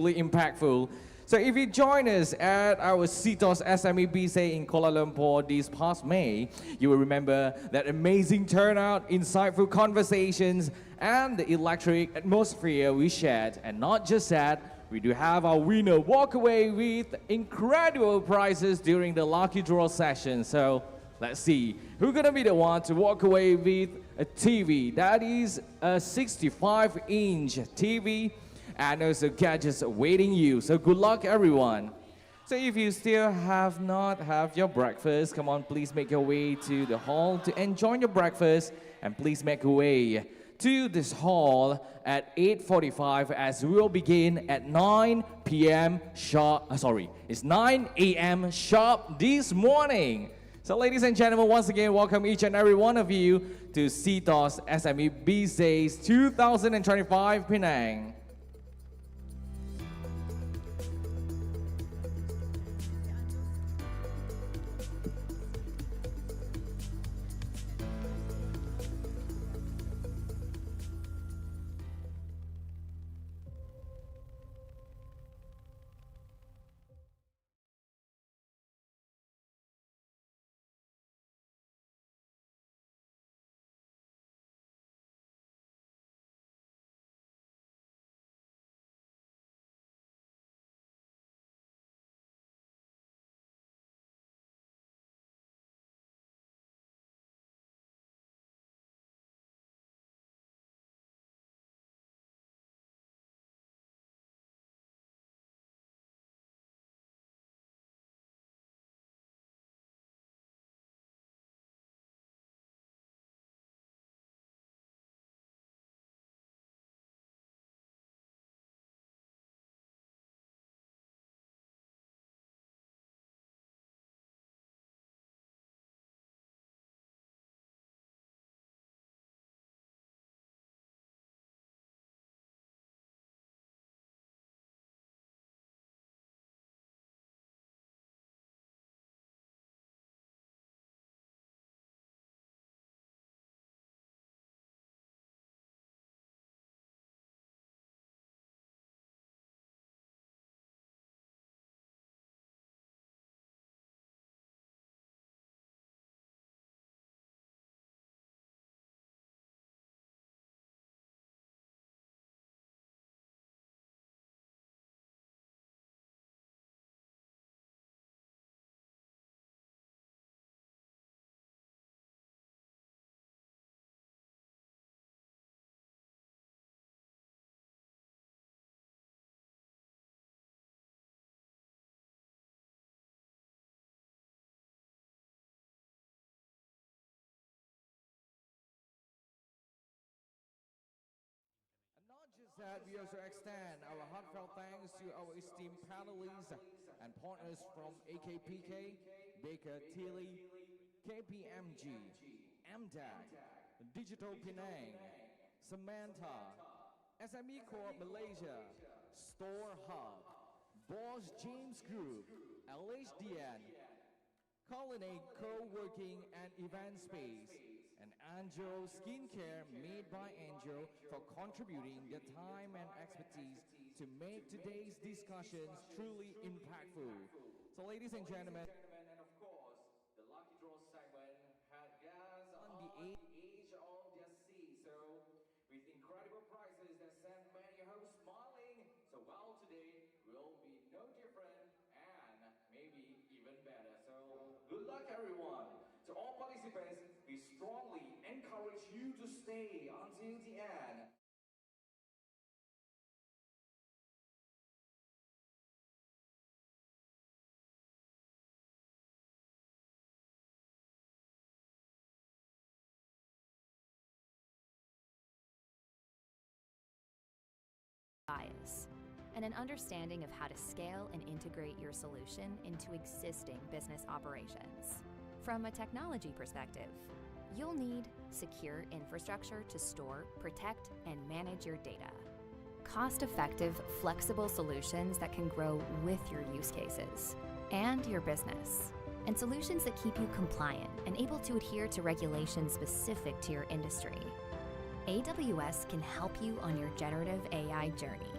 really impactful. So if you join us at our CTOS SME Biz in Kuala Lumpur this past May, you will remember that amazing turnout, insightful conversations, and the electric atmosphere we shared. And not just that, we do have our winner walk away with incredible prizes during the lucky draw session. So let's see who's gonna be the one to walk away with a TV. That is a 65-inch TV. And also gadgets awaiting you. So good luck, everyone. So if you still have not had your breakfast, come on, please make your way to the hall to enjoy your breakfast. And please make your way to this hall at 8:45 as we will begin at 9 p.m. sharp. It's 9 a.m. sharp this morning. So ladies and gentlemen, once again, welcome each and every one of you to CTOS SME Biz 2025 Penang. Not just that, we also extend our heartfelt thanks to our esteemed panelists and partners from AKPK, Baker Tilly, KPMG, MDAC, Digital Penang, Samantha, SME Corp Malaysia, Store Hub, Boss James Group, LHDN, Colonnade Co-working and Event Space, and Angel Skincare made by Angel for contributing their time and expertise to make today's discussions truly impactful. So ladies and gentlemen, and of course, the Lucky Draw segment has on the age of their sea. So with incredible prizes that send many hosts smiling. So well, today will be no different and maybe even better. So good luck, everyone. To all participants, we strongly encourage you to stay until the end. Bias, and an understanding of how to scale and integrate your solution into existing business operations. From a technology perspective, you'll need secure infrastructure to store, protect, and manage your data. Cost-effective, flexible solutions that can grow with your use cases and your business. And solutions that keep you compliant and able to adhere to regulations specific to your industry. AWS can help you on your generative AI journey.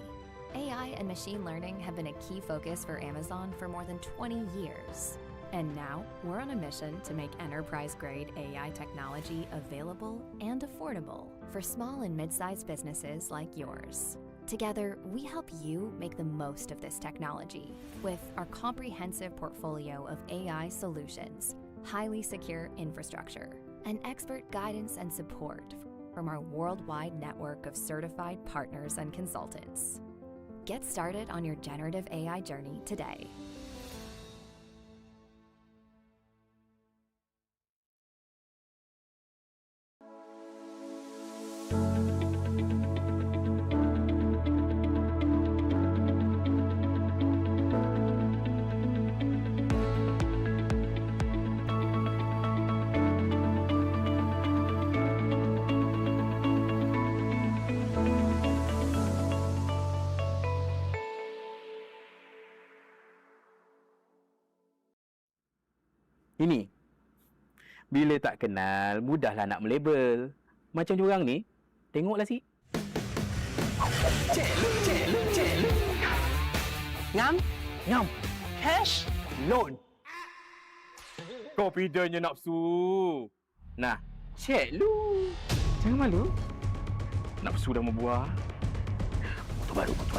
AI and machine learning have been a key focus for Amazon for more than 20 years. And now, we're on a mission to make enterprise-grade AI technology available and affordable for small and mid-sized businesses like yours. Together, we help you make the most of this technology with our comprehensive portfolio of AI solutions, highly secure infrastructure, and expert guidance and support from our worldwide network of certified partners and consultants. Get started on your generative AI journey today. Ini, bila tak kenal, mudahlah nak melabel. Macam diorang ni, tengoklah si. Cek. Ngam. Cash. Loan. Confidentnya nafsu. Nah, cek lu. Jangan malu. Nafsu dah membuah. Motor baru. Go.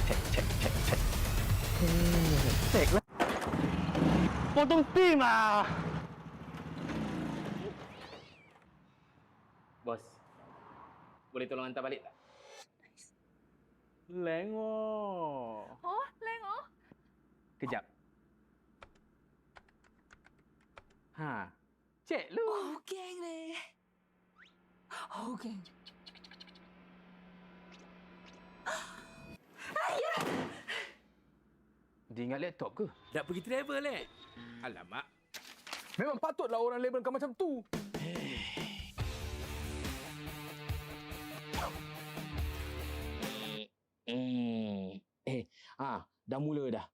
Cek. Cek lah. Potong tim lah. Bos, boleh tolong hantar balik tak? Lengoh. Oh, Lengoh. Kejap. Ha, cek lu. Oh, geng ni. Oh, geng. Ayah! Dia ingat laptop ke? Nak pergi travel Alamak. Memang patutlah orang label kau macam tu. Dah mula dah.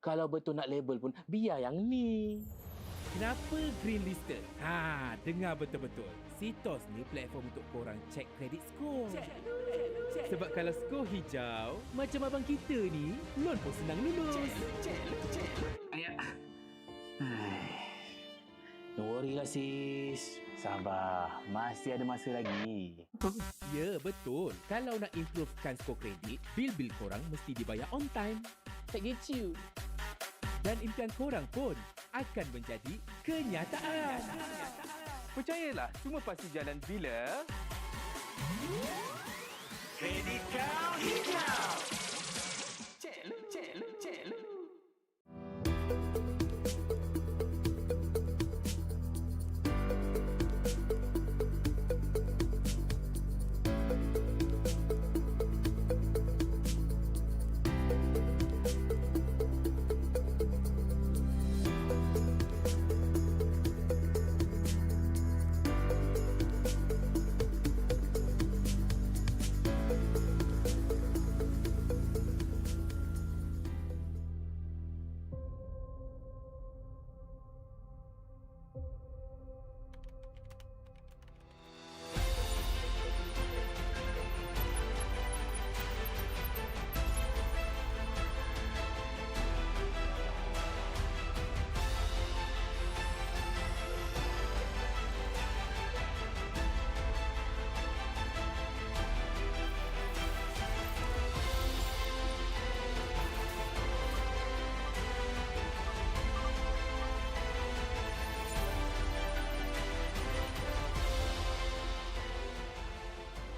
Kalau betul nak label pun, biar yang ni. Kenapa green listed? Dengar betul-betul. CTOS ni platform untuk korang cek credit score. Sebab kalau skor hijau, macam abang kita ni, loan pun senang lulus. Ayah. Don't worry lah sis. Sabar, masih ada masa lagi. Ya, betul. Kalau nak improvekan skor kredit, bil-bil korang mesti dibayar on time. Tak gitu. Dan impian korang pun akan menjadi kenyataan. Percayalah, semua pasti jalan bila... Kredit kau hijau. Cek lu.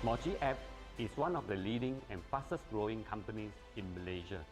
Mochi app is one of the leading and fastest growing companies in Malaysia.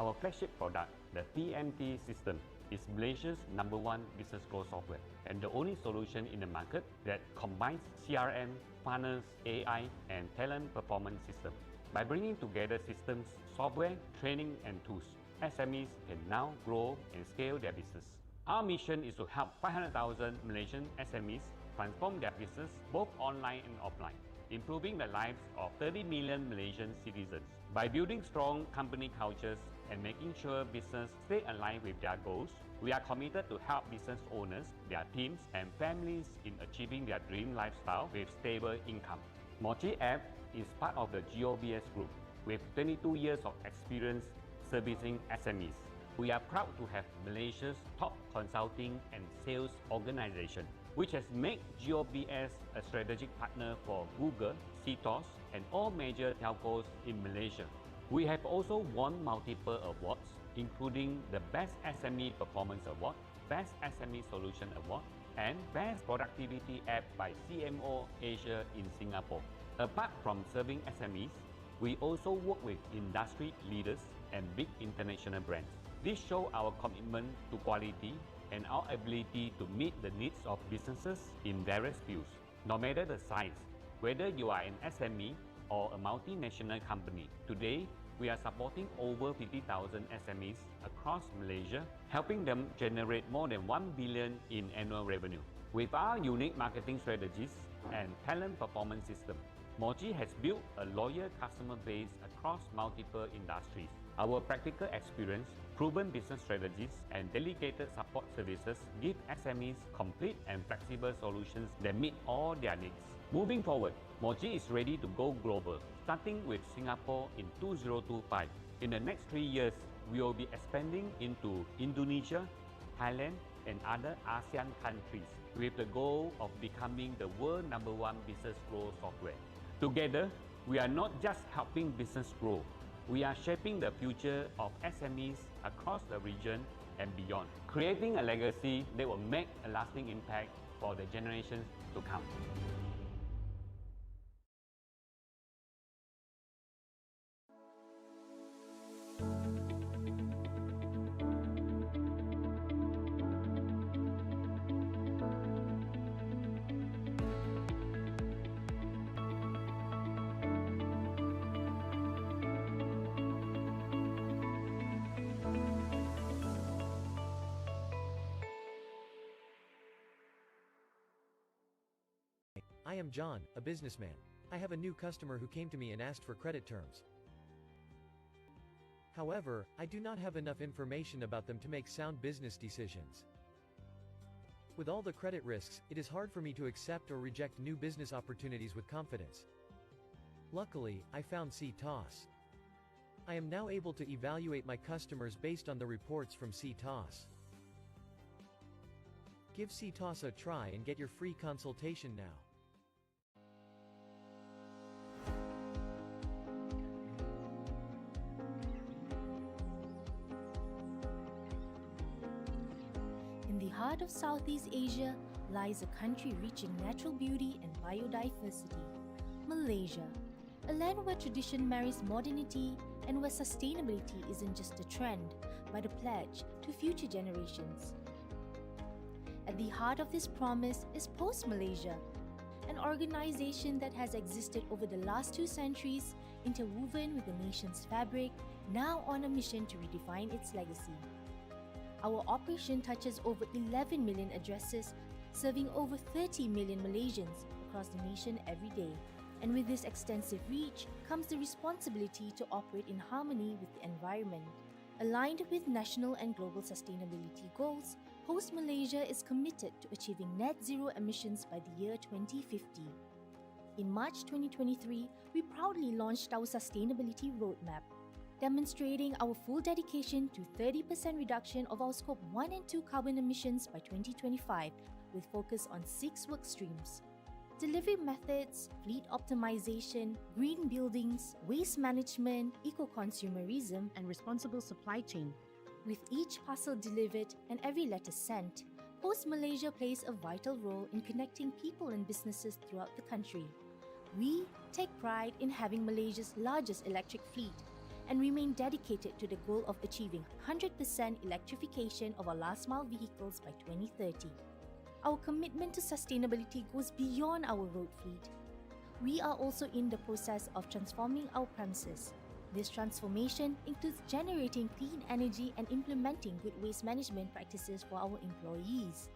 Our flagship product, the TMT system, is Malaysia's #1 business growth software and the only solution in the market that combines CRM, funnels, AI, and talent performance system. By bringing together systems, software, training, and tools, SMEs can now grow and scale their business. Our mission is to help 500,000 Malaysian SMEs transform their business both online and offline, improving the lives of 30 million Malaysian citizens. By building strong company cultures and making sure business stay aligned with their goals, we are committed to help business owners, their teams, and families in achieving their dream lifestyle with stable income. Mochi app is part of the GOBS group with 22 years of experience servicing SMEs. We are proud to have Malaysia's top consulting and sales organization, which has made GOBS a strategic partner for Google, CTOS, and all major telcos in Malaysia. We have also won multiple awards, including the Best SME Performance Award, Best SME Solution Award, and Best Productivity App by CMO Asia in Singapore. Apart from serving SMEs, we also work with industry leaders and big international brands. This shows our commitment to quality and our ability to meet the needs of businesses in various fields. No matter the size, whether you are an SME or a multinational company, today we are supporting over 50,000 SMEs across Malaysia, helping them generate more than 1 billion in annual revenue. With our unique marketing strategies and talent performance system, Mochi has built a loyal customer base across multiple industries. Our practical experience, proven business strategies, and dedicated support services give SMEs complete and flexible solutions that meet all their needs. Moving forward, Mochi is ready to go global, starting with Singapore in 2025. In the next 3 years, we will be expanding into Indonesia, Thailand, and other ASEAN countries with the goal of becoming the world #1 business growth software. Together, we are not just helping business grow, we are shaping the future of SMEs across the region and beyond, creating a legacy that will make a lasting impact for the generations to come. I am John, a businessman. I have a new customer who came to me and asked for credit terms. However, I do not have enough information about them to make sound business decisions. With all the credit risks, it is hard for me to accept or reject new business opportunities with confidence. Luckily, I found CTOS. I am now able to evaluate my customers based on the reports from CTOS. Give CTOS a try and get your free consultation now. In the heart of Southeast Asia lies a country rich in natural beauty and biodiversity, Malaysia, a land where tradition marries modernity and where sustainability isn't just a trend, but a pledge to future generations. At the heart of this promise is Pos Malaysia, an organization that has existed over the last 2 centuries, interwoven with the nation's fabric, now on a mission to redefine its legacy. Our operation touches over 11 million addresses, serving over 30 million Malaysians across the nation every day. And with this extensive reach comes the responsibility to operate in harmony with the environment. Aligned with national and global sustainability goals, Pos Malaysia is committed to achieving net zero emissions by the year 2050. In March 2023, we proudly launched our sustainability roadmap, demonstrating our full dedication to 30% reduction of our Scope 1 and 2 carbon emissions by 2025, with focus on 6 work streams: delivery methods, fleet optimization, green buildings, waste management, eco-consumerism, and responsible supply chain. With each parcel delivered and every letter sent, Pos Malaysia plays a vital role in connecting people and businesses throughout the country. We take pride in having Malaysia's largest electric fleet and remain dedicated to the goal of achieving 100% electrification of our last-mile vehicles by 2030. Our commitment to sustainability goes beyond our road fleet. We are also in the process of transforming our premises. This transformation includes generating clean energy and implementing good waste management practices for our employees.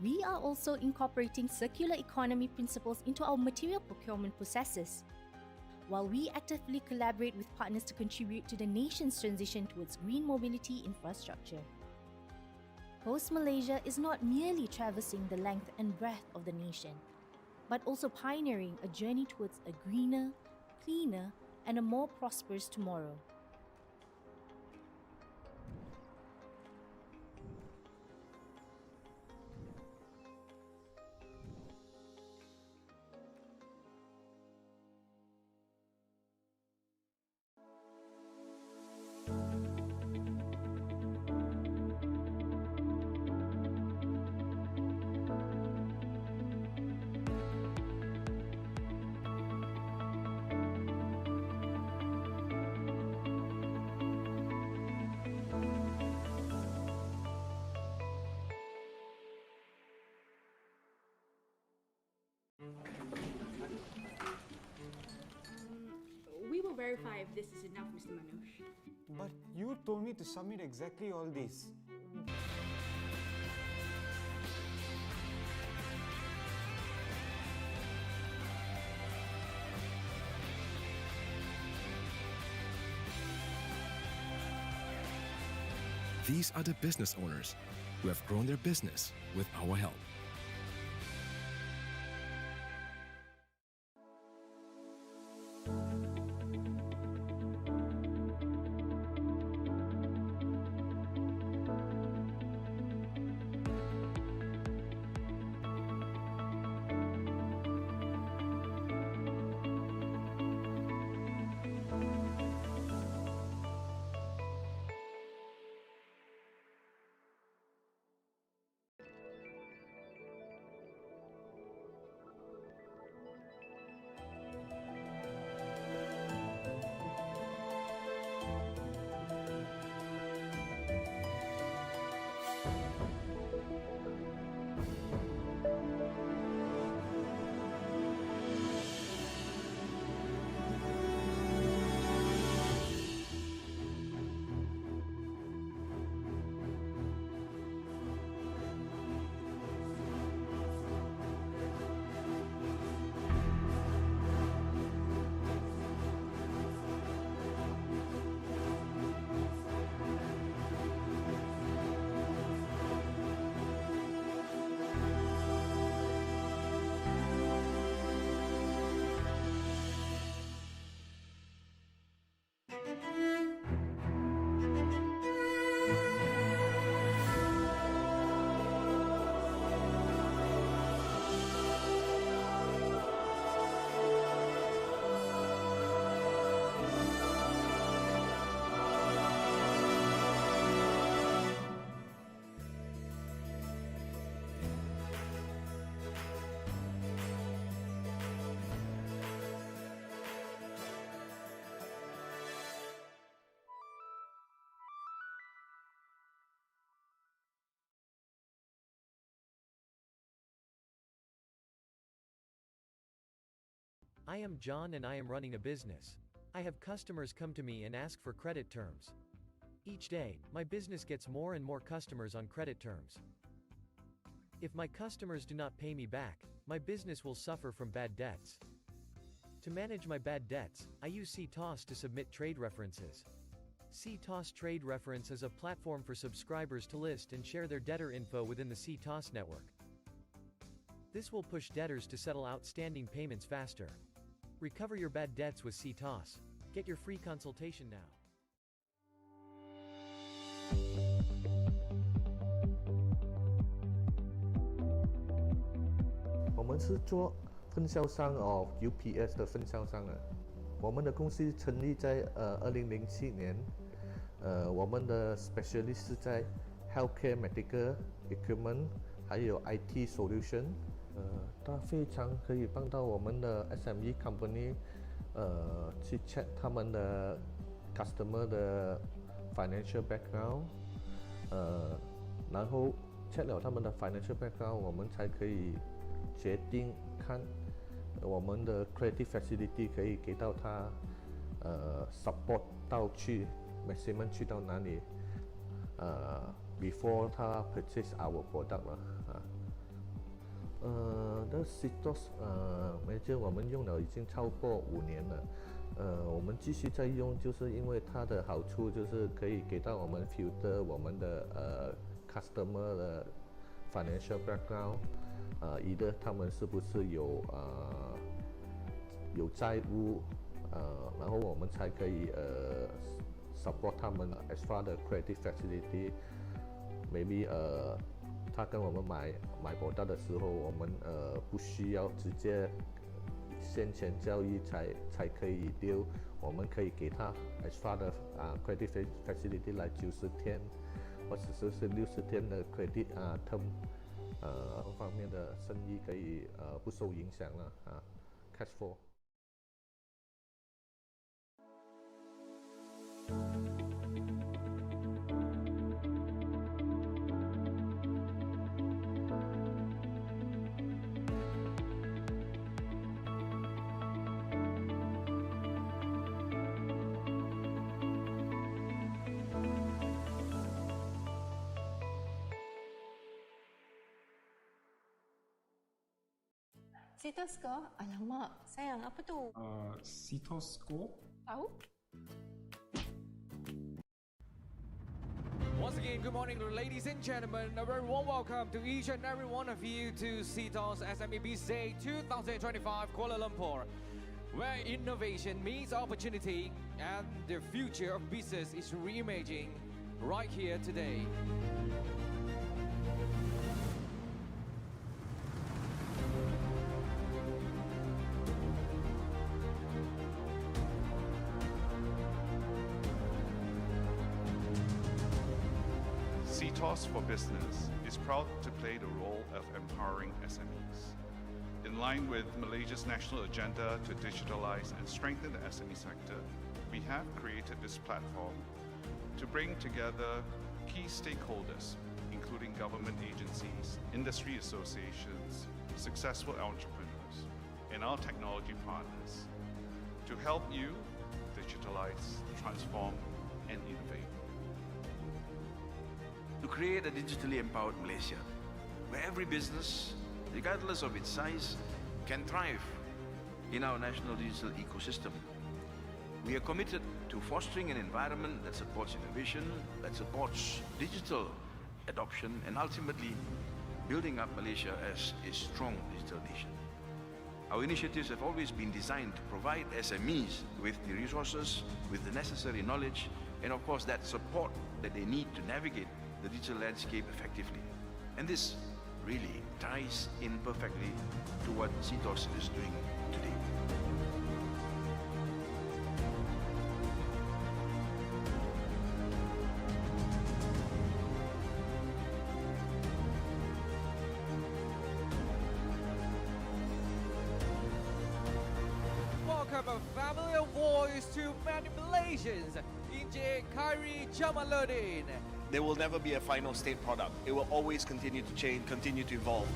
We are also incorporating circular economy principles into our material procurement processes, while we actively collaborate with partners to contribute to the nation's transition towards green mobility infrastructure. Pos Malaysia is not merely traversing the length and breadth of the nation. but also pioneering a journey towards a greener, cleaner, and a more prosperous tomorrow. We will verify if this is enough, Mr. Manoj. But you told me to submit exactly all this. These are the business owners who have grown their business with our help. I am John and I am running a business. I have customers come to me and ask for credit terms. Each day, my business gets more and more customers on credit terms. If my customers do not pay me back, my business will suffer from bad debts. To manage my bad debts, I use CTOS to submit trade references. CTOS Trade Reference is a platform for subscribers to list and share their debtor info within the CTOS network. This will push debtors to settle outstanding payments faster. Recover your bad debts with CTOS. Get your free consultation now. 我们是做分销商of UPS 的分销商的。我们的公司成立在2007年。我们的 specialist 是在 healthcare medical equipment 还有 IT solution。它非常可以帮到我们的 SME company 去 check 他们的 customer 的 financial background 然后 check 了他们的 financial background 我们才可以决定看我们的 credit facility 可以给到他support 到去 maximum 去到哪里before 他 purchase our product 了那 CTOS Manager 我们用了已经超过5年了我们继续在用就是因为它的好处就是可以给到我们 filter 我们的customer 的 financial background either 他们是不是有债务，然后我们才可以support 他们 as far the credit facility。maybe 他跟我们买product的时候，我们不需要直接现钱交易才可以丢，我们可以给他 as far the credit facility 来90天，或者是60天的 credit term，方面的生意可以不受影响了cash flow。CTOS Goh? Alamak, sayang, apa tu? CTOS Goh? Tahu? Once again, good morning, ladies and gentlemen. A very warm welcome to each and every one of you to CTOS SME Biz Day 2025 Kuala Lumpur, where innovation meets opportunity and the future of business is reimagining right here today. CTOS for Business is proud to play the role of empowering SMEs. In line with Malaysia's national agenda to digitalize and strengthen the SME sector, we have created this platform to bring together key stakeholders, including government agencies, industry associations, successful entrepreneurs, and our technology partners to help you digitalize, transform, and innovate. To create a digitally empowered Malaysia, where every business, regardless of its size, can thrive in our national digital ecosystem. We are committed to fostering an environment that supports innovation, that supports digital adoption, and ultimately building up Malaysia as a strong digital nation. Our initiatives have always been designed to provide SMEs with the resources, with the necessary knowledge, and of course that support that they need to navigate the digital landscape effectively. And this really ties in perfectly to what CTOS is doing today. Welcome a familiar voice to many Malaysians, Encik Khairi Jamaluddin. There will never be a final state product. It will always continue to change, continue to evolve.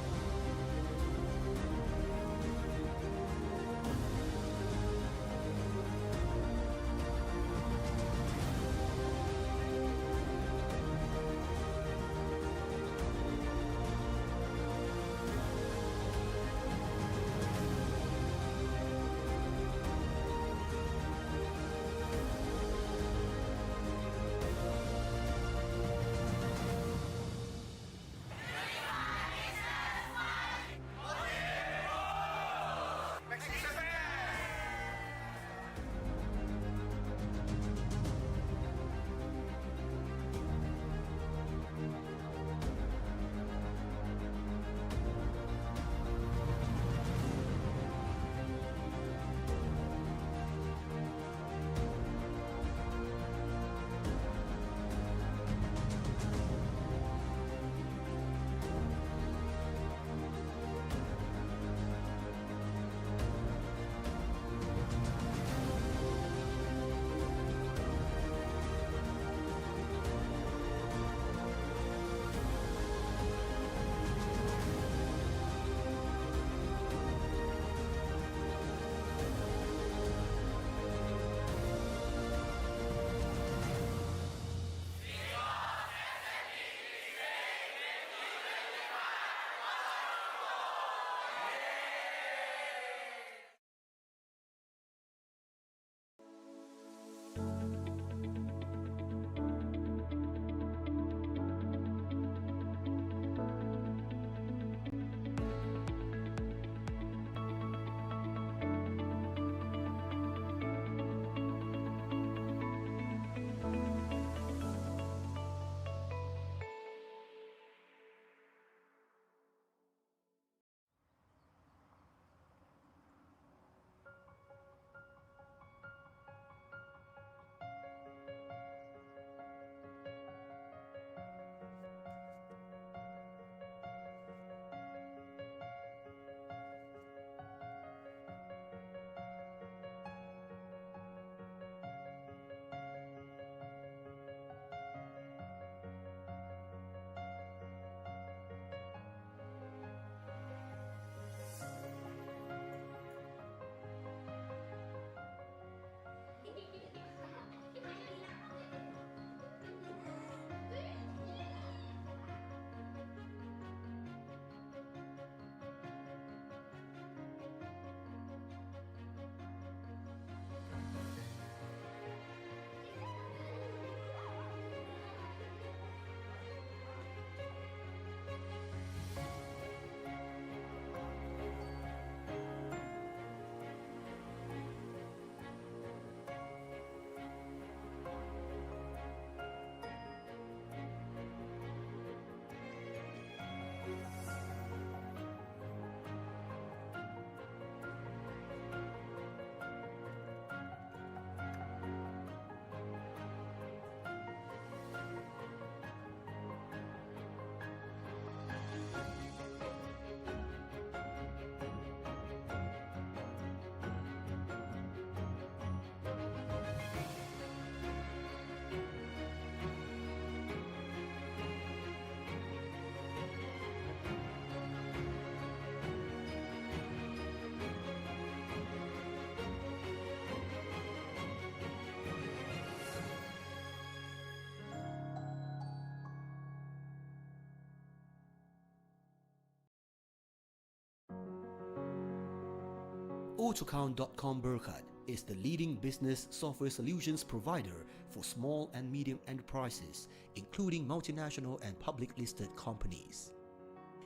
Autocount.com Berhad is the leading business software solutions provider for small and medium enterprises, including multinational and public listed companies.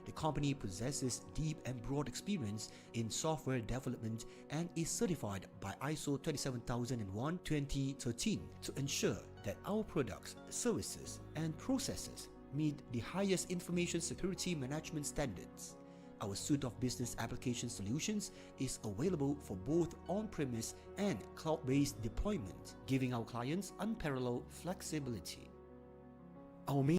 The company possesses deep and broad experience in software development and is certified by ISO 27001:2013 to ensure that our products, services, and processes meet the highest information security management standards. Our suite of business application solutions is available for both on-premise and cloud-based deployment, giving our clients unparalleled flexibility. Our main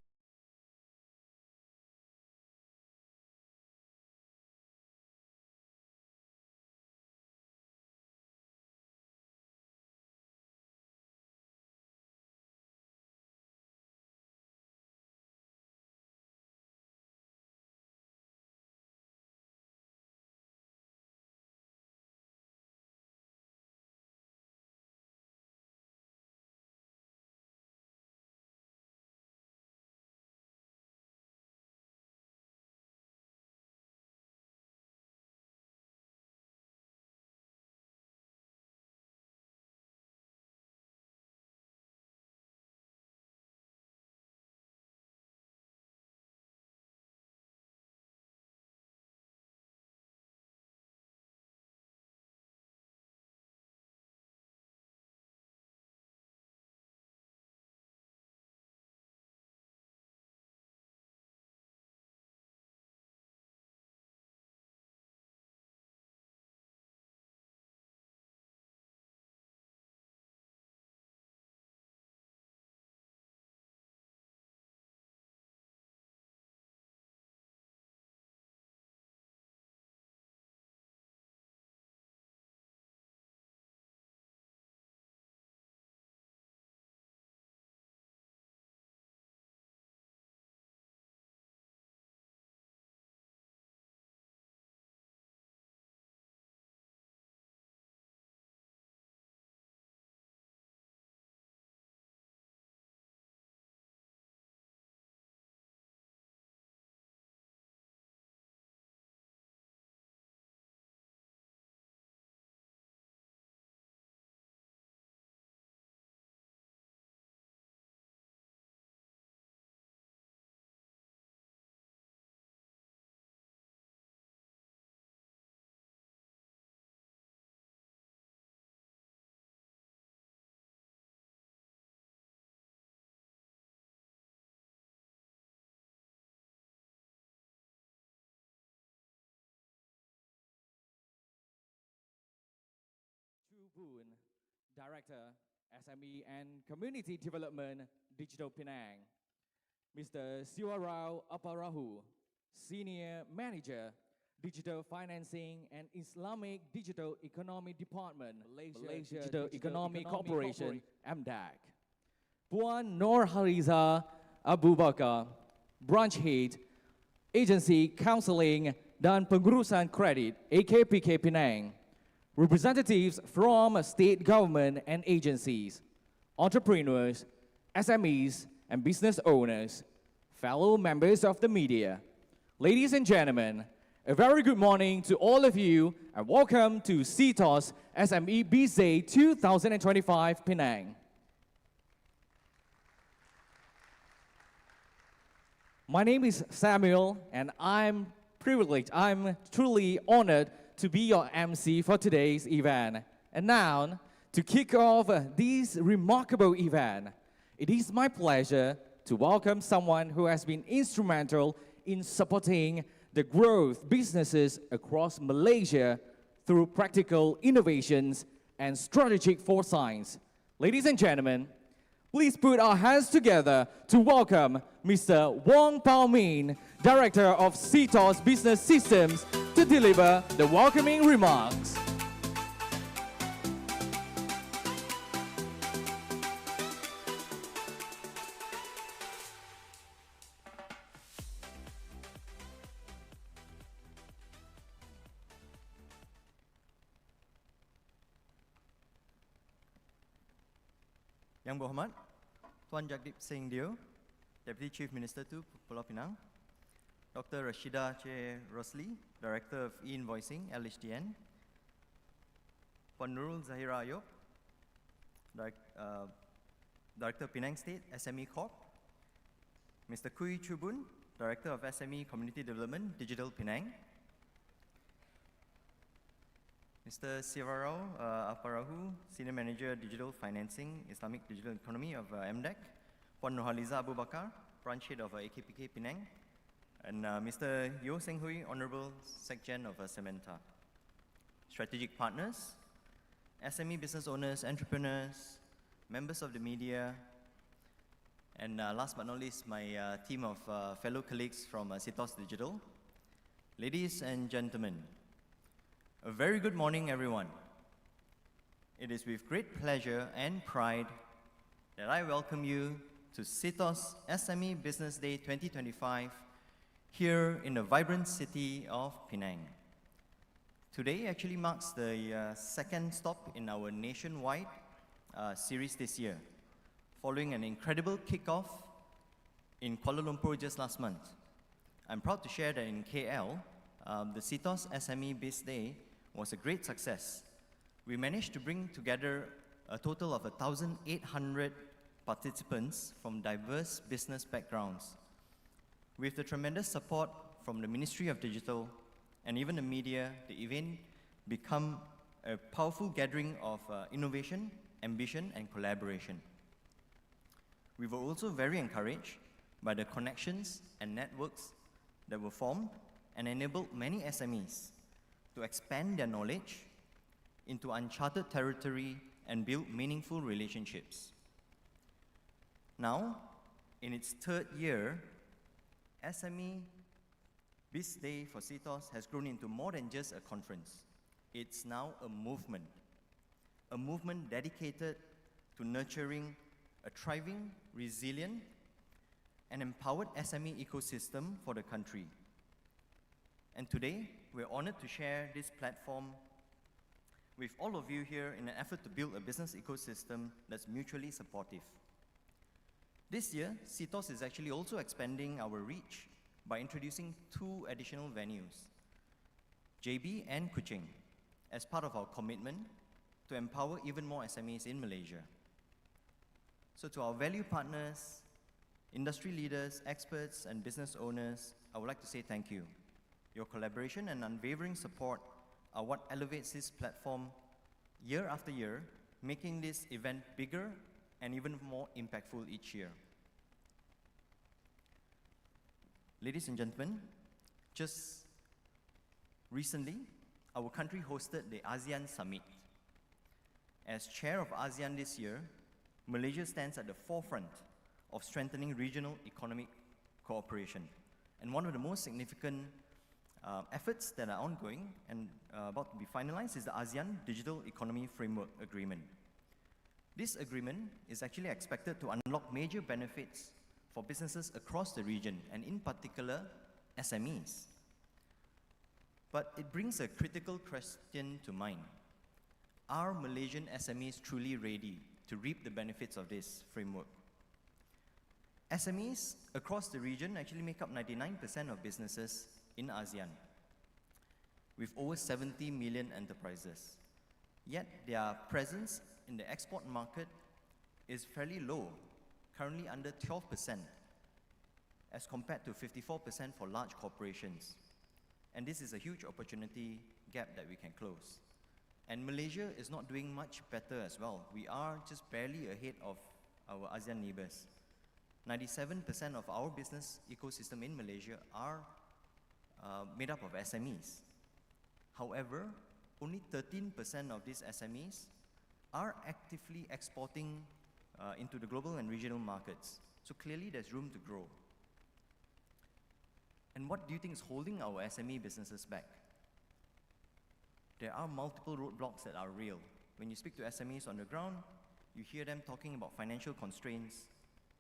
Boon, Director, SME and Community Development, Digital Penang. Mr. Siwarao Aparahu, Senior Manager, Digital Financing and Islamic Digital Economy Department, Malaysia Digital Economy Corporation, MDAC. Puan Nur Hariza Abu Bakar, Branch Head, Agency Counseling dan Pengurusan Kredit, AKPK Penang. Representatives from state government and agencies, entrepreneurs, SMEs, and business owners, fellow members of the media. Ladies and gentlemen, a very good morning to all of you and welcome to CTOS SME Biz 2025 Penang. My name is Samuel and I'm truly honored to be your MC for today's event. And now, to kick off this remarkable event, it is my pleasure to welcome someone who has been instrumental in supporting the growth businesses across Malaysia through practical innovations and strategic foresight. Ladies and gentlemen, please put our hands together to welcome Mr. Wong Pao Min, Director of CTOS Business Systems, to deliver the welcoming remarks. Yang Berhormat, Tuan Jagdeep Singh, Deputy Chief Minister to Pulau Penang, Dr. Rashida Che Rosli, Director of e-Invoicing, LHDN, Puan Nurul Zahira Ayub, Director Penang State SME Corp, Mr. Kui Chubun, Director of SME Community Development, Digital Penang, Mr. Sivarao Aparahu, Senior Manager Digital Financing, Islamic Digital Economy of MDEC, Puan Nurhaliza Abu Bakar, Branch Head of AKPK Penang, and Mr. Yeo Seng Hui, Honorable Sec-Gen of Cementa. Strategic partners, SME business owners, entrepreneurs, members of the media, and last but not least, my team of fellow colleagues from CTOS Digital. Ladies and gentlemen, a very good morning, everyone. It is with great pleasure and pride that I welcome you to CTOS SME Business Day 2025 here in the vibrant city of Penang. Today actually marks the second stop in our nationwide series this year, following an incredible kickoff in Kuala Lumpur just last month. I'm proud to share that in KL, the CTOS SME Biz Day was a great success. We managed to bring together a total of 1,800 participants from diverse business backgrounds. With the tremendous support from the Ministry of Digital and even the media, the event became a powerful gathering of innovation, ambition, and collaboration. We were also very encouraged by the connections and networks that were formed and enabled many SMEs to expand their knowledge into uncharted territory and build meaningful relationships. Now, in its third year, SME Biz Day for CTOS has grown into more than just a conference. It's now a movement dedicated to nurturing a thriving, resilient, and empowered SME ecosystem for the country. And today, we're honored to share this platform with all of you here in an effort to build a business ecosystem that's mutually supportive. This year, CTOS is actually also expanding our reach by introducing 2 additional venues, JB and Ching, as part of our commitment to empower even more SMEs in Malaysia. So to our value partners, industry leaders, experts, and business owners, I would like to say thank you. Your collaboration and unwavering support are what elevates this platform year after year, making this event bigger and even more impactful each year. Ladies and gentlemen, just recently, our country hosted the ASEAN Summit. As chair of ASEAN this year, Malaysia stands at the forefront of strengthening regional economic cooperation. And one of the most significant efforts that are ongoing and about to be finalized is the ASEAN Digital Economy Framework Agreement. This agreement is actually expected to unlock major benefits for businesses across the region, and in particular, SMEs. But it brings a critical question to mind. Are Malaysian SMEs truly ready to reap the benefits of this framework? SMEs across the region actually make up 99% of businesses in ASEAN, with over 70 million enterprises. Yet their presence in the export market is fairly low, currently under 12%, as compared to 54% for large corporations. And this is a huge opportunity gap that we can close. And Malaysia is not doing much better as well. We are just barely ahead of our ASEAN neighbors. 97% of our business ecosystem in Malaysia are made up of SMEs. However, only 13% of these SMEs are actively exporting into the global and regional markets. So clearly there's room to grow. And what do you think is holding our SME businesses back? There are multiple roadblocks that are real. When you speak to SMEs on the ground, you hear them talking about financial constraints,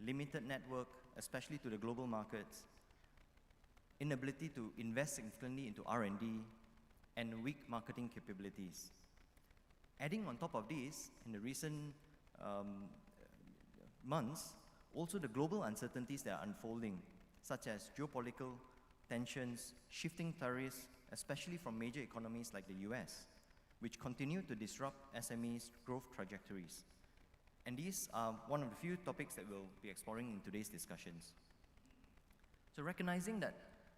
limited network, especially to the global markets, inability to invest significantly into R&D, and weak marketing capabilities. Adding on top of this, in the recent months, also the global uncertainties that are unfolding, such as geopolitical tensions, shifting tariffs, especially from major economies like the US, which continue to disrupt SMEs' growth trajectories. And these are one of the few topics that we'll be exploring in today's discussions. So recognizing that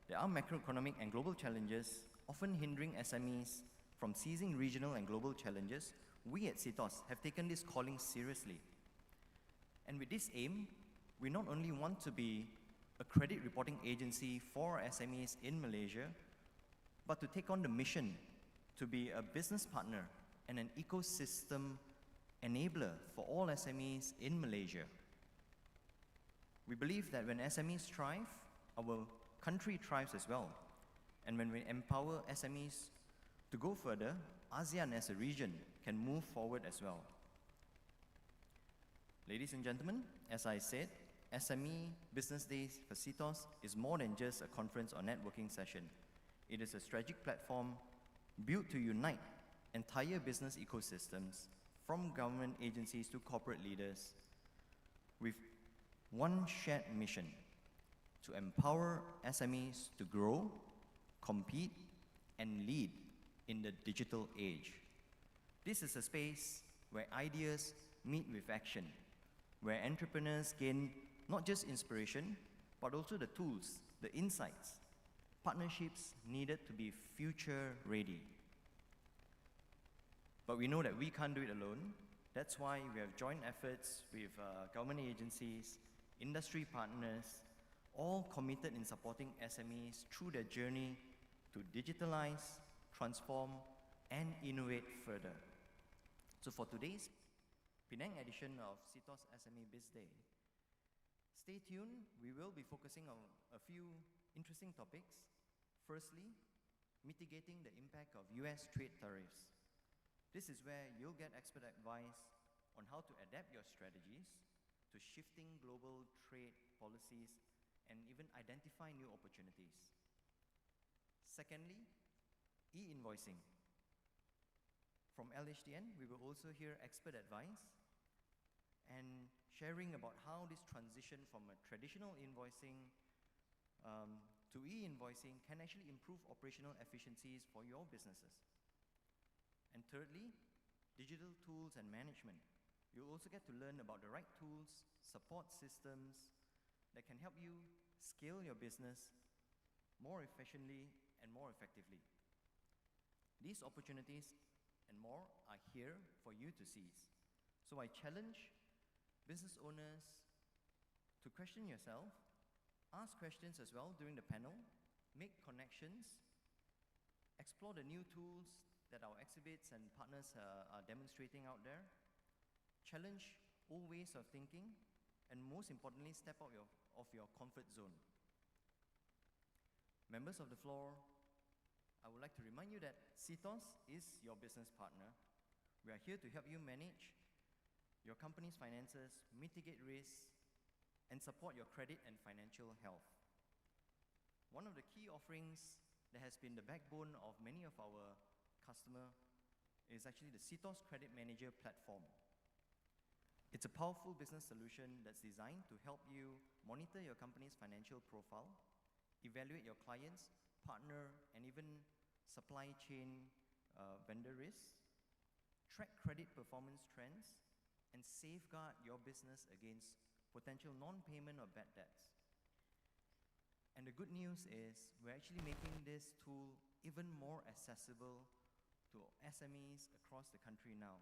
there are macroeconomic and global challenges often hindering SMEs from seizing regional and global challenges, we at CTOS have taken this calling seriously. And with this aim, we not only want to be a credit reporting agency for SMEs in Malaysia, but to take on the mission to be a business partner and an ecosystem enabler for all SMEs in Malaysia. We believe that when SMEs thrive, our country thrives as well. And when we empower SMEs to go further, ASEAN as a region can move forward as well. Ladies and gentlemen, as I said, SME Business Days for CTOS is more than just a conference or networking session. It is a strategic platform built to unite entire business ecosystems, from government agencies to corporate leaders, with one shared mission: to empower SMEs to grow, compete, and lead in the digital age. This is a space where ideas meet with action, where entrepreneurs gain not just inspiration, but also the tools, the insights, partnerships needed to be future ready. But we know that we can't do it alone. That's why we have joint efforts with government agencies, industry partners, all committed in supporting SMEs through their journey to digitalize, transform, and innovate further. So for today's Penang edition of CTOS SME Biz Day, stay tuned. We will be focusing on a few interesting topics. Firstly, mitigating the impact of US trade tariffs. This is where you'll get expert advice on how to adapt your strategies to shifting global trade policies and even identify new opportunities. Secondly, e-invoicing. From LHDN, we will also hear expert advice and sharing about how this transition from a traditional invoicing to e-invoicing can actually improve operational efficiencies for your businesses. And thirdly, digital tools and management. You'll also get to learn about the right tools, support systems that can help you scale your business more efficiently and more effectively. These opportunities and more are here for you to seize. So I challenge business owners to question yourself, ask questions as well during the panel, make connections, explore the new tools that our exhibits and partners are demonstrating out there, challenge old ways of thinking, and most importantly, step out of your comfort zone. Members of the floor, I would like to remind you that CTOS is your business partner. We are here to help you manage your company's finances, mitigate risks, and support your credit and financial health. One of the key offerings that has been the backbone of many of our customers is actually the CTOS Credit Manager platform. It's a powerful business solution that's designed to help you monitor your company's financial profile, evaluate your clients, partner, and even supply chain vendor risks, track credit performance trends, and safeguard your business against potential non-payment or bad debts. And the good news is we're actually making this tool even more accessible to SMEs across the country now.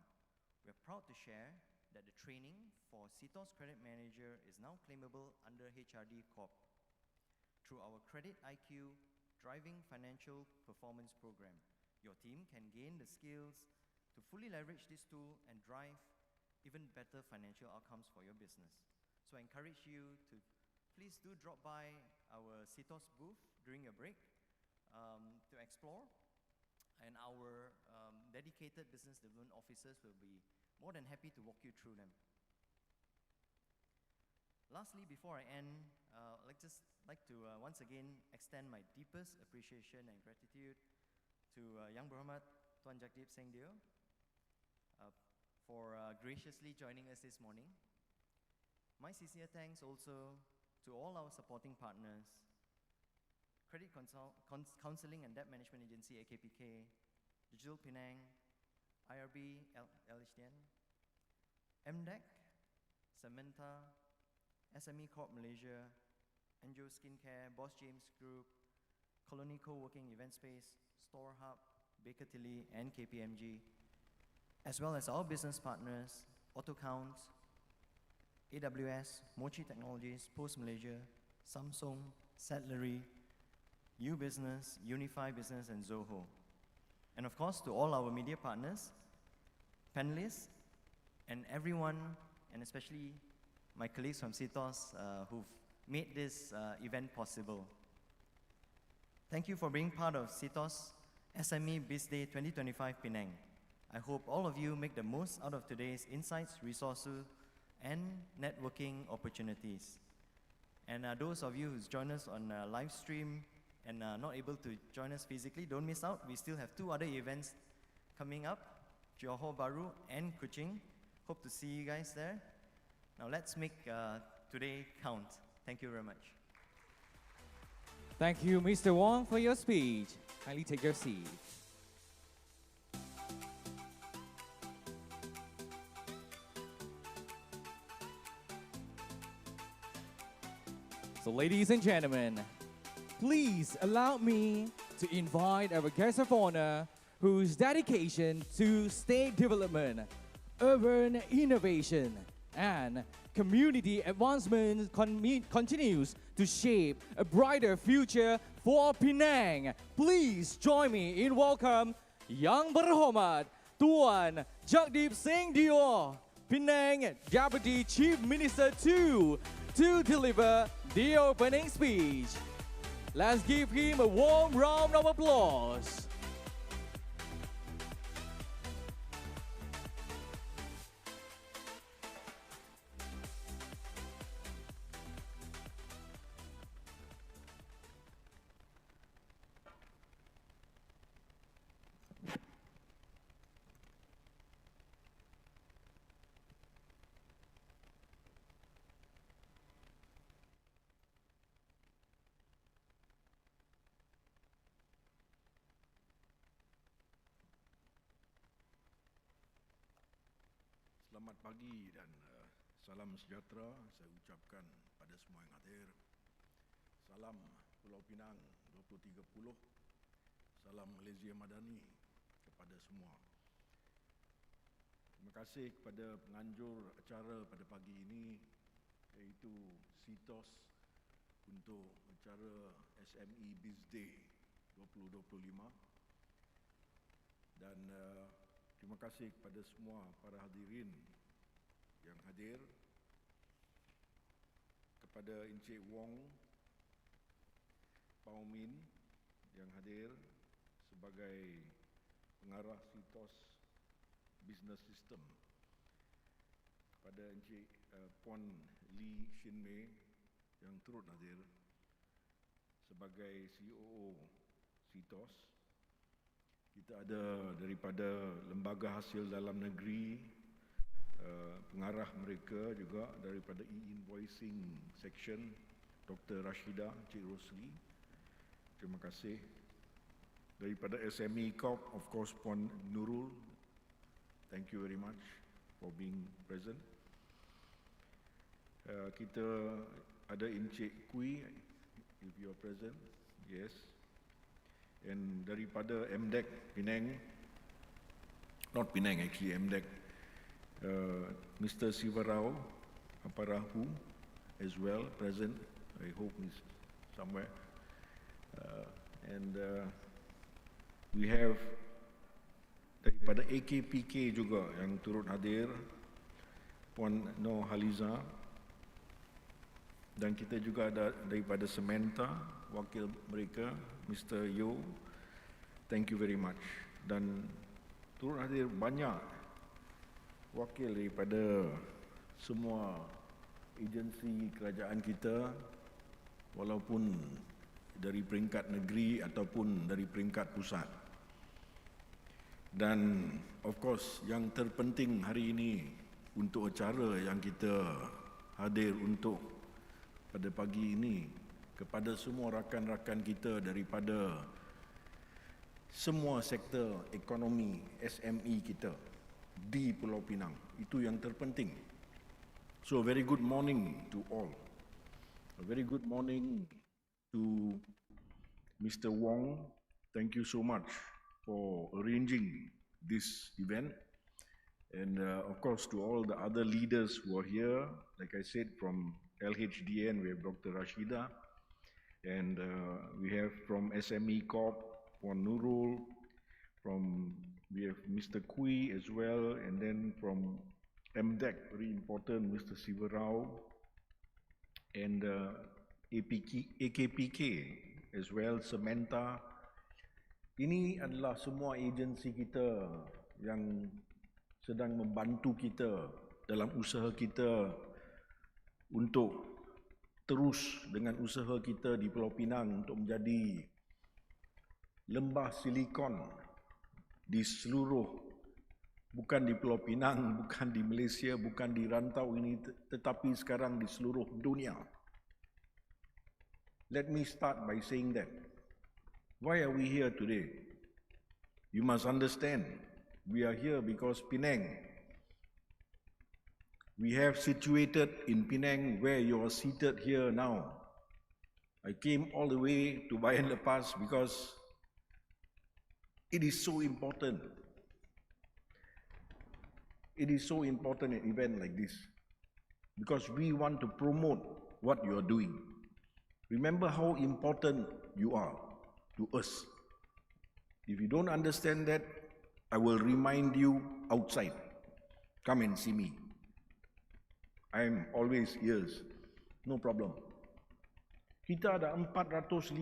We're proud to share that the training for CTOS Credit Manager is now claimable under HRD Corp. Through our Credit IQ Driving Financial Performance Program, your team can gain the skills to fully leverage this tool and drive even better financial outcomes for your business. So I encourage you to please do drop by our CTOS booth during your break to explore, and our dedicated business development officers will be more than happy to walk you through them. Lastly, before I end, I'd just like to once again extend my deepest appreciation and gratitude to Yang Berhormat Tuan Jagdeep Singh for graciously joining us this morning. My sincere thanks also to all our supporting partners, Credit Counseling and Debt Management Agency, AKPK, Digital Penang, IRB, LHDN, MDEC, Samantha, SME Corp Malaysia, Angel Skincare, Boss James Group, Colony Co-working Event Space, Store Hub, Baker Tilly, and KPMG, as well as our business partners, AutoCount, AWS, Mochi Technologies, Pos Malaysia, Samsung, Setlary, U-Business, Unify Business, and ZOHO. And of course, to all our media partners, panelists, and everyone, and especially my colleagues from CTOS who've made this event possible. Thank you for being part of CTOS SME Biz Day 2025 Penang. I hope all of you make the most out of today's insights, resources, and networking opportunities. And those of you who's joined us on live stream and not able to join us physically, don't miss out. We still have 2 other events coming up, Johor Bahru and Ching. Hope to see you guys there. Now let's make today count. Thank you very much. Thank you, Mr. Wong, for your speech. Kindly take your seat. So, ladies and gentlemen, please allow me to invite our guest of honor, whose dedication to state development, urban innovation, and community advancement continues to shape a brighter future for Penang. Please join me in welcome Yang Berhormat Tuan Jagdeep Singh Dio, Penang Deputy Chief Minister to deliver the opening speech. Let's give him a warm round of applause. Selamat pagi dan salam sejahtera saya ucapkan pada semua yang hadir. Salam Pulau Pinang 2030. Salam Malaysia Madani kepada semua. Terima kasih kepada penganjur acara pada pagi ini, iaitu CTOS untuk acara SME Biz Day 2025. Dan terima kasih kepada semua para hadirin yang hadir, kepada Encik Wong, Pau Min yang hadir sebagai pengarah CTOS Business System, kepada Encik Puan Lee Shin Mei yang turut hadir sebagai COO CTOS. Kita ada daripada lembaga hasil dalam negeri, pengarah mereka juga daripada e-Invoicing section, Dr. Rashida, Cik Rosli. Terima kasih. Daripada SME Corp, of course, Puan Nurul. Thank you very much for being present. Kita ada Encik Kui, if you are present. Yes. And daripada MDEC Penang, not Penang actually, MDEC, Mr. Sivarao Aparahu as well present. I hope he's somewhere. And we have daripada AKPK juga yang turut hadir, Puan Noh Haliza. Dan kita juga ada daripada Samantha, wakil mereka, Mr. Yo. Thank you very much. Dan turut hadir banyak wakil daripada semua agensi kerajaan kita, walaupun dari peringkat negeri ataupun dari peringkat pusat. Dan of course yang terpenting hari ini untuk acara yang kita hadir untuk pada pagi ini, kepada semua rakan-rakan kita daripada semua sektor ekonomi SME kita di Pulau Pinang. Itu yang terpenting. So very good morning to all. A very good morning to Mr. Wong. Thank you so much for arranging this event. And of course to all the other leaders who are here, like I said, from LHDN, we have Dr. Rashida, and we have from SME Corp, Puan Nurul, we have Mr. Khoo as well, and then from MDEC, very important, Mr. Sivarao, and AKPK as well, Samantha. Ini adalah semua agensi kita yang sedang membantu kita dalam usaha kita untuk terus dengan usaha kita di Pulau Pinang untuk menjadi lembah silikon di seluruh, bukan di Pulau Pinang, bukan di Malaysia, bukan di rantau ini, tetapi sekarang di seluruh dunia. Let me start by saying that. Why are we here today? You must understand, we are here because Penang, we have situated in Penang where you are seated here now. I came all the way to Bayan Lepas because it is so important. It is so important an event like this because we want to promote what you are doing. Remember how important you are to us. If you don't understand that, I will remind you outside. Come and see me. I am always yours. No problem. Kita ada 450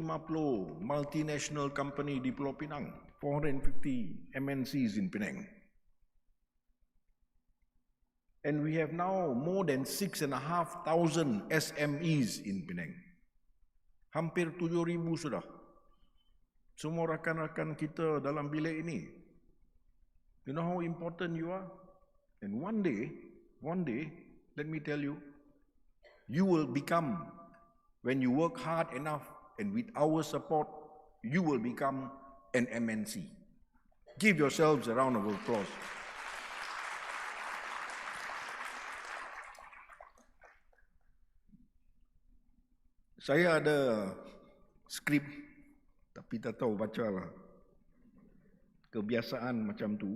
multinational company di Pulau Pinang, 450 MNCs in Penang. And we have now more than 6,500 SMEs in Penang. Hampir 7,000 sudah. Semua rakan-rakan kita dalam bilik ini. You know how important you are? And one day, let me tell you, you will become, when you work hard enough and with our support, you will become an MNC. Give yourselves a round of applause. Saya ada skrip, tapi tak tahu baca lah. Kebiasaan macam tu.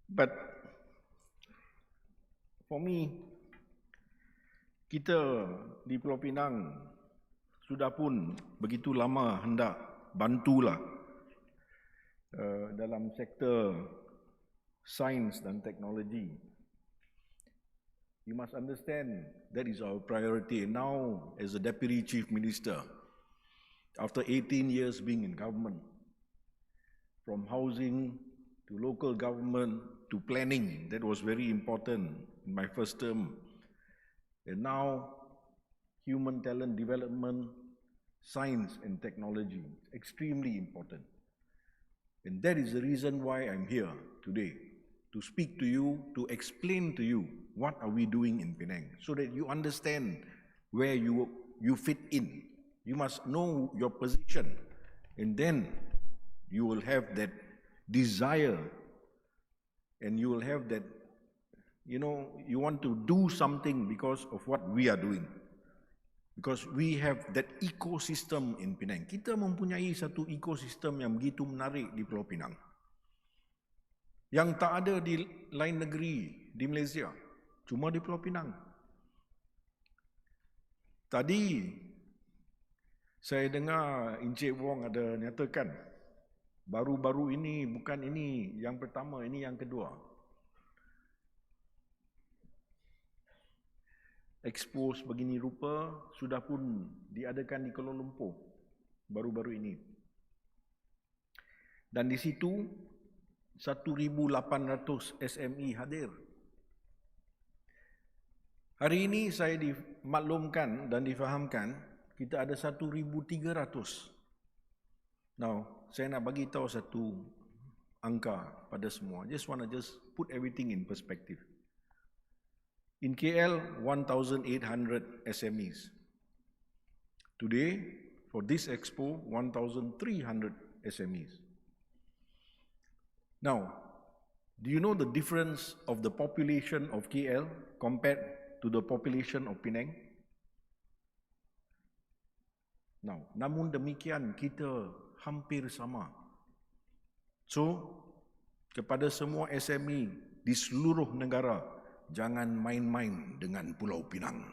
But for me, kita di Pulau Pinang sudah pun begitu lama hendak bantulah dalam sektor sains dan teknologi. You must understand that is our priority. And now, as a Deputy Chief Minister, after 18 years being in government, from housing to local government to planning, that was very important in my first term. And now, human talent development, science and technology, extremely important. And that is the reason why I'm here today, to speak to you, to explain to you what are we doing in Penang, so that you understand where you fit in. You must know your position, and then you will have that desire, and you will have that, you want to do something because of what we are doing. Because we have that ecosystem in Penang. Kita mempunyai satu ekosistem yang begitu menarik di Pulau Pinang, yang tak ada di lain negeri di Malaysia, cuma di Pulau Pinang. Tadi saya dengar Encik Wong ada nyatakan, baru-baru ini, bukan ini yang pertama, ini yang kedua. Expose begini rupa sudah pun diadakan di Kuala Lumpur baru-baru ini. Dan di situ 1,800 SME hadir. Hari ini saya dimaklumkan dan difahamkan kita ada 1,300. Now, saya nak bagi tahu satu angka pada semua. Just put everything in perspective. In KL, 1,800 SMEs. Today, For this expo, 1,300 SMEs. Now, do you know the difference of the population of KL compared to the population of Penang? Now, namun demikian kita hampir sama. So, kepada semua SME di seluruh negara, jangan main-main dengan Pulau Pinang.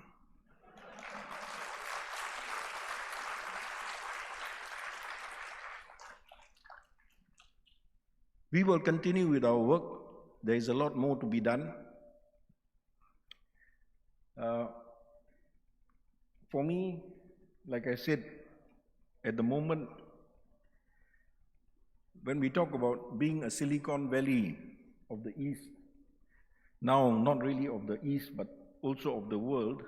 We will continue with our work. There is a lot more to be done. For me, like I said, at the moment, when we talk about being a Silicon Valley of the East, now not really of the East, but also of the world,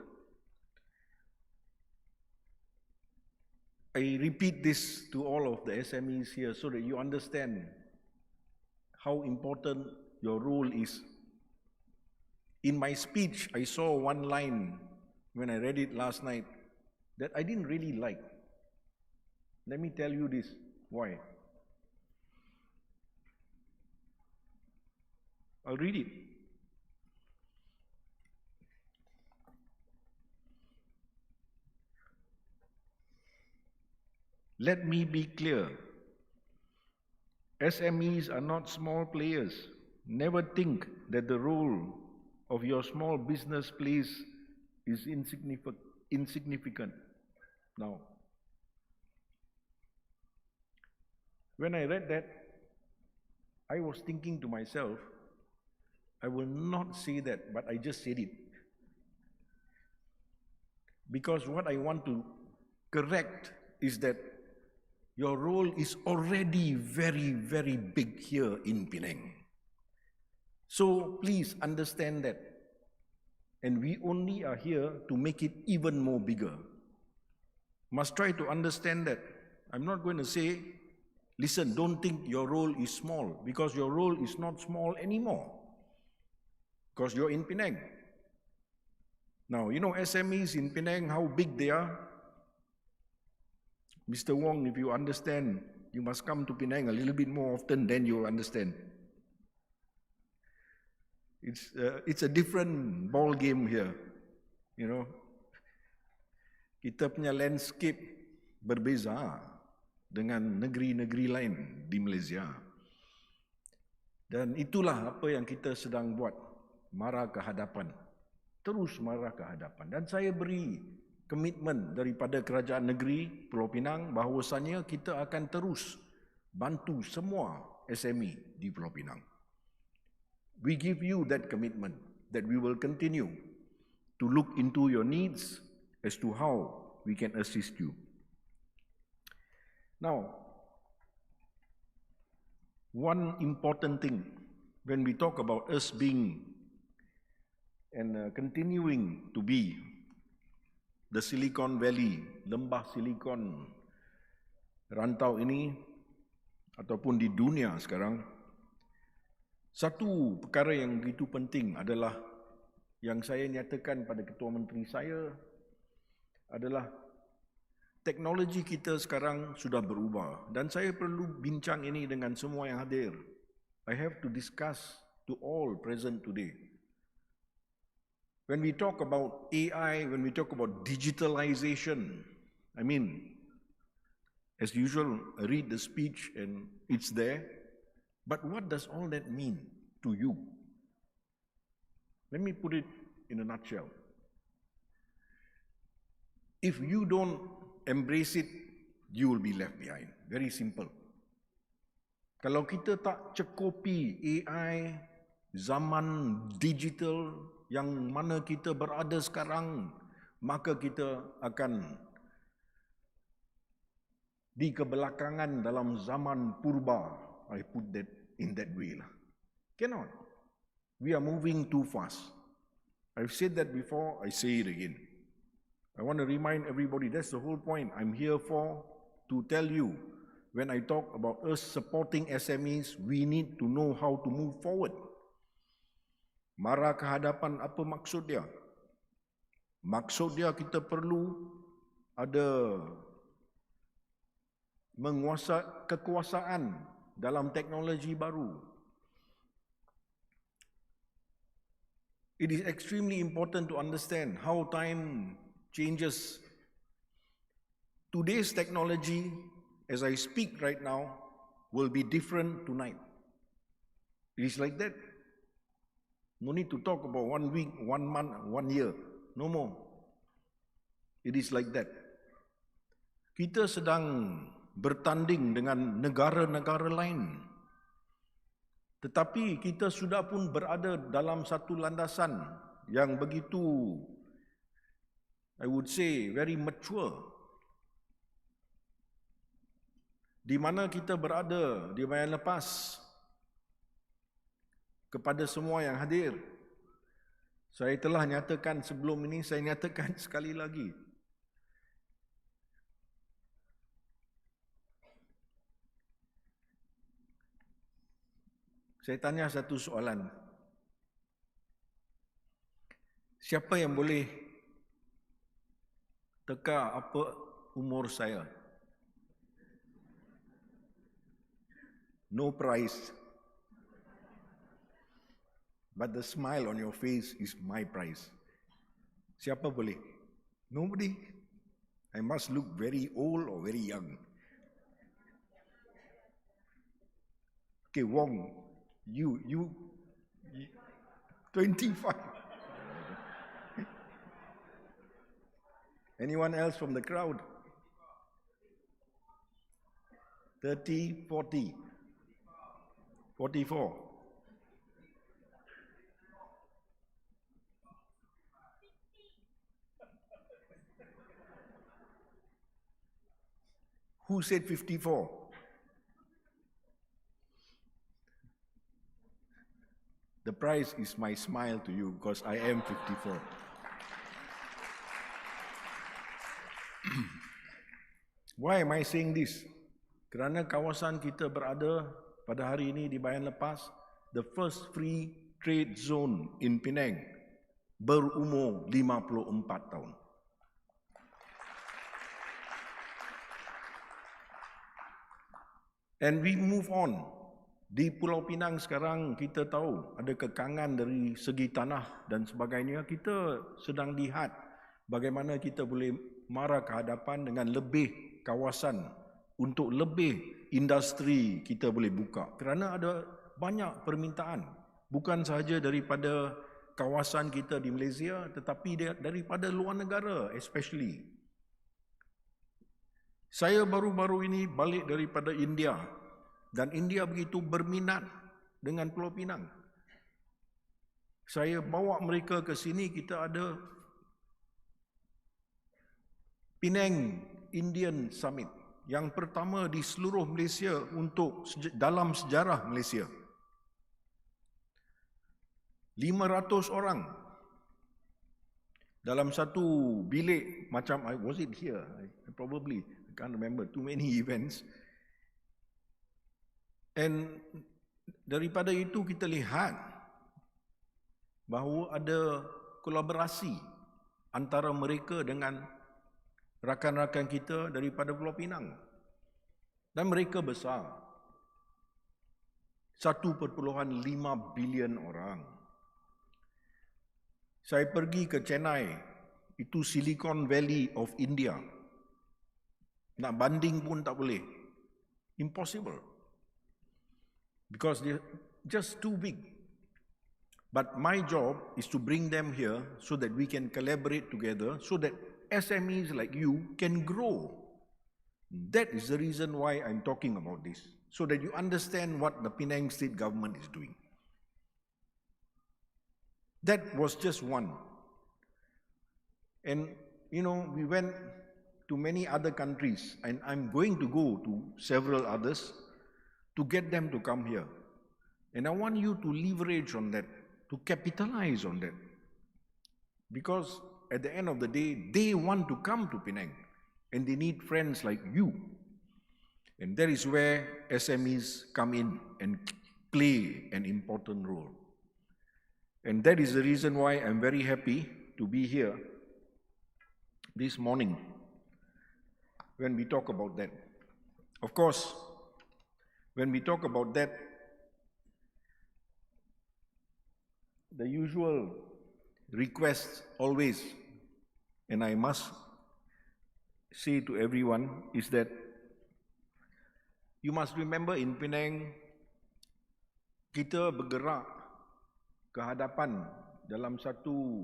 I repeat this to all of the SMEs here so that you understand how important your role is. In my speech, I saw one line when I read it last night that I didn't really like. Let me tell you this, why. I'll read it. Let me be clear. SMEs are not small players. Never think that the role of your small business plays is insignificant. Now, when I read that, I was thinking to myself, I will not say that, but I just said it. Because what I want to correct is that your role is already very, very big here in Penang. So please understand that. And we only are here to make it even more bigger. Must try to understand that. I'm not going to say, listen, don't think your role is small, because your role is not small anymore. Because you're in Penang. Now, you know SMEs in Penang, how big they are? Mr. Wong, if you understand, you must come to Penang a little bit more often, then you'll understand. It's a different ball game here, you know. Kita punya landscape berbeza dengan negeri-negeri lain di Malaysia. Dan itulah apa yang kita sedang buat, marah ke hadapan. Terus marah ke hadapan. Dan saya beri komitmen daripada kerajaan negeri Pulau Pinang bahawasanya kita akan terus bantu semua SME di Pulau Pinang. We give you that commitment that we will continue to look into your needs as to how we can assist you. Now, one important thing when we talk about us being and continuing to be the Silicon Valley, lembah Silicon rantau ini ataupun di dunia sekarang, satu perkara yang begitu penting adalah yang saya nyatakan pada Ketua Menteri saya adalah teknologi kita sekarang sudah berubah dan saya perlu bincang ini dengan semua yang hadir. I have to discuss to all present today. When we talk about AI, when we talk about digitalization, I mean, as usual, I read the speech and it's there. But what does all that mean to you? Let me put it in a nutshell. If you don't embrace it, you will be left behind. Very simple. Kalau kita tak cekupi AI, zaman digital yang mana kita berada sekarang, maka kita akan di kebelakangan dalam zaman purba. I put that in that way lah. Cannot. We are moving too fast. I've said that before, I say it again. I want to remind everybody, that's the whole point I'm here for, to tell you, when I talk about us supporting SMEs, we need to know how to move forward. Marah ke hadapan, apa maksud dia? Maksud dia kita perlu ada kekuasaan dalam teknologi baru. It is extremely important to understand how time changes. Today's technology, as I speak right now, will be different tonight. It is like that. No need to talk about 1 week, 1 month, 1 year. No more. It is like that. Kita sedang bertanding dengan negara-negara lain. Tetapi kita sudah pun berada dalam satu landasan yang begitu, I would say, very mature. Di mana kita berada di bayan lepas, kepada semua yang hadir, saya telah nyatakan sebelum ini, saya nyatakan sekali lagi. Saya tanya satu soalan. Siapa yang boleh teka apa umur saya? No prize. But the smile on your face is my prize. Siapa boleh? Nobody. I must look very old or very young. Okay, Wong, you 25. Anyone else from the crowd? 30, 40, 44. Who said 54? The prize is my smile to you because I am 54. Why am I saying this? Kerana kawasan kita berada pada hari ini di bayan lepas, the first free trade zone in Penang, berumur 54 tahun. And we move on. Di Pulau Pinang sekarang kita tahu ada kekangan dari segi tanah dan sebagainya. Kita sedang lihat bagaimana kita boleh mara ke hadapan dengan lebih kawasan untuk lebih industri kita boleh buka. Kerana ada banyak permintaan. Bukan sahaja daripada kawasan kita di Malaysia tetapi daripada luar negara especially. Saya baru-baru ini balik daripada India dan India begitu berminat dengan Pulau Pinang. Saya bawa mereka ke sini, kita ada Penang Indian Summit yang pertama di seluruh Malaysia untuk dalam sejarah Malaysia. 500 orang dalam satu bilik macam, was it here? Probably. Can't remember, too many events. And daripada itu kita lihat bahawa ada kolaborasi antara mereka dengan rakan-rakan kita daripada Pulau Pinang. Dan mereka besar. 1.5 bilion orang. Saya pergi ke Chennai, itu Silicon Valley of India. Nak banding pun tak boleh. Impossible. Because they're just too big. But my job is to bring them here so that we can collaborate together, so that SMEs like you can grow. That is the reason why I'm talking about this, so that you understand what the Penang state government is doing. That was just one. And, you know, we went to many other countries, and I'm going to go to several others to get them to come here. And I want you to leverage on that, to capitalize on that. Because at the end of the day, they want to come to Penang, and they need friends like you. And that is where SMEs come in and play an important role. And that is the reason why I'm very happy to be here this morning when we talk about that. Of course, when we talk about that, the usual request always, and I must say to everyone, is that you must remember in Penang, kita bergerak ke hadapan dalam satu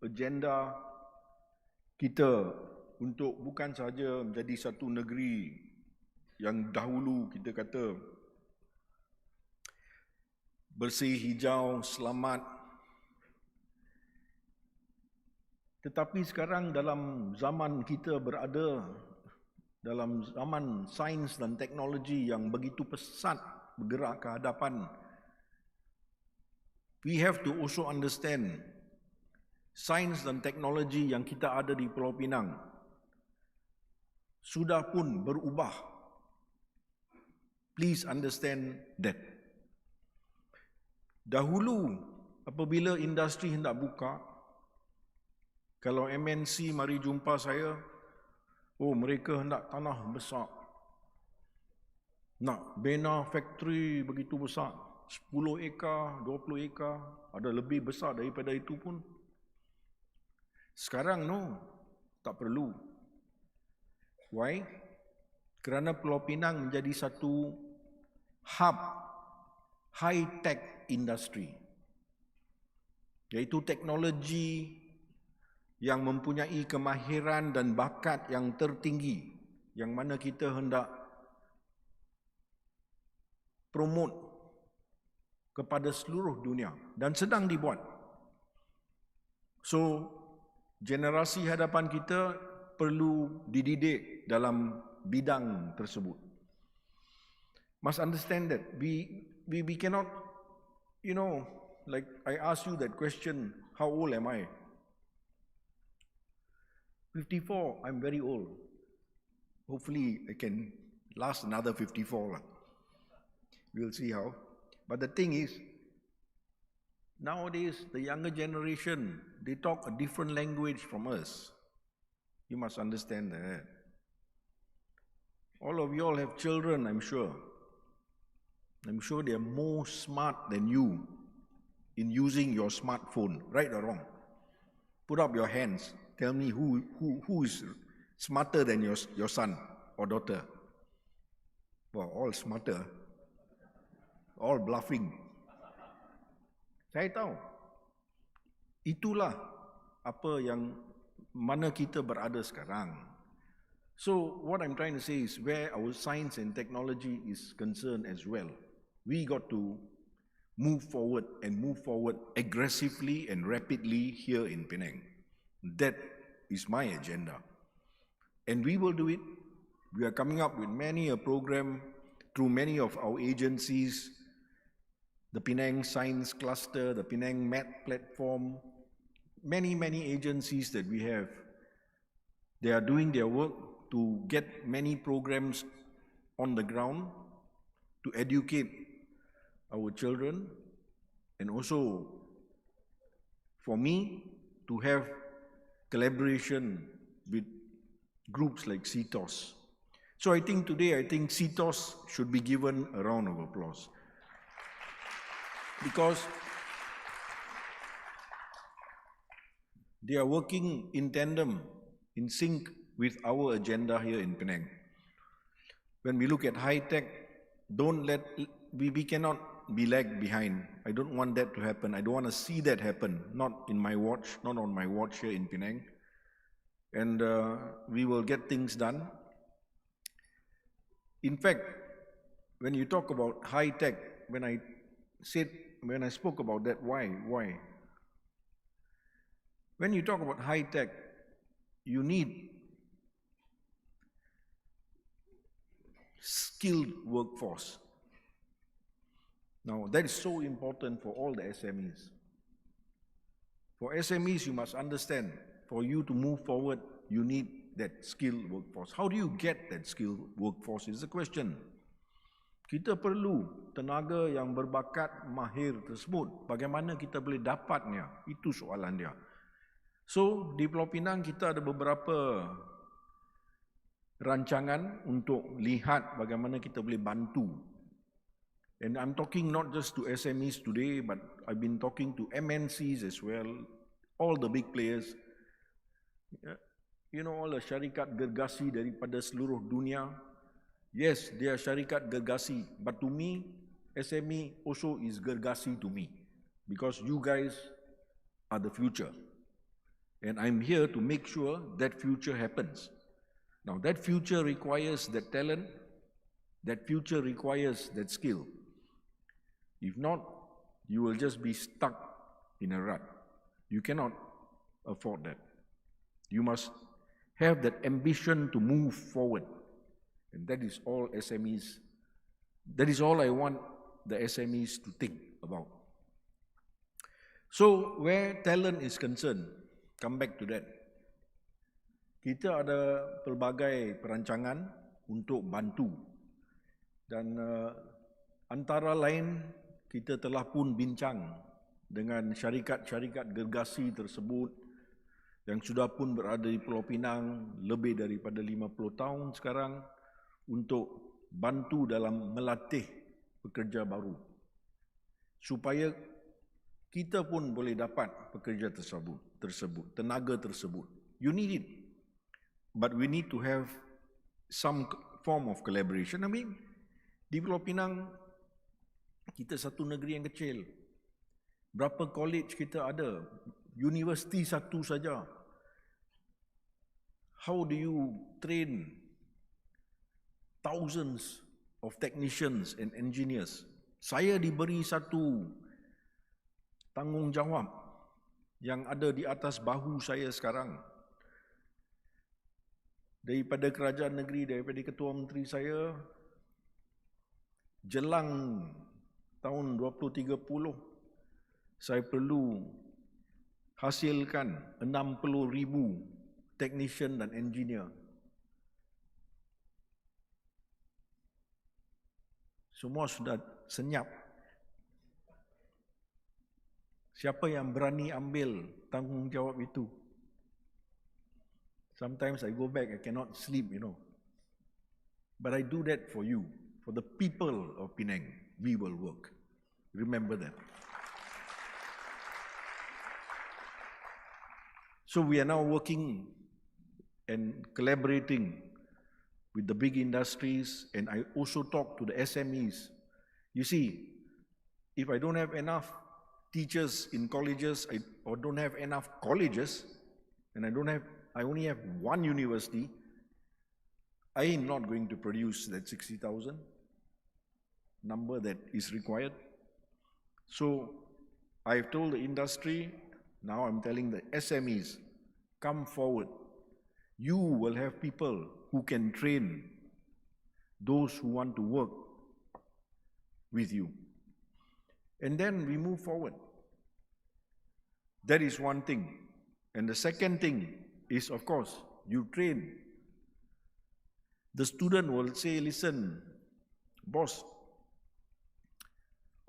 agenda kita untuk bukan sahaja menjadi satu negeri yang dahulu kita kata bersih, hijau, selamat. Tetapi sekarang dalam zaman kita berada dalam zaman sains dan teknologi yang begitu pesat bergerak ke hadapan, we have to also understand sains dan teknologi yang kita ada di Pulau Pinang sudah pun berubah. Please understand that. Dahulu apabila industri hendak buka, kalau MNC mari jumpa saya, oh mereka hendak tanah besar, nak bina factory begitu besar, 10 ekar, 20 ekar, ada lebih besar daripada itu pun. Sekarang no, tak perlu. Why? Kerana Pulau Pinang menjadi satu hub high-tech industry, iaitu teknologi yang mempunyai kemahiran dan bakat yang tertinggi, yang mana kita hendak promote kepada seluruh dunia dan sedang dibuat. So, generasi hadapan kita perlu dididik dalam bidang tersebut. Must understand that we cannot, you know, like I asked you that question, how old am I? 54, I'm very old. Hopefully I can last another 54. We'll see how. But the thing is, nowadays the younger generation, they talk a different language from us. You must understand that. All of you all have children, I'm sure. I'm sure they are more smart than you in using your smartphone, right or wrong. Put up your hands. Tell me who is smarter than your son or daughter. Well, all smarter. All bluffing. Saya tahu. Itulah apa yang mana kita berada sekarang. So what I'm trying to say is where our science and technology is concerned as well, we got to move forward aggressively and rapidly here in Penang. That is my agenda. And we will do it. We are coming up with many a program through many of our agencies, the Penang Science Cluster, the Penang Math Platform, many agencies that we have. They are doing their work to get many programs on the ground to educate our children, and also for me to have collaboration with groups like CTOS. So I think today, CTOS should be given a round of applause. Because they are working in tandem, in sync with our agenda here in Penang. When we look at high-tech, we cannot be lagged behind. I don't want that to happen. I don't want to see that happen, not on my watch here in Penang. And we will get things done. In fact, when you talk about high-tech, when I spoke about that, why? When you talk about high-tech, you need skilled workforce. Now, that is so important for all the SMEs. For SMEs, you must understand, for you to move forward, you need that skilled workforce. How do you get that skilled workforce is the question. Kita perlu tenaga yang berbakat, mahir tersebut. Bagaimana kita boleh dapatnya? Itu soalan dia. So, di Pulau Pinang kita ada beberapa rancangan untuk lihat bagaimana kita boleh bantu. And I'm talking not just to SMEs today, but I've been talking to MNCs as well, all the big players. You know, all the syarikat gergasi daripada seluruh dunia. Yes, they are syarikat gergasi, but to me, SME also is gergasi to me, because you guys are the future. And I'm here to make sure that future happens. Now, that future requires that talent, that future requires that skill. If not, you will just be stuck in a rut. You cannot afford that. You must have that ambition to move forward. And that is all SMEs, that is all I want the SMEs to think about. So, where talent is concerned, come back to that. Kita ada pelbagai perancangan untuk bantu. Dan antara lain, kita telah pun bincang dengan syarikat-syarikat gergasi tersebut yang sudah pun berada di Pulau Pinang lebih daripada 50 tahun sekarang untuk bantu dalam melatih pekerja baru. Supaya kita pun boleh dapat pekerja tersebut, tenaga tersebut. You need it. But we need to have some form of collaboration. I mean, di Pulau Pinang, kita satu negeri yang kecil. Berapa college kita ada? Universiti satu saja. How do you train thousands of technicians and engineers? Saya diberi satu tanggungjawab yang ada di atas bahu saya sekarang. Daripada kerajaan negeri, daripada ketua menteri saya, jelang tahun 2030, saya perlu hasilkan 60,000 technician dan engineer. Semua sudah senyap. Siapa yang berani ambil tanggungjawab itu? Sometimes I go back, I cannot sleep, you know. But I do that for you, for the people of Penang. We will work. Remember that. So we are now working and collaborating with the big industries, and I also talk to the SMEs. You see, if I don't have enough teachers in colleges, or don't have enough colleges, and I only have one university, I am not going to produce that 60,000 number that is required. So I've told the industry, now I'm telling the SMEs, come forward. You will have people who can train those who want to work with you. And then we move forward. That is one thing. And the second thing is, of course, you train. The student will say, listen, boss,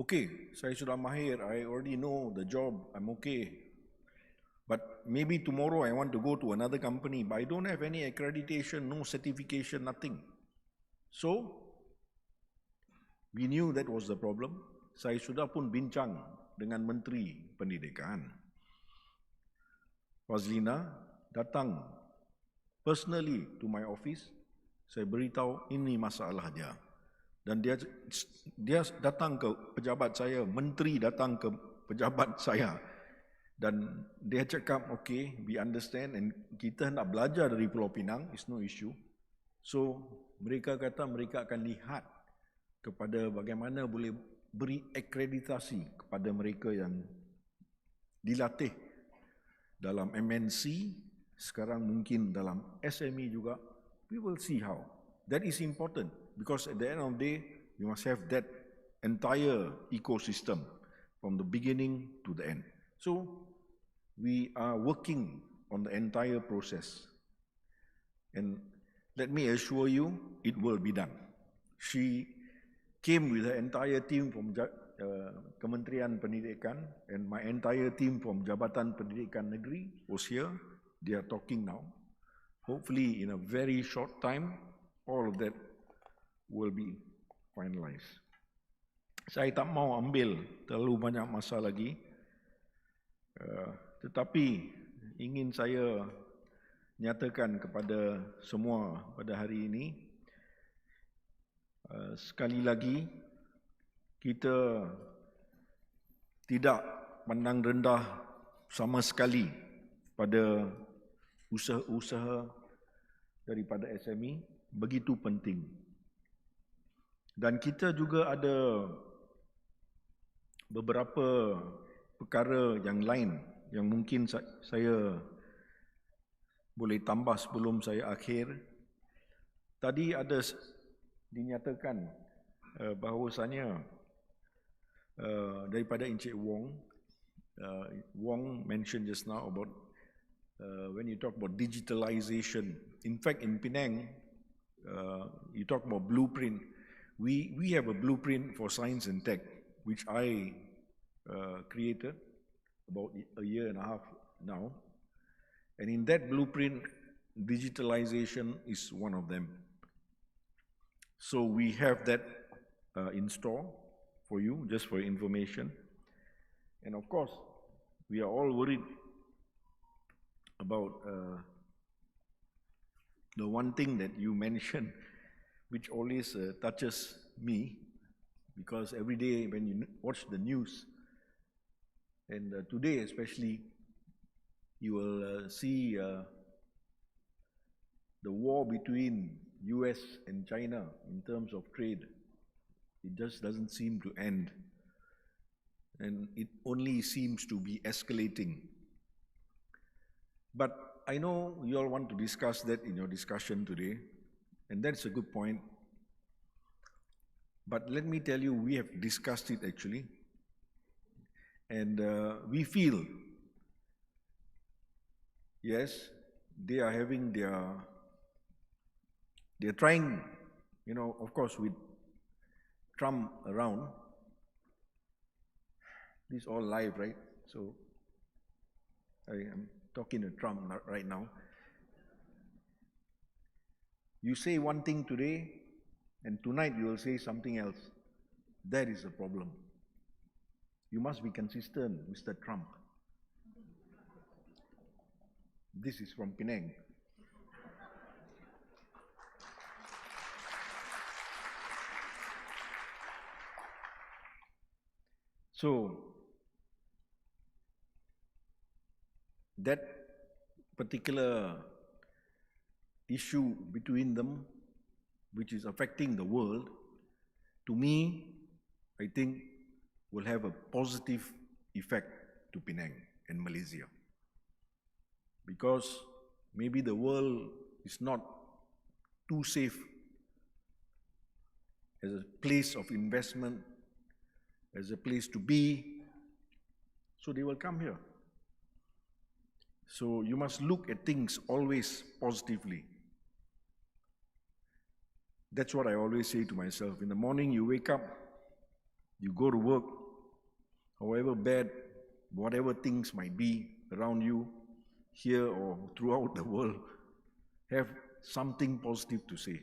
okay, saya sudah mahir, I already know the job, I'm okay. But maybe tomorrow I want to go to another company, but I don't have any accreditation, no certification, nothing. So, we knew that was the problem. Saya sudah pun bincang dengan Menteri Pendidikan. Fazlina datang personally to my office, saya beritahu ini masalah dia. Dan dia datang ke pejabat saya, menteri datang ke pejabat saya. Dan dia cakap, okay, we understand and kita nak belajar dari Pulau Pinang, it's no issue. So, mereka kata mereka akan lihat kepada bagaimana boleh beri akreditasi kepada mereka yang dilatih dalam MNC, sekarang mungkin dalam SME juga. We will see how. That is important because at the end of the day, we must have that entire ecosystem from the beginning to the end. So, we are working on the entire process. And let me assure you, it will be done. She came with her entire team from Kementerian Pendidikan, and my entire team from Jabatan Pendidikan Negeri was here. They are talking now. hopefully in a very short time, all of that will be finalized. Saya tak mau ambil terlalu banyak masa lagi, tetapi ingin saya nyatakan kepada semua pada hari ini, sekali lagi, kita tidak pandang rendah sama sekali pada usaha-usaha daripada SME, begitu penting. Dan kita juga ada beberapa perkara yang lain yang mungkin saya boleh tambah sebelum saya akhir. Tadi ada dinyatakan bahawasanya daripada Encik Wong, Wong mentioned just now about when you talk about digitalization. In fact, in Penang, you talk about blueprint. We have a blueprint for science and tech, which I created about a year and a half now. And in that blueprint, digitalization is one of them. So we have that in store for you, just for information. And of course, we are all worried about the one thing that you mentioned, which always touches me, because every day when you watch the news, and today especially, you will see the war between US and China in terms of trade. It just doesn't seem to end, and it only seems to be escalating. But I know you all want to discuss that in your discussion today, and that's a good point. But let me tell you, we have discussed it actually, and we feel, yes, they are having they're trying, you know, of course with Trump around, this is all live, right? So I am talking to Trump right now. You say one thing today, and tonight you will say something else. That is a problem. You must be consistent, Mr. Trump. This is from Penang. So, that particular issue between them, which is affecting the world, to me, I think will have a positive effect to Penang and Malaysia. Because maybe the world is not too safe as a place of investment, as a place to be, so they will come here. So you must look at things always positively. That's what I always say to myself. In the morning you wake up, you go to work, however bad, whatever things might be around you, here or throughout the world, have something positive to say.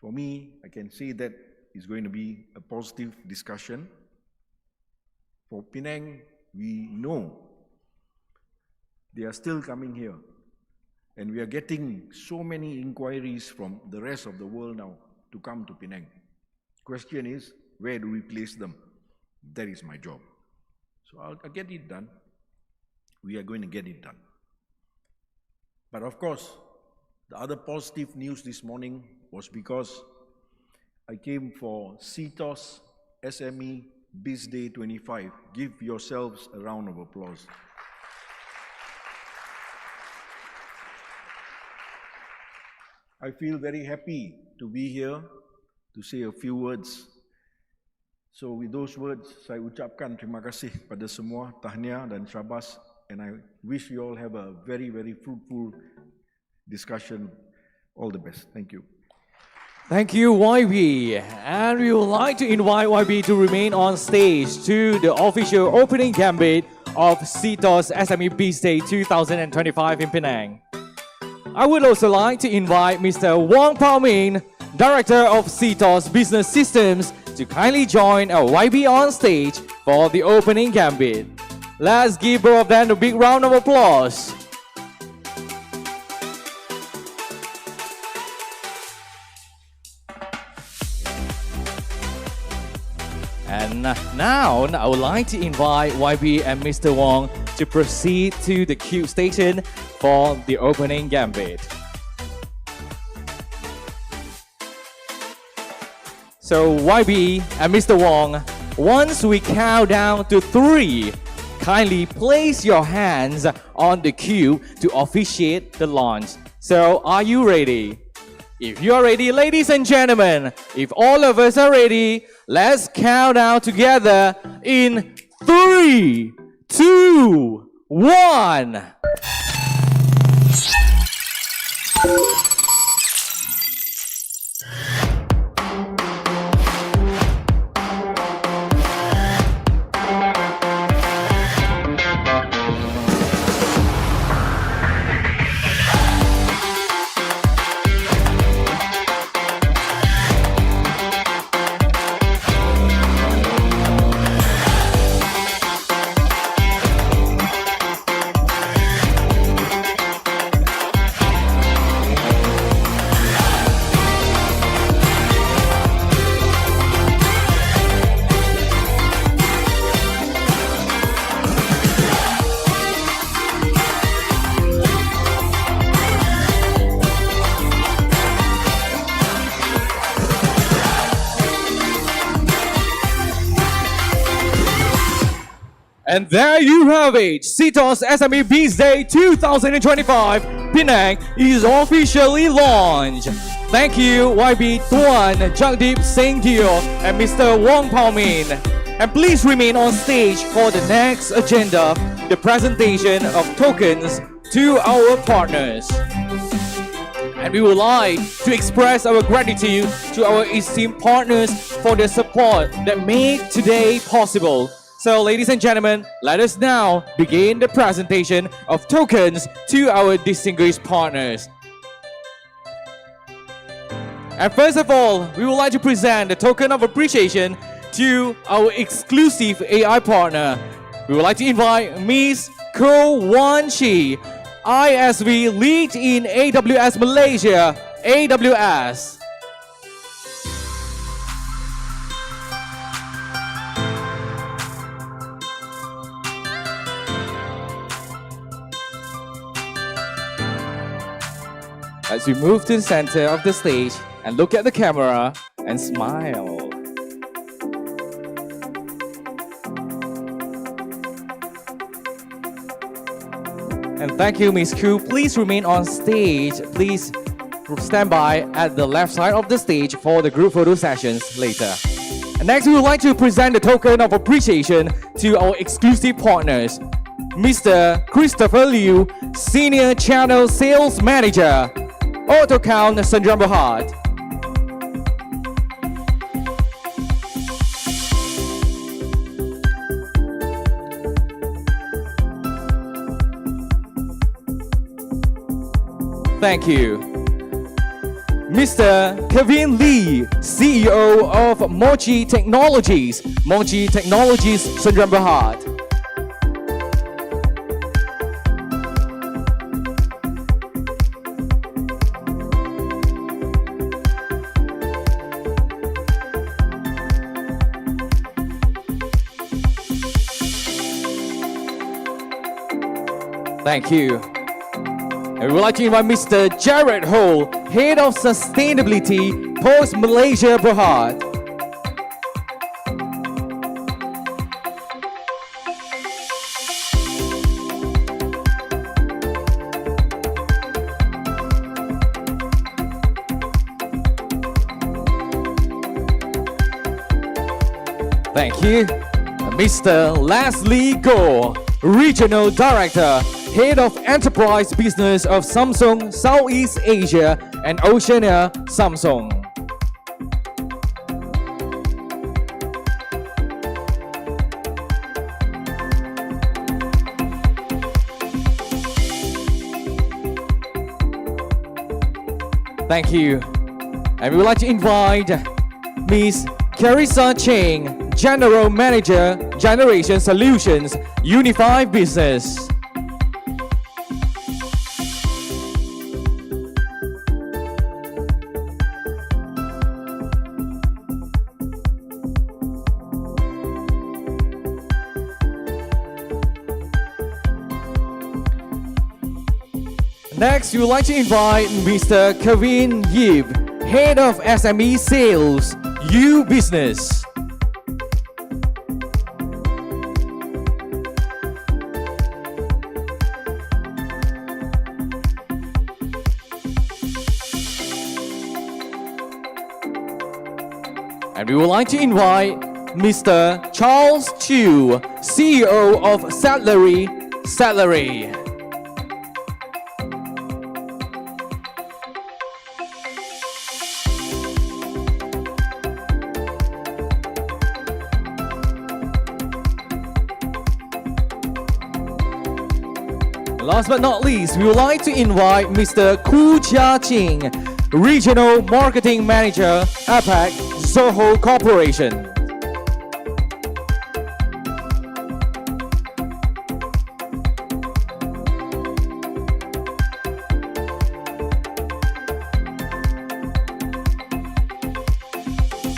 For me, I can say that is going to be a positive discussion. For Penang, we know they are still coming here, and we are getting so many inquiries from the rest of the world now to come to Penang. Question is, where do we place them? That is my job. So I'll get it done. We are going to get it done. But of course, the other positive news this morning was because I came for CTOS SME Biz Day 25. Give yourselves a round of applause. I feel very happy to be here to say a few words. So with those words, saya ucapkan terima kasih pada semua, tahniah dan syabas, and I wish you all have a very, very fruitful discussion. All the best. Thank you. Thank you, YB. And we would like to invite YB to remain on stage to the official opening gambit of CTOS SME Biz Day 2025 in Penang. I would also like to invite Mr. Wong Director of CTOS Business Systems, to kindly join our YB on stage for the opening gambit. Let's give both of them a big round of applause. And now I would like to invite YB and Mr. Wong to proceed to the cue station for the opening gambit. So YB and Mr. Wong, once we count down to 3, kindly place your hands on the cue to officiate the launch. So are you ready? If you are ready, ladies and gentlemen, if all of us are ready, let's count down together in 3, 2, 1. And there you have it, CTOS SME Biz Day 2025 Penang is officially launched. Thank you YB Tuan, Jagdeep, Singh, and Mr. Wong And please remain on stage for the next agenda, the presentation of tokens to our partners. And we would like to express our gratitude to our esteemed partners for their support that made today possible. So ladies and gentlemen, let us now begin the presentation of tokens to our distinguished partners. And first of all, we would like to present the token of appreciation to our exclusive AI partner. We would like to invite Ms. Khoo ISV Lead in AWS Malaysia, AWS. As we move to the center of the stage and look at the camera and smile. And thank you, Ms. Khoo. Please remain on stage. Please stand by at the left side of the stage for the group photo sessions later. And next, we would like to present the token of appreciation to our exclusive partners. Mr. Christopher Liu, Senior Channel Sales Manager, Autocount Surendran Berhad. Thank you. Mr. Kevin Lee, CEO of Mochi Technologies, Surendran Berhad. Thank you. And we would like to invite Mr. Jarod Ho, Head of Sustainability, Pos Malaysia Berhad. Thank you. Mr. Leslie Goh, Regional Director, Head of Enterprise Business of Samsung Southeast Asia and Oceania, Samsung. Thank you. And we would like to invite Ms. Caressa Cheng, General Manager, Generation Solutions, Unified Business. Next, we would like to invite Mr. Kevin Yip, Head of SME Sales, U Business. And we would like to invite Mr. Charles Chu, CEO of Setlary. Last but not least, we would like to invite Mr. Khoo Ching, Regional Marketing Manager, APAC, ZOHO Corporation.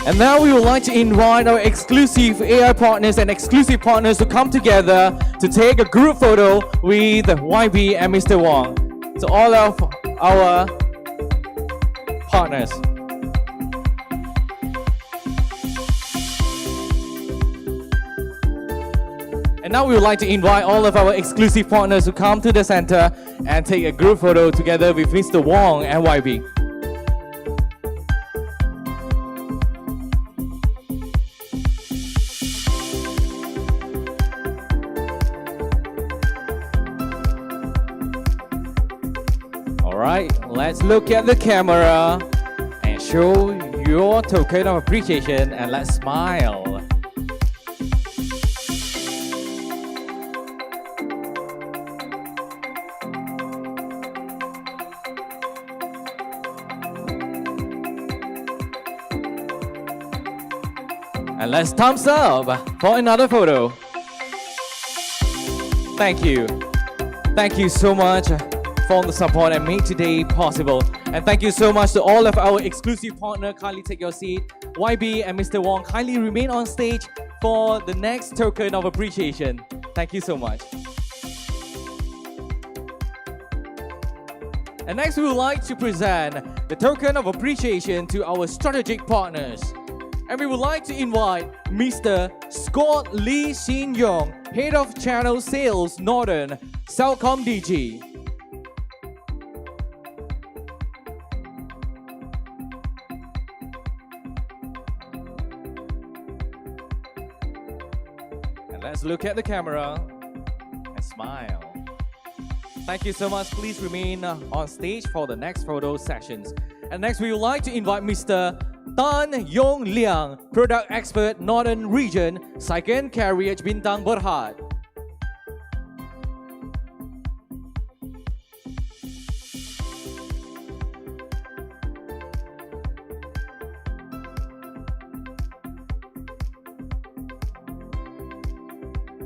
And now we would like to invite our exclusive AI partners and exclusive partners to come together to take a group photo with YB and Mr. Wong. So all of our partners. And now we would like to invite all of our exclusive partners to come to the center and take a group photo together with Mr. Wong and YB. Let's look at the camera and show your token of appreciation, and let's smile. And let's thumbs up for another photo. Thank you. Thank you so much for the support and make today possible. And thank you so much to all of our exclusive partners. Kindly take your seat. YB and Mr. Wong, kindly remain on stage for the next token of appreciation. Thank you so much. And next we would like to present the token of appreciation to our strategic partners. And we would like to invite Mr. Scott Lee Shin Yong, Head of Channel Sales Northern, Celcom DG. Let's look at the camera and smile. Thank you so much. Please remain on stage for the next photo sessions. And next we would like to invite Mr. Tan Yong Liang, Product Expert Northern Region, Second Carriage Bintang Berhad.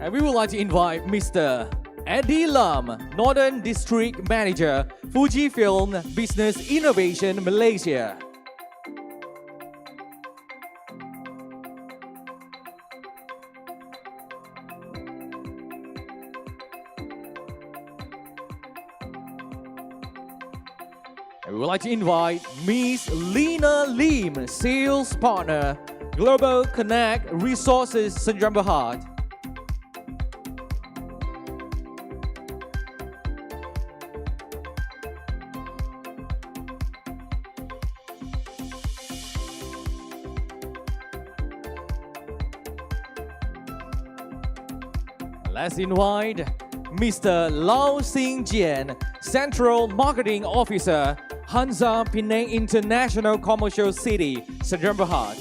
And we would like to invite Mr. Eddie Lam, Northern District Manager, Fujifilm Business Innovation Malaysia. And we would like to invite Ms. Lena Lim, Sales Partner, Global Connect Resources, Surendran Berhad. Let's invite Mr. Lau Sing Jian, Central Marketing Officer, Hansa Penang International Commercial City, Surendran Berhad.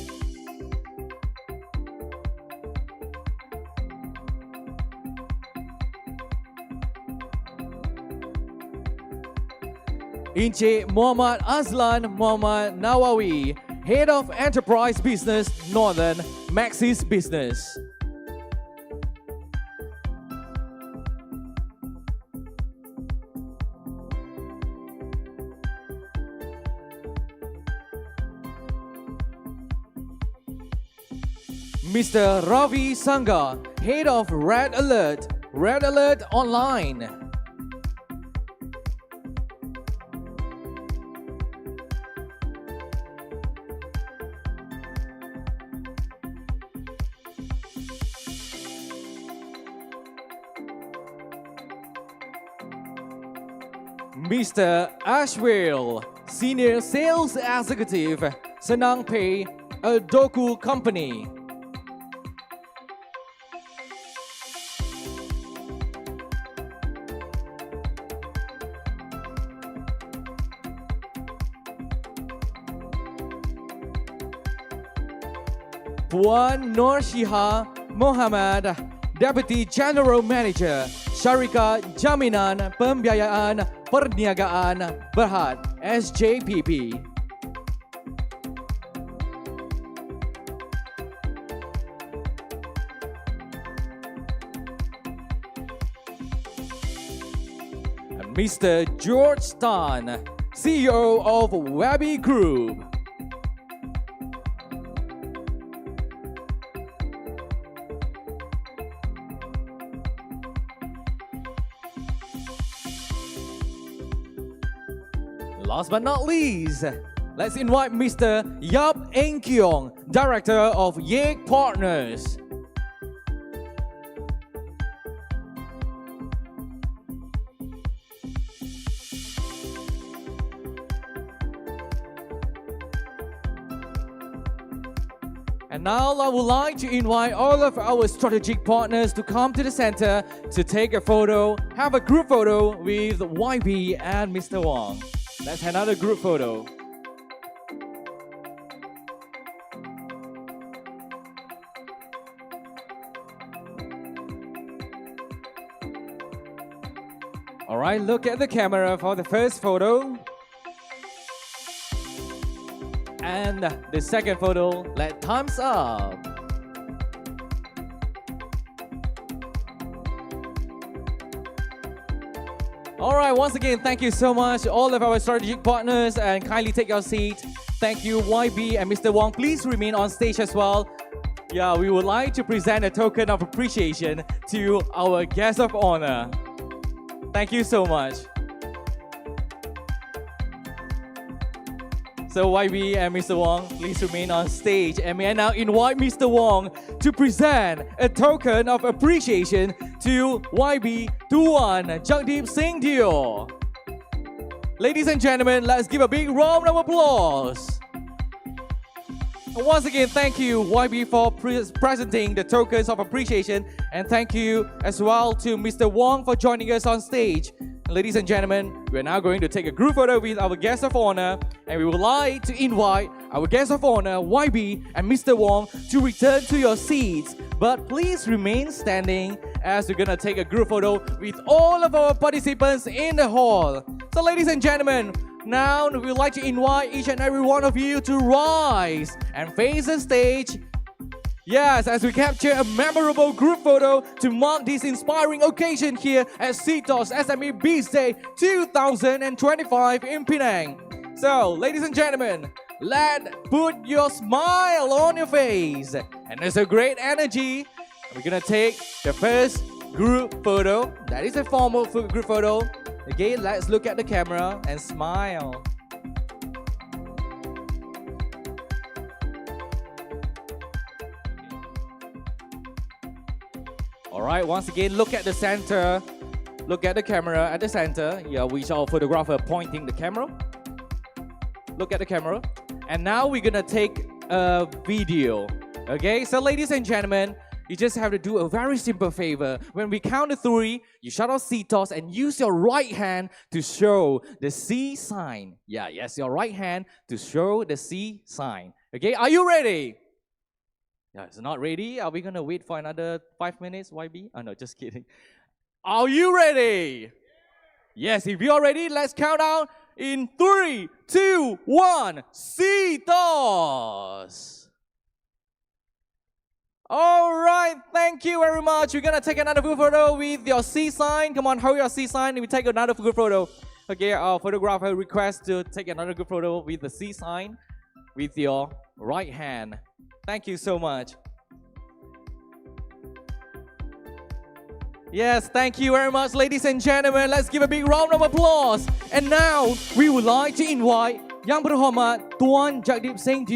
Encik Muhammad Azlan Muhammad Nawawi, Head of Enterprise Business, Northern Maxis Business. Mr. Ravi Sangha, Head of Red Alert Online. Mr. Ashwell, Senior Sales Executive, Senang Pay, a Doku Company. Tuan Norshiha Mohamad, Deputy General Manager, Syarikat Jaminan Pembiayaan Perniagaan Berhad, SJPP. Mr. George Tan, CEO of Webby Group. Last but not least, let's invite Mr. Yap Eng Kiong, Director of Yek Partners. And now I would like to invite all of our strategic partners to come to the center to take a photo, have a group photo with YB and Mr. Wong. Let's have another group photo. All right, look at the camera for the first photo. And the second photo, let thumbs up. All right, once again, thank you so much, all of our strategic partners, and kindly take your seat. Thank you, YB and Mr. Wong. Please remain on stage as well. Yeah, we would like to present a token of appreciation to our guest of honor. Thank you so much. So YB and Mr. Wong, please remain on stage. And may I now invite Mr. Wong to present a token of appreciation to YB, Tuan, Jagdeep Singh Dio. Ladies and gentlemen, let's give a big round of applause. And once again, thank you YB for presenting the tokens of appreciation, and thank you as well to Mr. Wong for joining us on stage. Ladies and gentlemen, we are now going to take a group photo with our guest of honor, and we would like to invite our guest of honor, YB and Mr. Wong, to return to your seats. But please remain standing as we're gonna take a group photo with all of our participants in the hall. So ladies and gentlemen, now we would like to invite each and every one of you to rise and face the stage. Yes, as we capture a memorable group photo to mark this inspiring occasion here at CTOS SME Biz Day 2025 in Penang. So, ladies and gentlemen, let's put your smile on your face. And there's a great energy. We're gonna take the first group photo. That is a formal group photo. Again, let's look at the camera and smile. All right, once again, look at the center. Look at the camera at the center. Yeah, we saw a photographer pointing the camera. Look at the camera. And now we're gonna take a video. Okay, so ladies and gentlemen, you just have to do a very simple favor. When we count to 3, you shout out CTOS and use your right hand to show the C sign. Yeah, yes, your right hand to show the C sign. Okay, are you ready? Yeah, it's not ready. Are we gonna wait for another 5 minutes, YB? Oh no, just kidding. Are you ready? Yes, if you're ready, let's count out in 3, 2, 1, CTOS! Alright, thank you very much. We're gonna take another good photo with your C sign. Come on, hold your C sign and we take another good photo. Okay, our photographer requests to take another good photo with the C sign with your right hand. Thank you so much. Yes, thank you very much, ladies and gentlemen. Let's give a big round of applause. And now, we would like to invite Yang Berhormat Tuan Jagdeep Singh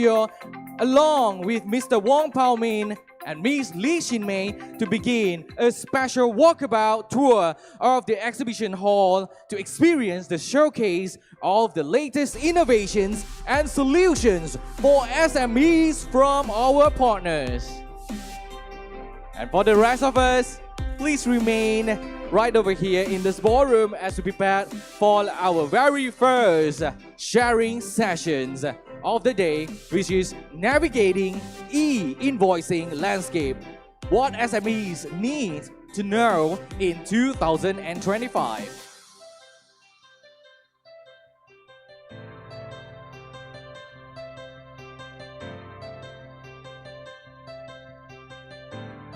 along with Mr. Wong Pao Min and Ms. Lee Shin Mei to begin a special walkabout tour of the exhibition hall to experience the showcase of the latest innovations and solutions for SMEs from our partners. And for the rest of us, please remain right over here in this ballroom as we prepare for our very first sharing sessions of the day, which is navigating e-invoicing landscape. What SMEs need to know in 2025.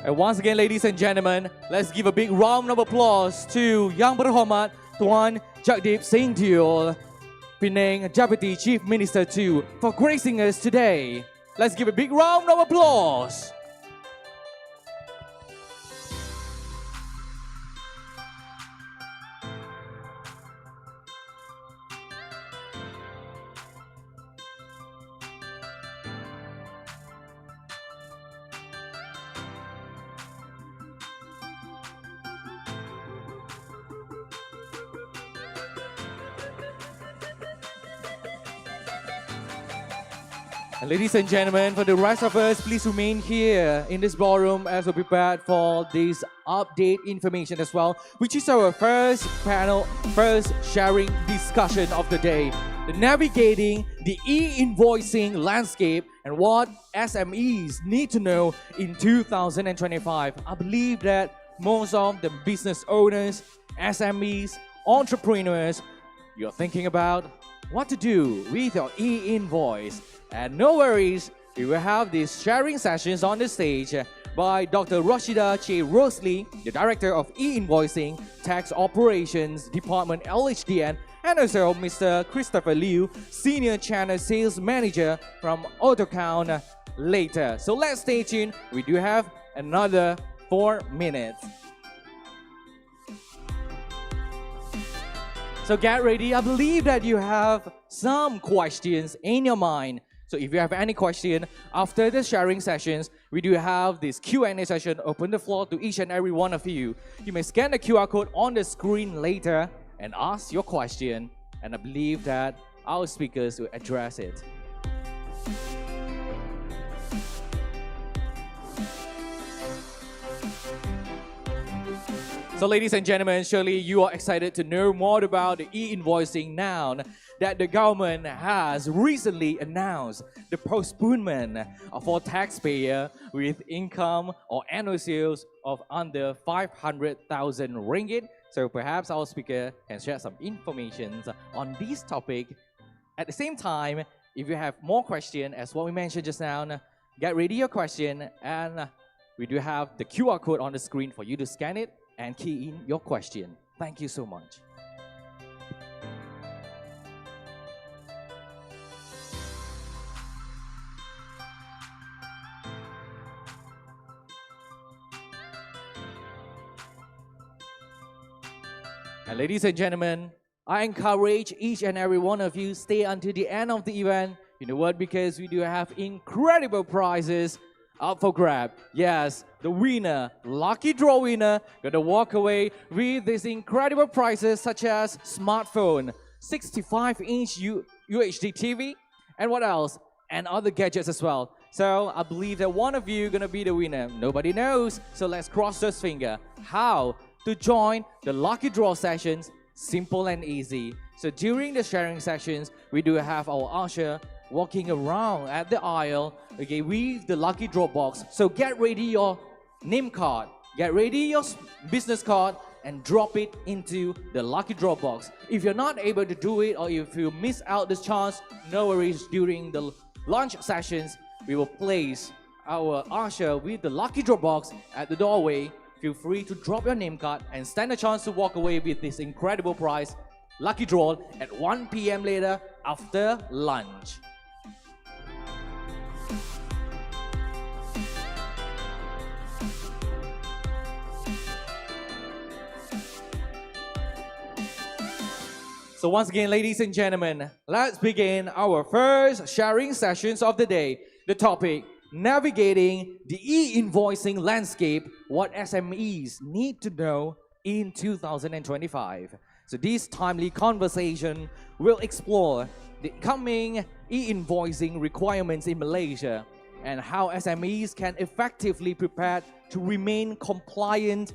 And once again, ladies and gentlemen, let's give a big round of applause to Yang Berhormat Tuan Jagdeep Singh, Penang Deputy Chief Minister for gracing us today. Let's give a big round of applause. And ladies and gentlemen, for the rest of us, please remain here in this ballroom as we prepared for this update information as well, which is our first panel, first sharing discussion of the day. The navigating the e-invoicing landscape and what SMEs need to know in 2025. I believe that most of the business owners, SMEs, entrepreneurs, you're thinking about what to do with your e-invoice. And no worries, we will have these sharing sessions on the stage by Dr. Rashida Che Rosalie, the Director of E-Invoicing, Tax Operations Department LHDN, and also Mr. Christopher Liu, Senior Channel Sales Manager from AutoCount later. So let's stay tuned. We do have another 4 minutes. So get ready. I believe that you have some questions in your mind. So if you have any question after the sharing sessions, we do have this Q&A session. Open the floor to each and every one of you. You may scan the QR code on the screen later and ask your question. And I believe that our speakers will address it. So ladies and gentlemen, surely you are excited to know more about the e-invoicing now that the government has recently announced the postponement for taxpayer with income or annual sales of under 500,000 ringgit. So perhaps our speaker can share some information on this topic. At the same time, if you have more questions, as what we mentioned just now, get ready your question, and we do have the QR code on the screen for you to scan it and key in your question. Thank you so much. And ladies and gentlemen, I encourage each and every one of you stay until the end of the event. You know what? Because we do have incredible prizes up for grab. Yes, the winner, lucky draw winner, gonna walk away with these incredible prizes such as smartphone, 65-inch UHD TV, and what else? And other gadgets as well. So I believe that one of you gonna be the winner. Nobody knows, so let's cross those fingers. How to join the lucky draw sessions? Simple and easy. So during the sharing sessions, we do have our usher walking around at the aisle, okay, with the lucky draw box. So get ready your name card, get ready your business card, and drop it into the lucky draw box. If you're not able to do it or if you miss out this chance, no worries. During the lunch sessions, we will place our usher with the lucky draw box at the doorway. Feel free to drop your name card and stand a chance to walk away with this incredible prize. Lucky draw at 1 p.m. later after lunch. So once again, ladies and gentlemen, let's begin our first sharing sessions of the day. The topic, navigating the e-invoicing landscape, what SMEs need to know in 2025. So this timely conversation will explore the coming e-invoicing requirements in Malaysia and how SMEs can effectively prepare to remain compliant,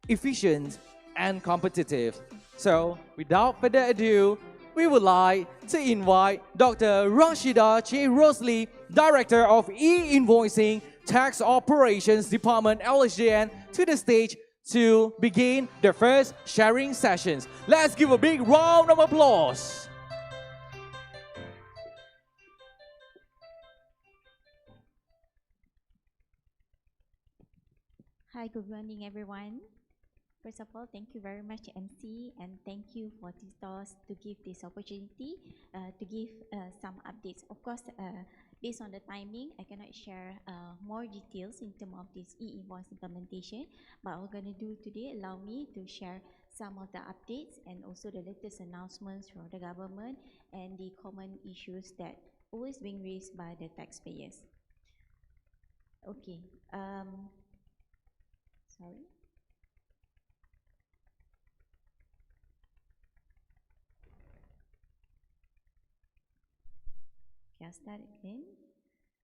efficient, and competitive. So, without further ado, we would like to invite Dr. Rashida Che Rosalie, Director of e-Invoicing Tax Operations Department LSJN, to the stage to begin the first sharing sessions. Let's give a big round of applause. Hi, good morning everyone. First of all, thank you very much MC, and thank you for CTOS to give this opportunity to give some updates. Of course, based on the timing, I cannot share more details in terms of this e-invoice implementation, but what we're going to do today, allow me to share some of the updates and also the latest announcements from the government and the common issues that always being raised by the taxpayers. Okay, sorry. I'll start again.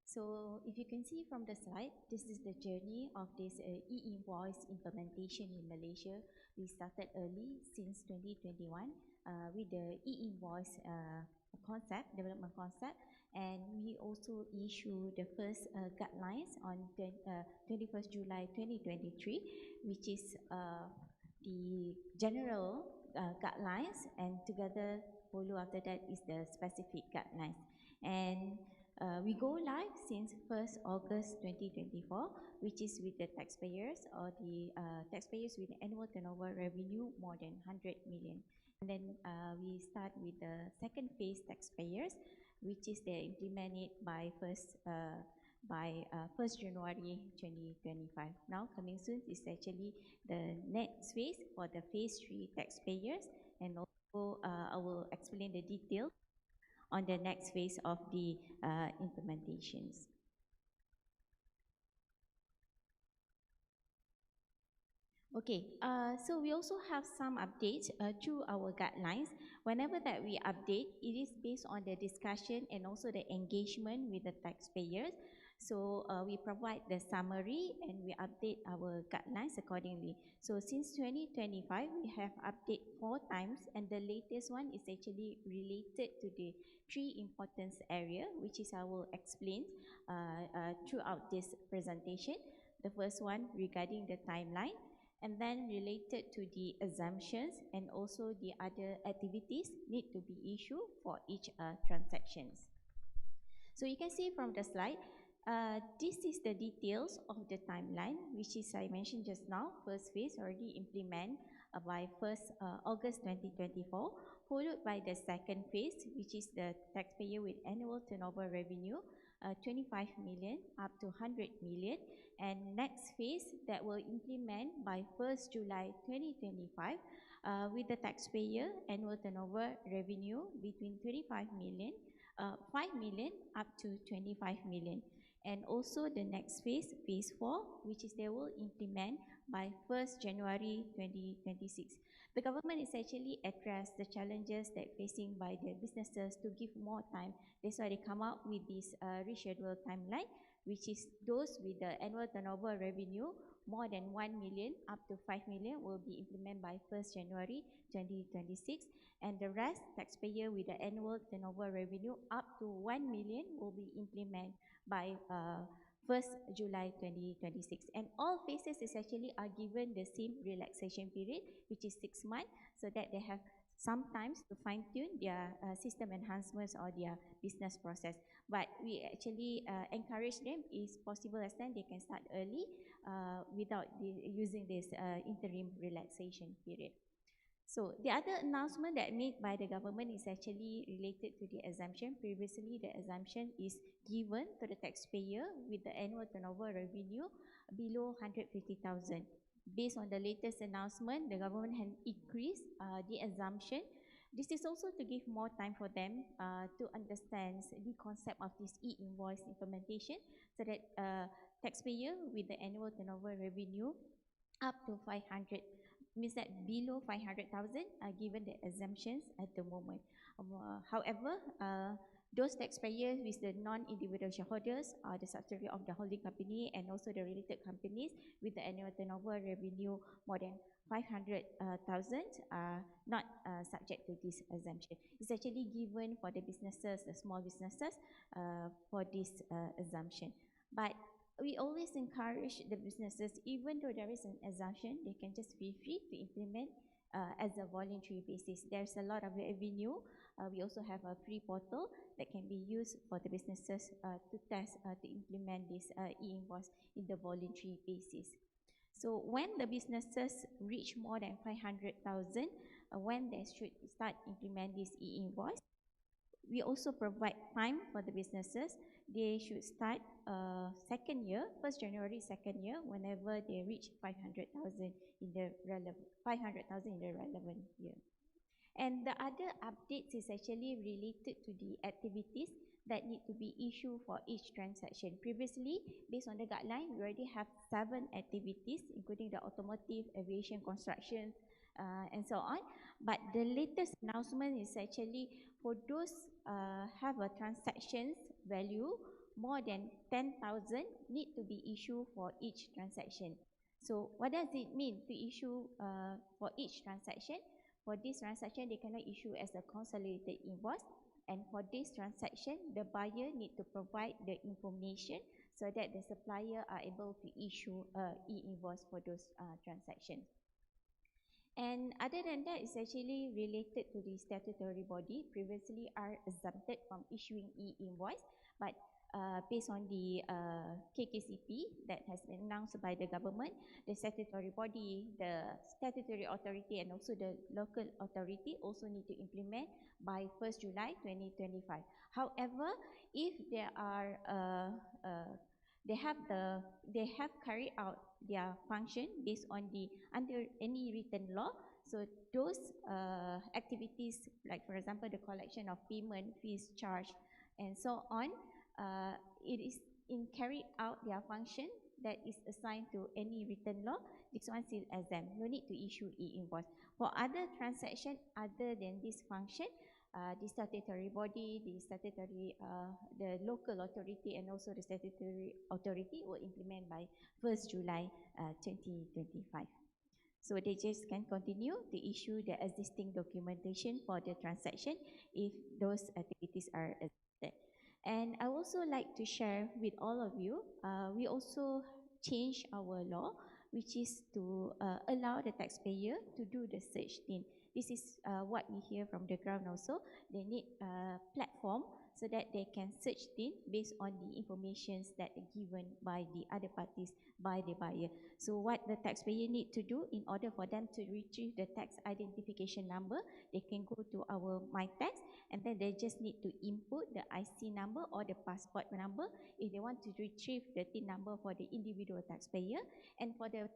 So if you can see from the slide, this is the journey of this e-invoice implementation in Malaysia. We started early since 2021 with the e-invoice development concept, and we also issued the first guidelines on 21st July 2023, which is the general guidelines, and together follow after that is the specific guidelines. And we go live since 1st August 2024, which is with the taxpayers or the taxpayers with annual turnover revenue more than 100 million. And then we start with the second phase taxpayers, which is they implement it by 1st January 2025. Now coming soon is actually the next phase for the phase 3 taxpayers, and also I will explain the details on the next phase of the implementations. Okay, so we also have some updates through our guidelines. Whenever that we update, it is based on the discussion and also the engagement with the taxpayers. So we provide the summary and we update our guidelines accordingly. So since 2025, we have updated 4 times, and the latest one is actually related to the 3 importance area, which is I will explain throughout this presentation. The first one regarding the timeline, and then related to the assumptions and also the other activities need to be issued for each transactions. So you can see from the slide, this is the details of the timeline, which is I mentioned just now. First phase already implement by 1st August 2024, followed by the second phase, which is the taxpayer with annual turnover revenue 25 million up to 100 million, and next phase that will implement by 1st July 2025 with the taxpayer annual turnover revenue between 25 million, 5 million up to 25 million. And also the next phase, phase 4, which is they will implement by 1st January 2026. The government is actually address the challenges that facing by the businesses to give more time. That's why they come out with this rescheduled timeline, which is those with the annual turnover revenue more than 1 million up to 5 million will be implemented by 1st January 2026, and the rest taxpayer with the annual turnover revenue up to 1 million will be implemented by 1st July 2026. And all phases essentially are given the same relaxation period, which is 6 months, so that they have sometimes to fine-tune their system enhancements or their business process. But we actually encourage them, is possible as then they can start early without using this interim relaxation period. So the other announcement that made by the government is actually related to the exemption. Previously, the exemption is given to the taxpayer with the annual turnover revenue below 150,000. Based on the latest announcement, the government has increased the exemption. This is also to give more time for them to understand the concept of this e-invoice implementation, so that taxpayer with the annual turnover revenue up to 500, means that below 500,000 are given the exemptions at the moment. However, those taxpayers with the non-individual shareholders are the subsidiary of the holding company and also the related companies with the annual turnover revenue more than 500,000 are not subject to this exemption. It's actually given for the businesses, the small businesses, for this exemption. But we always encourage the businesses, even though there is an exemption, they can just feel free to implement as a voluntary basis. There's a lot of avenue. We also have a free portal that can be used for the businesses to test, to implement this e-invoice in the voluntary basis. So when the businesses reach more than 500,000, when they should start implement this e-invoice, we also provide time for the businesses. They should start second year, 1st January, second year, whenever they reach 500,000 in the relevant year. And the other updates is actually related to the activities that need to be issued for each transaction. Previously, based on the guideline, we already have 7 activities, including the automotive, aviation, construction, and so on. But the latest announcement is actually for those have a transactions value more than 10,000 need to be issued for each transaction. So what does it mean to issue for each transaction? For this transaction, they cannot issue as a consolidated invoice. And for this transaction, the buyer need to provide the information so that the supplier are able to issue e-invoice for those transactions. And other than that, it's actually related to the statutory body. Previously are exempted from issuing e-invoice, but based on the KKCP that has been announced by the government, the statutory body, the statutory authority and also the local authority also need to implement by 1st July 2025. However, if there are they have carried out their function based on the under any written law. So those activities, like for example the collection of payment, fees, charge, and so on, it is in carried out their function that is assigned to any written law. This one still exempt. No need to issue e-invoice. For other transaction other than this function, the statutory body, the local authority and also the statutory authority will implement by 1st July 2025. So they just can continue to issue the existing documentation for the transaction if those activities are accepted. And I also like to share with all of you, we also change our law, which is to allow the taxpayer to do the search thing. This is what we hear from the ground also. They need a platform so that they can search things based on the information that are given by the other parties, by the buyer. So what the taxpayer need to do in order for them to retrieve the tax identification number, they can go to our MyTax and then they just need to input the IC number or the passport number if they want to retrieve the TIN number for the individual taxpayer. And for the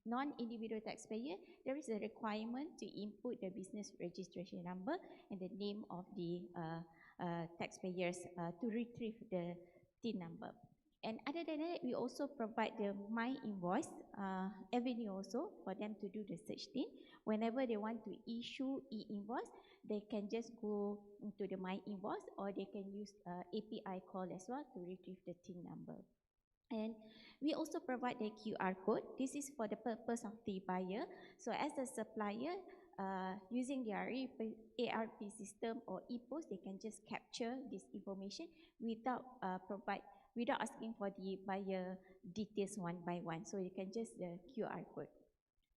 non-individual taxpayer, there is a requirement to input the business registration number and the name of the taxpayers to retrieve the TIN number. And other than that, we also provide the My Invoice avenue also for them to do the search thing. Whenever they want to issue e-invoice, they can just go into the My Invoice or they can use API call as well to retrieve the TIN number. And we also provide the QR code. This is for the purpose of the buyer. So as a supplier, using their ARP system or e-post, they can just capture this information without without asking for the buyer details one by one. So you can just the QR code.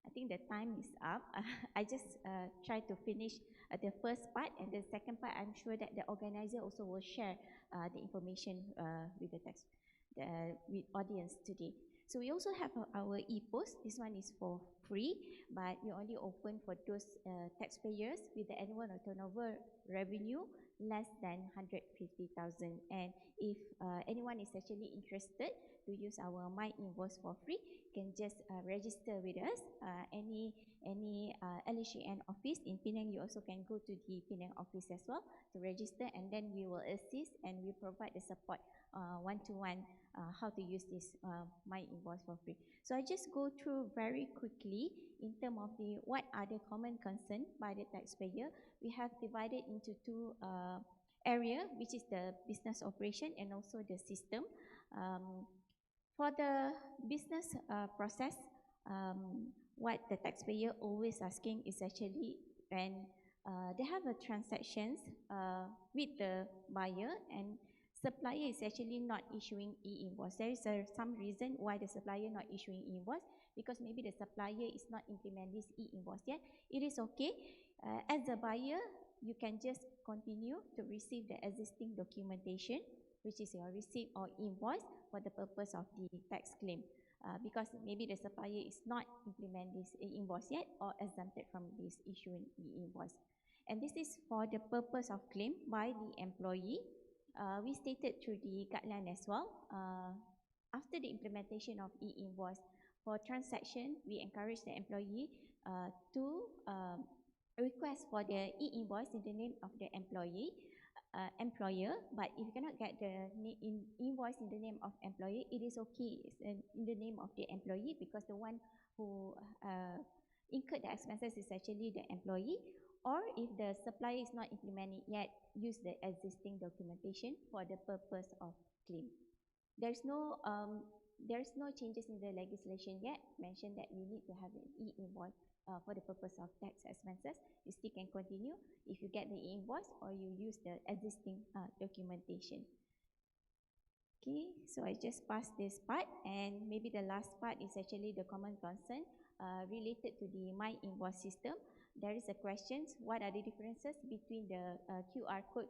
I think the time is up. I just try to finish the first part, and the second part, I'm sure that the organizer also will share the information with with audience today. So we also have our e-post. This one is for free, but we only open for those taxpayers with the annual turnover revenue less than 150,000. And if anyone is actually interested to use our My Invoice for free, can just register with us. Any LHAN office in Penang, you also can go to the Penang office as well to register, and then we will assist and we provide the support one-to-one how to use this My Invoice for free. So I just go through very quickly in terms of what are the common concerns by the taxpayer. We have divided into two areas, which is the business operation and also the system. For the business process, what the taxpayer always asking is actually when they have a transactions with the buyer and supplier is actually not issuing e-invoice. There is some reason why the supplier not issuing e-invoice, because maybe the supplier is not implement this e-invoice yet. It is okay. As a buyer, you can just continue to receive the existing documentation, which is your receipt or invoice for the purpose of the tax claim. Because maybe the supplier is not implement this invoice yet or exempted from this issuing e-invoice. And this is for the purpose of claim by the employee. We stated through the guideline as well. After the implementation of e-invoice, for transaction, we encourage the employee to request for the e-invoice in the name of the employer, but if you cannot get the invoice in the name of employer, it is okay. It's in the name of the employee, because the one who incurred the expenses is actually the employee. Or if the supplier is not implementing yet, use the existing documentation for the purpose of claim. There's no changes in the legislation yet mentioned that you need to have an e-invoice for the purpose of tax expenses. You still can continue if you get the e-invoice or you use the existing documentation. Okay, so I just passed this part, and maybe the last part is actually the common concern related to the My Invoice system. There is a question, what are the differences between the QR code,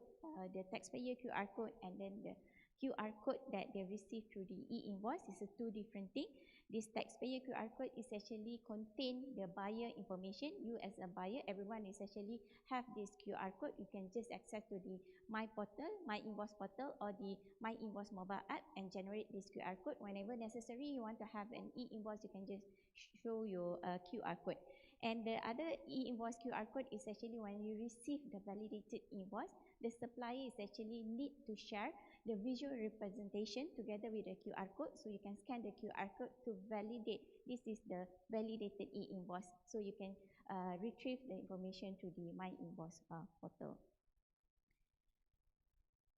the taxpayer QR code, and then the QR code that they receive through the e-invoice? Is two different things. This taxpayer QR code is actually contain the buyer information. You as a buyer, everyone is actually have this QR code. You can just access to the My Portal, My Invoice Portal, or the My Invoice mobile app and generate this QR code. Whenever necessary, you want to have an e-invoice, you can just show your QR code. And the other e-invoice QR code is actually when you receive the validated invoice, the supplier is actually need to share the visual representation together with the QR code. So you can scan the QR code to validate this is the validated e-invoice. So you can retrieve the information to the My Invoice portal.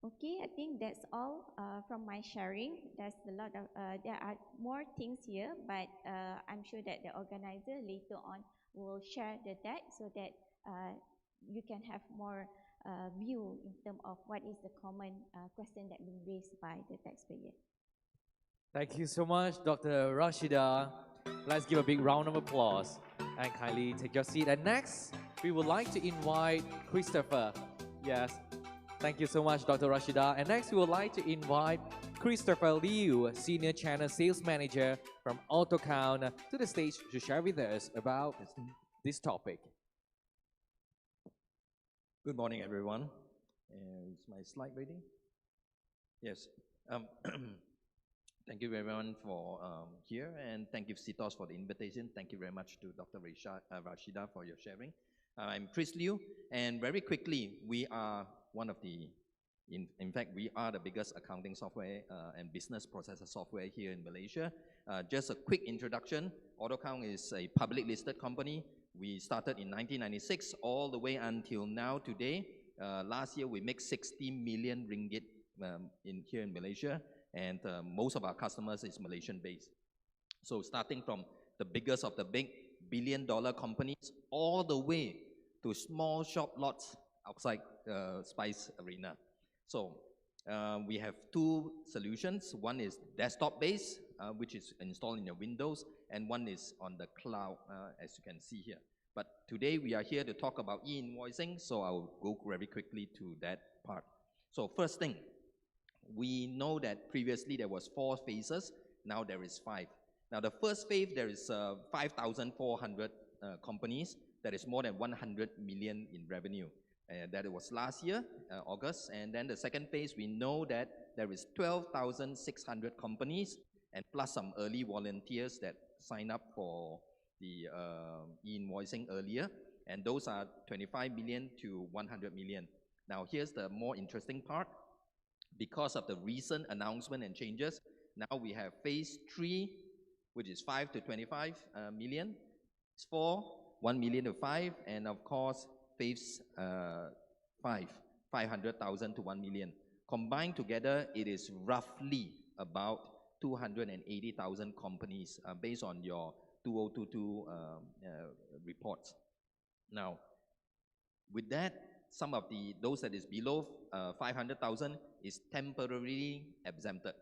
Okay, I think that's all from my sharing. There's a lot of, there are more things here, but I'm sure that the organizer later on will share the deck so that you can have more view in terms of what is the common question that been raised by the taxpayer. Thank you so much, Dr. Rashida. Let's give a big round of applause and kindly take your seat. And next, we would like to invite Christopher. Yes, thank you so much, Dr. Rashida. And next, we would like to invite Christopher Liu, Senior Channel Sales Manager from AutoCount, to the stage to share with us about this topic. Good morning, everyone. Is my slide ready? Yes. Thank you everyone for here, and thank you CTOS for the invitation. Thank you very much to Dr. Rashida for your sharing. I'm Chris Liu, and very quickly, we are one of the, in fact, we are the biggest accounting software and business processor software here in Malaysia. Just a quick introduction, AutoCount is a public listed company. We started in 1996 all the way until now today. Last year we make 60 million ringgit here in Malaysia, and most of our customers is Malaysian based. So starting from the biggest of the big billion-dollar companies all the way to small shop lots outside Spice Arena. So We have two solutions. One is desktop-based, which is installed in your Windows, and one is on the cloud, as you can see here. But today we are here to talk about e-invoicing, so I'll go very quickly to that part. So first thing, we know that previously there was 4 phases, now there is 5. Now the first phase, there is 5,400 companies, that is more than 100 million in revenue. That was last year, August. And then the second phase, we know that there is 12,600 companies and plus some early volunteers that sign up for the e-invoicing earlier. And those are 25 million to 100 million. Now here's the more interesting part. Because of the recent announcement and changes, now we have phase 3, which is 5 to 25 million. Phase 4, 1 million to 5, and of course, phase 5, 500,000 to 1 million. Combined together, it is roughly about 280,000 companies based on your 2022 reports. Now, with that, some of those that is below 500,000 is temporarily exempted.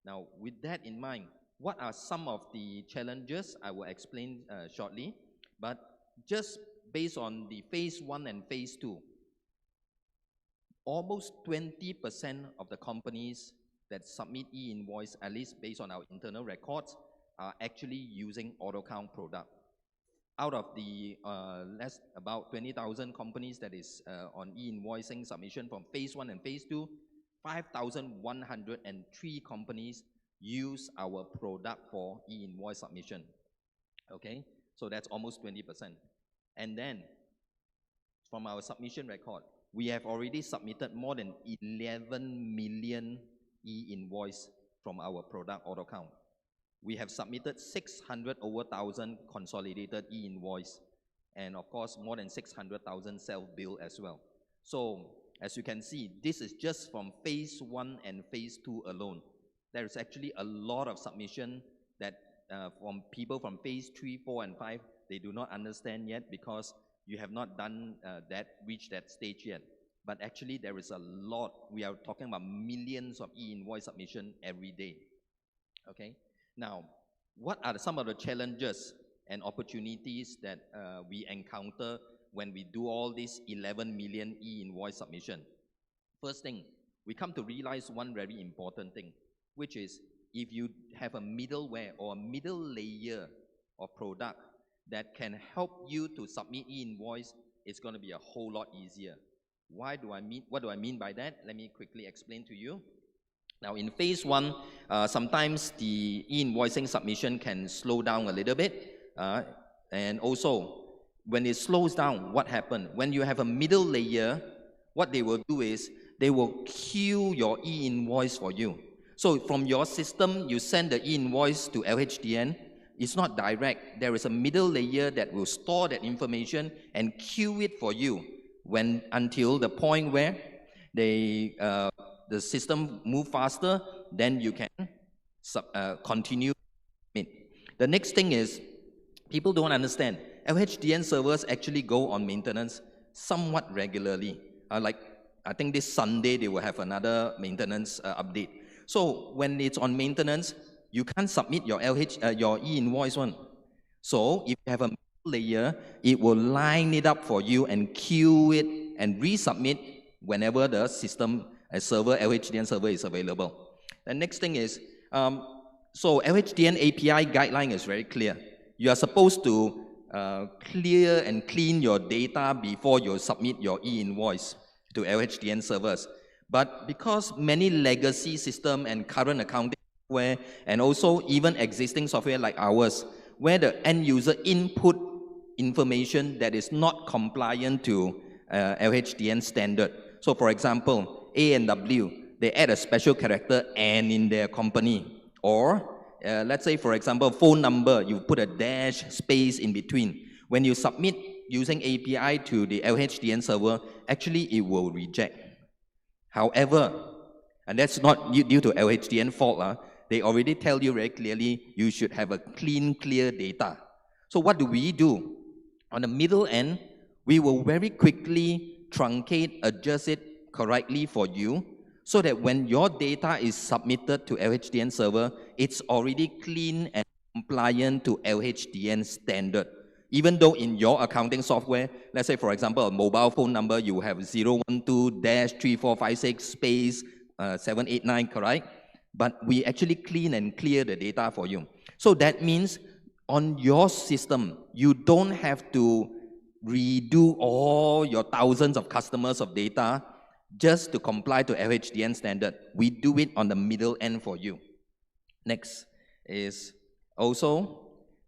Now, with that in mind, what are some of the challenges? I will explain shortly, but just based on the phase 1 and phase 2, almost 20% of the companies that submit e-invoice, at least based on our internal records, are actually using auto-count product. Out of the about 20,000 companies that is on e-invoicing submission from phase 1 and phase 2, 5,103 companies use our product for e-invoice submission. Okay, so that's almost 20%. And then, from our submission record, we have already submitted more than 11 million e-invoice from our product auto count. We have submitted 600 over 1,000 consolidated e-invoice, and of course, more than 600,000 self-bill as well. So, as you can see, this is just from phase 1 and phase 2 alone. There is actually a lot of submission that from people from phase 3, 4, and 5, they do not understand yet because you have not done reached that stage yet. But actually, there is a lot. We are talking about millions of e-invoice submission every day. Okay. Now, what are some of the challenges and opportunities that we encounter when we do all these 11 million e-invoice submission? First thing, we come to realize one very important thing, which is if you have a middleware or a middle layer of product that can help you to submit e-invoice, it's going to be a whole lot easier. What do I mean by that? Let me quickly explain to you. Now, in phase 1, sometimes the e-invoicing submission can slow down a little bit. And also, when it slows down, what happens? When you have a middle layer, what they will do is they will queue your e-invoice for you. So from your system, you send the e-invoice to LHDN. It's not direct. There is a middle layer that will store that information and queue it for you until the point where the system move faster, then you can continue. The next thing is, people don't understand. LHDN servers actually go on maintenance somewhat regularly. Like, I think this Sunday they will have another maintenance update. So when it's on maintenance, you can't submit your e-invoice one. So if you have a layer, it will line it up for you and queue it and resubmit whenever the system LHDN server is available. The next thing is, so LHDN API guideline is very clear. You are supposed to clear and clean your data before you submit your e-invoice to LHDN servers. But because many legacy system and current accounting software and also even existing software like ours, where the end user input information that is not compliant to LHDN standard. So for example, A and W, they add a special character "and" in their company. Or let's say, for example, phone number, you put a dash space in between. When you submit using API to the LHDN server, actually it will reject. However, and that's not due to LHDN fault, they already tell you very clearly you should have a clean, clear data. So what do? On the middle end, we will very quickly truncate, adjust it correctly for you so that when your data is submitted to LHDN server, it's already clean and compliant to LHDN standard. Even though in your accounting software, let's say, for example, a mobile phone number, you have 012-3456-789, correct? But we actually clean and clear the data for you. So that means on your system, you don't have to redo all your thousands of customers of data just to comply to LHDN standard. We do it on the middle end for you. Next is also,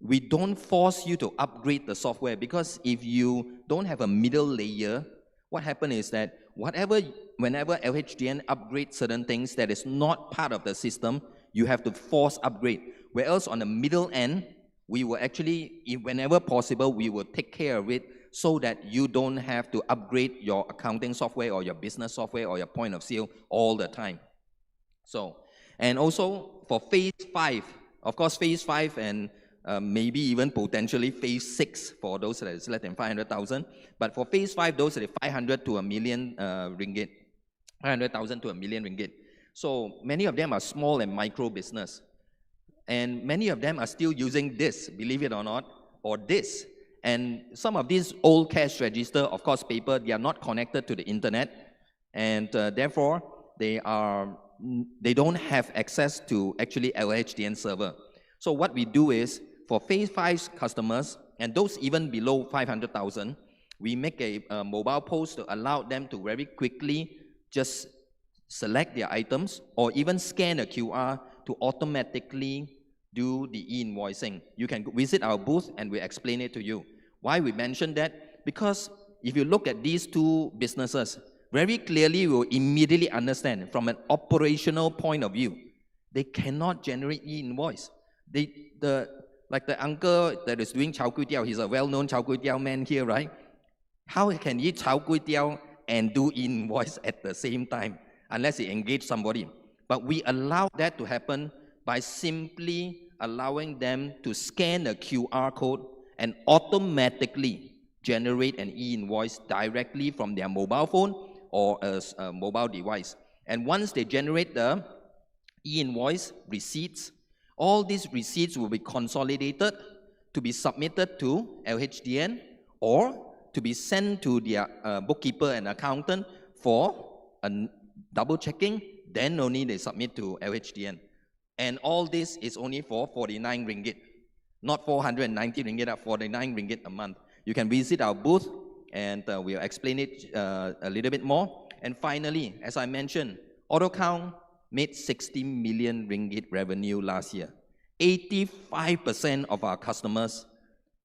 we don't force you to upgrade the software, because if you don't have a middle layer, what happens is that whenever LHDN upgrades certain things that is not part of the system, you have to force upgrade. Whereas on the middle end, we will actually, whenever possible, we will take care of it so that you don't have to upgrade your accounting software or your business software or your point of sale all the time. So, and also for phase 5, of course, phase 5 and maybe even potentially phase 6 for those that is less than 500,000. But for phase 5, those are 500 to a million ringgit, 500,000 to a million ringgit. So many of them are small and micro business. And many of them are still using this, believe it or not, or this. And some of these old cash register, of course, paper, they are not connected to the internet. And therefore, they don't have access to actually LHDN server. So what we do is, for phase 5 customers, and those even below 500,000, we make a mobile post to allow them to very quickly just select their items or even scan a QR to automatically do the e-invoicing. You can visit our booth and we explain it to you. Why we mention that? Because if you look at these two businesses, very clearly you will immediately understand from an operational point of view, they cannot generate e-invoice. Like the uncle that is doing chao kway tiao, he's a well-known chao kway tiao man here, right? How can he chao kway tiao and do invoice at the same time, unless he engage somebody? But we allow that to happen by simply allowing them to scan a QR code and automatically generate an e-invoice directly from their mobile phone or a mobile device. And once they generate the e-invoice receipts, all these receipts will be consolidated to be submitted to LHDN or to be sent to their bookkeeper and accountant for double checking, then only they submit to LHDN. And all this is only for 49 ringgit, not 490 ringgit, 49 ringgit a month. You can visit our booth and we'll explain it a little bit more. And finally, as I mentioned, AutoCount made 60 million ringgit revenue last year. 85% of our customers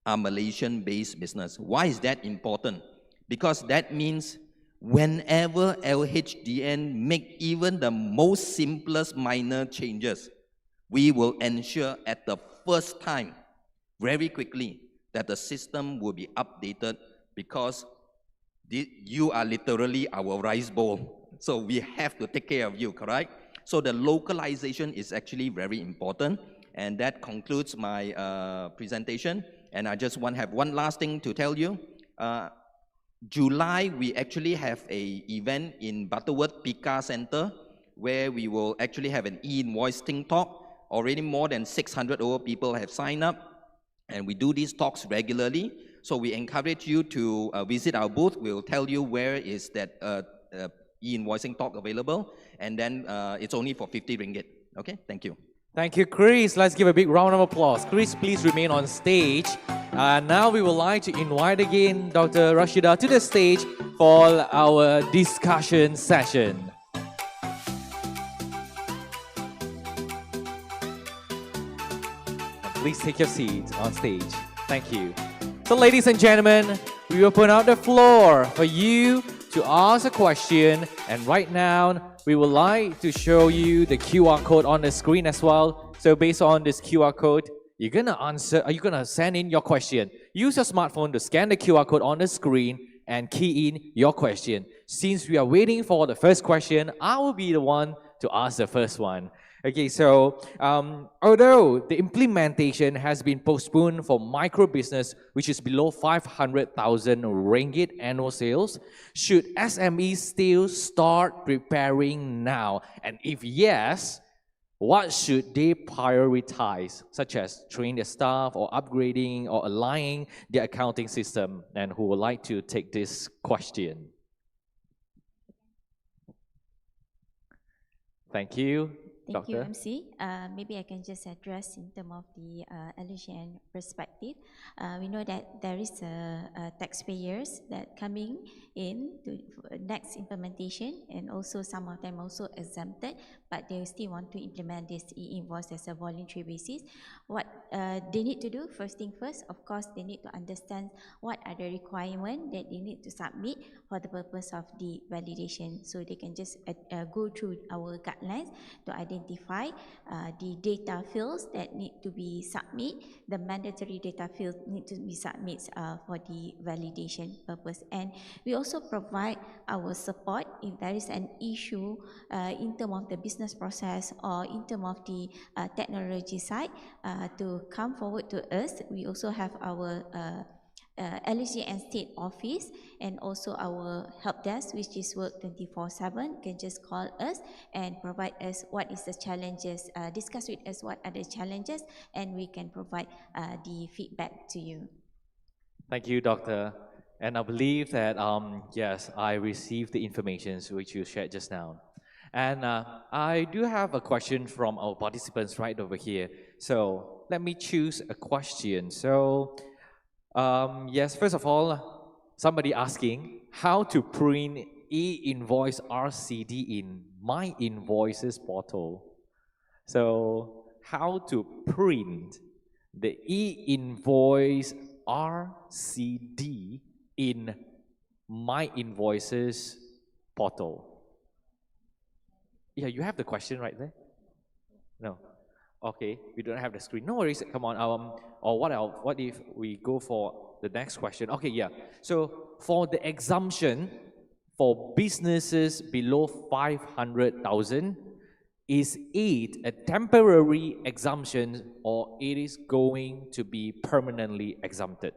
are Malaysian-based business. Why is that important? Because that means whenever LHDN make even the most simplest minor changes, we will ensure at the first time, very quickly, that the system will be updated, because you are literally our rice bowl. So we have to take care of you, correct? So the localization is actually very important. And that concludes my presentation. And I just want to have one last thing to tell you. July, we actually have an event in Butterworth Pika Center where we will actually have an e-invoicing talk. Already more than 600 over people have signed up. And we do these talks regularly. So we encourage you to visit our booth. We'll tell you where is that e-invoicing talk available. And then it's only for 50 ringgit. Okay, thank you. Thank you, Chris. Let's give a big round of applause. Chris, please remain on stage. Now we would like to invite again Dr. Rashida to the stage for our discussion session. Please take your seat on stage. Thank you. So ladies and gentlemen, we open up the floor for you to ask a question. And right now, we would like to show you the QR code on the screen as well. So based on this QR code, you're gonna send in your question. Use your smartphone to scan the QR code on the screen and key in your question. Since we are waiting for the first question, I will be the one to ask the first one. Okay, so although the implementation has been postponed for micro business, which is below 500,000 ringgit annual sales, should SMEs still start preparing now? And if yes, what should they prioritize, such as train their staff or upgrading or aligning their accounting system? And who would like to take this question? Thank you. Thank Doctor? you, MC. Maybe I can just address in terms of the LGN perspective. We know that there is taxpayers that coming in to next implementation, and also some of them also exempted, but they still want to implement this e-invoice as a voluntary basis. What they need to do, first thing first, of course, they need to understand what are the requirements that they need to submit for the purpose of the validation. So they can just go through our guidelines to identify the data fields that need to be submitted, the mandatory data fields need to be submitted for the validation purpose. And we also provide our support if there is an issue in terms of the business process or in terms of the technology side to come forward to us. We also have our LSG and State Office, and also our help desk, which is work 24/7. You can just call us and provide us what is the challenges, discuss with us what are the challenges, and we can provide the feedback to you. Thank you, Doctor. And I believe that, yes, I received the information which you shared just now. And I do have a question from our participants right over here. So let me choose a question. So, yes, first of all, somebody asking how to print e-invoice RCD in My Invoices portal. So how to print the e-invoice RCD in My Invoices portal. Yeah, you have the question right there? No. Okay, we don't have the screen. No worries. Come on. Or what else? What if we go for the next question? Okay, yeah. So for the exemption for businesses below 500,000, is it a temporary exemption or it is going to be permanently exempted?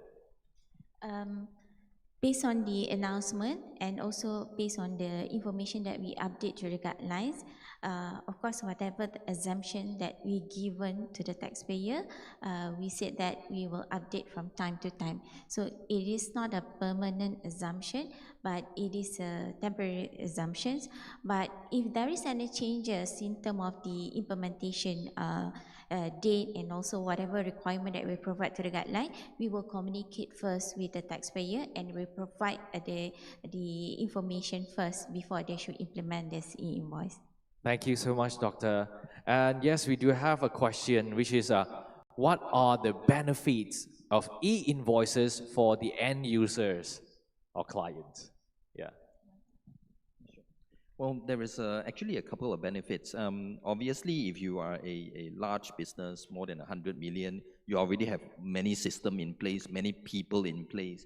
Based on the announcement and also based on the information that we update to the guidelines, of course, whatever the exemption that we given to the taxpayer, we said that we will update from time to time. So it is not a permanent exemption, but it is a temporary exemptions. But if there is any changes in terms of the implementation date and also whatever requirement that we provide to the guideline, we will communicate first with the taxpayer and we provide the information first before they should implement this e-invoice. Thank you so much, Doctor. And yes, we do have a question, which is, what are the benefits of e-invoices for the end users or clients? Yeah. Well, there is actually a couple of benefits. Obviously, if you are a large business, more than 100 million, you already have many systems in place, many people in place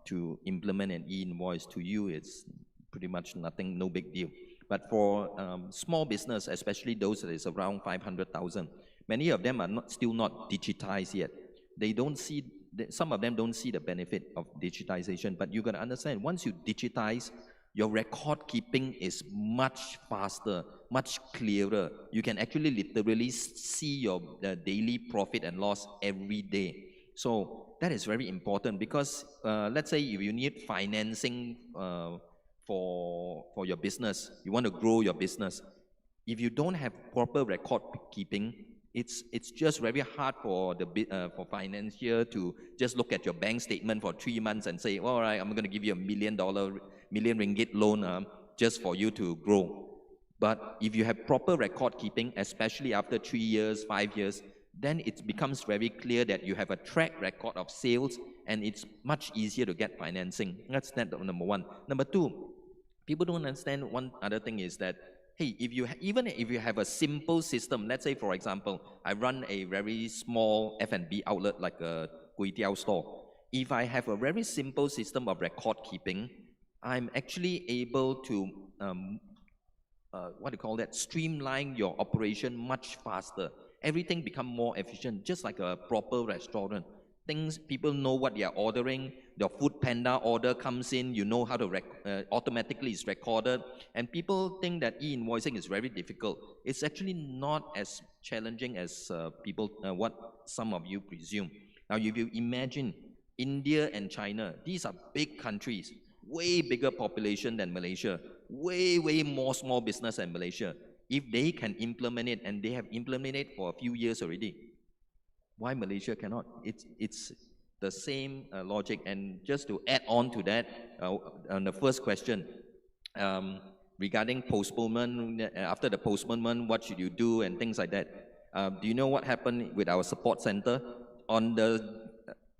to implement an e-invoice. To you, it's pretty much nothing, no big deal. But for small business, especially those that is around 500,000, many of them are still not digitized yet. They don't see, some of them don't see the benefit of digitization. But you got to understand, once you digitize, your record keeping is much faster, much clearer. You can actually literally see your daily profit and loss every day. So that is very important because let's say if you need financing for your business, you want to grow your business. If you don't have proper record keeping, it's just very hard for for financier to just look at your bank statement for 3 months and say, all right, I'm going to give you $1 million ringgit loan just for you to grow. But if you have proper record keeping, especially after 3 years, 5 years, then it becomes very clear that you have a track record of sales and it's much easier to get financing. That's number one. Number two, people don't understand one other thing is that, hey, even if you have a simple system, let's say, for example, I run a very small F&B outlet like a kway teow store. If I have a very simple system of record keeping, I'm actually able to what do you call that, streamline your operation much faster. Everything become more efficient, just like a proper restaurant. Things, people know what they are ordering. The Food Panda order comes in, you know how to automatically it's recorded. And people think that e-invoicing is very difficult. It's actually not as challenging as what some of you presume. Now, if you imagine India and China, these are big countries, way bigger population than Malaysia, way more small business than Malaysia. If they can implement it, and they have implemented it for a few years already, why Malaysia cannot? It's the same logic. And just to add on to that, on the first question, regarding postponement, after the postponement, what should you do and things like that. Do you know what happened with our support center? On the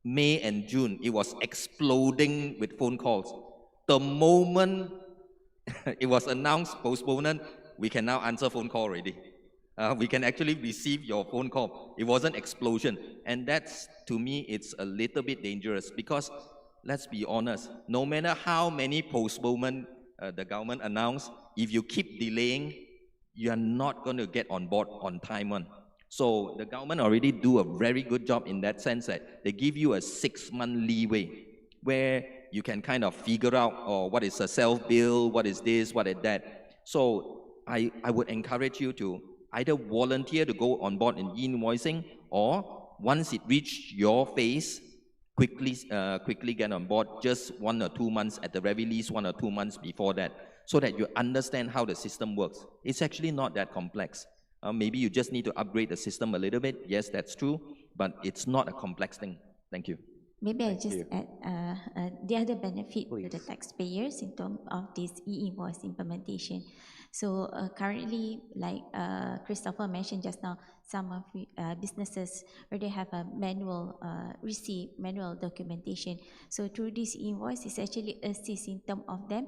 May and June, it was exploding with phone calls. The moment it was announced postponement, we can now answer phone call already. We can actually receive your phone call. It wasn't explosion. And that's, to me, it's a little bit dangerous because, let's be honest, no matter how many postponement the government announced, if you keep delaying, you are not going to get on board on time. So the government already do a very good job in that sense that they give you a 6-month leeway where you can kind of figure out what is a self-bill, what is this, what is that. So I would encourage you to either volunteer to go on board in e-invoicing, or once it reaches your phase, quickly get on board, just 1 or 2 months, at the very least 1 or 2 months before that, so that you understand how the system works. It's actually not that complex. Maybe you just need to upgrade the system a little bit. Yes, that's true, but it's not a complex thing. Thank you. Maybe I just add the other benefit to the taxpayers in terms of this e-invoice implementation. So currently, like Christopher mentioned just now, some of businesses already have a manual receipt, manual documentation. So through this invoice, it's actually assist in terms of them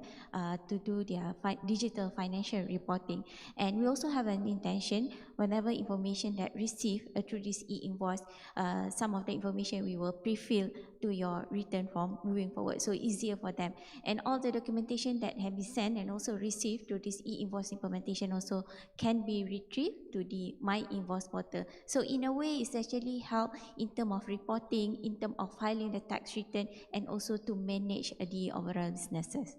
to do their digital financial reporting. And we also have an intention, whenever information that received through this e-invoice, some of the information we will pre-fill to your return form moving forward, so easier for them. And all the documentation that have been sent and also received through this e-invoice implementation also can be retrieved to the My Invoice portal. So in a way, it's actually help in terms of reporting, in terms of filing the tax return, and also to manage the overall businesses.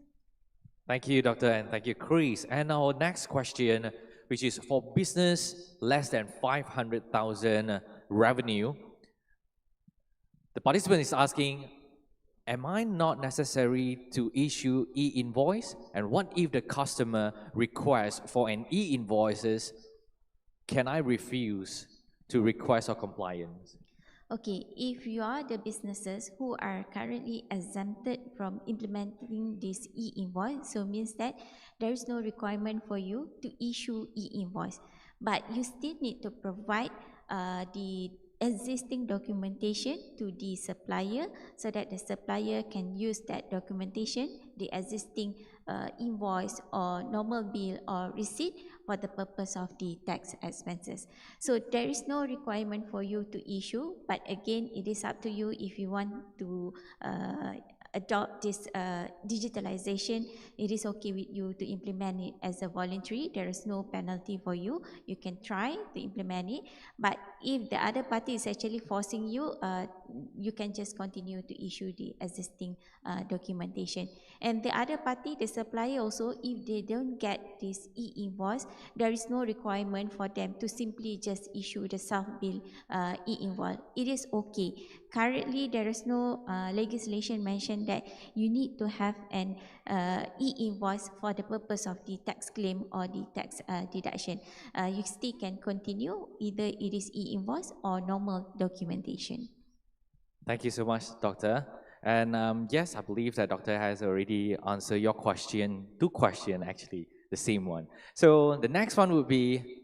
Thank you, Doctor, and thank you, Chris. And our next question, which is for business less than 500,000 revenue. The participant is asking, am I not necessary to issue e-invoice? And what if the customer requests for an e-invoices? Can I refuse to request or compliance? Okay, if you are the businesses who are currently exempted from implementing this e-invoice, so means that there is no requirement for you to issue e-invoice, but you still need to provide the existing documentation to the supplier so that the supplier can use that documentation, the existing invoice or normal bill or receipt for the purpose of the tax expenses. So there is no requirement for you to issue, but again, it is up to you if you want to adopt this digitalization. It is okay with you to implement it as a voluntary. There is no penalty for you. You can try to implement it. But if the other party is actually forcing you, you can just continue to issue the existing documentation. And the other party, the supplier also, if they don't get this e-invoice, there is no requirement for them to simply just issue the self-bill e-invoice. It is okay. Currently, there is no legislation mentioned that you need to have an e-invoice for the purpose of the tax claim or the tax deduction. You still can continue, either it is e-invoice or normal documentation. Thank you so much, Doctor. And yes, I believe that Doctor has already answered your question, 2 questions actually, the same one. So the next one would be,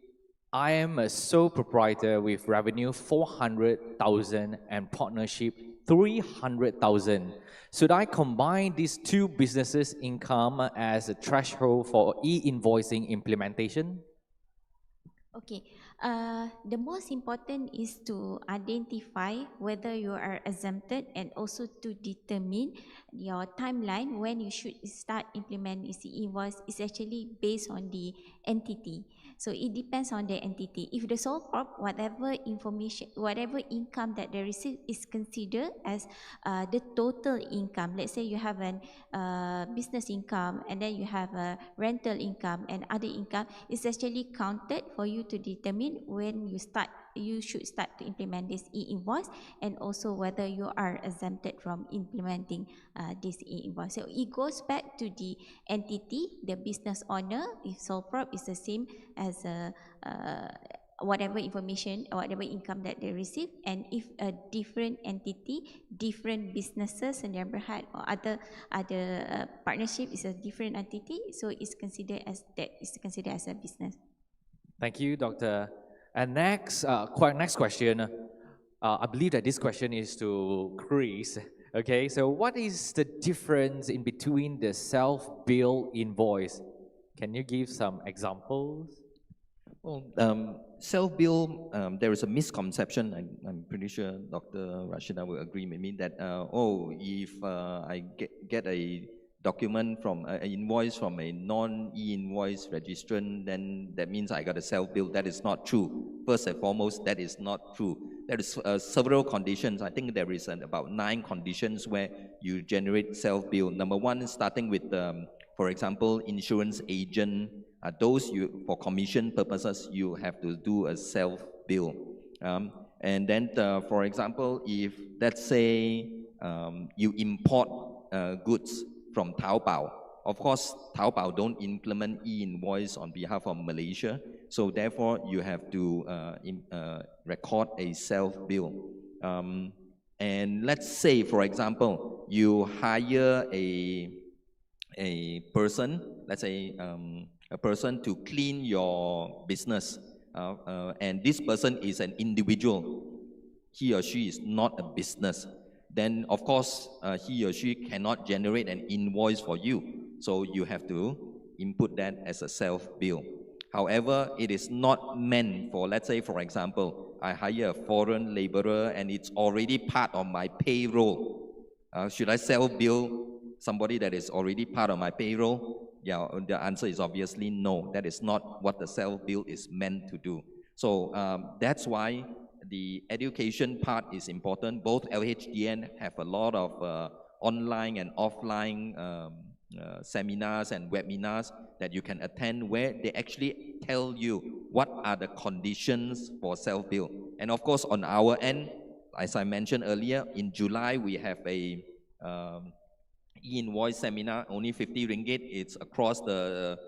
I am a sole proprietor with revenue 400,000 and partnership 300,000. Should I combine these 2 businesses' income as a threshold for e-invoicing implementation? Okay, The most important is to identify whether you are exempted and also to determine your timeline when you should start implement this e-invoice is actually based on the entity. So it depends on the entity. If the sole prop, whatever information, whatever income that they receive is considered as the total income. Let's say you have an business income and then you have a rental income and other income, it's actually counted for you to determine when you should start to implement this e-invoice and also whether you are exempted from implementing this e-invoice. So it goes back to the entity, the business owner. If sole prop is the same as whatever information or whatever income that they receive, and if a different entity, different businesses and neighborhood or other partnership is a different entity, so it's considered as a business. Thank you, Doctor. And next question. I believe that this question is to Chris. Okay, so what is the difference in between the self-bill invoice? Can you give some examples? Well, self-bill, there is a misconception, I'm pretty sure Dr. Rashida will agree with me that, if I get a document from an invoice from a non-e-invoice registrant, then that means I got a self-bill. That is not true. First and foremost, that is not true. There is several conditions. I think there is about 9 conditions where you generate self-bill. Number one, starting with, for example, insurance agent. Those for commission purposes, you have to do a self-bill. And then, for example, if let's say you import goods from Taobao, of course, Taobao don't implement e-invoice on behalf of Malaysia, so therefore you have to record a self-bill. And let's say, for example, you hire a person, let's say a person to clean your business, and this person is an individual, he or she is not a business, then of course he or she cannot generate an invoice for you, so you have to input that as a self-bill. However, it is not meant for, let's say, for example, I hire a foreign laborer and it's already part of my payroll. Should I self-bill somebody that is already part of my payroll? Yeah, the answer is obviously no. That is not what the self-bill is meant to do. So that's why the education part is important. Both LHDN have a lot of online and offline seminars and webinars that you can attend where they actually tell you what are the conditions for self-bill. And of course, on our end, as I mentioned earlier, in July, we have a e-invoice seminar, only 50 ringgit. It's across the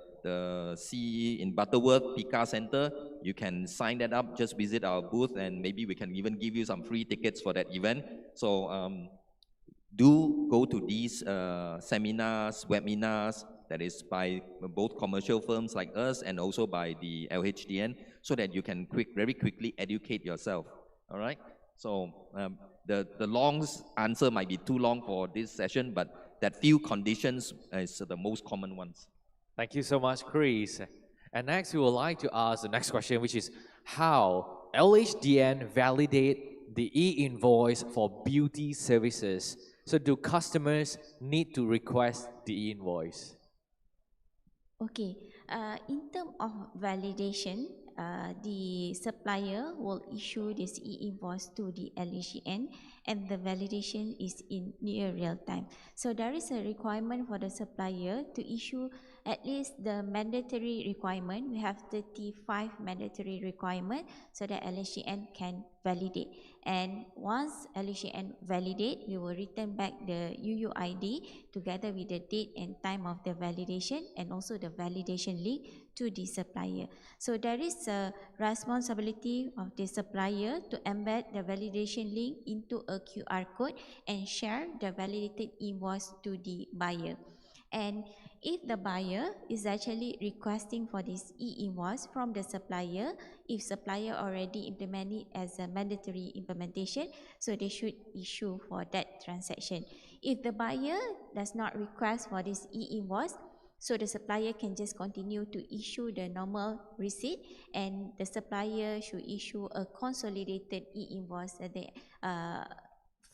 CE in Butterworth, Pika Center. You can sign that up, just visit our booth, and maybe we can even give you some free tickets for that event. So do go to these seminars, webinars, that is by both commercial firms like us and also by the LHDN, so that you can very quickly educate yourself. All right? So the long answer might be too long for this session, but that few conditions is the most common ones. Thank you so much, Chris. And next, we would like to ask the next question, which is how LHDN validate the e-invoice for beauty services. So do customers need to request the e-invoice? Okay, in terms of validation, the supplier will issue this e-invoice to the LHDN, and the validation is in near real time. So there is a requirement for the supplier to issue at least the mandatory requirement. We have 35 mandatory requirement so that LHDN can validate. And once LHDN validate, we will return back the UUID together with the date and time of the validation and also the validation link to the supplier. So there is a responsibility of the supplier to embed the validation link into a QR code and share the validated invoice to the buyer. And if the buyer is actually requesting for this e-invoice from the supplier, if supplier already implement it as a mandatory implementation, so they should issue for that transaction. If the buyer does not request for this e-invoice, So the supplier can just continue to issue the normal receipt, and the supplier should issue a consolidated e-invoice at the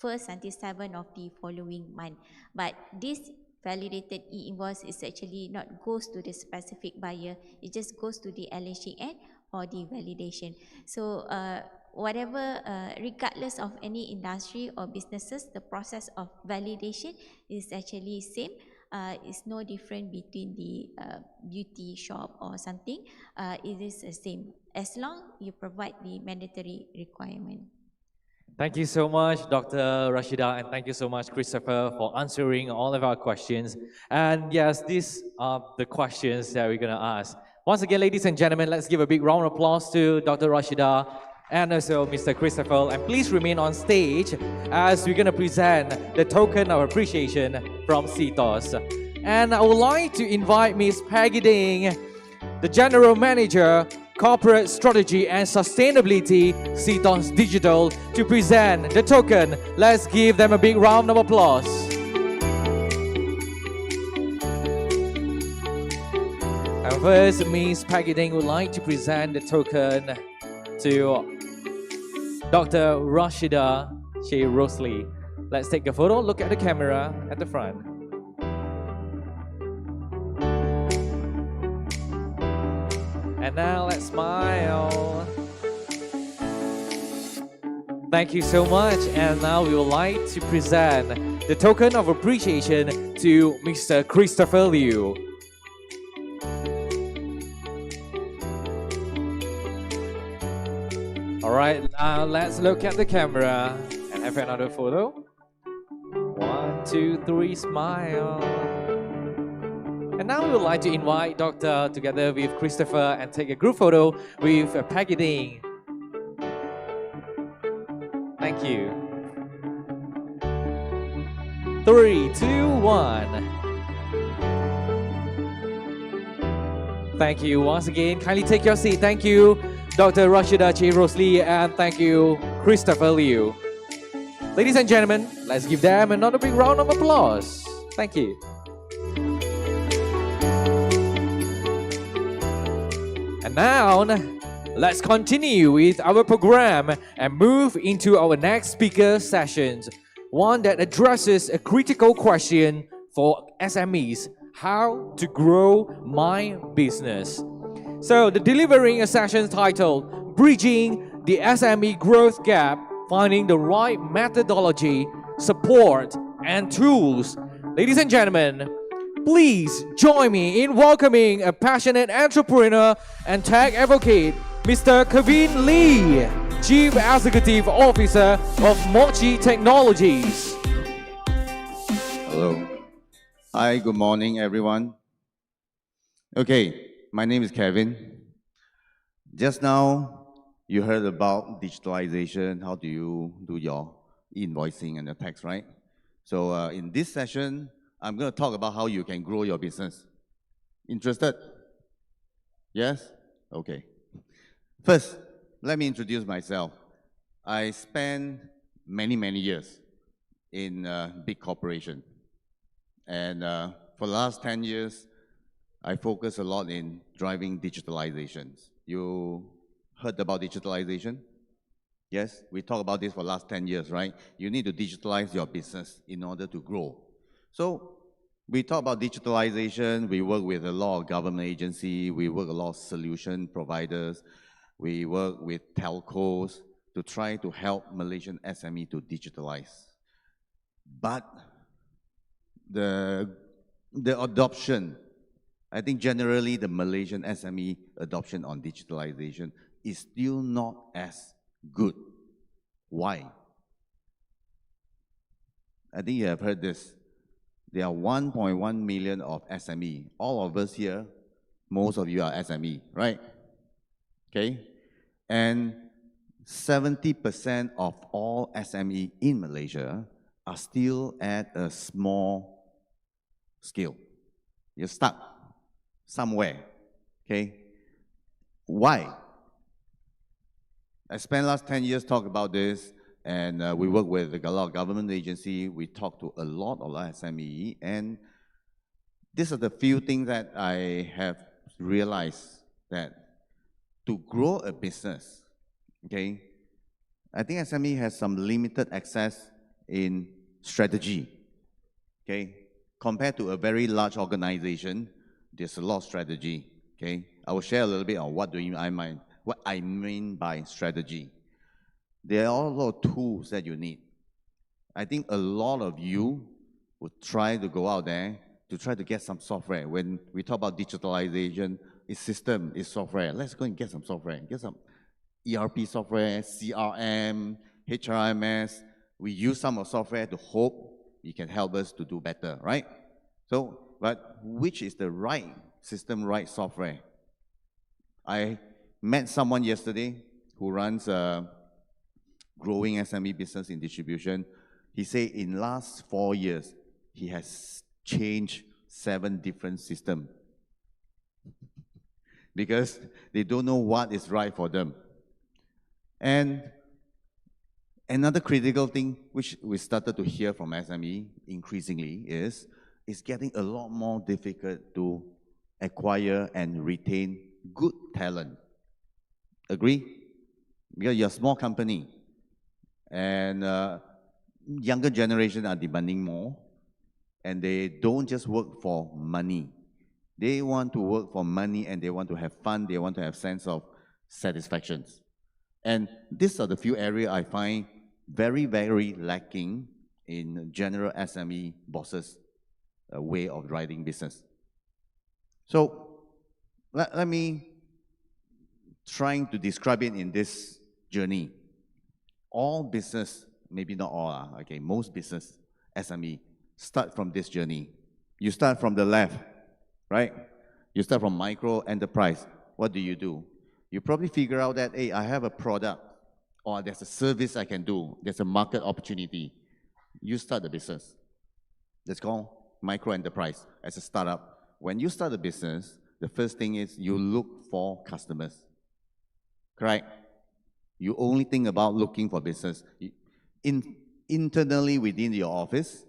first until 7 of the following month. But this validated e-invoice is actually not goes to the specific buyer, it just goes to the alleging end for the validation. So whatever, regardless of any industry or businesses, the process of validation is actually same. It's no different between the beauty shop or something. It is the same as long you provide the mandatory requirement. Thank you so much, Dr. Rashida, and thank you so much, Christopher, for answering all of our questions. And yes, these are the questions that we're going to ask. Once again, ladies and gentlemen, let's give a big round of applause to Dr. Rashida and also Mr. Christopher. And please remain on stage as we're going to present the token of appreciation from CTOS. And I would like to invite Ms. Peggy Ding, the General Manager, Corporate Strategy and Sustainability, CTOS Digital, to present the token. Let's give them a big round of applause. And first, Ms. Peggy Ding would like to present the token to Dr. Rashida Shea Rosalie. Let's take a photo, look at the camera at the front. And now let's smile. Thank you so much. And now we would like to present the token of appreciation to Mr. Christopher Liu. All right, now let's look at the camera and have another photo. 1, 2, 3, smile. And now we would like to invite Doctor together with Christopher and take a group photo with Peggy Ding. Thank you. 3, 2, 1. Thank you once again. Kindly take your seat. Thank you, Dr. Rashida Shea Rosalie, and thank you, Christopher Liu. Ladies and gentlemen, let's give them another big round of applause. Thank you. And now, let's continue with our program and move into our next speaker sessions. One that addresses a critical question for SMEs: how to grow my business. So, the delivering a session titled Bridging the SME Growth Gap, Finding the Right Methodology, Support and Tools. Ladies and gentlemen, please join me in welcoming a passionate entrepreneur and tech advocate, Mr. Kevin Lee, Chief Executive Officer of Mochi Technologies. Hello. Hi, good morning, everyone. Okay, my name is Kevin. Just now, you heard about digitalization. How do you do your invoicing and the tax, right? So in this session, I'm going to talk about how you can grow your business. Interested? Yes? Okay. First, let me introduce myself. I spent many years in big corporation. And for the last 10 years, I focus a lot in driving digitalizations. You heard about digitalization? Yes? We talked about this for the last 10 years, right? You need to digitalize your business in order to grow. So we talk about digitalization. We work with a lot of government agencies. We work a lot of solution providers. We work with telcos to try to help Malaysian SME to digitalize. But the adoption, I think generally the Malaysian SME adoption on digitalization is still not as good. Why? I think you have heard this. There are 1.1 million of SME. All of us here, most of you are SME, right? Okay? And 70% of all SME in Malaysia are still at a small scale. You're stuck somewhere, okay? Why? I spent the last 10 years talking about this, and we work with a lot of government agency. We talk to a lot of SME, and these are the few things that I have realized that to grow a business, okay, I think SME has some limited access in strategy, okay? Compared to a very large organization, there's a lot of strategy, okay? I will share a little bit on what I mean by strategy. There are a lot of tools that you need. I think a lot of you would try to go out there to try to get some software. When we talk about digitalization, it's system, it's software. Let's go and get some software. Get some ERP software, CRM, HRMS. We use some of software to hope it can help us to do better, right? So, but which is the right system, right software? I met someone yesterday who runs a growing SME business in distribution. He said in last 4 years, he has changed 7 different systems because they don't know what is right for them. And another critical thing which we started to hear from SME increasingly is it's getting a lot more difficult to acquire and retain good talent. Agree? Because you're a small company and younger generation are demanding more and they don't just work for money. They want to work for money and they want to have fun, they want to have sense of satisfactions. And these are the few areas I find very, very lacking in general SME bosses' way of driving business. So let me trying to describe it in this journey. All business, maybe not all, okay, most business SME start from this journey. You start from the left, right? You start from micro enterprise. What do? You probably figure out that, hey, I have a product or there's a service I can do. There's a market opportunity. You start the business. That's called micro enterprise as a startup. When you start a business, the first thing is you look for customers. Correct? You only think about looking for business. Internally within your office,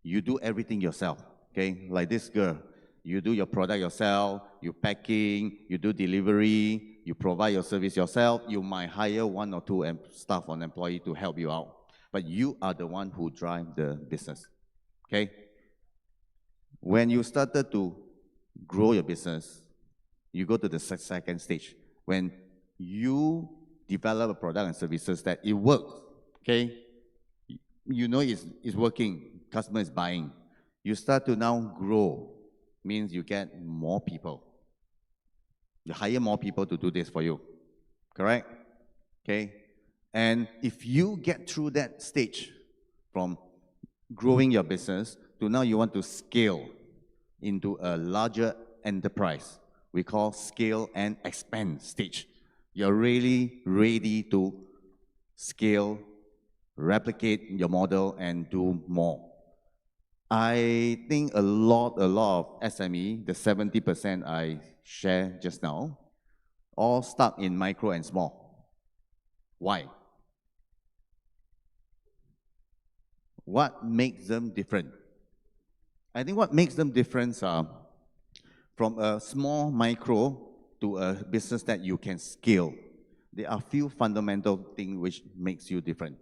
you do everything yourself. Okay? Like this girl. You do your product yourself, you packing, you do delivery, you provide your service yourself, you might hire 1 or 2 staff or employee to help you out. But you are the one who drive the business, okay? When you started to grow your business, you go to the second stage. When you develop a product and services that it works, okay? You know it's working, customer is buying. You start to now grow. Means you get more people. You hire more people to do this for you. Correct? Okay? And if you get through that stage from growing your business to now you want to scale into a larger enterprise, we call scale and expand stage. You're really ready to scale, replicate your model and do more. I think a lot of SME, the 70% I shared just now, all start in micro and small. Why? What makes them different? I think what makes them different are from a small micro to a business that you can scale. There are a few fundamental things which makes you different.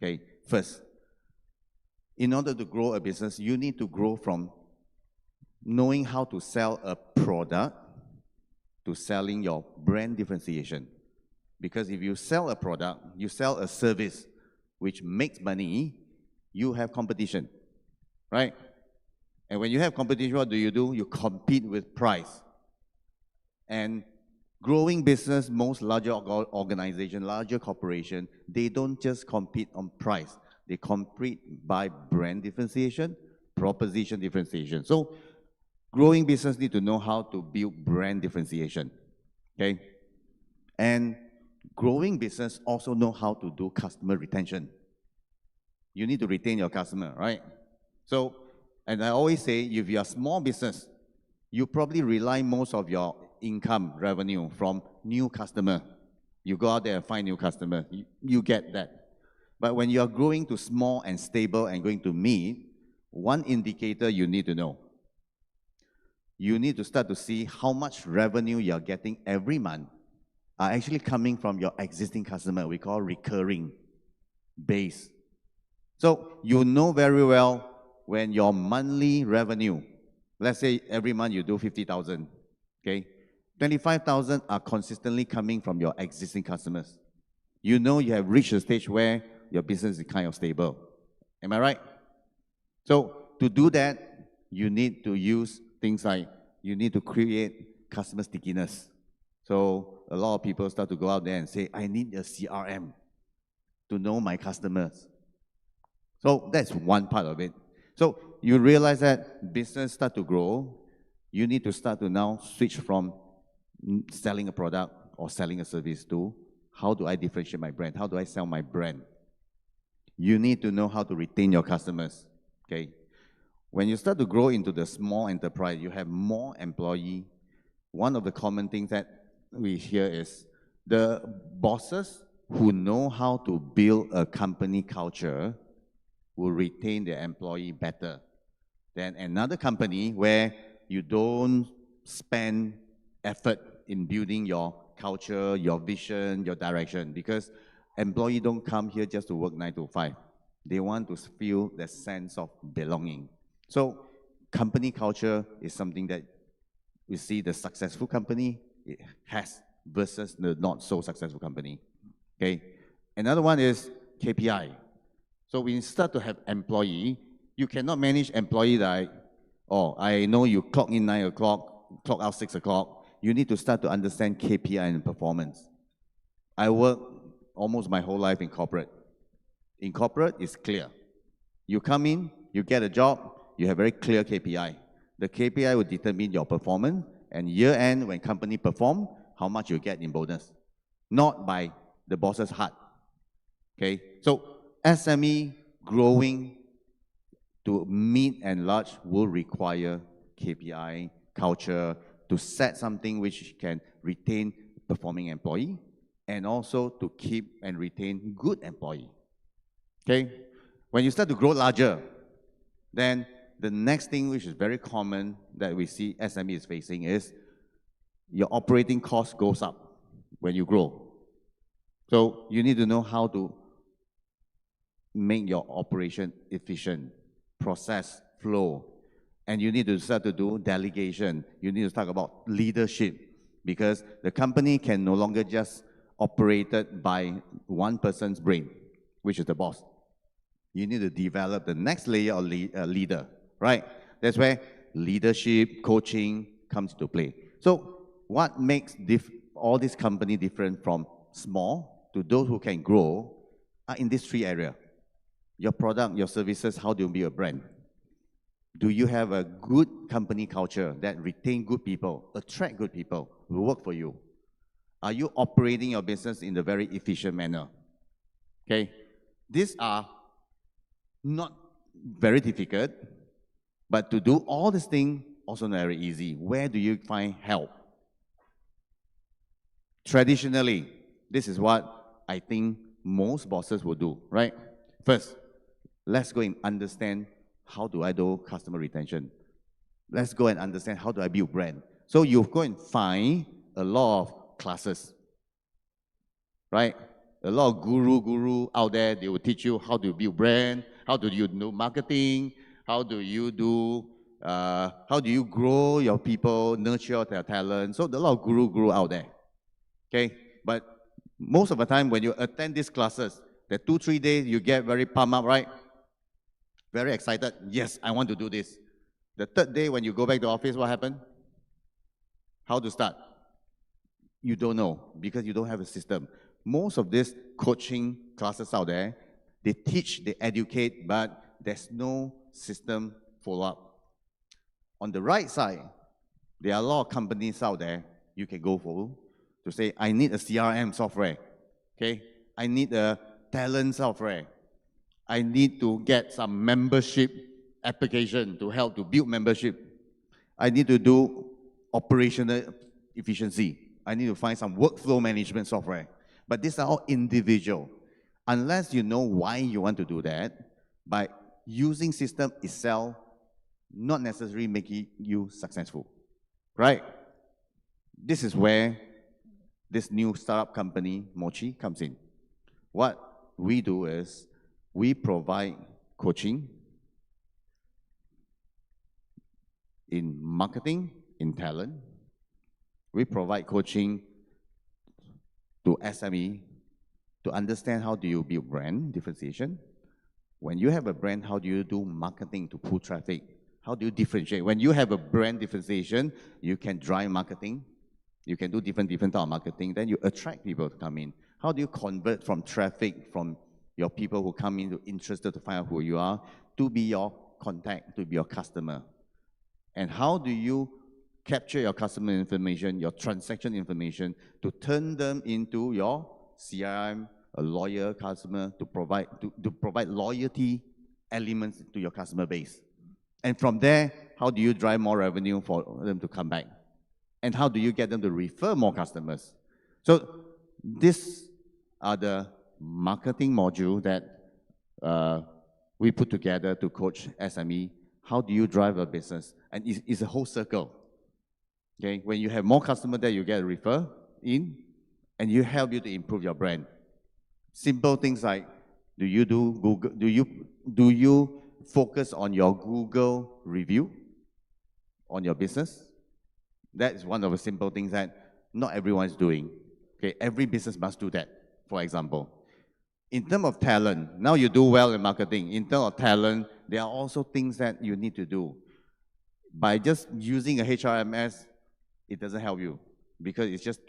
Okay, first, in order to grow a business, you need to grow from knowing how to sell a product to selling your brand differentiation. Because if you sell a product, you sell a service which makes money, you have competition, right? And when you have competition, what do? You compete with price. And growing business, most larger organization, larger corporation, they don't just compete on price. They compete by brand differentiation, proposition differentiation. So growing business need to know how to build brand differentiation, okay? And growing business also know how to do customer retention. You need to retain your customer, right? So, and I always say, if you're a small business, you probably rely most of your income, revenue from new customer. You go out there and find new customer, you get that. But when you are growing to small and stable and going to meet, one indicator you need to know. you need to start to see how much revenue you're getting every month are actually coming from your existing customer. We call recurring base. So you know very well when your monthly revenue, let's say every month you do 50,000, okay? 25,000 are consistently coming from your existing customers. You know you have reached a stage where your business is kind of stable. Am I right? So to do that, you need to use things like, you need to create customer stickiness. So a lot of people start to go out there and say, I need a CRM to know my customers. So that's one part of it. So you realize that business start to grow, you need to start to now switch from selling a product or selling a service to how do I differentiate my brand? How do I sell my brand? You need to know how to retain your customers, okay? When you start to grow into the small enterprise, you have more employee. One of the common things that we hear is the bosses who know how to build a company culture will retain their employee better than another company where you don't spend effort in building your culture, your vision, your direction, because employees don't come here just to work 9 to 5. They want to feel the sense of belonging. So company culture is something that we see the successful company it has versus the not so successful company. Okay. Another one is KPI. So when you start to have employee, you cannot manage employee like, oh, I know you clock in 9 o'clock, clock out 6 o'clock. You need to start to understand KPI and performance. I work almost my whole life in corporate. In corporate, it's clear. You come in, you get a job, you have very clear KPI. The KPI will determine your performance, and year end, when company perform, how much you get in bonus. Not by the boss's heart. Okay? So SME growing to mid and large will require KPI, culture, to set something which can retain performing employee, and also to keep and retain good employee. Okay? When you start to grow larger, then the next thing which is very common that we see SME is facing is your operating cost goes up when you grow. So you need to know how to make your operation efficient, process, flow, and you need to start to do delegation. You need to talk about leadership, because the company can no longer just operated by one person's brain, which is the boss. You need to develop the next layer of leader, right? That's where leadership, coaching comes into play. So what makes all this company different from small to those who can grow are in these three areas. Your product, your services, how do you be a brand? Do you have a good company culture that retain good people, attract good people who work for you? Are you operating your business in a very efficient manner? Okay, these are not very difficult, but to do all these things also not very easy. Where do you find help? Traditionally, this is what I think most bosses will do, right? First, let's go and understand how do I do customer retention. Let's go and understand how do I build brand. So you go and find a lot of classes, right? A lot of guru out there, they will teach you how to build brand, how do you do marketing, how do you grow your people, nurture their talent. So there are a lot of guru out there, okay? But most of the time when you attend these classes, the 2-3 days you get very pumped up, right? Very excited. Yes, I want to do this. The third day when you go back to office, what happened? How to start? You don't know because you don't have a system. Most of these coaching classes out there, they teach, they educate, but there's no system follow-up. On the right side, there are a lot of companies out there you can go for to say, I need a CRM software, okay? I need a talent software. I need to get some membership application to help to build membership. I need to do operational efficiency. I need to find some workflow management software. But these are all individual. Unless you know why you want to do that, by using system itself, not necessarily making you successful. right? This is where this new startup company, Mochi, comes in. What we do is we provide coaching in marketing, in talent. We provide coaching to SME to understand how do you build brand differentiation. When you have a brand, how do you do marketing to pull traffic? How do you differentiate? When you have a brand differentiation, you can drive marketing. You can do different type of marketing. Then you attract people to come in. How do you convert from traffic, from your people who come in interested to find out who you are, to be your contact, to be your customer? And how do you capture your customer information, your transaction information, to turn them into your CRM, a loyal customer, to provide loyalty elements to your customer base? And from there, how do you drive more revenue for them to come back? And how do you get them to refer more customers? So these are the marketing module that we put together to coach SME. How do you drive a business? And it's a whole circle. Okay, when you have more customers there, you get a refer in, and you help you to improve your brand. Simple things like, do you do Google? Do you focus on your Google review on your business? That is one of the simple things that not everyone is doing. Okay, every business must do that, for example. In terms of talent, now you do well in marketing. In terms of talent, there are also things that you need to do. By just using a HRMS, it doesn't help you, because it's just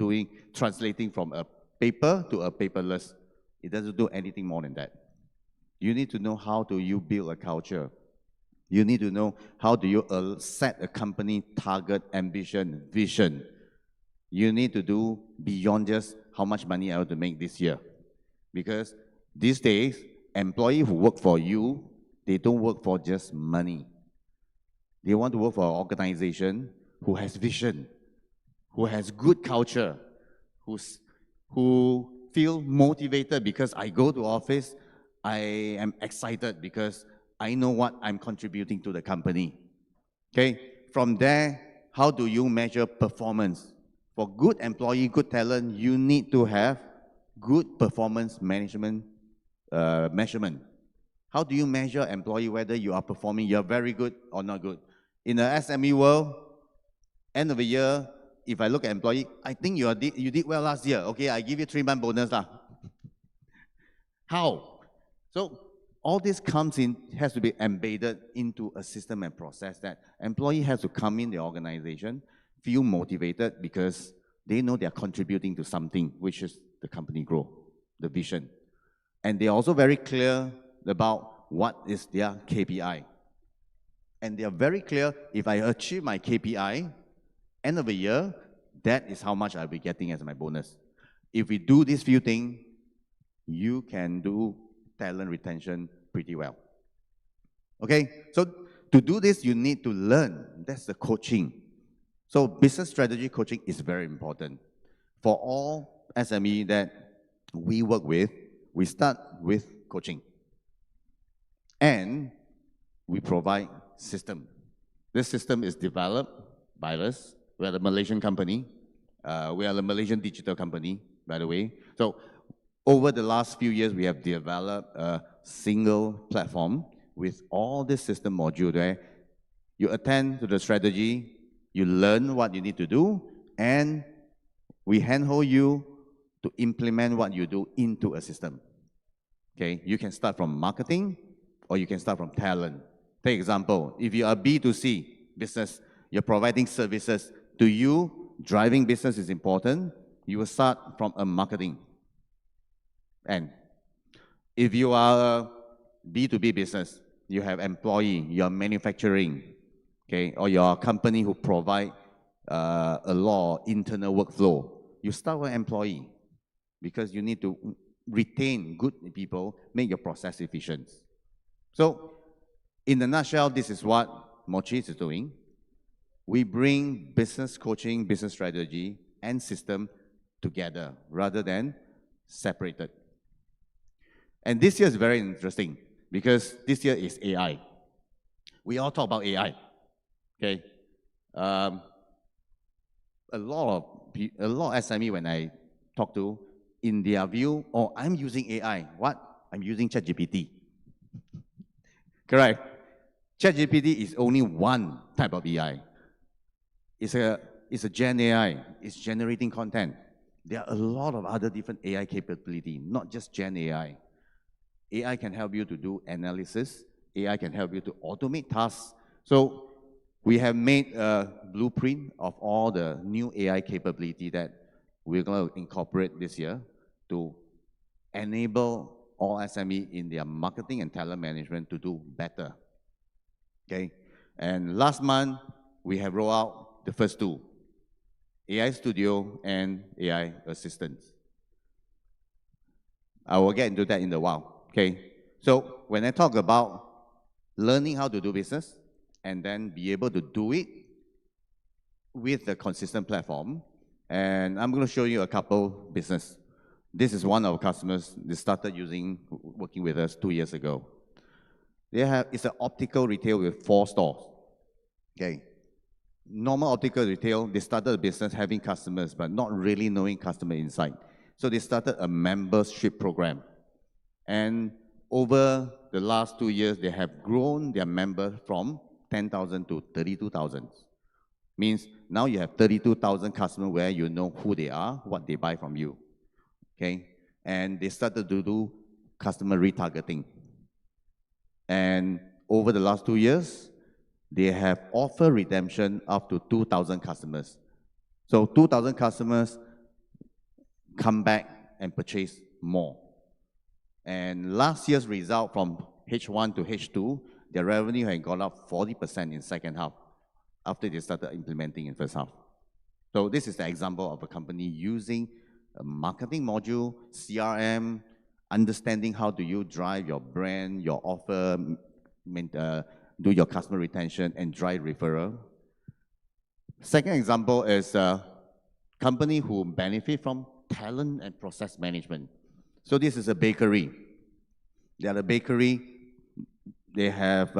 translating from a paper to a paperless. It doesn't do anything more than that. You need to know how do you build a culture. You need to know how do you set a company target, ambition, vision. You need to do beyond just how much money I want to make this year. Because these days, employees who work for you, they don't work for just money. They want to work for an organization who has vision, who has good culture, who feel motivated because I go to office, I am excited because I know what I'm contributing to the company. Okay, from there, how do you measure performance? For good employee, good talent, you need to have good performance management measurement. How do you measure employee whether you are performing, you're very good or not good? In the SME world, end of the year, if I look at employee, I think you did well last year. Okay, I give you 3-month bonus lah. How? So all this has to be embedded into a system and process that employee has to come in the organization, feel motivated because they know they are contributing to something, which is the company growth, the vision. And they are also very clear about what is their KPI. And they are very clear, if I achieve my KPI, end of the year, that is how much I'll be getting as my bonus. If we do these few things, you can do talent retention pretty well. Okay, so to do this, you need to learn. That's the coaching. So business strategy coaching is very important. For all SME that we work with, we start with coaching. And we provide system. This system is developed by us. We are a Malaysian company. We are a Malaysian digital company, by the way. So over the last few years, we have developed a single platform with all this system module there. You attend to the strategy, you learn what you need to do, and we handhold you to implement what you do into a system. Okay, you can start from marketing or you can start from talent. Take example, if you are B2C business, you're providing services. To you, driving business is important. You will start from a marketing. And if you are a B2B business, you have employee, you're manufacturing, okay, or you're a company who provide a lot of internal workflow, you start with employee because you need to retain good people, make your process efficient. So, in a nutshell, this is what Mochi is doing. We bring business coaching, business strategy, and system together rather than separated. And this year is very interesting because this year is AI. We all talk about AI. Okay. a lot of SME when I talk to, in their view, oh, I'm using AI. What? I'm using ChatGPT. Correct. ChatGPT is only one type of AI. It's a Gen AI. It's generating content. There are a lot of other different AI capability, not just Gen AI. AI can help you to do analysis. AI can help you to automate tasks. So we have made a blueprint of all the new AI capability that we're going to incorporate this year to enable all SME in their marketing and talent management to do better. Okay? And last month, we have rolled out the first two, AI Studio and AI Assistants. I will get into that in a while. Okay? So when I talk about learning how to do business and then be able to do it with a consistent platform, and I'm going to show you a couple business. This is one of our customers. They started working with us 2 years ago. It's an optical retail with 4 stores. Okay. Normal optical retail, they started a business having customers, but not really knowing customer insight. So they started a membership program. And over the last 2 years, they have grown their members from 10,000 to 32,000. Means now you have 32,000 customers where you know who they are, what they buy from you. Okay? And they started to do customer retargeting. And over the last 2 years, they have offer redemption up to 2,000 customers. So 2,000 customers come back and purchase more. And last year's result from H1 to H2, their revenue had gone up 40% in second half after they started implementing in first half. So this is the example of a company using a marketing module, CRM, understanding how do you drive your brand, your offer, do your customer retention, and drive referral. Second example is a company who benefit from talent and process management. So this is a bakery. They are a bakery. They have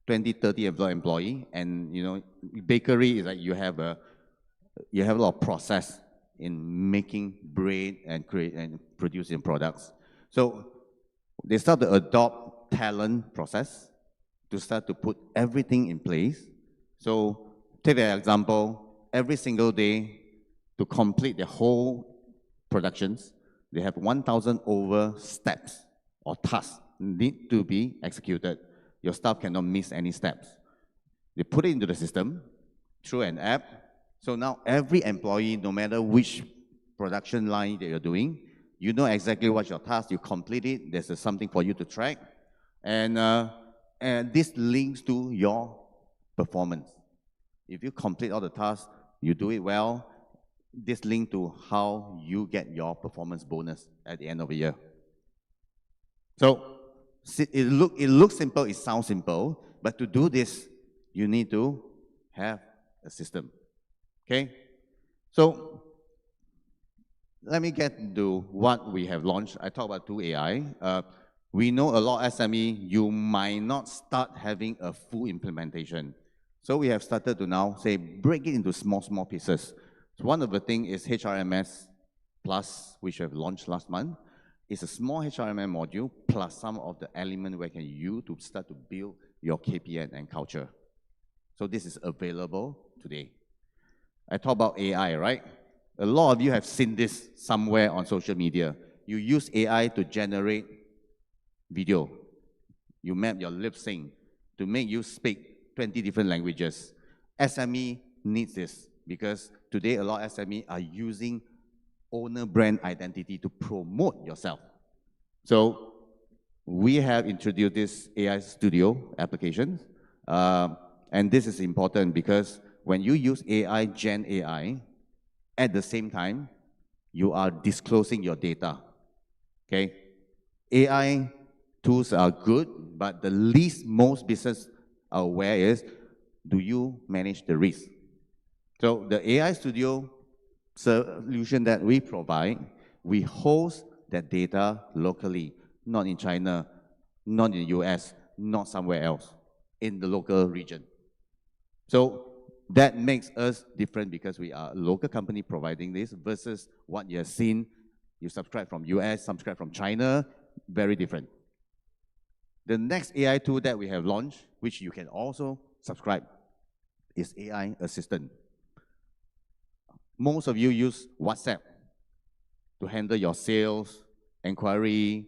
20, 30 employees, and you know, bakery is like you have a lot of process in making bread and producing products. So they start to adopt talent process to start to put everything in place. So take an example, every single day to complete the whole productions, they have 1,000 over steps or tasks need to be executed. Your staff cannot miss any steps. They put it into the system through an app. So now every employee, no matter which production line that you're doing, you know exactly what's your task, you complete it, there's something for you to track. And this links to your performance. If you complete all the tasks, you do it well, this links to how you get your performance bonus at the end of the year. So it looks simple, it sounds simple, but to do this, you need to have a system. Okay? So let me get to what we have launched. I talked about 2AI. We know a lot of SME, you might not start having a full implementation. So we have started to now say, break it into small pieces. So one of the things is HRMS Plus, which we have launched last month. It's a small HRMS module plus some of the elements where you can use to start to build your KPI and culture. So this is available today. I talk about AI, right? A lot of you have seen this somewhere on social media. You use AI to generate video. You map your lip sync to make you speak 20 different languages. SME needs this because today a lot of SME are using owner brand identity to promote yourself. So we have introduced this AI Studio application. And this is important because when you use AI, Gen AI, at the same time, you are disclosing your data. Okay? AI tools are good, but the least most business are aware is, do you manage the risk? So the AI Studio solution that we provide, we host that data locally, not in China, not in the US, not somewhere else, in the local region. So that makes us different because we are a local company providing this versus what you have seen. You subscribe from US, subscribe from China, very different. The next AI tool that we have launched, which you can also subscribe, is AI Assistant. Most of you use WhatsApp to handle your sales, inquiry,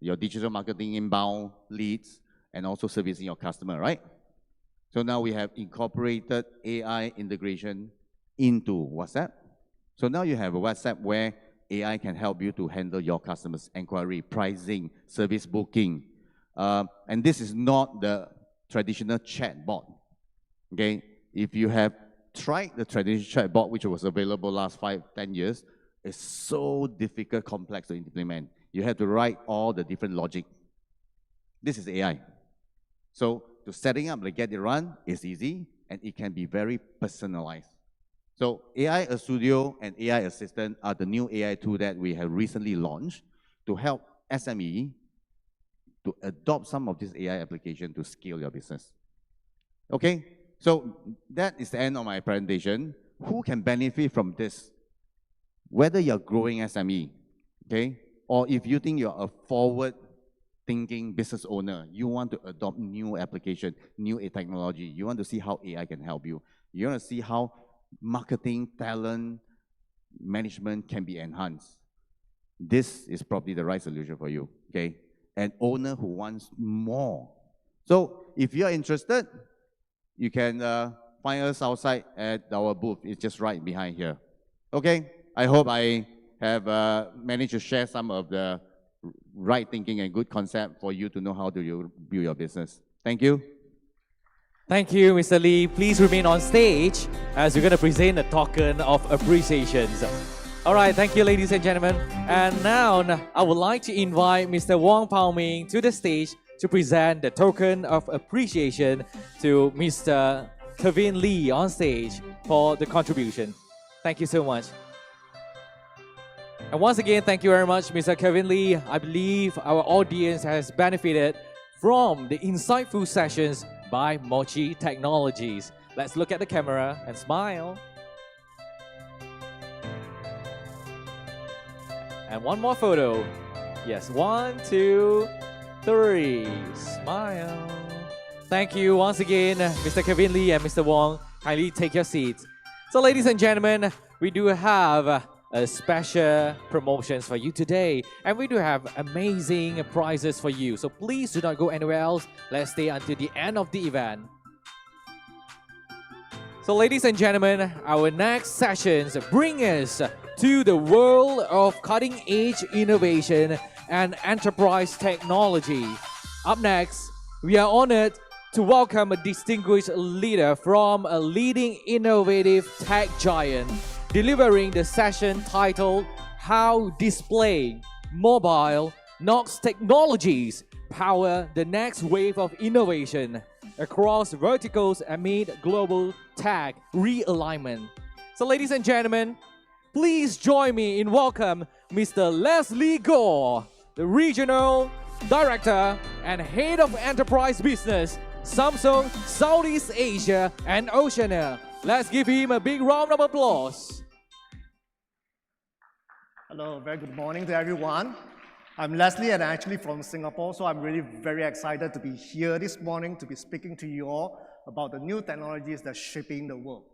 your digital marketing inbound leads, and also servicing your customer, right? So now we have incorporated AI integration into WhatsApp. So now you have a WhatsApp where AI can help you to handle your customers' inquiry, pricing, service booking. And this is not the traditional chatbot. Okay? If you have tried the traditional chatbot, which was available last 5-10 years, it's so difficult, complex to implement. You have to write all the different logic. This is AI. So to setting up, get it run is easy, and it can be very personalized. So AI Studio and AI Assistant are the new AI tool that we have recently launched to help SME to adopt some of this AI application to scale your business. Okay, so that is the end of my presentation. Who can benefit from this? Whether you're growing SME, okay, or if you think you're a forward-thinking business owner, you want to adopt new application, new technology, you want to see how AI can help you, you want to see how marketing, talent, management can be enhanced. This is probably the right solution for you, okay? An owner who wants more. So if you're interested, you can find us outside at our booth. It's just right behind here. Okay, I hope I have managed to share some of the right thinking and good concept for you to know how do you build your business. Thank you. Thank you, Mr. Lee. Please remain on stage as we're going to present a token of appreciation. All right, thank you, ladies and gentlemen. And now I would like to invite Mr. Wong Pao Ming to the stage to present the token of appreciation to Mr. Kevin Lee on stage for the contribution. Thank you so much. And once again, thank you very much, Mr. Kevin Lee. I believe our audience has benefited from the insightful sessions by Mochi Technologies. Let's look at the camera and smile. And one more photo. Yes, 1, 2, 3. Smile. Thank you once again, Mr. Kevin Lee and Mr. Wong. Kindly take your seats. So ladies and gentlemen, we do have a special promotions for you today, and we do have amazing prizes for you. So please do not go anywhere else. Let's stay until the end of the event. So ladies and gentlemen, our next sessions bring us to the world of cutting-edge innovation and enterprise technology. Up next, we are honored to welcome a distinguished leader from a leading innovative tech giant, delivering the session titled How Display Mobile Knox Technologies Power the Next Wave of Innovation Across Verticals Amid Global Tech Realignment. So ladies and gentlemen, please join me in welcome Mr. Leslie Goh, the Regional Director and Head of Enterprise Business, Samsung Southeast Asia and Oceania. Let's give him a big round of applause. Hello, very good morning to everyone. I'm Leslie and I'm actually from Singapore, so I'm really very excited to be here this morning to be speaking to you all about the new technologies that are shaping the world.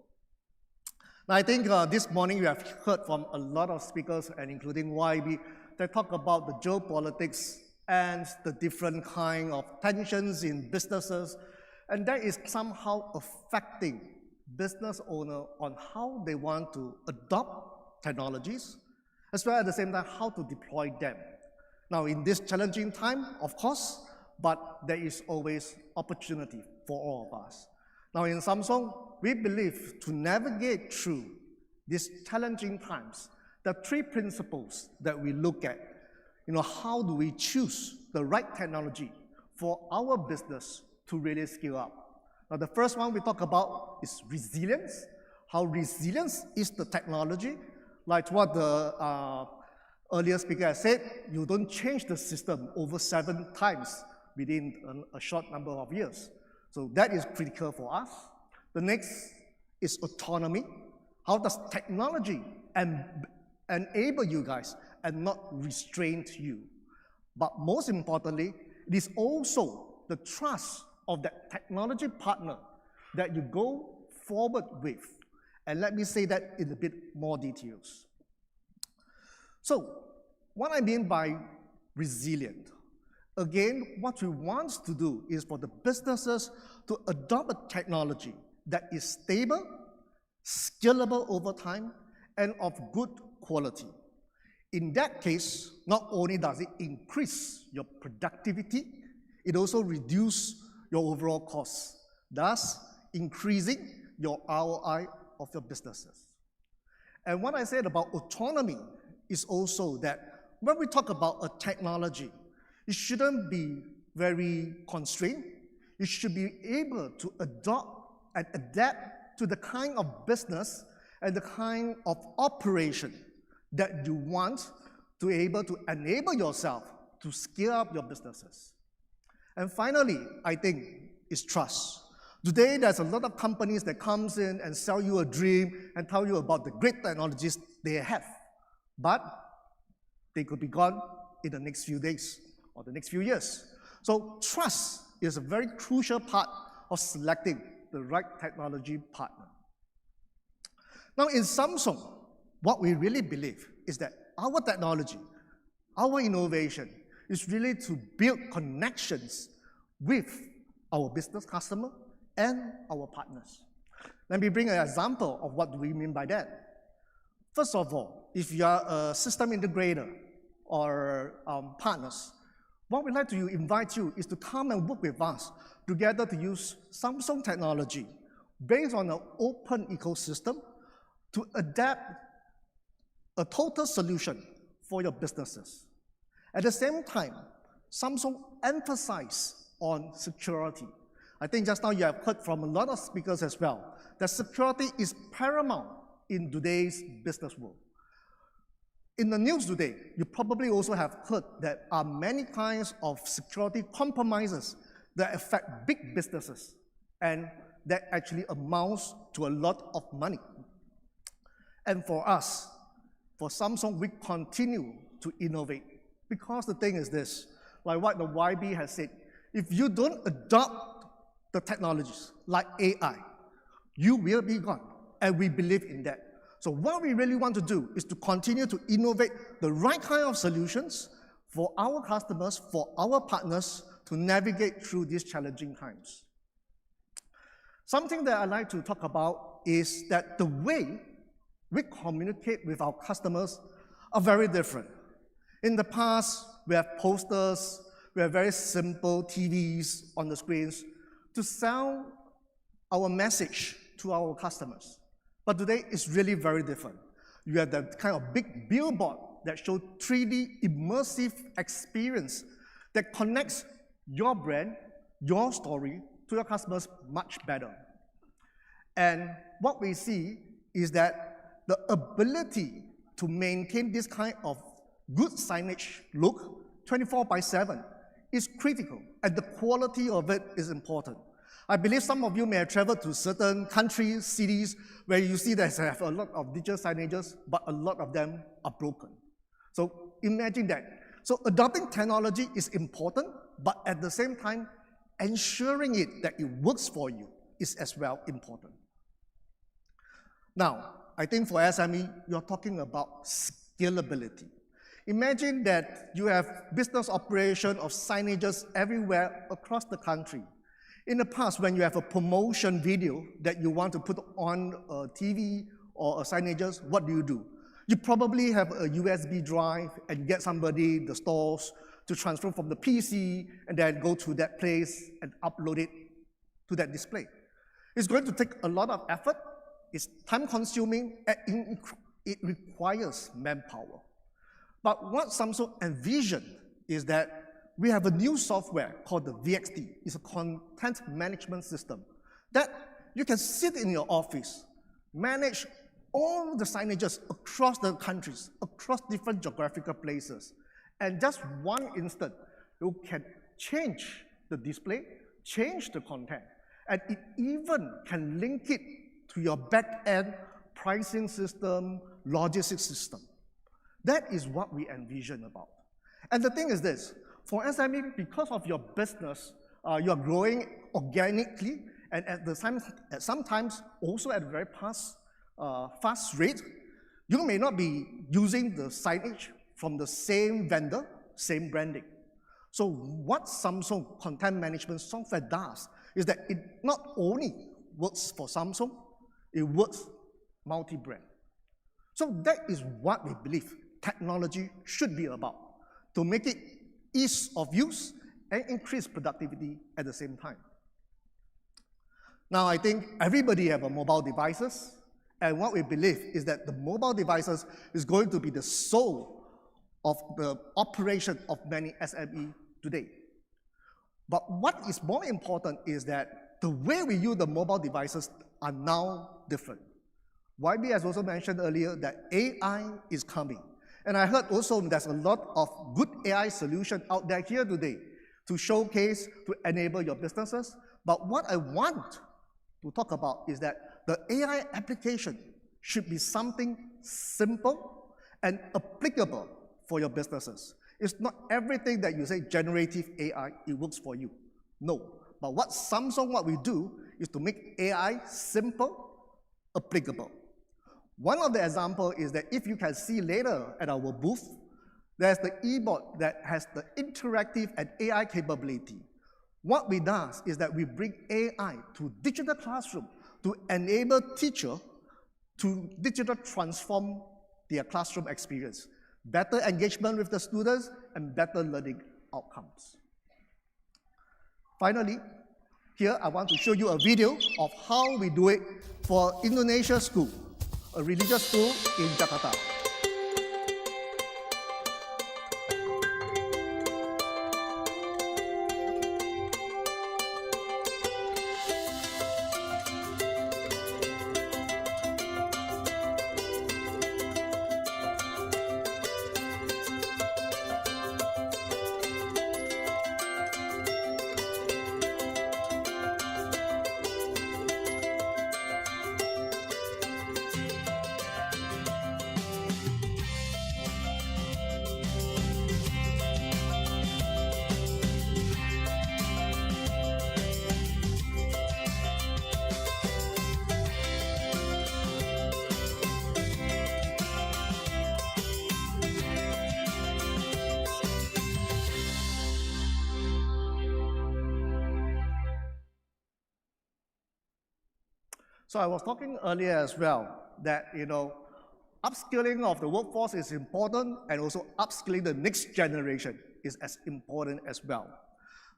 Now, I think this morning you have heard from a lot of speakers, and including YB, that talk about the geopolitics and the different kind of tensions in businesses, and that is somehow affecting business owners on how they want to adopt technologies, as well as at the same time how to deploy them. Now, in this challenging time, of course, but there is always opportunity for all of us. Now, in Samsung, we believe to navigate through these challenging times, there are 3 principles that we look at. How do we choose the right technology for our business to really scale up? Now, the first one we talk about is resilience. How resilience is the technology. Like what the earlier speaker has said, you don't change the system over 7 times within a short number of years. So that is critical for us. The next is autonomy. How does technology enable you guys and not restrain you? But most importantly, it is also the trust of that technology partner that you go forward with. And let me say that in a bit more details. So, what I mean by resilient, again, what we want to do is for the businesses to adopt a technology that is stable, scalable over time, and of good quality. In that case, not only does it increase your productivity, it also reduces your overall costs, thus increasing your ROI of your businesses. And what I said about autonomy is also that when we talk about a technology, it shouldn't be very constrained. You should be able to adopt and adapt to the kind of business and the kind of operation that you want to be able to enable yourself to scale up your businesses. And finally, I think, is trust. Today, there's a lot of companies that comes in and sell you a dream and tell you about the great technologies they have. But they could be gone in the next few days or the next few years. So trust is a very crucial part of selecting the right technology partner. Now in Samsung, what we really believe is that our technology, our innovation is really to build connections with our business customer and our partners. Let me bring an example of what we mean by that. First of all, if you are a system integrator or partners, what we'd like to invite you is to come and work with us together to use Samsung technology based on an open ecosystem to adapt a total solution for your businesses. At the same time, Samsung emphasizes on security. I think just now you have heard from a lot of speakers as well, that security is paramount in today's business world. In the news today, you probably also have heard that are many kinds of security compromises that affect big businesses, and that actually amounts to a lot of money. And for us, for Samsung, we continue to innovate, because the thing is this, like what the YB has said, if you don't adopt the technologies like AI, you will be gone, and we believe in that. So what we really want to do is to continue to innovate the right kind of solutions for our customers, for our partners to navigate through these challenging times. Something that I like to talk about is that the way we communicate with our customers are very different. In the past, we have posters, we have very simple TVs on the screens to sell our message to our customers. But today, it's really very different. You have that kind of big billboard that shows 3D immersive experience that connects your brand, your story to your customers much better. And what we see is that the ability to maintain this kind of good signage look 24/7 is critical, and the quality of it is important. I believe some of you may have traveled to certain countries, cities, where you see that they have a lot of digital signages, but a lot of them are broken. So imagine that. So adopting technology is important, but at the same time, ensuring that it works for you is as well important. Now, I think for SME, you're talking about scalability. Imagine that you have business operation of signages everywhere across the country. In the past, when you have a promotion video that you want to put on a TV or a signages, what do? You probably have a USB drive and get somebody, the stores, to transfer from the PC and then go to that place and upload it to that display. It's going to take a lot of effort, it's time consuming, and it requires manpower. But what Samsung envisioned is that we have a new software called the VXT. It's a content management system that you can sit in your office, manage all the signages across the countries, across different geographical places. And just one instant, you can change the display, change the content, and it even can link it to your back-end pricing system, logistics system. That is what we envision about. And the thing is this, for SME, because of your business, you are growing organically, and sometimes also at a very fast rate. You may not be using the signage from the same vendor, same branding. So what Samsung content management software does is that it not only works for Samsung, it works multi-brand. So that is what we believe technology should be about, to make it ease of use and increase productivity at the same time. Now I think everybody have a mobile devices, and what we believe is that the mobile devices is going to be the soul of the operation of many SME today. But what is more important is that the way we use the mobile devices are now different. YB has also mentioned earlier that AI is coming. And I heard also there's a lot of good AI solution out there here today to showcase, to enable your businesses. But what I want to talk about is that the AI application should be something simple and applicable for your businesses. It's not everything that you say generative AI, it works for you. No. But what we do is to make AI simple, applicable. One of the examples is that if you can see later at our booth, there's the e-board that has the interactive and AI capability. What we do is that we bring AI to digital classroom to enable teacher to digital transform their classroom experience, better engagement with the students, and better learning outcomes. Finally, here I want to show you a video of how we do it for Indonesia School, a religious school in Jakarta. So I was talking earlier as well that, upskilling of the workforce is important, and also upskilling the next generation is as important as well.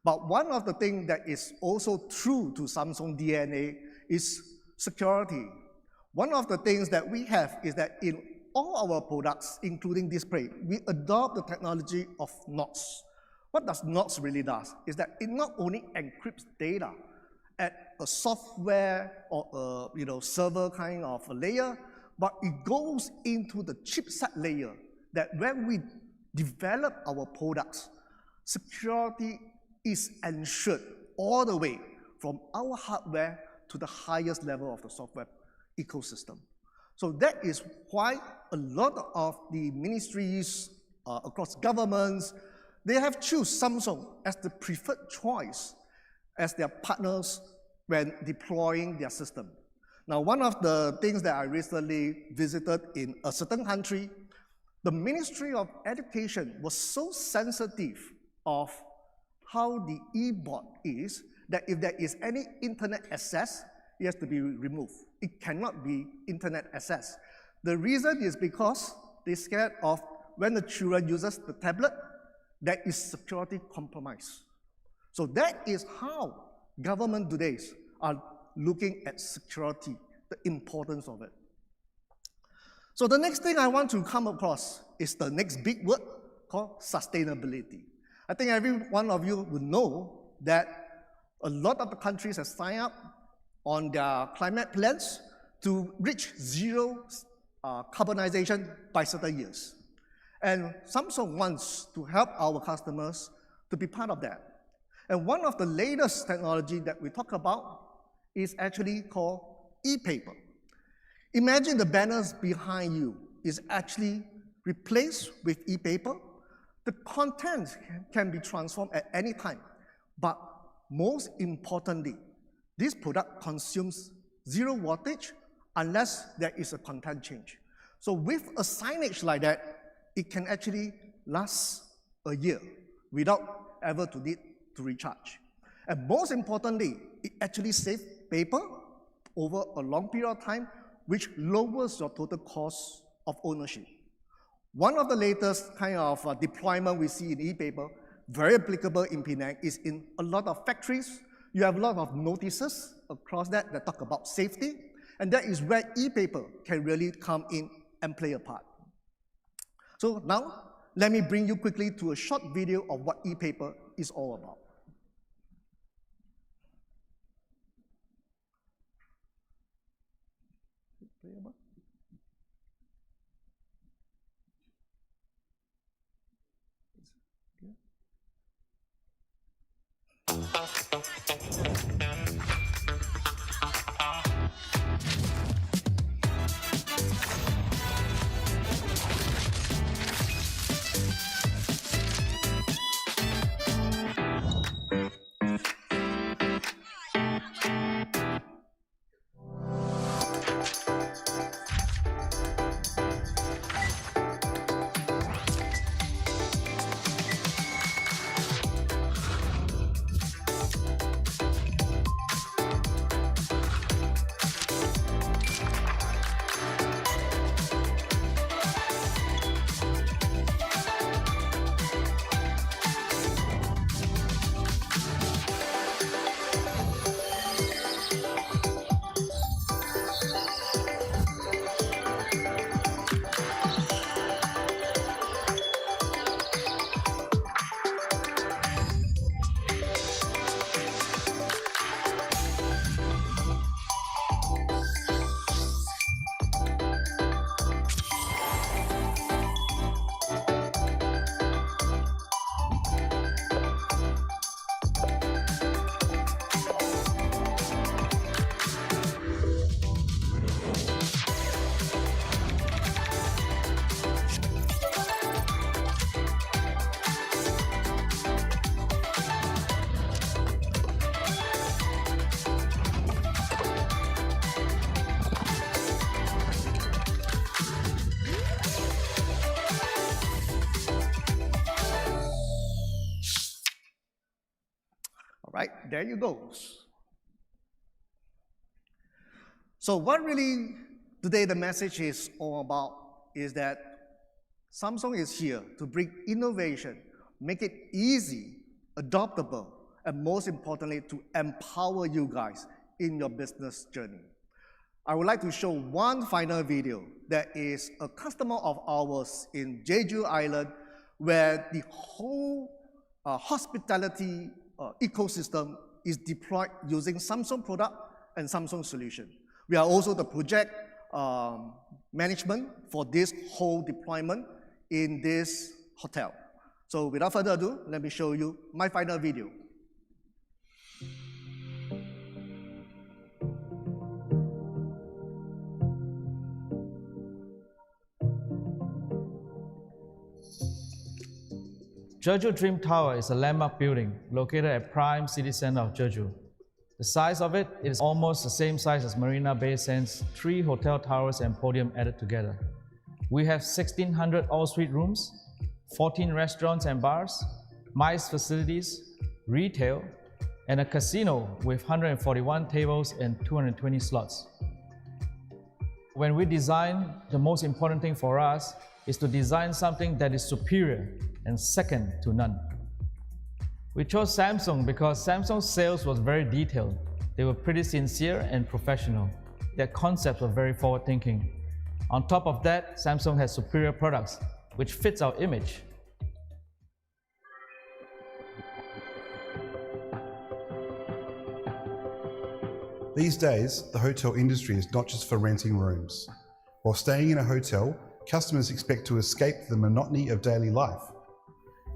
But one of the things that is also true to Samsung DNA is security. One of the things that we have is that in all our products, including display, we adopt the technology of NOTs. What does NOTs really do is that it not only encrypts data at a software or a server kind of a layer, but it goes into the chipset layer, that when we develop our products, security is ensured all the way from our hardware to the highest level of the software ecosystem. So that is why a lot of the ministries across governments, they have chosen Samsung as the preferred choice as their partners when deploying their system. Now, one of the things that I recently visited in a certain country, the Ministry of Education was so sensitive of how the e-board is, that if there is any internet access, it has to be removed. It cannot be internet access. The reason is because they're scared of when the children uses the tablet, there is security compromise. So that is how government today are looking at security, the importance of it. So the next thing I want to come across is the next big word called sustainability. I think every one of you would know that a lot of the countries have signed up on their climate plans to reach zero carbonization by certain years. And Samsung wants to help our customers to be part of that. And one of the latest technology that we talk about is actually called e-paper. Imagine the banners behind you is actually replaced with e-paper. The content can be transformed at any time, but most importantly, this product consumes 0 wattage unless there is a content change. So with a signage like that, it can actually last a year without ever to need to recharge. And most importantly, it actually saves paper over a long period of time, which lowers your total cost of ownership. One of the latest kind of deployment we see in e-paper, very applicable in Penang, is in a lot of factories. You have a lot of notices across that talk about safety, and that is where e-paper can really come in and play a part. So now, let me bring you quickly to a short video of what e-paper is all about. Right, there you go. So what really today the message is all about is that Samsung is here to bring innovation, make it easy, adoptable, and most importantly, to empower you guys in your business journey. I would like to show one final video that is a customer of ours in Jeju Island, where the whole hospitality ecosystem is deployed using Samsung product and Samsung solution. We are also the project management for this whole deployment in this hotel. So without further ado, let me show you my final video. Jeju Dream Tower is a landmark building located at prime city center of Jeju. The size of it is almost the same size as Marina Bay Sands' 3 hotel towers and podium added together. We have 1,600 all-suite rooms, 14 restaurants and bars, MICE facilities, retail, and a casino with 141 tables and 220 slots. When we design, the most important thing for us is to design something that is superior and second to none. We chose Samsung because Samsung's sales was very detailed. They were pretty sincere and professional. Their concepts were very forward-thinking. On top of that, Samsung has superior products, which fits our image. These days, the hotel industry is not just for renting rooms. While staying in a hotel, customers expect to escape the monotony of daily life.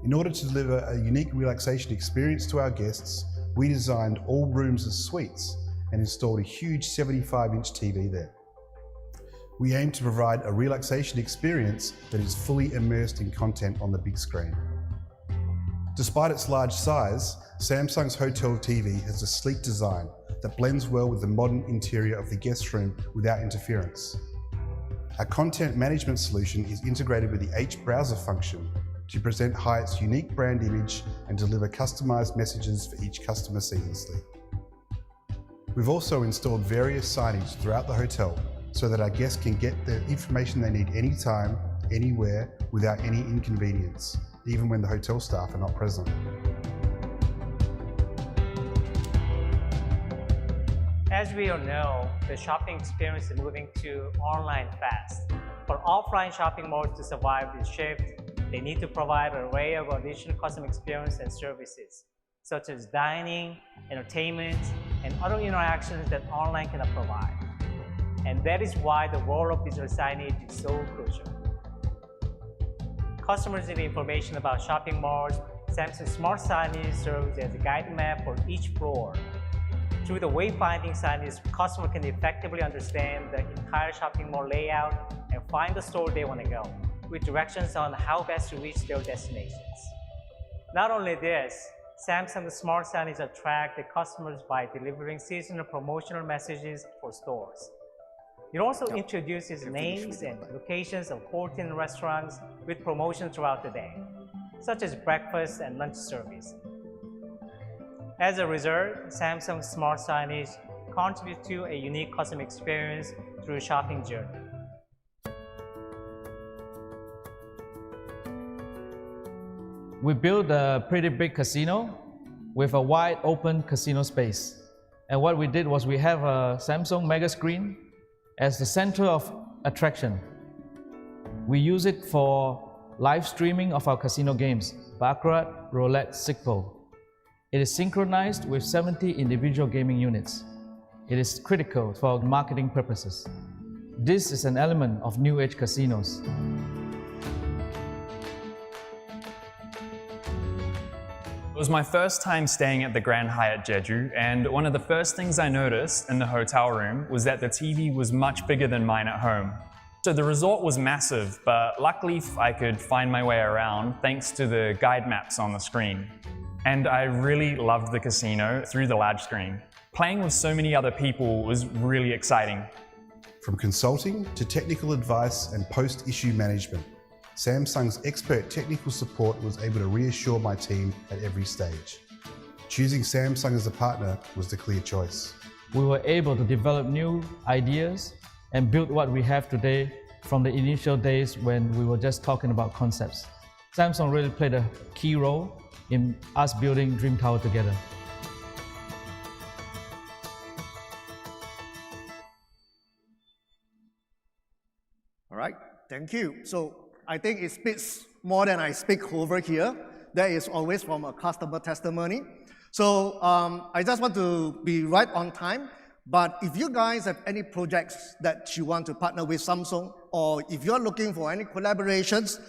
In order to deliver a unique relaxation experience to our guests, we designed all rooms as suites and installed a huge 75-inch TV there. We aim to provide a relaxation experience that is fully immersed in content on the big screen. Despite its large size, Samsung's hotel TV has a sleek design that blends well with the modern interior of the guest room without interference. Our content management solution is integrated with the H browser function to present Hyatt's unique brand image and deliver customized messages for each customer seamlessly. We've also installed various signage throughout the hotel so that our guests can get the information they need anytime, anywhere, without any inconvenience, even when the hotel staff are not present. As we all know, the shopping experience is moving to online fast. For offline shopping malls to survive this shift, they need to provide an array of additional customer experience and services, such as dining, entertainment, and other interactions that online cannot provide. And that is why the role of digital signage is so crucial. Customers need information about shopping malls. Samsung Smart Signage serves as a guide map for each floor. Through the wayfinding signage, customers can effectively understand the entire shopping mall layout and find the store they want to go, with directions on how best to reach their destinations. Not only this, Samsung Smart Signage attracts the customers by delivering seasonal promotional messages for stores. It also introduces names and locations of 14 restaurants with promotions throughout the day, such as breakfast and lunch service. As a result, Samsung Smart Signage contributes to a unique customer experience through the shopping journey. We built a pretty big casino with a wide open casino space. And what we did was we have a Samsung mega screen as the center of attraction. We use it for live streaming of our casino games, Baccarat, Roulette, Sigpo. It is synchronized with 70 individual gaming units. It is critical for marketing purposes. This is an element of New Age casinos. It was my first time staying at the Grand Hyatt Jeju, and one of the first things I noticed in the hotel room was that the TV was much bigger than mine at home. So the resort was massive, but luckily I could find my way around thanks to the guide maps on the screen. And I really loved the casino through the large screen. Playing with so many other people was really exciting. From consulting to technical advice and post-issue management, Samsung's expert technical support was able to reassure my team at every stage. Choosing Samsung as a partner was the clear choice. We were able to develop new ideas and build what we have today from the initial days when we were just talking about concepts. Samsung really played a key role in us building Dream Tower together. All right, thank you. So I think it speaks more than I speak over here. That is always from a customer testimony. So I just want to be right on time. But if you guys have any projects that you want to partner with Samsung, or if you're looking for any collaborations,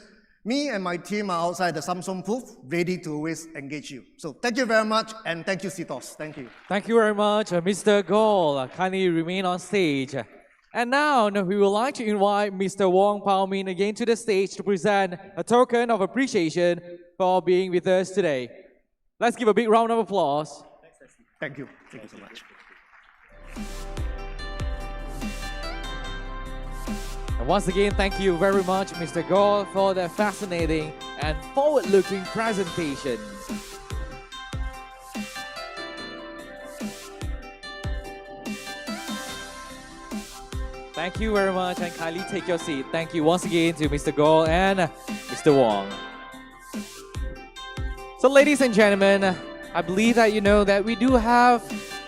me and my team are outside the Samsung booth, ready to always engage you. So thank you very much, and thank you, CTOS. Thank you. Thank you very much, Mr. Goh. Kindly remain on stage. And now we would like to invite Mr. Wong Pao Min again to the stage to present a token of appreciation for being with us today. Let's give a big round of applause. Thank you. Thank you so much. And once again, thank you very much, Mr. Goh, for that fascinating and forward-looking presentation. Thank you very much, and kindly take your seat. Thank you once again to Mr. Goh and Mr. Wong. So ladies and gentlemen, I believe that you know that we do have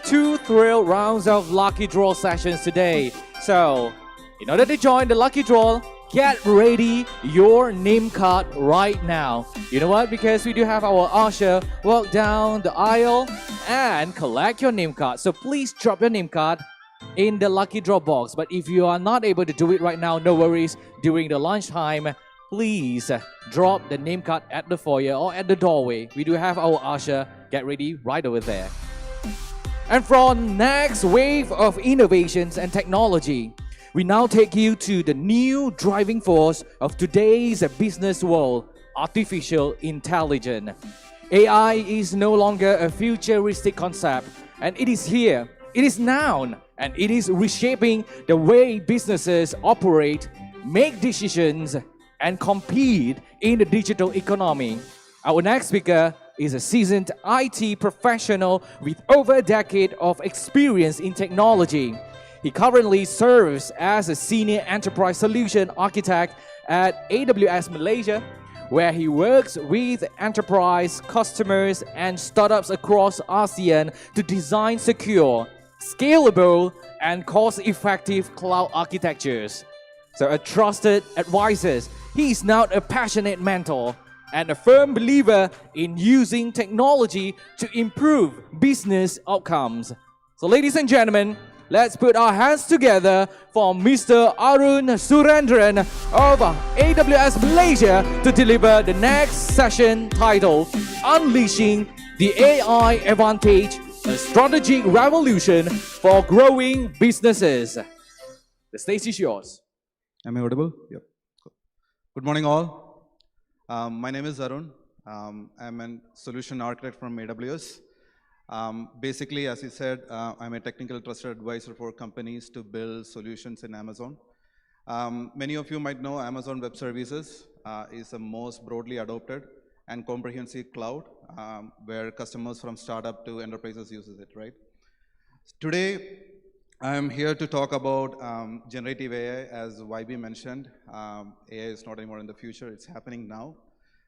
2 thrill rounds of lucky draw sessions today. So, in order to join the lucky draw, get ready your name card right now. You know what? Because we do have our usher walk down the aisle and collect your name card. So please drop your name card in the lucky draw box. But if you are not able to do it right now, no worries. During the lunchtime, please drop the name card at the foyer or at the doorway. We do have our usher. Get ready right over there. And from next wave of innovations and technology, we now take you to the new driving force of today's business world, artificial intelligence. AI is no longer a futuristic concept, and it is here, it is now, and it is reshaping the way businesses operate, make decisions, and compete in the digital economy. Our next speaker is a seasoned IT professional with over a decade of experience in technology. He currently serves as a senior enterprise solution architect at AWS Malaysia, where he works with enterprise customers and startups across ASEAN to design secure, scalable, and cost-effective cloud architectures. So a trusted advisor, he is now a passionate mentor and a firm believer in using technology to improve business outcomes. So ladies and gentlemen, let's put our hands together for Mr. Arun Surendran of AWS Malaysia to deliver the next session titled Unleashing the AI Advantage, a Strategic Revolution for Growing Businesses. The stage is yours. Am I audible? Yep. Good morning all. My name is Arun. I'm a solution architect from AWS. Basically, as he said, I'm a technical trusted advisor for companies to build solutions in Amazon. Many of you might know Amazon Web Services is the most broadly adopted and comprehensive cloud where customers from startup to enterprises uses it, right? Today, I'm here to talk about generative AI. As YB mentioned, AI is not anymore in the future, it's happening now.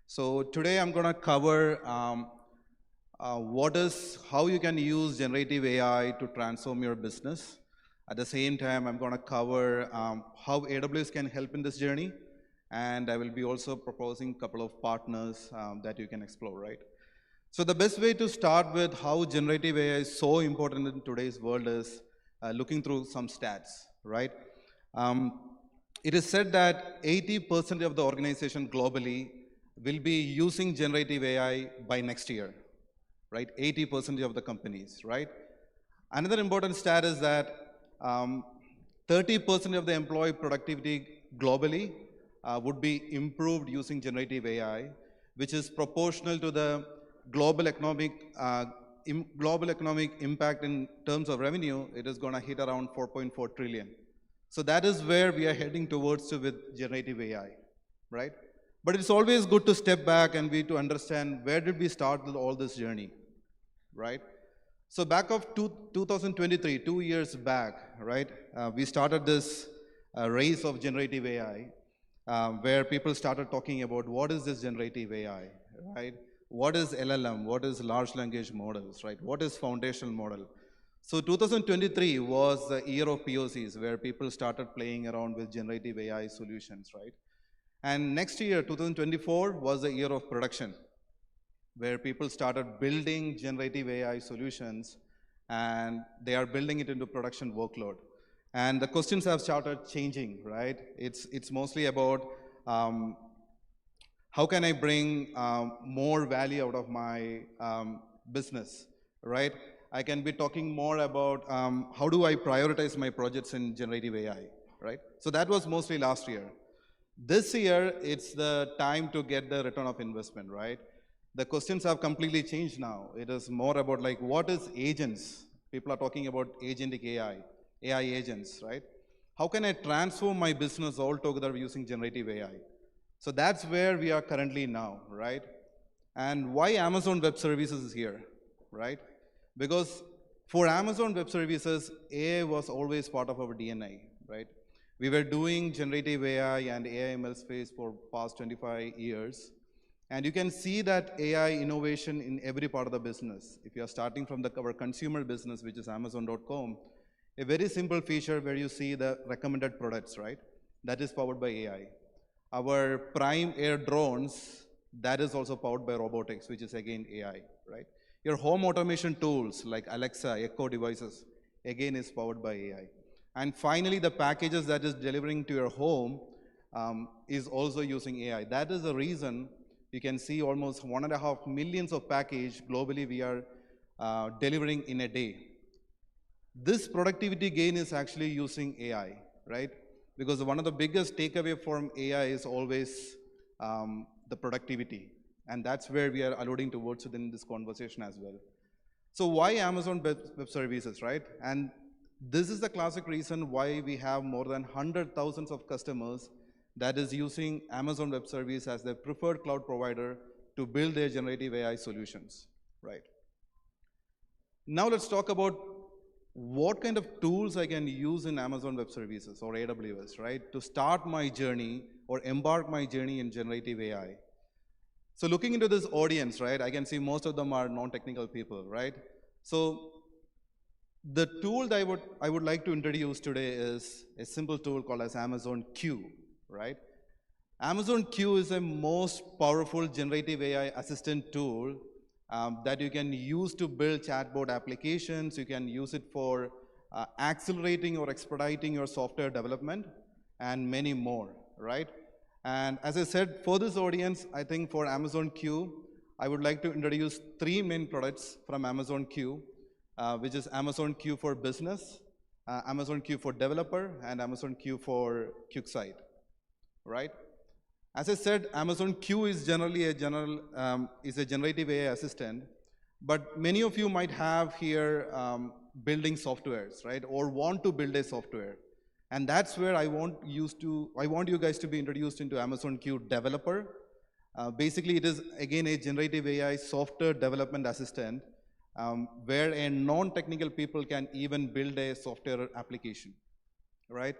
So today I'm gonna cover how you can use generative AI to transform your business. At the same time, I'm gonna cover how AWS can help in this journey. And I will be also proposing a couple of partners that you can explore, right? So the best way to start with how generative AI is so important in today's world is looking through some stats, right? It is said that 80% of the organization globally will be using generative AI by next year, right? 80% of the companies, right? Another important stat is that 30% of the employee productivity globally would be improved using generative AI, which is proportional to the global economic impact in terms of revenue. It is going to hit around 4.4 trillion. So that is where we are heading towards with generative AI, right? But it's always good to step back and to understand where did we start with all this journey, right? So back of 2023, 2 years back, right, we started this race of generative AI where people started talking about what is this generative AI, right? What is LLM? What is large language models, right? What is foundational model? So 2023 was the year of POCs where people started playing around with generative AI solutions, right? And next year, 2024, was the year of production, where people started building generative AI solutions, and they are building it into production workload. And the questions have started changing, right? It's mostly about how can I bring more value out of my business, right? I can be talking more about how do I prioritize my projects in generative AI, right? So that was mostly last year. This year, it's the time to get the return of investment, right? The questions have completely changed now. It is more about like, what is agents? People are talking about agentic AI, AI agents, right? How can I transform my business altogether using generative AI? So that's where we are currently now, right? And why Amazon Web Services is here, right? Because for Amazon Web Services, AI was always part of our DNA, right? We were doing generative AI and AI ML space for past 25 years. And you can see that AI innovation in every part of the business. If you are starting from our consumer business, which is Amazon.com, a very simple feature where you see the recommended products, right? That is powered by AI. Our Prime Air drones, that is also powered by robotics, which is again AI, right? Your home automation tools like Alexa, Echo devices, again is powered by AI. And finally, the packages that is delivering to your home is also using AI. That is the reason you can see almost 1.5 million of packages globally we are delivering in a day. This productivity gain is actually using AI, right? Because one of the biggest takeaway from AI is always the productivity. And that's where we are alluding towards within this conversation as well. So why Amazon Web Services, right? And this is the classic reason why we have more than 100,000 of customers that is using Amazon Web Service as their preferred cloud provider to build their generative AI solutions, right? Now let's talk about what kind of tools I can use in Amazon Web Services or AWS, right? To start my journey or embark my journey in generative AI. So looking into this audience, right, I can see most of them are non-technical people, right? So the tool that I would like to introduce today is a simple tool called as Amazon Q, right? Amazon Q is a most powerful generative AI assistant tool that you can use to build chatbot applications. You can use it for accelerating or expediting your software development and many more, right? And as I said, for this audience, I think for Amazon Q, I would like to introduce 3 main products from Amazon Q, which is Amazon Q for Business, Amazon Q for Developer, and Amazon Q for QuickSight, right? As I said, Amazon Q is generally a generative AI assistant, but many of you might have here building softwares, right? Or want to build a software. And that's where I want you guys to be introduced into Amazon Q Developer. Basically, it is again a generative AI software development assistant where a non-technical people can even build a software application, right?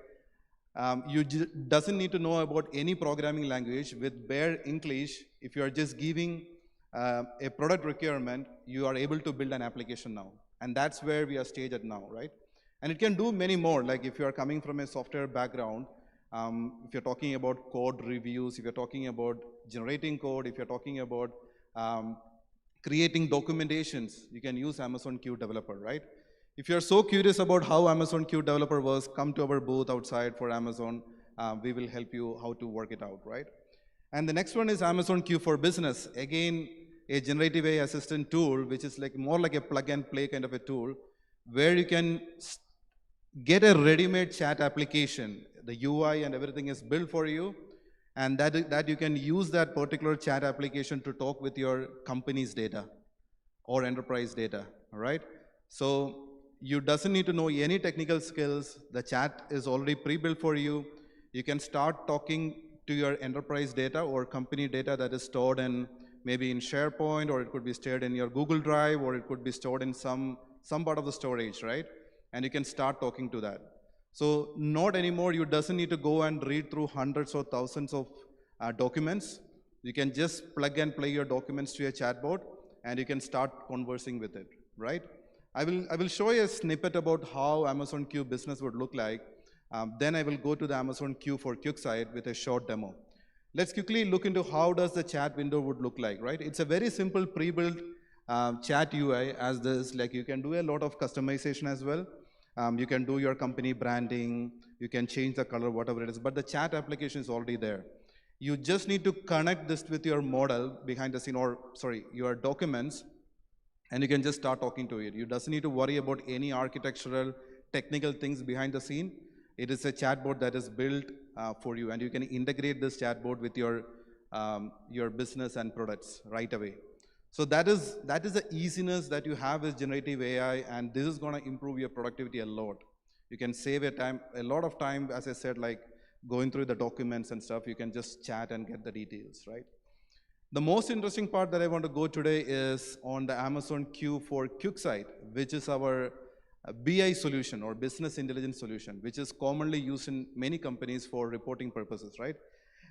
You doesn't need to know about any programming language. With bare English, if you are just giving a product requirement, you are able to build an application now. And that's where we are staged at now, right? And it can do many more, like if you are coming from a software background, if you're talking about code reviews, if you're talking about generating code, if you're talking about creating documentations, you can use Amazon Q Developer, right? If you're so curious about how Amazon Q Developer works, come to our booth outside for Amazon. We will help you how to work it out, right? And the next one is Amazon Q for Business. Again, a generative AI assistant tool, which is like more like a plug and play kind of a tool, where you can get a ready-made chat application. The UI and everything is built for you, and that you can use that particular chat application to talk with your company's data or enterprise data, all right? So you doesn't need to know any technical skills. The chat is already pre-built for you. You can start talking to your enterprise data or company data that is stored in maybe in SharePoint, or it could be stored in your Google Drive, or it could be stored in some part of the storage, right? And you can start talking to that. So not anymore, you doesn't need to go and read through hundreds or thousands of documents. You can just plug and play your documents to a chatbot, and you can start conversing with it, right? I will show you a snippet about how Amazon Q Business would look like. Then I will go to the Amazon Q for QuickSight with a short demo. Let's quickly look into how does the chat window would look like, right? It's a very simple pre-built chat UI as this. Like you can do a lot of customization as well. You can do your company branding, you can change the color, whatever it is, but the chat application is already there. You just need to connect this with your model behind the scene, or sorry, your documents, and you can just start talking to it. You doesn't need to worry about any architectural, technical things behind the scene. It is a chatbot that is built for you, and you can integrate this chatbot with your business and products right away. So that is the easiness that you have with generative AI, and this is going to improve your productivity a lot. You can save a lot of time, as I said, like going through the documents and stuff. You can just chat and get the details, right? The most interesting part that I want to go today is on the Amazon Q for QuickSight, which is our BI solution or business intelligence solution, which is commonly used in many companies for reporting purposes, right?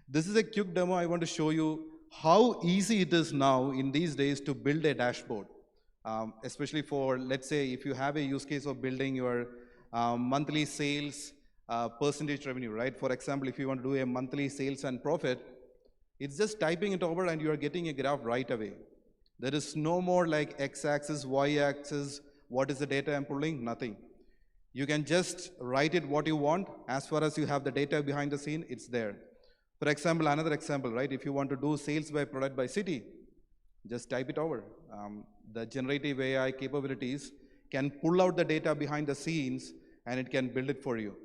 This is a quick demo. I want to show you how easy it is now in these days to build a dashboard, especially for, let's say, if you have a use case of building your monthly sales percentage revenue, right? For example, if you want to do a monthly sales and profit, it's just typing it over and you are getting a graph right away. There is no more like x-axis, y-axis, what is the data I'm pulling? Nothing. You can just write it what you want. As far as you have the data behind the scene, it's there. For example, another example, right? If you want to do sales by product by city, just type it over. The generative AI capabilities can pull out the data behind the scenes, and it can build it for you.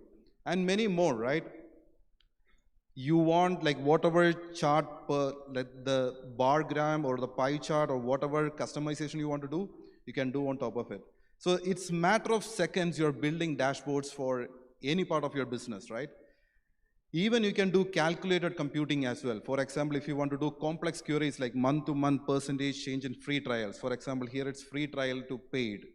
And many more, right? You want like whatever chart, like the bar gram or the pie chart or whatever customization you want to do, you can do on top of it. So it's a matter of seconds you're building dashboards for any part of your business, right? Even you can do calculated computing as well. For example, if you want to do complex queries like month-to-month percentage change in free trials, for example, here it's free trial to paid.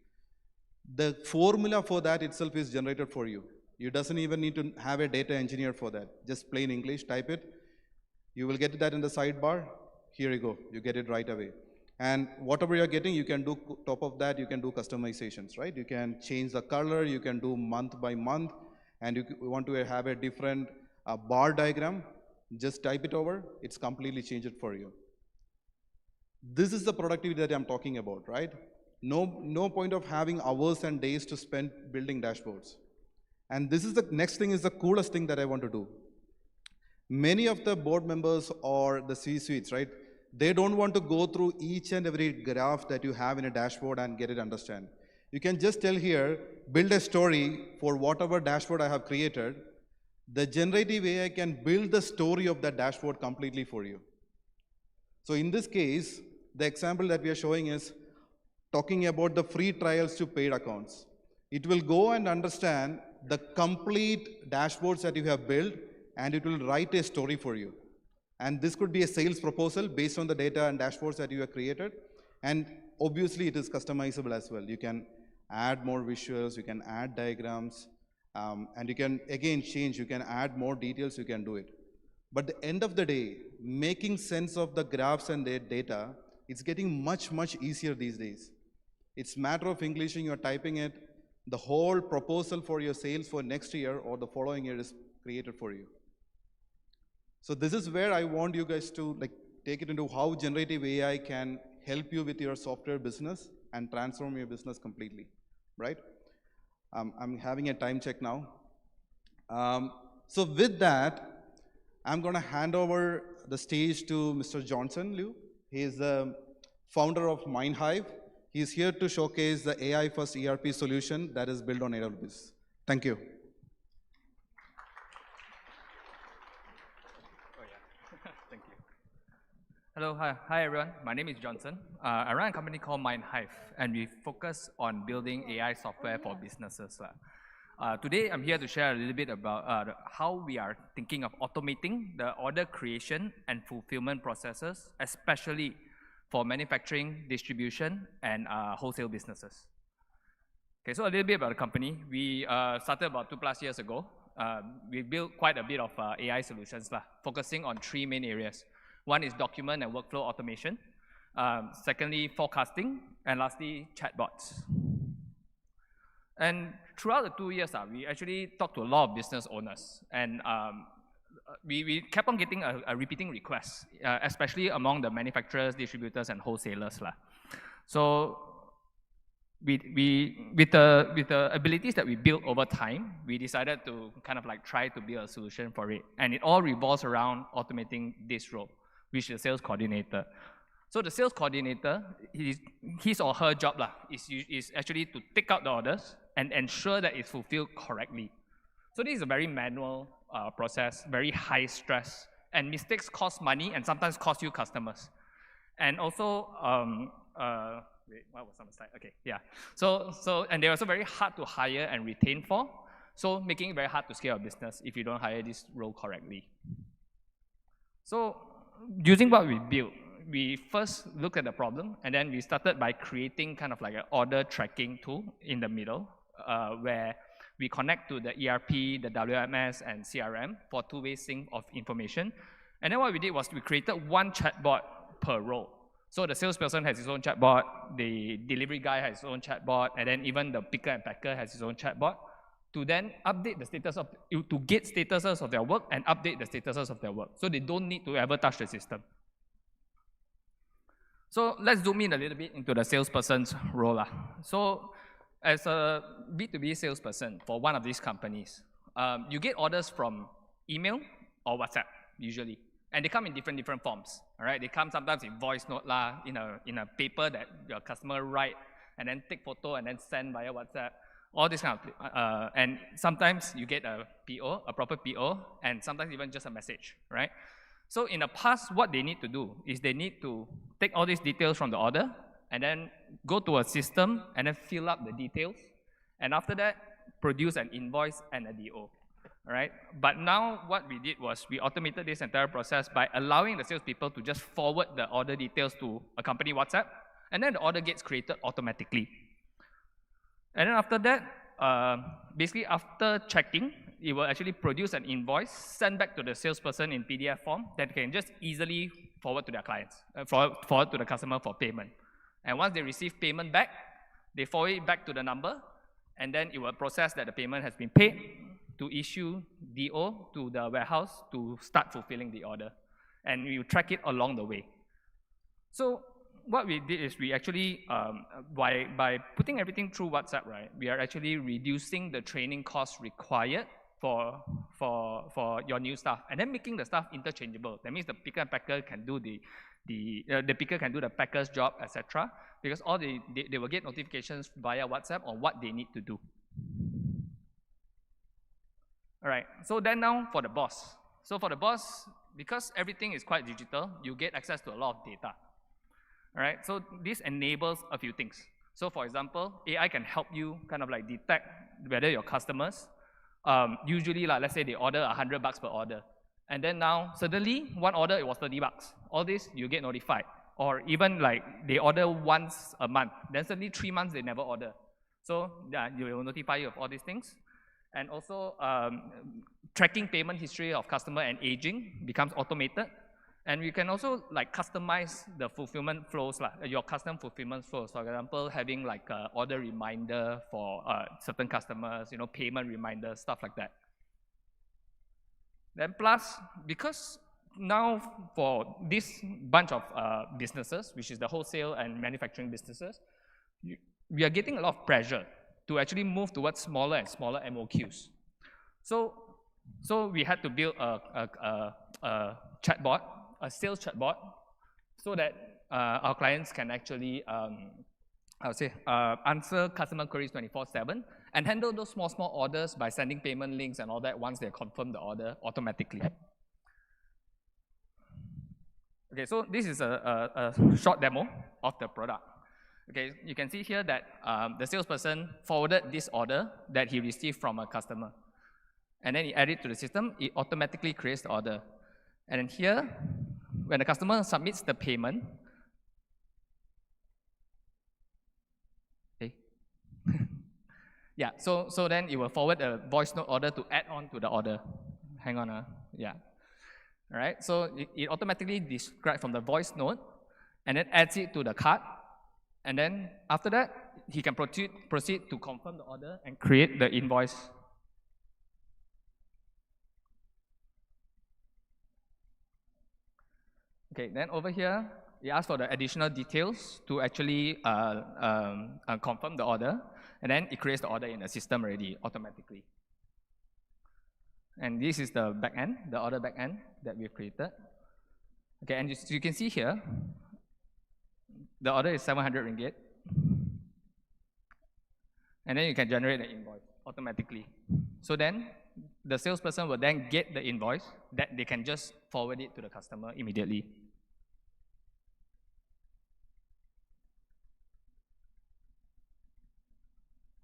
The formula for that itself is generated for you. You doesn't even need to have a data engineer for that. Just plain English, type it. You will get that in the sidebar. Here you go, you get it right away. And whatever you're getting, you can do top of that, you can do customizations, right? You can change the color, you can do month by month, and you want to have a different bar diagram, just type it over, it's completely changed it for you. This is the productivity that I'm talking about, right? No point of having hours and days to spend building dashboards. And this is the next thing, is the coolest thing that I want to do. Many of the board members or the C-suites, right? They don't want to go through each and every graph that you have in a dashboard and get it understand. You can just tell here, build a story for whatever dashboard I have created. The generative AI can build the story of that dashboard completely for you. So in this case, the example that we are showing is talking about the free trials to paid accounts. It will go and understand the complete dashboards that you have built, and it will write a story for you. And this could be a sales proposal based on the data and dashboards that you have created. And obviously it is customizable as well. You can add more visuals, you can add diagrams, and you can again change, you can add more details, you can do it. But at the end of the day, making sense of the graphs and their data, it's getting much, much easier these days. It's a matter of Englishing, you're typing it, the whole proposal for your sales for next year or the following year is created for you. So this is where I want you guys to take it into how generative AI can help you with your software business and transform your business completely, right? I'm having a time check now. So with that, I'm going to hand over the stage to Mr. Johnson Liu. He is the founder of MindHive. He's here to showcase the AI-first ERP solution that is built on AWS. Thank you. Thank you. Hello, hi everyone. My name is Johnson. I run a company called MindHive, and we focus on building AI software for businesses. Today, I'm here to share a little bit about how we are thinking of automating the order creation and fulfillment processes, especially for manufacturing, distribution, and wholesale businesses. Okay, so a little bit about the company. We started about 2+ years ago. We built quite a bit of AI solutions, focusing on 3 main areas. One is document and workflow automation. Secondly, forecasting. And lastly, chatbots. And throughout the 2 years, we actually talked to a lot of business owners. And we kept on getting a repeating request, especially among the manufacturers, distributors, and wholesalers. So with the abilities that we built over time, we decided to kind of try to build a solution for it. And it all revolves around automating this role, which is the sales coordinator. So the sales coordinator, his or her job is actually to take out the orders and ensure that it's fulfilled correctly. So this is a very manual process, very high stress, and mistakes cost money and sometimes cost you customers. And also, wait, what was on the slide? Okay, yeah. And they're also very hard to hire and retain for, so making it very hard to scale a business if you don't hire this role correctly. So using what we built, we first looked at the problem, and then we started by creating kind of like an order tracking tool in the middle, where we connect to the ERP, the WMS, and CRM for two-way sync of information. And then what we did was we created one chatbot per role. So the salesperson has his own chatbot, the delivery guy has his own chatbot, and then even the picker and packer has his own chatbot to then update the status of, to get statuses of their work and update the statuses of their work. So they don't need to ever touch the system. So let's zoom in a little bit into the salesperson's role. So as a B2B salesperson for one of these companies, you get orders from email or WhatsApp, usually. And they come in different forms, all right? They come sometimes in voice note, in a paper that your customer write, and then take photo and then send via WhatsApp, all this kind of, and sometimes you get a PO, a proper PO, and sometimes even just a message, right? So in the past, what they need to do is they need to take all these details from the order and then go to a system and then fill up the details, and after that, produce an invoice and a DO. Right? But now what we did was we automated this entire process by allowing the salespeople to just forward the order details to a company WhatsApp, and then the order gets created automatically. And then after that, basically after checking, it will actually produce an invoice, send back to the salesperson in PDF form that can just easily forward to their clients, forward to the customer for payment. And once they receive payment back, they forward it back to the number, and then it will process that the payment has been paid, to issue DO to the warehouse to start fulfilling the order. And we will track it along the way. So what we did is we actually, by putting everything through WhatsApp, right, we are actually reducing the training costs required for your new staff, and then making the staff interchangeable. That means the picker and packer can do the picker can do the packer's job, etc. Because all they will get notifications via WhatsApp on what they need to do. All right, so then now for the boss. So for the boss, because everything is quite digital, you get access to a lot of data. All right, so this enables a few things. So for example, AI can help you kind of like detect whether your customers, usually like, let's say they order $100 per order. And then now suddenly one order it was $30. All this you get notified. Or even like they order once a month, then suddenly 3 months they never order. So yeah, you will notify you of all these things. And also, tracking payment history of customer and aging becomes automated. And we can also like customize the fulfillment flows, like your custom fulfillment flows. For example, having like an order reminder for certain customers, you know, payment reminders, stuff like that. Then plus, because now for this bunch of businesses, which is the wholesale and manufacturing businesses, we are getting a lot of pressure to actually move towards smaller and smaller MOQs. So we had to build a chatbot, a sales chatbot, so that our clients can actually, answer customer queries 24/7 and handle those small orders by sending payment links and all that once they confirm the order automatically. Okay, so this is a short demo of the product. Okay, you can see here that the salesperson forwarded this order that he received from a customer. And then he added it to the system, it automatically creates the order. And then here, when the customer submits the payment, okay. Yeah, so then it will forward a voice note order to add on to the order. Hang on, yeah. All right, so it automatically describes from the voice note and then adds it to the cart. And then after that, he can proceed to confirm the order and create the invoice. Okay, then over here, he asks for the additional details to actually confirm the order, and then it creates the order in the system already automatically. And this is the back end, the order back end that we've created. Okay, and you can see here, the order is 700 ringgit. And then you can generate the invoice automatically. So then, the salesperson will then get the invoice that they can just forward it to the customer immediately.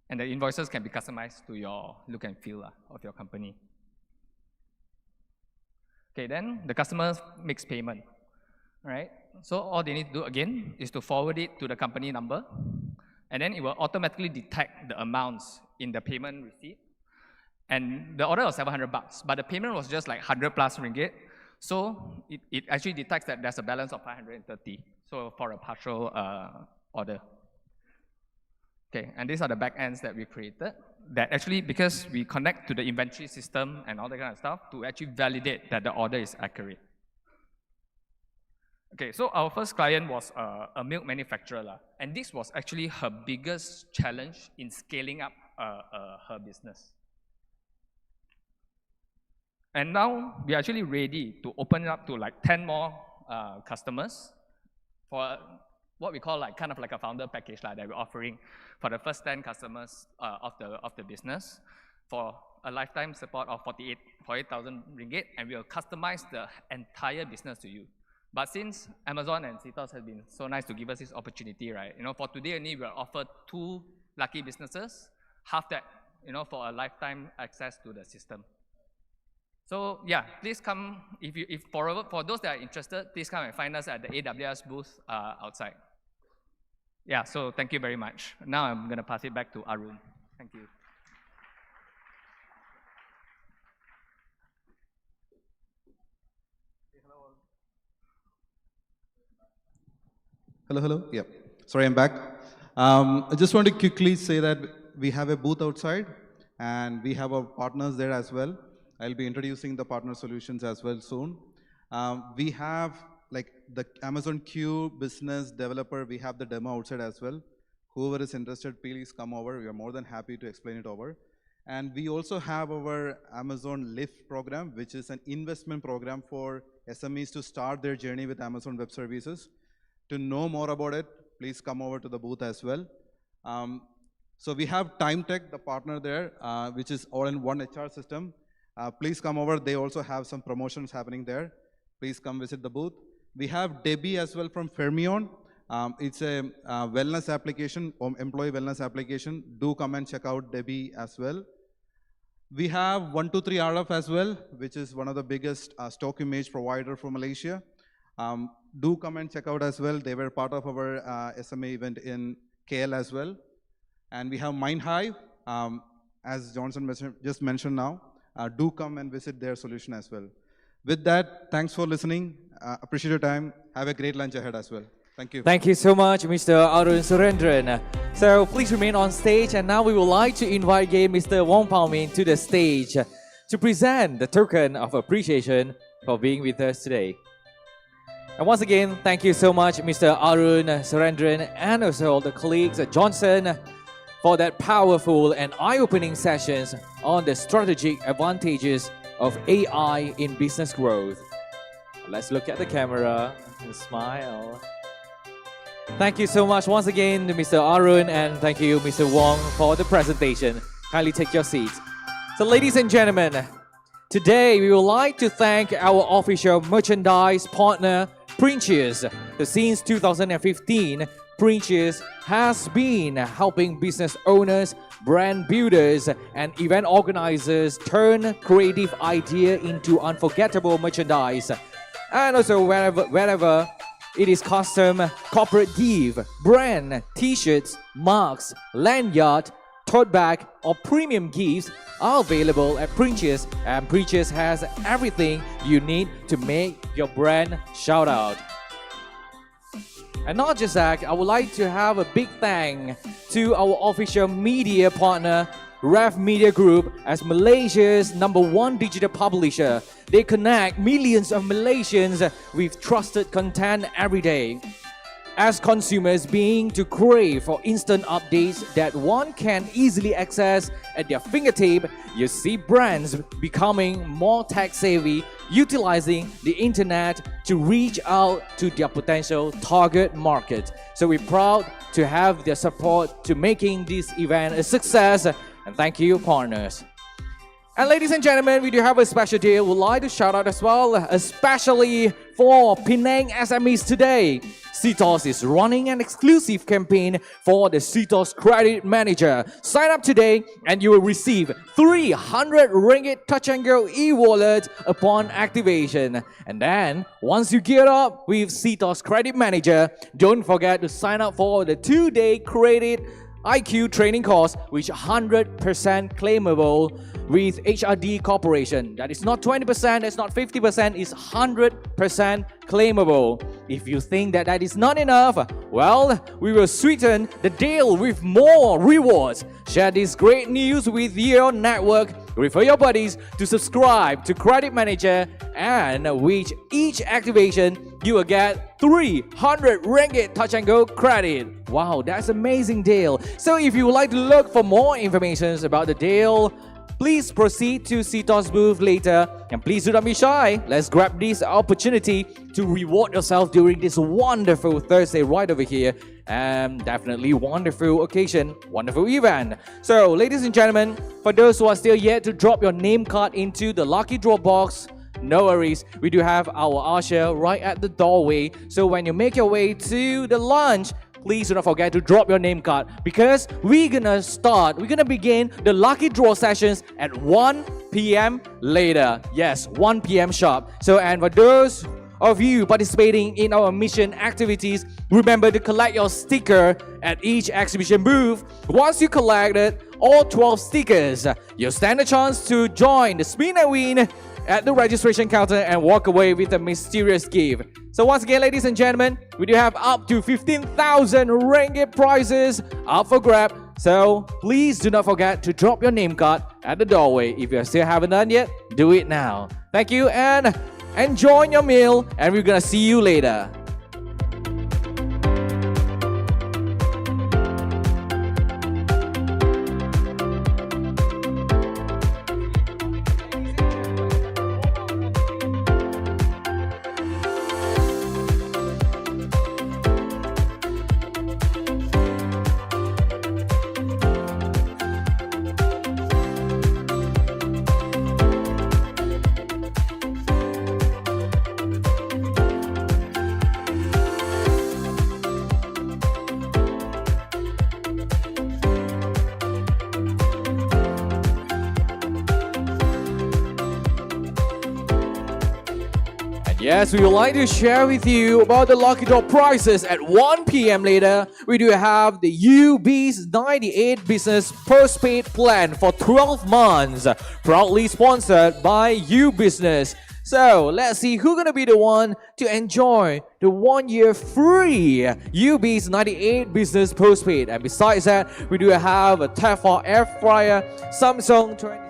And the invoices can be customized to your look and feel of your company. Okay, then the customer makes payment, right? So all they need to do again is to forward it to the company number, and then it will automatically detect the amounts in the payment receipt. And the order was 700 bucks, but the payment was just like 100 plus ringgit. So it actually detects that there's a balance of 530. So for a partial order. Okay, and these are the backends that we created that actually, because we connect to the inventory system and all that kind of stuff to actually validate that the order is accurate. Okay, so our first client was a milk manufacturer, and this was actually her biggest challenge in scaling up her business. And now we're actually ready to open it up to like 10 more customers for what we call like kind of like a founder package that we're offering for the first 10 customers of the business for a lifetime support of 48,000 ringgit, and we will customize the entire business to you. But since Amazon and CTOS have been so nice to give us this opportunity, right? For today only, we'll offer 2 lucky businesses, half that, for a lifetime access to the system. So yeah, please come, for those that are interested, please come and find us at the AWS booth outside. Yeah, so thank you very much. Now I'm going to pass it back to Arun. Thank you. Hello. Yep. Sorry, I'm back. I just want to quickly say that we have a booth outside, and we have our partners there as well. I'll be introducing the partner solutions as well soon. We have like the Amazon Q business developer, we have the demo outside as well. Whoever is interested, please come over. We are more than happy to explain it over. And we also have our Amazon Lift program, which is an investment program for SMEs to start their journey with Amazon Web Services. To know more about it, please come over to the booth as well. So we have TimeTech, the partner there, which is all-in-one HR system. Please come over. They also have some promotions happening there. Please come visit the booth. We have Debbie as well from Fermion. It's a wellness application, employee wellness application. Do come and check out Debbie as well. We have 123RF as well, which is one of the biggest stock image provider for Malaysia. Do come and check out as well. They were part of our SMA event in KL as well. And we have MindHive, as Johnson just mentioned now. Do come and visit their solution as well. With that, thanks for listening. Appreciate your time. Have a great lunch ahead as well. Thank you. Thank you so much, Mr. Arun Surendran. So please remain on stage, and now we would like to invite again Mr. Wong Pao Min to the stage to present the token of appreciation for being with us today. And once again, thank you so much, Mr. Arun Surendran, and also all the colleagues at Johnson for that powerful and eye-opening sessions on the strategic advantages of AI in business growth. Let's look at the camera and smile. Thank you so much once again to Mr. Arun, and thank you, Mr. Wong, for the presentation. Kindly take your seats. So ladies and gentlemen, today we would like to thank our official merchandise partner, Princius. So since 2015, Princius has been helping business owners, brand builders, and event organizers turn creative idea into unforgettable merchandise. And also wherever it is custom, corporate gift, brand, t-shirts, mugs, lanyard, tote bag, or premium gifts are available at Princius, and Princius has everything you need to make your brand shout out. And not just that, I would like to have a big thank to our official media partner, Rev Media Group, as Malaysia's #1 digital publisher. They connect millions of Malaysians with trusted content every day. As consumers being to crave for instant updates that one can easily access at their fingertip, you see brands becoming more tech-savvy, utilizing the internet to reach out to their potential target market. So we're proud to have their support to making this event a success, and thank you, partners. And ladies and gentlemen, we do have a special deal we'd like to shout out as well, especially for Penang SMEs today. CTOS is running an exclusive campaign for the CTOS Credit Manager. Sign up today and you will receive 300 ringgit touch and go e-wallet upon activation. And then, once you gear up with CTOS Credit Manager, don't forget to sign up for the 2-day credit IQ training course, which 100% claimable with HRD Corporation. That is not 20%, that's not 50%, it's 100% claimable. If you think that that is not enough, well, we will sweeten the deal with more rewards. Share this great news with your network, refer your buddies to subscribe to Credit Manager, and with each activation, you will get 300 ringgit touch and go credit. Wow, that's an amazing deal. So if you would like to look for more information about the deal, please proceed to CTOS booth later. And please do not be shy. Let's grab this opportunity to reward yourself during this wonderful Thursday right over here. And definitely wonderful occasion, wonderful event. So, ladies and gentlemen, for those who are still yet to drop your name card into the lucky draw box, no worries, we do have our usher right at the doorway. So when you make your way to the lunch, please do not forget to drop your name card, because we're gonna begin the lucky draw sessions at 1 p.m. later. Yes, 1 p.m. sharp. So, and for those of you participating in our mission activities, remember to collect your sticker at each exhibition booth. Once you collected all 12 stickers, you'll stand a chance to join the Spin and Win at the registration counter and walk away with a mysterious gift. So once again, ladies and gentlemen, we do have up to 15,000 ringgit prizes up for grab. So please do not forget to drop your name card at the doorway. If you still haven't done yet, do it now. Thank you and enjoy your meal, and we're gonna see you later. Yes, we would like to share with you about the lucky draw prizes at 1 p.m. later. We do have the UB's 98 Business Postpaid Plan for 12 months, proudly sponsored by U Business. So let's see who's gonna be the one to enjoy the 1 year free UB's 98 Business Postpaid. And besides that, we do have a Tefal Air Fryer, Samsung 20.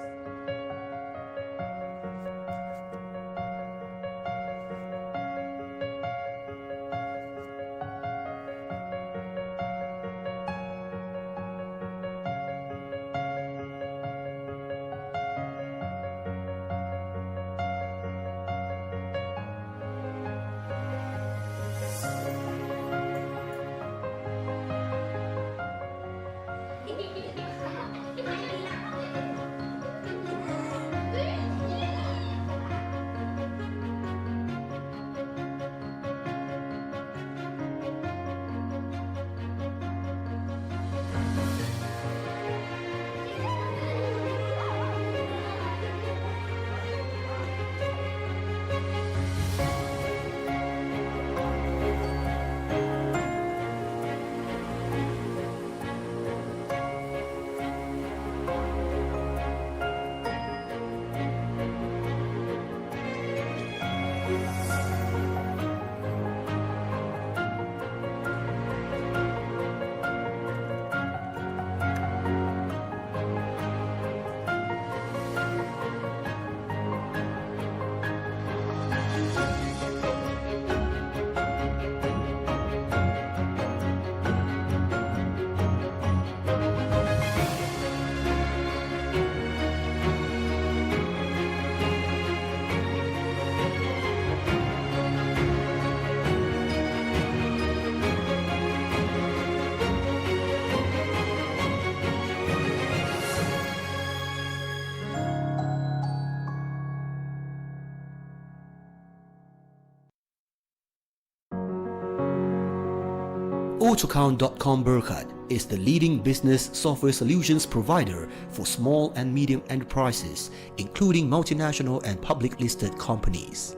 Autocount.com Berhad is the leading business software solutions provider for small and medium enterprises, including multinational and public listed companies.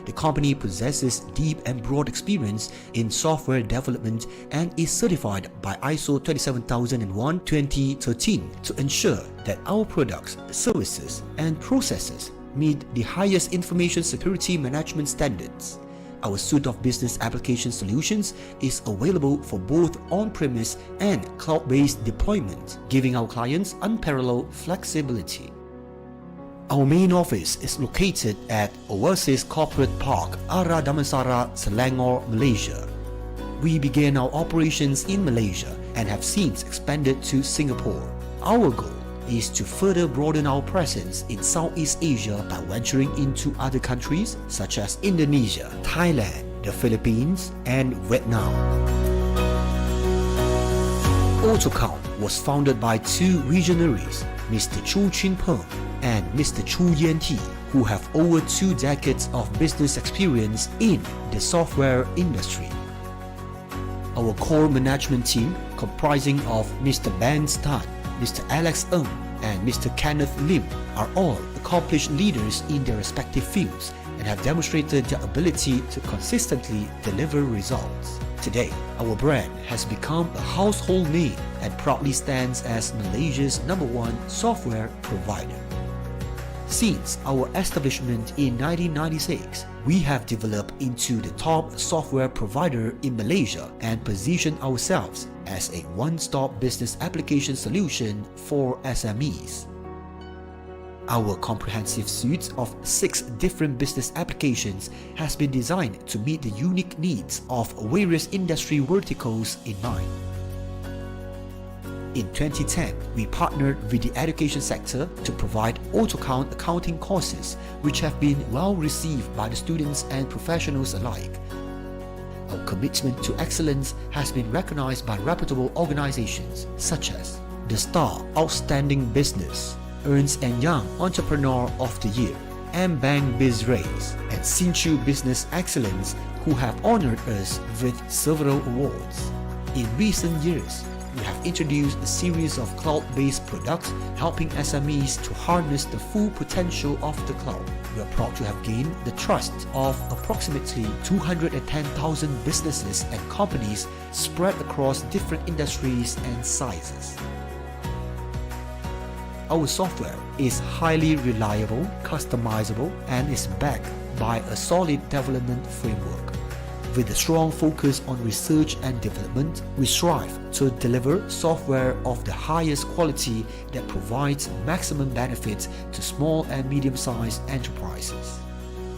The company possesses deep and broad experience in software development and is certified by ISO 27001:2013 to ensure that our products, services, and processes meet the highest information security management standards. Our suite of business application solutions is available for both on-premise and cloud-based deployment, giving our clients unparalleled flexibility. Our main office is located at Oasis Corporate Park, Ara Damansara, Selangor, Malaysia. We began our operations in Malaysia and have since expanded to Singapore. Our goal is to further broaden our presence in Southeast Asia by venturing into other countries such as Indonesia, Thailand, the Philippines, and Vietnam. AutoCount was founded by two visionaries, Mr. Chu Chin Peng and Mr. Chu Yan Ti, who have over 2 decades of business experience in the software industry. Our core management team, comprising of Mr. Ben Stan, Mr. Alex Ng, and Mr. Kenneth Lim, are all accomplished leaders in their respective fields and have demonstrated their ability to consistently deliver results. Today, our brand has become a household name and proudly stands as Malaysia's #1 software provider. Since our establishment in 1996, we have developed into the top software provider in Malaysia and positioned ourselves as a one-stop business application solution for SMEs. Our comprehensive suite of 6 different business applications has been designed to meet the unique needs of various industry verticals in mind. In 2010, we partnered with the education sector to provide AutoCount accounting courses, which have been well received by the students and professionals alike. Our commitment to excellence has been recognized by reputable organizations such as the Star Outstanding Business, Ernst & Young Entrepreneur of the Year, M-Bank Biz Race, and Sinchu Business Excellence, who have honored us with several awards. In recent years, we have introduced a series of cloud-based products helping SMEs to harness the full potential of the cloud. We are proud to have gained the trust of approximately 210,000 businesses and companies spread across different industries and sizes. Our software is highly reliable, customizable, and is backed by a solid development framework. With a strong focus on research and development, we strive to deliver software of the highest quality that provides maximum benefits to small and medium-sized enterprises.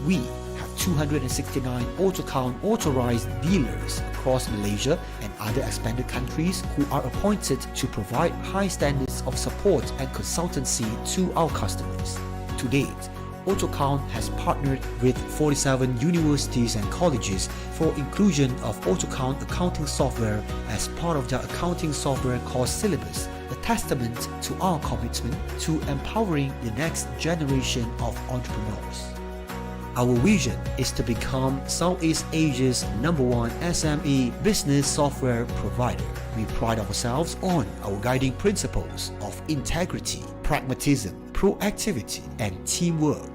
We have 269 AutoCount authorized dealers across Malaysia and other expanded countries who are appointed to provide high standards of support and consultancy to our customers. To date, AutoCount has partnered with 47 universities and colleges for inclusion of AutoCount accounting software as part of their accounting software course syllabus, a testament to our commitment to empowering the next generation of entrepreneurs. Our vision is to become Southeast Asia's #1 SME business software provider. We pride ourselves on our guiding principles of integrity, pragmatism, proactivity, and teamwork.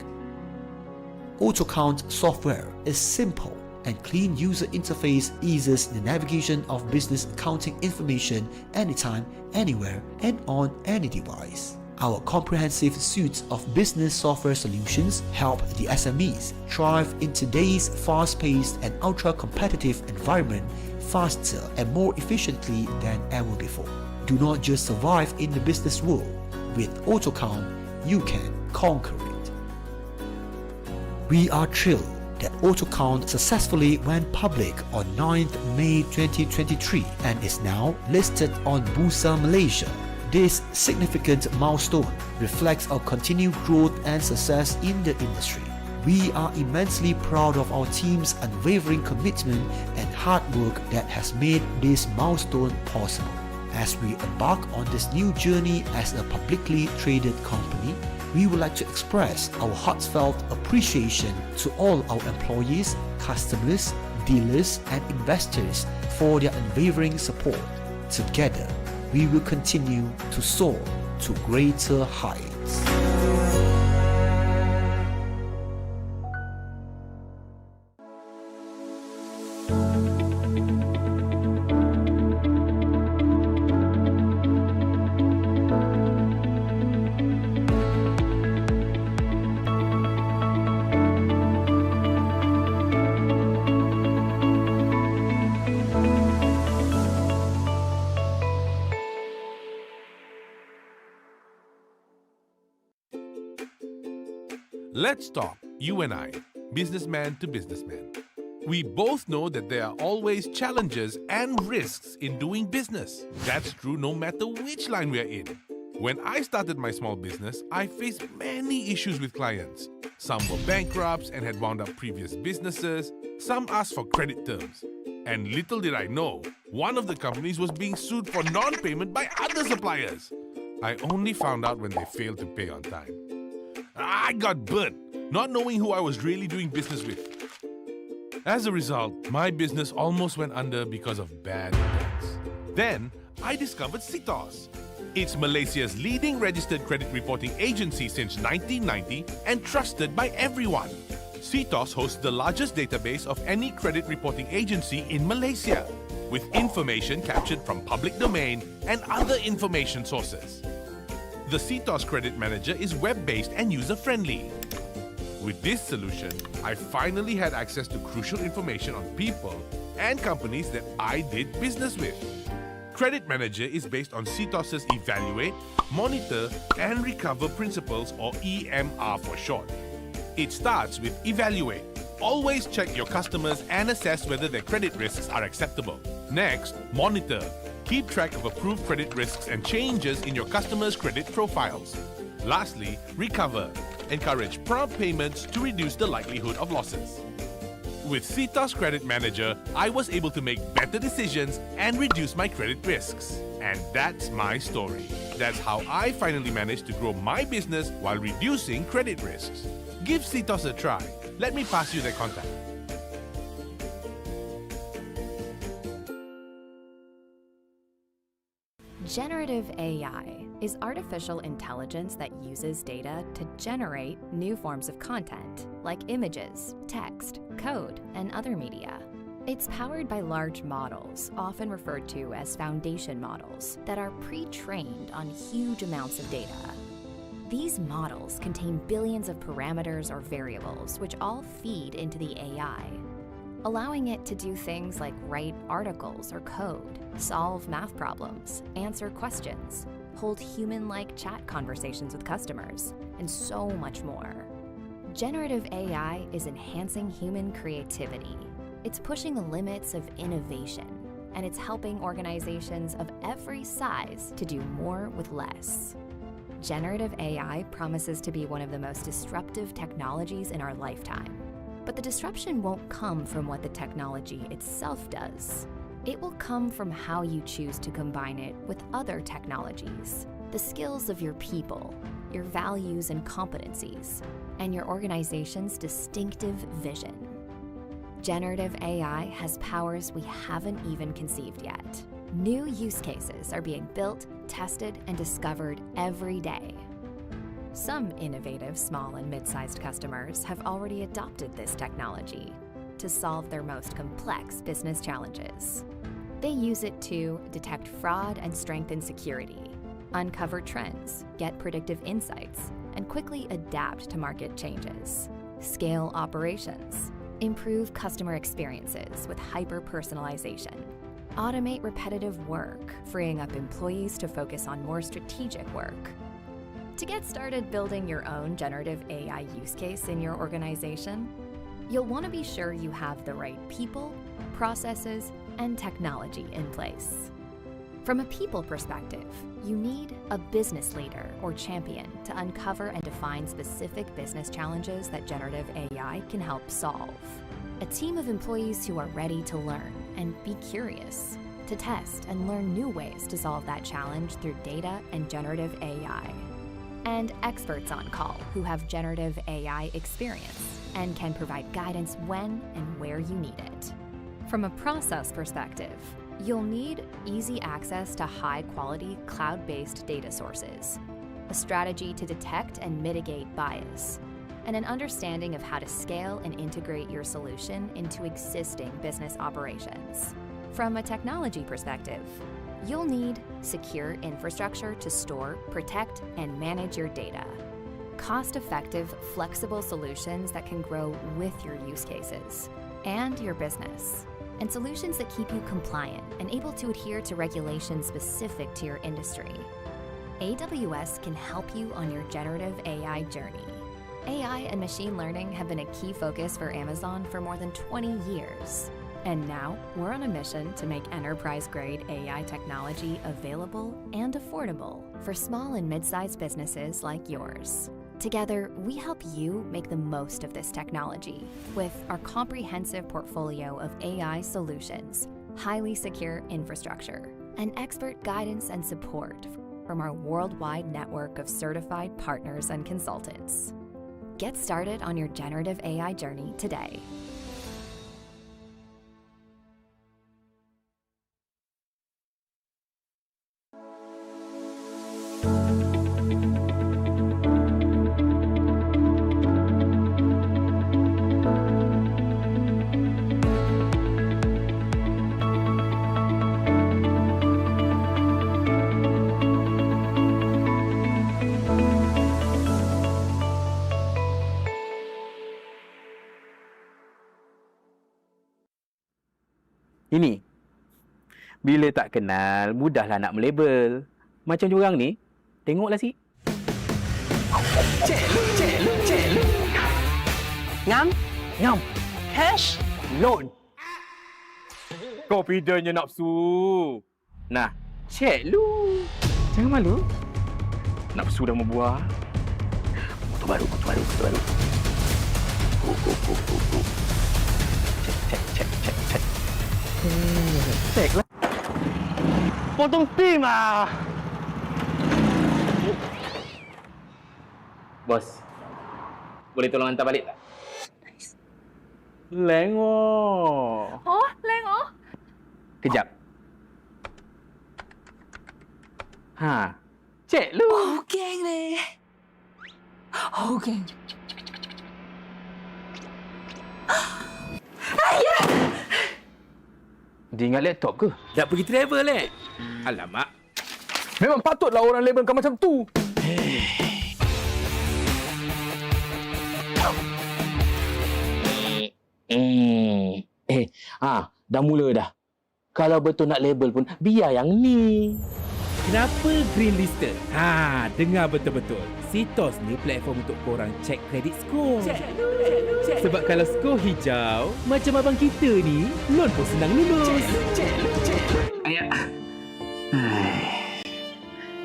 AutoCount software is simple and clean user interface eases the navigation of business accounting information anytime, anywhere, and on any device. Our comprehensive suite of business software solutions help the SMEs thrive in today's fast-paced and ultra-competitive environment faster and more efficiently than ever before. Do not just survive in the business world. With AutoCount, you can conquer it. We are thrilled that AutoCount successfully went public on 9th May 2023 and is now listed on Bursa Malaysia. This significant milestone reflects our continued growth and success in the industry. We are immensely proud of our team's unwavering commitment and hard work that has made this milestone possible. As we embark on this new journey as a publicly traded company, we would like to express our heartfelt appreciation to all our employees, customers, dealers, and investors for their unwavering support. Together, we will continue to soar to greater heights. Let's talk, you and I, businessman to businessman. We both know that there are always challenges and risks in doing business. That's true no matter which line we are in. When I started my small business, I faced many issues with clients. Some were bankrupts and had wound up previous businesses. Some asked for credit terms. And little did I know, one of the companies was being sued for non-payment by other suppliers. I only found out when they failed to pay on time. I got burnt, not knowing who I was really doing business with. As a result, my business almost went under because of bad debts. Then, I discovered CTOS. It's Malaysia's leading registered credit reporting agency since 1990 and trusted by everyone. CTOS hosts the largest database of any credit reporting agency in Malaysia, with information captured from public domain and other information sources. The CTOS Credit Manager is web-based and user-friendly. With this solution, I finally had access to crucial information on people and companies that I did business with. Credit Manager is based on CTOS's Evaluate, Monitor and Recover Principles, or EMR for short. It starts with Evaluate. Always check your customers and assess whether their credit risks are acceptable. Next, Monitor. Keep track of approved credit risks and changes in your customers' credit profiles. Lastly, Recover. Encourage prompt payments to reduce the likelihood of losses. With CTOS Credit Manager, I was able to make better decisions and reduce my credit risks. And that's my story. That's how I finally managed to grow my business while reducing credit risks. Give CTOS a try. Let me pass you their contact. Generative AI is artificial intelligence that uses data to generate new forms of content, like images, text, code, and other media. It's powered by large models, often referred to as foundation models, that are pre-trained on huge amounts of data. These models contain billions of parameters or variables, which all feed into the AI, allowing it to do things like write articles or code, solve math problems, answer questions, hold human-like chat conversations with customers, and so much more. Generative AI is enhancing human creativity. It's pushing the limits of innovation, and it's helping organizations of every size to do more with less. Generative AI promises to be one of the most disruptive technologies in our lifetime. But the disruption won't come from what the technology itself does. It will come from how you choose to combine it with other technologies, the skills of your people, your values and competencies, and your organization's distinctive vision. Generative AI has powers we haven't even conceived yet. New use cases are being built, tested, and discovered every day. Some innovative small and mid-sized customers have already adopted this technology to solve their most complex business challenges. They use it to detect fraud and strengthen security, uncover trends, get predictive insights, and quickly adapt to market changes, scale operations, improve customer experiences with hyper-personalization, automate repetitive work, freeing up employees to focus on more strategic work. To get started building your own generative AI use case in your organization, you'll want to be sure you have the right people, processes, and technology in place. From a people perspective, you need a business leader or champion to uncover and define specific business challenges that generative AI can help solve. A team of employees who are ready to learn and be curious, to test and learn new ways to solve that challenge through data and generative AI. And experts on call who have generative AI experience and can provide guidance when and where you need it. From a process perspective, you'll need easy access to high-quality cloud-based data sources, a strategy to detect and mitigate bias, and an understanding of how to scale and integrate your solution into existing business operations. From a technology perspective, you'll need secure infrastructure to store, protect, and manage your data. Cost-effective, flexible solutions that can grow with your use cases and your business. And solutions that keep you compliant and able to adhere to regulations specific to your industry. AWS can help you on your generative AI journey. AI and machine learning have been a key focus for Amazon for more than 20 years. And now, we're on a mission to make enterprise-grade AI technology available and affordable for small and mid-sized businesses like yours. Together, we help you make the most of this technology with our comprehensive portfolio of AI solutions, highly secure infrastructure, and expert guidance and support from our worldwide network of certified partners and consultants. Get started on your generative AI journey today. Ini, bila tak kenal, mudahlah nak melabel. Macam diorang ni, tengoklah si. Cek lu. Ngam. Cash, loan. Confidentnya nafsu. Nah, cek lu. Jangan malu. Nafsu dah membuah. Motor baru. Cek. Cek lah. Potong pin lah. Bos, boleh tolong hantar balik tak? Lengoh. Oh, Lengoh. Kejap. Cek lu. Oh, geng ni. Oh, geng. Ayah! Dia ingat laptop ke? Dah pergi travel Alamak. Memang patutlah orang label kau macam tu. Dah mula dah. Kalau betul nak label pun, biar yang ni. Kenapa green lister? Dengar betul-betul. CTOS ni platform untuk korang cek kredit skor. Sebab kalau skor hijau, macam abang kita ni, loan pun senang lulus. Ayah.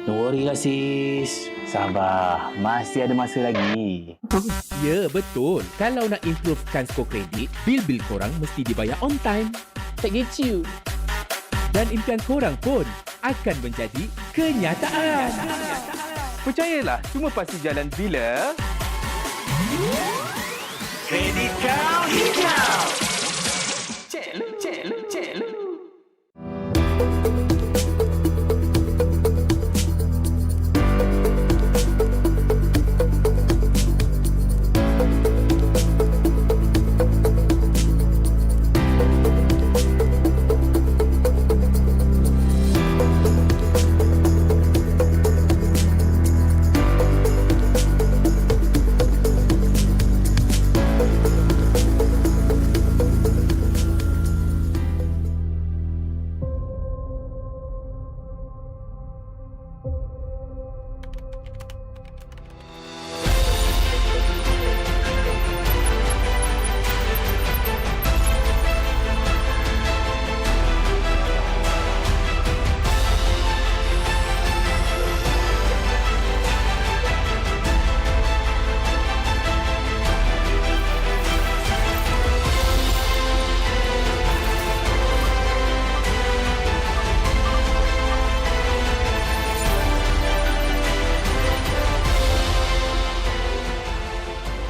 Don't worry lah sis. Sabar, masih ada masa lagi. Ya, betul. Kalau nak improvekan skor kredit, bil-bil korang mesti dibayar on time. Tak gitu. Dan impian korang pun akan menjadi kenyataan. Percayalah, cuma pasti jalan bila kredit kau hijau. Cek lu.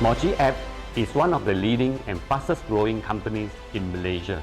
Mochi app is one of the leading and fastest growing companies in Malaysia.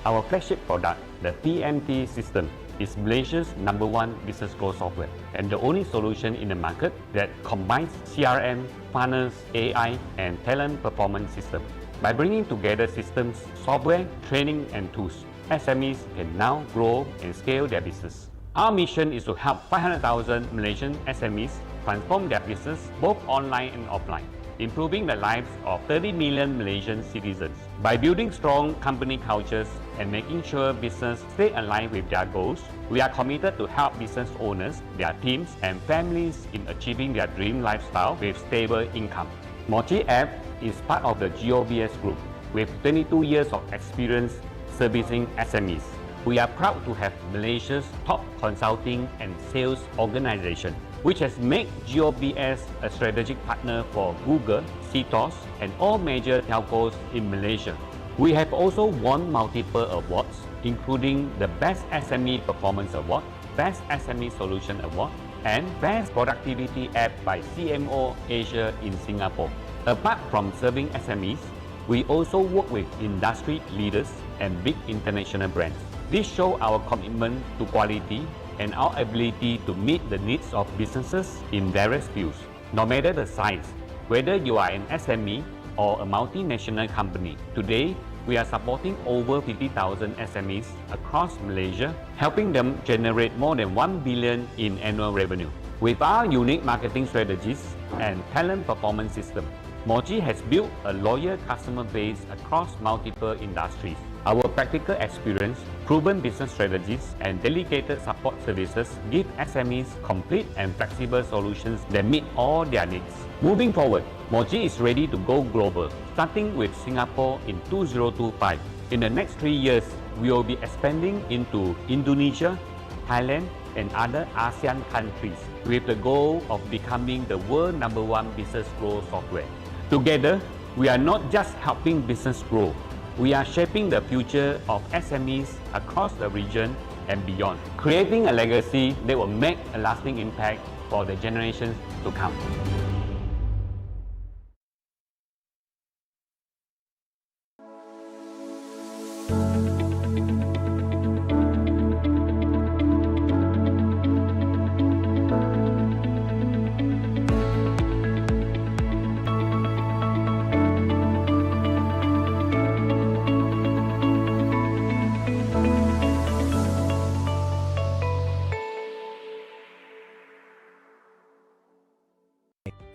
Our flagship product, the PMT system, is Malaysia's #1 business growth software and the only solution in the market that combines CRM, funnels, AI, and talent performance system. By bringing together systems, software, training, and tools, SMEs can now grow and scale their business. Our mission is to help 500,000 Malaysian SMEs transform their business both online and offline, improving the lives of 30 million Malaysian citizens. By building strong company cultures and making sure business stay aligned with their goals, we are committed to help business owners, their teams, and families in achieving their dream lifestyle with stable income. Mochi app is part of the GOBS group with 22 years of experience servicing SMEs. We are proud to have Malaysia's top consulting and sales organization, which has made GOBS a strategic partner for Google, CTOS, and all major telcos in Malaysia. We have also won multiple awards, including the Best SME Performance Award, Best SME Solution Award, and Best Productivity App by CMO Asia in Singapore. Apart from serving SMEs, we also work with industry leaders and big international brands. This shows our commitment to quality and our ability to meet the needs of businesses in various fields. No matter the size, whether you are an SME or a multinational company, today we are supporting over 50,000 SMEs across Malaysia, helping them generate more than 1 billion in annual revenue. With our unique marketing strategies and talent performance system, Mochi has built a loyal customer base across multiple industries. Our practical experience, proven business strategies, and dedicated support services give SMEs complete and flexible solutions that meet all their needs. Moving forward, Mochi is ready to go global, starting with Singapore in 2025. In the next 3 years, we will be expanding into Indonesia, Thailand, and other ASEAN countries with the goal of becoming the world #1 business growth software. Together, we are not just helping business grow, we are shaping the future of SMEs across the region and beyond, creating a legacy that will make a lasting impact for the generations to come.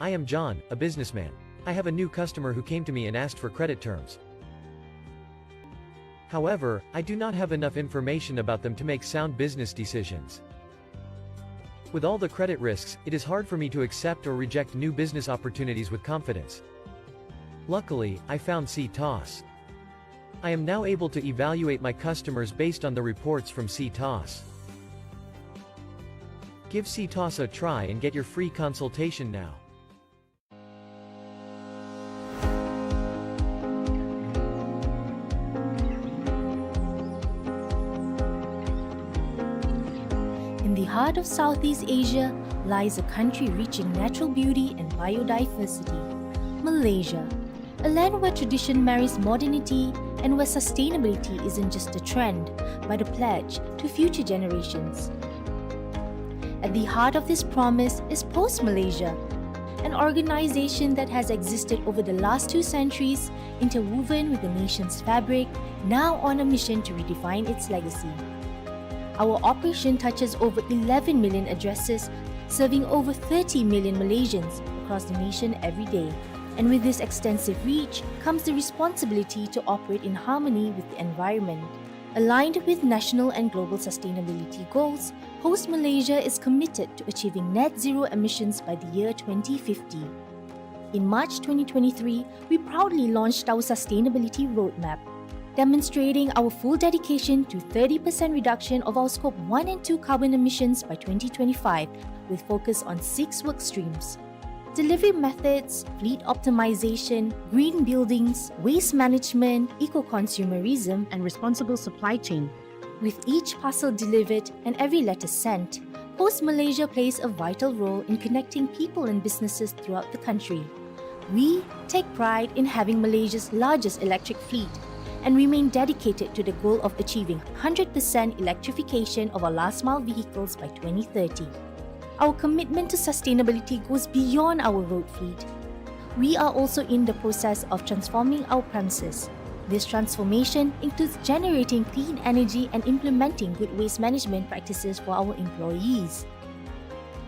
I am John, a businessman. I have a new customer who came to me and asked for credit terms. However, I do not have enough information about them to make sound business decisions. With all the credit risks, it is hard for me to accept or reject new business opportunities with confidence. Luckily, I found CTOS. I am now able to evaluate my customers based on the reports from CTOS. Give CTOS a try and get your free consultation now. In the heart of Southeast Asia lies a country reaching natural beauty and biodiversity, Malaysia, a land where tradition marries modernity and where sustainability isn't just a trend, but a pledge to future generations. At the heart of this promise is Pos Malaysia, an organization that has existed over the last 2 centuries, interwoven with the nation's fabric, now on a mission to redefine its legacy. Our operation touches over 11 million addresses, serving over 30 million Malaysians across the nation every day. And with this extensive reach comes the responsibility to operate in harmony with the environment. Aligned with national and global sustainability goals, Pos Malaysia is committed to achieving net zero emissions by the year 2050. In March 2023, we proudly launched our sustainability roadmap, demonstrating our full dedication to 30% reduction of our Scope 1 and 2 carbon emissions by 2025, with focus on 6 work streams: delivery methods, fleet optimization, green buildings, waste management, eco-consumerism, and responsible supply chain. With each parcel delivered and every letter sent, Pos Malaysia plays a vital role in connecting people and businesses throughout the country. We take pride in having Malaysia's largest electric fleet and remain dedicated to the goal of achieving 100% electrification of our last-mile vehicles by 2030. Our commitment to sustainability goes beyond our road fleet. We are also in the process of transforming our premises. This transformation includes generating clean energy and implementing good waste management practices for our employees.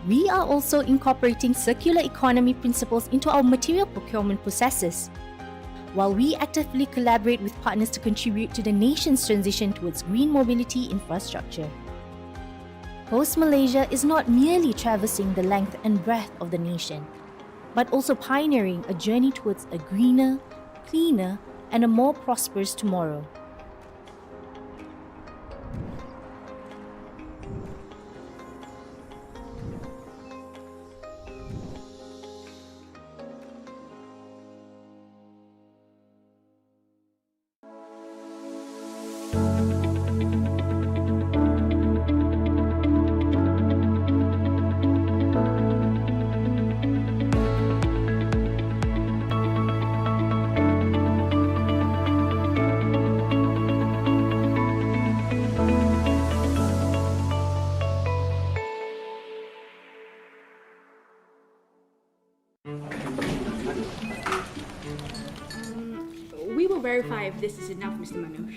We are also incorporating circular economy principles into our material procurement processes, while we actively collaborate with partners to contribute to the nation's transition towards green mobility infrastructure. Pos Malaysia is not merely traversing the length and breadth of the nation, but also pioneering a journey towards a greener, cleaner, and a more prosperous tomorrow. verify if this is enough, Mr. Manoj.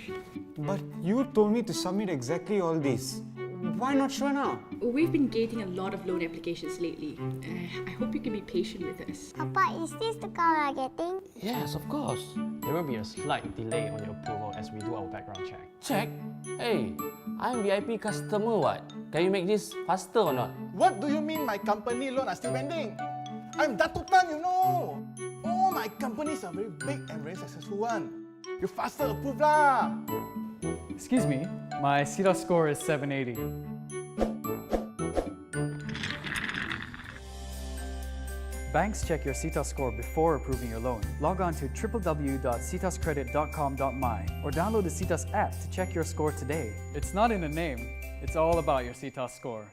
But you told me to submit exactly all this. Why not sure now? We've been getting a lot of loan applications lately. I hope you can be patient with us. Papa, is this the car we are getting? Yes, of course. There will be a slight delay on your approval as we do our background check. Check? Hey, I'm VIP customer what? Can you make this faster or not? What do you mean my company loan are still pending? I'm Datuk Tan, you know. Oh, my company is a very big and very successful one. You faster approve lah. Excuse me, my CTOS score is 780. Banks check your CTOS score before approving your loan. Log on to www.ctoscredit.com.my or download the CTOS app to check your score today. It's not in a name, it's all about your CTOS score.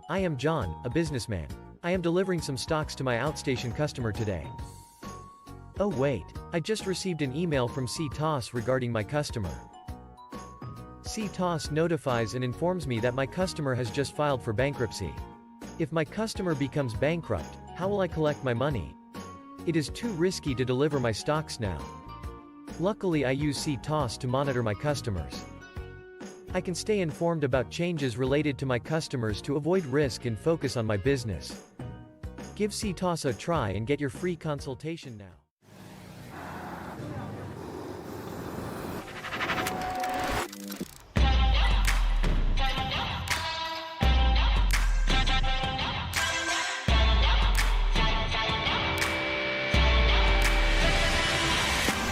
I am John, a businessman. I am delivering some stocks to my outstation customer today. Oh wait, I just received an email from CTOS regarding my customer. CTOS notifies and informs me that my customer has just filed for bankruptcy. If my customer becomes bankrupt, how will I collect my money? It is too risky to deliver my stocks now. Luckily I use CTOS to monitor my customers. I can stay informed about changes related to my customers to avoid risk and focus on my business. Give CTOS a try and get your free consultation now.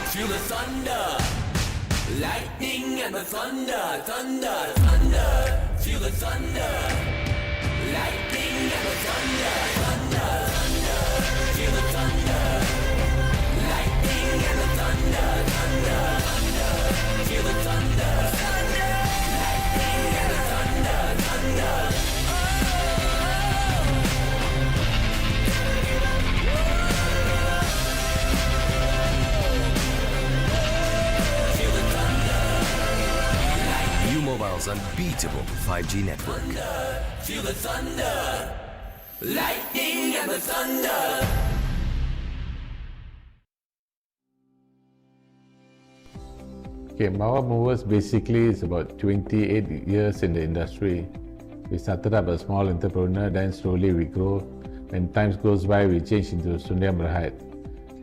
Feel the thunder, lightning and the thunder, thunder, thunder. Feel the thunder, lightning and the thunder, thunder, thunder. Feel the thunder, lightning and the thunder, thunder, thunder. Feel the thunder, lightning and the thunder, thunder. Mobile's unbeatable 5G network. Thunder, feel the thunder, lightning and the thunder. Okay, Mawa Movers basically is about 28 years in the industry. We started up as a small entrepreneur, then slowly we grow. When time goes by, we change into Surendran Berhad.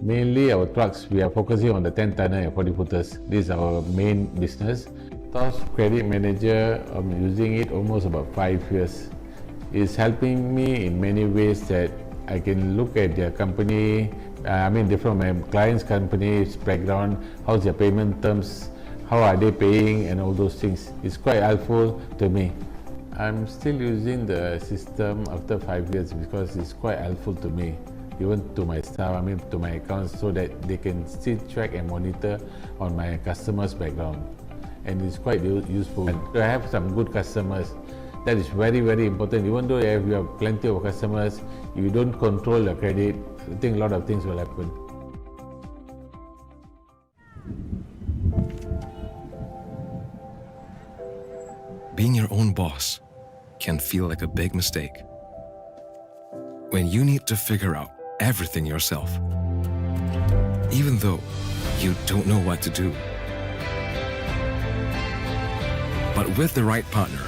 Mainly our trucks, we are focusing on the 10-tonner and 40-footers. This is our main business. CTOS Credit Manager, I'm using it almost about 5 years. It's helping me in many ways that I can look at their company, different my client's company's background, how's their payment terms, how are they paying and all those things. It's quite helpful to me. I'm still using the system after 5 years because it's quite helpful to me, even to my staff, to my accounts, so that they can still track and monitor on my customers' background. And it's quite useful. I have some good customers. That is very, very important. Even though you have plenty of customers, if you don't control the credit, I think a lot of things will happen. Being your own boss can feel like a big mistake. When you need to figure out everything yourself, even though you don't know what to do. But with the right partner,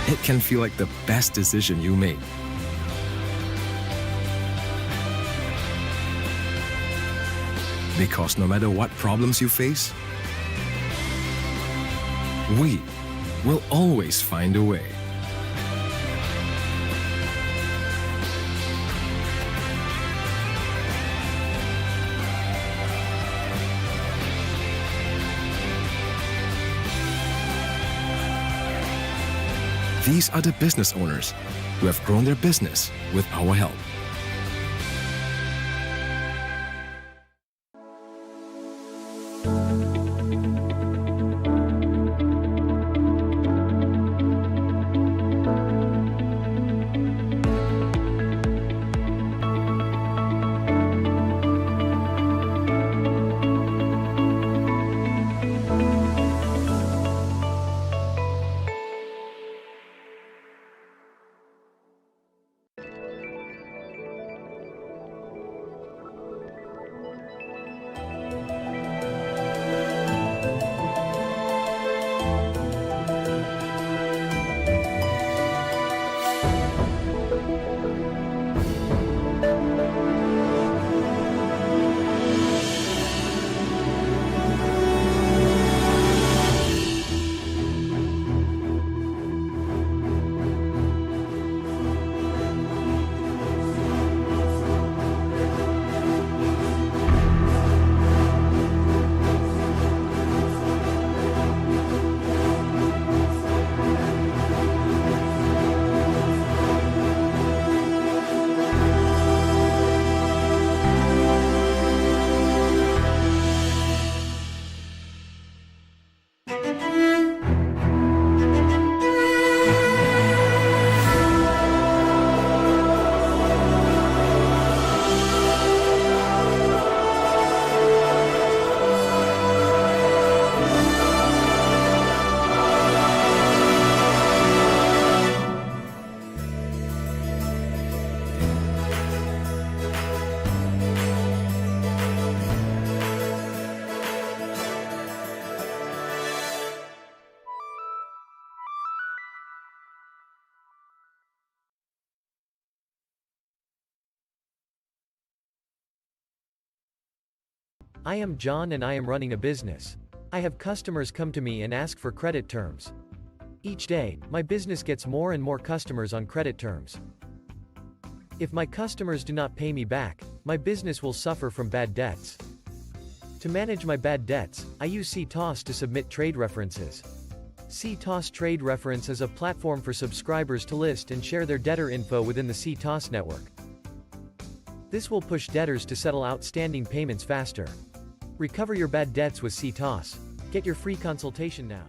it can feel like the best decision you make. Because no matter what problems you face, we will always find a way. These are the business owners who have grown their business with our help. I am John and I am running a business. I have customers come to me and ask for credit terms. Each day, my business gets more and more customers on credit terms. If my customers do not pay me back, my business will suffer from bad debts. To manage my bad debts, I use CTOS to submit trade references. CTOS Trade Reference is a platform for subscribers to list and share their debtor info within the CTOS network. This will push debtors to settle outstanding payments faster. Recover your bad debts with CTOS. Get your free consultation now.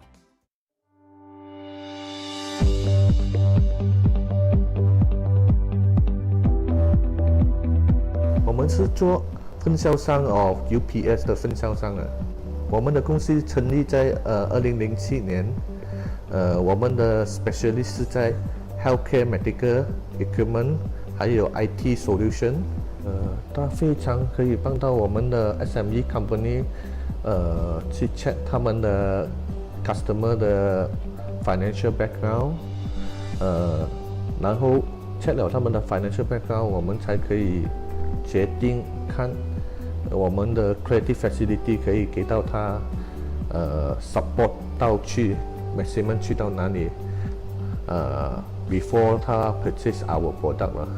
我们是做分销商 of UPS 的分销商的。我们的公司成立在2007年。我们的 specialist 是在 healthcare medical equipment 还有 IT solution。它非常可以帮到我们的 SME company 去 check 他们的 customer 的 financial background， 然后 check 了他们的 financial background， 我们才可以决定看我们的 credit facility 可以给到他support 到去 maximum 去到哪里before 他 purchase our product 了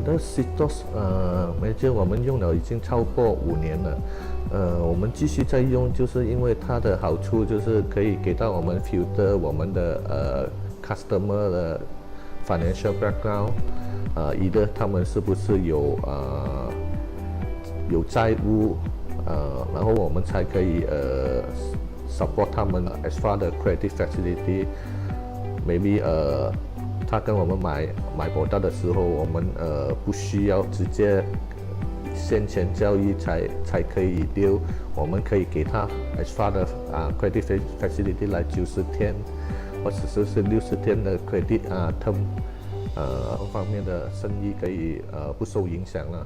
的 CTOS manager 我们用了已经超过5年了，我们继续在用，就是因为它的好处就是可以给到我们 filter 我们的customer 的 financial background，either 他们是不是有债务，然后我们才可以support 他们 as far the credit facility。Maybe 他跟我们买product的时候，我们不需要直接现钱交易才可以丢，我们可以给他 as far the credit facility 来90天，或者是60天的 credit term，方面的生意可以不受影响了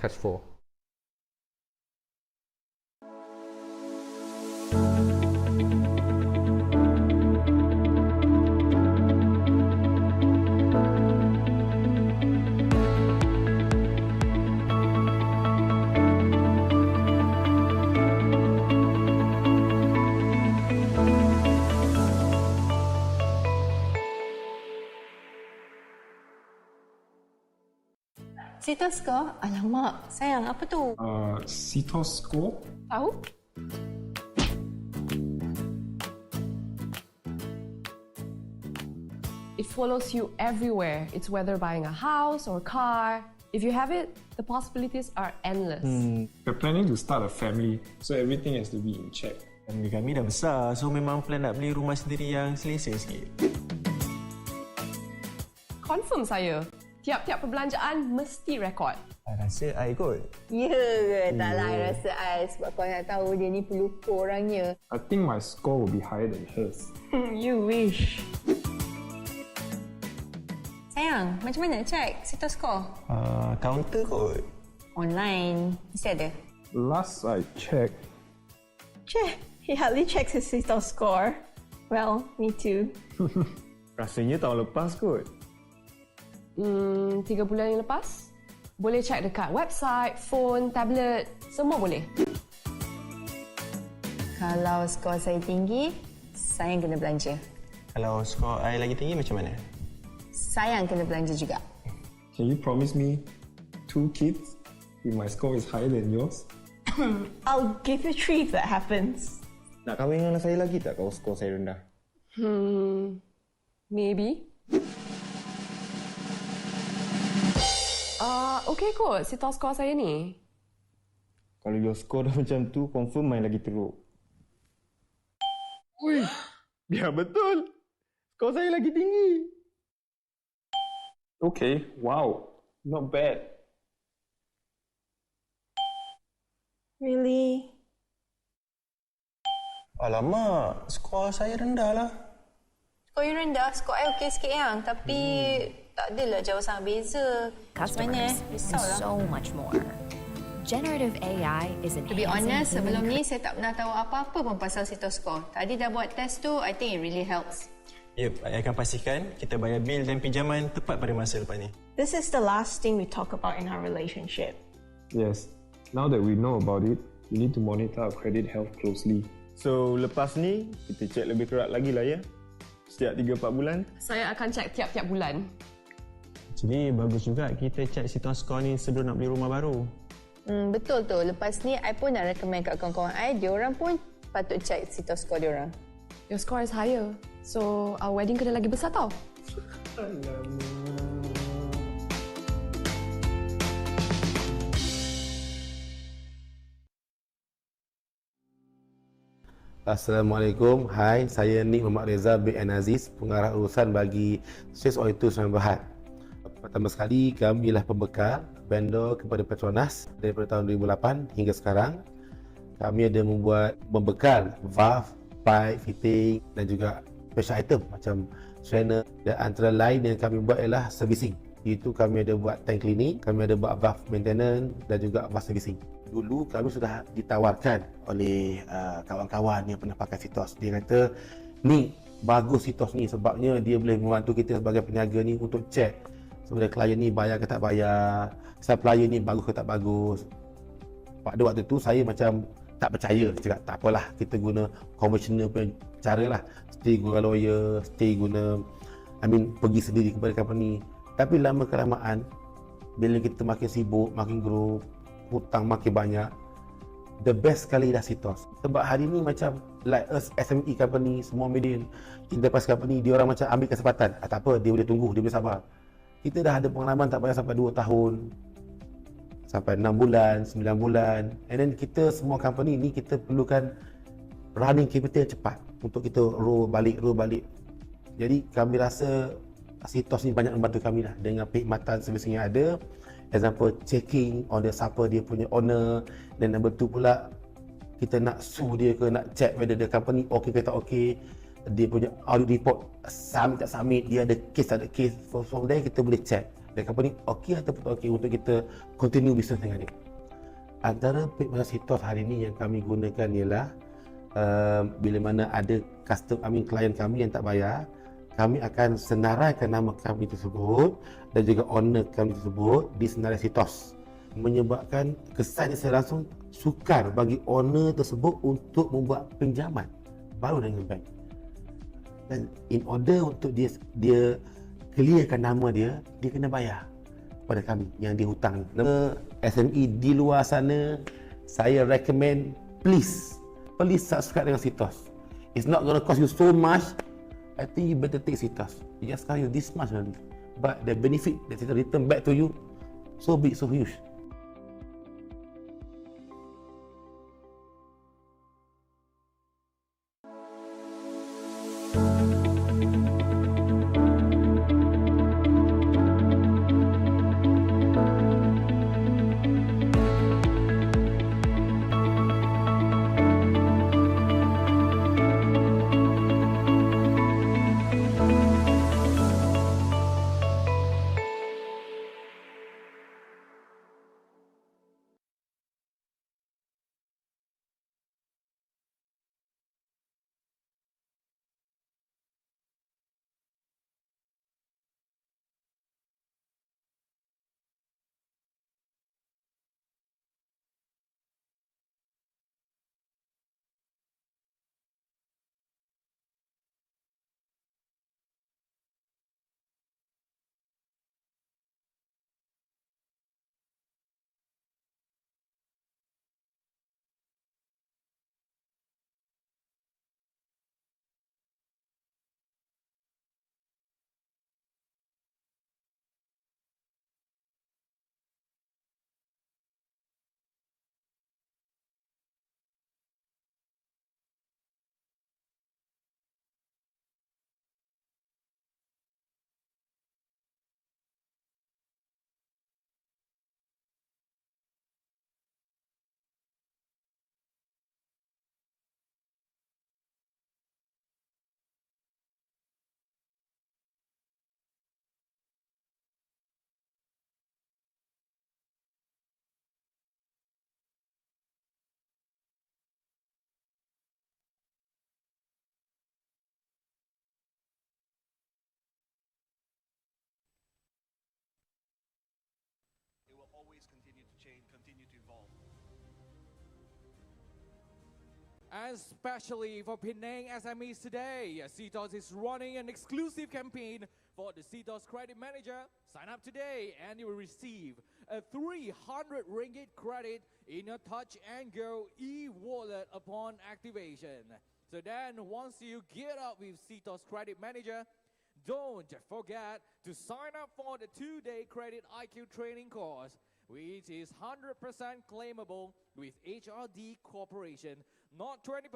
cash flow。CTOS Score? Alamak, sayang, apa tu? CTOS Score? Tahu? It follows you everywhere. It's whether buying a house or car. If you have it, the possibilities are endless. We're planning to start a family, so everything has to be in check. Family kami dah besar, so memang plan nak beli rumah sendiri yang selesa sikit. Confirm saya. Tiap-tiap perbelanjaan mesti rekod. I rasa I kot. Ya ke? Taklah I rasa I sebab kau nak tahu dia ni pelupa orangnya. I think my score will be higher than hers. You wish. Sayang, macam mana check CTOS Score? Counter kot. Online. Mesti ada. Last I checked. He hardly checks his CTOS Score. Well, me too. Rasanya tahun lepas kot. 3 bulan yang lepas. Boleh check dekat website, phone, tablet, semua boleh. Kalau skor saya tinggi, sayang kena belanja. Kalau skor I lagi tinggi macam mana? Sayang kena belanja juga. Can you promise me 2 kids if my score is higher than yours? I'll give you 3 if that happens. Nak kahwin dengan saya lagi tak kalau skor saya rendah? Maybe. Okay kot, CTOS Score saya ni. Kalau your score dah macam tu, confirm main lagi teruk. Ui, biar betul. Skor saya lagi tinggi. Okay, wow. Not bad. Really? Alamak, skor saya rendah lah. Skor you rendah, skor I okey sikit yang. Tapi tak adalah jauh sangat beza. Customers, and so much more. Generative AI is To be honest, sebelum ni saya tak pernah tahu apa-apa pun pasal CTOS Score. Tadi dah buat test tu, I think it really helps. Yep, I akan pastikan kita bayar bil dan pinjaman tepat pada masa lepas ni. This is the last thing we talk about in our relationship. Yes. Now that we know about it, we need to monitor our credit health closely. So, lepas ni, kita cek lebih kerat lagi lah ya. Setiap 3-4 bulan. Saya akan cek tiap-tiap bulan. Jadi, bagus juga kita cek CTOS Score ni sebelum nak beli rumah baru. Betul tu. Lepas ni, I pun nak recommend kat kawan-kawan I, diorang pun patut cek CTOS Score diorang. Your score is higher. So, our wedding kena lagi besar tau. Assalamualaikum. Hai, saya Nik Muhammad Reza bin Aziz, pengarah urusan bagi Sales Auto Sembilan Berhad. Pertama sekali, kami ialah pembekal vendor kepada Petronas daripada tahun 2008 hingga sekarang. Kami ada membuat membekal valve, pipe, fitting dan juga special item macam strainer, dan antara lain yang kami buat ialah servicing. Itu kami ada buat tank cleaning, kami ada buat valve maintenance dan juga valve servicing. Dulu kami sudah ditawarkan oleh kawan-kawan yang pernah pakai CTOS. Dia kata, ni bagus CTOS ni sebabnya dia boleh membantu kita sebagai peniaga ni untuk cek sebenarnya klien ni bayar ke tak bayar, supplier ni bagus ke tak bagus. Pada waktu tu saya macam tak percaya, cakap tak apalah, kita guna conventional punya cara lah, stay guna lawyer, stay guna pergi sendiri kepada company. Tapi lama kelamaan bila kita makin sibuk, makin grow, hutang makin banyak, the best sekali dah CTOS. Sebab hari ni macam like us SME company, small medium enterprise company, dia orang macam ambil kesempatan. Tak apa, dia boleh tunggu, dia boleh sabar. Kita dah ada pengalaman tak payah sampai 2 tahun, sampai 6 bulan, 9 bulan. And then kita semua company ni kita perlukan running capital yang cepat untuk kita roll balik. Jadi kami rasa CTOS ni banyak membantu kami lah dengan perkhidmatan servis yang ada. Example, checking on the siapa dia punya owner. Dan number 2 pula, kita nak sue dia ke, nak check whether the company okay ke tak okay. Dia punya audit report submit tak submit, dia ada case tak ada case. From there kita boleh check the company okay ataupun tak okay untuk kita continue business dengan dia. Antara perkhidmatan CTOS hari ni yang kami gunakan ialah bila mana ada klien kami yang tak bayar, kami akan senaraikan nama kami tersebut dan juga owner kami tersebut di senarai CTOS, menyebabkan kesan yang saya langsung sukar bagi owner tersebut untuk membuat pinjaman baru dengan bank. Dan in order untuk dia clearkan nama dia kena bayar kepada kami yang dia hutang. Nama SME di luar sana, saya recommend please subscribe dengan CTOS. It's not gonna cost you so much. I think you better take CTOS. It just cost you this much only, but the benefit that it return back to you so big, so huge. Always continue to change, continue to evolve. Especially for Penang SMEs today, CTOS is running an exclusive campaign for the CTOS Credit Manager. Sign up today and you will receive a 300 ringgit credit in your Touch and Go e-wallet upon activation. So then once you get up with CTOS Credit Manager, don't forget to sign up for the 2-day credit IQ training course, which is 100% claimable with HRD Corporation. Not 20%,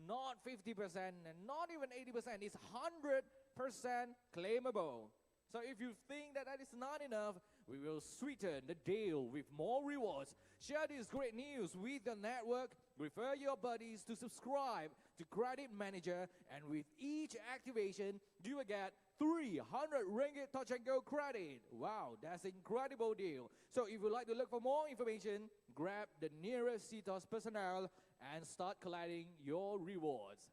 not 50%, and not even 80%. It's 100% claimable. So if you think that is not enough, we will sweeten the deal with more rewards. Share this great news with the network. Refer your buddies to subscribe to Credit Manager, and with each activation, you will get 300 ringgit touch and go credit. Wow, that's an incredible deal. So if you'd like to look for more information, grab the nearest CTOS personnel and start collecting your rewards.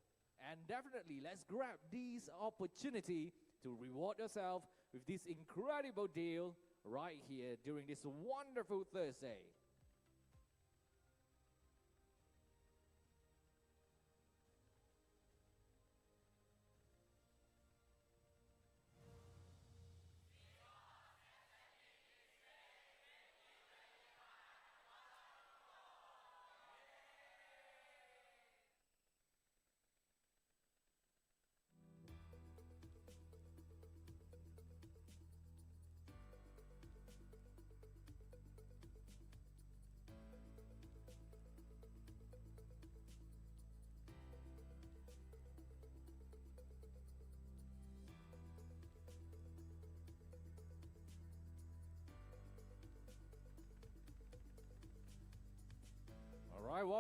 And definitely, let's grab this opportunity to reward yourself with this incredible deal right here during this wonderful Thursday.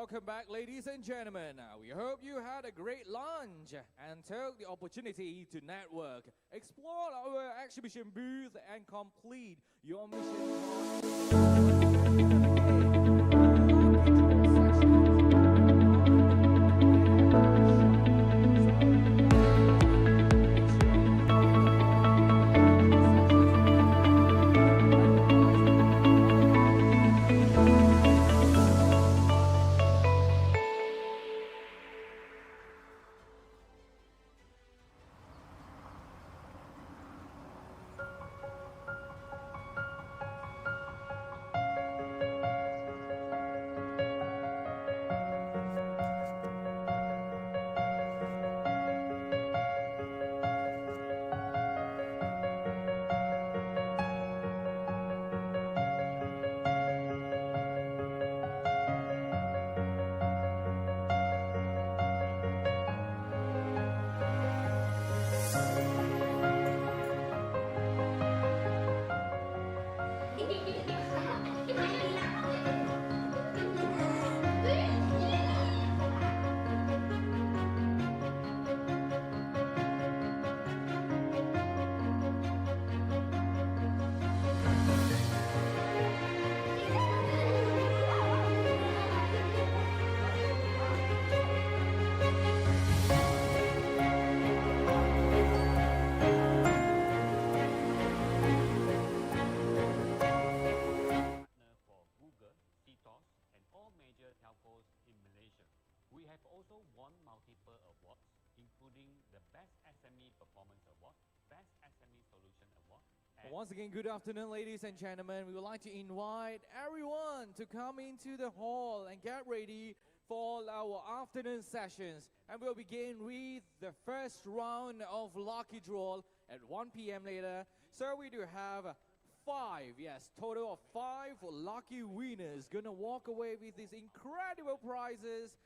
welcome back, ladies and gentlemen. We hope you had a great lunch and took the opportunity to network, explore our exhibition booth, and complete your in Malaysia. We have also won multiple awards, including the Best SME Performance Award, Best SME Solution Award. Once again, good afternoon, ladies and gentlemen. We would like to invite everyone to come into the hall and get ready for our afternoon sessions. And we'll begin with the first round of lucky draw at 1 p.m. later. So we do have total of 5 lucky winners gonna walk away with these incredible prizes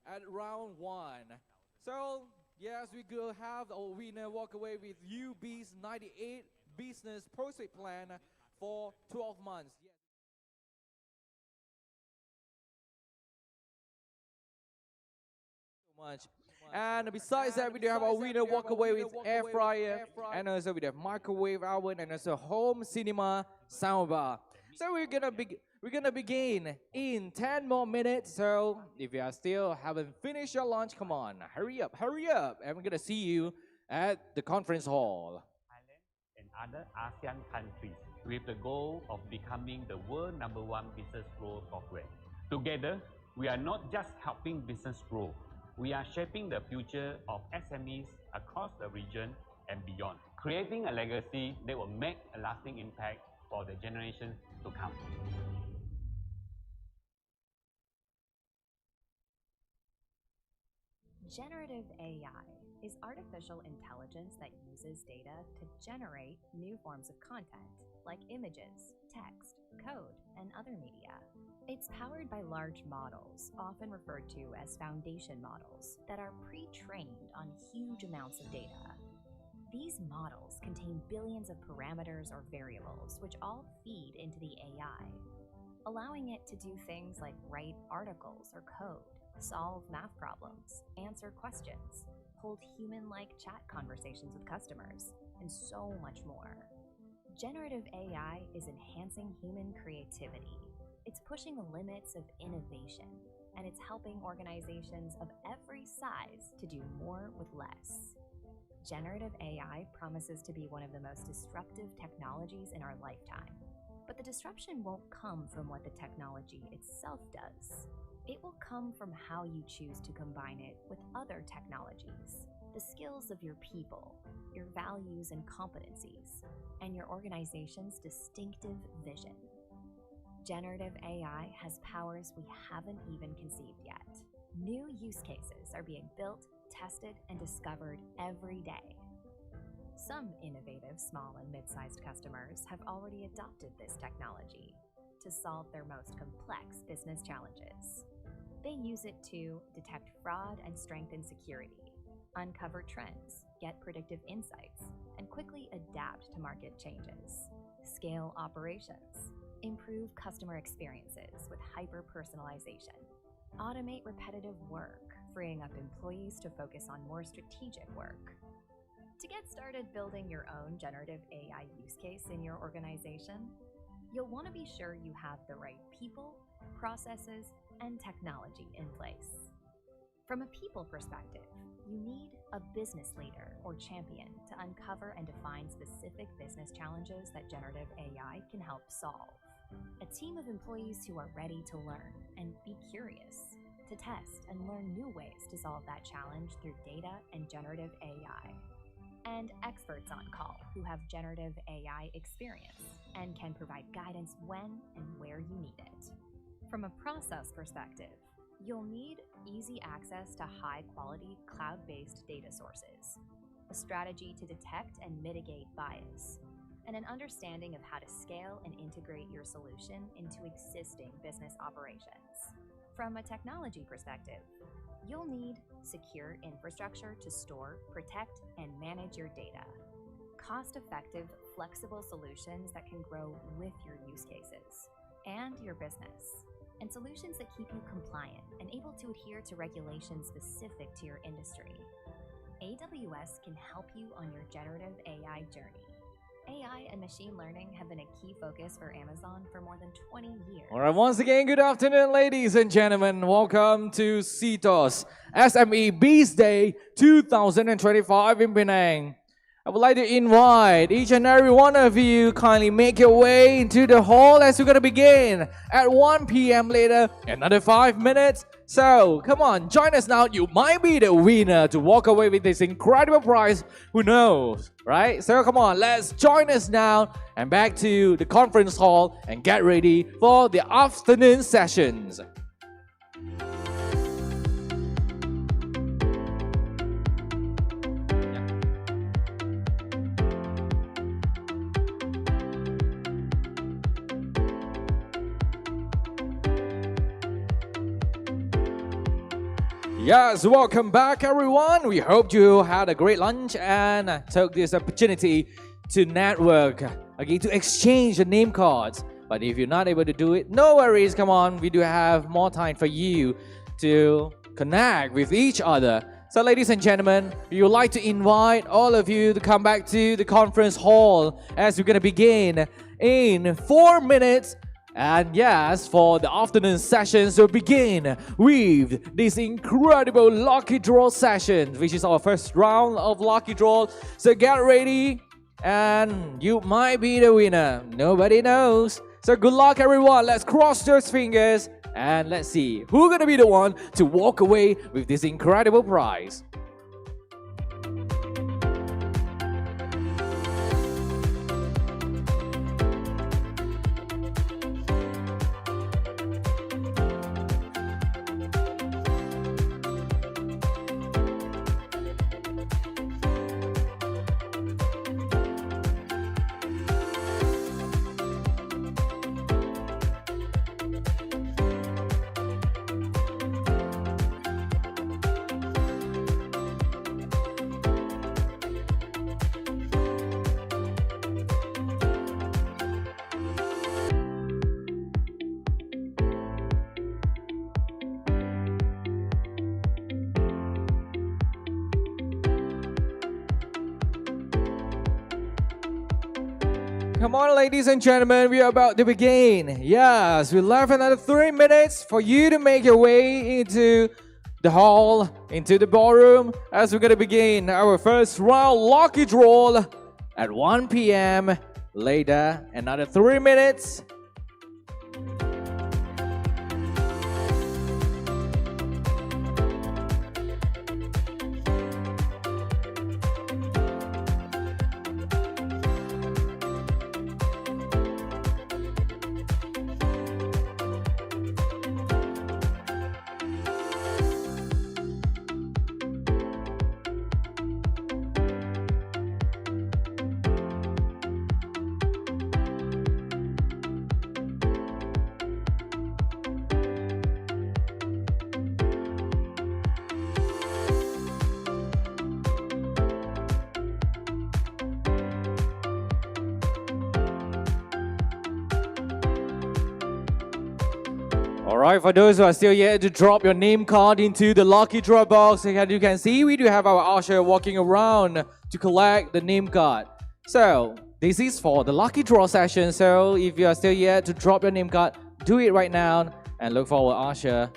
at round 1. So yes, we will have a winner walk away with UB's 98 business prospect plan for 12 months. Much. And besides that, we do have our winner walk away with air fryer, and also we have microwave oven, and also home cinema soundbar. So we're gonna begin in 10 more minutes. So if you are still haven't finished your lunch, come on, hurry up, and we're gonna see you at the conference hall. And other ASEAN countries with the goal of becoming the world #1 business growth software. Together, we are not just helping business grow. We are shaping the future of SMEs across the region and beyond, creating a legacy that will make a lasting impact for the generations to come. Generative AI is artificial intelligence that uses data to generate new forms of content, like images, text, code, and other media. It's powered by large models, often referred to as foundation models, that are pre-trained on huge amounts of data. These models contain billions of parameters or variables, which all feed into the AI, allowing it to do things like write articles or code, solve math problems, answer questions, hold human-like chat conversations with customers, and so much more. Generative AI is enhancing human creativity. It's pushing the limits of innovation, and it's helping organizations of every size to do more with less. Generative AI promises to be one of the most disruptive technologies in our lifetime. But the disruption won't come from what the technology itself does. It will come from how you choose to combine it with other technologies, the skills of your people, your values and competencies, and your organization's distinctive vision. Generative AI has powers we haven't even conceived yet. New use cases are being built, tested, and discovered every day. Some innovative small and mid-sized customers have already adopted this technology to solve their most complex business challenges. They use it to detect fraud and strengthen security, uncover trends, get predictive insights, and quickly adapt to market changes, scale operations, improve customer experiences with hyper-personalization, Automate repetitive work, freeing up employees to focus on more strategic work. To get started building your own generative AI use case in your organization, you'll want to be sure you have the right people, processes, and technology in place. From a people perspective, you need a business leader or champion to uncover and define specific business challenges that generative AI can help solve. A team of employees who are ready to learn and be curious, to test and learn new ways to solve that challenge through data and generative AI. And experts on call who have generative AI experience and can provide guidance when and where you need it. From a process perspective, you'll need easy access to high-quality cloud-based data sources, a strategy to detect and mitigate bias, and an understanding of how to scale and integrate your solution into existing business operations. From a technology perspective, you'll need secure infrastructure to store, protect, and manage your data, cost-effective, flexible solutions that can grow with your use cases and your business, and solutions that keep you compliant and able to adhere to regulations specific to your industry. AWS can help you on your generative AI journey. AI and machine learning have been a key focus for Amazon for more than 20 years. All right, once again, good afternoon, ladies and gentlemen. Welcome to CTOS SME Biz Day 2025 in Penang. I would like to invite each and every one of you kindly make your way into the hall as we're going to begin at 1 p.m. later, another 5 minutes. So, come on, join us now. You might be the winner to walk away with this incredible prize. Who knows, right? So, come on, let's join us now and back to the conference hall and get ready for the afternoon sessions. Yes, welcome back everyone. We hope you had a great lunch and took this opportunity to network, again, to exchange the name cards. But if you're not able to do it, no worries, come on. We do have more time for you to connect with each other. So ladies and gentlemen, we would like to invite all of you to come back to the conference hall as we're going to begin in 4 minutes. And yes, for the afternoon sessions, we'll begin with this incredible lucky draw session, which is our first round of lucky draw. So get ready, and you might be the winner. Nobody knows. So good luck, everyone. Let's cross those fingers, and let's see who's gonna be the one to walk away with this incredible prize. Come on, ladies and gentlemen, we are about to begin. Yes, we left another 3 minutes for you to make your way into the hall, into the ballroom, as we're going to begin our first round lucky draw at 1 p.m. Later, another 3 minutes. Alright, for those who are still yet to drop your name card into the lucky draw box, as you can see, we do have our usher walking around to collect the name card. So, this is for the lucky draw session, so if you are still yet to drop your name card, do it right now and look for our usher.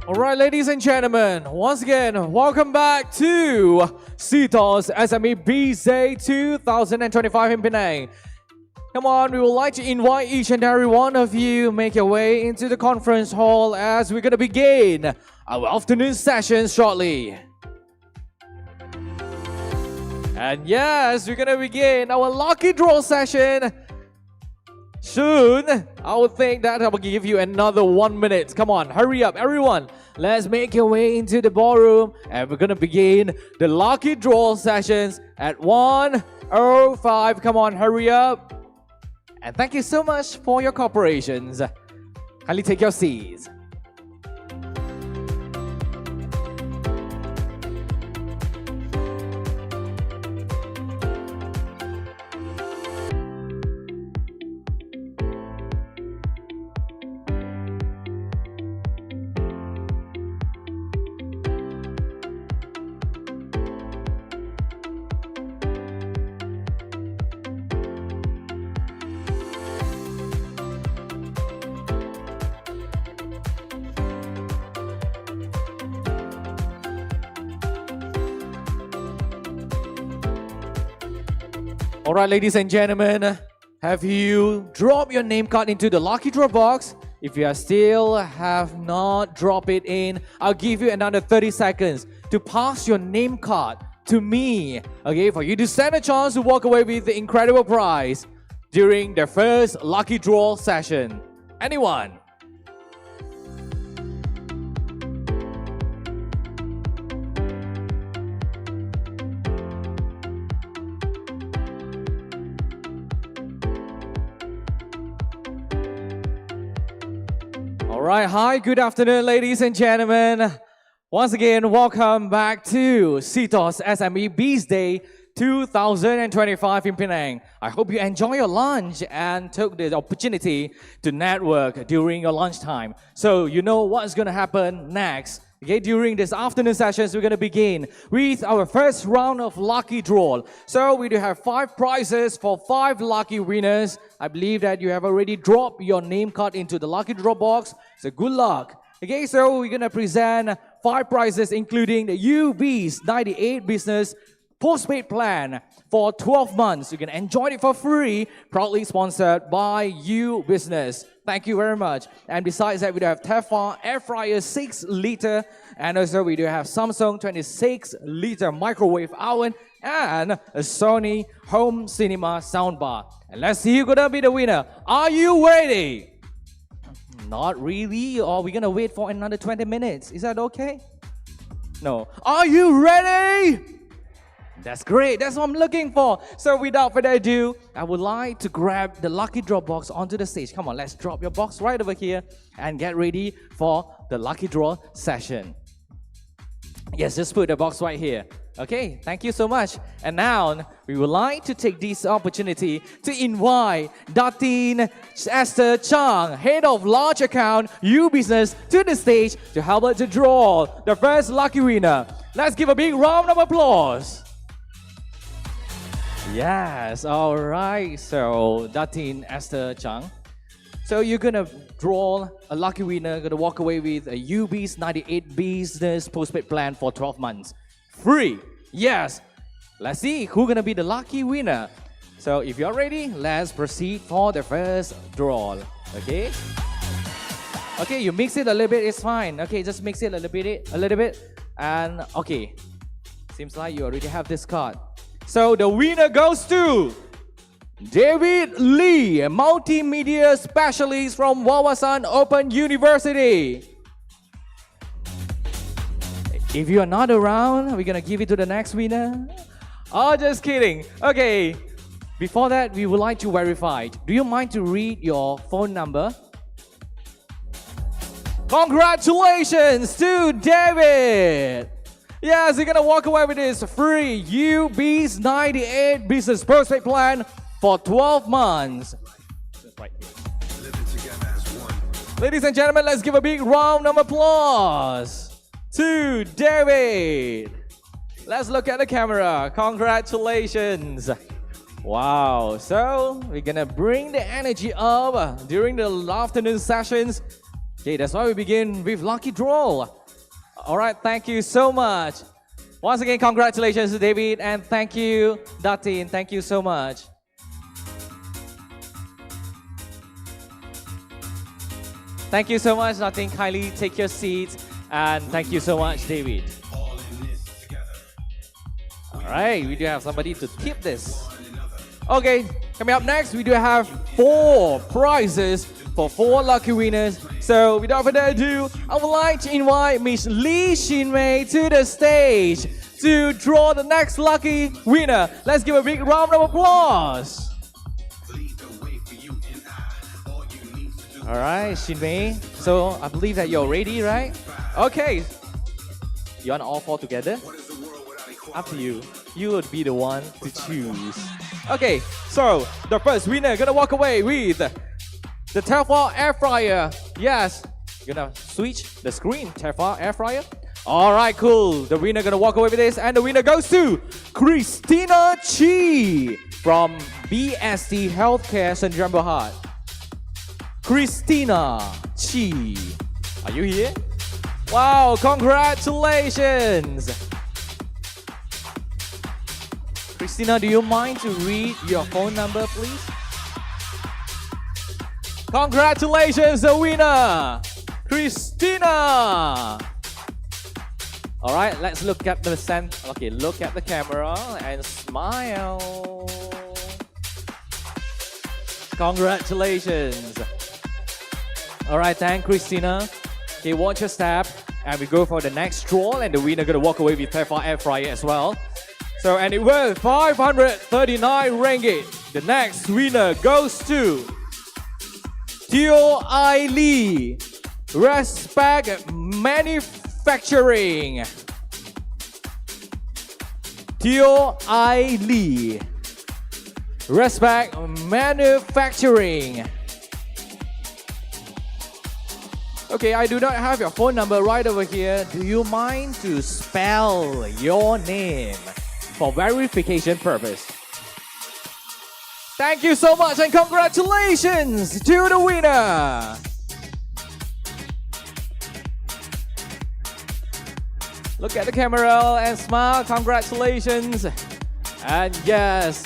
Alright, ladies and gentlemen, once again, welcome back to CTOS SME Biz Day 2025 in Penang. Come on, we would like to invite each and every one of you make your way into the conference hall as we're going to begin our afternoon session shortly. And yes, we're going to begin our lucky draw session soon. I would think that I will give you another 1 minute. Come on, hurry up, everyone. Let's make your way into the ballroom and we're gonna begin the lucky draw sessions at 1:05. Come on, hurry up. And thank you so much for your cooperations. Kindly take your seats. Alright, ladies and gentlemen, have you dropped your name card into the lucky draw box? If you still have not dropped it in, I'll give you another 30 seconds to pass your name card to me, okay, for you to stand a chance to walk away with the incredible prize during the first lucky draw session. Anyone? Alright, hi, good afternoon, ladies and gentlemen. Once again, welcome back to CTOS SME Biz Day 2025 in Penang. I hope you enjoy your lunch and took the opportunity to network during your lunchtime. So you know what's going to happen next. Okay, during this afternoon sessions, we're going to begin with our first round of lucky draw. So we do have 5 prizes for 5 lucky winners. I believe that you have already dropped your name card into the lucky draw box. So good luck. Okay, so we're going to present 5 prizes, including the UB's 98 business postpaid plan for 12 months. You can enjoy it for free, proudly sponsored by U Business. Thank you very much. And besides that, we do have Tefal air fryer 6 liter, and also we do have Samsung 26 liter microwave oven and a Sony home cinema soundbar. And let's see who's gonna be the winner. Are you ready? Not really, or we're gonna wait for another 20 minutes. Is that okay? No. Are you ready? That's great, that's what I'm looking for. So without further ado, I would like to grab the lucky draw box onto the stage. Come on, let's drop your box right over here and get ready for the lucky draw session. Yes, just put the box right here. Okay, thank you so much. And now, we would like to take this opportunity to invite Datin Esther Chang, Head of Large Account U Business, to the stage to help us to draw the first lucky winner. Let's give a big round of applause. Yes, all right. So, Datin Esther Chang. So, you're going to draw a lucky winner, going to walk away with a UB's 98 business postpaid plan for 12 months. Free. Yes. Let's see who's going to be the lucky winner. So, if you're ready, let's proceed for the first draw. Okay? Okay, you mix it a little bit, it's fine. Okay, just mix it a little bit. And, okay. Seems like you already have this card. So the winner goes to David Lee, a multimedia specialist from Wawasan Open University. If you are not around, we're gonna give it to the next winner. Oh, just kidding. Okay, before that, we would like to verify. Do you mind to read your phone number? Congratulations to David! Yes, you're gonna walk away with this free UB's 98 business postpaid plan for 12 months. Right here. Ladies and gentlemen, let's give a big round of applause to David. Let's look at the camera. Congratulations. Wow, so we're gonna bring the energy up during the afternoon sessions. Okay, that's why we begin with lucky draw. All right, thank you so much. Once again, congratulations to David, and thank you, Datin. Thank you so much. Thank you so much, Datin. Kindly take your seats, and thank you so much, David. All right, we do have somebody to tip this. Okay, coming up next, we do have 4 prizes for 4 lucky winners. So without further ado, I would like to invite Miss Lee Shin-mei to the stage to draw the next lucky winner. Let's give a big round of applause. All right, Shin-mei. So I believe that you're ready, right? Okay. You want all 4 together? Up to you. You would be the one to choose. Okay, so the first winner gonna walk away with the Tefal air fryer. Yes, gonna switch the screen. Tefal air fryer. All right, cool. The winner gonna walk away with this, and the winner goes to Christina Chi from BST Healthcare Surendran Berhad. Christina Chi, are you here? Wow, congratulations. Christina, do you mind to read your phone number, please? Congratulations, the winner, Christina. All right, let's look at the Okay, look at the camera and smile. Congratulations. All right, thank Christina. Okay, watch your step, and we go for the next draw, and the winner gonna walk away with Tefal air fryer as well. So, and it was 539 ringgit. The next winner goes to Teo I Lee, Respect Manufacturing. Teo I Lee. Respect Manufacturing. Okay, I do not have your phone number right over here. Do you mind to spell your name for verification purpose? Thank you so much and congratulations to the winner. Look at the camera and smile. Congratulations. And yes,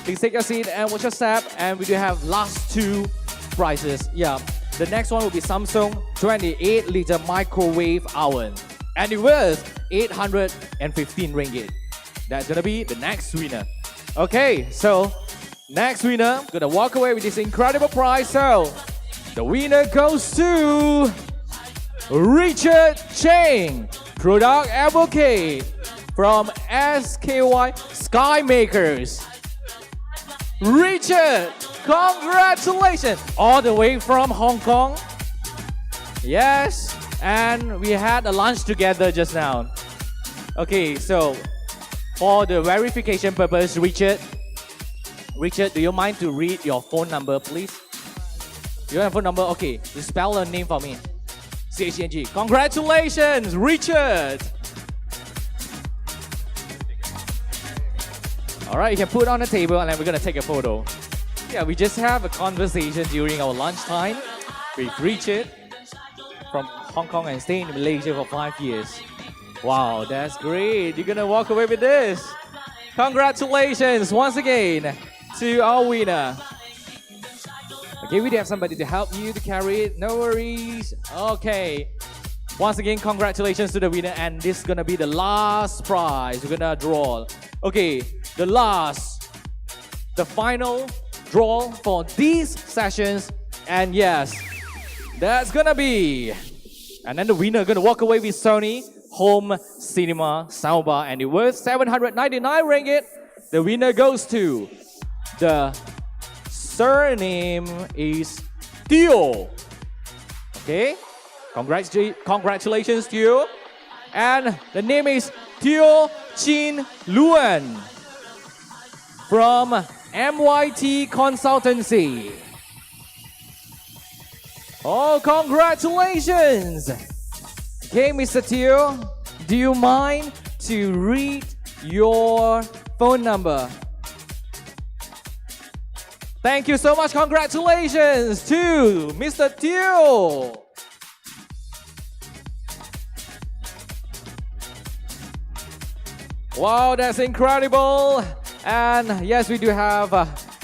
please take your seat and watch your step. And we do have last two prizes. Yeah, the next one will be Samsung 28-liter microwave oven. And it was 815 ringgit. That's gonna be the next winner. Okay, so next winner gonna walk away with this incredible prize. So the winner goes to Richard Cheng, product advocate from SKY Skymakers. Richard, congratulations! All the way from Hong Kong. Yes, and we had a lunch together just now. Okay, so for the verification purpose, Richard, do you mind to read your phone number, please? You have a phone number? Okay, you spell your name for me. C-H-E-N-G. Congratulations, Richard! Alright, you can put it on the table and then we're gonna take a photo. Yeah, we just have a conversation during our lunchtime with Richard from Hong Kong and staying in Malaysia for 5 years. Wow, that's great. You're gonna walk away with this. Congratulations once again to our winner. Okay, we do have somebody to help you to carry it. No worries. Okay. Once again, congratulations to the winner. And this is gonna be the last prize we're gonna draw. Okay, the final draw for these sessions. And yes, that's gonna be. And then the winner gonna walk away with Sony Home Cinema Soundbar, and it worth 799 ringgit. The winner goes to the surname is Teo. Okay, congratulations to you. And the name is Teo Chin Luan from MYT Consultancy. Oh, congratulations. Okay, Mr. Teo, do you mind to read your phone number? Thank you so much. Congratulations to Mr. Teo. Wow, that's incredible. And yes, we do have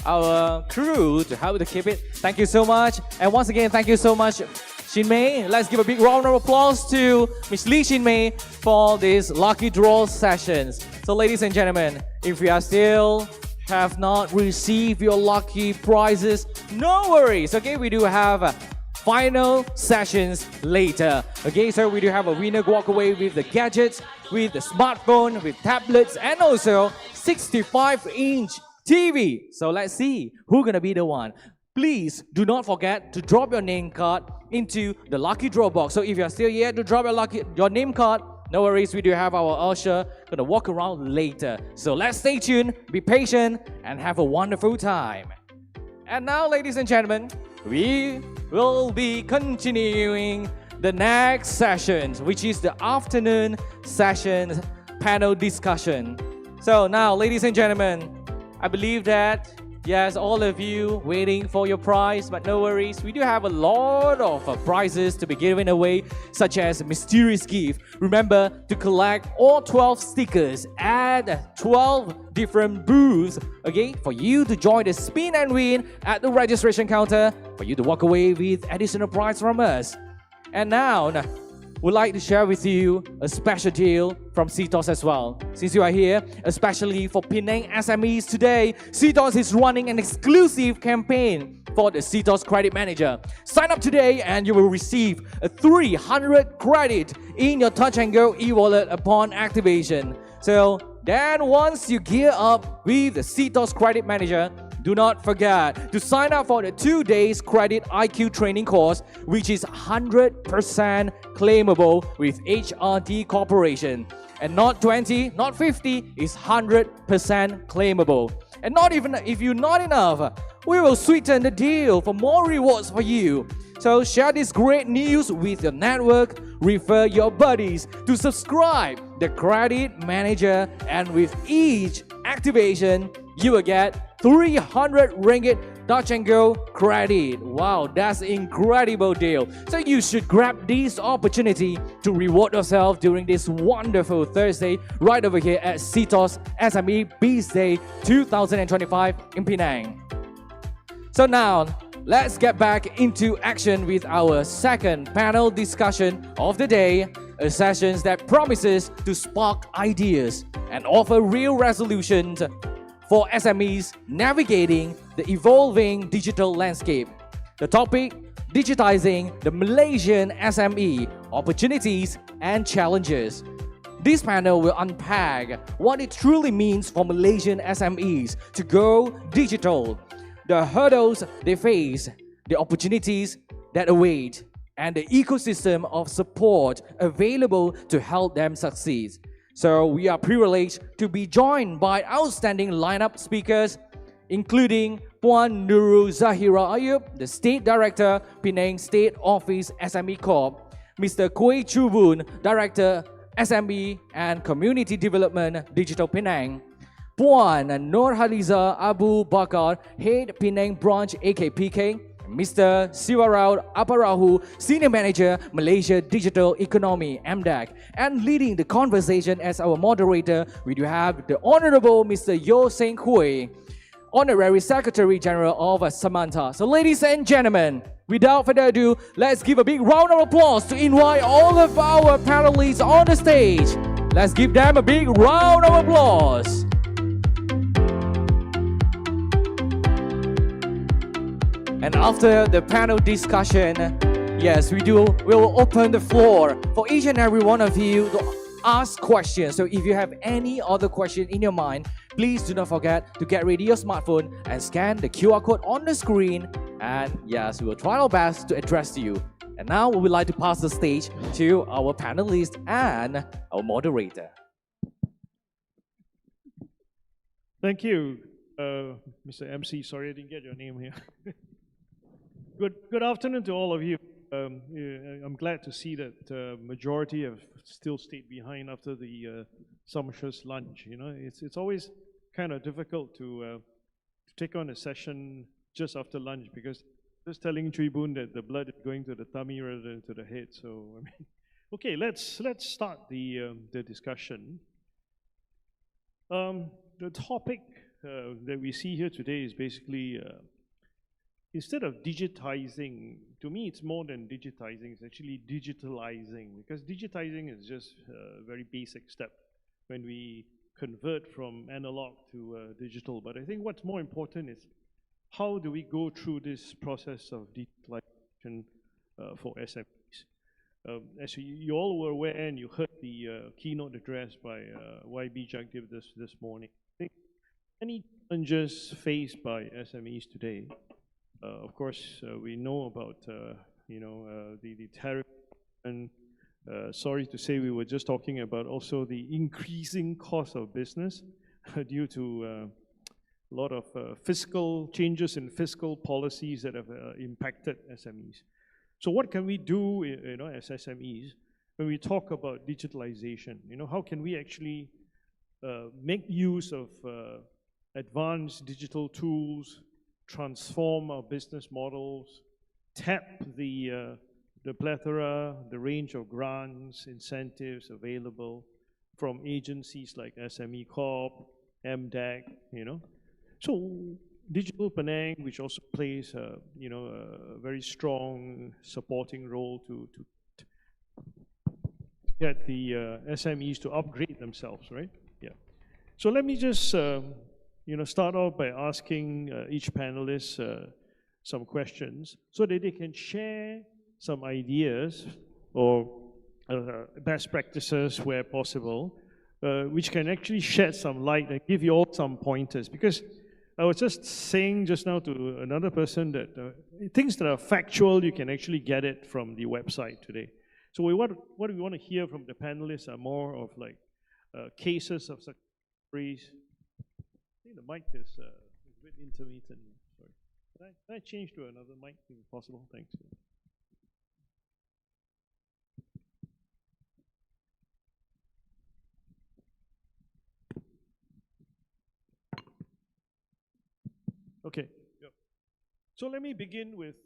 our crew to help to keep it. Thank you so much. And once again, thank you so much, Shin Mei. Let's give a big round of applause to Miss Lee Shin Mei for these lucky draw sessions. So ladies and gentlemen, if you are still have not received your lucky prizes, no worries. Okay, we do have final sessions later. Okay, so we do have a winner walk away with the gadgets, with the smartphone, with tablets, and also 65-inch TV. So let's see who's gonna be the one. Please do not forget to drop your name card into the lucky draw box. So if you're still here to drop your name card, no worries, we do have our usher gonna walk around later. So let's stay tuned, be patient, and have a wonderful time. And now, ladies and gentlemen, we will be continuing the next sessions, which is the afternoon session panel discussion. So now, ladies and gentlemen, I believe that yes, all of you waiting for your prize, but no worries. We do have a lot of prizes to be given away, such as a mysterious gift. Remember to collect all 12 stickers at 12 different booths, okay, for you to join the spin and win at the registration counter, for you to walk away with additional prize from us. And now, we'd like to share with you a special deal from CTOS as well. Since you are here, especially for Penang SMEs today, CTOS is running an exclusive campaign for the CTOS Credit Manager. Sign up today and you will receive a 300 credit in your Touch and Go e-wallet upon activation. So then once you gear up with the CTOS Credit Manager, Do not forget to sign up for the 2 days credit IQ training course, which is 100% claimable with HRD Corporation. And not 20, not 50, it's 100% claimable. And not even if you're not enough, we will sweeten the deal for more rewards for you. So share this great news with your network, refer your buddies to subscribe the Credit Manager, and with each activation, you will get 300 ringgit Touch and Go credit. Wow, that's an incredible deal. So you should grab this opportunity to reward yourself during this wonderful Thursday right over here at CTOS SME Biz Day 2025 in Penang. So now, let's get back into action with our second panel discussion of the day, a session that promises to spark ideas and offer real resolutions for SMEs navigating the evolving digital landscape. The topic, Digitising the Malaysian SME, Opportunities and Challenges. This panel will unpack what it truly means for Malaysian SMEs to go digital, the hurdles they face, the opportunities that await, and the ecosystem of support available to help them succeed. So we are privileged to be joined by outstanding lineup speakers, including Puan Nurul Zahira Ayub, the State Director, Penang State Office SME Corp, Mr. Kueh Chubun, Director, SME and Community Development, Digital Penang, Puan Nurhaliza Abu Bakar, Head Penang Branch AKPK, Mr. Siwarau Aparahu, Senior Manager, Malaysia Digital Economy, MDAC, and leading the conversation as our moderator, we do have the Honorable Mr. Yeo Seng Hui, Honorary Secretary General of Samantha. So ladies and gentlemen, without further ado, let's give a big round of applause to invite all of our panelists on the stage. Let's give them a big round of applause. And after the panel discussion, yes, we'll open the floor for each and every one of you to ask questions. So if you have any other question in your mind, please do not forget to get ready your smartphone and scan the QR code on the screen. And yes, we will try our best to address you. And now we would like to pass the stage to our panelist and our moderator. Thank you, Mr. MC. Sorry I didn't get your name here. Good afternoon to all of you. I'm glad to see that majority have still stayed behind after the sumptuous lunch. You know, it's always kind of difficult to take on a session just after lunch, because just telling Tribune that the blood is going to the tummy rather than to the head. So I mean, okay, let's start the discussion. The topic that we see here today is basically instead of digitizing, to me it's more than digitizing, it's actually digitalizing, because digitizing is just a very basic step when we convert from analog to digital. But I think what's more important is how do we go through this process of digitalization for SMEs. As you all were aware and you heard the keynote address by YB Jagdeep this morning, I think any challenges faced by SMEs today, of course, we know about the tariff, and sorry to say, we were just talking about also the increasing cost of business due to a lot of fiscal changes in fiscal policies that have impacted SMEs. So what can we do, as SMEs when we talk about digitalization? How can we actually make use of advanced digital tools, transform our business models, tap the plethora, the range of grants, incentives available from agencies like SME Corp, MDAC, So Digital Penang, which also plays a very strong supporting role to get the SMEs to upgrade themselves, right? Yeah. So let me just start off by asking each panelist some questions so that they can share some ideas or best practices where possible, which can actually shed some light and give you all some pointers. Because I was just saying just now to another person that things that are factual, you can actually get it from the website today. So what we want to hear from the panelists are more of like cases of such stories. I think the mic is a bit intermittent. Sorry. Can I change to another mic if possible? Thanks. Okay. Yep. So let me begin with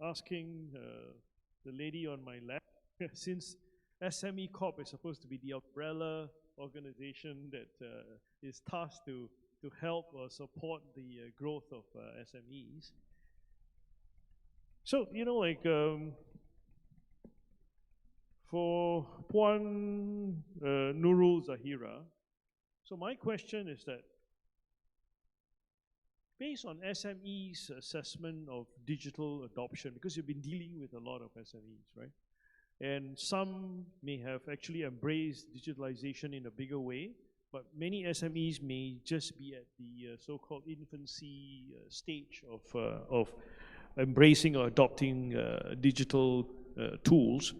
asking the lady on my left, since SME Corp is supposed to be the umbrella organization that is tasked to help or support the growth of SMEs. So, you know, like for Puan Nurul Zahira, so my question is that based on SME's assessment of digital adoption, because you've been dealing with a lot of SMEs, right? And some may have actually embraced digitalization in a bigger way, but many SMEs may just be at the so-called infancy stage of embracing or adopting digital tools.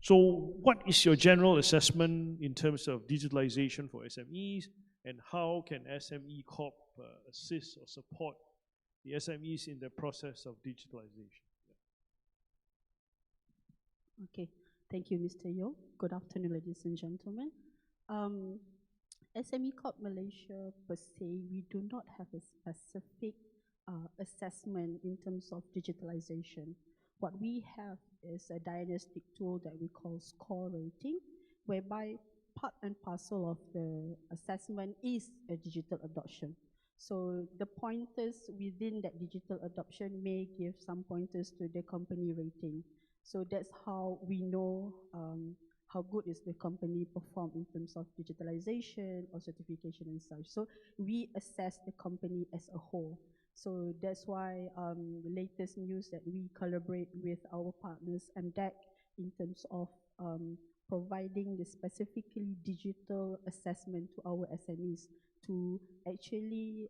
So what is your general assessment in terms of digitalization for SMEs, and how can SME Corp assist or support the SMEs in the process of digitalization? Okay, thank you, Mr. Yo. Good afternoon, ladies and gentlemen. SME Corp Malaysia, per se, we do not have a specific assessment in terms of digitalization. What we have is a diagnostic tool that we call score rating, whereby part and parcel of the assessment is a digital adoption. So the pointers within that digital adoption may give some pointers to the company rating. So that's how we know how good is the company perform in terms of digitalization or certification and such. So we assess the company as a whole. So that's why the latest news that we collaborate with our partners and DEC in terms of providing the specifically digital assessment to our SMEs to actually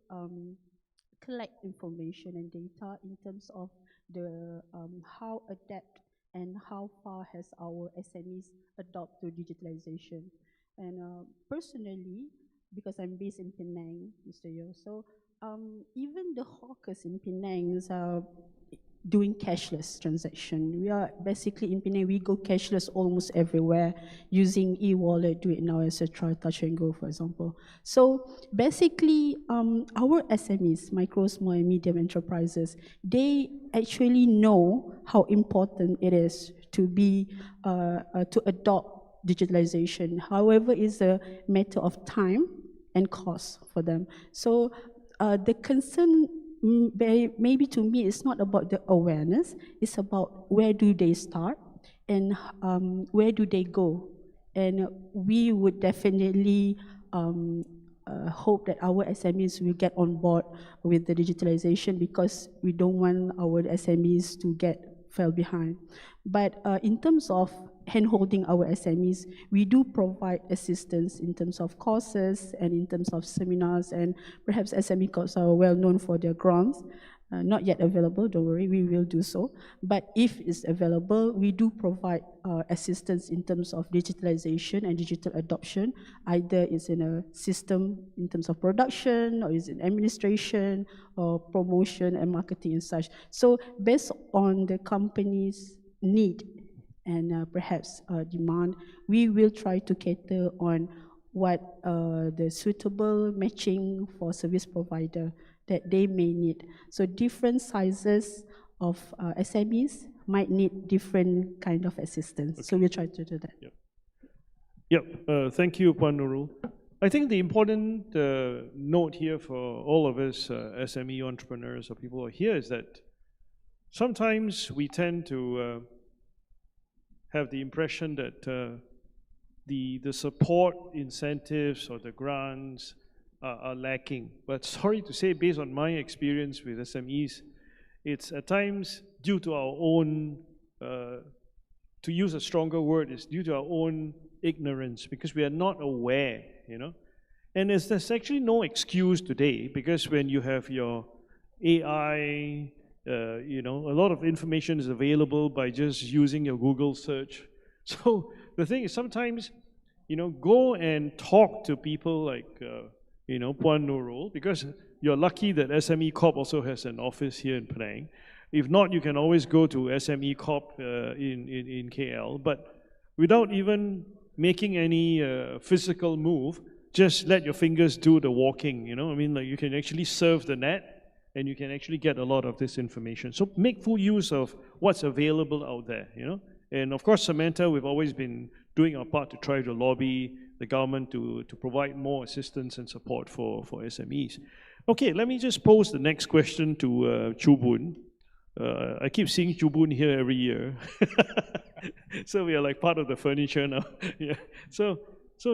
collect information and data in terms of the how adept and how far has our SMEs adopted to digitalization. And personally, because I'm based in Penang, Mr. Yo, so even the hawkers in Penang are doing cashless transaction. We are basically in Penang, we go cashless almost everywhere using e-wallet, do it now, etc., touch and go, for example. So basically, our SMEs, micro, small, and medium enterprises, they actually know how important it is to be to adopt digitalization. However, it's a matter of time and cost for them. So the concern maybe to me, it's not about the awareness, it's about where do they start and where do they go. And we would definitely hope that our SMEs will get on board with the digitalization, because we don't want our SMEs to fell behind. But in terms of hand-holding our SMEs, we do provide assistance in terms of courses and in terms of seminars, and perhaps SME Corps are well known for their grants. Not yet available, don't worry, we will do so. But if it's available, we do provide assistance in terms of digitalization and digital adoption. Either it's in a system in terms of production, or is in administration, or promotion and marketing and such. So based on the company's need and perhaps demand, we will try to cater on what the suitable matching for service provider that they may need. So different sizes of SMEs might need different kind of assistance. Okay. So we'll try to do that. Yep. Thank you, Puan Nurul. I think the important note here for all of us SME entrepreneurs or people who are here is that sometimes we tend to have the impression that the support incentives or the grants are lacking. But sorry to say, based on my experience with SMEs, it's at times due to our own, to use a stronger word, it's due to our own ignorance, because we are not aware, you know. And there's actually no excuse today, because when you have your AI, you know, a lot of information is available by just using your Google search. So the thing is, sometimes, you know, go and talk to people like, you know, Puan Nurul, because you're lucky that SME Corp also has an office here in Penang. If not, you can always go to SME Corp in KL, but without even making any physical move, just let your fingers do the walking, you know? I mean, like, you can actually surf the net and you can actually get a lot of this information. So make full use of what's available out there, you know? And of course, Samantha, we've always been doing our part to try to lobby the government to provide more assistance and support for SMEs. Okay, let me just pose the next question to Chu Boon. I keep seeing Chu Boon here every year. So we are like part of the furniture now. Yeah. So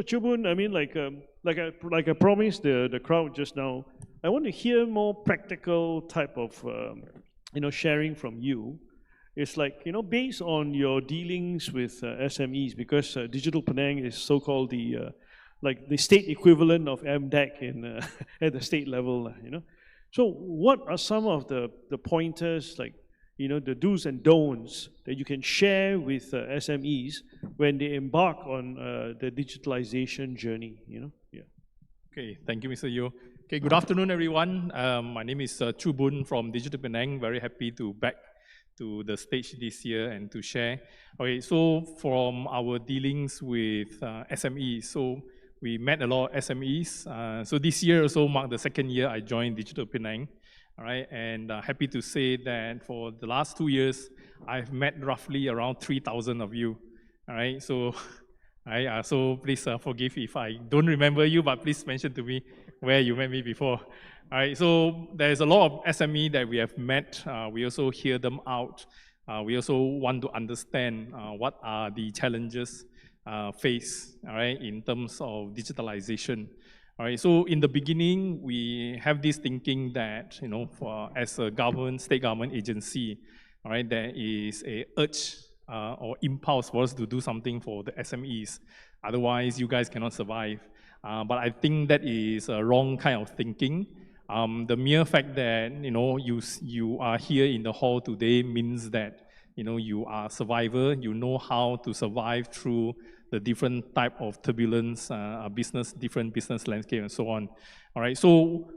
Chu Boon, I mean, like I promised the crowd just now, I want to hear more practical type of you know, sharing from you. It's like, you know, based on your dealings with SMEs, because Digital Penang is so-called the like the state equivalent of MDEC in at the state level, you know. So what are some of the pointers, like, you know, the do's and don'ts that you can share with SMEs when they embark on the digitalization journey, you know? Yeah. Okay, thank you, Mr. Yeo. Okay, good afternoon, everyone. My name is Chu Boon from Digital Penang. Very happy to back to the stage this year and to share. Okay, so from our dealings with SMEs, so we met a lot of SMEs. So this year also marked the second year I joined Digital Penang. All right, and happy to say that for the last 2 years, I've met roughly around 3,000 of you. All right, so so please forgive if I don't remember you, but please mention to me where you met me before. All right, so there's a lot of SME that we have met. We also hear them out. We also want to understand what are the challenges faced, all right, in terms of digitalization. All right, so in the beginning, we have this thinking that, you know, as a government, state government agency, all right, there is a urge or impulse for us to do something for the SMEs. Otherwise, you guys cannot survive. But I think that is a wrong kind of thinking. The mere fact that, you know, you are here in the hall today means that, you know, you are a survivor. You know how to survive through the different type of turbulence, different business landscape and so on. All right, so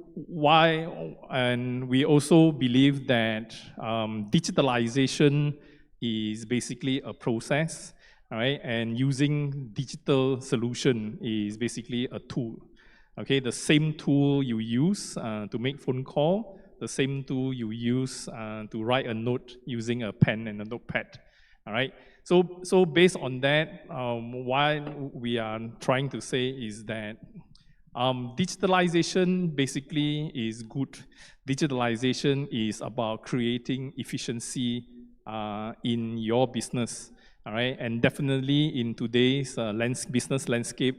and we also believe that digitalization is basically a process, all right, and using digital solution is basically a tool. Okay, the same tool you use to make phone call, the same tool you use to write a note using a pen and a notepad. All right, so based on that, what we are trying to say is that digitalization basically is good. Digitalization is about creating efficiency in your business. All right, and definitely in today's business landscape,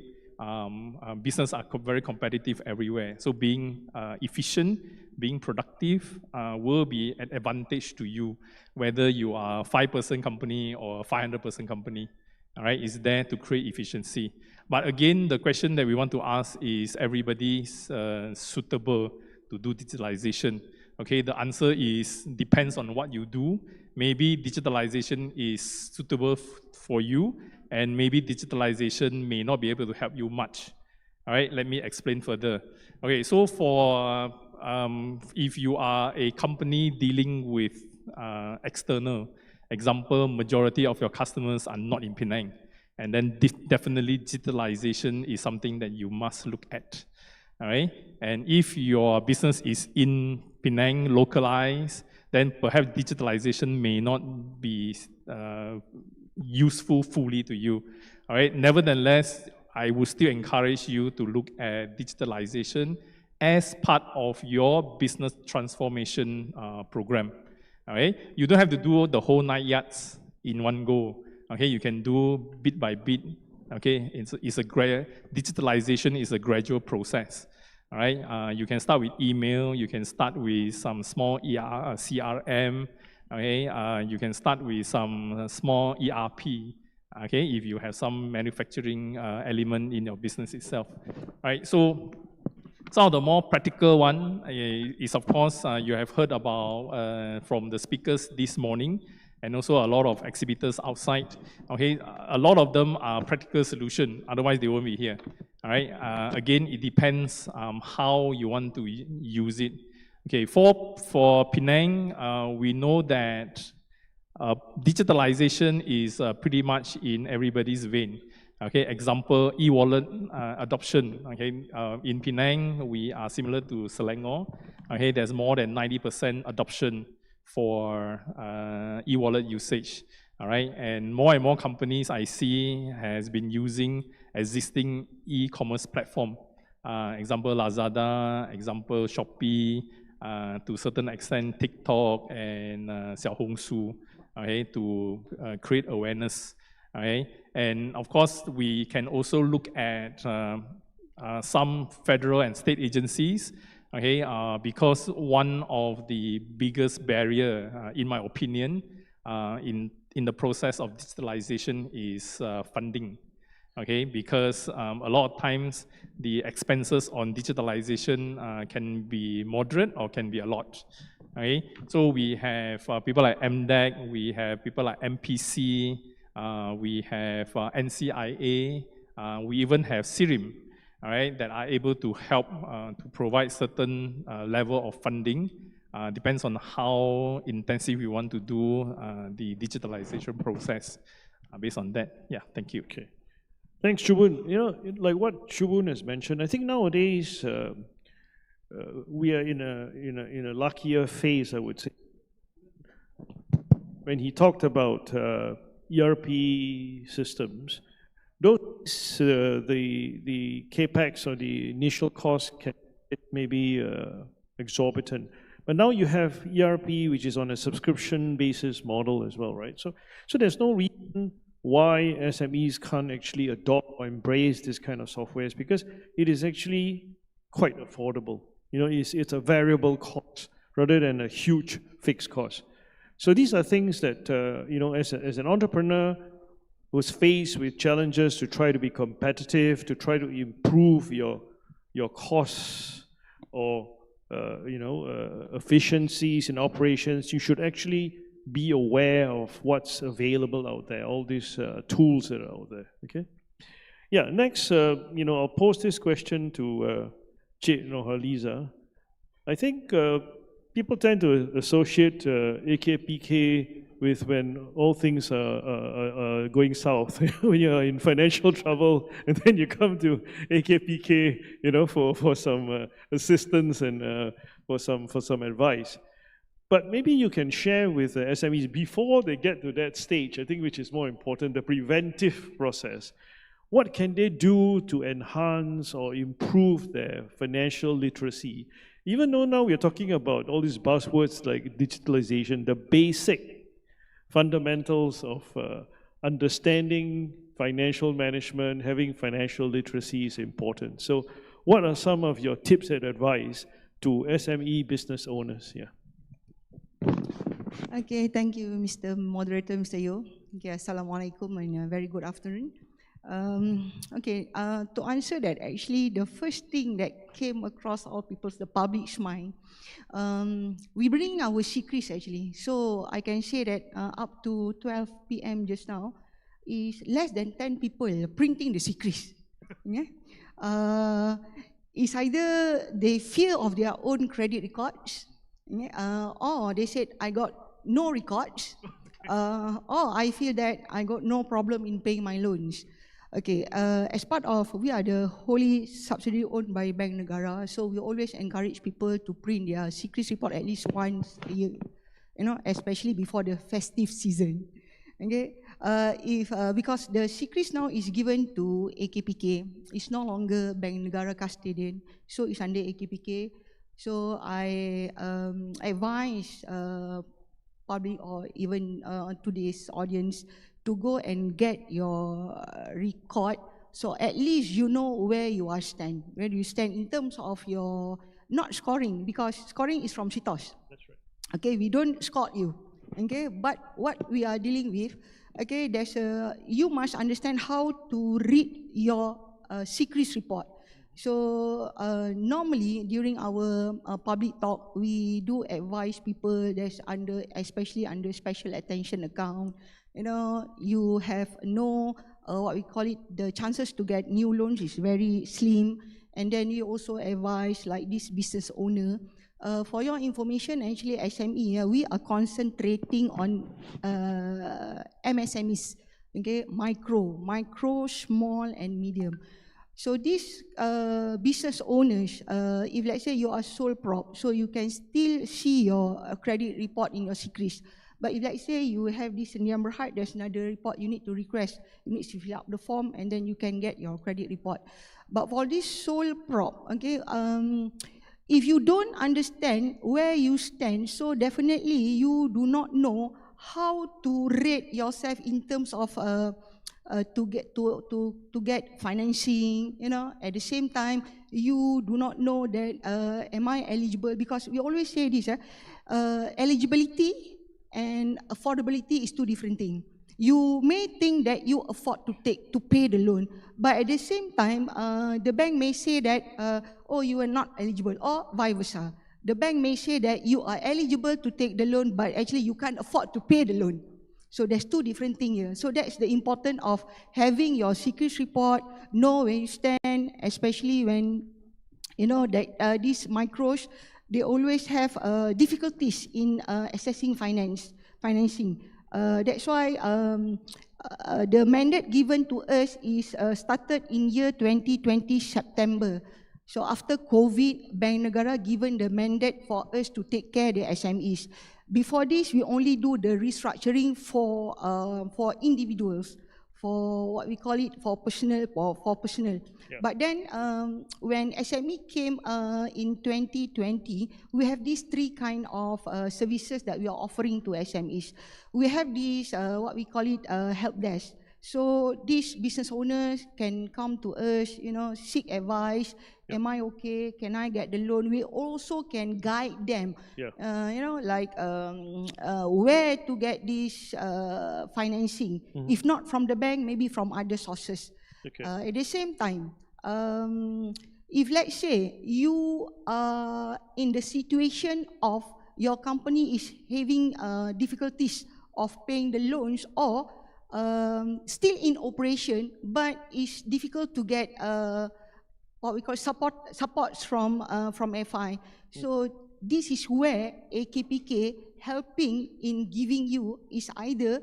business are very competitive everywhere. So being efficient, being productive will be an advantage to you, whether you are a 5-person company or a 500-person company. All right, is there to create efficiency. But again, the question that we want to ask is, everybody suitable to do digitalization? Okay, the answer is depends on what you do. Maybe digitalization is suitable for you, and maybe digitalization may not be able to help you much. All right, let me explain further. Okay, so for if you are a company dealing with external, example, majority of your customers are not in Penang, and then definitely digitalization is something that you must look at. All right, and if your business is in Penang, localized, then perhaps digitalization may not be useful fully to you. All right, nevertheless, I would still encourage you to look at digitalization as part of your business transformation program. All right, you don't have to do the whole 9 yards in one go. Okay, you can do bit by bit. Okay, digitalization is a gradual process. All right, you can start with email. You can start with some small CRM. Okay, you can start with some small ERP. Okay, if you have some manufacturing element in your business itself, right? So some of the more practical one is, of course, you have heard about from the speakers this morning, and also a lot of exhibitors outside. Okay, a lot of them are practical solution, otherwise they won't be here. All right, again, it depends how you want to use it. Okay, for Penang, we know that digitalization is pretty much in everybody's vein. Okay, example, e-wallet adoption. Okay, in Penang, we are similar to Selangor. Okay, there's more than 90% adoption for e-wallet usage. All right, and more companies I see has been using existing e-commerce platform. Example, Lazada, example, Shopee, to a certain extent, TikTok and Xiaohongshu, okay, to create awareness. Okay, and of course, we can also look at some federal and state agencies, okay, because one of the biggest barrier, in my opinion, in the process of digitalization is funding. Okay, because a lot of times the expenses on digitalization can be moderate or can be a lot. Okay, so we have people like MDEC, we have people like MPC, we have NCIA, we even have SIRIM, all right, that are able to help to provide certain level of funding. Depends on how intensive we want to do the digitalization process. Based on that, yeah, thank you. Okay. Thanks, Chubun. You know, like what Chubun has mentioned, I think nowadays we are in a luckier phase, I would say. When he talked about ERP systems, those the capex or the initial cost can maybe exorbitant. But now you have ERP, which is on a subscription basis model as well, right? So there's no reason why SMEs can't actually adopt or embrace this kind of software, because it is actually quite affordable. You know, it's a variable cost rather than a huge fixed cost. So these are things that, you know, as an entrepreneur who's faced with challenges to try to be competitive, to try to improve your costs or, you know, efficiencies in operations, you should actually be aware of what's available out there, all these tools that are out there, okay? Yeah, next, you know, I'll pose this question to Lisa. I think people tend to associate AKPK with when all things are going south, when you're in financial trouble, and then you come to AKPK, you know, for some assistance and for some advice. But maybe you can share with the SMEs before they get to that stage, I think, which is more important, the preventive process. What can they do to enhance or improve their financial literacy? Even though now we're talking about all these buzzwords like digitalization, the basic fundamentals of understanding financial management, having financial literacy is important. So what are some of your tips and advice to SME business owners? Yeah. Okay, thank you, Mr. Moderator, Mr. Yo. Okay, Assalamualaikum and a very good afternoon. To answer that, actually, the first thing that came across all people's, the public's mind, we bring our secrets actually. So I can say that up to 12 p.m. just now, is less than 10 people printing the secrets. Yeah? It's either they fear of their own credit records, or they said, I got no records, or I feel that I got no problem in paying my loans. Okay, as part of, we are the wholly subsidiary owned by Bank Negara, so we always encourage people to print their secret report at least once a year, you know, especially before the festive season. Okay, because the secrets now is given to AKPK, it's no longer Bank Negara custodian, so it's under AKPK. So I advise public or even to this audience to go and get your record, so at least you know where you stand in terms of your, not scoring, because scoring is from CTOS. That's right. Okay, we don't score you. Okay, but what we are dealing with, Okay, you must understand how to read your secrets report. So normally during our public talk, we do advise people that's especially under special attention account. You know, you have what we call it, the chances to get new loans is very slim. And then you also advise like this business owner. For your information, actually SME, we are concentrating on MSMEs, okay, micro, small and medium. So these business owners, if let's say you are sole prop, so you can still see your credit report in your secrets. But if let's say you have this Niam Berhad, there's another report you need to request. You need to fill out the form and then you can get your credit report. But for this sole prop, okay, if you don't understand where you stand, so definitely you do not know how to rate yourself in terms of to get financing, you know. At the same time, you do not know that am I eligible, because we always say this, eligibility and affordability is two different things. You may think that you afford to pay the loan, but at the same time, the bank may say that, oh, you are not eligible, or vice versa. The bank may say that you are eligible to take the loan, but actually you can't afford to pay the loan. So there's two different things here. So that's the importance of having your secrets report, know where you stand, especially when, you know, that these micros, they always have difficulties in accessing financing. That's why the mandate given to us is started in year 2020 September. So after COVID, Bank Negara given the mandate for us to take care of the SMEs. Before this, we only do the restructuring for individuals, for what we call it, for personal. Yeah. But then when SME came in 2020, we have these three kind of services that we are offering to SMEs. We have this, what we call it, help desk. So these business owners can come to us, you know, seek advice. Yeah. Am I okay? Can I get the loan? We also can guide them, yeah. You know, like where to get this financing. Mm-hmm. If not from the bank, maybe from other sources. Okay. At the same time, if let's say you are in the situation of your company is having difficulties of paying the loans, or still in operation, but it's difficult to get what we call supports from FI. So this is where AKPK helping in giving you is either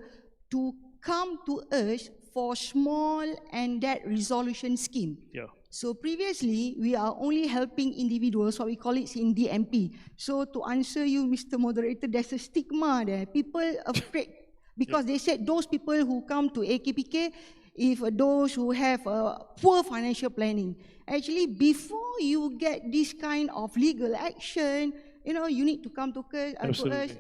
to come to us for small and debt resolution scheme. Yeah. So previously, we are only helping individuals, what we call it in DMP. So to answer you, Mr. Moderator, there's a stigma there. People afraid, because they said those people who come to AKPK, if those who have poor financial planning, actually before you get this kind of legal action, you know, you need to come to us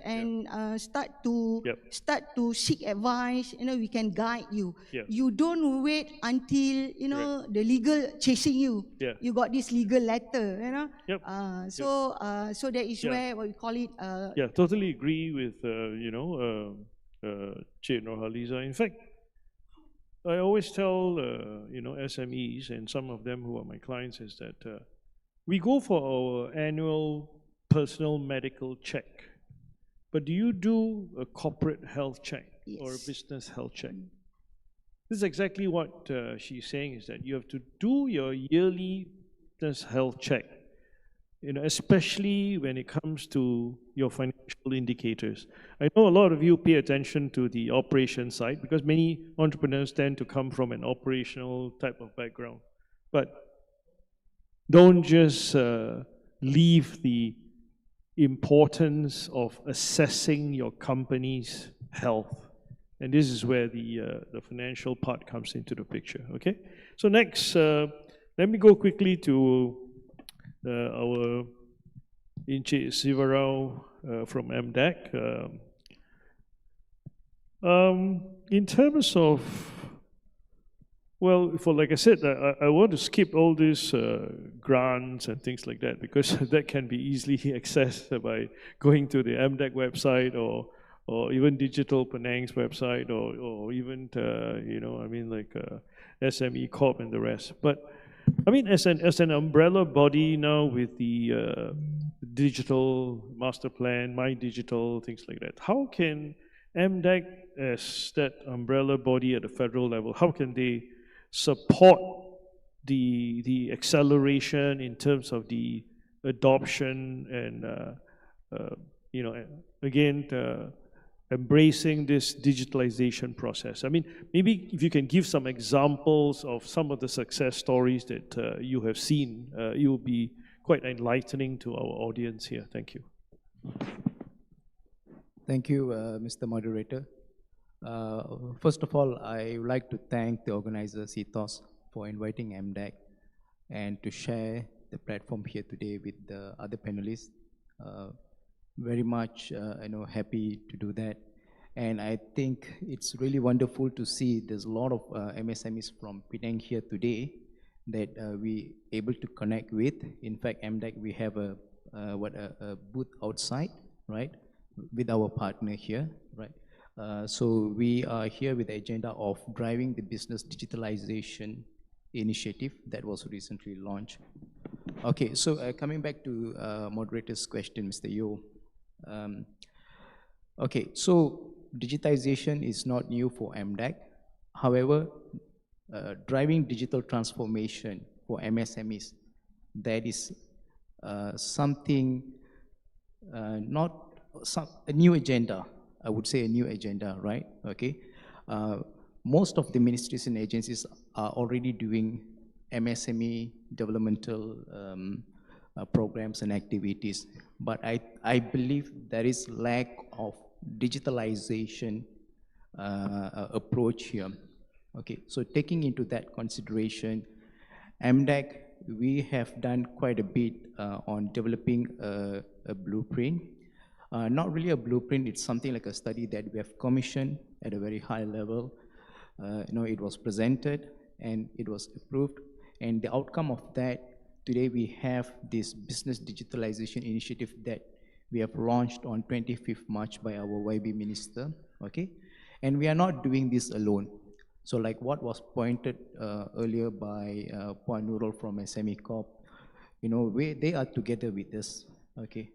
and start to seek advice. You know, we can guide you. Yeah. You don't wait until, you know, the legal chasing you. Yeah. You got this legal letter, you know. Yep. So that is where what we call it. Yeah, totally agree with you know, Cik Nurhaliza. In fact, I always tell you know, SMEs and some of them who are my clients is that we go for our annual personal medical check, but do you do a corporate health check? Yes. Or a business health check? This is exactly what she's saying, is that you have to do your yearly business health check, you know, especially when it comes to your financial indicators. I know a lot of you pay attention to the operation side, because many entrepreneurs tend to come from an operational type of background. But don't just leave the importance of assessing your company's health. And this is where the financial part comes into the picture, okay? So next, let me go quickly to our Encik Sivarao from MDAC. In terms of, well, for like I said, I want to skip all these grants and things like that, because that can be easily accessed by going to the MDAC website or or even Digital Penang's website, or even, SME Corp and the rest. But I mean, as an umbrella body now with the digital master plan, My Digital, things like that, how can MDEC, as that umbrella body at the federal level, how can they support the acceleration in terms of the adoption and embracing this digitalization process? I mean, maybe if you can give some examples of some of the success stories that you have seen, it will be quite enlightening to our audience here. Thank you. Thank you, Mr. Moderator. First of all, I would like to thank the organizer, CTOS, for inviting MDEC and to share the platform here today with the other panelists. Very much happy to do that. And I think it's really wonderful to see there's a lot of MSMEs from Penang here today that we able to connect with. In fact, MDEC, we have a booth outside, right, with our partner here, right? So we are here with the agenda of driving the business digitalization initiative that was recently launched. Okay, so coming back to moderator's question, Mr. Yo. Okay, so digitization is not new for MDEC. However, driving digital transformation for MSMEs, that is something a new agenda, I would say a new agenda, right? Okay. Most of the ministries and agencies are already doing MSME developmental programs and activities, but I believe there is lack of digitalization approach here. Okay, so taking into that consideration, MDEC, we have done quite a bit on developing a blueprint. Not really a blueprint, it's something like a study that we have commissioned at a very high level. It was presented and it was approved. And the outcome of that, today we have this business digitalization initiative that we have launched on 25th March by our YB minister, okay? And we are not doing this alone. So like what was pointed earlier by Puan Nurul from SME Corp, they are together with us, okay?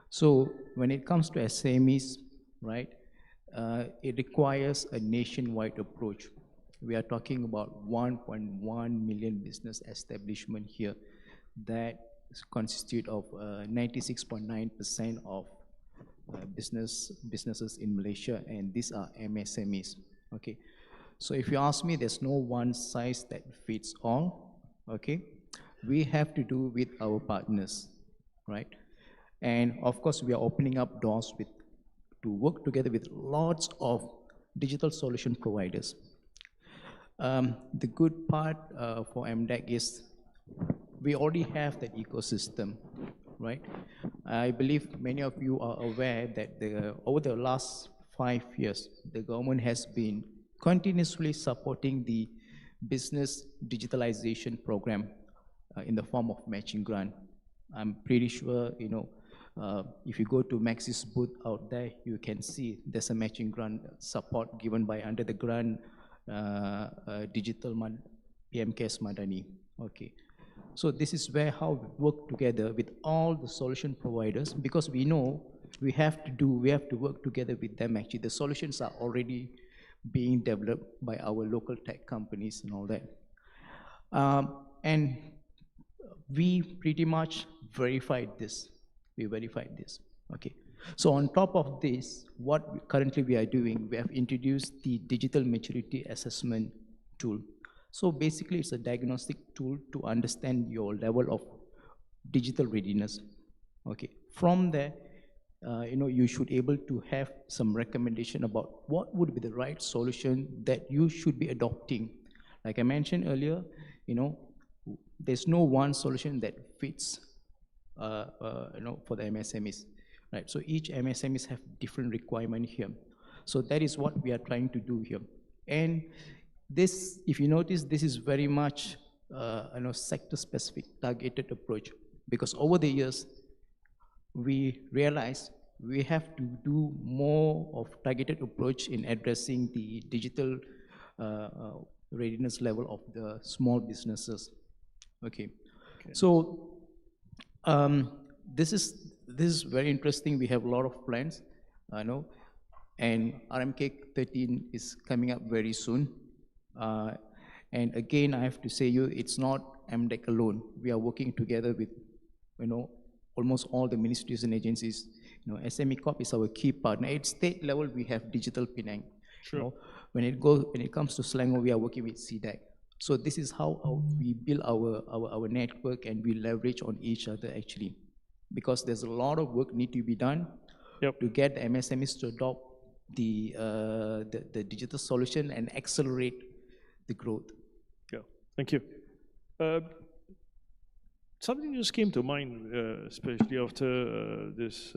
So when it comes to SMEs, right, it requires a nationwide approach. We are talking about 1.1 million business establishment here that constitute of 96.9% of businesses in Malaysia, and these are MSMEs, okay? So if you ask me, there's no one size that fits all, okay? We have to do with our partners, right? And of course, we are opening up doors to work together with lots of digital solution providers. The good part for MDEC is we already have that ecosystem, right? I believe many of you are aware that over the last 5 years, the government has been continuously supporting the business digitalization program in the form of matching grant. I'm pretty sure, if you go to Maxis booth out there, you can see there's a matching grant support given by under the grant digital PMKS Madani. Okay, so this is where how we work together with all the solution providers, because we know we have to work together with them. Actually, the solutions are already being developed by our local tech companies and all that. And we pretty much verified this. We verified this, okay. So on top of this, what currently we are doing, we have introduced the digital maturity assessment tool. So basically it's a diagnostic tool to understand your level of digital readiness, okay. From there, you should able to have some recommendation about what would be the right solution that you should be adopting. Like I mentioned earlier, there's no one solution that fits for the MSMEs, right? So each MSMEs have different requirement here. So that is what we are trying to do here. And this, if you notice, this is very much sector-specific, targeted approach, because over the years, we realized we have to do more of targeted approach in addressing the digital readiness level of the small businesses. Okay. So this is very interesting. We have a lot of plans, I know, and RMK 13 is coming up very soon. And again, I have to say it's not MDEC alone. We are working together with, almost all the ministries and agencies. SME Corp is our key partner. At state level, we have Digital Penang. Sure. When it comes to Selangor, we are working with CDEC. So this is how we build our network, and we leverage on each other actually, because there's a lot of work need to be done to get the MSMEs to adopt the digital solution and accelerate the growth. Yeah, thank you. Something just came to mind, especially after this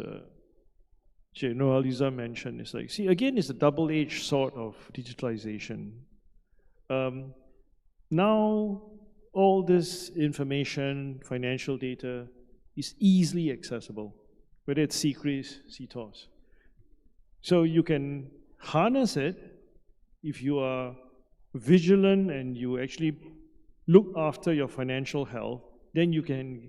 Aliza mentioned. It's like, see, again, it's a double-edged sword of digitalization. Now, all this information, financial data, is easily accessible, whether it's CCRIS, CTOS. So you can harness it if you are vigilant and you actually look after your financial health. Then you can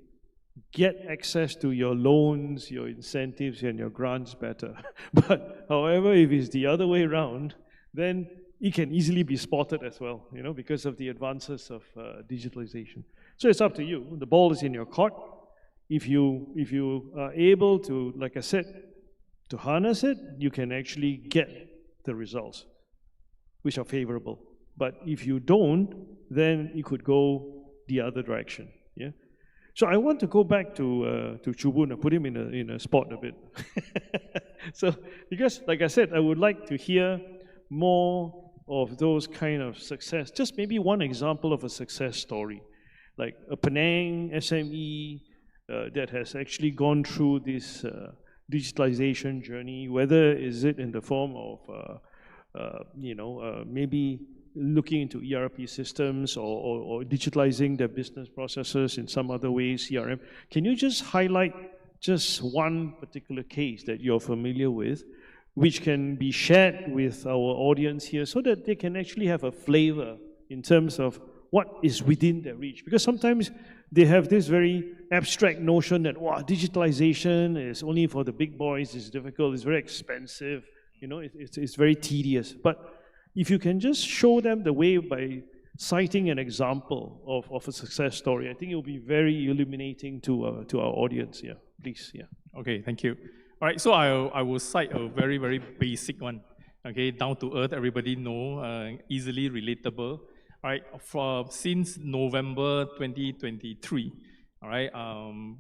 get access to your loans, your incentives, and your grants better. But however, if it's the other way around, then it can easily be spotted as well, because of the advances of digitalization. So it's up to you. The ball is in your court. If you are able to, like I said, to harness it, you can actually get the results, which are favorable. But if you don't, then it could go the other direction. Yeah. So I want to go back to Chubun and put him in a spot a bit. So because, like I said, I would like to hear more of those kind of success. Just maybe one example of a success story, like a Penang SME that has actually gone through this digitalization journey. Whether is it in the form of maybe looking into ERP systems or digitalizing their business processes in some other ways, CRM. Can you just highlight just one particular case that you're familiar with, which can be shared with our audience here so that they can actually have a flavor in terms of what is within their reach? Because sometimes they have this very abstract notion that, wow, digitalization is only for the big boys, it's difficult, it's very expensive, it's very tedious. But if you can just show them the way by citing an example of a success story, I think it will be very illuminating to our audience. Yeah, please. Yeah. Okay, thank you. All right, so I will cite a very, very basic one. Okay, down to earth, everybody know, easily relatable. All right, since November 2023, all right,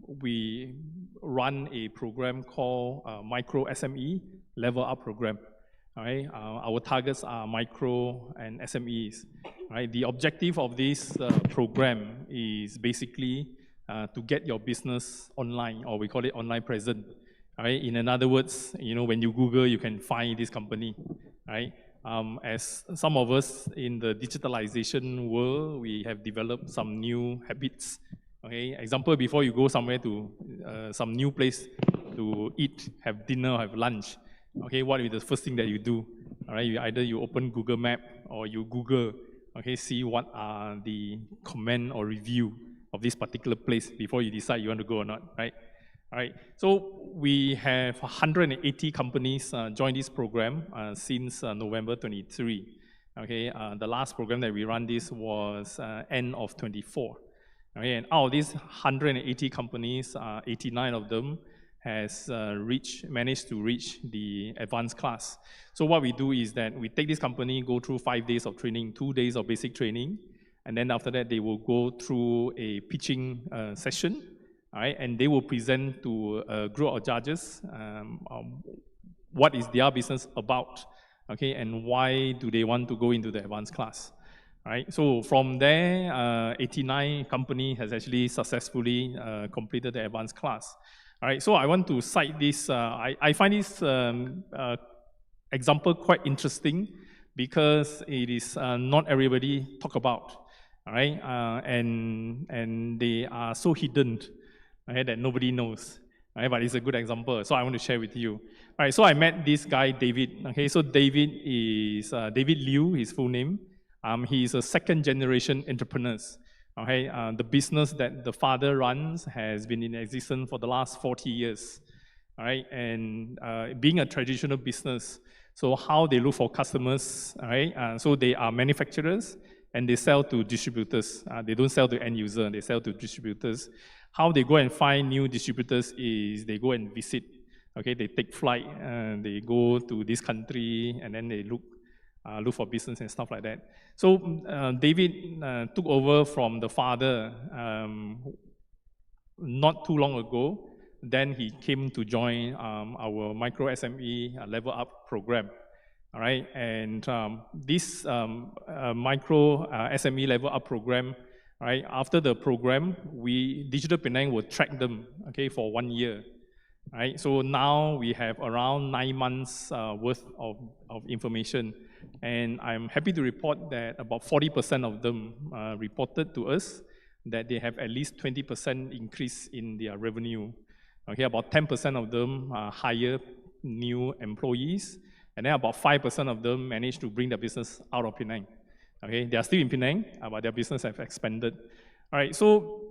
we run a program called Micro SME Level Up Program. All right, our targets are micro and SMEs. All right, the objective of this program is basically to get your business online, or we call it online present. All right, in other words, when you Google, you can find this company. Right? As some of us in the digitalization world, we have developed some new habits. Okay, example, before you go somewhere to some new place to eat, have dinner, or have lunch. Okay, what is the first thing that you do? All right, either you open Google Map or you Google, okay, see what are the comment or review of this particular place before you decide you want to go or not, right? All right, so we have 180 companies join this program since November 23. Okay, the last program that we run this was end of 24. Okay, and out of these 180 companies, 89 of them has managed to reach the advanced class. So what we do is that we take this company, go through 5 days of training, 2 days of basic training, and then after that they will go through a pitching session, all right, and they will present to a group of judges what is their business about, okay, and why do they want to go into the advanced class. All right, so from there, 89 company has actually successfully completed the advanced class. All right, so I want to cite this. I find this example quite interesting because it is not everybody talk about. All right, and they are so hidden, right, that nobody knows. right? But it's a good example, so I want to share with you. All right, so I met this guy, David. Okay, so David is David Liu, his full name. He's a second generation entrepreneur. Okay, the business that the father runs has been in existence for the last 40 years. All right, and being a traditional business, so how they look for customers, all right? So they are manufacturers and they sell to distributors. They don't sell to end user, they sell to distributors. How they go and find new distributors is they go and visit. Okay, they take flight and they go to this country and then they look for business and stuff like that. So David took over from the father not too long ago. Then he came to join our micro SME level up program. All right, and this micro SME level up program, right? After the program, Digital Penang will track them, okay, for 1 year. Right, so now we have around 9 months worth of information, and I'm happy to report that about 40% of them reported to us that they have at least 20% increase in their revenue. Okay, about 10% of them hire new employees, and then about 5% of them manage to bring their business out of Penang. Okay, they are still in Penang, but their business have expanded. All right, so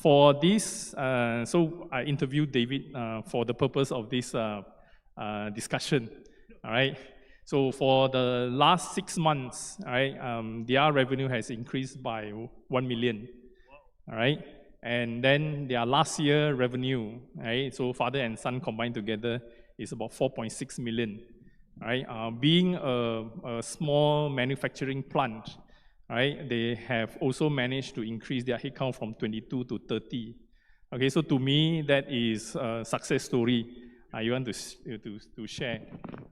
for this, so I interviewed David for the purpose of this discussion. All right. So for the last 6 months, all right, their revenue has increased by 1 million. All right. And then their last year revenue, right? So father and son combined together is about 4.6 million. All right. Being a small manufacturing plant, right, they have also managed to increase their headcount from 22 to 30. Okay, so to me, that is a success story you want to share.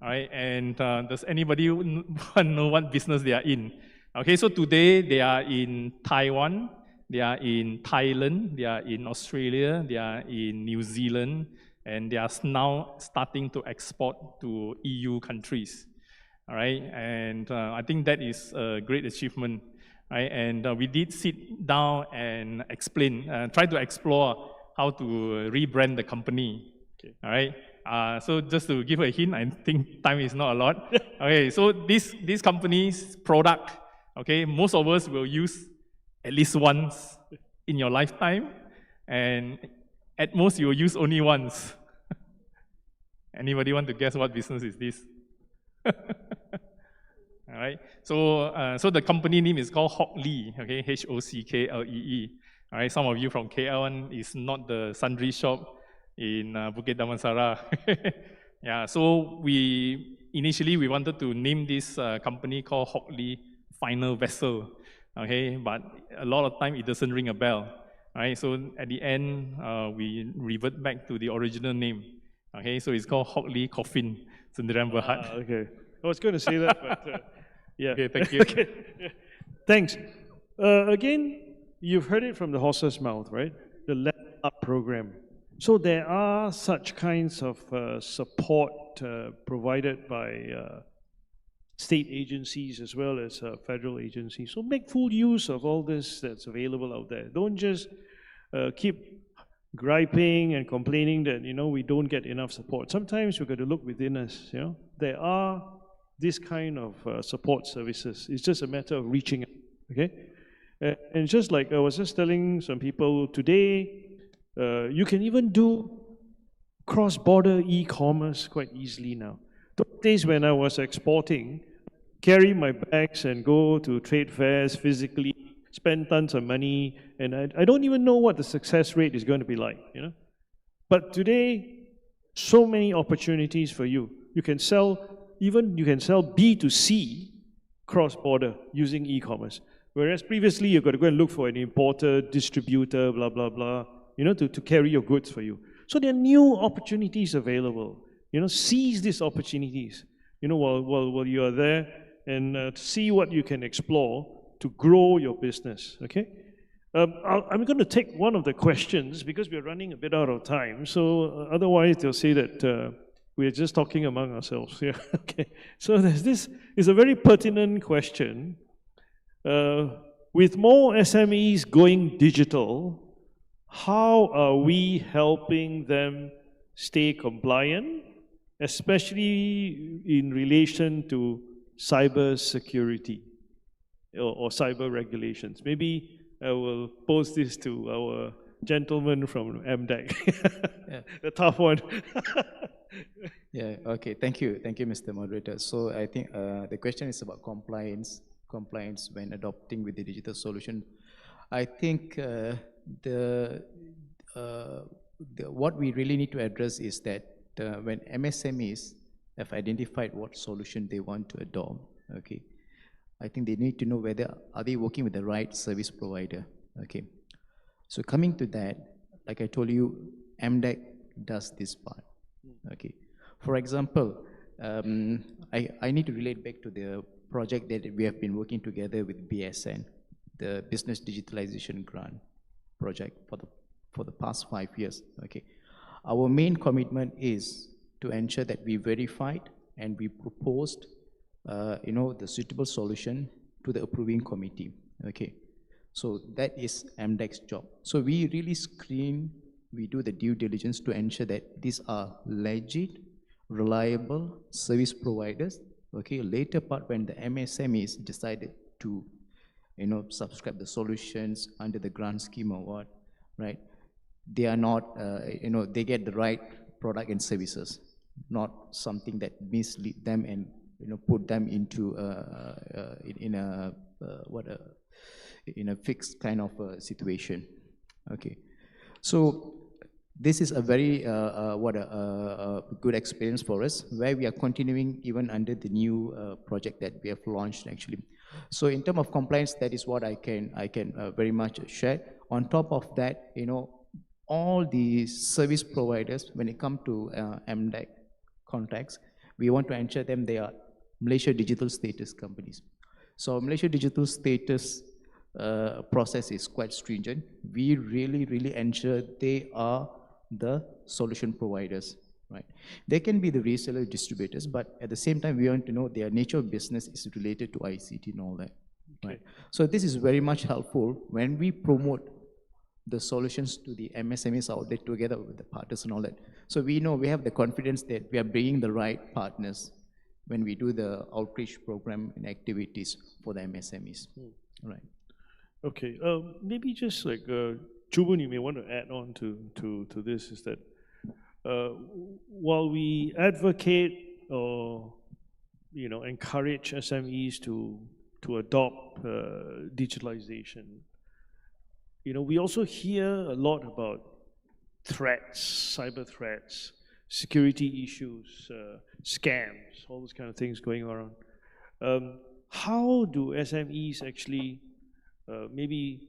All right, and does anybody know what business they are in? Okay, so today they are in Taiwan, they are in Thailand, they are in Australia, they are in New Zealand, and they are now starting to export to EU countries. All right, and I think that is a great achievement, right? And we did sit down and explain, try to explore how to rebrand the company. Okay. All right. So just to give a hint, I think time is not a lot. Okay, so this company's product, okay, most of us will use at least once in your lifetime, and at most you will use only once. Anybody want to guess what business is this? All right, so the company name is called Hocklee, okay, Hocklee. All right, some of you from KL is not the sundry shop in Bukit Damansara. Yeah, so initially we wanted to name this company called Hocklee Final Vessel, okay, but a lot of time it doesn't ring a bell. All right, so at the end we revert back to the original name. Okay, so it's called Hocklee Coffin Surendran Berhad. Okay, I was going to say that, but yeah. Okay, thank you. Okay. Thanks. Again, you've heard it from the horse's mouth, right? The Level Up program. So there are such kinds of support provided by state agencies as well as federal agencies. So make full use of all this that's available out there. Don't just keep griping and complaining that, you know, we don't get enough support. Sometimes we've got to look within us, you know. There are this kind of support services. It's just a matter of reaching out, okay? And just like I was just telling some people today, you can even do cross-border e-commerce quite easily now. Those days when I was exporting, carry my bags and go to trade fairs physically, spend tons of money, and I don't even know what the success rate is going to be like, you know. But today, so many opportunities for you. You can sell B2C cross-border using e-commerce. Whereas previously, you've got to go and look for an importer, distributor, blah, blah, blah, you know, to carry your goods for you. So there are new opportunities available. You know, seize these opportunities, you know, while you are there, and see what you can explore to grow your business, okay? I'm going to take one of the questions because we're running a bit out of time. So otherwise, they'll say that we're just talking among ourselves. Yeah, okay. So this is a very pertinent question. With more SMEs going digital, how are we helping them stay compliant, especially in relation to cyber security or cyber regulations? Maybe I will pose this to our gentleman from MDEC. Yeah. The tough one. Yeah, okay, thank you, Mr. Moderator. So I think the question is about compliance when adopting with the digital solution. I think what we really need to address is that when MSMEs have identified what solution they want to adopt, okay, I think they need to know whether are they working with the right service provider, okay. So coming to that, like I told you, MDEC does this part, okay. For example, I need to relate back to the project that we have been working together with BSN, the Business Digitalization Grant project for the past 5 years, okay. Our main commitment is to ensure that we verified and we proposed, the suitable solution to the approving committee, okay. So that is MDEC's job. So we really screen, we do the due diligence to ensure that these are legit, reliable service providers, okay. Later part when the MSMEs decided to, subscribe the solutions under the grant scheme or what, right? They are not, they get the right product and services, not something that mislead them and, put them into in a fixed kind of situation, okay. So this is a very good experience for us, where we are continuing even under the new project that we have launched actually. So in terms of compliance, that is what I can very much share. On top of that, all the service providers, when it comes to MDEC contracts, we want to ensure them they are Malaysia Digital Status companies. So Malaysia Digital Status process is quite stringent. We really ensure they are the solution providers, right? They can be the reseller distributors, but at the same time, we want to know their nature of business is related to ICT and all that, right? So this is very much helpful when we promote the solutions to the MSMEs out there together with the partners and all that. So we know we have the confidence that we are bringing the right partners when we do the outreach program and activities for the MSMEs, right? Okay, maybe just like Chubun, you may want to add on to this, is that while we advocate or encourage SMEs to adopt digitalization, we also hear a lot about threats, cyber threats, security issues, scams, all those kind of things going around. How do SMEs actually maybe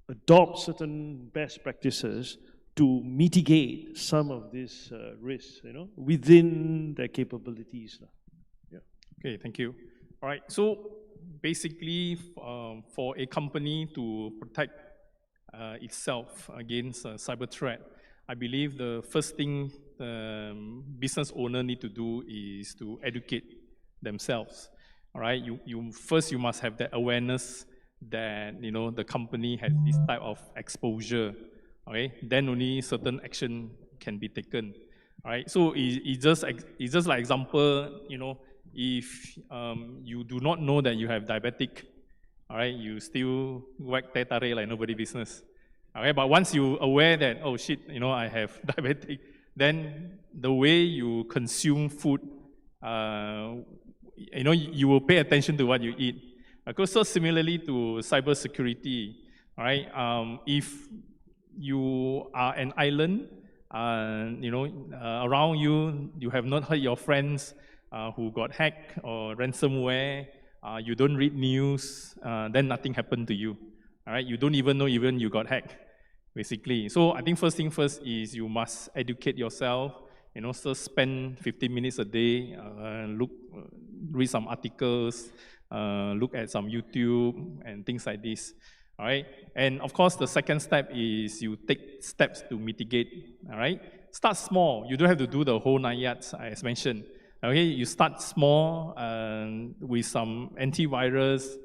adopt certain best practices to mitigate some of these risks, within their capabilities? Yeah. Okay, thank you. All right, so basically for a company to protect itself against a cyber threat, I believe the first thing the business owner need to do is to educate themselves. All right, you must have that awareness that the company has this type of exposure. Okay, then only certain action can be taken. All right, so it's just like example, if you do not know that you have diabetic, all right, you still whack teh tarik like nobody business. Okay, but once you aware that, oh shit, I have diabetic, then the way you consume food, you will pay attention to what you eat. Okay, so similarly to cyber security, all right, if you are an island, around you have not heard your friends who got hacked or ransomware, you don't read news, then nothing happened to you. All right, you don't even know even you got hacked, basically. So I think first thing first is you must educate yourself. So spend 15 minutes a day, read some articles, look at some YouTube and things like this. All right, and of course the second step is you take steps to mitigate. All right, start small. You don't have to do the whole 9 yards as mentioned. Okay, you start small with some antivirus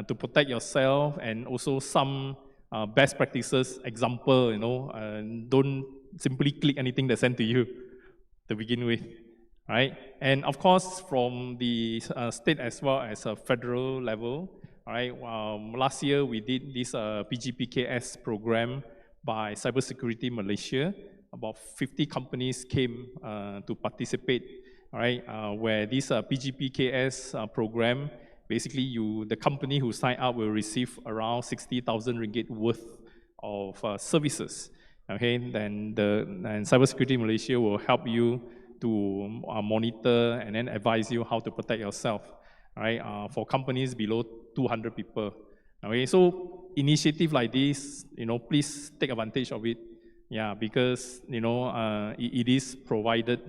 to protect yourself, and also some best practices, example, and don't simply click anything that's sent to you to begin with, right? And of course, from the state as well as a federal level, right? Last year we did this PGPKS program by Cybersecurity Malaysia. About 50 companies came to participate, right? Where this PGPKS program, basically the company who sign up will receive around 60,000 ringgit worth of services. Okay, then Cybersecurity Malaysia will help you to monitor and then advise you how to protect yourself, right? For companies below 200 people. Okay, so initiative like this, please take advantage of it. Yeah, because it is provided,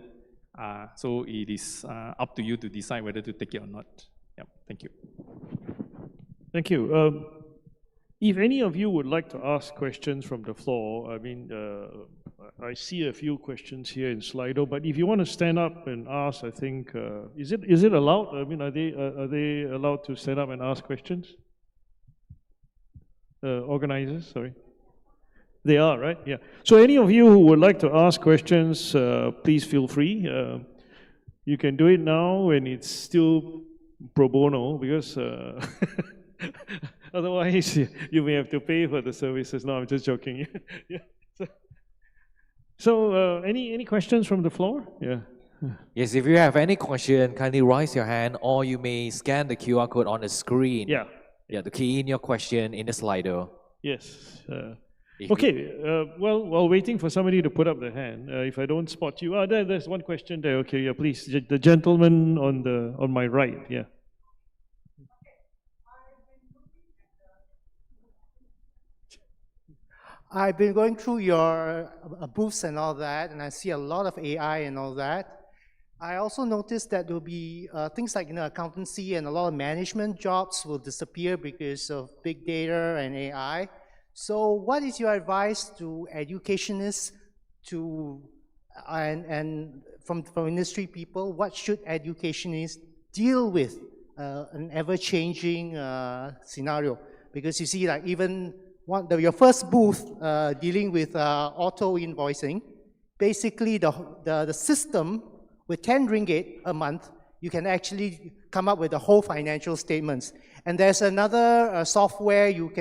so it is up to you to decide whether to take it or not. Yeah, thank you. Thank you. If any of you would like to ask questions from the floor, I mean, I see a few questions here in Slido, but if you want to stand up and ask, I think, is it allowed? I mean, are they allowed to stand up and ask questions? Organizers, sorry. They are, right? Yeah. So any of you who would like to ask questions, please feel free. You can do it now when it's still pro bono, because otherwise you may have to pay for the services. No, I'm just joking. Yeah. So any questions from the floor? Yeah. Yes, if you have any question, kindly raise your hand, or you may scan the QR code on the screen. Yeah. Yeah, to key in your question in the Slido. Yes. Okay, well, while waiting for somebody to put up their hand, if I don't spot you, there's one question there. Okay, yeah, please, the gentleman on my right, yeah. I've been going through your booths and all that, and I see a lot of AI and all that. I also noticed that there will be things like accountancy and a lot of management jobs will disappear because of big data and AI. So what is your advice to educationists and from industry people? What should educationists deal with an ever-changing scenario? Because you see, like even your first booth dealing with auto invoicing, basically the system with 10 ringgit a month, you can actually come up with the whole financial statements. And there's another software your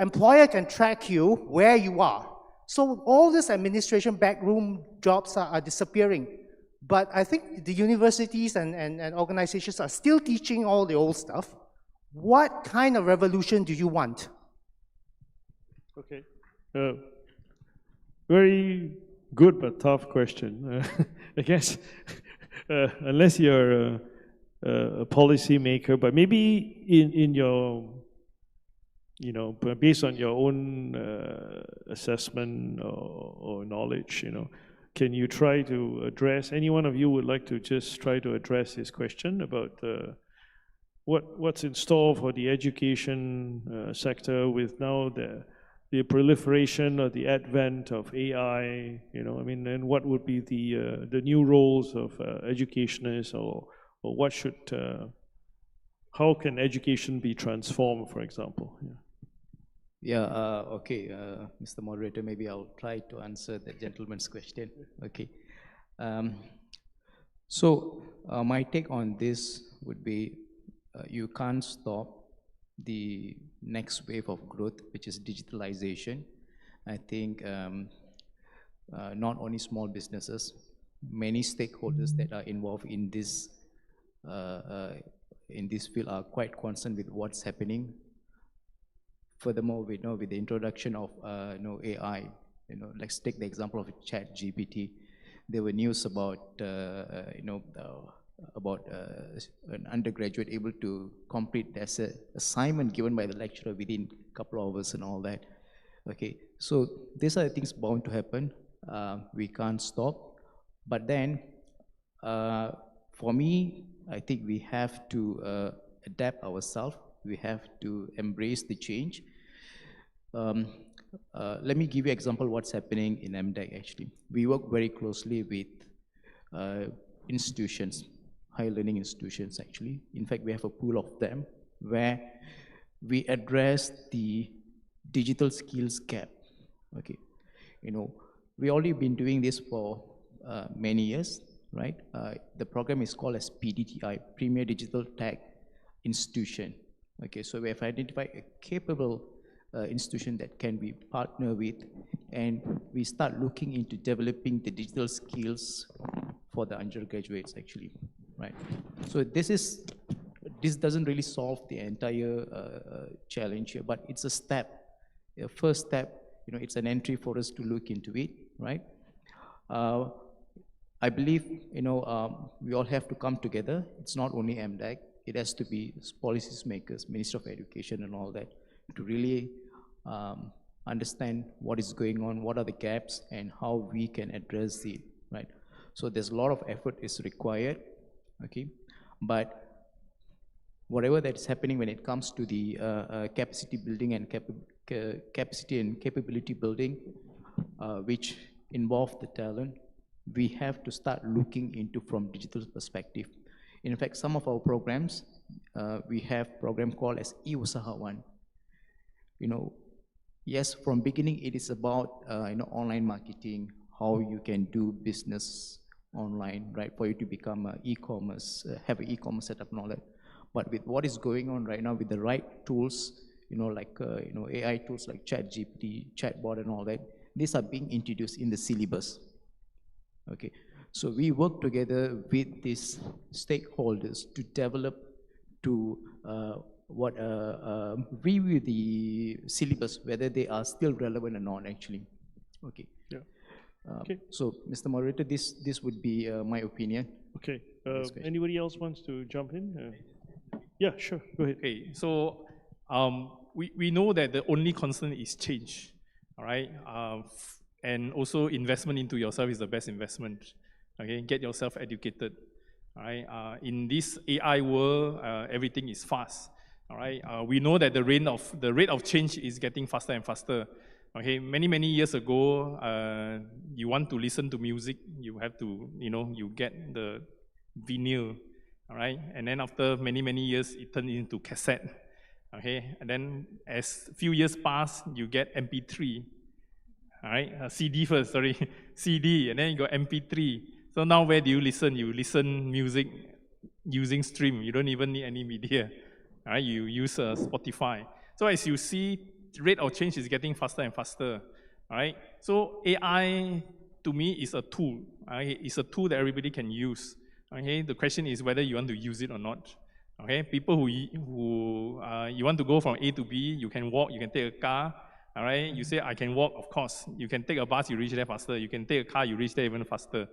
employer can track you where you are. So all this administration backroom jobs are disappearing. But I think the universities and organizations are still teaching all the old stuff. What kind of revolution do you want? Okay. Very good but tough question. I guess unless you're a policy maker, but maybe in your based on your own assessment or knowledge, can you try to address, any one of you would like to just try to address this question about what's in store for the education sector with now the proliferation or the advent of AI, and what would be the new roles of educationists, or what should, how can education be transformed, for example? Yeah, okay, Mr. Moderator, maybe I'll try to answer the gentleman's question. Okay. So my take on this would be, you can't stop the next wave of growth, which is digitalization. I think not only small businesses, many stakeholders that are involved in this field are quite concerned with what's happening. Furthermore, we know with the introduction of AI, let's take the example of ChatGPT. There were news about an undergraduate able to complete the assignment given by the lecturer within a couple of hours and all that. Okay, so these are things bound to happen. We can't stop. But then, for me, I think we have to adapt ourselves. We have to embrace the change. Let me give you an example of what's happening in MDEC actually. We work very closely with institutions, higher learning institutions actually. In fact, we have a pool of them where we address the digital skills gap. Okay, you know, we already been doing this for many years, right? The program is called as PDTI, Premier Digital Tech Institution. Okay, so we have identified a capable institution that can be partnered with, and we start looking into developing the digital skills for the undergraduates actually, right? So this doesn't really solve the entire challenge here, but it's a step, a first step. You know, it's an entry for us to look into it, right? I believe, you know, we all have to come together. It's not only MDAC, it has to be policy makers, Minister of Education and all that, to really understand what is going on, what are the gaps, and how we can address it, right? So there's a lot of effort is required, okay? But whatever that's happening when it comes to the capacity building and capacity and capability building, which involve the talent, we have to start looking into from digital perspective. In fact, some of our programs, we have program called as e-Usahawan. You know, yes, from beginning it is about you know, online marketing, how you can do business online, right? For you to become e-commerce, have an e-commerce setup and all that. But with what is going on right now, with the right tools, you know, like you know, AI tools like ChatGPT, chatbot, and all that, these are being introduced in the syllabus. Okay, so we work together with these stakeholders to develop, to review the syllabus, whether they are still relevant or not. Actually, okay. Yeah. Okay. So, Mr. Moderator, this would be my opinion. Okay. Anybody else wants to jump in? Yeah, sure. Go ahead. Okay. So we know that the only constant is change. All right. And also investment into yourself is the best investment. Okay. Get yourself educated. All right. In this AI world, everything is fast. All right. We know that the rate of change is getting faster and faster. Okay, many years ago, you want to listen to music, you have to, you know, you get the vinyl, all right? And then after many years, it turned into cassette, okay? And then as few years pass, you get MP3, all right? CD first, sorry, CD, and then you got MP3. So now where do you listen? You listen music using stream. You don't even need any media, all right? You use Spotify. So as you see, rate of change is getting faster and faster, all right? So AI, to me, is a tool. Right? It's a tool that everybody can use, okay? The question is whether you want to use it or not, okay? People who you want to go from A to B, you can walk, you can take a car, all right? You say, I can walk, of course. You can take a bus, you reach there faster. You can take a car, you reach there even faster.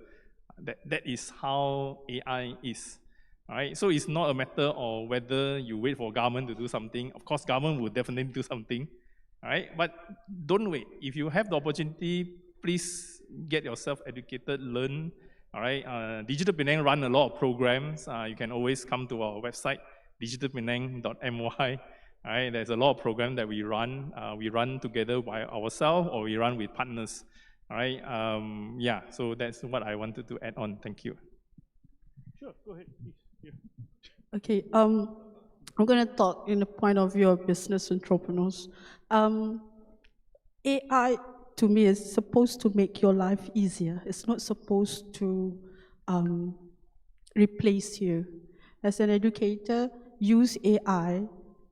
That is how AI is. All right, so it's not a matter of whether you wait for government to do something. Of course, government will definitely do something. All right, but don't wait. If you have the opportunity, please get yourself educated, learn. All right, Digital Penang run a lot of programs. You can always come to our website, digitalpenang.my. All right, there's a lot of programs that we run. We run together by ourselves or we run with partners. All right, yeah, so that's what I wanted to add on. Thank you. Sure, go ahead, please. Yeah. Okay, I'm going to talk in the point of view of business entrepreneurs. AI, to me, is supposed to make your life easier. It's not supposed to replace you. As an educator, use AI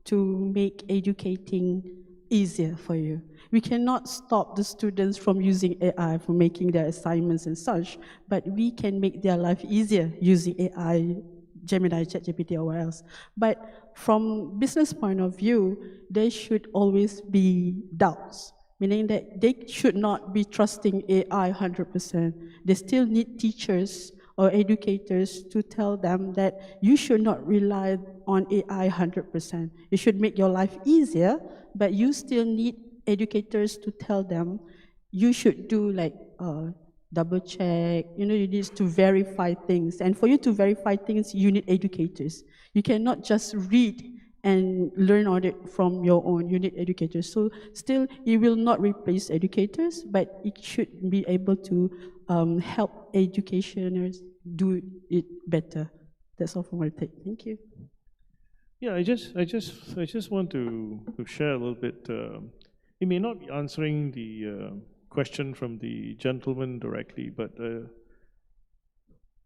to make educating easier for you. We cannot stop the students from using AI for making their assignments and such, but we can make their life easier using AI, Gemini, ChatGPT, or what else. But from business point of view, there should always be doubts, meaning that they should not be trusting AI 100%. They still need teachers or educators to tell them that you should not rely on AI 100%. It should make your life easier, but you still need educators to tell them you should do like double check, you know, you need to verify things. And for you to verify things, you need educators. You cannot just read and learn on it from your own. You need educators. So still, it will not replace educators, but it should be able to help educationers do it better. That's all from my take. Thank you. Yeah, I just want to share a little bit. it may not be answering the question from the gentleman directly, but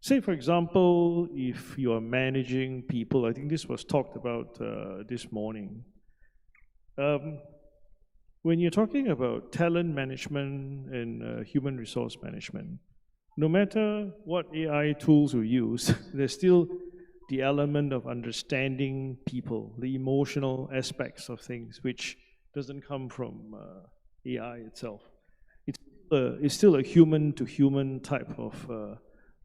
say, for example, if you are managing people, I think this was talked about this morning. When you're talking about talent management and human resource management, no matter what AI tools we use, there's still the element of understanding people, the emotional aspects of things, which doesn't come from AI itself. It's still a human-to-human type of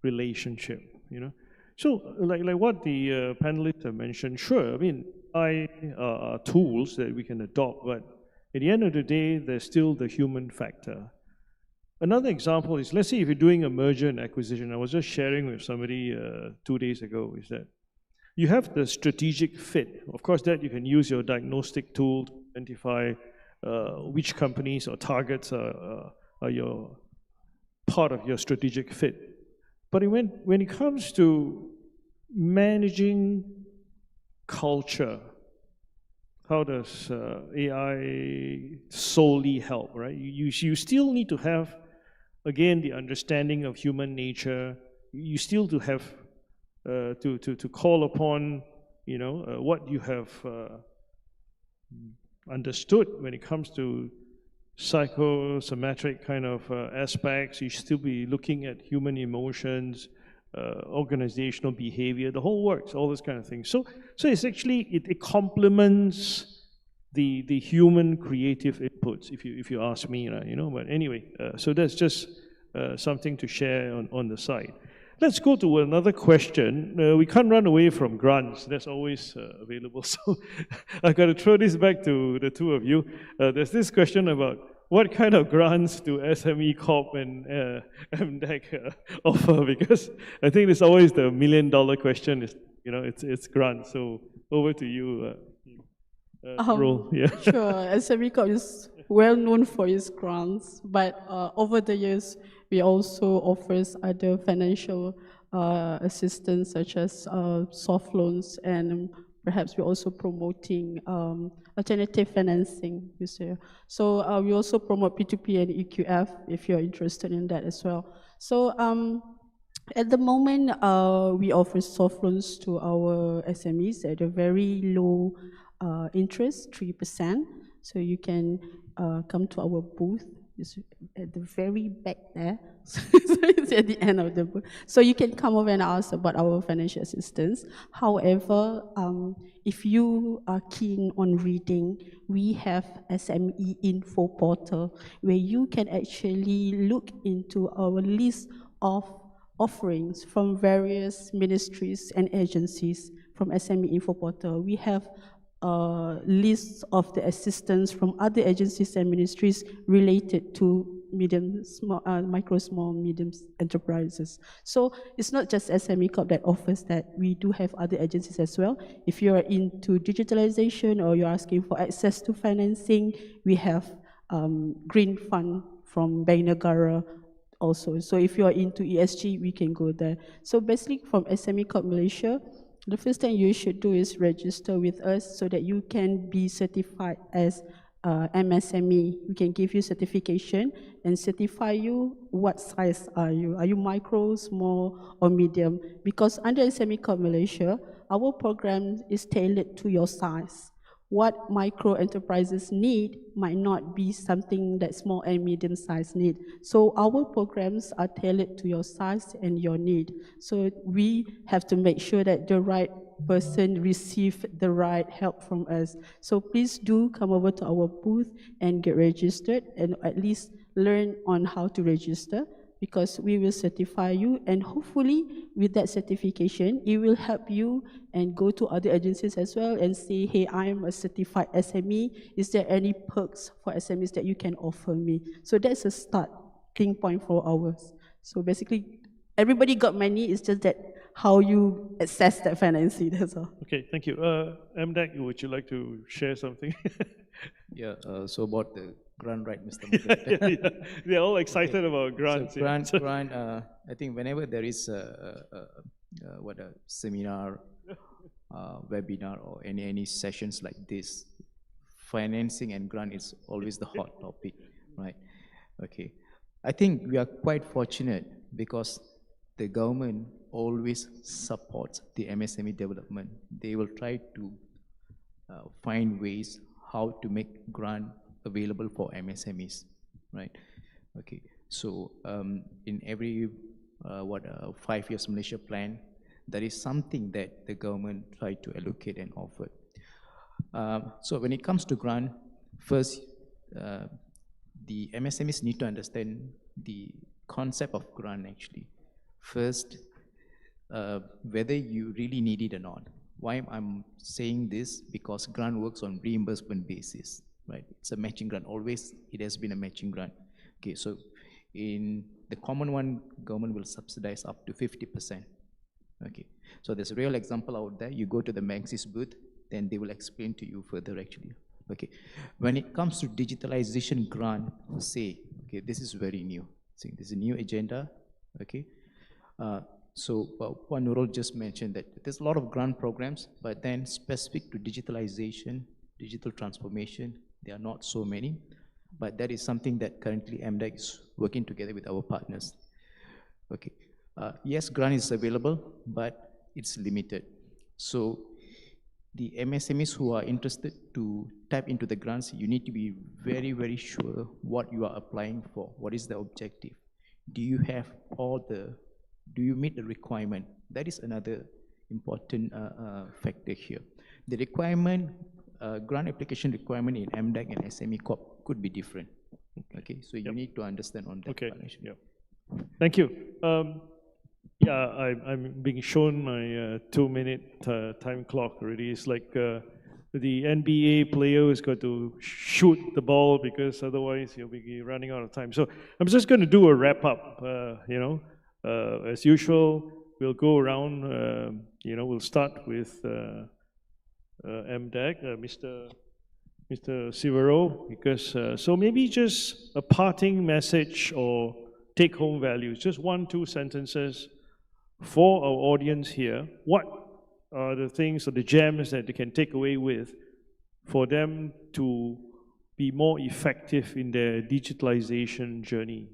relationship, you know. So, like what the panelists have mentioned, sure, I mean, AI are tools that we can adopt, but at the end of the day, there's still the human factor. Another example is, let's say if you're doing a merger and acquisition, I was just sharing with somebody 2 days ago, is that you have the strategic fit. Of course, that you can use your diagnostic tool to identify which companies or targets are your part of your strategic fit. But when it comes to managing culture, how does AI solely help, right? You still need to have, again, the understanding of human nature. You still to have to call upon, you know, what you have understood when it comes to psychosomatic kind of aspects. You still be looking at human emotions, organizational behavior, the whole works, all this kind of thing. So it's actually, it complements the human creative inputs, if you ask me, you know. But anyway, so that's just something to share on the side. Let's go to another question. We can't run away from grants. That's always available. So I've got to throw this back to the two of you. There's this question about what kind of grants do SME Corp and MDEC offer? Because I think it's always the million-dollar question. Is, you know, it's grants. So over to you, Rol. Yeah. Sure. SME Corp is well known for its grants, but over the years, we also offers other financial assistance such as soft loans, and perhaps we're also promoting alternative financing this year. So we also promote P2P and EQF if you're interested in that as well. So at the moment, we offer soft loans to our SMEs at a very low interest, 3%. So you can come to our booth. It's at the very back there. So it's at the end of the booth. So you can come over and ask about our financial assistance. However, if you are keen on reading, we have SME Info Portal where you can actually look into our list of offerings from various ministries and agencies from SME Info Portal. We have lists of the assistance from other agencies and ministries related to micro, small, medium enterprises. So it's not just SME Corp that offers that. We do have other agencies as well. If you're into digitalization or you're asking for access to financing, we have Green Fund from Bank Negara also. So if you're into ESG, we can go there. So basically from SME Corp Malaysia, the first thing you should do is register with us so that you can be certified as MSME. We can give you certification and certify you what size are you. Are you micro, small, or medium? Because under SME Corp Malaysia, our program is tailored to your size. What micro enterprises need might not be something that small and medium size need. So our programs are tailored to your size and your need. So we have to make sure that the right person receive the right help from us. So please do come over to our booth and get registered and at least learn on how to register, because we will certify you, and hopefully with that certification, it will help you and go to other agencies as well and say, hey, I'm a certified SME. Is there any perks for SMEs that you can offer me? So that's a starting point for ours. So basically, everybody got money, it's just that how you assess that financing, that's all. Okay, thank you. MDEC, would you like to share something? Yeah, so about the grant, right, Mr. Yeah, they're all excited about grants. So grant, I think whenever there is a seminar, webinar, or any sessions like this, financing and grant is always the hot topic, right? Okay. I think we are quite fortunate because the government always supports the MSME development. They will try to find ways how to make grant available for MSMEs, right? Okay, so in every 5 years Malaysia plan, that is something that the government try to allocate and offer. So when it comes to grant, first, the MSMEs need to understand the concept of grant actually. First, whether you really need it or not. Why I'm saying this? Because grant works on reimbursement basis, right? It's a matching grant, always it has been a matching grant. Okay, so in the common one, government will subsidize up to 50%. Okay, so there's a real example out there. You go to the Maxis booth, then they will explain to you further actually. Okay, when it comes to digitalization grant, say, okay, this is very new. See, this is a new agenda, okay? So Puan Nurul just mentioned that there's a lot of grant programs, but then specific to digitalization, digital transformation, there are not so many, but that is something that currently MDEC is working together with our partners. Okay, yes, grant is available, but it's limited. So the MSMEs who are interested to tap into the grants, you need to be very, very sure what you are applying for. What is the objective? Do you have all the, do you meet the requirement? That is another important factor here. The requirement, grant application requirement in MDEC and SME Corp could be different. Okay, so you need to understand on that. Okay, yeah. Thank you. Yeah, I'm being shown my 2-minute time clock already. It's like the NBA player has got to shoot the ball because otherwise he'll be running out of time. So I'm just going to do a wrap up. As usual, we'll go around. We'll start with MDEC, Mr. Sivero, because so maybe just a parting message or take-home values, just 1-2 sentences for our audience here. What are the things or the gems that they can take away with for them to be more effective in their digitalization journey?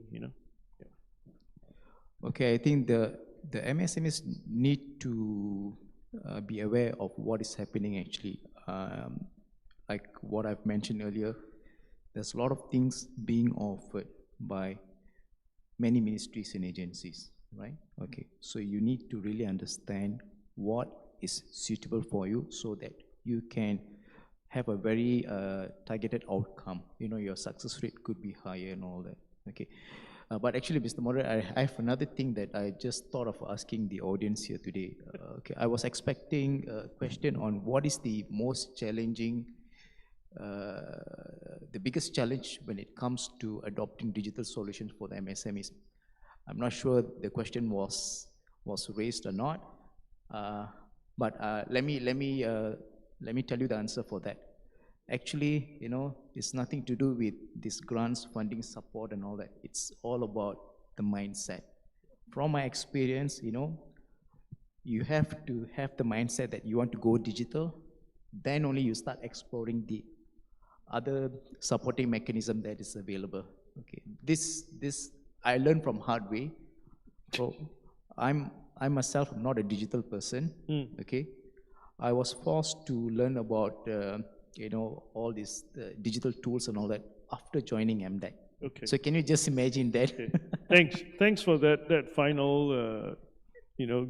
Okay, I think the MSMEs need to be aware of what is happening actually. Like what I've mentioned earlier, there's a lot of things being offered by many ministries and agencies, right? Okay, so you need to really understand what is suitable for you so that you can have a very targeted outcome. Your success rate could be higher and all that, okay? But actually, Mr. Moderator, I have another thing that I just thought of asking the audience here today. Okay, I was expecting a question on what is the most challenging, the biggest challenge when it comes to adopting digital solutions for the MSMEs. I'm not sure the question was raised or not, but let me tell you the answer for that. Actually, it's nothing to do with this grants, funding, support and all that. It's all about the mindset. From my experience, you have to have the mindset that you want to go digital, then only you start exploring the other supporting mechanism that is available. Okay, this I learned from hard way. So I myself am not a digital person. Okay, I was forced to learn about all these digital tools and all that after joining MDEC. Okay. So can you just imagine that? Okay. Thanks for that final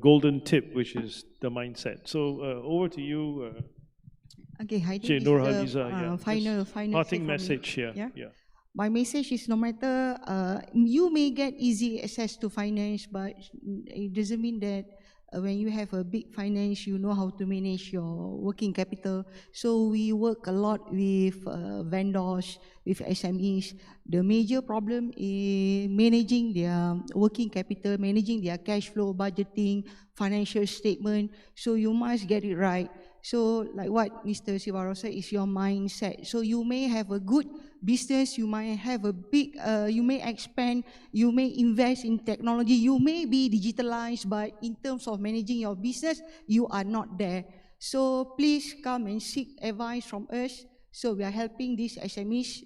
golden tip, which is the mindset. So over to you. Okay, I think this is the final parting message here. Yeah. My message is no matter you may get easy access to finance, but it doesn't mean that when you have a big finance, you know how to manage your working capital. So we work a lot with vendors, with SMEs. The major problem is managing their working capital, managing their cash flow, budgeting, financial statement. So you must get it right. So like what Mr. Sivaro said, is your mindset. So you may have a good business, you might have a big, you may expand, you may invest in technology, you may be digitalized, but in terms of managing your business, you are not there. So please come and seek advice from us So we are helping these SMEs,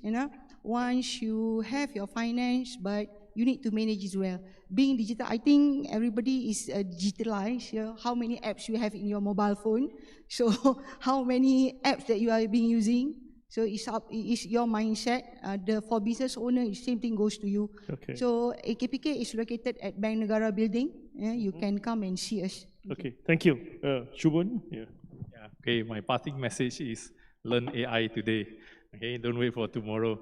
once you have your finance, but you need to manage as well. Being digital, I think everybody is digitalized. How many apps you have in your mobile phone? So how many apps that you are being using? So it's your mindset. For business owner, the same thing goes to you. Okay. So AKPK is located at Bank Negara building. You can come and see us. Okay, thank you. Shubun? Yeah. Okay, my parting message is learn AI today. Okay, don't wait for tomorrow.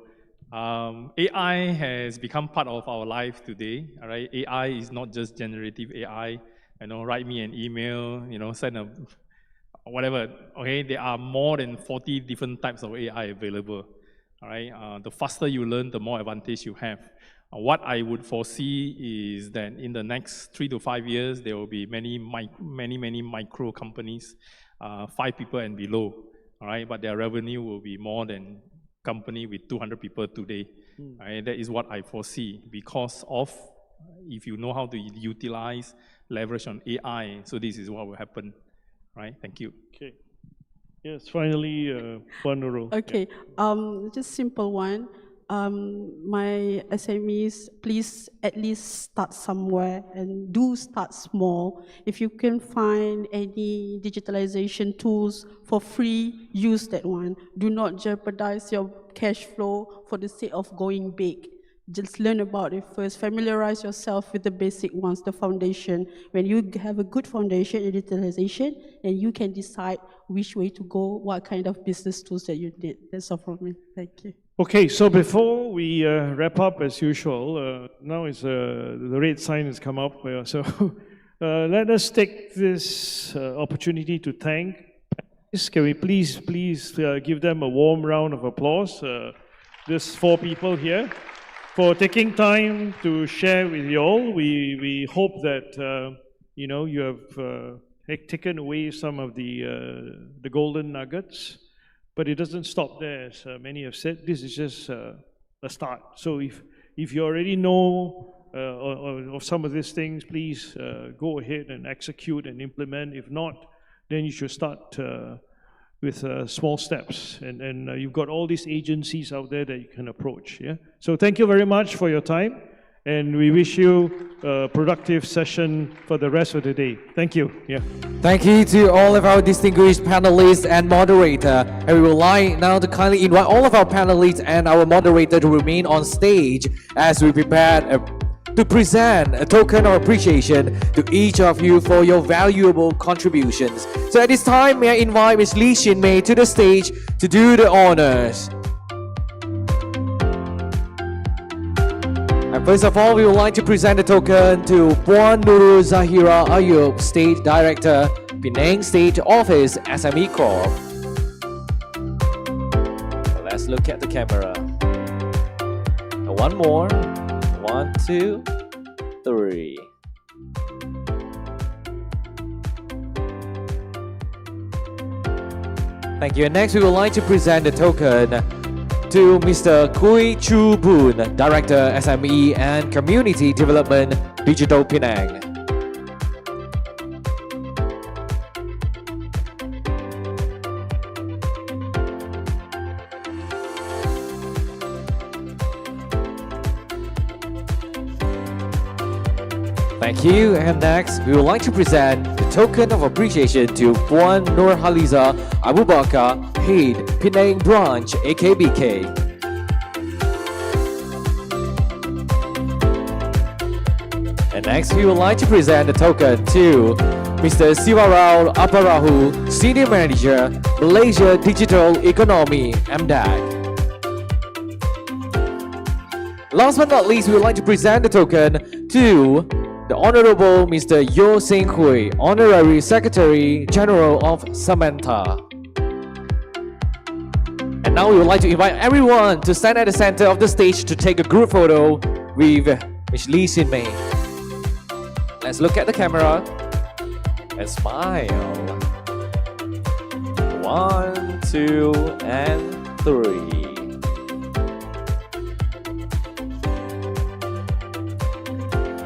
AI has become part of our life today. All right, AI is not just generative AI. Write me an email. Send a whatever. Okay, there are more than 40 different types of AI available. All right, the faster you learn, the more advantage you have. What I would foresee is that in the next 3 to 5 years, there will be many micro companies, 5 people and below. All right, but their revenue will be more than company with 200 people today. Right? That is what I foresee because of if you know how to utilize, leverage on AI. So this is what will happen. Right? Thank you. Okay. Yes, finally, Panuro. Okay, just simple one. My SMEs, please at least start somewhere and do start small. If you can find any digitalization tools for free, use that one. Do not jeopardize your cash flow for the sake of going big. Just learn about it first. Familiarize yourself with the basic ones, the foundation. When you have a good foundation in digitalization, then you can decide which way to go, what kind of business tools that you need. That's all from me. Thank you. Okay, so before we wrap up as usual, now the red sign has come up. So let us take this opportunity to thank. Can we please give them a warm round of applause? These 4 people here for taking time to share with you all. We hope that you have taken away some of the golden nuggets. But it doesn't stop there, as many have said. This is just a start. So if you already know of some of these things, please go ahead and execute and implement. If not, then you should start with small steps. And you've got all these agencies out there that you can approach. Yeah. So thank you very much for your time. And we wish you a productive session for the rest of the day. Thank you. Yeah. Thank you to all of our distinguished panelists and moderator. And we would like now to kindly invite all of our panelists and our moderator to remain on stage as we prepare to present a token of appreciation to each of you for your valuable contributions. So at this time, may I invite Ms. Lee Shin Mei to the stage to do the honors. And first of all, we would like to present the token to Puan Nurul Zahira Ayub, State Director, Penang State Office SME Corp. Let's look at the camera. And one more. 1, 2, 3. Thank you. And next, we would like to present the token to Mr. Kui Chu Boon, Director, SME and Community Development, Digital Penang. Thank you. And next, we would like to present the token of appreciation to Puan Nurhaliza Abu Bakar, Head, Penang Branch, AKBK. And next, we would like to present the token to Mr. Siwarao Aparahu, Senior Manager, Malaysia Digital Economy, MDAG. Last but not least, we would like to present the token to the Honorable Mr. Yo Seng Hui, Honorary Secretary General of Samantha. And now we would like to invite everyone to stand at the center of the stage to take a group photo with Ms. Lee Sin Mei. Let's look at the camera and smile. 1, 2, and 3.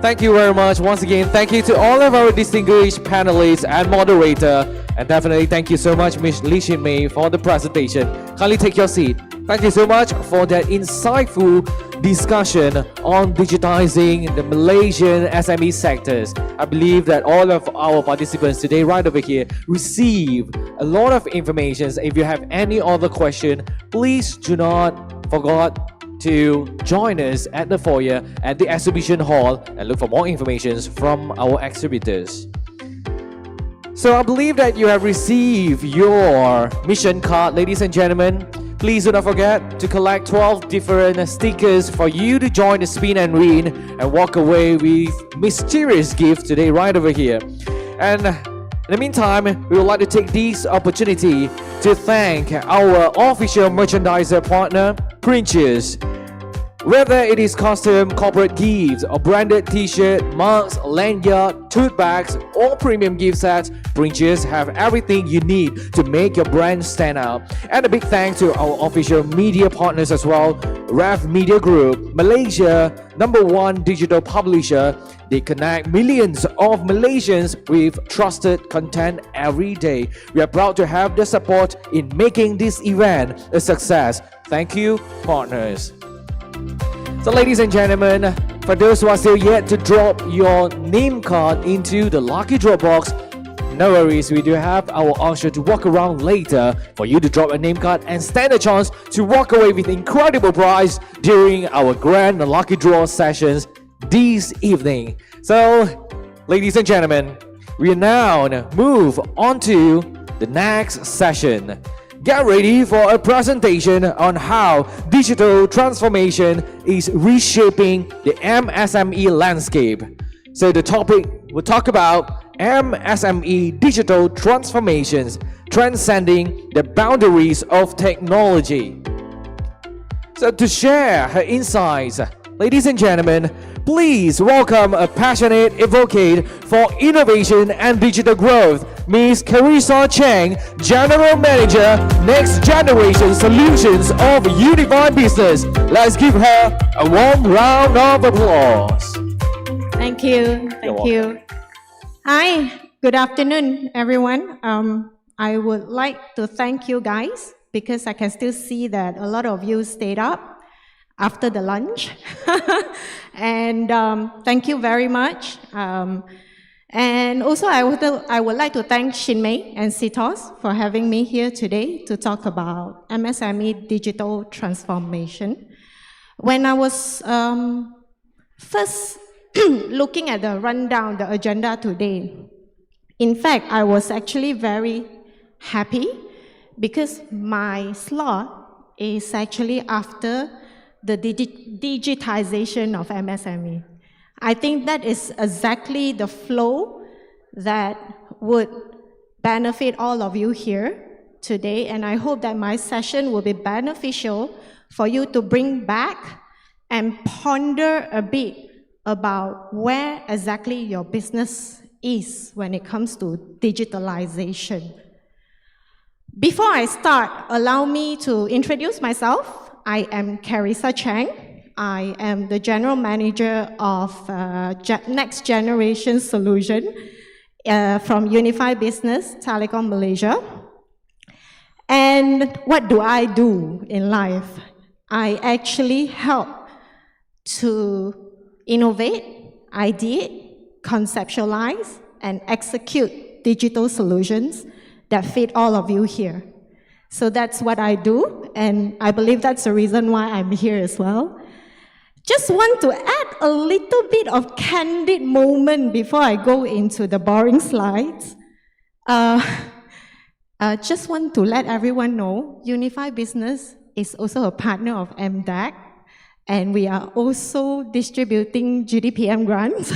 Thank you very much. Once again, thank you to all of our distinguished panelists and moderator. And definitely thank you so much, Ms. Lee Shin Mei, for the presentation. kindly take your seat. Thank you so much for that insightful discussion on digitizing the Malaysian SME sectors. I believe that all of our participants today right over here receive a lot of information. If you have any other question, please do not forget to join us at the foyer at the exhibition hall and look for more information from our exhibitors. So I believe that you have received your mission card, ladies and gentlemen. Please do not forget to collect 12 different stickers for you to join the spin and win and walk away with mysterious gift today right over here. And in the meantime, we would like to take this opportunity to thank our official merchandiser partner, Princess. Whether it is custom corporate gifts or branded t-shirt, mugs, lanyard, tote bags, or premium gift sets, Princess have everything you need to make your brand stand out. And a big thanks to our official media partners as well, Rev Media Group, Malaysia #1 digital publisher. They connect millions of Malaysians with trusted content every day. We are proud to have their support in making this event a success. Thank you, partners. So ladies and gentlemen, for those who are still yet to drop your name card into the lucky draw box, no worries, we do have our usher to walk around later for you to drop a name card and stand a chance to walk away with incredible prize during our grand lucky draw sessions this evening. So, ladies and gentlemen, we now move on to the next session. Get ready for a presentation on how digital transformation is reshaping the MSME landscape. So the topic will talk about MSME digital transformations transcending the boundaries of technology. So to share her insights, ladies and gentlemen, please welcome a passionate advocate for innovation and digital growth, Ms. Caressa Cheng, General Manager, Next Generation Solutions of Unified Business. Let's give her a warm round of applause. Thank you. Thank you. Hi, good afternoon, everyone. I would like to thank you guys because I can still see that a lot of you stayed up after the lunch. And thank you very much. And also I would like to thank Shinmei and CTOS for having me here today to talk about MSME digital transformation. When I was first looking at the rundown, the agenda today, in fact, I was actually very happy because my slot is actually after the digitization of MSME. I think that is exactly the flow that would benefit all of you here today, and I hope that my session will be beneficial for you to bring back and ponder a bit about where exactly your business is when it comes to digitalization. Before I start, allow me to introduce myself. I am Caressa Cheng. I am the General Manager of Next Generation Solution from Unified Business, Telecom Malaysia. And what do I do in life? I actually help to innovate, ideate, conceptualize, and execute digital solutions that fit all of you here. So that's what I do, and I believe that's the reason why I'm here as well. Just want to add a little bit of candid moment before I go into the boring slides. Just want to let everyone know, Unified Business is also a partner of MDAC, and we are also distributing GDPM grants.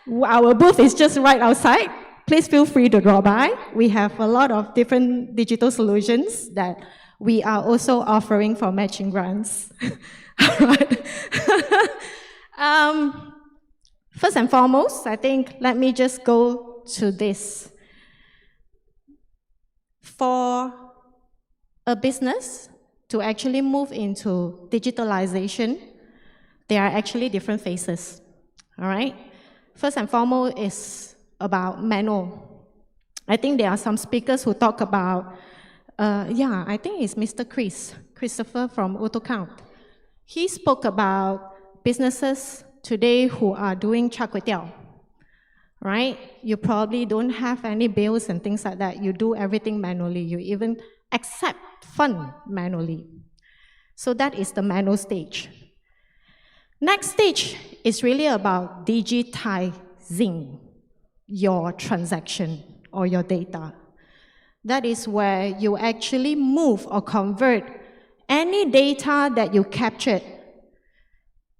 Our booth is just right outside. Please feel free to drop by. We have a lot of different digital solutions that we are also offering for matching grants. All right. First and foremost, I think, let me just go to this. For a business to actually move into digitalization, there are actually different phases. All right. First and foremost is about manual. I think there are some speakers who talk about Yeah, I think it's Mr. Christopher from AutoCount. He spoke about businesses today who are doing char kway teow, right? You probably don't have any bills and things like that. You do everything manually. You even accept fund manually. So that is the manual stage. Next stage is really about digitizing your transaction or your data. That is where you actually move or convert any data that you captured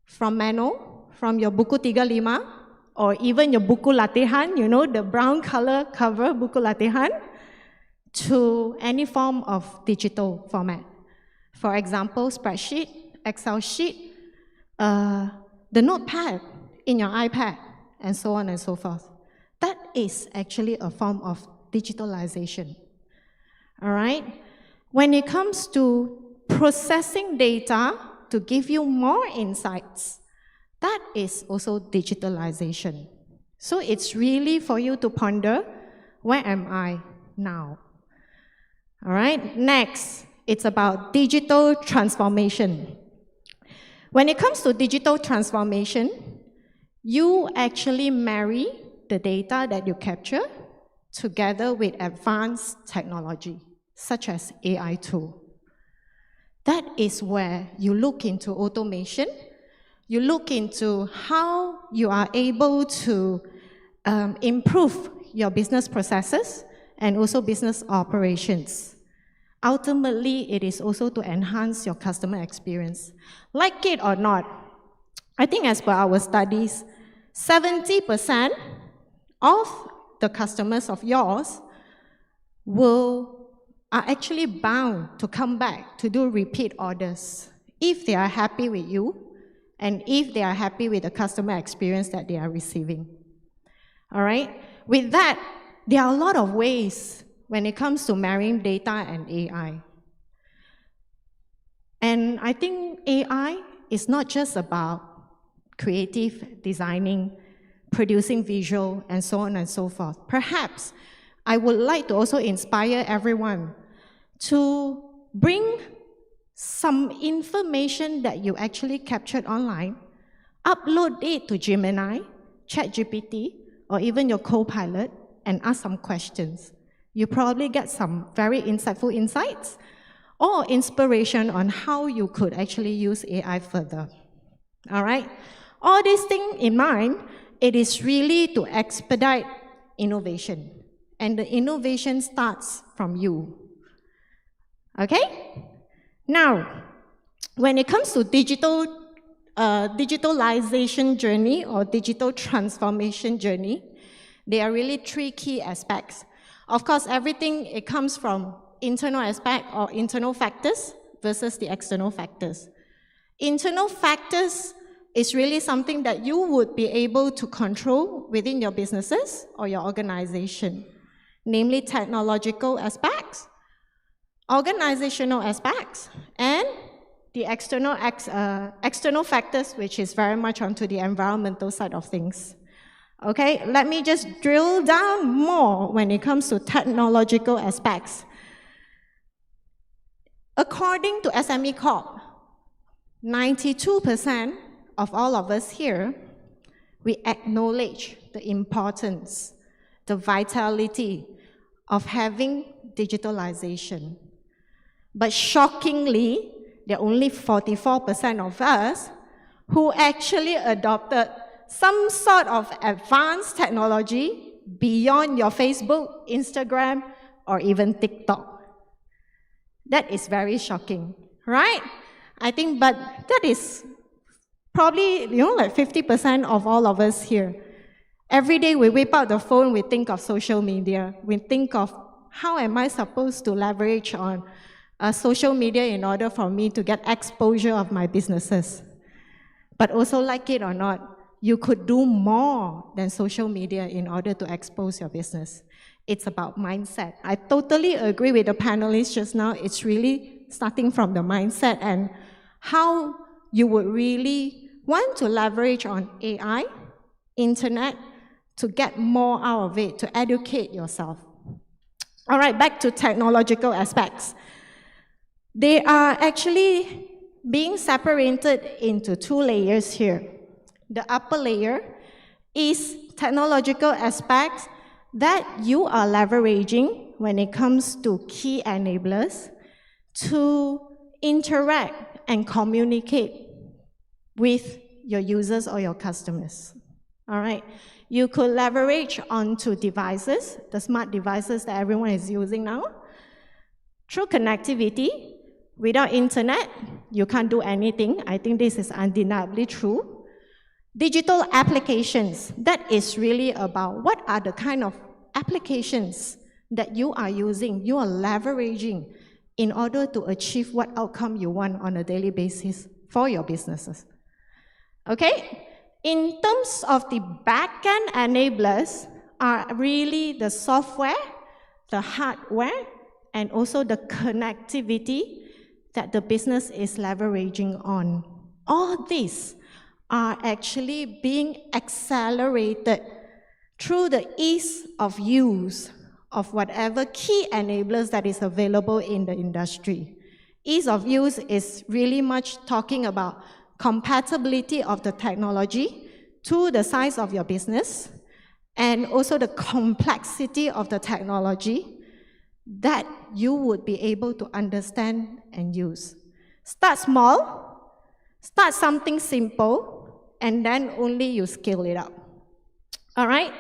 from manual, from your buku 35, or even your buku latihan, you know, the brown color cover buku latihan, to any form of digital format. For example, spreadsheet, Excel sheet, the notepad in your iPad, and so on and so forth. That is actually a form of digitalization. All right? When it comes to processing data to give you more insights, that is also digitalization. So it's really for you to ponder, where am I now? All right? Next, it's about digital transformation. When it comes to digital transformation, you actually marry the data that you capture together with advanced technology, such as AI tool. That is where you look into automation, you look into how you are able to improve your business processes and also business operations. Ultimately, it is also to enhance your customer experience. Like it or not, I think as per our studies, 70% of the customers of yours are actually bound to come back to do repeat orders if they are happy with you and if they are happy with the customer experience that they are receiving. All right? With that, there are a lot of ways when it comes to marrying data and AI. And I think AI is not just about creative designing, producing visual, and so on and so forth. Perhaps I would like to also inspire everyone to bring some information that you actually captured online, upload it to Gemini, ChatGPT, or even your Copilot, and ask some questions. You probably get some very insightful insights or inspiration on how you could actually use AI further. All right? All these things in mind, it is really to expedite innovation. And the innovation starts from you. Okay? Now, when it comes to digitalization journey or digital transformation journey, there are really three key aspects. Of course, everything, it comes from internal aspect or internal factors versus the external factors. Internal factors is really something that you would be able to control within your businesses or your organization, namely technological aspects, organizational aspects, and the external factors, which is very much onto the environmental side of things. Okay, let me just drill down more when it comes to technological aspects. According to SME Corp, 92% of all of us here, we acknowledge the importance, the vitality of having digitalization. But shockingly, there are only 44% of us who actually adopted some sort of advanced technology beyond your Facebook, Instagram, or even TikTok. That is very shocking, right? I think, but that is probably, like 50% of all of us here. Every day we whip out the phone, we think of social media. We think of how am I supposed to leverage on social media in order for me to get exposure of my businesses. But also, like it or not, you could do more than social media in order to expose your business. It's about mindset. I totally agree with the panelists just now. It's really starting from the mindset and how you would really want to leverage on AI, internet, to get more out of it, to educate yourself. All right, back to technological aspects. They are actually being separated into two layers here. The upper layer is technological aspects that you are leveraging when it comes to key enablers to interact and communicate with your users or your customers. All right. You could leverage onto devices, the smart devices that everyone is using now. Through connectivity, without internet, you can't do anything. I think this is undeniably true. Digital applications, that is really about what are the kind of applications that you are using, you are leveraging in order to achieve what outcome you want on a daily basis for your businesses. Okay? In terms of the back-end enablers are really the software, the hardware, and also the connectivity that the business is leveraging on. All these are actually being accelerated through the ease of use of whatever key enablers that is available in the industry. Ease of use is really much talking about compatibility of the technology to the size of your business, and also the complexity of the technology that you would be able to understand and use. Start small, start something simple, and then only you scale it up. All right?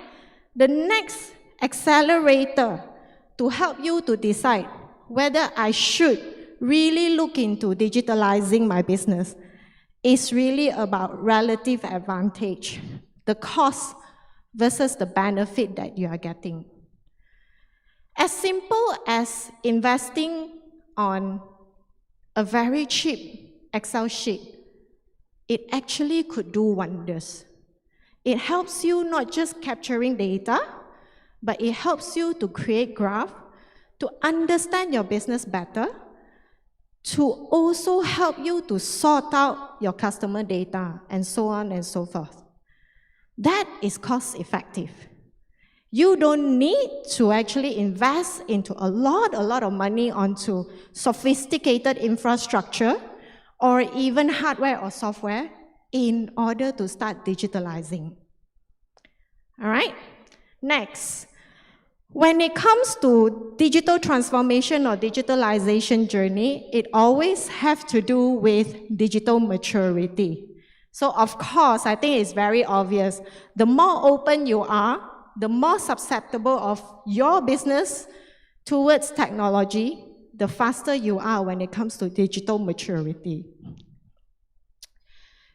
The next accelerator to help you to decide whether I should really look into digitalizing my business is really about relative advantage, the cost versus the benefit that you are getting. As simple as investing on a very cheap Excel sheet, it actually could do wonders. It helps you not just capturing data, but it helps you to create graph, to understand your business better, to also help you to sort out your customer data, and so on and so forth. That is cost effective. You don't need to actually invest into a lot of money onto sophisticated infrastructure or even hardware or software in order to start digitalizing. All right? Next, when it comes to digital transformation or digitalization journey, it always has to do with digital maturity. So of course, I think it's very obvious. The more open you are, the more susceptible of your business towards technology, the faster you are when it comes to digital maturity.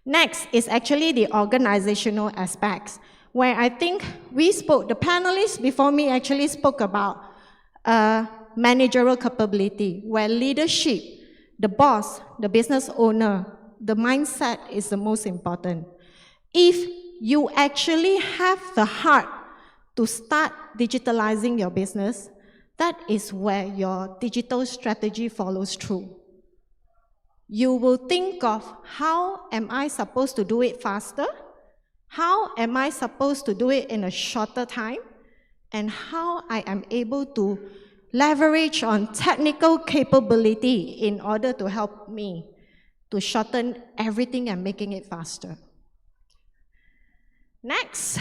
Next is actually the organizational aspects, where I think the panelists before me actually spoke about managerial capability, where leadership, the boss, the business owner, the mindset is the most important. If you actually have the heart to start digitalizing your business, that is where your digital strategy follows through. You will think of how am I supposed to do it faster? How am I supposed to do it in a shorter time? And how I am able to leverage on technical capability in order to help me to shorten everything and making it faster. Next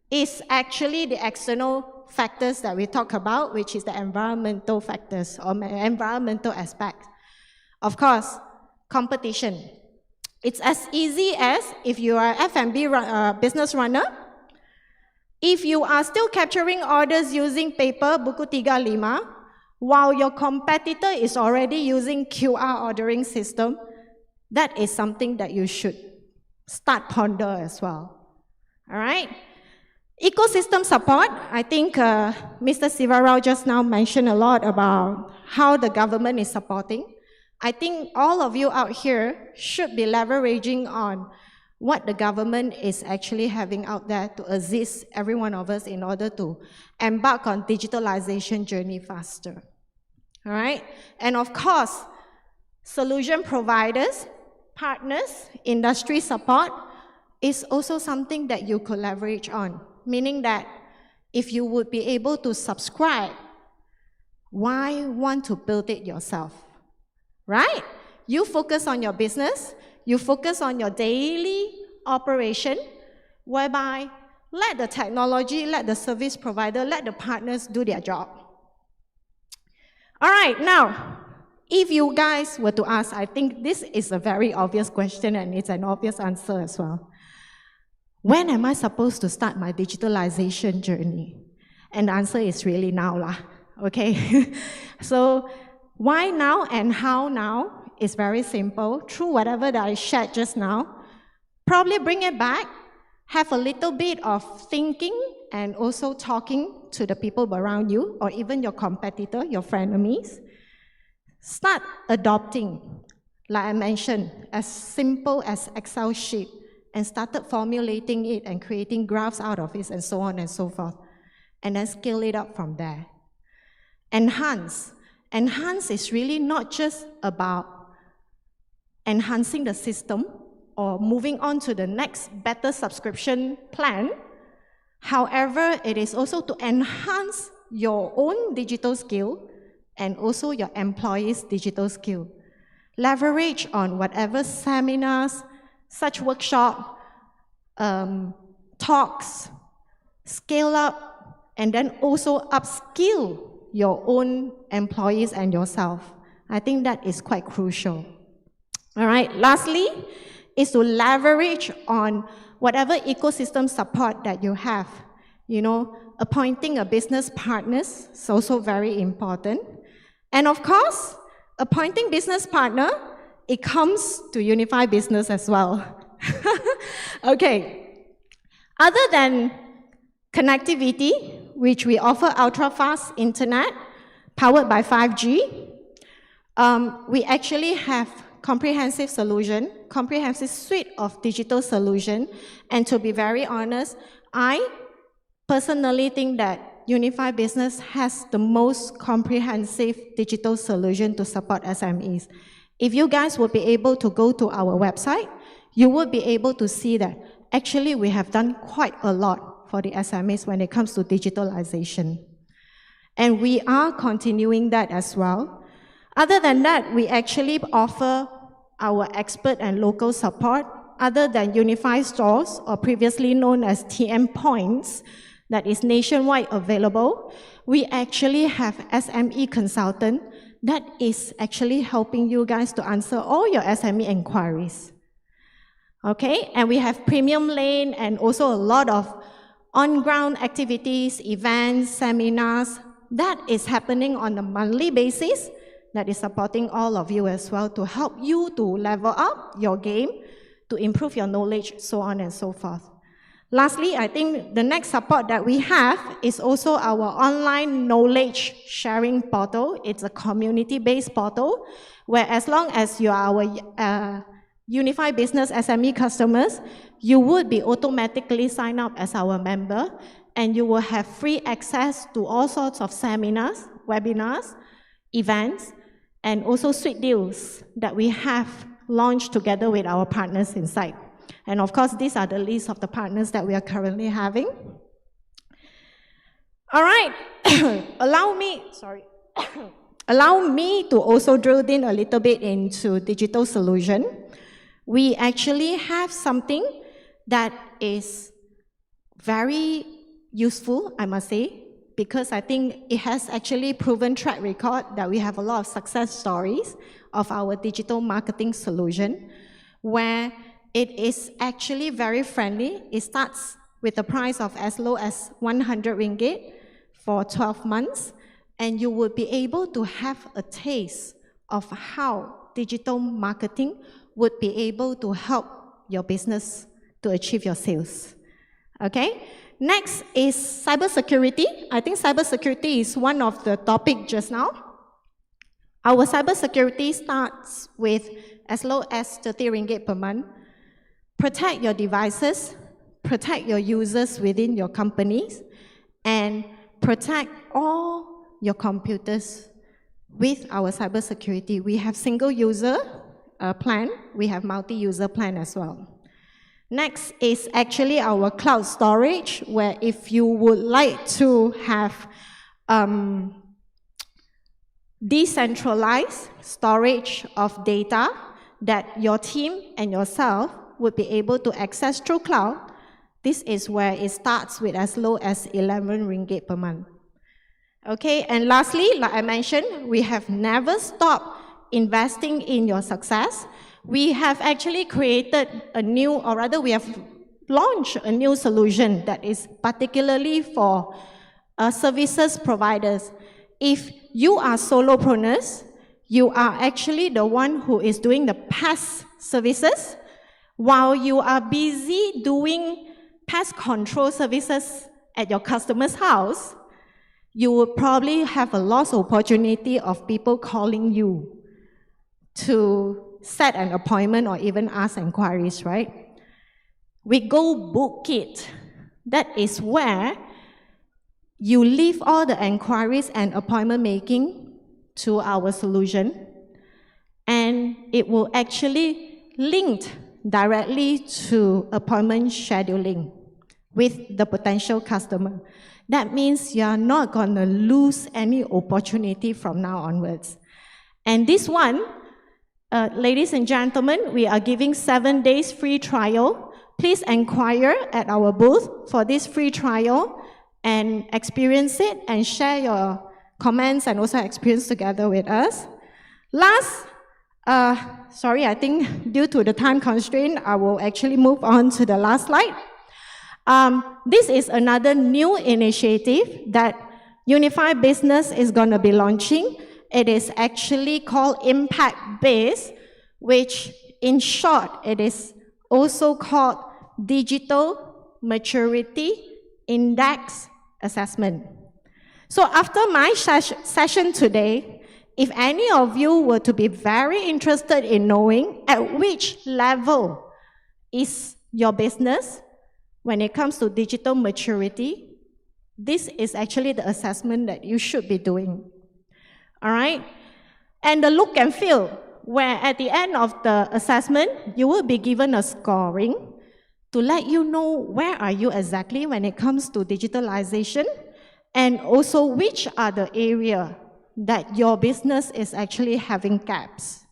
is actually the external factors that we talk about, which is the environmental factors or environmental aspect. Of course, competition. It's as easy as if you are an F&B business runner, if you are still capturing orders using paper, buku 35, while your competitor is already using QR ordering system, that is something that you should start ponder as well. All right? Ecosystem support, I think Mr. Sivarao just now mentioned a lot about how the government is supporting. I think all of you out here should be leveraging on what the government is actually having out there to assist every one of us in order to embark on digitalization journey faster. All right? And of course, solution providers, partners, industry support is also something that you could leverage on, meaning that if you would be able to subscribe Why want to build it yourself? Right? You focus on your business, you focus on your daily operation, whereby let the technology, let the service provider, let the partners do their job. All right, now, if you guys were to ask, I think this is a very obvious question and it's an obvious answer as well. When am I supposed to start my digitalization journey? And the answer is really now lah, okay? So why now and how now is very simple. Through whatever that I shared just now, probably bring it back, have a little bit of thinking and also talking to the people around you or even your competitor, your frenemies. Start adopting, like I mentioned, as simple as Excel sheet and started formulating it and creating graphs out of it and so on and so forth. And then scale it up from there. Enhance. Enhance is really not just about enhancing the system or moving on to the next better subscription plan. However, it is also to enhance your own digital skill and also your employees' digital skill. Leverage on whatever seminars, such workshop, talks, scale up, and then also upskill your own employees and yourself. I think that is quite crucial. All right, lastly, is to leverage on whatever ecosystem support that you have. You know, appointing a business partners is also very important. And of course, appointing business partner, it comes to unify business as well. Okay, other than connectivity, which we offer ultra-fast internet powered by 5G, we actually have comprehensive solution, comprehensive suite of digital solution. And to be very honest, I personally think that Unified Business has the most comprehensive digital solution to support SMEs. If you guys would be able to go to our website, you would be able to see that actually we have done quite a lot for the SMEs when it comes to digitalization. And we are continuing that as well. Other than that, we actually offer our expert and local support other than Unified Stores or previously known as TM Points that is nationwide available. We actually have SME consultant that is actually helping you guys to answer all your SME inquiries. Okay, and we have premium lane and also a lot of on-ground activities, events, seminars that is happening on a monthly basis that is supporting all of you as well to help you to level up your game, to improve your knowledge, so on and so forth. Lastly, I think the next support that we have is also our online knowledge sharing portal. It's a community-based portal where as long as you are our Unified Business SME customers, you would be automatically signed up as our member and you will have free access to all sorts of seminars, webinars, events, and also sweet deals that we have launched together with our partners inside. And of course, these are the list of the partners that we are currently having. All right, allow me to also drill in a little bit into digital solution. We actually have something that is very useful, I must say, because I think it has actually proven track record that we have a lot of success stories of our digital marketing solution, where it is actually very friendly. It starts with a price of as low as 100 ringgit for 12 months, and you will be able to have a taste of how digital marketing would be able to help your business to achieve your sales. Okay? Next is cybersecurity. I think cybersecurity is one of the topics just now. Our cybersecurity starts with as low as 30 ringgit per month. Protect your devices, protect your users within your companies, and protect all your computers with our cybersecurity. We have single user plan, we have multi-user plan as well. Next is actually our cloud storage, where if you would like to have decentralized storage of data that your team and yourself would be able to access through cloud. This is where it starts with as low as 11 ringgit per month. Okay, and lastly, like I mentioned, we have never stopped investing in your success. We have actually created a new, or rather we have launched a new solution that is particularly for services providers. If you are solopreneurs, you are actually the one who is doing the pest services while you are busy doing pest control services at your customer's house. You will probably have a lost opportunity of people calling you to set an appointment or even ask inquiries, right? We go book it. That is where you leave all the inquiries and appointment making to our solution, and it will actually link directly to appointment scheduling with the potential customer. That means you're not going to lose any opportunity from now onwards. And this one, ladies and gentlemen, we are giving 7 days free trial. Please inquire at our booth for this free trial and experience it and share your comments and also experience together with us. Last, sorry, I think due to the time constraint, I will actually move on to the last slide. This is another new initiative that Unified Business is going to be launching. It is actually called Impact Biz, which in short, it is also called Digital Maturity Index Assessment. So after my session today, if any of you were to be very interested in knowing at which level is your business when it comes to digital maturity, this is actually the assessment that you should be doing. All right? And the look and feel, where at the end of the assessment, you will be given a scoring to let you know where are you exactly when it comes to digitalization, and also which are the area that your business is actually having gaps.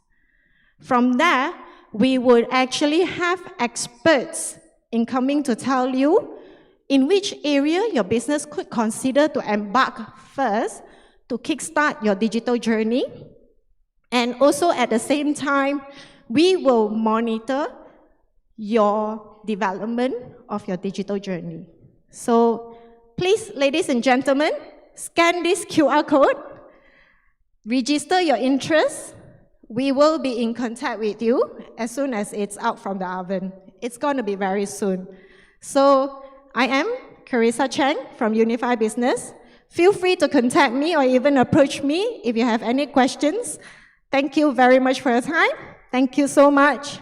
From there, we would actually have experts in coming to tell you in which area your business could consider to embark first to kickstart your digital journey. And also at the same time, we will monitor your development of your digital journey. So please, ladies and gentlemen, scan this QR code, register your interest. We will be in contact with you as soon as it's out from the oven. It's going to be very soon. So I am Caressa Cheng from Unified Business. Feel free to contact me or even approach me if you have any questions. Thank you very much for your time. Thank you so much.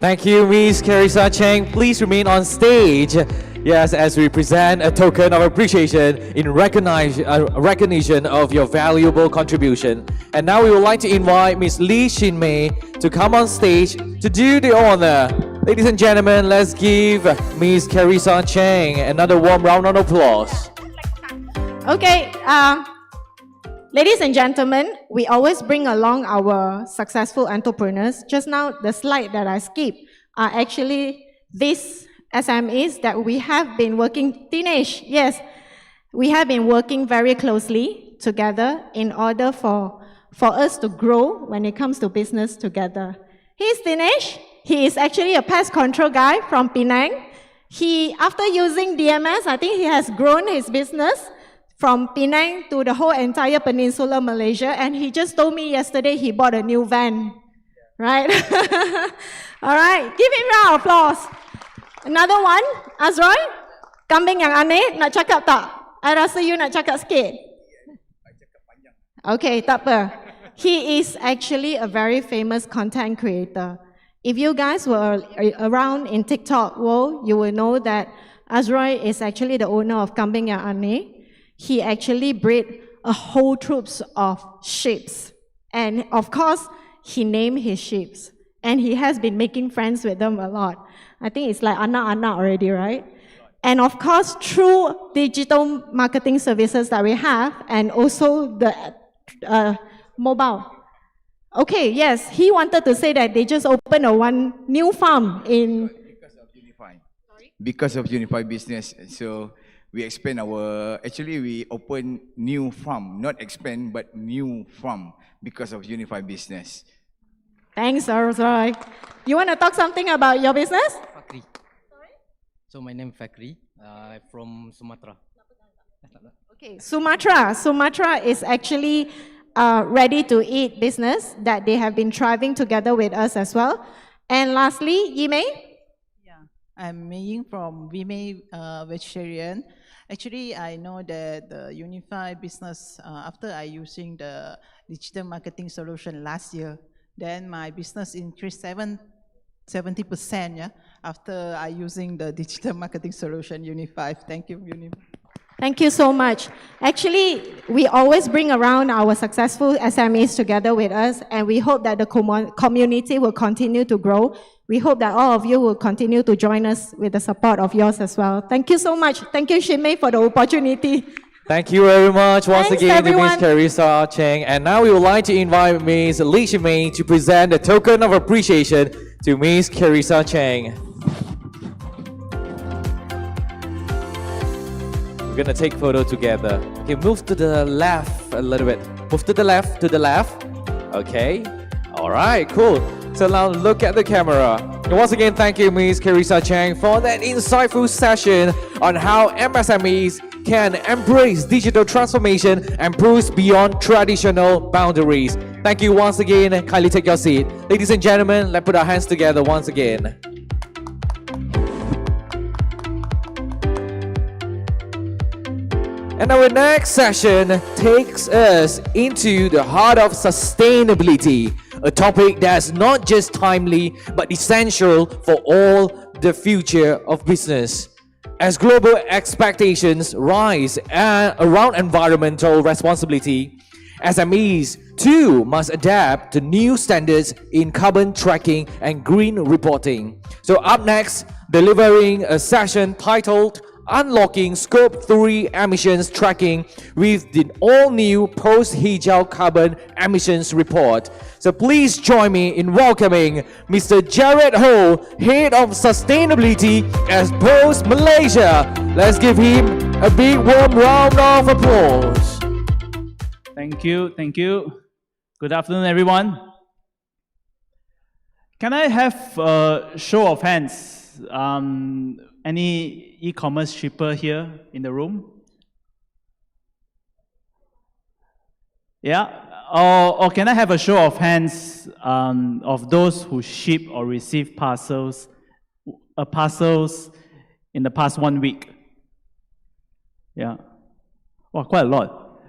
Thank you, Ms. Caressa Cheng. Please remain on stage. Yes, as we present a token of appreciation in recognition of your valuable contribution. And now we would like to invite Ms. Lee Shin Mei to come on stage to do the honor. Ladies and gentlemen, let's give Ms. Caressa Cheng another warm round of applause. Okay, ladies and gentlemen, we always bring along our successful entrepreneurs. Just now, the slide that I skipped are actually these SMEs that we have been working, yes, we have been working very closely together in order for us to grow when it comes to business together. Here's Dinesh. He is actually a pest control guy from Penang. After using DMS, I think he has grown his business from Penang to the whole entire peninsula Malaysia, and he just told me yesterday he bought a new van, right? All right, give him a round of applause. Another one, Azroy, kambing yang aneh, nak cakap tak? I rasa you nak cakap sikit. Okay, tak apa. He is actually a very famous content creator. If you guys were around in TikTok world, you will know that Azroy is actually the owner of Kambing Yang Aneh. He actually bred a whole troops of sheep. And of course, he named his sheep. And he has been making friends with them a lot. I think it's like anak-anak already, right? And of course, through digital marketing services that we have, and also mobile. Okay, yes, he wanted to say that they just opened one new farm in... Because of Unified Business, so we expand our, actually we open new farm, not expand, but new farm because of Unified Business. Thanks, Arun. You want to talk something about your business? Fakri. So my name is Fakri, from Sumatra. Okay, Sumatra is actually ready-to-eat business that they have been thriving together with us as well. And lastly, Yimei? I'm Mei from Vimei Vegetarian. Actually, I know that the Unified Business, after I using the digital marketing solution last year, then my business increased 70%, yeah, after I using the digital marketing solution Unified. Thank you, Unified. Thank you so much. Actually, we always bring around our successful SMEs together with us, and we hope that the community will continue to grow. We hope that all of you will continue to join us with the support of yours as well. Thank you so much. Thank you, Shimei, for the opportunity. Thank you very much once Thanks, again everyone. to Ms. Caressa, Cheng. And now we would like to invite Ms. Li Shimei to present a token of appreciation to Ms. Caressa Cheng. We're gonna take photo together. Okay, move to the left a little bit. Move to the left, Okay. All right, cool. So now look at the camera. And once again, thank you, Ms. Caressa Cheng, for that insightful session on how MSMEs can embrace digital transformation and push beyond traditional boundaries. Thank you once again. Kindly take your seat. Ladies and gentlemen, let's put our hands together once again. And our next session takes us into the heart of sustainability, a topic that's not just timely, but essential for all the future of business. As global expectations rise around environmental responsibility, SMEs too must adapt to new standards in carbon tracking and green reporting. So up next, delivering a session titled Unlocking Scope 3 Emissions Tracking with the all-new post-Hijau Carbon Emissions Report. So please join me in welcoming Mr. Jarod Ho, Head of Sustainability at Pos Malaysia. Let's give him a big warm round of applause. Thank you, thank you. Good afternoon, everyone. Can I have a show of hands? Any e-commerce shipper here in the room? Yeah? Or can I have a show of hands of those who ship or receive parcels in the past 1 week? Yeah. Well, quite a lot.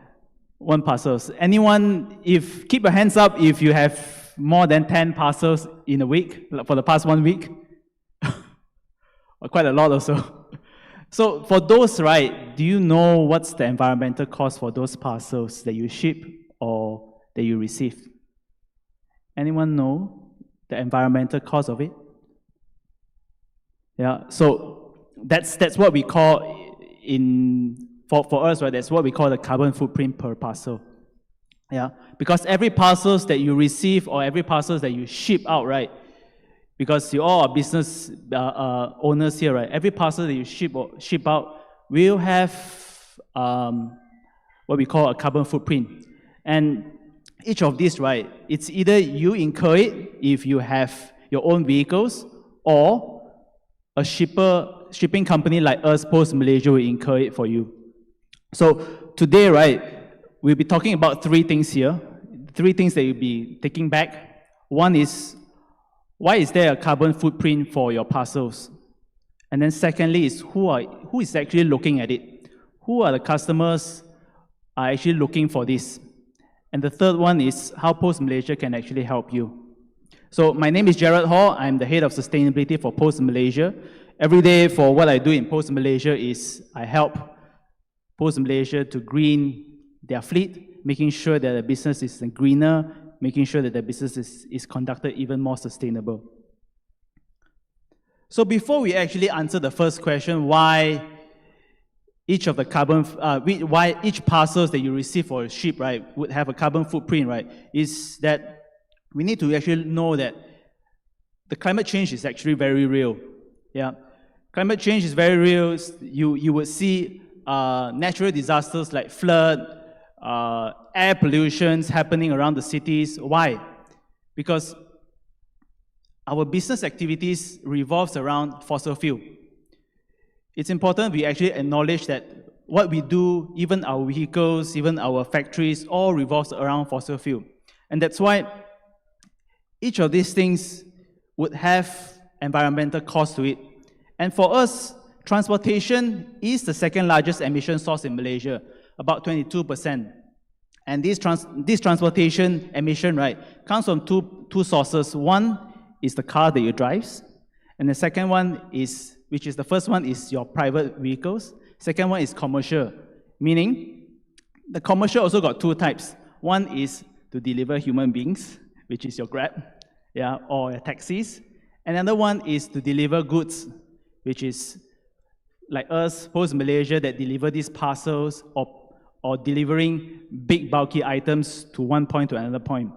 One parcels. Anyone, keep your hands up if you have more than 10 parcels in a week, for the past 1 week. Quite a lot also. So for those, right, do you know what's the environmental cost for those parcels that you ship or that you receive? Anyone know the environmental cost of it? Yeah, so that's what we call for us, right, that's what we call the carbon footprint per parcel. Yeah, because every parcels that you receive or every parcels that you ship out, right, because you all are business owners here, right? Every parcel that you ship out will have what we call a carbon footprint. And each of these, right, it's either you incur it if you have your own vehicles, or a shipping company like us, Pos Malaysia, will incur it for you. So today, right, we'll be talking about three things here. Three things that you'll be taking back. One is, why is there a carbon footprint for your parcels? And then secondly is, who is actually looking at it? Who are the customers are actually looking for this? And the third one is how Pos Malaysia can actually help you. So my name is Jarod Ho. I'm the Head of Sustainability for Pos Malaysia. Every day for what I do in Pos Malaysia is I help Pos Malaysia to green their fleet, making sure that the business is greener, making sure that the business is conducted even more sustainable. So before we actually answer the first question, why each of the carbon, why each parcels that you receive for a ship, right, would have a carbon footprint, right, is that we need to actually know that the climate change is actually very real. Yeah, climate change is very real. You would see natural disasters like flood, air pollutions happening around the cities. Why? Because our business activities revolves around fossil fuel. It's important we actually acknowledge that what we do, even our vehicles, even our factories, all revolves around fossil fuel. And that's why each of these things would have environmental cost to it. And for us, transportation is the second largest emission source in Malaysia, about 22%. And this transportation emission, right, comes from two sources. One is the car that you drive, and the second one is, which is the first one is your private vehicles. Second one is commercial, meaning the commercial also got two types. One is to deliver human beings, which is your Grab, yeah, or your taxis. Another one is to deliver goods, which is like us, Pos Malaysia, that deliver these parcels or delivering big bulky items to one point to another point.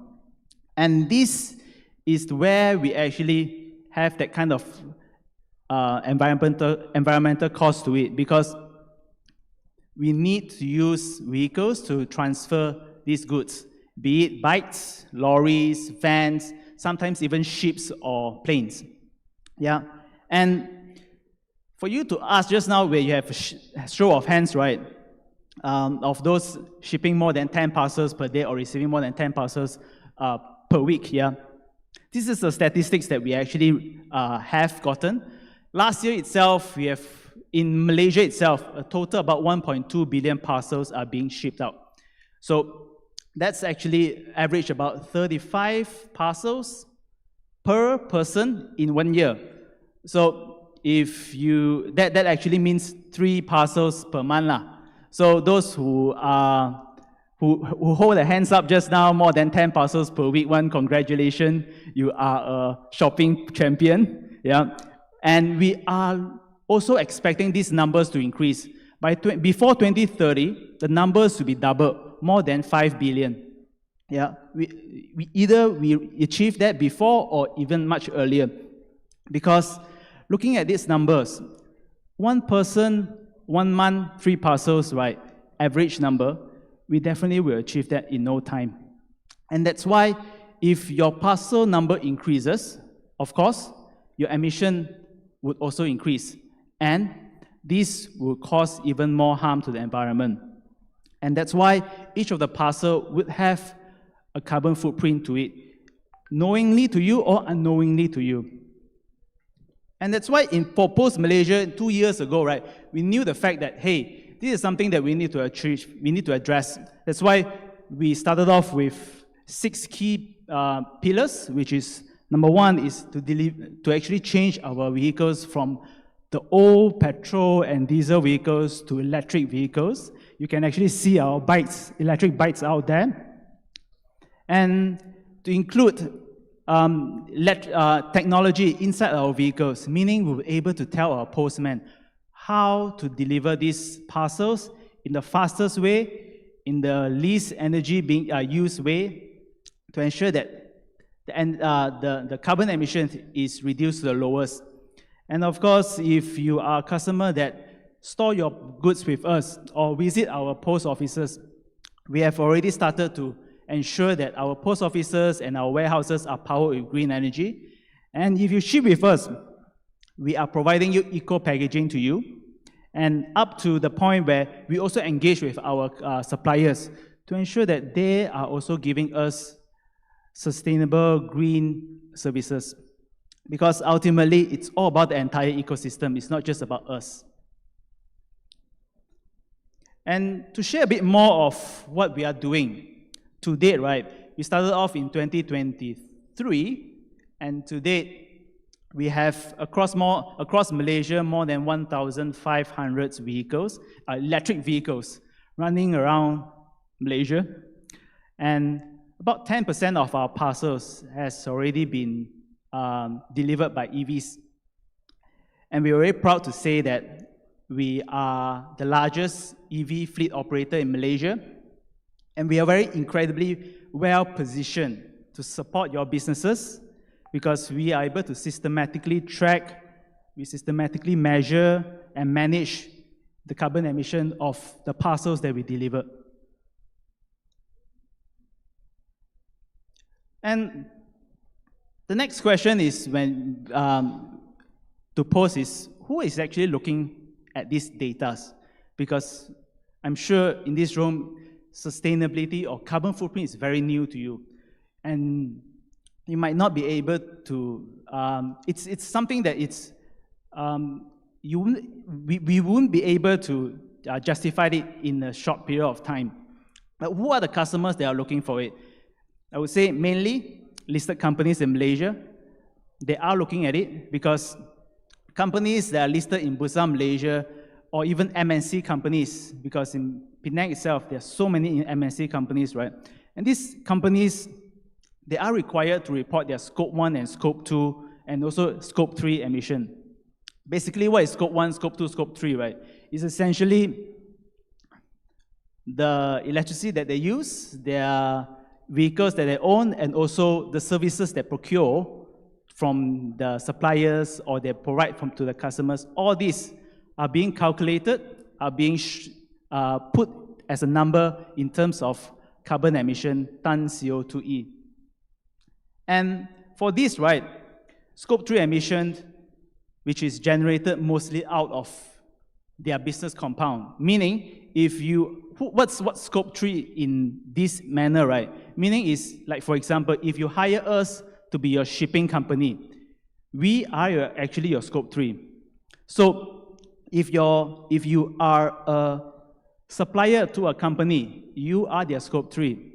And this is where we actually have that kind of environmental cost to it, because we need to use vehicles to transfer these goods, be it bikes, lorries, vans, sometimes even ships or planes. Yeah, and for you to ask just now where you have a show of hands, right, of those shipping more than 10 parcels per day or receiving more than 10 parcels per week, yeah. This is the statistics that we actually have gotten. Last year itself, we have, in Malaysia itself, a total about 1.2 billion parcels are being shipped out. So that's actually average about 35 parcels per person in 1 year. So if you, that actually means 3 parcels per month lah. So those who hold their hands up just now, more than 10 parcels per week, congratulations, you are a shopping champion. Yeah, and we are also expecting these numbers to increase. Before 2030, the numbers will be double, more than 5 billion. Yeah, we either achieve that before or even much earlier. Because looking at these numbers, one person, 1 month, 3 parcels, right, average number, we definitely will achieve that in no time. And that's why if your parcel number increases, of course, your emission would also increase. And this will cause even more harm to the environment. And that's why each of the parcel would have a carbon footprint to it, knowingly to you or unknowingly to you. And that's why for Pos Malaysia 2 years ago, right, we knew the fact that, hey, this is something that we need to achieve, we need to address. That's why we started off with 6 key pillars, which is, number 1 is to actually change our vehicles from the old petrol and diesel vehicles to electric vehicles. You can actually see our bikes, electric bikes out there. And to include technology inside our vehicles, meaning we'll be able to tell our postman how to deliver these parcels in the fastest way, in the least energy being used way, to ensure that the carbon emission is reduced to the lowest. And of course, if you are a customer that store your goods with us or visit our post offices, we have already started to ensure that our post offices and our warehouses are powered with green energy. And if you ship with us, we are providing you eco-packaging to you, and up to the point where we also engage with our suppliers to ensure that they are also giving us sustainable green services. Because ultimately, it's all about the entire ecosystem. It's not just about us. And to share a bit more of what we are doing, to date, right, we started off in 2023, and to date, we have across Malaysia more than 1,500 vehicles, electric vehicles, running around Malaysia. And about 10% of our parcels has already been delivered by EVs. And we're very proud to say that we are the largest EV fleet operator in Malaysia, and we are very incredibly well positioned to support your businesses because we are able to systematically track, we systematically measure and manage the carbon emission of the parcels that we deliver. And the next question is to pose is, who is actually looking at these data? Because I'm sure in this room, sustainability or carbon footprint is very new to you. And you might not be able to, it's something that it's, we wouldn't be able to justify it in a short period of time. But who are the customers that are looking for it? I would say mainly listed companies in Malaysia. They are looking at it because companies that are listed in Bursa Malaysia, or even MNC companies, because in Penang itself, there are so many MNC companies, right? And these companies, they are required to report their Scope 1 and Scope 2, and also Scope 3 emission. Basically, what is Scope 1, Scope 2, Scope 3, right? It's essentially the electricity that they use, their vehicles that they own, and also the services they procure from the suppliers or they provide to the customers. All these are being calculated, are being put as a number in terms of carbon emission, ton CO2e. And for this, right, Scope 3 emissions, which is generated mostly out of their business compound. Meaning, if you, what's Scope 3 in this manner, right? Meaning is, like for example, if you hire us to be your shipping company, we are actually your Scope 3. So, if you are a supplier to a company, you are their Scope 3.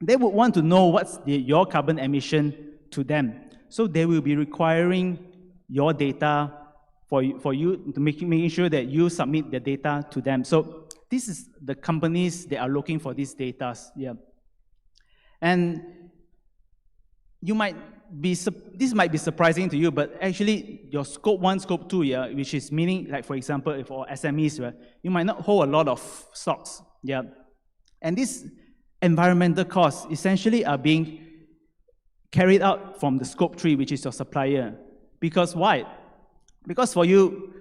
They would want to know what's your carbon emission to them. So they will be requiring your data for you to making sure that you submit the data to them. So this is the companies that are looking for these data. Yeah. And you might be, this might be surprising to you, but actually your Scope 1, Scope 2, yeah, which is meaning, like for example, for SMEs, right, you might not hold a lot of stocks. Yeah. And these environmental costs essentially are being carried out from the Scope 3, which is your supplier. Because why? Because for you,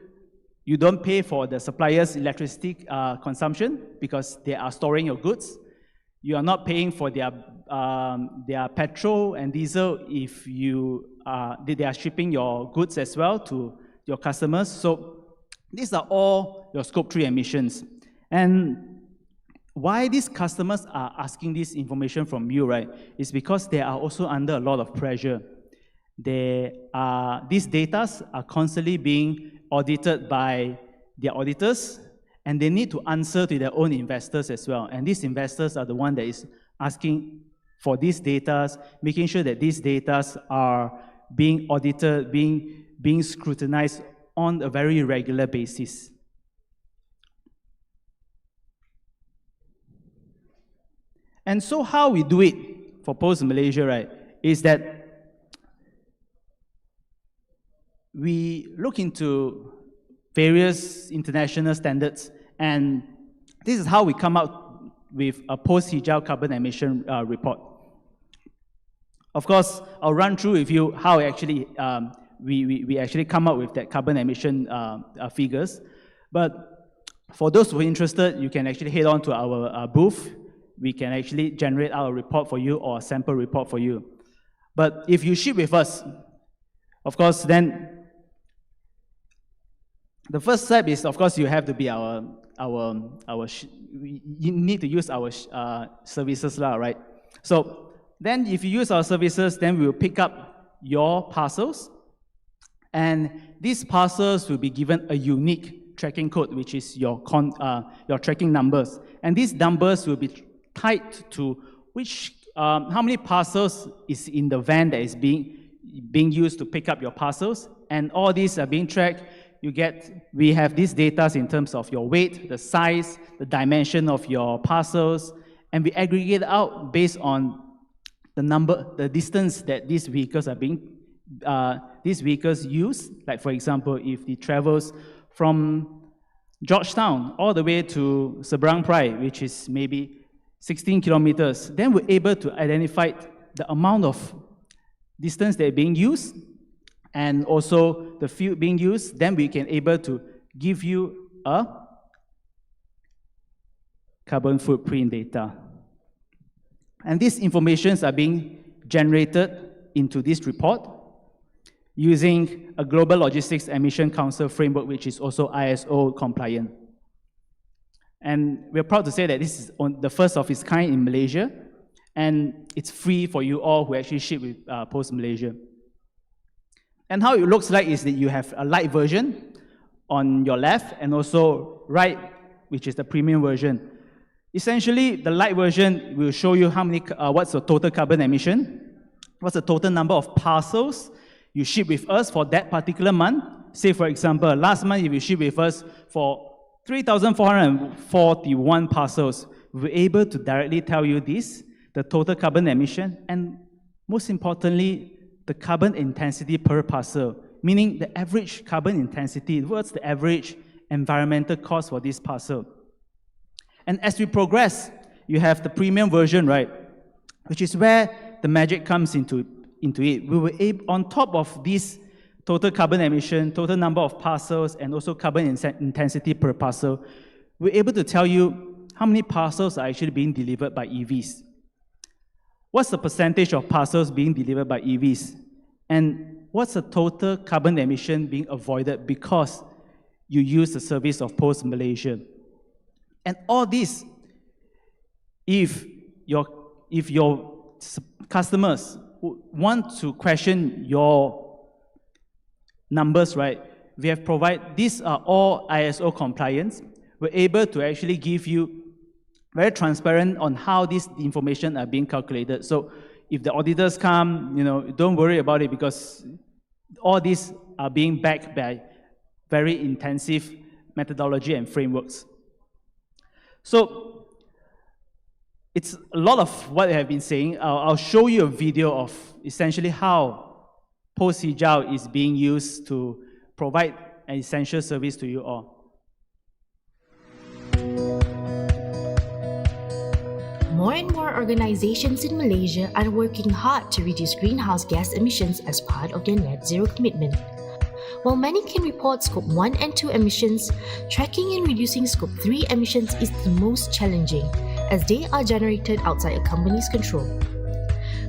you don't pay for the supplier's electricity consumption because they are storing your goods. You are not paying for their petrol and diesel if they are shipping your goods as well to your customers. So these are all your Scope 3 emissions. And why these customers are asking this information from you, right, is because they are also under a lot of pressure. These data are constantly being audited by their auditors, and they need to answer to their own investors as well. And these investors are the one that is asking for these data, making sure that these data are being audited, being scrutinized on a very regular basis. And so how we do it for Pos Malaysia, right, is that we look into various international standards, and this is how we come out with a post-Hijau carbon emission report. Of course, I'll run through with you how actually we actually come up with that carbon emission figures. But for those who are interested, you can actually head on to our booth. We can actually generate our report for you or a sample report for you. But if you ship with us, of course, then the first step is, of course, you have to be you need to use our services, right? So then if you use our services, then we will pick up your parcels, and these parcels will be given a unique tracking code, which is your tracking numbers. And these numbers will be tied to how many parcels is in the van that is being used to pick up your parcels, and all these are being tracked. We have these data in terms of your weight, the size, the dimension of your parcels, and we aggregate out based on the distance that these vehicles use. Like for example, if it travels from Georgetown, all the way to Seberang Perai, which is maybe 16 kilometers, then we're able to identify the amount of distance that are being used and also the fuel being used. Then we can able to give you a carbon footprint data. And these informations are being generated into this report using a Global Logistics Emission Council framework, which is also ISO compliant. And we're proud to say that this is the first of its kind in Malaysia, and it's free for you all who actually ship with Pos Malaysia. And how it looks like is that you have a light version on your left, and also right, which is the premium version. Essentially, the light version will show you how many, what's the total carbon emission, what's the total number of parcels you ship with us for that particular month. Say, for example, last month, if you ship with us for 3,441 parcels, we're able to directly tell you this, the total carbon emission, and most importantly, the carbon intensity per parcel, meaning the average carbon intensity, what's the average environmental cost for this parcel. And as we progress, you have the premium version, right? Which is where the magic comes into it. We were able, on top of this total carbon emission, total number of parcels, and also carbon intensity per parcel, we're able to tell you how many parcels are actually being delivered by EVs. What's the percentage of parcels being delivered by EVs? And what's the total carbon emission being avoided because you use the service of Pos Malaysia? And all this, if your customers want to question your numbers, right? We have provided, these are all ISO compliance. We're able to actually give you very transparent on how this information are being calculated. So if the auditors come, don't worry about it, because all these are being backed by very intensive methodology and frameworks. So it's a lot of what I have been saying. I'll show you a video of essentially how Pos Hijau is being used to provide an essential service to you all. More and more organizations in Malaysia are working hard to reduce greenhouse gas emissions as part of their net zero commitment. While many can report Scope 1 and 2 emissions, tracking and reducing Scope 3 emissions is the most challenging, as they are generated outside a company's control.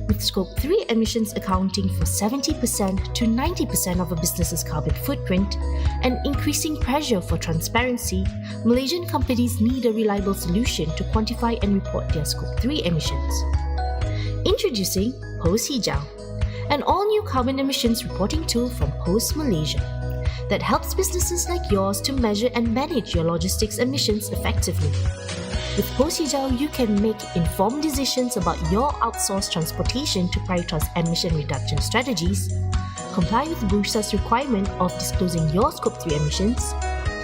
With Scope 3 emissions accounting for 70% to 90% of a business's carbon footprint and increasing pressure for transparency, Malaysian companies need a reliable solution to quantify and report their Scope 3 emissions. Introducing Pos Hijau, an all-new carbon emissions reporting tool from Pos Malaysia that helps businesses like yours to measure and manage your logistics emissions effectively. With Pos Hijau, you can make informed decisions about your outsourced transportation to prioritize emission reduction strategies, comply with Bursa's requirement of disclosing your Scope 3 emissions,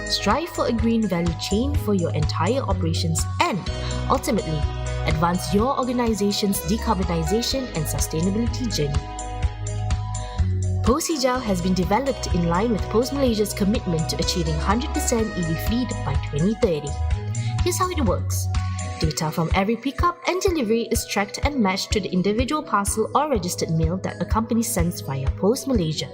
strive for a green value chain for your entire operations, and ultimately, advance your organization's decarbonization and sustainability journey. Pos Hijau has been developed in line with Pos Malaysia's commitment to achieving 100% EV fleet by 2030. Here's how it works. Data from every pickup and delivery is tracked and matched to the individual parcel or registered mail that a company sends via Pos Malaysia.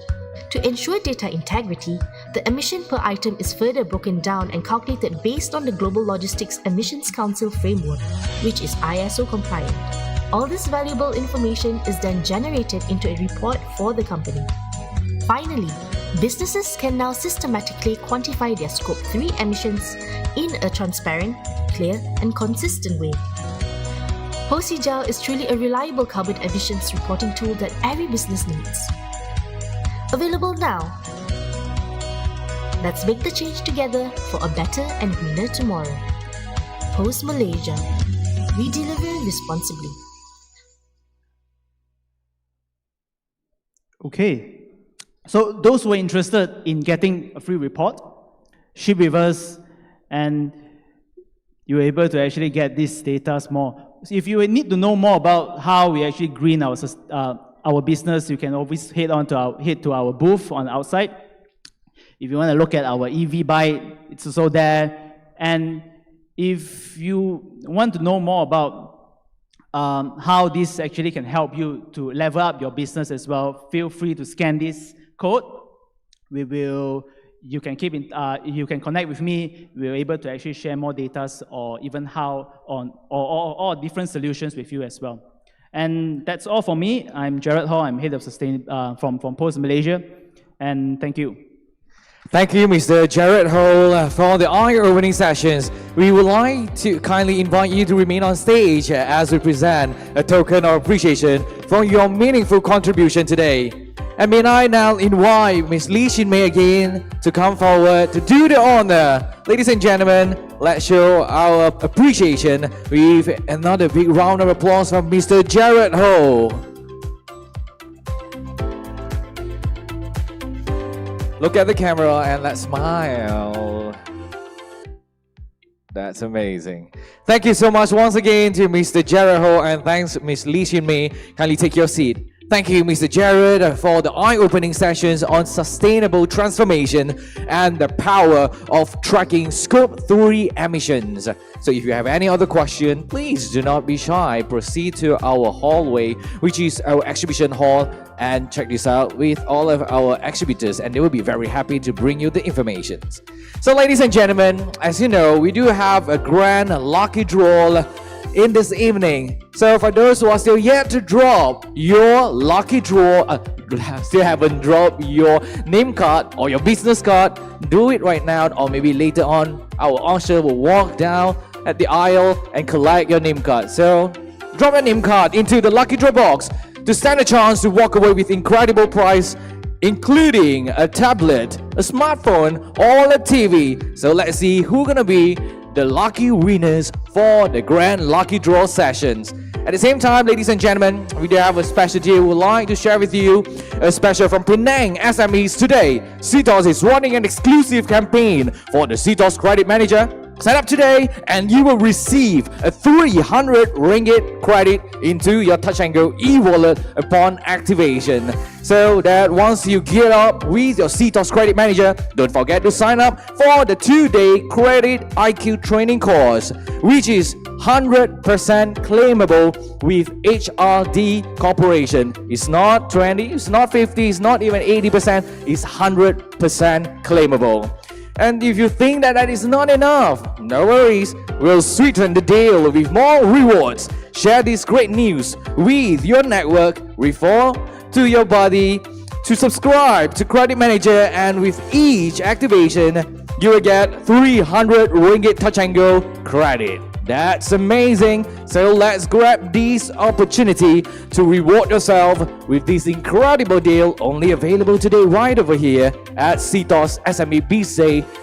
To ensure data integrity, the emission per item is further broken down and calculated based on the Global Logistics Emissions Council framework, which is ISO compliant. All this valuable information is then generated into a report for the company. Finally, businesses can now systematically quantify their Scope 3 emissions in a transparent, clear, and consistent way. Pos Hijau is truly a reliable carbon emissions reporting tool that every business needs. Available now. Let's make the change together for a better and greener tomorrow. Pos Malaysia. We deliver responsibly. Okay. So those who are interested in getting a free report, ship with us, and you're able to actually get these data more. So if you need to know more about how we actually green our business, you can always head to our booth on the outside. If you want to look at our EV bike, it's also there. And if you want to know more about how this actually can help you to level up your business as well, feel free to scan this code. You can you can connect with me. We're able to actually share more data or even or different solutions with you as well. And that's all for me. I'm Jarod Ho. I'm head of from Pos Malaysia. And thank you. Thank you, Mr. Jarod Ho, for the eye-opening sessions. We would like to kindly invite you to remain on stage as we present a token of appreciation for your meaningful contribution today. And may I now invite Ms. Lee Shin Mei again to come forward to do the honor. Ladies and gentlemen, let's show our appreciation with another big round of applause from Mr. Jarod Ho. Look at the camera and let's smile. That's amazing. Thank you so much once again to Mr. Jarod Ho, and thanks Ms. Lee Shin Mei. Kindly take your seat. Thank you, Mr. Jarod, for the eye-opening sessions on sustainable transformation and the power of tracking Scope 3 emissions. So if you have any other question, please do not be shy. Proceed to our hallway, which is our exhibition hall, and check this out with all of our exhibitors, and they will be very happy to bring you the information. So ladies and gentlemen, as you know, we do have a grand lucky draw in this evening. So for those who are still yet to drop your lucky draw, still haven't dropped your name card or your business card, do it right now, or maybe later on our usher will walk down at the aisle and collect your name card. So drop your name card into the lucky draw box to stand a chance to walk away with incredible prize, including a tablet, a smartphone, or a TV. So let's see who's gonna be the lucky winners for the grand lucky draw sessions. At the same time, ladies and gentlemen, we do have a special deal we would like to share with you. A special from Penang SMEs today. CTOS is running an exclusive campaign for the CTOS Credit Manager. Sign up today and you will receive a 300 ringgit credit into your Touch and Go e-wallet upon activation. So that once you gear up with your CTOS Credit Manager, don't forget to sign up for the 2-day Credit IQ training course, which is 100% claimable with HRD Corporation. It's not 20, it's not 50, it's not even 80%, it's 100% claimable. And if you think that that is not enough, no worries, we'll sweeten the deal with more rewards. Share this great news with your network, refer to your buddy, to subscribe to Credit Manager, and with each activation, you will get 300 ringgit Touch and Go credit. That's amazing. So let's grab this opportunity to reward yourself with this incredible deal only available today right over here at CTOS SME Biz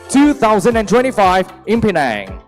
2025 in Penang.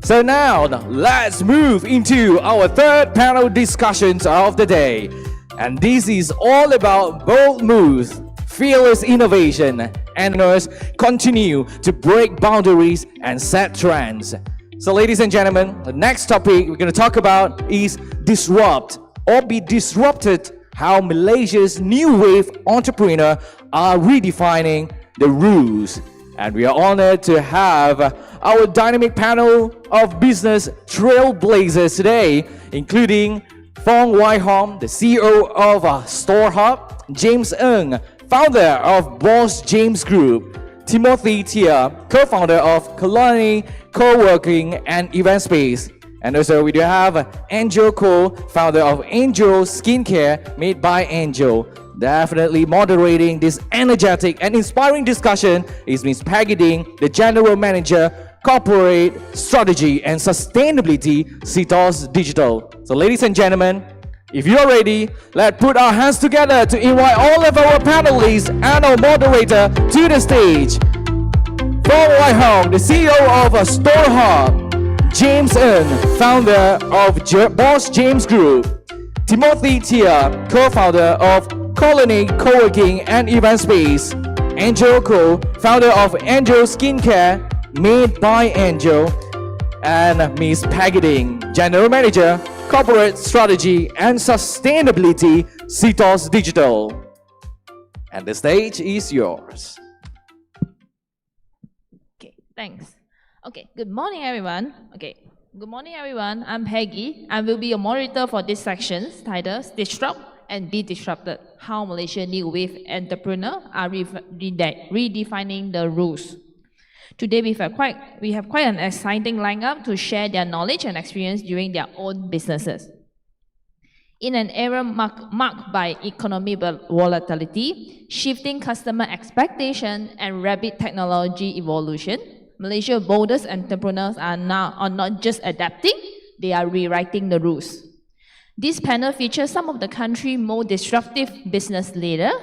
So now let's move into our third panel discussions of the day. And this is all about bold moves, fearless innovation, and entrepreneurs continue to break boundaries and set trends. So ladies and gentlemen, the next topic we're going to talk about is disrupt or be disrupted, how Malaysia's new wave entrepreneur are redefining the rules. And we are honored to have our dynamic panel of business trailblazers today, including Fong Wai Hom, the CEO of Store Hub, James Ng, founder of Boss James Group, Timothy Chia, co-founder of Colony Co-working and Event Space. And also we do have Angel Khoo, founder of Angel Skincare, made by Angel. Definitely moderating this energetic and inspiring discussion is Ms. Peggy Ding, the General Manager, Corporate Strategy and Sustainability, CTOS Digital. So ladies and gentlemen, if you're ready, let's put our hands together to invite all of our panelists and our moderator to the stage. Fong Wai Hom, the CEO of Store Hub, James Ng, founder of Boss James Group, Timothy Chia, co-founder of Colony Co-working and Event Space, Angel Khoo, founder of Angel Skincare, made by Angel, and Ms. Peggy Ding, General Manager, Corporate Strategy and Sustainability, CTOS Digital. And the stage is yours. Thanks. Okay, good morning, everyone. Good morning, everyone. I'm Peggy. I will be your moderator for this section titled Disrupt and Be Disrupted, How Malaysian New Wave Entrepreneurs Are Redefining the Rules. Today, we have quite an exciting lineup to share their knowledge and experience during their own businesses. In an era marked by economic volatility, shifting customer expectation, and rapid technology evolution, Malaysia's boldest entrepreneurs are not just adapting, they are rewriting the rules. This panel features some of the country's most disruptive business leaders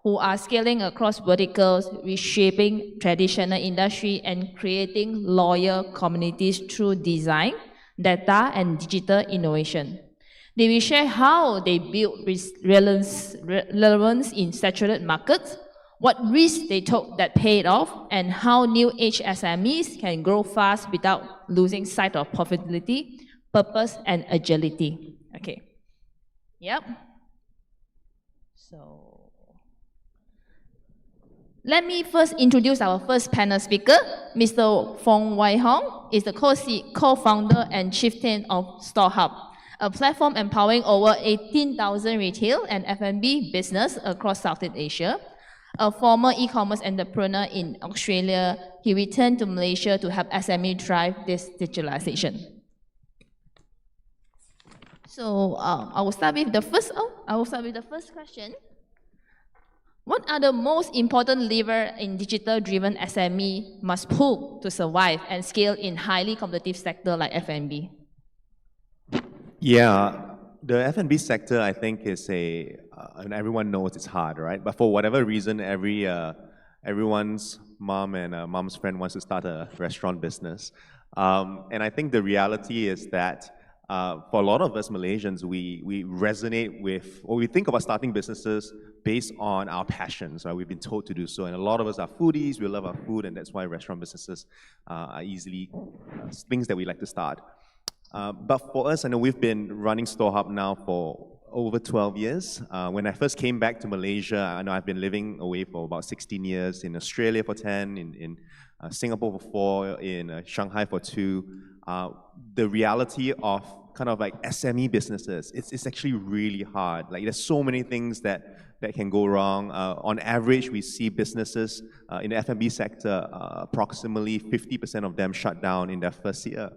who are scaling across verticals, reshaping traditional industry, and creating loyal communities through design, data, and digital innovation. They will share how they build relevance in saturated markets, what risks they took that paid off, and how new age SMEs can grow fast without losing sight of profitability, purpose, and agility. Okay. Yep. So, let me first introduce our first panel speaker. Mr. Fong Wai Hong is the co-founder and chieftain of StoreHub, a platform empowering over 18,000 retail and F&B business across Southeast Asia. A former e-commerce entrepreneur in Australia, he returned to Malaysia to help SME drive this digitalization. So I will start with the first question. What are the most important levers in digital-driven SME must pull to survive and scale in highly competitive sector like F&B? Yeah, the F&B sector, I think, is and everyone knows it's hard, right? But for whatever reason, everyone's mom and mom's friend wants to start a restaurant business. And I think the reality is that for a lot of us Malaysians, we resonate with, or we think about starting businesses based on our passions, right? We've been told to do so. And a lot of us are foodies, we love our food, and that's why restaurant businesses are easily things that we like to start. But for us, I know we've been running StoreHub now for over 12 years. When I first came back to Malaysia, I know I've been living away for about 16 years, in Australia for 10, in Singapore for 4, in Shanghai for 2. The reality of kind of like SME businesses, it's actually really hard. Like there's so many things that can go wrong. On average, we see businesses in the F&B sector, approximately 50% of them shut down in their first year.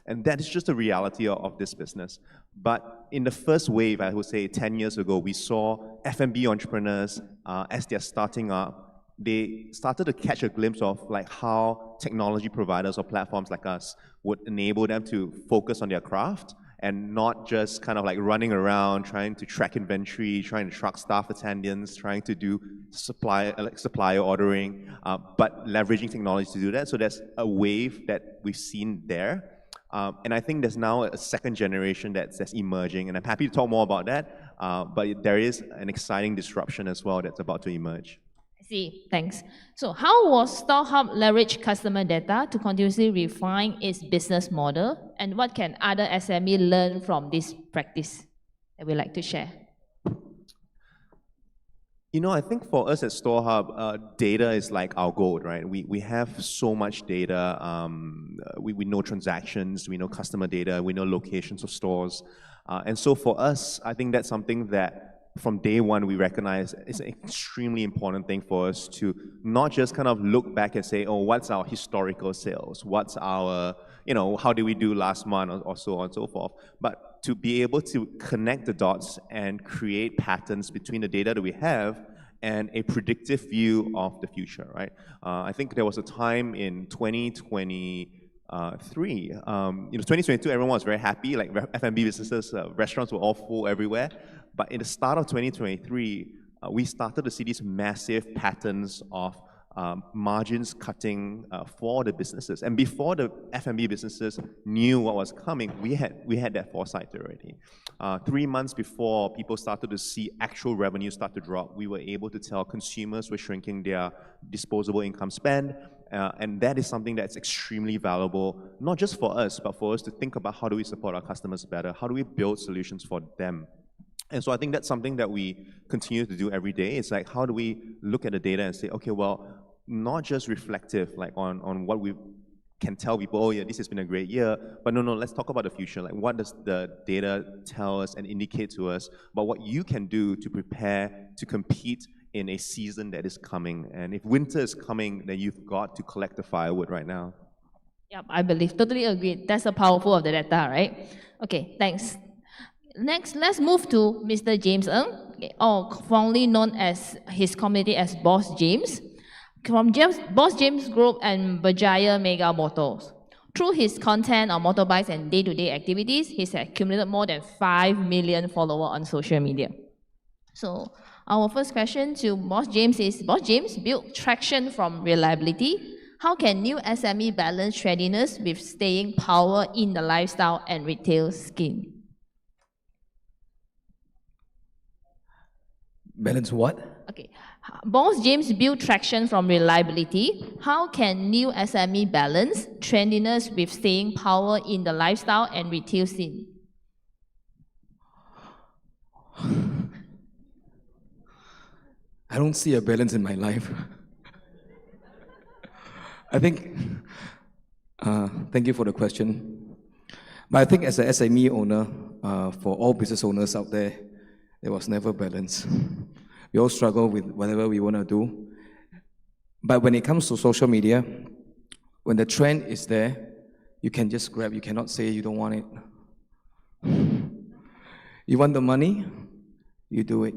And that is just the reality of this business. But in the first wave, I would say 10 years ago, we saw F&B entrepreneurs, as they're starting up, they started to catch a glimpse of like how technology providers or platforms like us would enable them to focus on their craft and not just kind of like running around trying to track inventory, trying to track staff attendance, trying to do supplier ordering, but leveraging technology to do that. So there's a wave that we've seen there. And I think there's now a second generation that's emerging, and I'm happy to talk more about that, but there is an exciting disruption as well that's about to emerge. I see, thanks. So how was StoreHub leverage customer data to continuously refine its business model, and what can other SME learn from this practice that we'd like to share? You know, I think for us at StoreHub, data is like our gold, right? We have so much data. We know transactions, we know customer data, we know locations of stores. And so for us, I think that's something that from day one we recognize is an extremely important thing for us to not just kind of look back and say, oh, what's our historical sales? What's our, how did we do last month or so on and so forth. But to be able to connect the dots and create patterns between the data that we have and a predictive view of the future, right? I think there was a time in 2023, 2022, everyone was very happy, like F&B businesses, restaurants were all full everywhere. But in the start of 2023, we started to see these massive patterns of margins cutting for the businesses. And before the F&B businesses knew what was coming, we had that foresight already. 3 months before people started to see actual revenue start to drop, we were able to tell consumers were shrinking their disposable income spend. And that is something that's extremely valuable, not just for us, but for us to think about how do we support our customers better? How do we build solutions for them? And so I think that's something that we continue to do every day. It's like, how do we look at the data and say, okay, well, not just reflective, like on what we've can tell people, oh yeah, this has been a great year, but no, let's talk about the future. Like, what does the data tell us and indicate to us about what you can do to prepare to compete in a season that is coming? And if winter is coming, then you've got to collect the firewood right now. Yep, I believe, totally agree. That's the powerful of the data, right? Okay, thanks. Next, let's move to Mr. James Ng, or fondly known as his community as Boss James, from Boss James Group and Berjaya Mega Motors. Through his content on motorbikes and day-to-day activities, he's accumulated more than 5 million followers on social media. So our first question to Boss James is, Boss James, build traction from reliability. How can new SME balance trendiness with staying power in the lifestyle and retail scheme? Balance what? Okay. Boss James build traction from reliability. How can new SME balance trendiness with staying power in the lifestyle and retail scene? I don't see a balance in my life. I think, thank you for the question. But I think as an SME owner, for all business owners out there, there was never balance. We all struggle with whatever we want to do. But when it comes to social media, when the trend is there, you can just grab, you cannot say you don't want it. You want the money, you do it.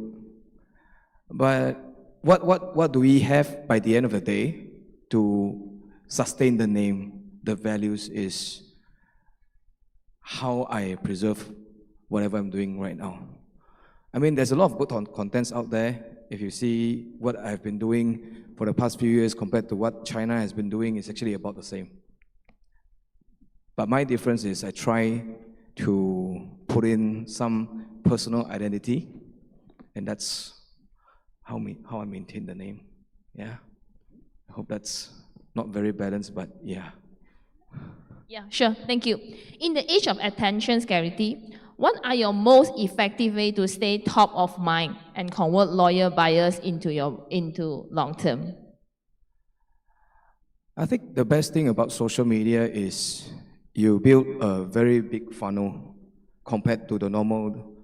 But what do we have by the end of the day to sustain the name, the values is how I preserve whatever I'm doing right now. I mean, there's a lot of good contents out there. If you see what I've been doing for the past few years compared to what China has been doing, it's actually about the same. But my difference is I try to put in some personal identity, and that's how I maintain the name. Yeah. I hope that's not very balanced, but yeah. Yeah, sure. Thank you. In the age of attention scarcity, what are your most effective way to stay top of mind and convert loyal buyers into long term? I think the best thing about social media is you build a very big funnel compared to the normal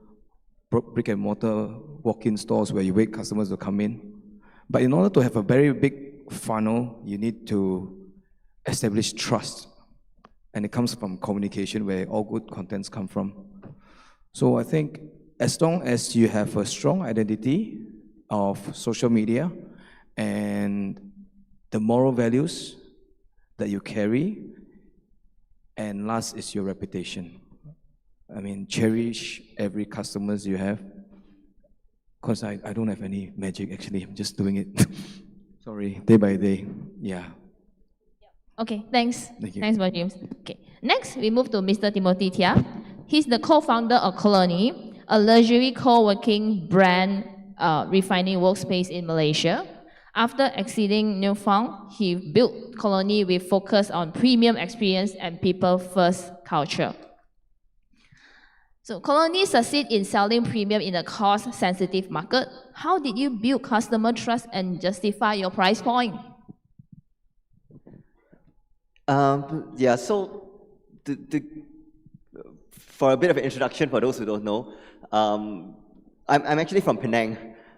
brick and mortar walk-in stores where you wait customers to come in. But in order to have a very big funnel, you need to establish trust. And it comes from communication, where all good contents come from. So I think as long as you have a strong identity of social media and the moral values that you carry, and last is your reputation. I mean, cherish every customers you have. Because I don't have any magic, actually. I'm just doing it, sorry, day by day. Yeah. Okay, thanks. Thank you. Thanks, James. Okay, next we move to Mr. Timothy Chia. He's the co-founder of Colony, a luxury co-working brand refining workspace in Malaysia. After exiting Newfound, he built Colony with focus on premium experience and people-first culture. So Colony succeed in selling premium in a cost-sensitive market. How did you build customer trust and justify your price point? Yeah, so for a bit of an introduction for those who don't know, I'm actually from Penang,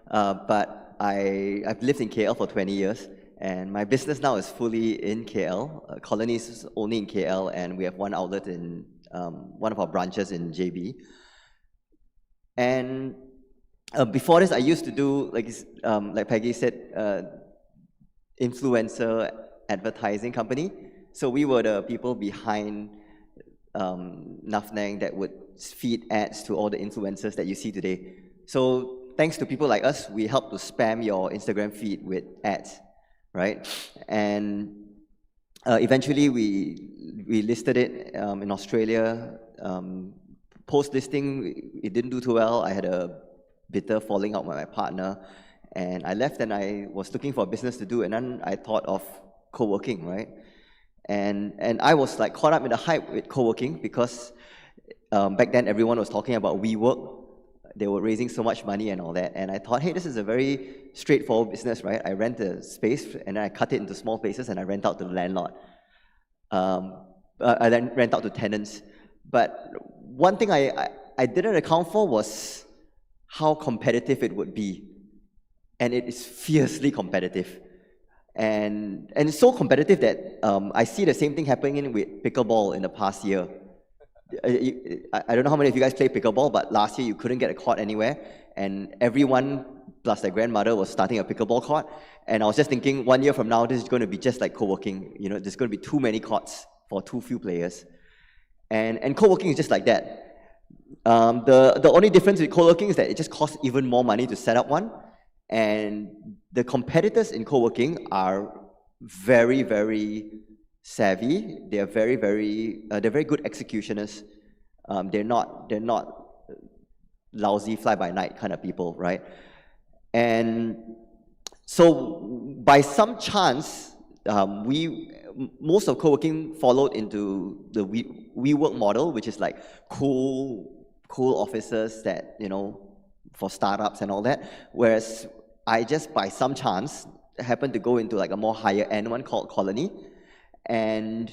but I've lived in KL for 20 years, and my business now is fully in KL. Colony is only in KL, and we have one outlet in one of our branches in JB. And before this, I used to do, like Peggy said, influencer advertising company. So we were the people behind Nafnang that would feed ads to all the influencers that you see today. So thanks to people like us, we help to spam your Instagram feed with ads, right? And eventually we listed it in Australia. Post-listing, it didn't do too well. I had a bitter falling out with my partner, and I left and I was looking for a business to do, and then I thought of co-working, right? And I was like caught up in the hype with co-working because back then everyone was talking about WeWork. They were raising so much money and all that, and I thought, hey, this is a very straightforward business, right? I rent a space and then I cut it into small spaces and I rent out to the landlord. I then rent out to tenants. But one thing I didn't account for was how competitive it would be. And it is fiercely competitive. And it's so competitive that I see the same thing happening with pickleball in the past year. I don't know how many of you guys play pickleball, but last year you couldn't get a court anywhere, and everyone plus their grandmother was starting a pickleball court. And I was just thinking, 1 year from now, this is going to be just like co-working. You know, there's going to be too many courts for too few players. And co-working is just like that. The only difference with co-working is that it just costs even more money to set up one. And the competitors in co-working are very, very savvy. They are very, they're very good executioners. They're not lousy fly-by-night kind of people, right? And so by some chance, most of co-working followed into the WeWork model, which is like cool offices that, you know, for startups and all that. Whereas I just by some chance happened to go into like a more higher end one called Colony. And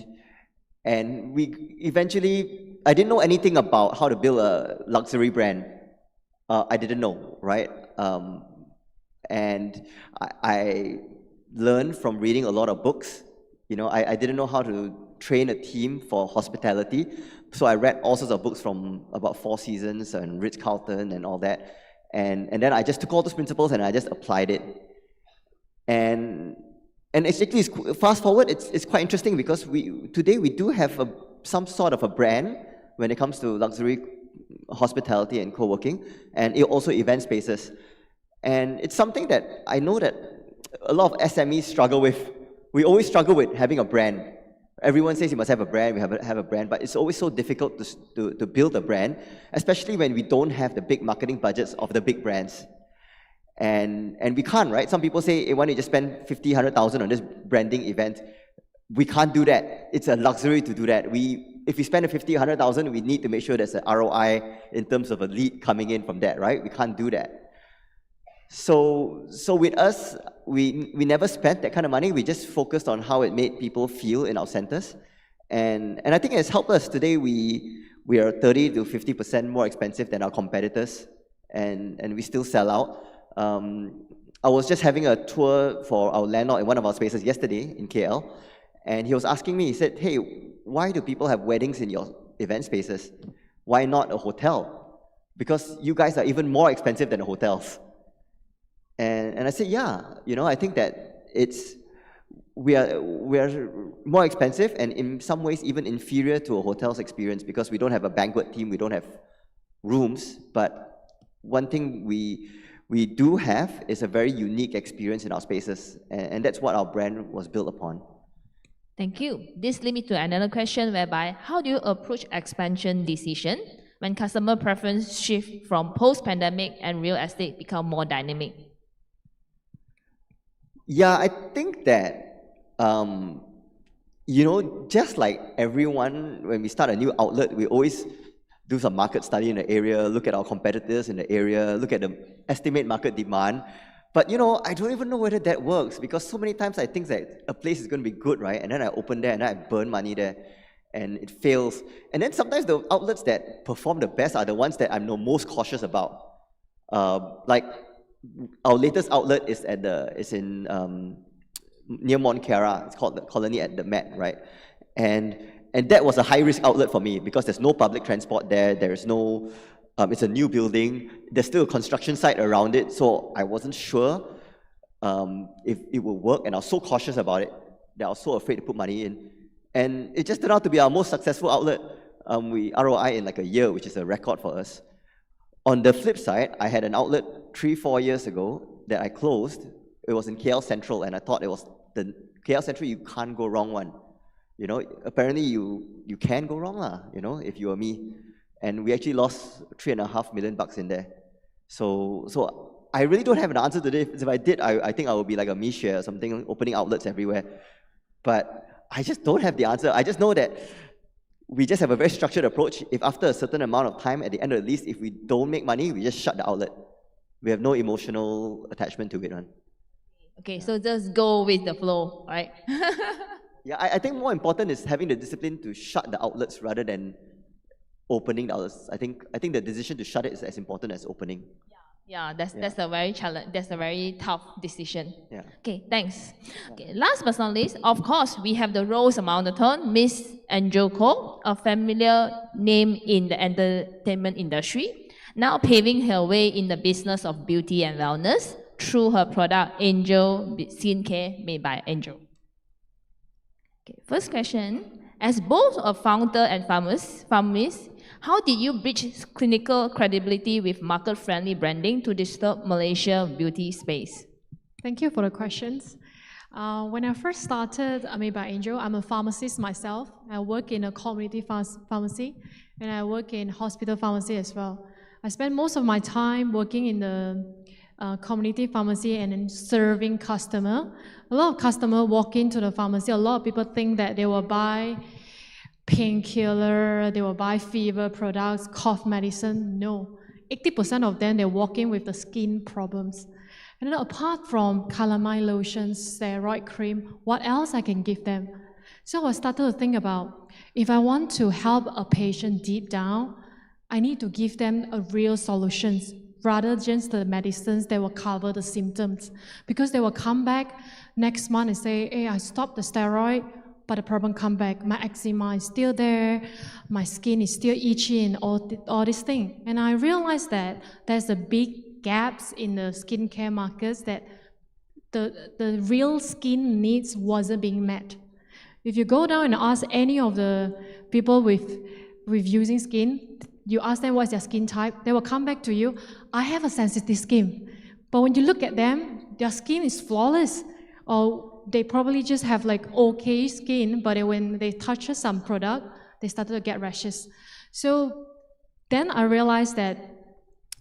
we eventually, I didn't know anything about how to build a luxury brand. I didn't know, right? And I learned from reading a lot of books. You know, I didn't know how to train a team for hospitality. So I read all sorts of books from about Four Seasons and Ritz-Carlton and all that. And then I just took all those principles and I just applied it. And actually, fast forward, it's quite interesting because today we do have some sort of a brand when it comes to luxury hospitality and co-working, and also event spaces. And it's something that I know that a lot of SMEs struggle with. We always struggle with having a brand. Everyone says you must have a brand, we have a brand, but it's always so difficult to build a brand, especially when we don't have the big marketing budgets of the big brands. And we can't, right? Some people say, hey, why don't you just spend 50, 100,000 on this branding event? We can't do that. It's a luxury to do that. If we spend 50, 100,000, we need to make sure there's an ROI in terms of a lead coming in from that, right? We can't do that. So with us, we never spent that kind of money. We just focused on how it made people feel in our centers. And I think it's helped us. Today, we are 30 to 50% more expensive than our competitors, and we still sell out. I was just having a tour for our landlord in one of our spaces yesterday in KL, and he was asking me, he said, hey, why do people have weddings in your event spaces? Why not a hotel? Because you guys are even more expensive than the hotels. And I said, yeah, you know, I think that we are more expensive and in some ways even inferior to a hotel's experience because we don't have a banquet team, we don't have rooms, but one thing we do have is a very unique experience in our spaces, and that's what our brand was built upon. Thank you. This leads me to another question whereby, how do you approach expansion decision when customer preference shift from post-pandemic and real estate become more dynamic? Yeah, I think that, you know, just like everyone, when we start a new outlet, we always do some market study in the area, look at our competitors in the area, look at the estimate market demand. But, you know, I don't even know whether that works because so many times I think that a place is going to be good, right? And then I open there and then I burn money there and it fails. And then sometimes the outlets that perform the best are the ones that I'm the most cautious about. Like, our latest outlet is in near Mont Kiara. It's called the Colony at the Met, right? And that was a high-risk outlet for me because there's no public transport there. There's no, it's a new building. There's still a construction site around it, so I wasn't sure if it would work, and I was so cautious about it that I was so afraid to put money in. And it just turned out to be our most successful outlet. We ROI in like a year, which is a record for us. On the flip side, I had an outlet 3-4 years ago that I closed. It was in KL Central, and I thought it was the KL Central, you can't go wrong one. You know, apparently you can go wrong lah, you know, if you were me. And we actually lost $3.5 million in there. So I really don't have an answer to this. If I did, I think I would be like a Misha or something, opening outlets everywhere. But I just don't have the answer. I just know that we just have a very structured approach. If after a certain amount of time, at the end of the lease, if we don't make money, we just shut the outlet. We have no emotional attachment to it. Right? Okay, so just go with the flow, right? Yeah, I think more important is having the discipline to shut the outlets rather than opening the outlets. I think the decision to shut it is as important as opening. Yeah, that's a very challenge. That's a very tough decision. Yeah. Okay, thanks. Okay, last but not least, of course, we have the Rose Mountain, Miss Ang Gee Guan, a familiar name in the entertainment industry, now paving her way in the business of beauty and wellness through her product Angel Skincare made by Angel. Okay, first question: as both a founder and pharmacist, how did you bridge clinical credibility with market-friendly branding to disturb Malaysia beauty space? Thank you for the questions. When I first started Made by Angel, I'm a pharmacist myself. I work in a community pharmacy, and I work in hospital pharmacy as well. I spend most of my time working in the community pharmacy and then serving customer. A lot of customers walk into the pharmacy. A lot of people think that they will buy painkiller, they will buy fever products, cough medicine. No, 80% of them, they walk in with the skin problems. And then apart from calamine lotion, steroid cream, what else I can give them? So I started to think about, if I want to help a patient deep down, I need to give them a real solutions rather than just the medicines that will cover the symptoms. Because they will come back next month and say, hey, I stopped the steroid, but the problem come back. My eczema is still there, my skin is still itchy and all these things. And I realized that there's a big gaps in the skincare markets that the real skin needs wasn't being met. If you go down and ask any of the people with using skin, you ask them what's their skin type, they will come back to you, I have a sensitive skin. But when you look at them, their skin is flawless, or they probably just have like okay skin, but when they touch some product, they started to get rashes. So then I realized that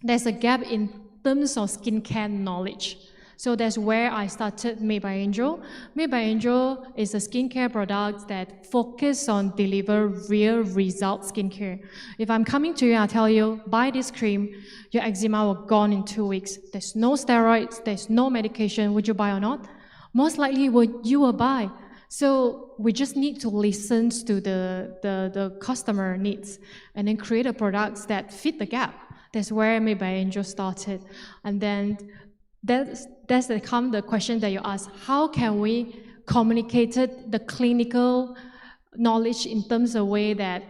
there's a gap in terms of skincare knowledge. So that's where I started Made by Angel. Made by Angel is a skincare product that focus on deliver real result skincare. If I'm coming to you and I tell you, buy this cream, your eczema will gone in 2 weeks. There's no steroids, there's no medication, would you buy or not? Most likely you will buy. So we just need to listen to the customer needs and then create a products that fit the gap. That's where Made by Angel started. And then that's the question that you ask, how can we communicate the clinical knowledge in terms of way that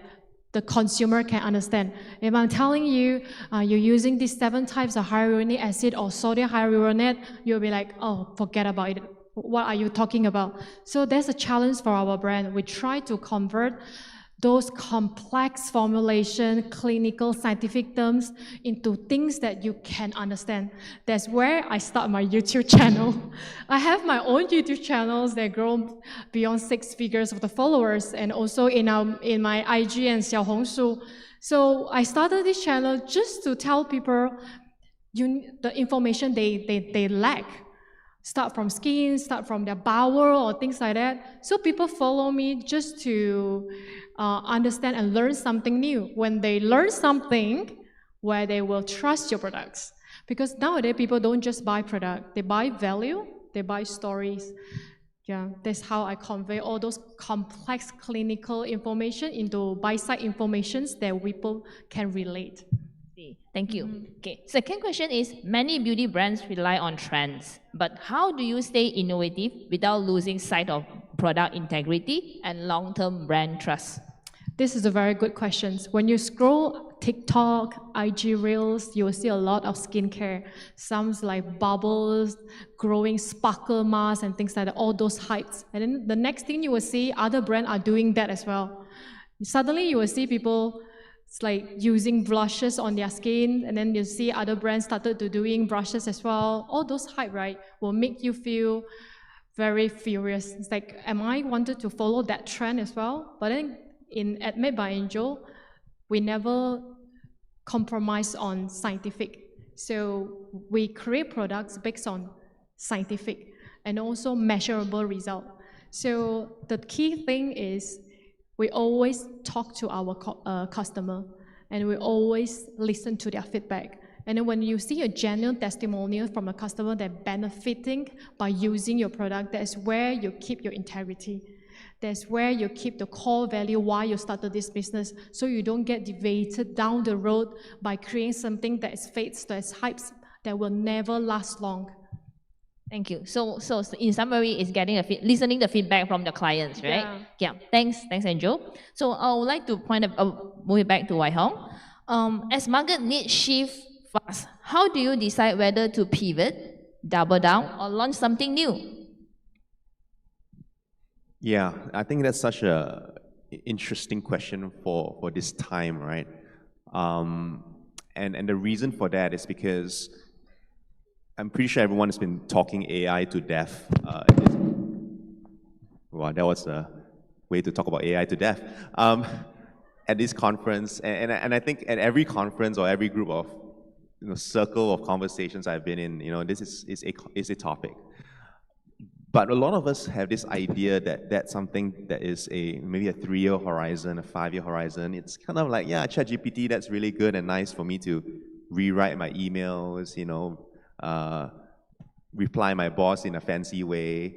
the consumer can understand? If I'm telling you, you're using these 7 types of hyaluronic acid or sodium hyaluronate, you'll be like, oh, forget about it. What are you talking about? So there's a challenge for our brand. We try to convert those complex formulation, clinical, scientific terms into things that you can understand. That's where I start my YouTube channel. I have my own YouTube channels that grow beyond 6 figures of the followers, and also in my IG and Xiaohongshu. So I started this channel just to tell people the information they lack. Start from skin, start from their bowel or things like that. So people follow me just to understand and learn something new. When they learn something, where they will trust your products. Because nowadays people don't just buy product, they buy value, they buy stories. Yeah, that's how I convey all those complex clinical information into bite-sized informations that people can relate. Thank you. Okay, second question is, many beauty brands rely on trends, but how do you stay innovative without losing sight of product integrity and long-term brand trust? This is a very good question. When you scroll TikTok, IG Reels, you will see a lot of skincare. Some like bubbles, growing sparkle masks and things like that, all those hypes. And then the next thing you will see, other brands are doing that as well. Suddenly you will see people like using blushes on their skin, and then you see other brands started to doing brushes as well. All those hype, right, will make you feel very furious. It's like, am I wanted to follow that trend as well? But then at Made by Angel, we never compromise on scientific. So we create products based on scientific and also measurable result. So the key thing is we always talk to our customer, and we always listen to their feedback. And then when you see a genuine testimonial from a customer that benefiting by using your product, that's where you keep your integrity. That's where you keep the core value why you started this business, so you don't get deviated down the road by creating something that is fakes, that is hypes, that will never last long. Thank you. So in summary, it's getting listening the feedback from the clients, right? Yeah. Thanks, Angel. So I would like to move it back to Wai Hong. As market needs shift fast, how do you decide whether to pivot, double down, or launch something new? Yeah, I think that's such a interesting question for this time, right? And the reason for that is because I'm pretty sure everyone has been talking AI to death. Wow, that was a way to talk about AI to death. At this conference, and I think at every conference or every group of circle of conversations I've been in, this is a topic. But a lot of us have this idea that that's something that is maybe a 3-year horizon, a 5-year horizon. It's kind of like, yeah, ChatGPT, that's really good and nice for me to rewrite my emails, reply my boss in a fancy way.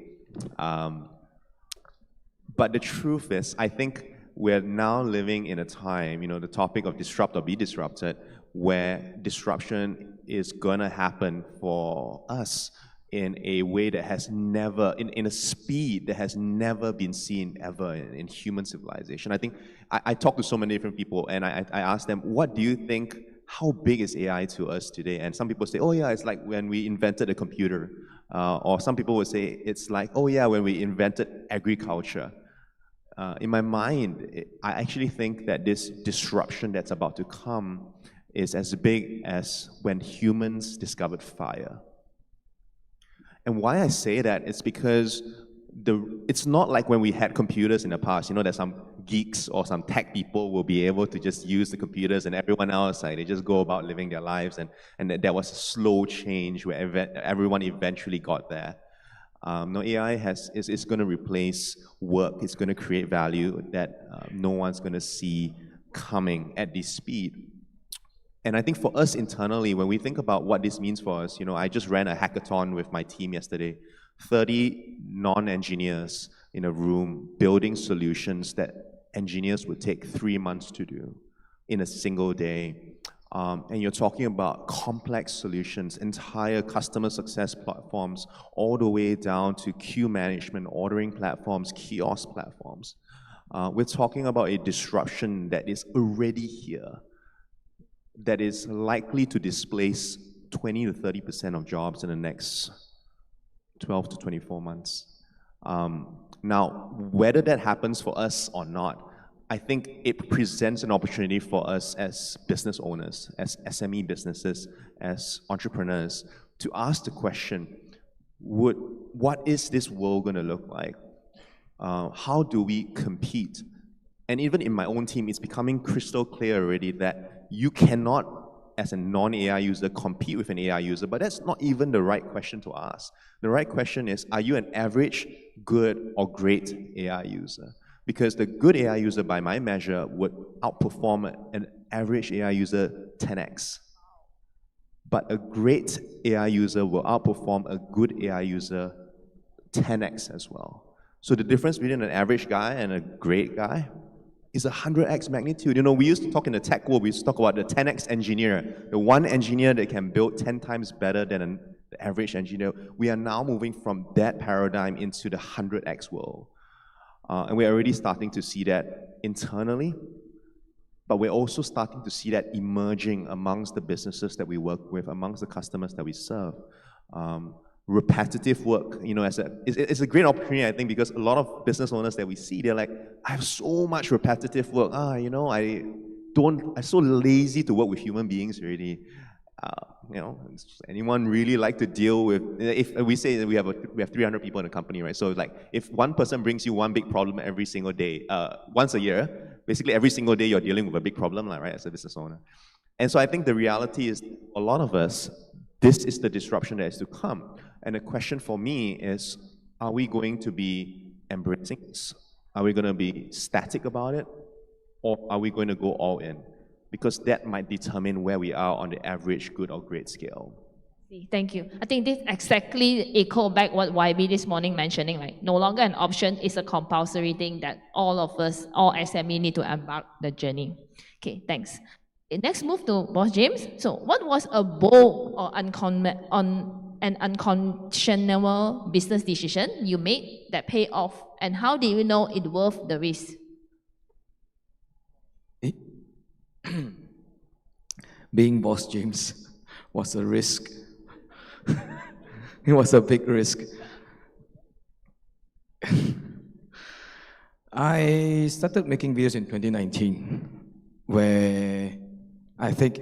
But the truth is, I think we're now living in a time, the topic of disrupt or be disrupted, where disruption is gonna happen for us in a way that has never, in a speed that has never been seen ever in human civilization. I think I talk to so many different people and I ask them, what do you think, how big is AI to us today? And some people say, oh yeah, it's like when we invented a computer. Or some people would say, it's like, oh yeah, when we invented agriculture. In my mind, I actually think that this disruption that's about to come is as big as when humans discovered fire. And why I say that is because it's not like when we had computers in the past, that some geeks or some tech people will be able to just use the computers and everyone else, they just go about living their lives, and that there was a slow change where everyone eventually got there. No, AI is going to replace work. It's going to create value that no one's going to see coming at this speed. And I think for us internally, when we think about what this means for us, I just ran a hackathon with my team yesterday. 30 non-engineers in a room building solutions that engineers would take 3 months to do in a single day. And you're talking about complex solutions, entire customer success platforms, all the way down to queue management, ordering platforms, kiosk platforms. We're talking about a disruption that is already here, that is likely to displace 20 to 30% of jobs in the next 12 to 24 months. Now, whether that happens for us or not, I think it presents an opportunity for us as business owners, as SME businesses, as entrepreneurs, to ask the question, what is this world going to look like? How do we compete? And even in my own team, it's becoming crystal clear already that you cannot, as a non-AI user, compete with an AI user, but that's not even the right question to ask. The right question is, are you an average, good, or great AI user? Because the good AI user, by my measure, would outperform an average AI user 10x. But a great AI user will outperform a good AI user 10x as well. So the difference between an average guy and a great guy is 100x magnitude. We used to talk in the tech world, we used to talk about the 10x engineer, the one engineer that can build 10 times better than the average engineer. We are now moving from that paradigm into the 100x world. And we're already starting to see that internally, but we're also starting to see that emerging amongst the businesses that we work with, amongst the customers that we serve. Repetitive work, it's a great opportunity, I think, because a lot of business owners that we see, they're like, I have so much repetitive work. I'm so lazy to work with human beings already. Anyone really like to deal with, if we say that we have 300 people in the company, right? So like, if one person brings you one big problem every single day, once a year, basically every single day you're dealing with a big problem, right, as a business owner. And so I think the reality is, a lot of us, this is the disruption that is to come. And the question for me is, are we going to be embracing this? Are we going to be static about it? Or are we going to go all in? Because that might determine where we are on the average, good, or great scale. Thank you. I think this exactly echo back what YB this morning mentioning, right? No longer an option, it's a compulsory thing that all of us, all SME need to embark the journey. Okay, thanks. Okay, next move to Boss James. So what was a bold or an unconscionable business decision you made that paid off, and how did you know it worth the risk? Being Boss James was a risk. It was a big risk. I started making videos in 2019, where I think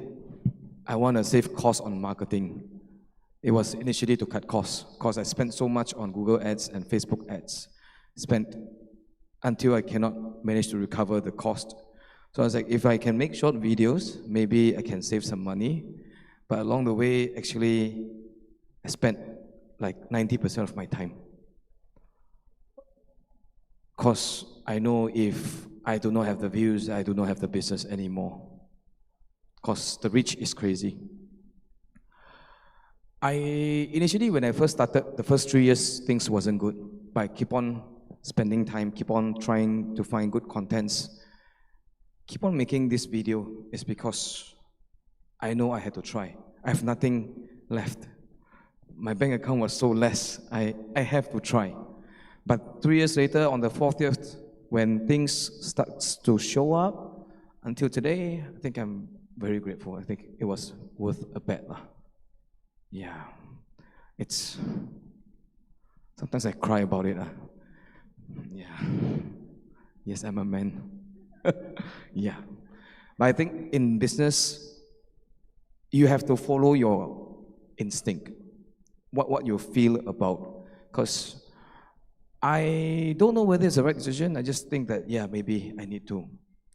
I want to save costs on marketing. It was initially to cut costs, because I spent so much on Google ads and Facebook ads. Spent until I cannot manage to recover the cost. So I was like, if I can make short videos, maybe I can save some money. But along the way, actually, I spent like 90% of my time. Because I know if I do not have the views, I do not have the business anymore. Because the reach is crazy. Initially, when I first started, the first 3 years, things wasn't good. But I keep on spending time, keep on trying to find good contents, keep on making this video is because I know I had to try. I have nothing left. My bank account was so less. I have to try. But 3 years later, on the 4th year, when things starts to show up, until today, I think I'm very grateful. I think it was worth a bet. Yeah. Sometimes I cry about it. Yeah. Yes, I'm a man. Yeah. But I think in business, you have to follow your instinct, what you feel about. Because I don't know whether it's the right decision. I just think that, yeah, maybe I need to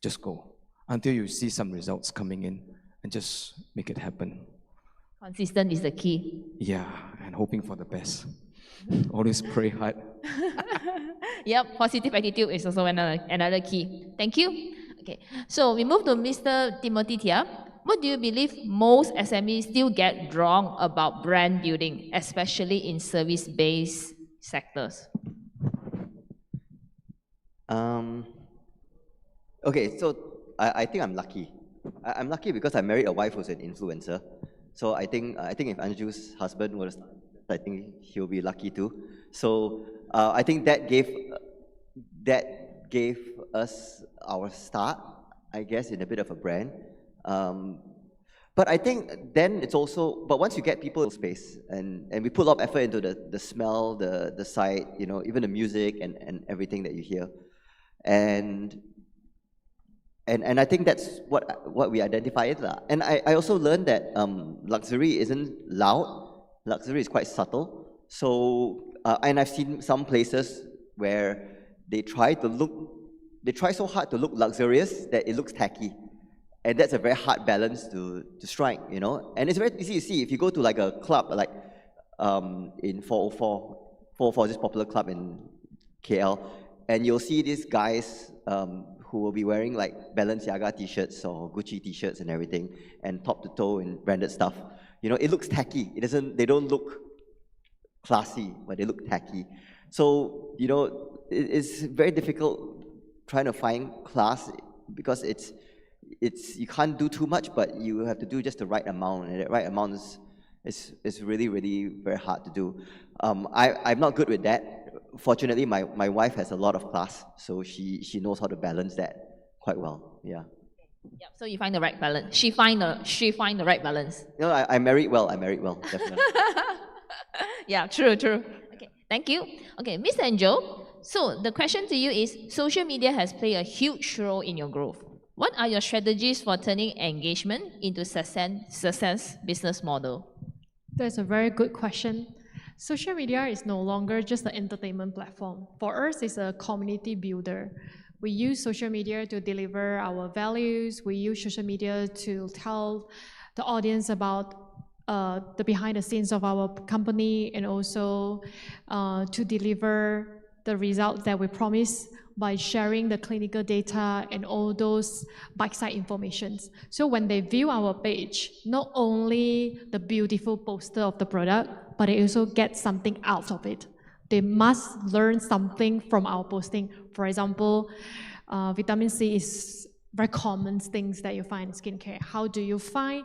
just go until you see some results coming in and just make it happen. Consistent is the key. Yeah, and hoping for the best. Always pray hard. Yep, positive attitude is also another key. Thank you. Okay, so we move to Mr. Timothy Tia. What do you believe most SMEs still get wrong about brand building, especially in service-based sectors? Okay, so I think I'm lucky. I'm lucky because I married a wife who's an influencer. So I think if Anju's husband was, I think he'll be lucky too. So I think that gave us our start, I guess, in a bit of a brand. But I think then it's also, but once you get people in space, and we put a lot of effort into the smell, the sight, you know, even the music and everything that you hear. And I think that's what we identify it. And I also learned that luxury isn't loud, luxury is quite subtle. So, and I've seen some places where they try so hard to look luxurious that it looks tacky. And that's a very hard balance to strike, you know? And it's very easy to see. If you go to like a club, like in 404, this popular club in KL, and you'll see these guys who will be wearing like Balenciaga t-shirts or Gucci t-shirts and everything, and top to toe in branded stuff. You know, it looks tacky. They don't look classy, but they look tacky. So, you know, it's very difficult trying to find class because you can't do too much, but you have to do just the right amount, and the right amount is really, really very hard to do. I'm not good with that. Fortunately, my wife has a lot of class, so she knows how to balance that quite well. Yeah. Yep. So you find the right balance. She find the right balance. You know, I married well, definitely. Yeah, true. Okay, thank you. Okay, Mr. Angel. So the question to you is, social media has played a huge role in your growth. What are your strategies for turning engagement into success business model? That's a very good question. Social media is no longer just an entertainment platform. For us, it's a community builder. We use social media to deliver our values. We use social media to tell the audience about the behind the scenes of our company, and also to deliver the results that we promise by sharing the clinical data and all those bite-sized informations. So when they view our page, not only the beautiful poster of the product, but they also get something out of it. They must learn something from our posting. For example, vitamin C is very common things that you find in skincare. How do you find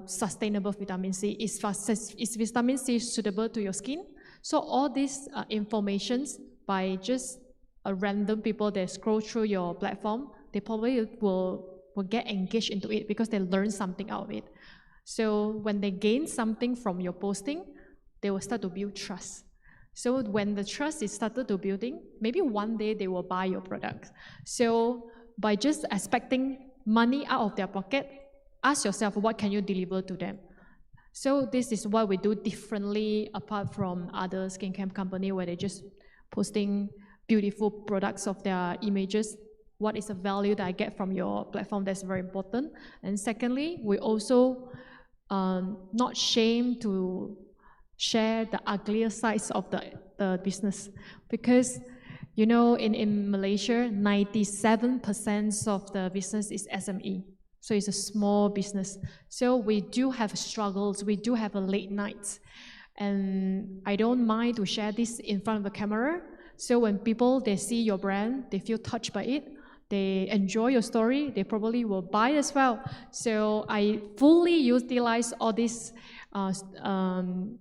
sustainable vitamin C? Is vitamin C suitable to your skin? So all these informations, by just random people that scroll through your platform, they probably will get engaged into it because they learn something out of it. So when they gain something from your posting, they will start to build trust. So when the trust is started to building, maybe one day they will buy your product. So by just expecting money out of their pocket, ask yourself, what can you deliver to them? So this is what we do differently apart from other skincare company where they're just posting beautiful products of their images. What is the value that I get from your platform? That's very important. And secondly, we also not shame to share the uglier sides of the business, because you know in Malaysia 97% of the business is SME, so it's a small business. So we do have struggles, we do have a late nights, and I don't mind to share this in front of the camera. So when people they see your brand, they feel touched by it, they enjoy your story, they probably will buy as well. So I fully utilize all these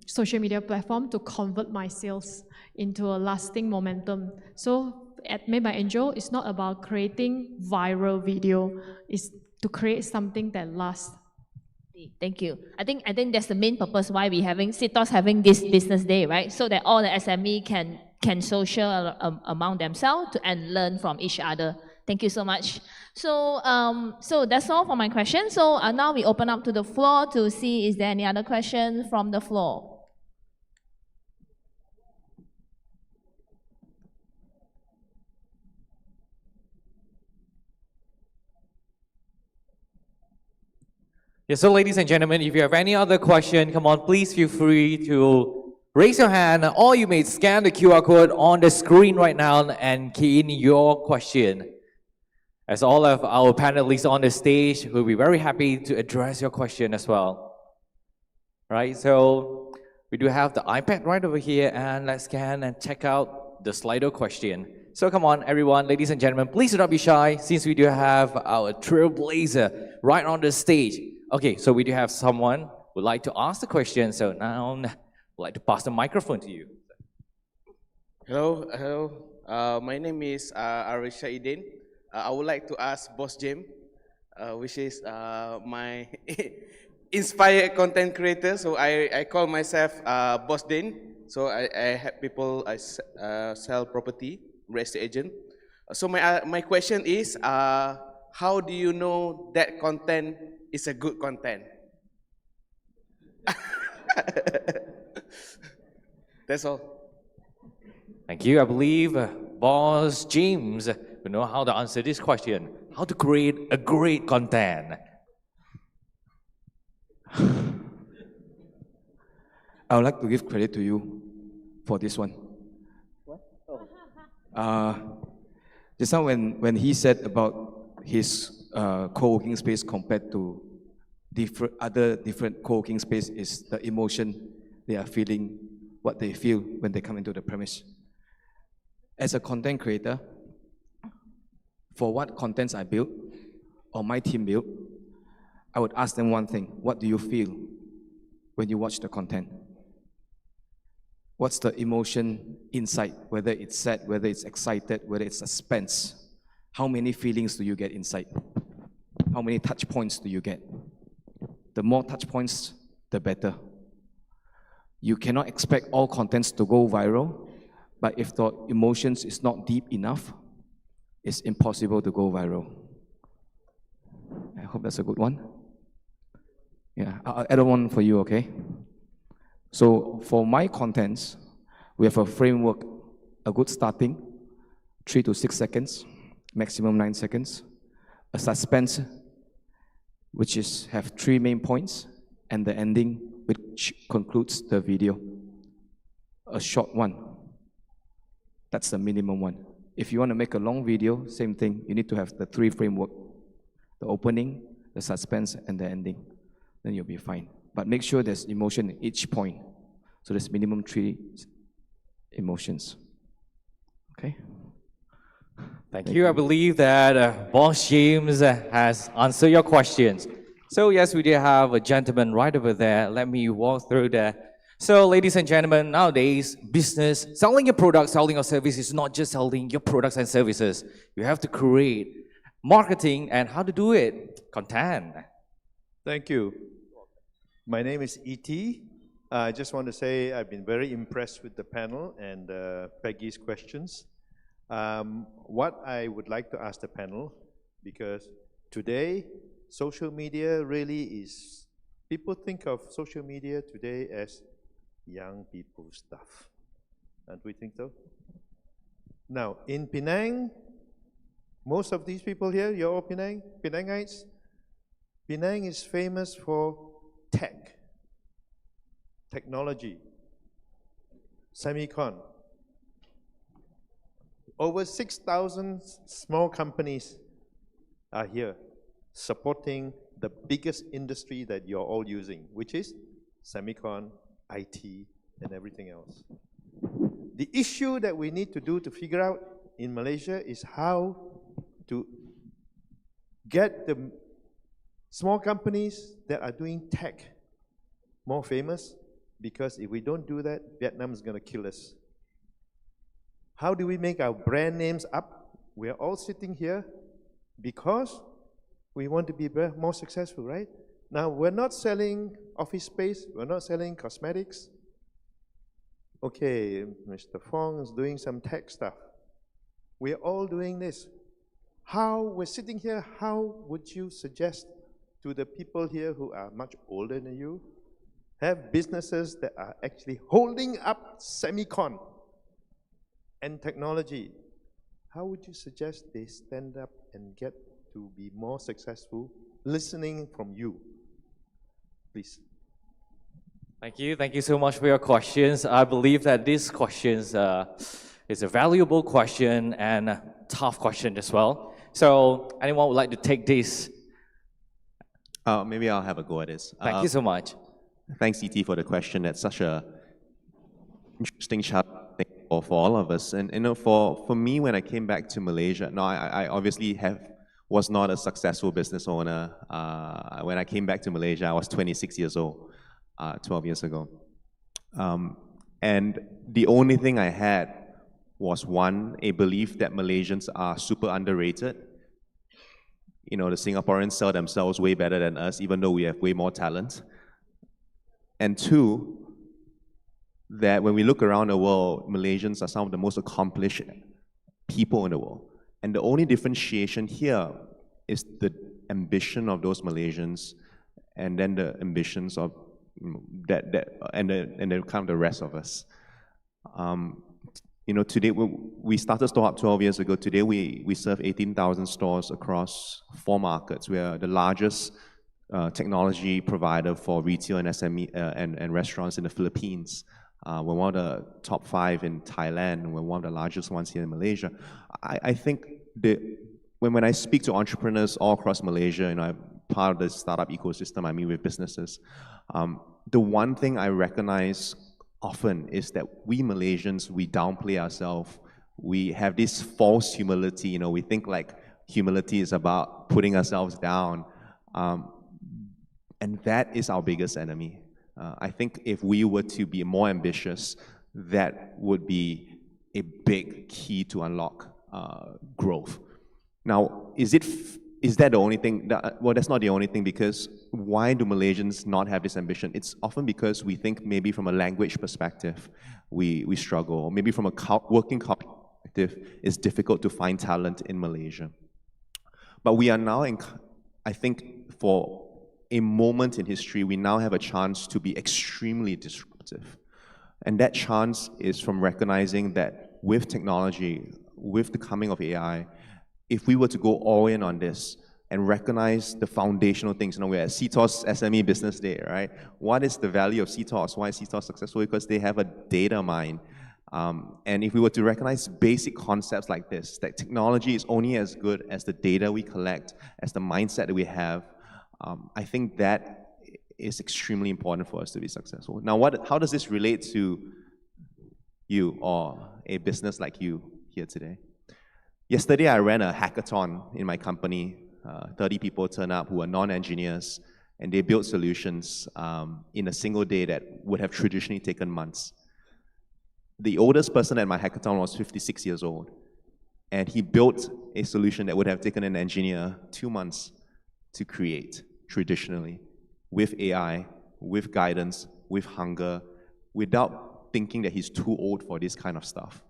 social media platform to convert my sales into a lasting momentum. So at Made by Angel, it's not about creating viral video, it's to create something that lasts. Thank you. I think that's the main purpose why we having CTOS having this business day, right? So that all the SME can social among themselves and learn from each other. Thank you so much. So so that's all for my question. So now we open up to the floor to see is there any other question from the floor. Yeah, so ladies and gentlemen, if you have any other question, come on, please feel free to raise your hand, or you may scan the QR code on the screen right now and key in your question. As all of our panelists on the stage will be very happy to address your question as well. Right, so we do have the iPad right over here, and let's scan and check out the Slido question. So come on, everyone, ladies and gentlemen, please do not be shy, since we do have our trailblazer right on the stage. Okay, so we do have someone who would like to ask the question, so now I'd like to pass the microphone to you. Hello. My name is Arun. I would like to ask Boss James, which is my inspired content creator. So I call myself Boss Dane. So I help people, I sell property, real estate agent. So my question is, how do you know that content is a good content? That's all. Thank you. I believe Boss James will know how to answer this question. How to create a great content. I would like to give credit to you for this one. What? Oh. Just now when he said about his co-working space compared to different co-working space is the emotion they are feeling, what they feel when they come into the premise. As a content creator, for what contents I build or my team build, I would ask them one thing: what do you feel when you watch the content? What's the emotion inside? Whether it's sad, whether it's excited, whether it's suspense. How many feelings do you get inside? How many touch points do you get? The more touch points, the better. You cannot expect all contents to go viral, but if the emotions is not deep enough, it's impossible to go viral. I hope that's a good one. Yeah, I'll add one for you, okay? So for my contents, we have a framework, a good starting, 3 to 6 seconds, maximum 9 seconds. A suspense, which is have 3 main points, and the ending, which concludes the video. A short one. That's the minimum one. If you want to make a long video, same thing. You need to have the 3 framework: the opening, the suspense, and the ending. Then you'll be fine. But make sure there's emotion in each point. So there's minimum 3 emotions. Okay? Thank you. I believe that Boss James has answered your questions. So yes, we do have a gentleman right over there. Let me walk through that. So ladies and gentlemen, nowadays, business, selling your products, selling your services is not just selling your products and services. You have to create marketing and how to do it. Content. Thank you. My name is E.T. I just want to say I've been very impressed with the panel and Peggy's questions. What I would like to ask the panel, because today, social media really is, people think of social media today as young people stuff. Don't we think so? Now, in Penang, most of these people here, you're all Penangites. Penang is famous for technology, semicon. Over 6,000 small companies are here supporting the biggest industry that you're all using, which is semicon, IT, and everything else. The issue that we need to do to figure out in Malaysia is how to get the small companies that are doing tech more famous, because if we don't do that, Vietnam is going to kill us. How do we make our brand names up? We are all sitting here because we want to be more successful, right? Now, we're not selling office space, we're not selling cosmetics. Okay, Mr. Fong is doing some tech stuff. We're all doing this. How, we're sitting here, how would you suggest to the people here who are much older than you, have businesses that are actually holding up semicon and technology? How would you suggest they stand up and get to be more successful, listening from you? Please. Thank you. Thank you so much for your questions. I believe that this question is a valuable question and a tough question as well. So anyone would like to take this? Maybe I'll have a go at this. Thank you so much. Thanks, E.T., for the question. That's such a interesting challenge for all of us. And you know, for me, when I came back to Malaysia, no, I obviously was not a successful business owner. When I came back to Malaysia, I was 26 years old, 12 years ago. And the only thing I had was one, a belief that Malaysians are super underrated. You know, the Singaporeans sell themselves way better than us, even though we have way more talent. And two, that when we look around the world, Malaysians are some of the most accomplished people in the world. And the only differentiation here is the ambition of those Malaysians, and then the ambitions of and then kind of the rest of us. You know, today we started Store Hub 12 years ago. Today we serve 18,000 stores across 4 markets. We are the largest technology provider for retail and SME and restaurants in the Philippines. We're one of the top 5 in Thailand, and we're one of the largest ones here in Malaysia. I think when I speak to entrepreneurs all across Malaysia, and I'm part of the startup ecosystem, I meet with businesses, the one thing I recognize often is that we Malaysians, we downplay ourselves. We have this false humility. You know, we think like humility is about putting ourselves down. And that is our biggest enemy. I think if we were to be more ambitious, that would be a big key to unlock growth. Now, is that the only thing? Well, that's not the only thing, because why do Malaysians not have this ambition? It's often because we think maybe from a language perspective, we struggle. Maybe from a working culture perspective, it's difficult to find talent in Malaysia. But we are now, I think, for a moment in history, we now have a chance to be extremely disruptive. And that chance is from recognizing that with technology, with the coming of AI, if we were to go all in on this and recognize the foundational things, you know, we're at CTOS SME Business Day, right? What is the value of CTOS? Why is CTOS successful? Because they have a data mine And if we were to recognize basic concepts like this, that technology is only as good as the data we collect, as the mindset that we have, I think that is extremely important for us to be successful. Now, how does this relate to you or a business like you here today? Yesterday, I ran a hackathon in my company. 30 people turned up who are non-engineers, and they built solutions in a single day that would have traditionally taken months. The oldest person at my hackathon was 56 years old, and he built a solution that would have taken an engineer 2 months to create traditionally, with AI, with guidance, with hunger, without thinking that he's too old for this kind of stuff.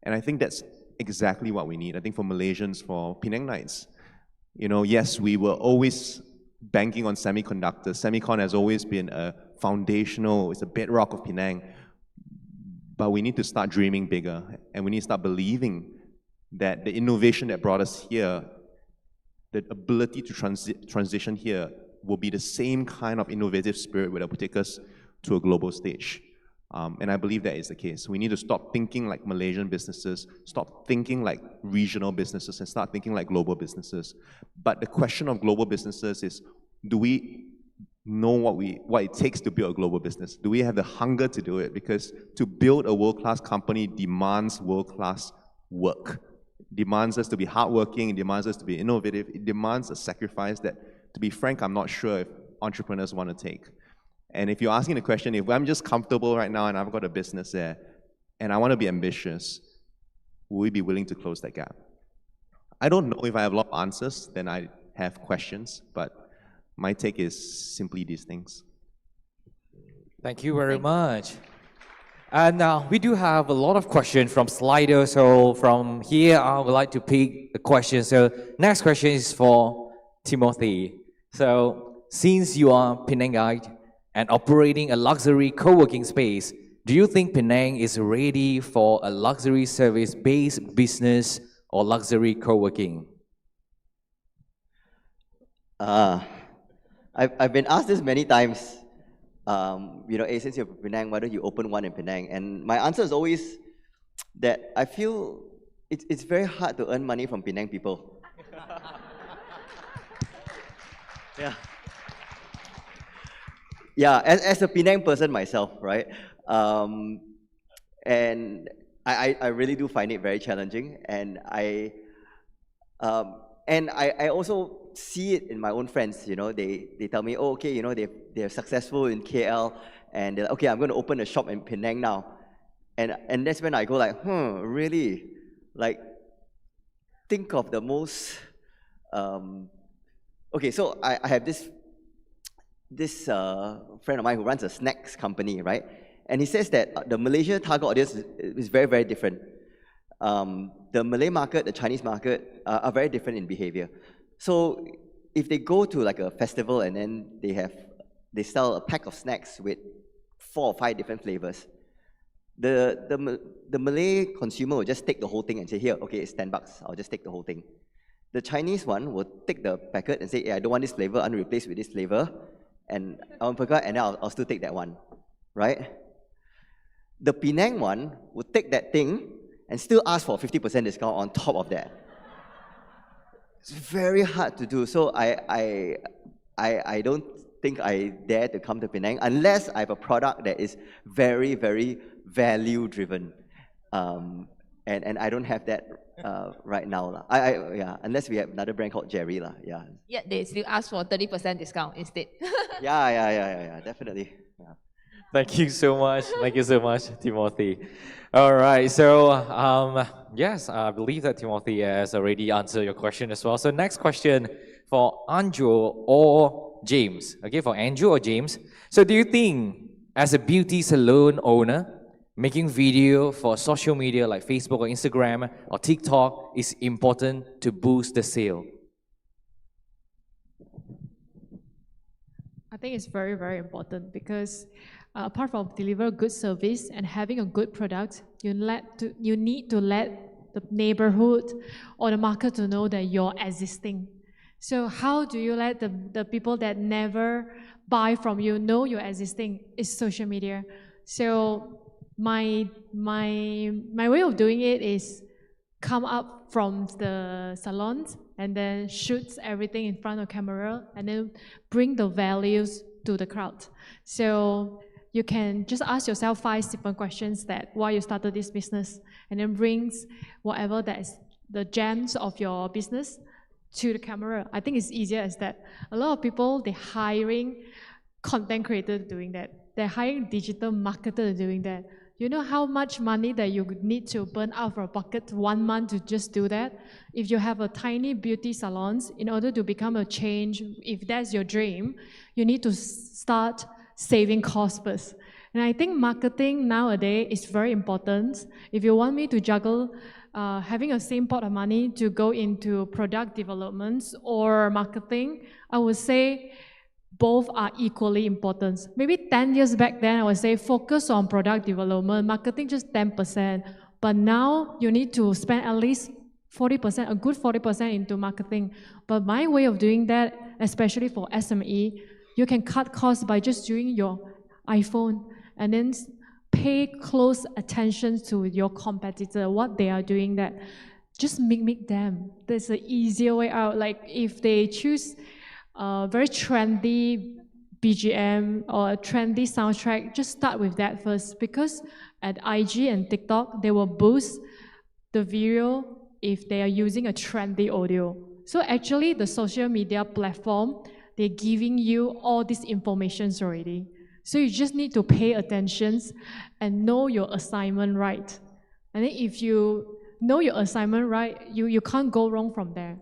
And I think that's exactly what we need. I think for Malaysians, for Penang Nights, yes, we were always banking on semiconductors. Semicon has always been a foundational, it's a bedrock of Penang. But we need to start dreaming bigger, and we need to start believing that the innovation that brought us here, the ability to transition here, will be the same kind of innovative spirit that will take us to a global stage. And I believe that is the case. We need to stop thinking like Malaysian businesses, stop thinking like regional businesses, and start thinking like global businesses. But the question of global businesses is, do we know what it takes to build a global business? Do we have the hunger to do it? Because to build a world-class company demands world-class work. It demands us to be hardworking, it demands us to be innovative, it demands a sacrifice that, to be frank, I'm not sure if entrepreneurs want to take. And if you're asking the question, if I'm just comfortable right now and I've got a business there, and I want to be ambitious, will we be willing to close that gap? I don't know if I have a lot of answers, then I have questions, but my take is simply these things. Thank you very much. And we do have a lot of questions from Slido, so from here I would like to pick the question. So next question is for Timothy. So since you are Penangite and operating a luxury co-working space, do you think Penang is ready for a luxury service-based business or luxury co-working? I've been asked this many times, hey, since you're from Penang, why don't you open one in Penang? And my answer is always that I feel it's very hard to earn money from Penang people. Yeah. Yeah, as a Penang person myself, right? And I really do find it very challenging, and I also see it in my own friends. They tell me, oh, okay, they're successful in KL, and they're like, okay, I'm going to open a shop in Penang now, and that's when I go like, really? Like, think of the most. Okay, so I have this friend of mine who runs a snacks company, right? And he says that the Malaysia target audience is very, very different. The Malay market, the Chinese market are very different in behavior. So if they go to like a festival and then they sell a pack of snacks with 4 or 5 different flavors, the Malay consumer will just take the whole thing and say, here, okay, it's $10, I'll just take the whole thing. The Chinese one will take the packet and say, hey, I don't want this flavor, I'm going to replace with this flavor, and I'll still take that one, right? The Penang one would take that thing and still ask for a 50% discount on top of that. It's very hard to do. So I don't think I dare to come to Penang unless I have a product that is very, very value driven. And I don't have that right now. Yeah, unless we have another brand called Jerry. Yeah. Yeah, they still ask for 30% discount instead. Yeah, definitely. Yeah. Thank you so much. Thank you so much, Timothy. All right, so yes, I believe that Timothy has already answered your question as well. So next question for Andrew or James. Okay, for Andrew or James. So do you think, as a beauty salon owner, making video for social media like Facebook or Instagram or TikTok is important to boost the sale? I think it's very, very important because apart from deliver good service and having a good product, you need to let the neighborhood or the market to know that you're existing. So how do you let the people that never buy from you know you're existing? It's social media. So my way of doing it is come up from the salons and then shoots everything in front of camera and then bring the values to the crowd. So you can just ask yourself 5 simple questions that why you started this business, and then brings whatever that is the gems of your business to the camera. I think it's easier as that. A lot of people, they're hiring content creators doing that. They're hiring digital marketers doing that. You know how much money that you would need to burn out of your pocket 1 month to just do that? If you have a tiny beauty salons, in order to become a change, if that's your dream, you need to start saving costs first. And I think marketing nowadays is very important. If you want me to juggle having a same pot of money to go into product developments or marketing, I would say both are equally important. Maybe 10 years back then, I would say focus on product development, marketing just 10%. But now you need to spend at least 40%, a good 40% into marketing. But my way of doing that, especially for SME, you can cut costs by just doing your iPhone and then pay close attention to your competitor, what they are doing that. Just mimic them. There's an easier way out. Like if they choose very trendy BGM or a trendy soundtrack, just start with that first, because at IG and TikTok, they will boost the video if they are using a trendy audio. So actually the social media platform, they're giving you all these informations already. So you just need to pay attention and know your assignment right. And then if you know your assignment right, you can't go wrong from there.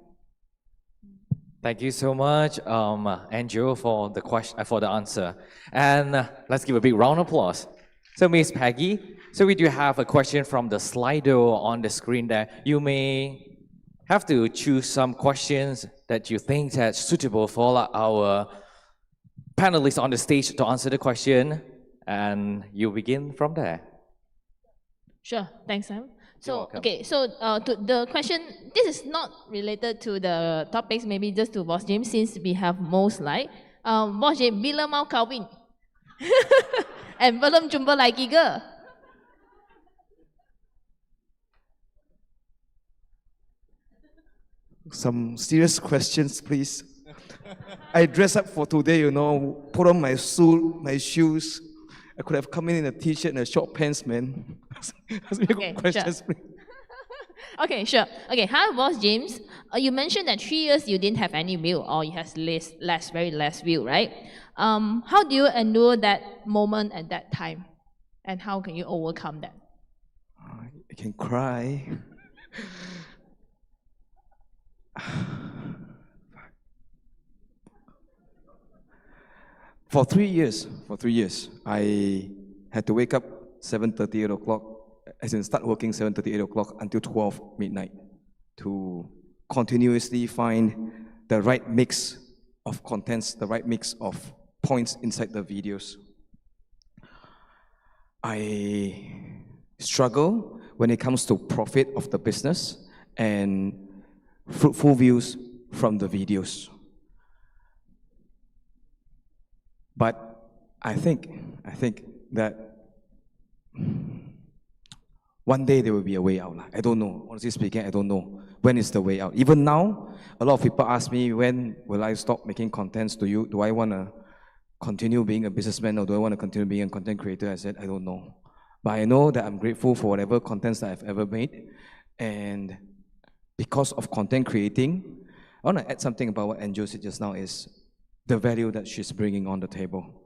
Thank you so much, Andrew, for the question, for the answer. And let's give a big round of applause. So, Miss Peggy, so we do have a question from the Slido on the screen there. You may have to choose some questions that you think that's suitable for our panelists on the stage to answer the question, and you begin from there. Sure, thanks, Sam. So, okay, so to the question, this is not related to the topics, maybe just to Boss James, since we have most slide. Boss James, bila mau kahwin? And belum jumpa lagi ke? Some serious questions, please. I dress up for today, you know, put on my suit, my shoes. I could have come in a t-shirt and a short pants, man. Okay, questions, sure. Okay, sure. Okay, hi, Boss James. You mentioned that 3 years you didn't have any meal, or you had very less meal, right? How do you endure that moment at that time? And how can you overcome that? I can cry. For 3 years, I had to wake up 7:30, 8 o'clock, as in start working 7:30, 8 o'clock until 12 midnight to continuously find the right mix of contents, the right mix of points inside the videos. I struggle when it comes to profit of the business and fruitful views from the videos. But I think that one day there will be a way out. I don't know. Honestly speaking, I don't know when is the way out. Even now, a lot of people ask me, when will I stop making contents? Do I want to continue being a businessman, or do I want to continue being a content creator? I said, I don't know. But I know that I'm grateful for whatever contents that I've ever made. And because of content creating, I want to add something about what Angel said just now, is the value that she's bringing on the table.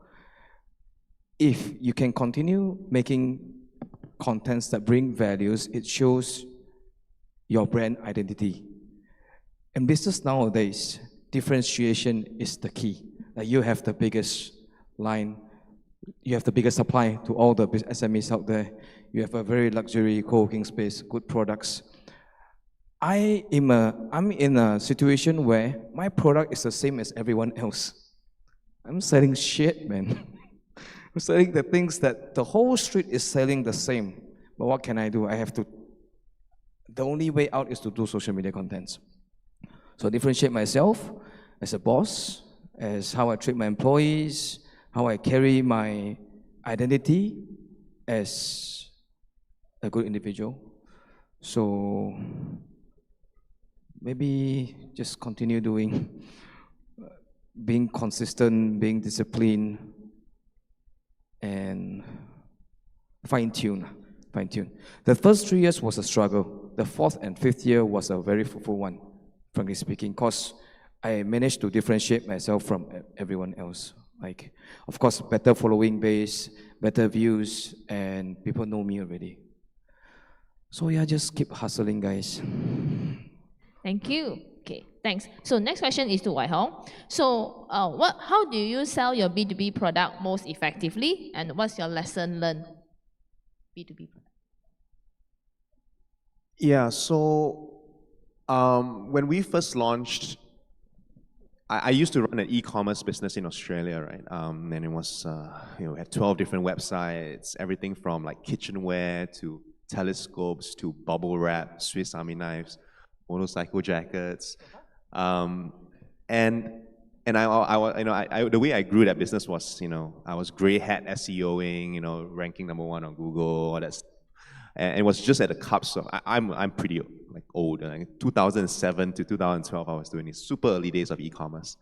If you can continue making contents that bring values, it shows your brand identity. In business nowadays, differentiation is the key. Like you have the biggest line, you have the biggest supply to all the SMEs out there. You have a very luxury co-working space, good products. I'm in a situation where my product is the same as everyone else. I'm selling shit, man. I'm selling the things that the whole street is selling the same. But what can I do? The only way out is to do social media contents. So I differentiate myself as a boss, as how I treat my employees, how I carry my identity as a good individual. So maybe just continue doing, being consistent, being disciplined, and fine-tune. The first 3 years was a struggle. The fourth and fifth year was a very fruitful one, frankly speaking, because I managed to differentiate myself from everyone else. Like, of course, better following base, better views, and people know me already. So yeah, just keep hustling, guys. Thank you. Okay, thanks. So next question is to Wai Hong. So how do you sell your B2B product most effectively, and what's your lesson learned? B2B product. Yeah, so when we first launched, I used to run an e-commerce business in Australia, right? And it was, we had 12 different websites, everything from like kitchenware to telescopes to bubble wrap, Swiss Army knives, motorcycle jackets, and the way I grew that business was, I was grey hat SEOing, ranking #1 on Google, all that stuff. And it was just at the cusp of, I'm pretty like old, 2007 to 2012 I was doing these super early days of e-commerce.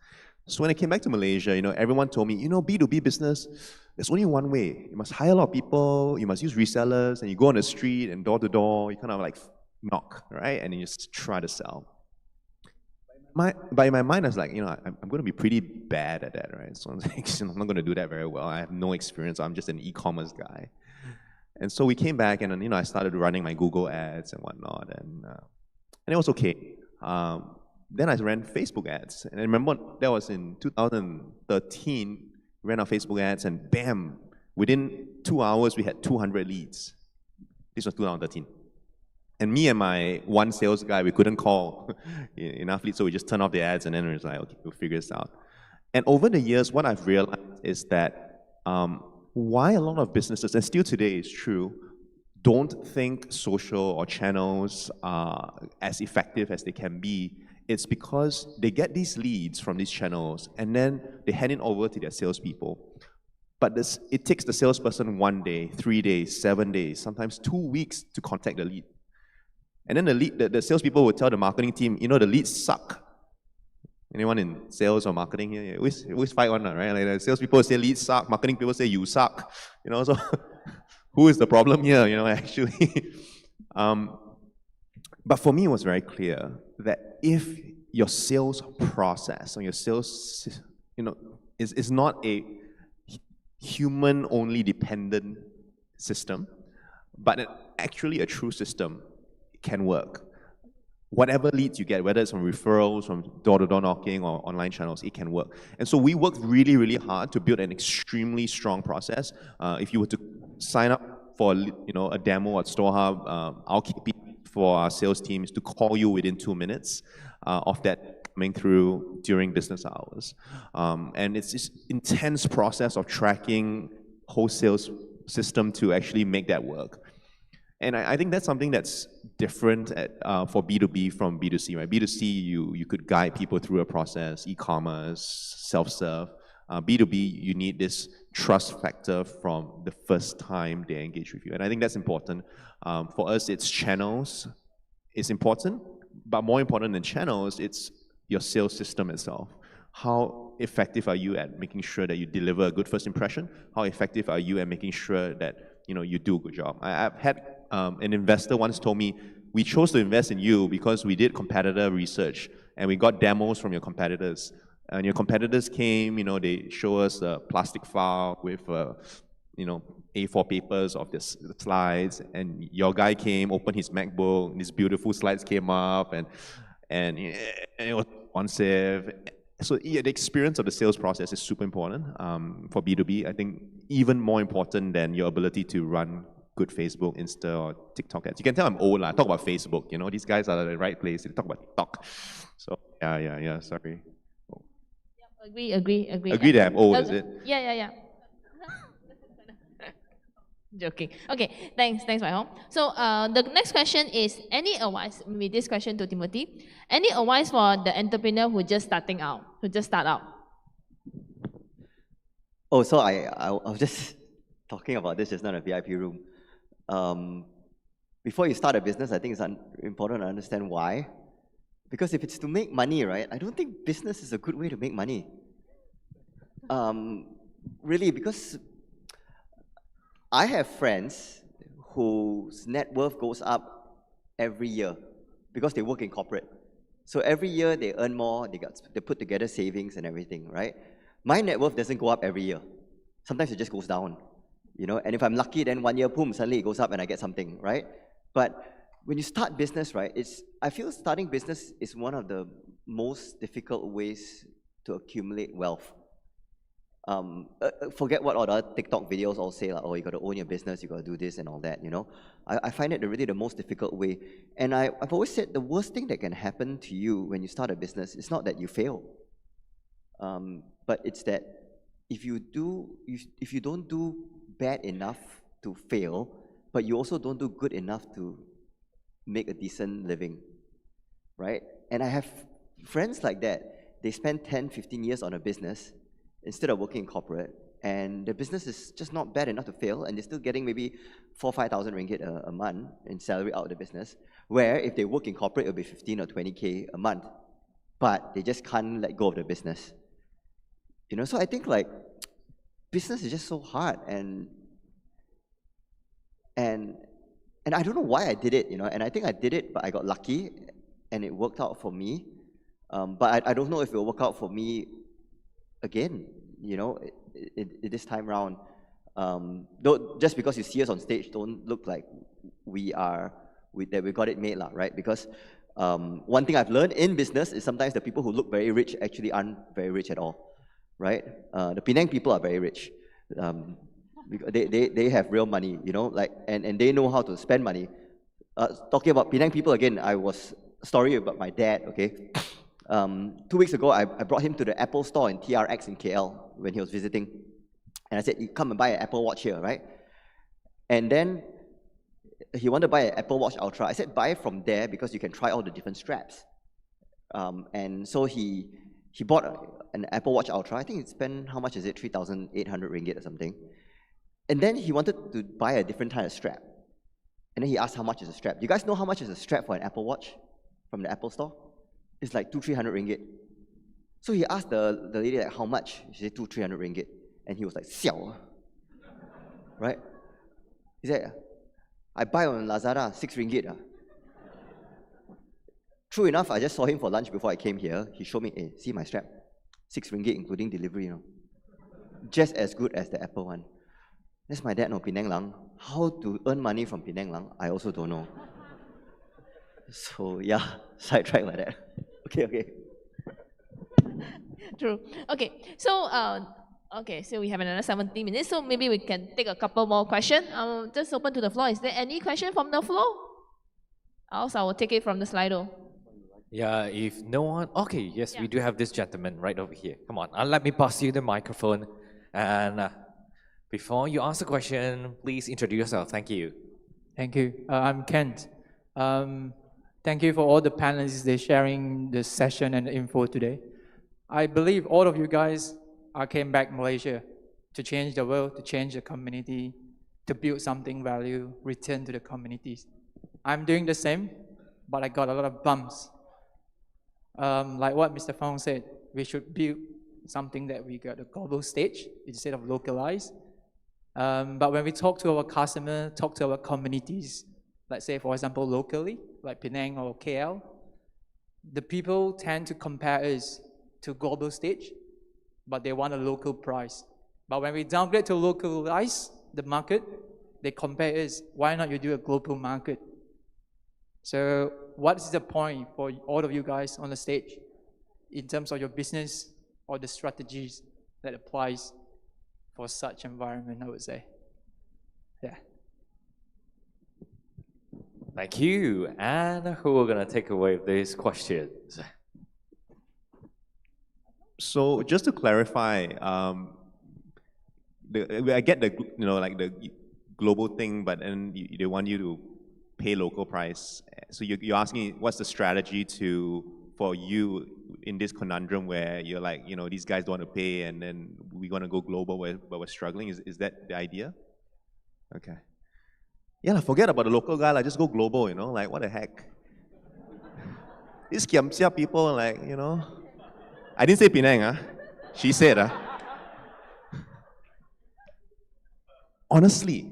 So when I came back to Malaysia, everyone told me, B2B business, there's only one way. You must hire a lot of people, you must use resellers, and you go on the street and door to door, you kind of like knock, right? And you just try to sell. But in my mind, I was like, I'm going to be pretty bad at that, right? So I was like, I'm not going to do that very well. I have no experience. I'm just an e-commerce guy. And so we came back, and I started running my Google ads and whatnot, and it was okay. Then I ran Facebook ads, and I remember that was in 2013. Ran our Facebook ads, and bam! Within 2 hours, we had 200 leads. This was 2013. And me and my one sales guy, we couldn't call enough leads, so we just turned off the ads, and then we was like, okay, we'll figure this out. And over the years, what I've realized is that why a lot of businesses, and still today is true, don't think social or channels are as effective as they can be. It's because they get these leads from these channels, and then they hand it over to their salespeople. But it takes the salesperson 1 day, 3 days, 7 days, sometimes 2 weeks to contact the lead. And then the salespeople will tell the marketing team, the leads suck. Anyone in sales or marketing here? Always fight one, right? Like the salespeople say leads suck, marketing people say you suck. So who is the problem here? Actually. But for me, it was very clear that if your sales process or your sales, is not a human-only dependent system, but actually a true system, it can work. Whatever leads you get, whether it's from referrals, from door-to-door knocking or online channels, it can work. And so we worked really, really hard to build an extremely strong process. If you were to sign up for a demo at StoreHub, our KPI for our sales team is to call you within 2 minutes of that coming through during business hours. And it's this intense process of tracking whole sales system to actually make that work. And I think that's something that's different for B2B from B2C, right? B2C, you could guide people through a process, e-commerce, self-serve. B2B, you need this trust factor from the first time they engage with you. And I think that's important. For us, it's channels. It's important, but more important than channels, it's your sales system itself. How effective are you at making sure that you deliver a good first impression? How effective are you at making sure that you do a good job? I've had an investor once told me, we chose to invest in you because we did competitor research and we got demos from your competitors. And your competitors came, they show us a plastic file with, A4 papers of the slides, and your guy came, opened his MacBook, these beautiful slides came up, and it was responsive. So yeah, the experience of the sales process is super important for B2B. I think even more important than your ability to run good Facebook, Insta, or TikTok ads. You can tell I'm old. I talk about Facebook. These guys are at the right place. They talk about TikTok. So yeah. Sorry. Agree. Agree that I'm old, is it? Yeah. Joking. Okay, thanks, Wai Hong. So the next question is, any advice, maybe this question to Timothy, any advice for the entrepreneur who just start out? Oh, so I'll just talking about this just now in a VIP room. Before you start a business, I think it's important to understand why. Because if it's to make money, right, I don't think business is a good way to make money. Really, because I have friends whose net worth goes up every year because they work in corporate. So every year they earn more, they put together savings and everything, right? My net worth doesn't go up every year. Sometimes it just goes down, you know? And if I'm lucky, then 1 year, boom, suddenly it goes up and I get something, right? But when you start business, right, I feel starting business is one of the most difficult ways to accumulate wealth. Forget what all the other TikTok videos all say, like, oh, you got to own your business, you got to do this and all that, you know. I find it really the most difficult way. And I've always said the worst thing that can happen to you when you start a business is not that you fail, but it's that if you don't do bad enough to fail, but you also don't do good enough to make a decent living, right? And I have friends like that. They spend 10, 15 years on a business instead of working in corporate, and the business is just not bad enough to fail, and they're still getting maybe 4,000-5,000 ringgit a month in salary out of the business, where if they work in corporate, it'll be 15 or 20K a month, but they just can't let go of the business. You know, so I think like, business is just so hard, and I don't know why I did it, you know, and I think I did it, but I got lucky, and it worked out for me, but I don't know if it'll work out for me again, you know, this time round. Just because you see us on stage, don't look like that we got it made, right? Because one thing I've learned in business is sometimes the people who look very rich actually aren't very rich at all, right? The Penang people are very rich. They have real money, you know, like, and they know how to spend money. Talking about Penang people again, a story about my dad, okay? 2 weeks ago, I brought him to the Apple store in TRX in KL when he was visiting. And I said, you come and buy an Apple Watch here, right? And then he wanted to buy an Apple Watch Ultra. I said, buy from there because you can try all the different straps. And so he bought an Apple Watch Ultra. I think he spent, how much is it? 3,800 ringgit or something. And then he wanted to buy a different kind of strap. And then he asked, how much is a strap? Do you guys know how much is a strap for an Apple Watch from the Apple store? It's like 200-300 ringgit. So he asked the lady, like, how much? She said 200-300 ringgit. And he was like, siao. Right? He said, I buy on Lazada, 6 ringgit. True enough, I just saw him for lunch before I came here. He showed me, hey, see my strap? 6 ringgit including delivery, you know. Just as good as the Apple one. That's my dad, no, Penang Lang. How to earn money from Penang Lang, I also don't know. So yeah, sidetrack like that. Okay. True. Okay, so we have another 17 minutes, so maybe we can take a couple more questions. Just open to the floor. Is there any question from the floor? Else I will take it from the Slido. Yeah, if no one, okay, yes, we do have this gentleman right over here. Come on, let me pass you the microphone. And before you ask the question, please introduce yourself. Thank you. Thank you. I'm Kent. Thank you for all the panelists they're sharing the session and the info today. I believe all of you guys came back Malaysia to change the world, to change the community, to build something value, return to the communities. I'm doing the same, but I got a lot of bumps. Like what Mr. Fong said, we should build something that we got a global stage instead of localized. But when we talk to our customer, talk to our communities, let's say, for example, locally, like Penang or KL, the people tend to compare us to global stage, but they want a local price. But when we downgrade to localize the market, they compare us, why not you do a global market? So what is the point for all of you guys on the stage in terms of your business or the strategies that applies for such environment, I would say? Yeah. Thank you. And who are going to take away these questions? So just to clarify, I get the the global thing, but then they want you to pay local price. So you're asking what's the strategy for you in this conundrum where you're like, these guys don't want to pay, and then we're going to go global but we're struggling. Is that the idea? Okay. Yeah, forget about the local guy, like, just go global, you know, like, what the heck? These Kiam Sia people, like, you know. I didn't say Penang, huh? She said, Honestly,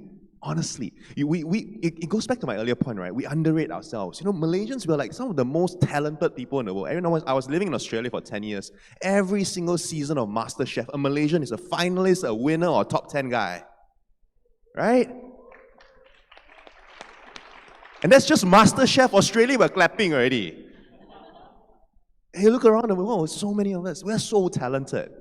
it goes back to my earlier point, right? We underrate ourselves. You know, Malaysians, we're like some of the most talented people in the world. I was living in Australia for 10 years. Every single season of MasterChef, a Malaysian is a finalist, a winner, or top 10 guy. Right? And that's just MasterChef Australia, we're clapping already. Hey, look around the world, so many of us. We're so talented.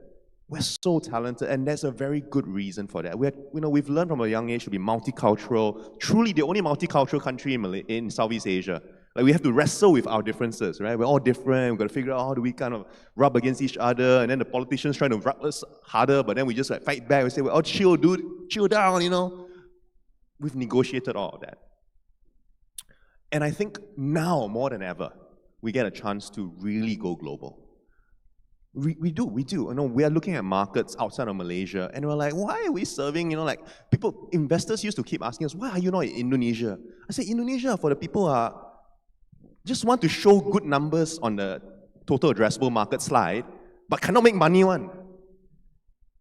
We're so talented, and there's a very good reason for that. We've learned from a young age to be multicultural, truly the only multicultural country in Southeast Asia. Like, we have to wrestle with our differences, right? We're all different, we've got to figure out how do we kind of rub against each other, and then the politicians trying to rub us harder, but then we just like fight back, we say, well, chill, dude, chill down, you know? We've negotiated all of that. And I think now, more than ever, we get a chance to really go global. We do. You know, we are looking at markets outside of Malaysia, and we're like, why are we serving, you know, like, investors used to keep asking us, why are you not in Indonesia? I say, Indonesia, for the people who just want to show good numbers on the total addressable market slide, but cannot make money one.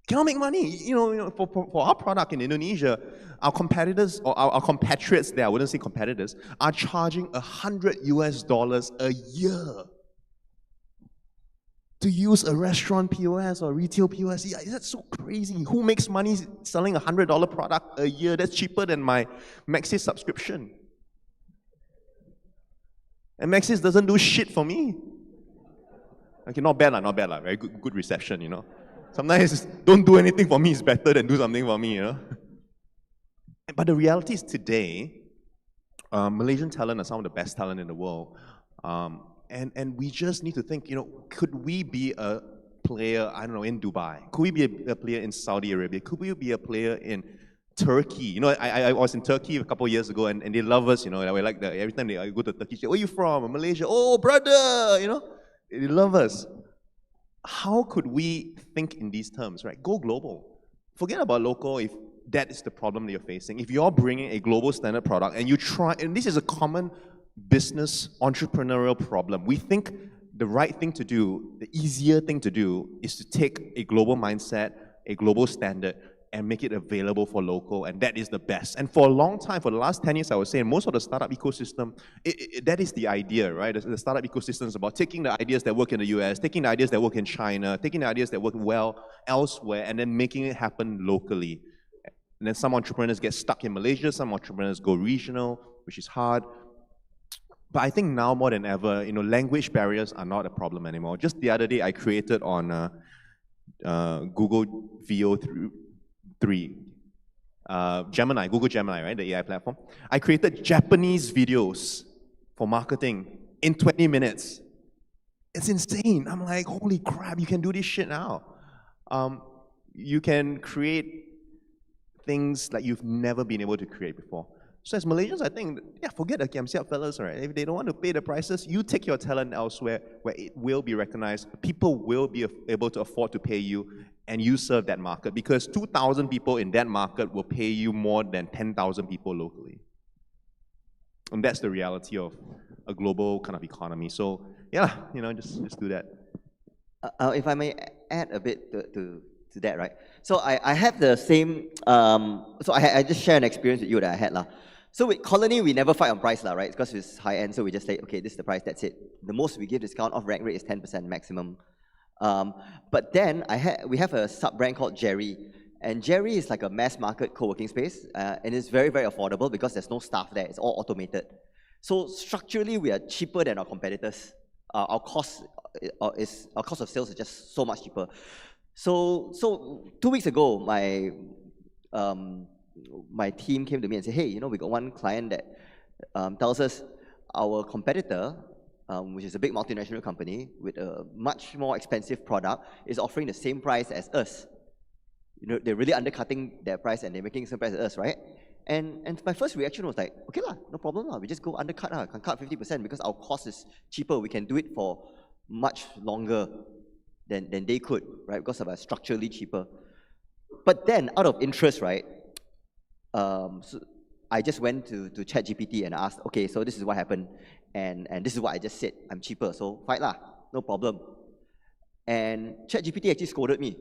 Cannot make money. You know, for our product in Indonesia, our competitors, or our compatriots there, I wouldn't say competitors, are charging $100 a year to use a restaurant POS or retail POS. Yeah, that's so crazy. Who makes money selling a $100 product a year? That's cheaper than my Maxis subscription. And Maxis doesn't do shit for me. Okay, not bad. Very good reception, you know. Sometimes don't do anything for me is better than do something for me, you know. But the reality is today, Malaysian talent are some of the best talent in the world. And we just need to think, you know, could we be a player, I don't know, in Dubai? Could we be a player in Saudi Arabia? Could we be a player in Turkey? You know, I was in Turkey a couple of years ago, and they love us, you know. We're like, every time I go to Turkey, they say, where are you from? Malaysia. Oh, brother, you know. They love us. How could we think in these terms, right? Go global. Forget about local if that is the problem that you're facing. If you're bringing a global standard product and you try, and this is a common business entrepreneurial problem. We think the right thing to do, the easier thing to do, is to take a global mindset, a global standard, and make it available for local, and that is the best. And for a long time, for the last 10 years, I would say, most of the startup ecosystem, that is the idea, right? The startup ecosystem is about taking the ideas that work in the US, taking the ideas that work in China, taking the ideas that work well elsewhere, and then making it happen locally. And then some entrepreneurs get stuck in Malaysia, some entrepreneurs go regional, which is hard. But I think now more than ever, you know, language barriers are not a problem anymore. Just the other day, I created on Google VO3, Gemini, Google Gemini, right, the AI platform. I created Japanese videos for marketing in 20 minutes. It's insane. I'm like, holy crap, you can do this shit now. You can create things like you've never been able to create before. So as Malaysians, I think, yeah, forget the Kiam Siap fellas, right? If they don't want to pay the prices, you take your talent elsewhere where it will be recognized. People will be able to afford to pay you, and you serve that market, because 2,000 people in that market will pay you more than 10,000 people locally. And that's the reality of a global kind of economy. So yeah, you know, just do that. If I may add a bit to that, right? So I have the same, so I just share an experience with you that I had. So with Colony, we never fight on price, right? Because it's high end, so we just say, okay, this is the price, that's it. The most we give discount off rack rate is 10% maximum. But then we have a sub-brand called Jerry. And Jerry is like a mass market co-working space, and it's very, very affordable because there's no staff there, it's all automated. So structurally, we are cheaper than our competitors. Our cost of sales is just so much cheaper. So 2 weeks ago, my team came to me and said, hey, you know, we got one client that tells us our competitor, which is a big multinational company with a much more expensive product, is offering the same price as us. You know, they're really undercutting their price and they're making the same price as us, right? And my first reaction was like, okay lah, no problem lah, we just go undercut lah, can cut 50% because our cost is cheaper, we can do it for much longer than they could, right? Because of our structurally cheaper. But then, out of interest, right, So I just went to ChatGPT and asked, okay, so this is what happened, and this is what I just said. I'm cheaper, so fight lah, no problem. And ChatGPT actually scolded me.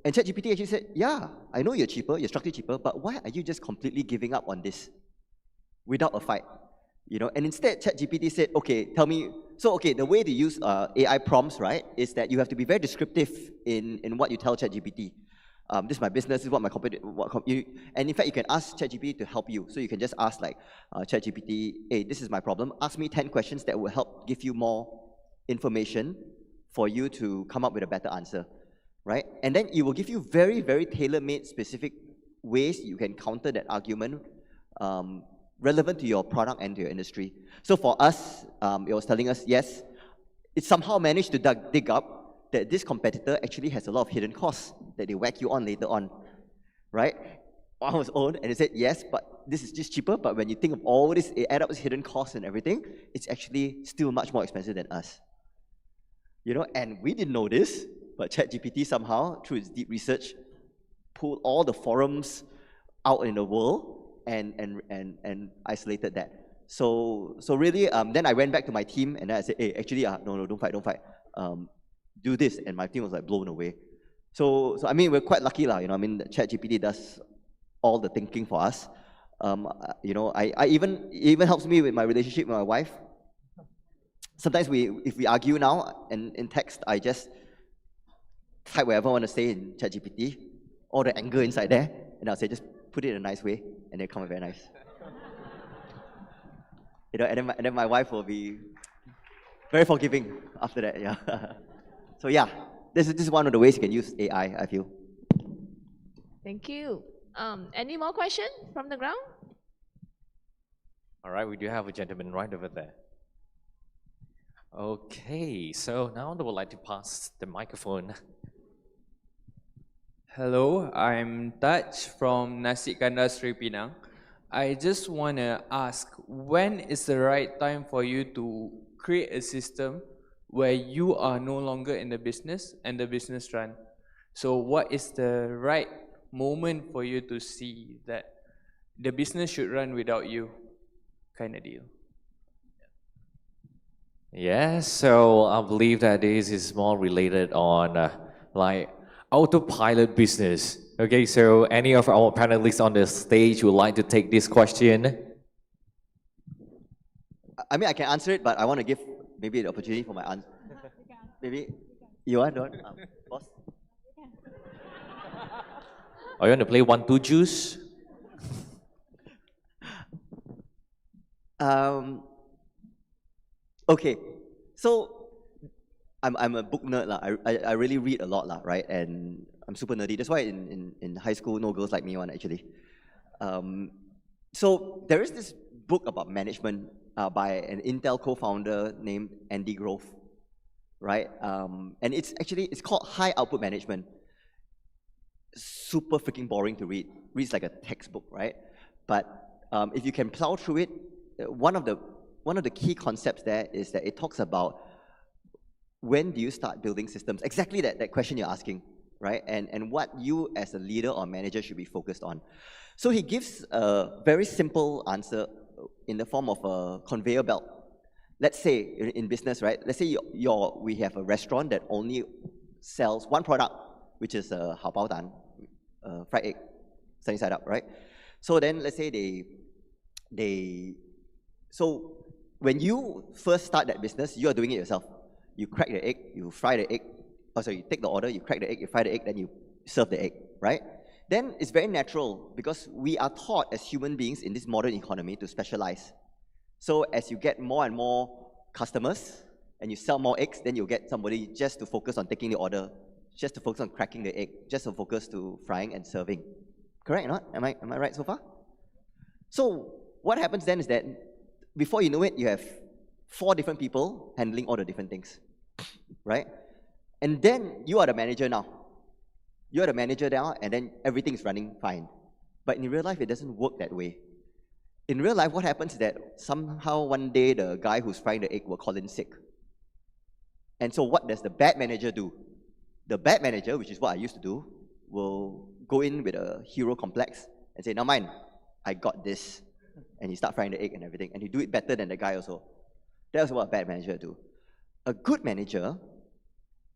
And ChatGPT actually said, yeah, I know you're cheaper, you're structurally cheaper, but why are you just completely giving up on this without a fight? You know, and instead ChatGPT said, okay, tell me, so okay, the way to use AI prompts, right, is that you have to be very descriptive in what you tell ChatGPT. This is my business, this is what my and in fact, you can ask ChatGPT to help you. So you can just ask like, ChatGPT, hey, this is my problem, ask me 10 questions that will help give you more information for you to come up with a better answer, right? And then it will give you very, very tailor-made specific ways you can counter that argument relevant to your product and to your industry. So for us, it was telling us, yes, it somehow managed to dig up that this competitor actually has a lot of hidden costs that they whack you on later on, right? On its own, and it said, yes, but this is just cheaper, but when you think of all this, it add up with hidden costs and everything, it's actually still much more expensive than us. You know, and we didn't know this, but ChatGPT somehow, through its deep research, pulled all the forums out in the world and isolated that. So really, then I went back to my team and then I said, hey, actually, no, don't fight. Do this, and my team was like blown away. So I mean, we're quite lucky lah. You know, I mean, ChatGPT does all the thinking for us. You know, it even helps me with my relationship with my wife. Sometimes if we argue now and in text, I just type whatever I want to say in ChatGPT, all the anger inside there, and I'll say just put it in a nice way, and it'll come out very nice. You know, and then my wife will be very forgiving after that. Yeah. So yeah, this is one of the ways you can use AI, I feel. Thank you. Any more questions from the ground? All right, we do have a gentleman right over there. Okay, so now I would like to pass the microphone. Hello, I'm Taj from Nasi Kandar Sri Penang. I just want to ask, when is the right time for you to create a system where you are no longer in the business and the business run? So what is the right moment for you to see that the business should run without you, kind of deal? Yeah, so I believe that this is more related on like autopilot business. Okay, so any of our panelists on the stage would like to take this question? I mean, I can answer it, but I want to give maybe the opportunity for my answer. Maybe you want, boss? Or you want to play 1-2 juice? Okay, so I'm a book nerd lah. I really read a lot lah, right? And I'm super nerdy. That's why in high school, no girls like me one actually. So there is this book about management by an Intel co-founder named Andy Grove, right? And it's called High Output Management. Super freaking boring to read. Reads like a textbook, right? But if you can plow through it, one of the key concepts there is that it talks about when do you start building systems? Exactly that question you're asking, right? And what you as a leader or manager should be focused on. So he gives a very simple answer in the form of a conveyor belt. Let's say in business, right? Let's say we have a restaurant that only sells one product, which is a hao bao dan, fried egg, sunny side up, right? So then let's say so when you first start that business, you are doing it yourself. You crack the egg, you fry the egg. You take the order, you crack the egg, you fry the egg, then you serve the egg, right? Then it's very natural because we are taught as human beings in this modern economy to specialize. So as you get more and more customers and you sell more eggs, then you'll get somebody just to focus on taking the order, just to focus on cracking the egg, just to focus to frying and serving. Correct or not? Am I right so far? So what happens then is that before you know it, you have 4 different people handling all the different things, right? And then you are the manager now. You're the manager now, and then everything is running fine. But in real life, it doesn't work that way. In real life, what happens is that somehow one day the guy who's frying the egg will call in sick. And so what does the bad manager do? The bad manager, which is what I used to do, will go in with a hero complex and say, now mind, I got this. And he start frying the egg and everything. And he do it better than the guy also. That's what a bad manager do. A good manager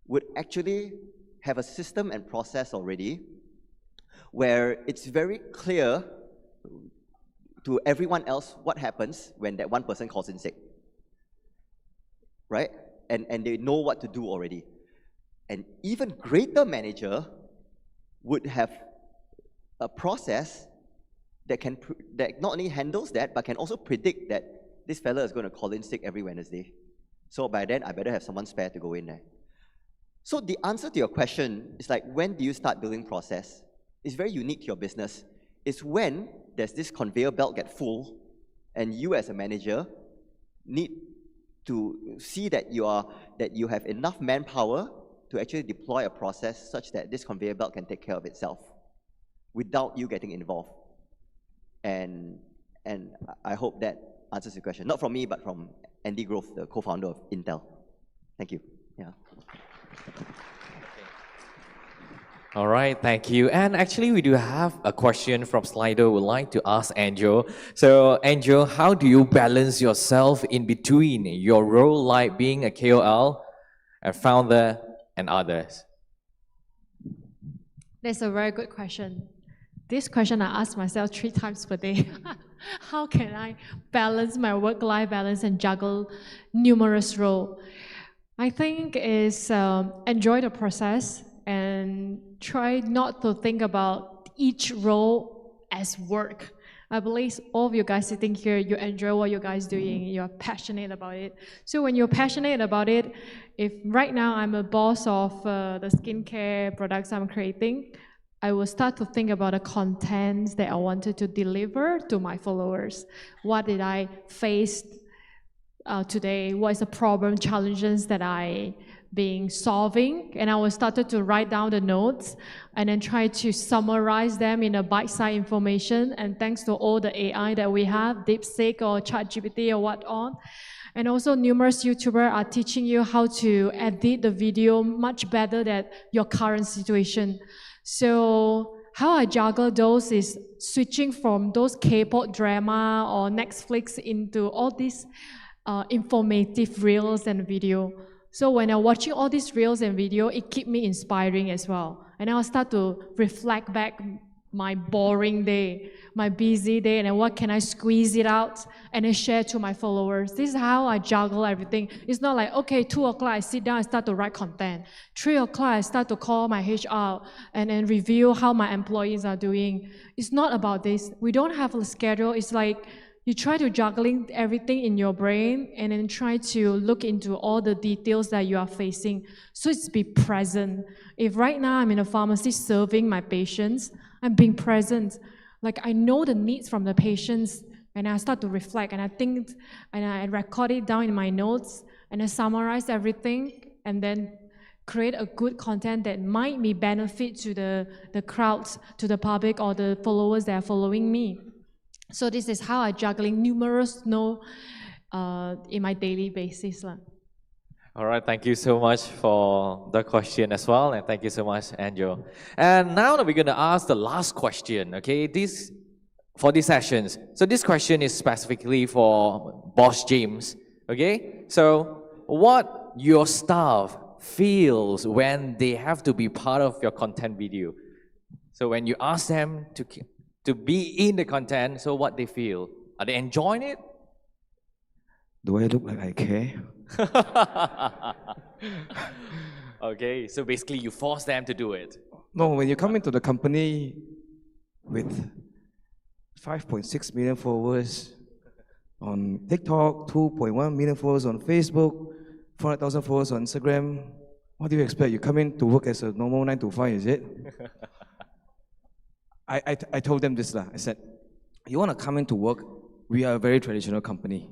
would actually have a system and process already where it's very clear to everyone else what happens when that one person calls in sick. Right? And they know what to do already. An even greater manager would have a process that that not only handles that, but can also predict that this fella is going to call in sick every Wednesday. So by then, I better have someone spare to go in there. So the answer to your question is like, when do you start building process? It's very unique to your business. It's when there's this conveyor belt get full, and you as a manager need to see that you have enough manpower to actually deploy a process such that this conveyor belt can take care of itself without you getting involved. And I hope that answers your question. Not from me, but from Andy Grove, the co-founder of Intel. Thank you. Yeah. All right, thank you. And actually, we do have a question from Slido we'd like to ask Angel. So, Angel, how do you balance yourself in between your role like being a KOL, a founder, and others? That's a very good question. This question I ask myself 3 times per day. How can I balance my work-life balance and juggle numerous roles? I think is enjoy the process and try not to think about each role as work. I believe all of you guys sitting here, you enjoy what you guys doing, you're passionate about it. So when you're passionate about it, if right now I'm a boss of the skincare products I'm creating, I will start to think about the contents that I wanted to deliver to my followers. What did I face today? What is the problem, challenges that I being solving? And I will start to write down the notes and then try to summarize them in a bite-sized information. And thanks to all the AI that we have, DeepSeek or ChatGPT or what on. And also numerous YouTubers are teaching you how to edit the video much better than your current situation. So how I juggle those is switching from those K-pop drama or Netflix into all these informative reels and video. So when I'm watching all these reels and video, it keeps me inspiring as well. And I'll start to reflect back my boring day, my busy day, and then what can I squeeze it out and then share to my followers. This is how I juggle everything. It's not like, okay, 2 o'clock I sit down and start to write content. 3 o'clock I start to call my HR and then review how my employees are doing. It's not about this. We don't have a schedule. It's like you try to juggling everything in your brain and then try to look into all the details that you are facing. So it's be present. If right now I'm in a pharmacy serving my patients, I'm being present. Like I know the needs from the patients and I start to reflect and I think and I record it down in my notes and I summarize everything and then create a good content that might be benefit to the crowds, to the public or the followers that are following me. So this is how I juggling numerous in my daily basis. All right, thank you so much for the question as well, and thank you so much, Angel. And now we're going to ask the last question, okay? For these sessions. So this question is specifically for Boss James, okay? So what your staff feels when they have to be part of your content video? So when you ask them to be in the content, so what they feel? Are they enjoying it? Do I look like I care? Okay, so basically you force them to do it. No, when you come into the company with 5.6 million followers on TikTok, 2.1 million followers on Facebook, 400,000 followers on Instagram, what do you expect? You come in to work as a normal 9 to 5, is it? I told them this, I said, you want to come into work, we are a very traditional company,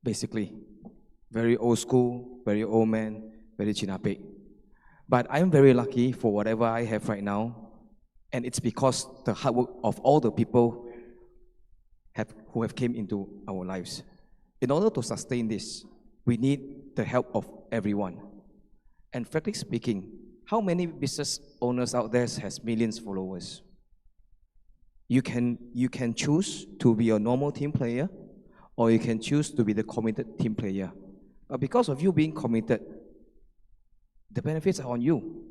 basically. Very old school, very old man, very chinapek. But I'm very lucky for whatever I have right now, and it's because the hard work of all the people who have came into our lives. In order to sustain this, we need the help of everyone. And frankly speaking, How many business owners out there has millions of followers? You can choose to be a normal team player, or you can choose to be the committed team player. But because of you being committed, the benefits are on you.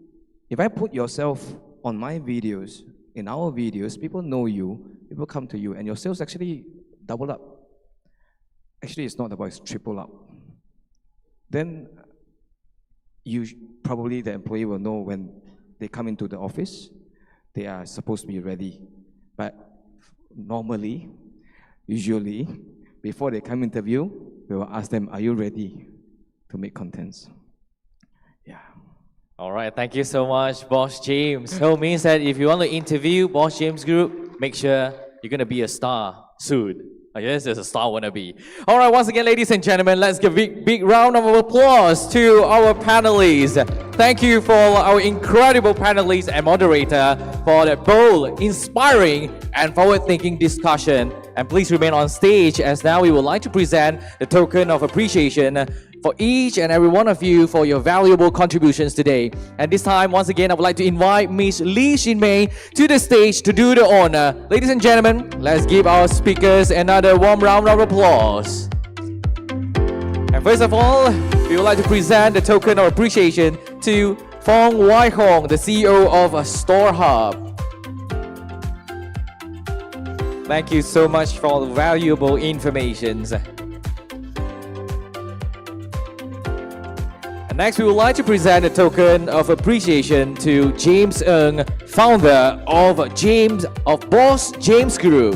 If I put yourself on my videos, in our videos, people know you, people come to you, and your sales actually double up. Actually, it's not about, it's triple up. Then probably the employee will know when they come into the office, they are supposed to be ready. But normally, usually, before they come interview, we will ask them, are you ready to make contents? All right, thank you so much, Boss James. So it means that if you want to interview Boss James Group, make sure you're going to be a star soon. I guess there's a star wannabe. All right, once again, ladies and gentlemen, let's give a big round of applause to our panelists. Thank you for our incredible panelists and moderator for that bold, inspiring, and forward-thinking discussion. And please remain on stage, as now we would like to present the token of appreciation for each and every one of you for your valuable contributions today. And this time, once again, I would like to invite Miss Lee Shin Mei to the stage to do the honor. Ladies and gentlemen, let's give our speakers another warm round of applause. And first of all, we would like to present the token of appreciation to Fong Wai Hong, the CEO of Store Hub. Thank you so much for all the valuable information. And next, we would like to present a token of appreciation to James Ng, founder of Boss James Group.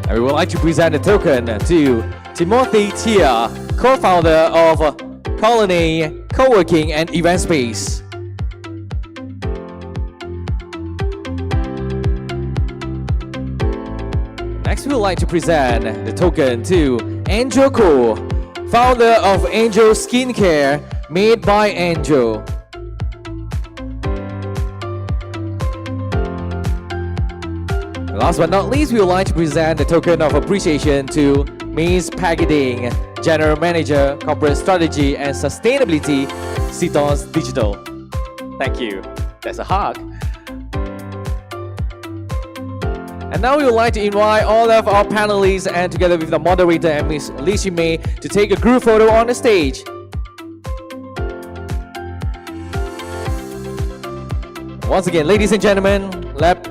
And we would like to present a token to Timothy Chia, co-founder of Colony Co-working and Event Space. Next, we would like to present the token to Angel Khoo, founder of Angel Skincare, made by Angel. Last but not least, we would like to present the token of appreciation to Ms. Peggy Ding, General Manager, Corporate Strategy and Sustainability, CTOS Digital. Thank you. That's a hug. And now we would like to invite all of our panelists and together with the moderator and Ms. Lee Shin Mei to take a group photo on the stage. Once again, ladies and gentlemen, clap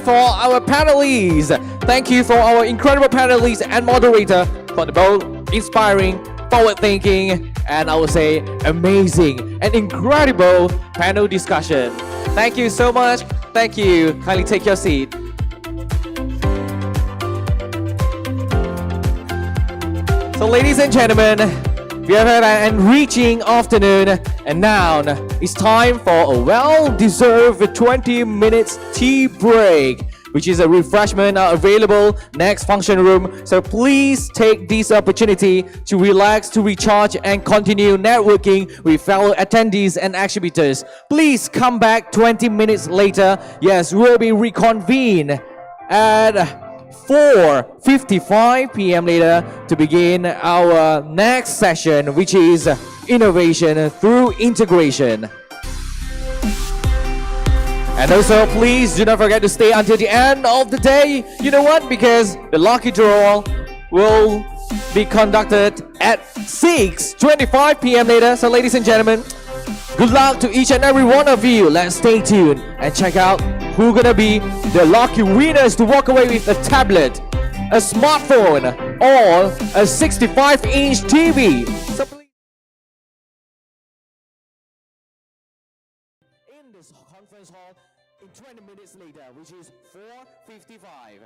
for our panelists. Thank you for our incredible panelists and moderator for the bold, inspiring, forward-thinking, and I would say amazing and incredible panel discussion. Thank you so much. Thank you. Kindly take your seat. So ladies and gentlemen, we have had an enriching afternoon, and now it's time for a well-deserved 20 minutes tea break, which is a refreshment available next function room. So please take this opportunity to relax, to recharge, and continue networking with fellow attendees and exhibitors. Please come back 20 minutes later. Yes, we'll be reconvene at 4:55 p.m. later to begin our next session, which is innovation through integration. And also, please do not forget to stay until the end of the day. You know what? Because the lucky draw will be conducted at 6:25 p.m. later. So ladies and gentlemen, good luck to each and every one of you. Let's stay tuned and check out who gonna be the lucky winners to walk away with a tablet, a smartphone, or a 65-inch TV. So in this conference hall in 20 minutes later, which is 4:55.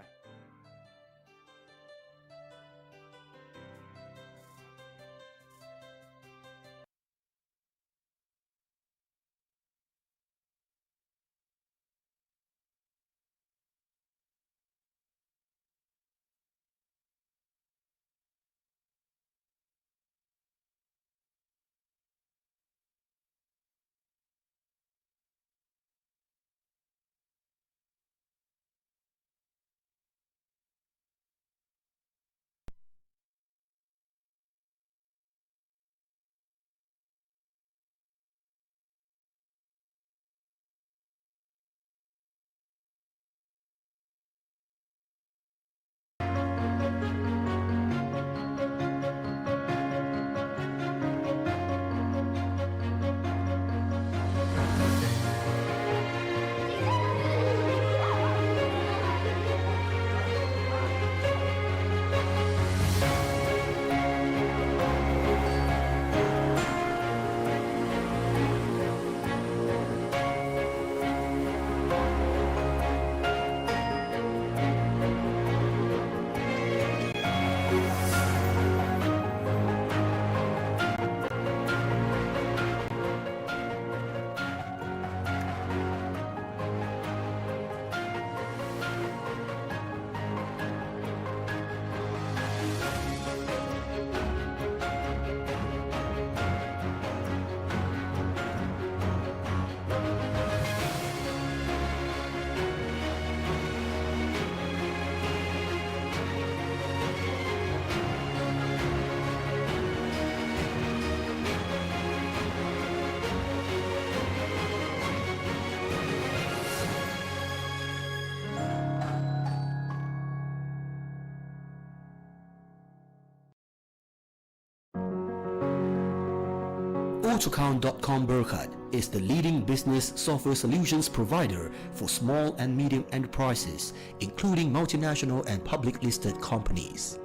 Autocount.com Berhad is the leading business software solutions provider for small and medium enterprises, including multinational and public listed companies.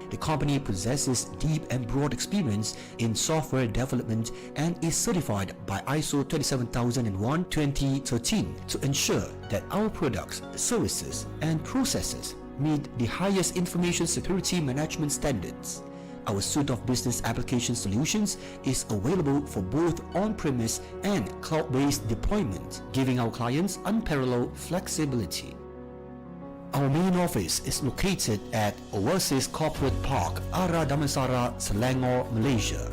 The company possesses deep and broad experience in software development and is certified by ISO 27001:2013 to ensure that our products, services, and processes meet the highest information security management standards. Our suite of business application solutions is available for both on-premise and cloud-based deployment, giving our clients unparalleled flexibility. Our main office is located at Oasis Corporate Park, Ara Damansara, Selangor, Malaysia.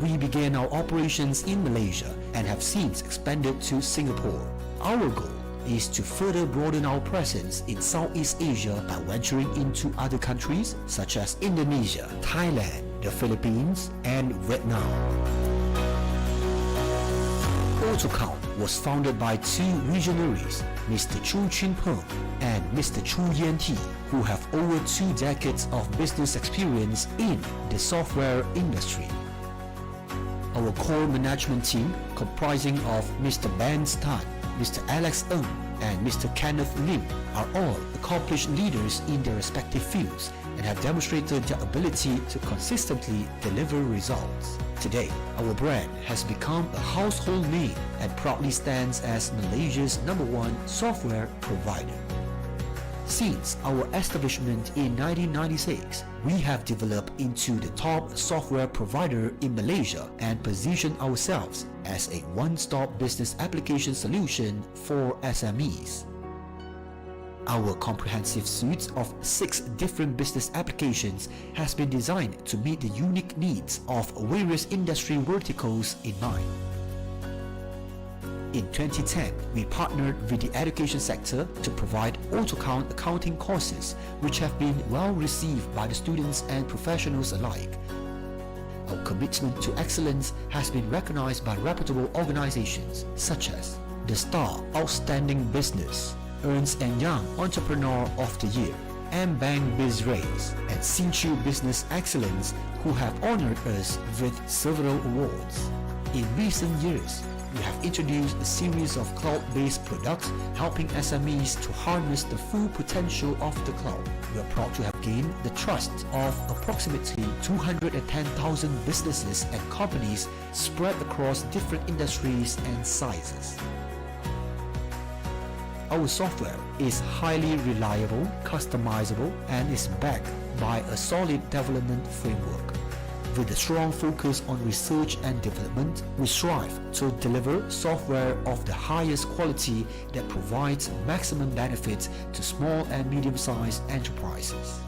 We began our operations in Malaysia and have since expanded to Singapore. Our goal is to further broaden our presence in Southeast Asia by venturing into other countries such as Indonesia, Thailand, the Philippines, and Vietnam. Autocount was founded by two visionaries, Mr. Chu Chin Peng and Mr. Chu Yan Ti, who have over 2 decades of business experience in the software industry. Our core management team, comprising of Mr. Ben Stan, Mr. Alex Ng, and Mr. Kenneth Lim, are all accomplished leaders in their respective fields and have demonstrated their ability to consistently deliver results. Today, our brand has become a household name and proudly stands as Malaysia's #1 software provider. Since our establishment in 1996, we have developed into the top software provider in Malaysia and positioned ourselves as a one-stop business application solution for SMEs. Our comprehensive suite of 6 different business applications has been designed to meet the unique needs of various industry verticals in mind. In 2010, we partnered with the education sector to provide Autocount accounting courses, which have been well received by the students and professionals alike. Our commitment to excellence has been recognized by reputable organizations such as the Star Outstanding Business, Ernst & Young Entrepreneur of the Year, M-Bank Biz Race, and Sinchu Business Excellence, who have honored us with several awards. In recent years, we have introduced a series of cloud-based products helping SMEs to harness the full potential of the cloud. We are proud to have gained the trust of approximately 210,000 businesses and companies spread across different industries and sizes. Our software is highly reliable, customizable, and is backed by a solid development framework. With a strong focus on research and development, we strive to deliver software of the highest quality that provides maximum benefits to small and medium-sized enterprises.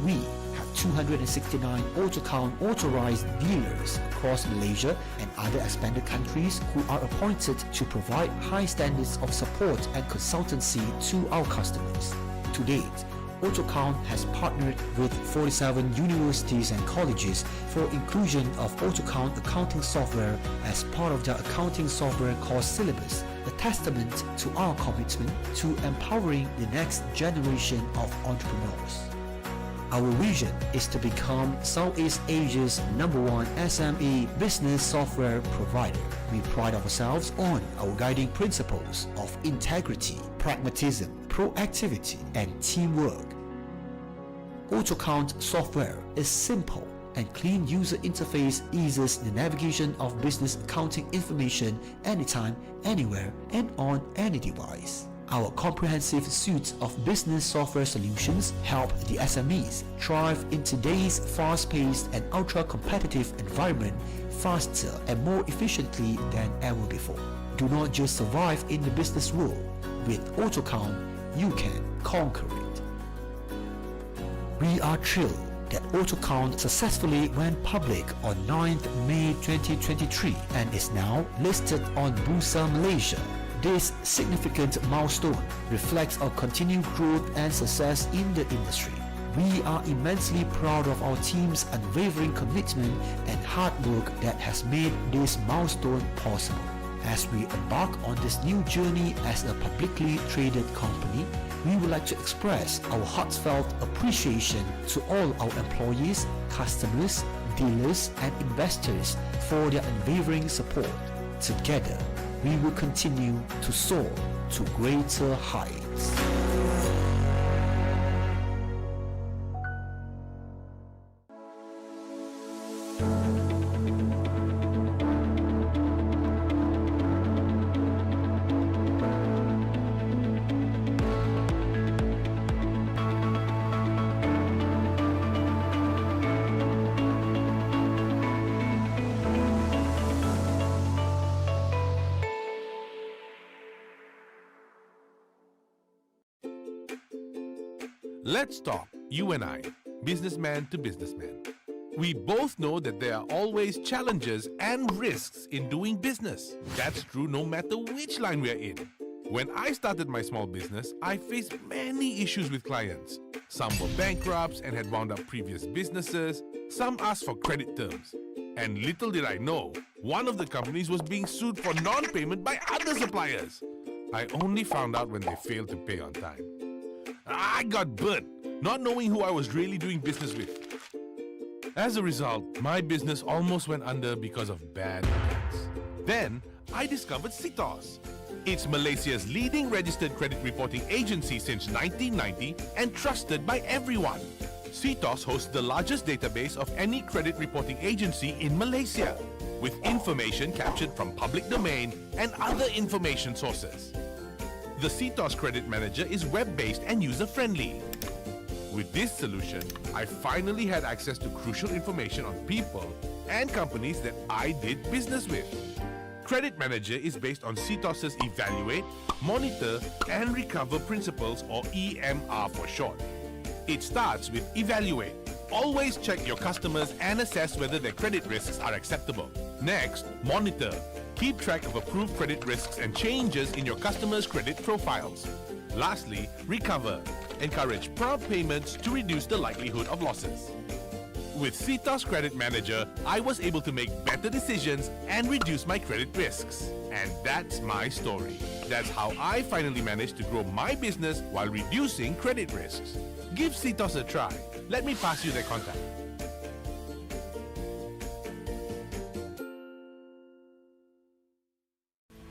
We have 269 Autocount authorized dealers across Malaysia and other expanded countries who are appointed to provide high standards of support and consultancy to our customers. To date, Autocount has partnered with 47 universities and colleges for inclusion of Autocount accounting software as part of their accounting software course syllabus, a testament to our commitment to empowering the next generation of entrepreneurs. Our vision is to become Southeast Asia's #1 SME business software provider. We pride ourselves on our guiding principles of integrity, pragmatism, proactivity, and teamwork. Autocount software is simple and clean user interface eases the navigation of business accounting information anytime, anywhere, and on any device. Our comprehensive suite of business software solutions help the SMEs thrive in today's fast-paced and ultra-competitive environment faster and more efficiently than ever before. Do not just survive in the business world. With Autocount, you can conquer it. We are thrilled that Autocount successfully went public on 9th May 2023 and is now listed on Bursa Malaysia. This significant milestone reflects our continued growth and success in the industry. We are immensely proud of our team's unwavering commitment and hard work that has made this milestone possible. As we embark on this new journey as a publicly traded company, we would like to express our heartfelt appreciation to all our employees, customers, dealers and investors for their unwavering support. Together, we will continue to soar to greater heights. Let's talk, you and I, businessman to businessman. We both know that there are always challenges and risks in doing business. That's true no matter which line we're in. When I started my small business, I faced many issues with clients. Some were bankrupts and had wound up previous businesses. Some asked for credit terms. And little did I know, one of the companies was being sued for non-payment by other suppliers. I only found out when they failed to pay on time. I got burnt, not knowing who I was really doing business with. As a result, my business almost went under because of bad debts. Then, I discovered CTOS. It's Malaysia's leading registered credit reporting agency since 1990 and trusted by everyone. CTOS hosts the largest database of any credit reporting agency in Malaysia, with information captured from public domain and other information sources. The CTOS Credit Manager is web-based and user-friendly. With this solution, I finally had access to crucial information on people and companies that I did business with. Credit Manager is based on CTOS's Evaluate, Monitor and Recover Principles, or EMR for short. It starts with Evaluate. Always check your customers and assess whether their credit risks are acceptable. Next, Monitor. Keep track of approved credit risks and changes in your customers' credit profiles. Lastly, Recover. Encourage prompt payments to reduce the likelihood of losses. With CTOS Credit Manager, I was able to make better decisions and reduce my credit risks. And that's my story. That's how I finally managed to grow my business while reducing credit risks. Give CTOS a try. Let me pass you their contact.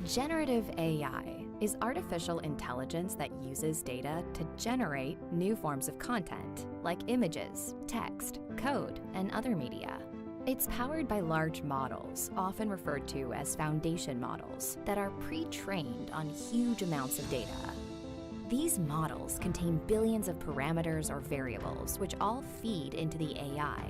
Generative AI is artificial intelligence that uses data to generate new forms of content, like images, text, code, and other media. It's powered by large models, often referred to as foundation models, that are pre-trained on huge amounts of data. These models contain billions of parameters or variables, which all feed into the AI,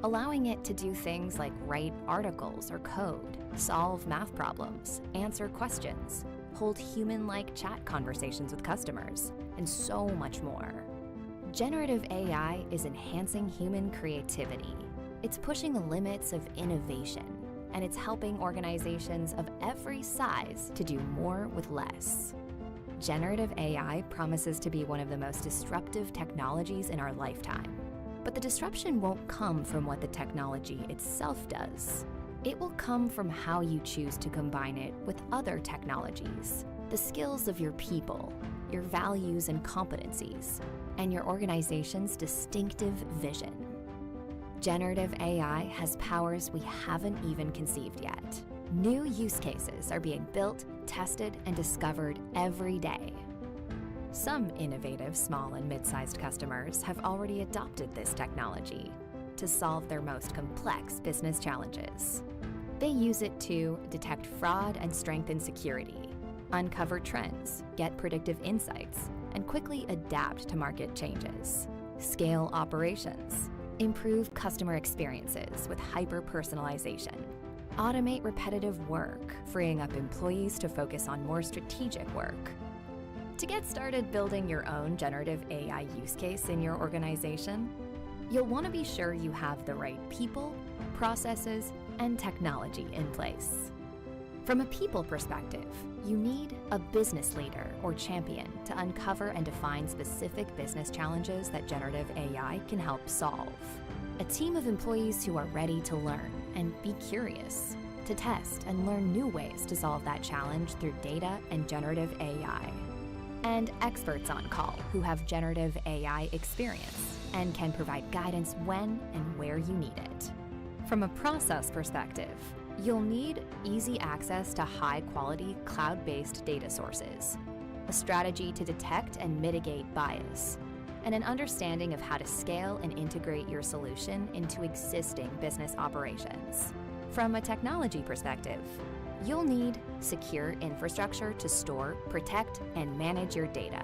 allowing it to do things like write articles or code, solve math problems, answer questions, hold human-like chat conversations with customers, and so much more. Generative AI is enhancing human creativity. It's pushing the limits of innovation, and it's helping organizations of every size to do more with less. Generative AI promises to be one of the most disruptive technologies in our lifetime. But the disruption won't come from what the technology itself does. It will come from how you choose to combine it with other technologies, the skills of your people, your values and competencies, and your organization's distinctive vision. Generative AI has powers we haven't even conceived yet. New use cases are being built, tested, and discovered every day. Some innovative small and mid-sized customers have already adopted this technology to solve their most complex business challenges. They use it to detect fraud and strengthen security, uncover trends, get predictive insights, and quickly adapt to market changes, scale operations, improve customer experiences with hyper-personalization, automate repetitive work, freeing up employees to focus on more strategic work. To get started building your own generative AI use case in your organization, you'll want to be sure you have the right people, processes, and technology in place. From a people perspective, you need a business leader or champion to uncover and define specific business challenges that generative AI can help solve. A team of employees who are ready to learn and be curious, to test and learn new ways to solve that challenge through data and generative AI. And experts on call who have generative AI experience and can provide guidance when and where you need it. From a process perspective, you'll need easy access to high-quality cloud-based data sources, a strategy to detect and mitigate bias, and an understanding of how to scale and integrate your solution into existing business operations. From a technology perspective, you'll need secure infrastructure to store, protect, and manage your data.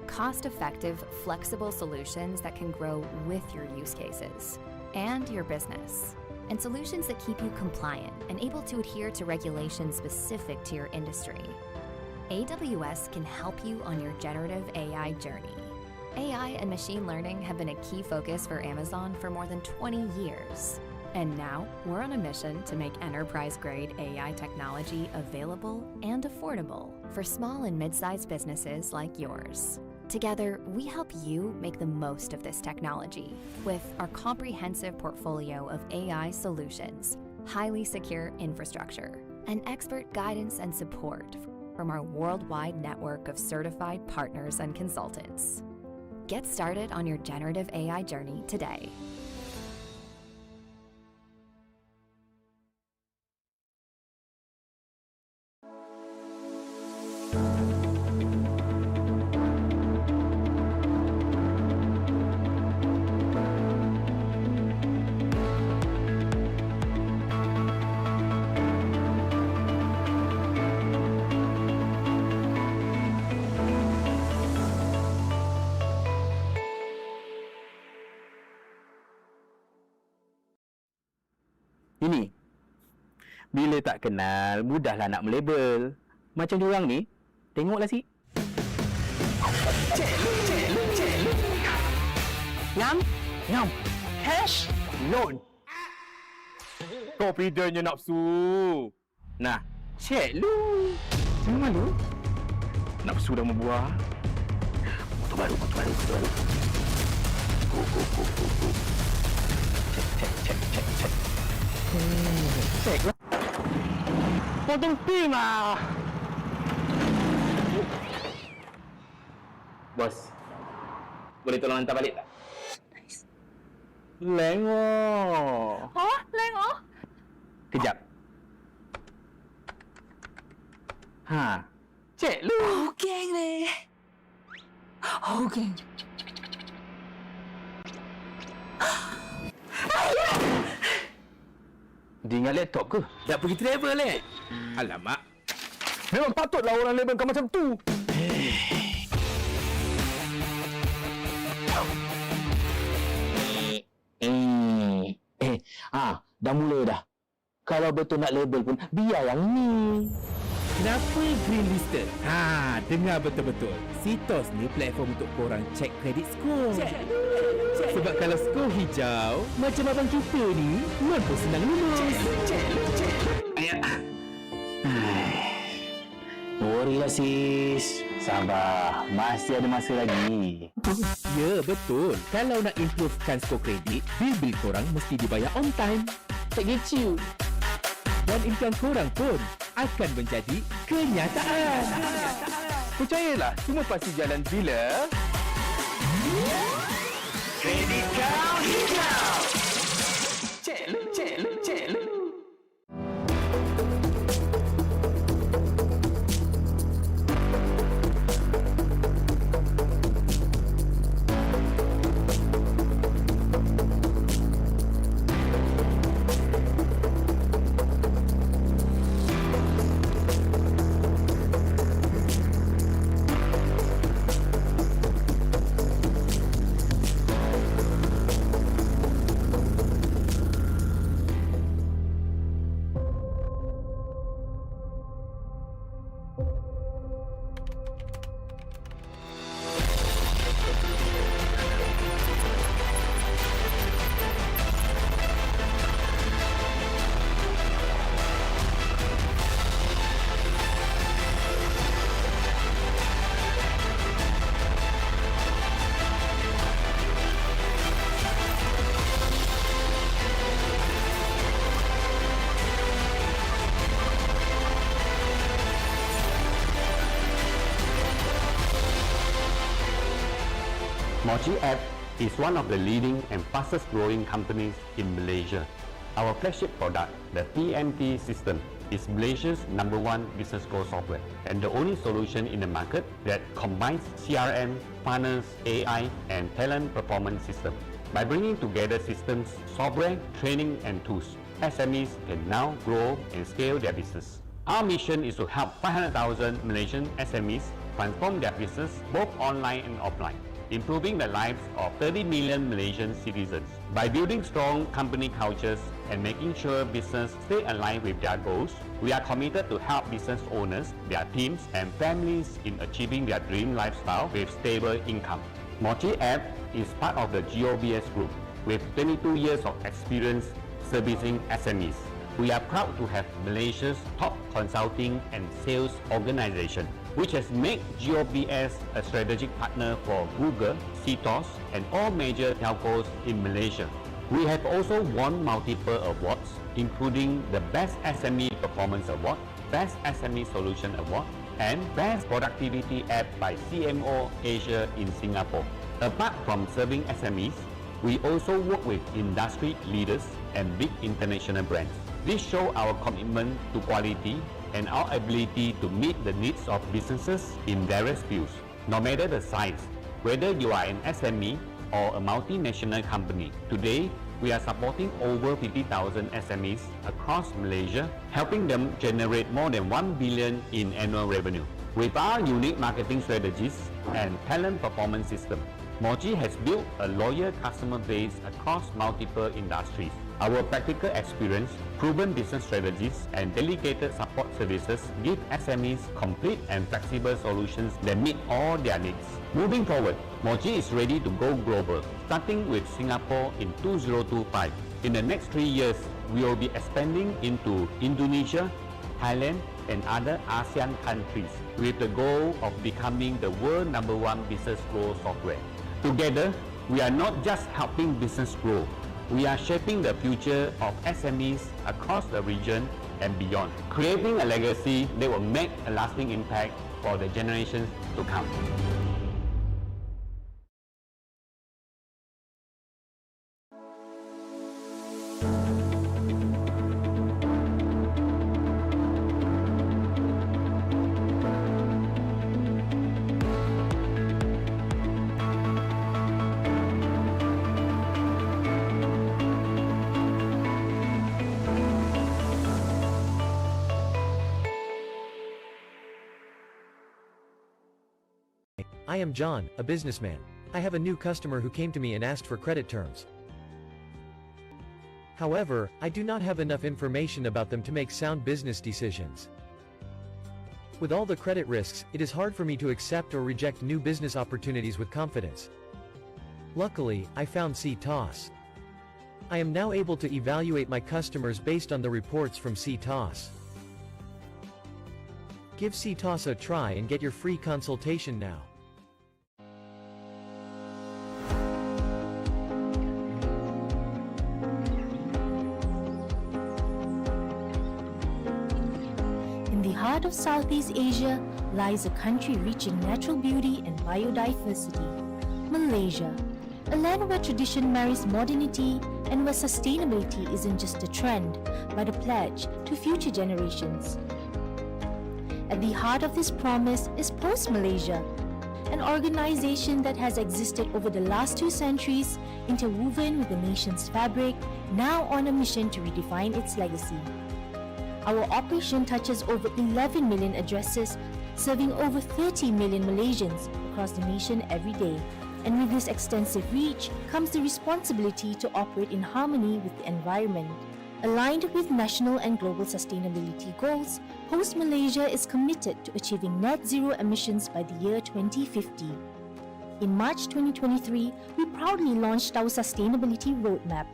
Cost-effective, flexible solutions that can grow with your use cases and your business. And solutions that keep you compliant and able to adhere to regulations specific to your industry. AWS can help you on your generative AI journey. AI and machine learning have been a key focus for Amazon for more than 20 years. And now, we're on a mission to make enterprise-grade AI technology available and affordable for small and mid-sized businesses like yours. Together, we help you make the most of this technology with our comprehensive portfolio of AI solutions, highly secure infrastructure, and expert guidance and support from our worldwide network of certified partners and consultants. Get started on your generative AI journey today. Ini, bila tak kenal, mudahlah nak melabel. Macam diorang ni, tengoklah si. Ngam? Ngam. Cash? Loan. Confidentnya nafsu. Nah, cek lu. Jangan malu. Nafsu dah membuah. Motor baru. Go. Cek. Cek lah. Potong pin lah. Bos, boleh tolong hantar balik tak? Nice. Lengoh. Oh, Lengoh? Kejap. Ha, cek lu. Okay ni. Okay. Dia ingat laptop ke? Nak pergi travel Alamak. Memang patutlah orang label kau macam tu. Dah mula dah. Kalau betul nak label pun, biar yang ni. Kenapa green listed? Dengar betul-betul. CTOS ni platform untuk korang cek credit score. Sebab kalau skor hijau, macam abang kita ni, loan pun senang lulus. Worry lah sis. Sabar, masih ada masa lagi. Ya, betul. Kalau nak improvekan skor kredit, bil-bil korang mesti dibayar on time. Tak gitu. Dan impian korang pun akan menjadi kenyataan. Percayalah, semua pasti jalan bila kredit kau hijau. Cek lu. Mochi App is one of the leading and fastest growing companies in Malaysia. Our flagship product, the PMT system, is Malaysia's #1 business growth software and the only solution in the market that combines CRM, finance, AI, and talent performance system. By bringing together systems, software, training, and tools, SMEs can now grow and scale their business. Our mission is to help 500,000 Malaysian SMEs transform their business both online and offline, improving the lives of 30 million Malaysian citizens. By building strong company cultures and making sure business stay aligned with their goals, we are committed to help business owners, their teams, and families in achieving their dream lifestyle with stable income. Mochi app is part of the GOBS group with 22 years of experience servicing SMEs. We are proud to have Malaysia's top consulting and sales organization, which has made GOBS a strategic partner for Google, CTOS, and all major telcos in Malaysia. We have also won multiple awards, including the Best SME Performance Award, Best SME Solution Award, and Best Productivity App by CMO Asia in Singapore. Apart from serving SMEs, we also work with industry leaders and big international brands. This shows our commitment to quality and our ability to meet the needs of businesses in various fields, no matter the size. Whether you are an SME or a multinational company, today we are supporting over 50,000 SMEs across Malaysia, helping them generate more than 1 billion in annual revenue. With our unique marketing strategies and talent performance system, Mochi has built a loyal customer base across multiple industries. Our practical experience, proven business strategies, and dedicated support services give SMEs complete and flexible solutions that meet all their needs. Moving forward, Mochi is ready to go global, starting with Singapore in 2025. In the next 3 years, we will be expanding into Indonesia, Thailand, and other ASEAN countries with the goal of becoming the world #1 business growth software. Together, we are not just helping business grow, we are shaping the future of SMEs across the region and beyond, creating a legacy that will make a lasting impact for the generations to come. I am John, a businessman. I have a new customer who came to me and asked for credit terms. However, I do not have enough information about them to make sound business decisions. With all the credit risks, it is hard for me to accept or reject new business opportunities with confidence. Luckily, I found CTOS. I am now able to evaluate my customers based on the reports from CTOS. Give CTOS a try and get your free consultation now. In the heart of Southeast Asia lies a country rich in natural beauty and biodiversity, Malaysia, a land where tradition marries modernity and where sustainability isn't just a trend, but a pledge to future generations. At the heart of this promise is Pos Malaysia, an organization that has existed over the last 2 centuries, interwoven with the nation's fabric, now on a mission to redefine its legacy. Our operation touches over 11 million addresses, serving over 30 million Malaysians across the nation every day. And with this extensive reach comes the responsibility to operate in harmony with the environment. Aligned with national and global sustainability goals, Pos Malaysia is committed to achieving net zero emissions by the year 2050. In March 2023, we proudly launched our sustainability roadmap,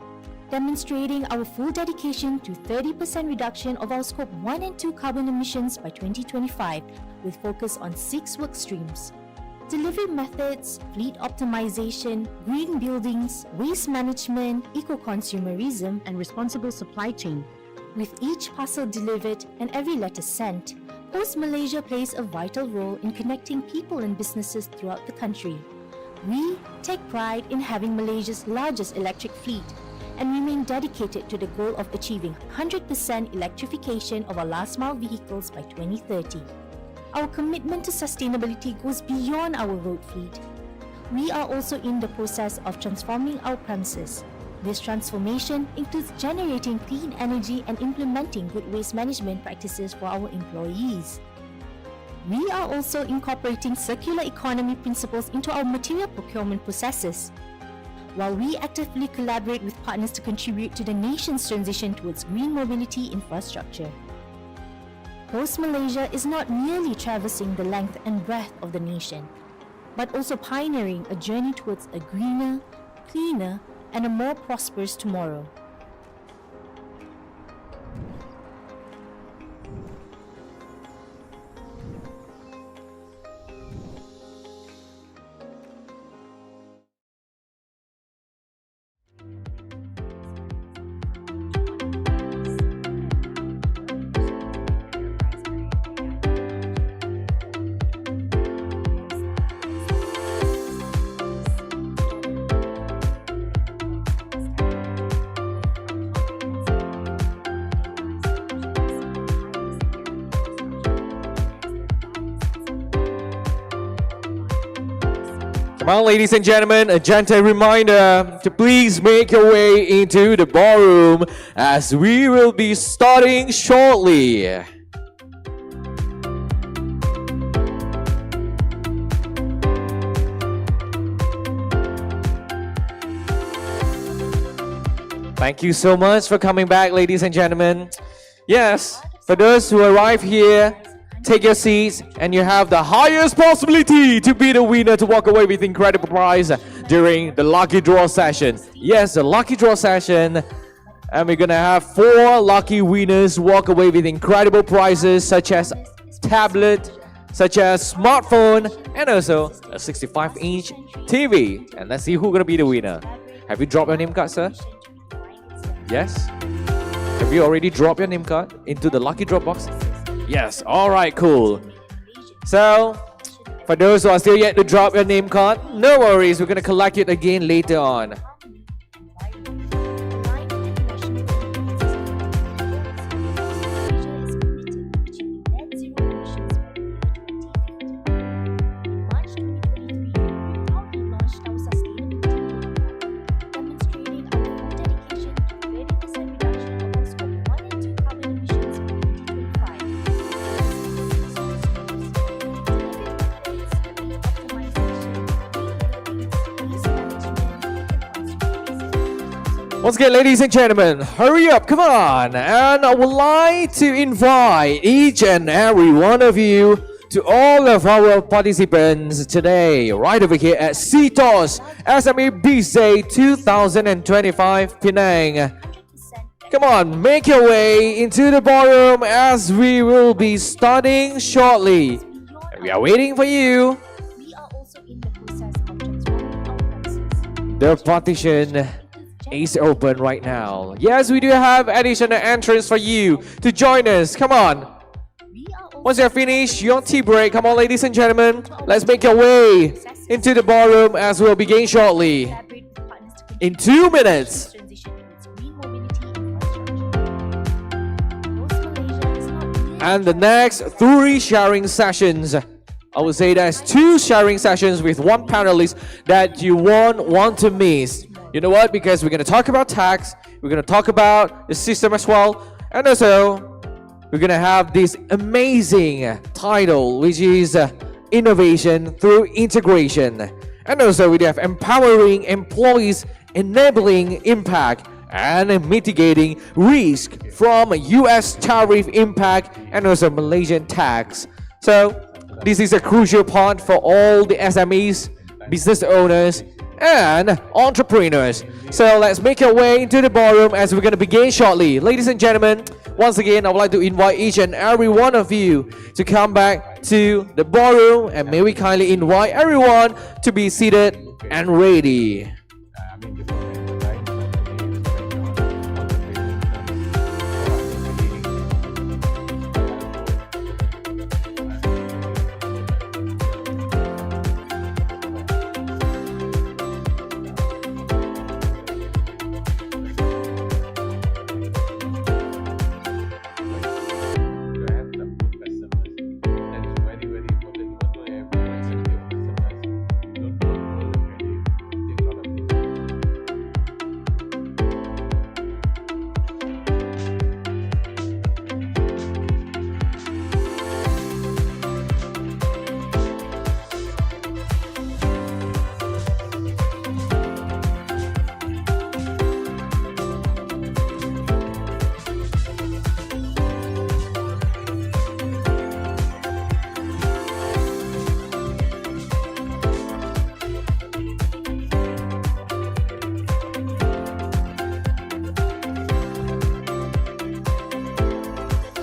demonstrating our full dedication to 30% reduction of our Scope 1 and 2 carbon emissions by 2025, with focus on 6 work streams: delivery methods, fleet optimization, green buildings, waste management, eco-consumerism, and responsible supply chain. With each parcel delivered and every letter sent, Pos Malaysia plays a vital role in connecting people and businesses throughout the country. We take pride in having Malaysia's largest electric fleet, and remain dedicated to the goal of achieving 100% electrification of our last mile vehicles by 2030. Our commitment to sustainability goes beyond our road fleet. We are also in the process of transforming our premises. This transformation includes generating clean energy and implementing good waste management practices for our employees. We are also incorporating circular economy principles into our material procurement processes, while we actively collaborate with partners to contribute to the nation's transition towards green mobility infrastructure. Pos Malaysia is not merely traversing the length and breadth of the nation, but also pioneering a journey towards a greener, cleaner, and a more prosperous tomorrow. Come on, ladies and gentlemen, a gentle reminder to please make your way into the ballroom as we will be starting shortly. Thank you so much for coming back, ladies and gentlemen. Yes, for those who arrive here, take your seats and you have the highest possibility to be the winner to walk away with incredible prize during the lucky draw session. Yes, the lucky draw session. And we're gonna have 4 lucky winners walk away with incredible prizes such as tablet, such as smartphone, and also a 65-inch TV. And let's see who's gonna be the winner. Have you dropped your name card, sir? Yes? Have you already dropped your name card into the lucky draw box? Yes, alright, cool. So, for those who are still yet to drop your name card, no worries, we're gonna collect it again later on. Once again, ladies and gentlemen, hurry up, come on. And I would like to invite each and every one of you to all of our participants today, right over here at CTOS SME Biz 2025 Penang. Come on, make your way into the ballroom as we will be starting shortly. We are waiting for you. The partition is open right now. Yes, we do have additional entrance for you to join us. Come on. Once you're finished your tea break, come on, ladies and gentlemen, let's make our way into the ballroom as we'll begin shortly. In 2 minutes. And the next 3 sharing sessions, I would say that's 2 sharing sessions with 1 panelist that you won't want to miss. You know what? Because we're going to talk about tax, we're going to talk about the system as well, and also we're going to have this amazing title, which is Innovation Through Integration. And also we have Empowering Employees, Enabling Impact, and Mitigating Risk from US Tariff Impact and also Malaysian Tax. So this is a crucial part for all the SMEs, business owners, and entrepreneurs. So let's make our way into the ballroom as we're going to begin shortly. Ladies and gentlemen, once again, I would like to invite each and every one of you to come back to the ballroom, and may we kindly invite everyone to be seated and ready.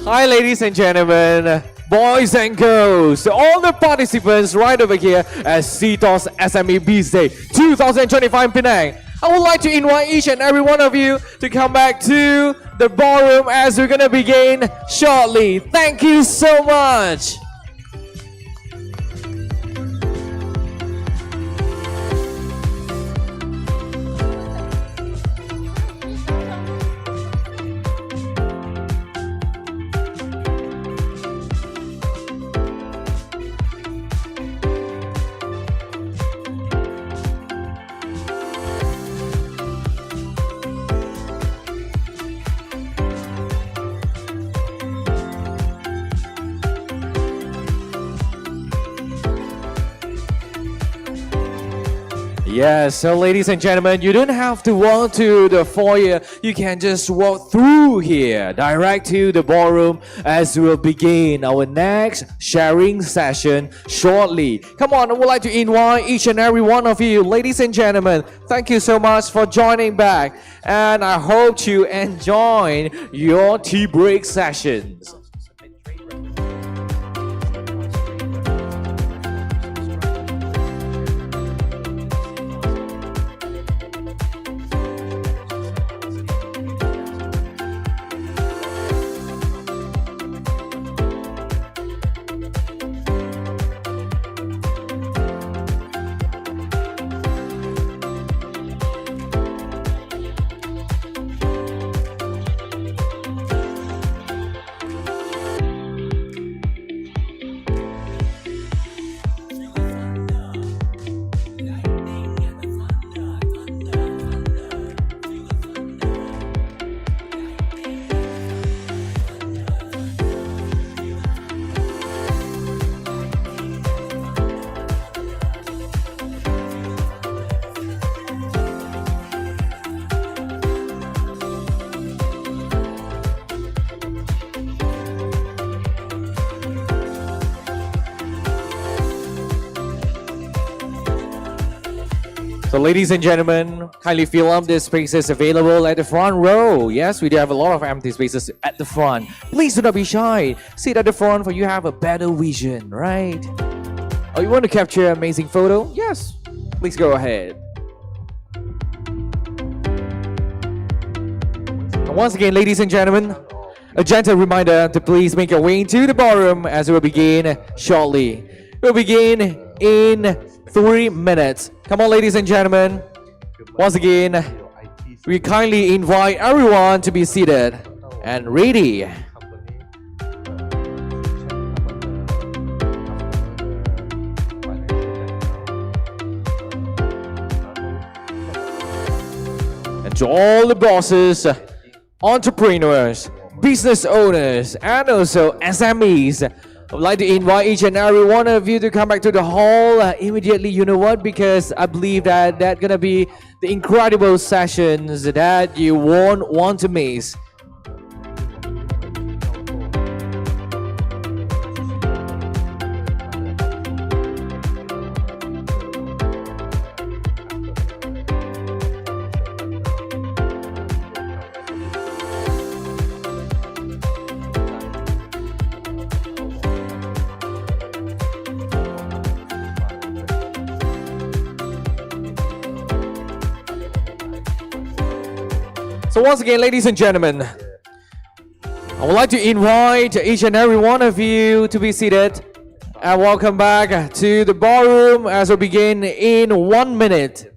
Hi, ladies and gentlemen, boys and girls, all the participants right over here at CTOS SME Biz Day 2025 in Penang. I would like to invite each and every one of you to come back to the ballroom as we're gonna begin shortly. Thank you so much. Yes, so ladies and gentlemen, you don't have to walk to the foyer. You can just walk through here, direct to the ballroom as we'll begin our next sharing session shortly. Come on, I would like to invite each and every one of you, ladies and gentlemen. Thank you so much for joining back, and I hope you enjoy your tea break sessions. So ladies and gentlemen, kindly fill up the spaces available at the front row. Yes, we do have a lot of empty spaces at the front. Please do not be shy. Sit at the front for you have a better vision, right? Oh, you want to capture an amazing photo? Yes, please go ahead. And once again, ladies and gentlemen, a gentle reminder to please make your way into the ballroom as we will begin shortly. We'll begin in 3 minutes. Come on, ladies and gentlemen. Once again, we kindly invite everyone to be seated and ready. And to all the bosses, entrepreneurs, business owners, and also SMEs, I would like to invite each and every one of you to come back to the hall immediately. You know what? Because I believe that that's gonna be the incredible sessions that you won't want to miss. So once again, ladies and gentlemen, I would like to invite each and every one of you to be seated and welcome back to the ballroom as we begin in 1 minute.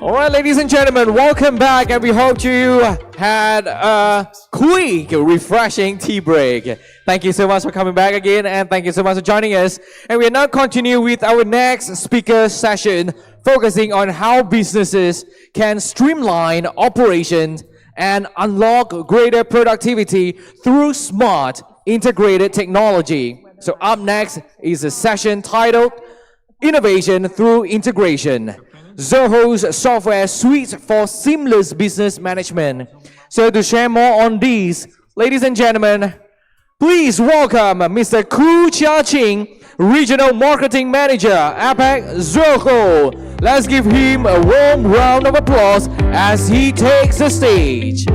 All right, ladies and gentlemen, welcome back, and we hope you had a quick, refreshing tea break. Thank you so much for coming back again, and thank you so much for joining us. And we now continue with our next speaker session, focusing on how businesses can streamline operations and unlock greater productivity through smart, integrated technology. So up next is a session titled Innovation Through Integration, ZOHO's software suite for seamless business management. So to share more on these, ladies and gentlemen, please welcome Mr. Khoo Ching, Regional Marketing Manager, APAC ZOHO. Let's give him a warm round of applause as he takes the stage.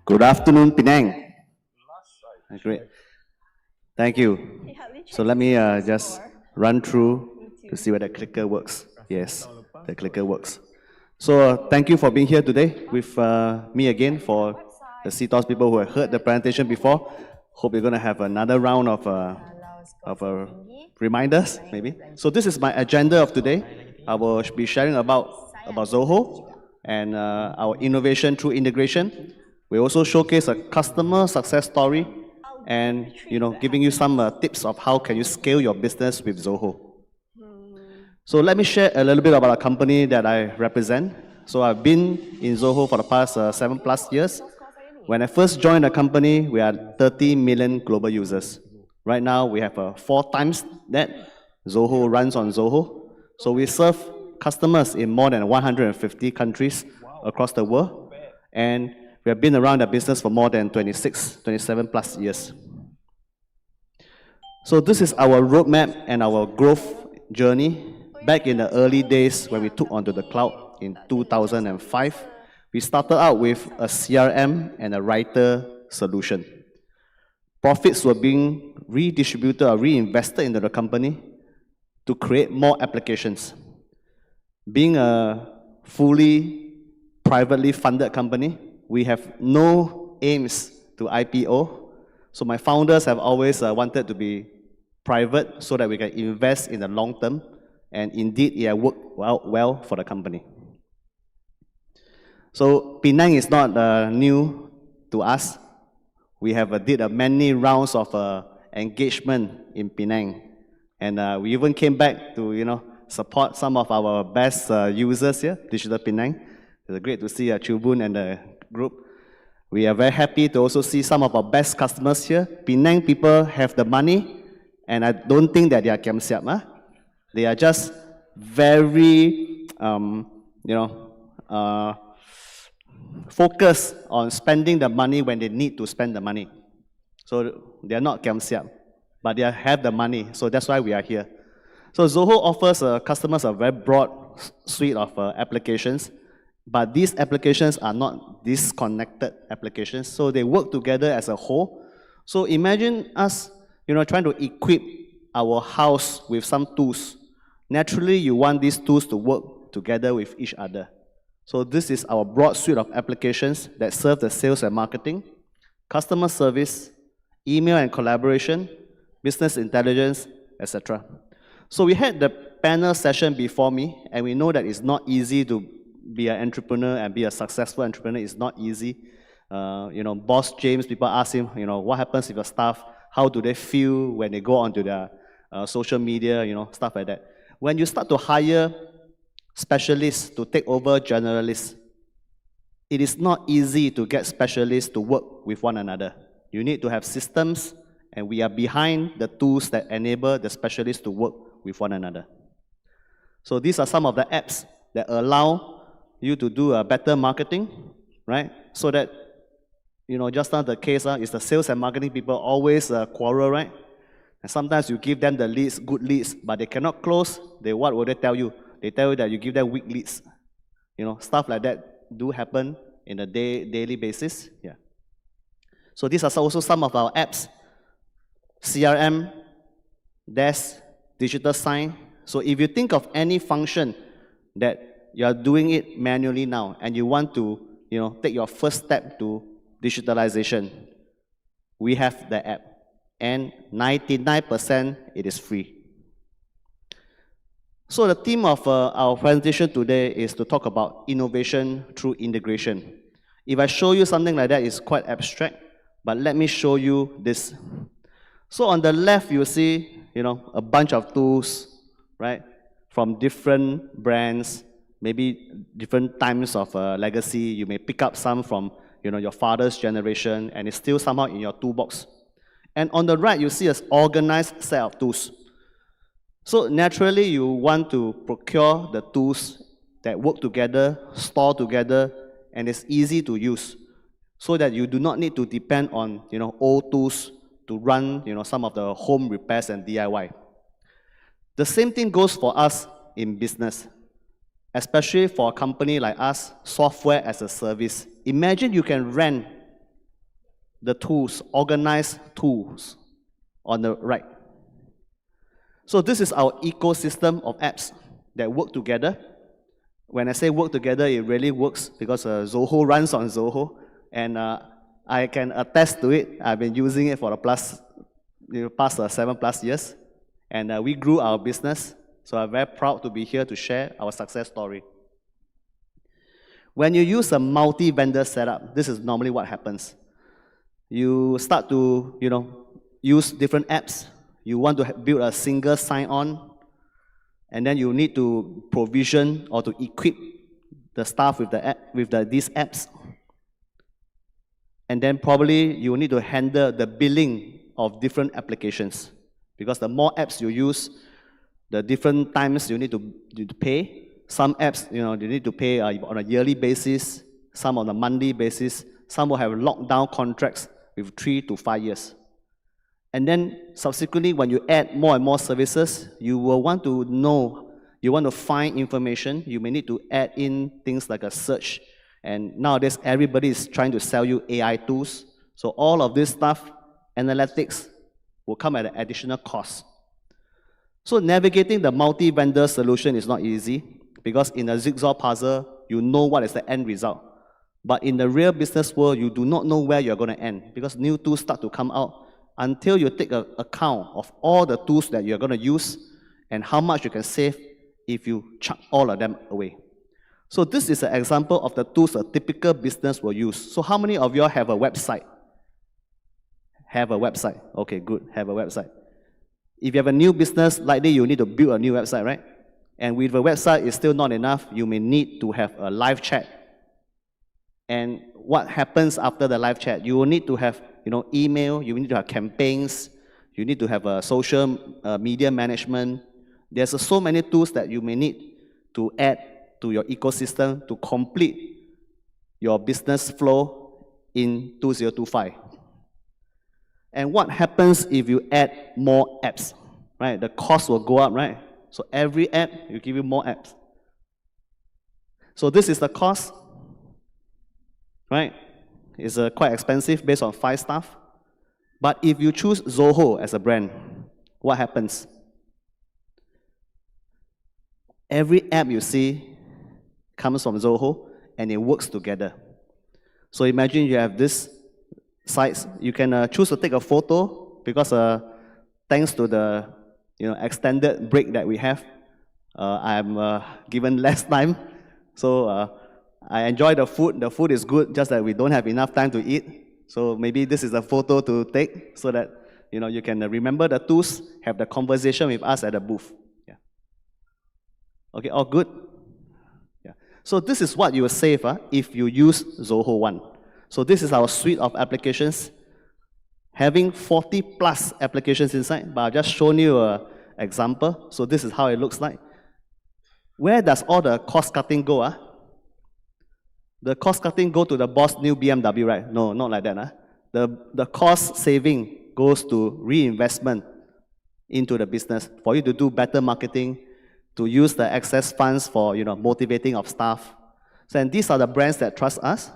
Good afternoon, Penang. Great. Thank you. So let me just run through to see whether the clicker works. Yes, the clicker works. So thank you for being here today with me again for the CTOS people who have heard the presentation before. Hope you're going to have another round of reminders, maybe. So this is my agenda of today. I will be sharing about ZOHO and our innovation through integration. We also showcase a customer success story and giving you some tips of how can you scale your business with ZOHO. So let me share a little bit about a company that I represent. So I've been in ZOHO for the past 7+ years. When I first joined the company, we had 30 million global users. Right now, we have 4 times that. ZOHO runs on ZOHO. So we serve customers in more than 150 countries across the world. And we have been around the business for more than 27+ years. So this is our roadmap and our growth journey. Back in the early days when we took onto the cloud in 2005, we started out with a CRM and a writer solution. Profits were being redistributed or reinvested into the company to create more applications. Being a fully privately funded company, we have no aims to IPO. So my founders have always wanted to be private so that we can invest in the long term. And indeed, it has worked well for the company. So Penang is not new to us. We have did many rounds of engagement in Penang. And we even came back to support some of our best users here, Digital Penang. It's great to see Chubun and the group. We are very happy to also see some of our best customers here. Penang people have the money, and I don't think that they are kiam siap. They are just very, focused on spending the money when they need to spend the money. So they are not kiam siap, but they have the money. So that's why we are here. So ZOHO offers customers a very broad suite of applications. But these applications are not disconnected applications, so they work together as a whole. So imagine us, trying to equip our house with some tools. Naturally, you want these tools to work together with each other. So this is our broad suite of applications that serve the sales and marketing, customer service, email and collaboration, business intelligence, etc. So we had the panel session before me, and we know that it's not easy to be an entrepreneur and be a successful entrepreneur. Is not easy. Boss James, people ask him, what happens if your staff, how do they feel when they go onto their social media, stuff like that. When you start to hire specialists to take over generalists, it is not easy to get specialists to work with one another. You need to have systems, and we are behind the tools that enable the specialists to work with one another. So these are some of the apps that allow you to do a better marketing, right? So that, just not the case, is the sales and marketing people always quarrel, right? And sometimes you give them the leads, good leads, but they cannot close. What will they tell you? They tell you that you give them weak leads. Stuff like that do happen in a daily basis. Yeah. So these are also some of our apps. CRM, desk, digital sign. So if you think of any function that you are doing it manually now, and you want to, take your first step to digitalization, we have the app. and 99% it is free. So the theme of our presentation today is to talk about innovation through integration. If I show you something like that, it's quite abstract, but let me show you this. So on the left, you see, a bunch of tools, right, from different brands, maybe different times of legacy. You may pick up some from, your father's generation, and it's still somehow in your toolbox. And on the right, you see an organized set of tools. So naturally, you want to procure the tools that work together, store together, and it's easy to use, so that you do not need to depend on, old tools to run, some of the home repairs and DIY. The same thing goes for us in business, especially for a company like us, software as a service. Imagine you can rent the tools, organized tools on the right. So this is our ecosystem of apps that work together. When I say work together, it really works because ZOHO runs on ZOHO, and I can attest to it. I've been using it for the past 7+ years, and we grew our business. So I'm very proud to be here to share our success story. When you use a multi-vendor setup, this is normally what happens. You start to, use different apps. You want to build a single sign-on, and then you need to provision or to equip the staff with these apps. And then probably you need to handle the billing of different applications, because the more apps you use, the different times you need to pay. Some apps, you need to pay on a yearly basis, some on a monthly basis. Some will have lockdown contracts with 3 to 5 years. And then subsequently, when you add more and more services, you will want to know, you want to find information. You may need to add in things like a search. And nowadays, everybody is trying to sell you AI tools. So all of this stuff, analytics, will come at an additional cost. So navigating the multi-vendor solution is not easy, because in a jigsaw puzzle, you know what is the end result. But in the real business world, you do not know where you're going to end, because new tools start to come out until you take an account of all the tools that you're going to use and how much you can save if you chuck all of them away. So this is an example of the tools a typical business will use. So how many of you have a website? Have a website. Okay, good. Have a website. If you have a new business, likely you need to build a new website, right? And with a website, it's still not enough. You may need to have a live chat. And what happens after the live chat? You will need to have, email. You need to have campaigns. You need to have a social media management. There's so many tools that you may need to add to your ecosystem to complete your business flow in 2025. And what happens if you add more apps, right? The cost will go up, right? So every app, you give you more apps. So this is the cost, right? It's quite expensive based on 5 staff. But if you choose ZOHO as a brand, what happens? Every app you see comes from ZOHO, and it works together. So imagine you have this sites. You can choose to take a photo, because thanks to the extended break that we have, I'm given less time. So I enjoy the food. The food is good, just that we don't have enough time to eat. So maybe this is a photo to take so that you can remember the tools, have the conversation with us at the booth. Yeah. Okay, all good? Yeah. So this is what you will save if you use ZOHO One. So this is our suite of applications, having 40+ applications inside, but I've just shown you an example. So this is how it looks like. Where does all the cost cutting go? The cost cutting go to the boss new BMW, right? No, not like that. The cost saving goes to reinvestment into the business, for you to do better marketing, to use the excess funds for motivating of staff. So, and these are the brands that trust us,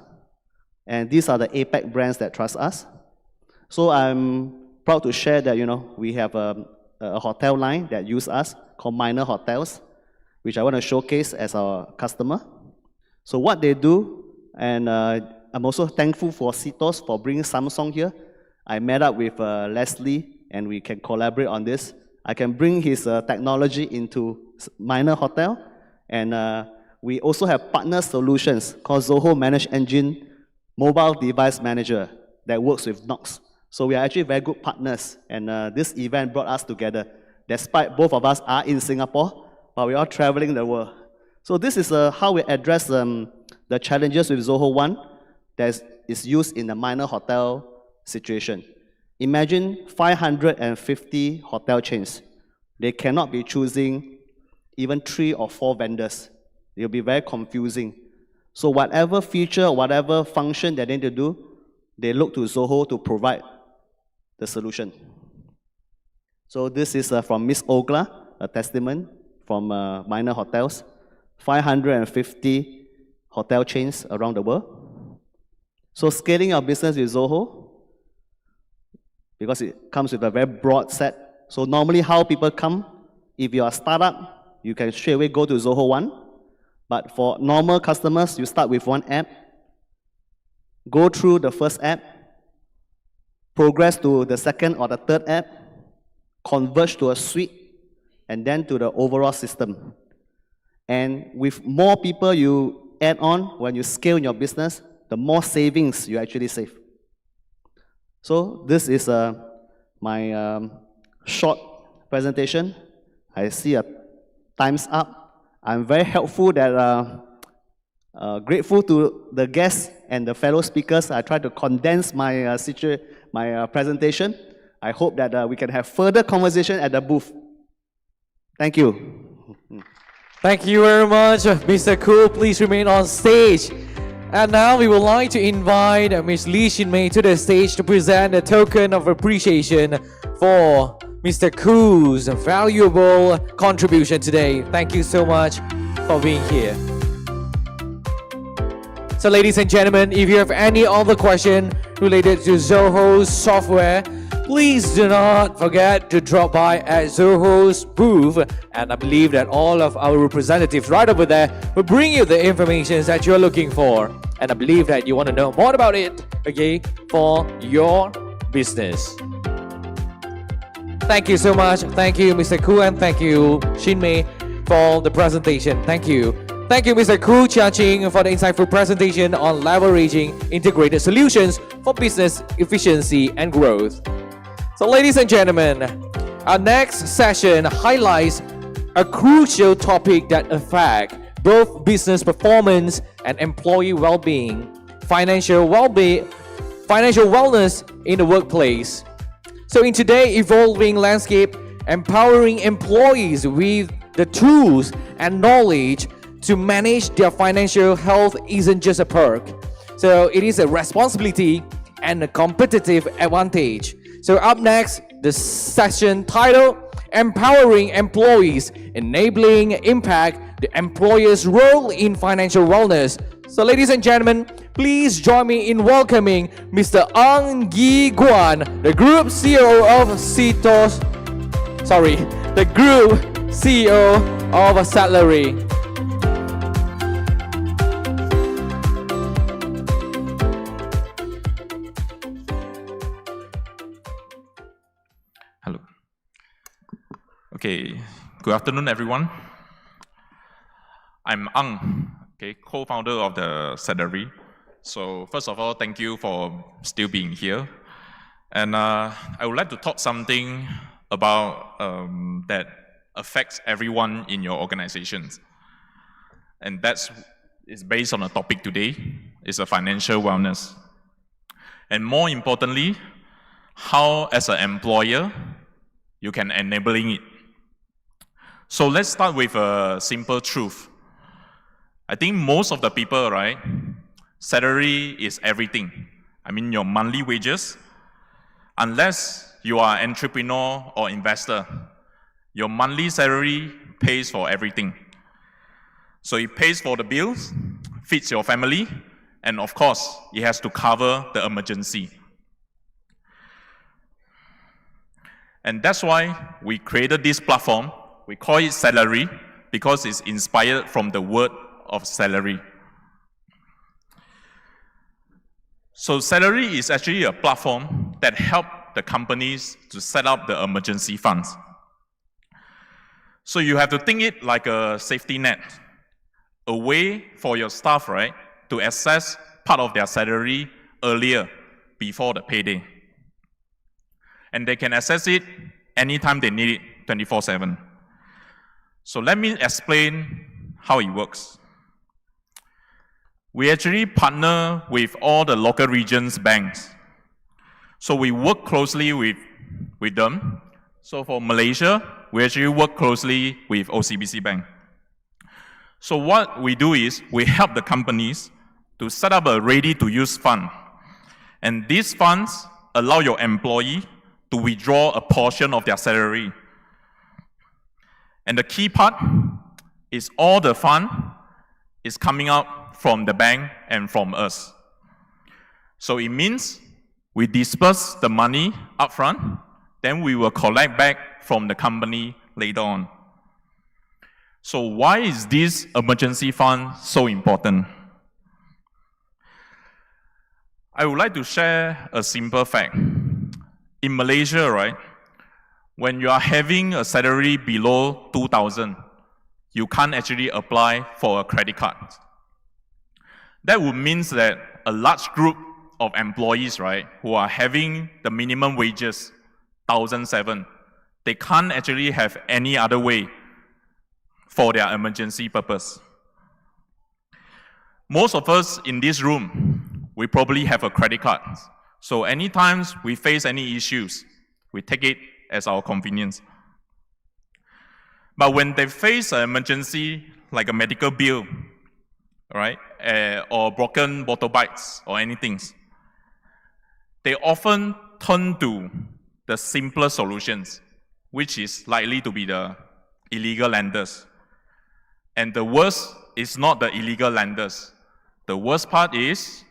and these are the APAC brands that trust us. So I'm proud to share that we have a hotel line that use us called Minor Hotels, which I want to showcase as our customer. So what they do, and I'm also thankful for CTOS for bringing Samsung here. I met up with Leslie and we can collaborate on this. I can bring his technology into minor hotel, and we also have partner solutions called ZOHO Managed Engine Mobile Device Manager that works with Knox. So we are actually very good partners, and this event brought us together. Despite both of us are in Singapore, but we are traveling the world. So this is how we address the challenges with ZOHO One that is used in a minor hotel situation. Imagine 550 hotel chains. They cannot be choosing even 3 or 4 vendors. It will be very confusing. So whatever feature, whatever function they need to do, they look to ZOHO to provide the solution. So this is from Miss Ogla, a testament from minor hotels, 550 hotel chains around the world. So scaling our business with ZOHO, because it comes with a very broad set. So normally how people come, if you are a startup, you can straight away go to ZOHO One. But for normal customers, you start with one app, go through the first app, progress to the second or the third app, converge to a suite, and then to the overall system. And with more people you add on, when you scale in your business, the more savings you actually save. So this is my short presentation. I see a time's up. I'm very helpful that grateful to the guests and the fellow speakers. I try to condense my presentation. I hope that we can have further conversation at the booth. Thank you. Thank you very much, Mr. Khoo. Please remain on stage. And now we would like to invite Ms. Lee Shin Mei to the stage to present a token of appreciation for Mr. Khoo's valuable contribution today. Thank you so much for being here. So ladies and gentlemen, if you have any other question related to ZOHO's software, please do not forget to drop by at ZOHO's booth, and I believe that all of our representatives right over there will bring you the information that you're looking for. And I believe that you want to know more about it, okay, for your business. Thank you so much. Thank you, Mr. Khoo, and thank you, Shin Mei, for the presentation. Thank you. Thank you, Mr. Khoo, Chia, Ching, for the insightful presentation on leveraging integrated solutions for business efficiency and growth. So ladies and gentlemen, our next session highlights a crucial topic that affects both business performance and employee well-being, financial wellness in the workplace. So in today's evolving landscape, empowering employees with the tools and knowledge to manage their financial health isn't just a perk. So it is a responsibility and a competitive advantage. So up next, the session titled Empowering Employees, Enabling Impact, the Employer's Role in Financial Wellness. So ladies and gentlemen, please join me in welcoming Mr. Ang Gee Guan, the Group CEO of CTOS, the Group CEO of Setlary. Okay, good afternoon, everyone. I'm Ang, co-founder of the Setlary. So first of all, thank you for still being here. And I would like to talk something about that affects everyone in your organizations. And is based on a topic today, is a financial wellness. And more importantly, how as an employer, you can enabling it. So let's start with a simple truth. I think most of the people, right, salary is everything. I mean your monthly wages. Unless you are an entrepreneur or investor, your monthly salary pays for everything. So it pays for the bills, feeds your family, and of course, it has to cover the emergency. And that's why we created this platform. We call it Setlary because it's inspired from the word of salary. So Setlary is actually a platform that helps the companies to set up the emergency funds. So you have to think it like a safety net, a way for your staff, right, to access part of their salary earlier, before the payday. And they can access it anytime they need it, 24/7. So let me explain how it works. We actually partner with all the local regions banks. So we work closely with them. So for Malaysia, we actually work closely with OCBC Bank. So what we do is we help the companies to set up a ready-to-use fund. And these funds allow your employee to withdraw a portion of their salary. And the key part is all the fund is coming out from the bank and from us. So it means we disperse the money upfront, then we will collect back from the company later on. So why is this emergency fund so important? I would like to share a simple fact. In Malaysia, right, when you are having a salary below 2,000, you can't actually apply for a credit card. That would mean that a large group of employees, right, who are having the minimum wages, 1,007, they can't actually have any other way for their emergency purpose. Most of us in this room, we probably have a credit card. So anytime we face any issues, we take it as our convenience. But when they face an emergency, like a medical bill, right, or broken motorbikes or anything, they often turn to the simpler solutions, which is likely to be the illegal lenders. And the worst is not the illegal lenders. The worst part is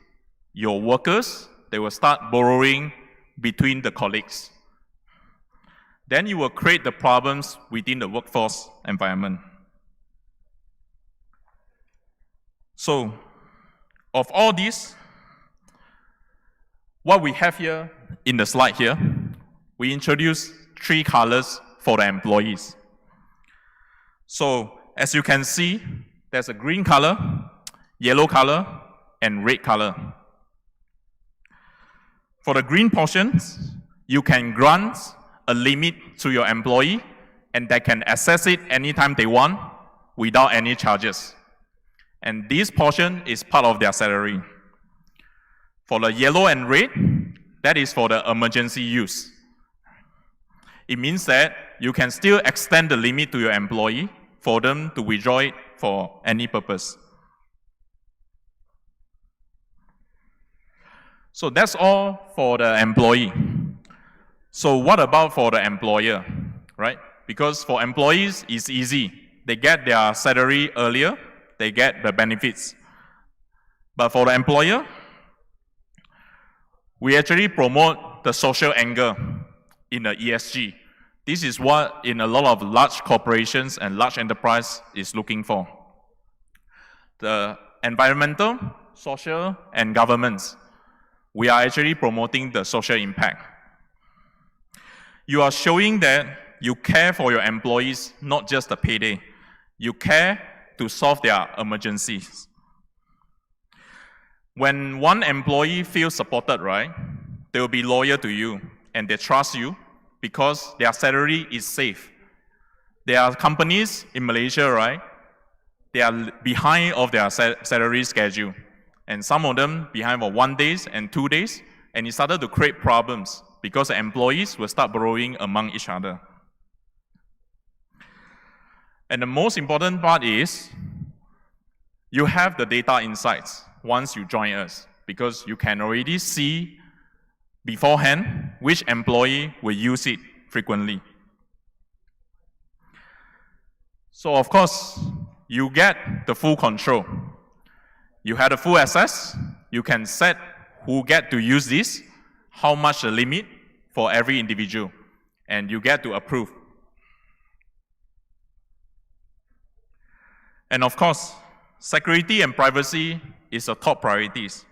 your workers, they will start borrowing between the colleagues. Then you will create the problems within the workforce environment. So, of all this, what we have here in the slide here, we introduce 3 colors for the employees. So, as you can see, there's a green color, yellow color, and red color. For the green portions, you can grant a limit to your employee, and they can access it anytime they want without any charges. And this portion is part of their salary. For the yellow and red, that is for the emergency use. It means that you can still extend the limit to your employee for them to withdraw it for any purpose. So that's all for the employee. So what about for the employer, right? Because for employees, it's easy. They get their salary earlier, they get the benefits. But for the employer, we actually promote the social angle in the ESG. This is what in a lot of large corporations and large enterprise is looking for. The environmental, social, and governance. We are actually promoting the social impact. You are showing that you care for your employees, not just the payday. You care to solve their emergencies. When one employee feels supported, right, they will be loyal to you and they trust you because their salary is safe. There are companies in Malaysia, right, they are behind of their salary schedule. And some of them behind for 1 day and 2 days, and it started to create problems because the employees will start borrowing among each other. And the most important part is, you have the data insights once you join us, because you can already see beforehand which employee will use it frequently. So of course, you get the full control. You have the full access. You can set who get to use this, how much the limit for every individual, and you get to approve. And of course, security and privacy is a top priorities.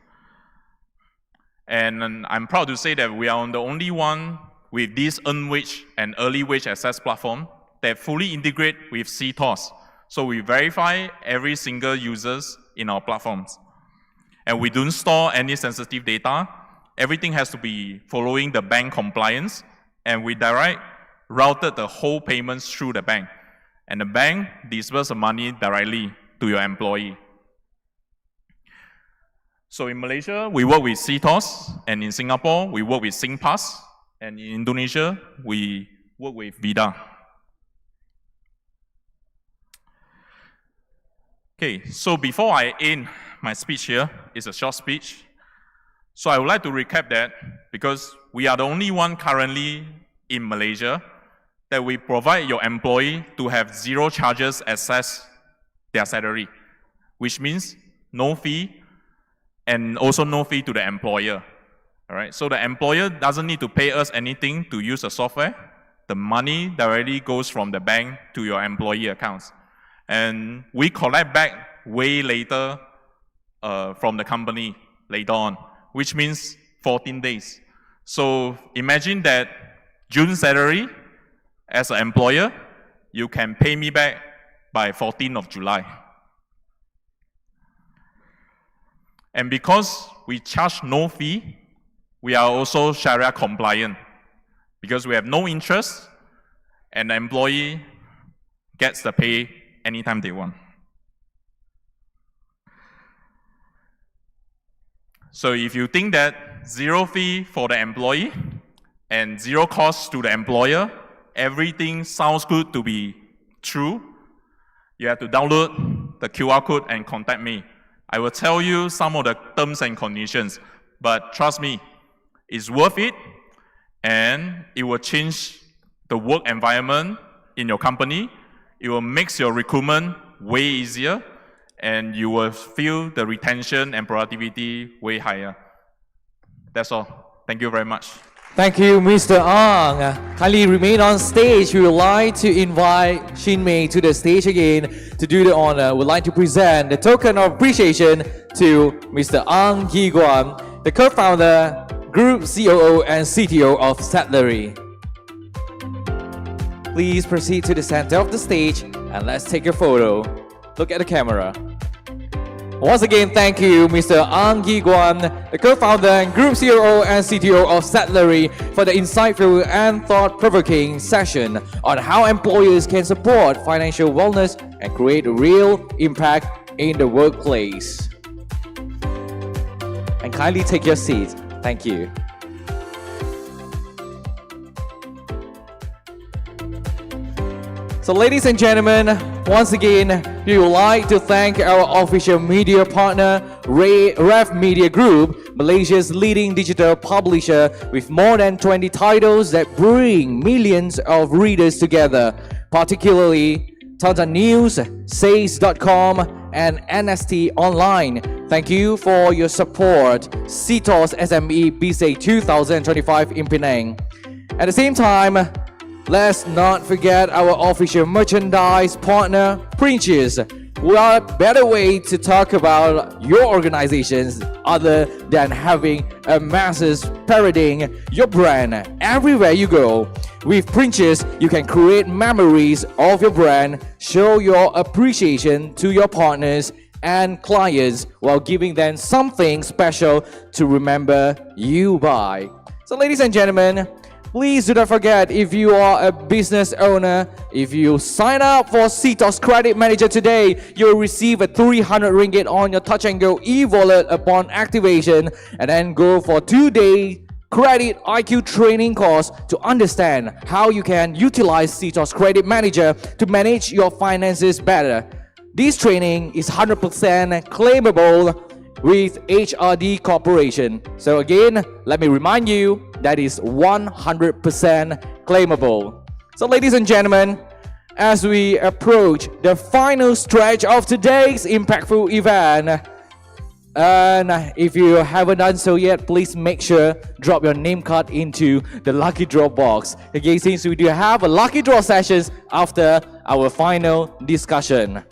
And I'm proud to say that we are the only one with this earned wage and early wage access platform that fully integrate with CTOS. So we verify every single users in our platforms. And we don't store any sensitive data. Everything has to be following the bank compliance. And we routed the whole payments through the bank. And the bank disperses the money directly to your employee. So in Malaysia, we work with CTOS, and in Singapore, we work with SingPass, and in Indonesia, we work with Vida. Okay, so before I end my speech here, it's a short speech. So I would like to recap that, because we are the only one currently in Malaysia that we provide your employee to have zero charges access their salary, which means no fee, and also no fee to the employer. All right, so the employer doesn't need to pay us anything to use the software. The money directly goes from the bank to your employee accounts. And we collect back way later from the company later on, which means 14 days. So imagine that June salary, as an employer, you can pay me back by 14th of July. And because we charge no fee, we are also Sharia compliant, because we have no interest and the employee gets the pay anytime they want. So if you think that zero fee for the employee and zero cost to the employer, everything sounds good to be true, you have to download the QR code and contact me. I will tell you some of the terms and conditions, but trust me, it's worth it, and it will change the work environment in your company. It will make your recruitment way easier, and you will feel the retention and productivity way higher. That's all. Thank you very much. Thank you, Mr. Ang. Kindly remain on stage. We would like to invite Shin Mei to the stage again to do the honor. We'd like to present the token of appreciation to Mr. Ang Gee Guan, the co-founder, Group COO and CTO of Setlary. Please proceed to the center of the stage and let's take a photo. Look at the camera. Once again, thank you, Mr. Ang Gee Guan, the co-founder and Group COO and CTO of Setlary, for the insightful and thought-provoking session on how employers can support financial wellness and create a real impact in the workplace. And kindly take your seat. Thank you. So ladies and gentlemen, once again, we would like to thank our official media partner, Rev Media Group, Malaysia's leading digital publisher with more than 20 titles that bring millions of readers together, particularly Tantan News, Says.com, and NST Online. Thank you for your support, CTOS SME Biz 2025 in Penang. At the same time, let's not forget our official merchandise partner, Princes. What better way to talk about your organizations other than having a masses parading your brand everywhere you go. With Princes, you can create memories of your brand, show your appreciation to your partners and clients while giving them something special to remember you by. So ladies and gentlemen, please do not forget, if you are a business owner, if you sign up for CTOS Credit Manager today, you'll receive a 300 ringgit on your Touch and Go e-wallet upon activation, and then go for 2-day credit IQ training course to understand how you can utilize CTOS Credit Manager to manage your finances better. This training is 100% claimable with HRD Corporation. So again, let me remind you, that is 100% claimable. So ladies and gentlemen, as we approach the final stretch of today's impactful event, and if you haven't done so yet, please make sure drop your name card into the lucky draw box. Okay, since we do have a lucky draw sessions after our final discussion.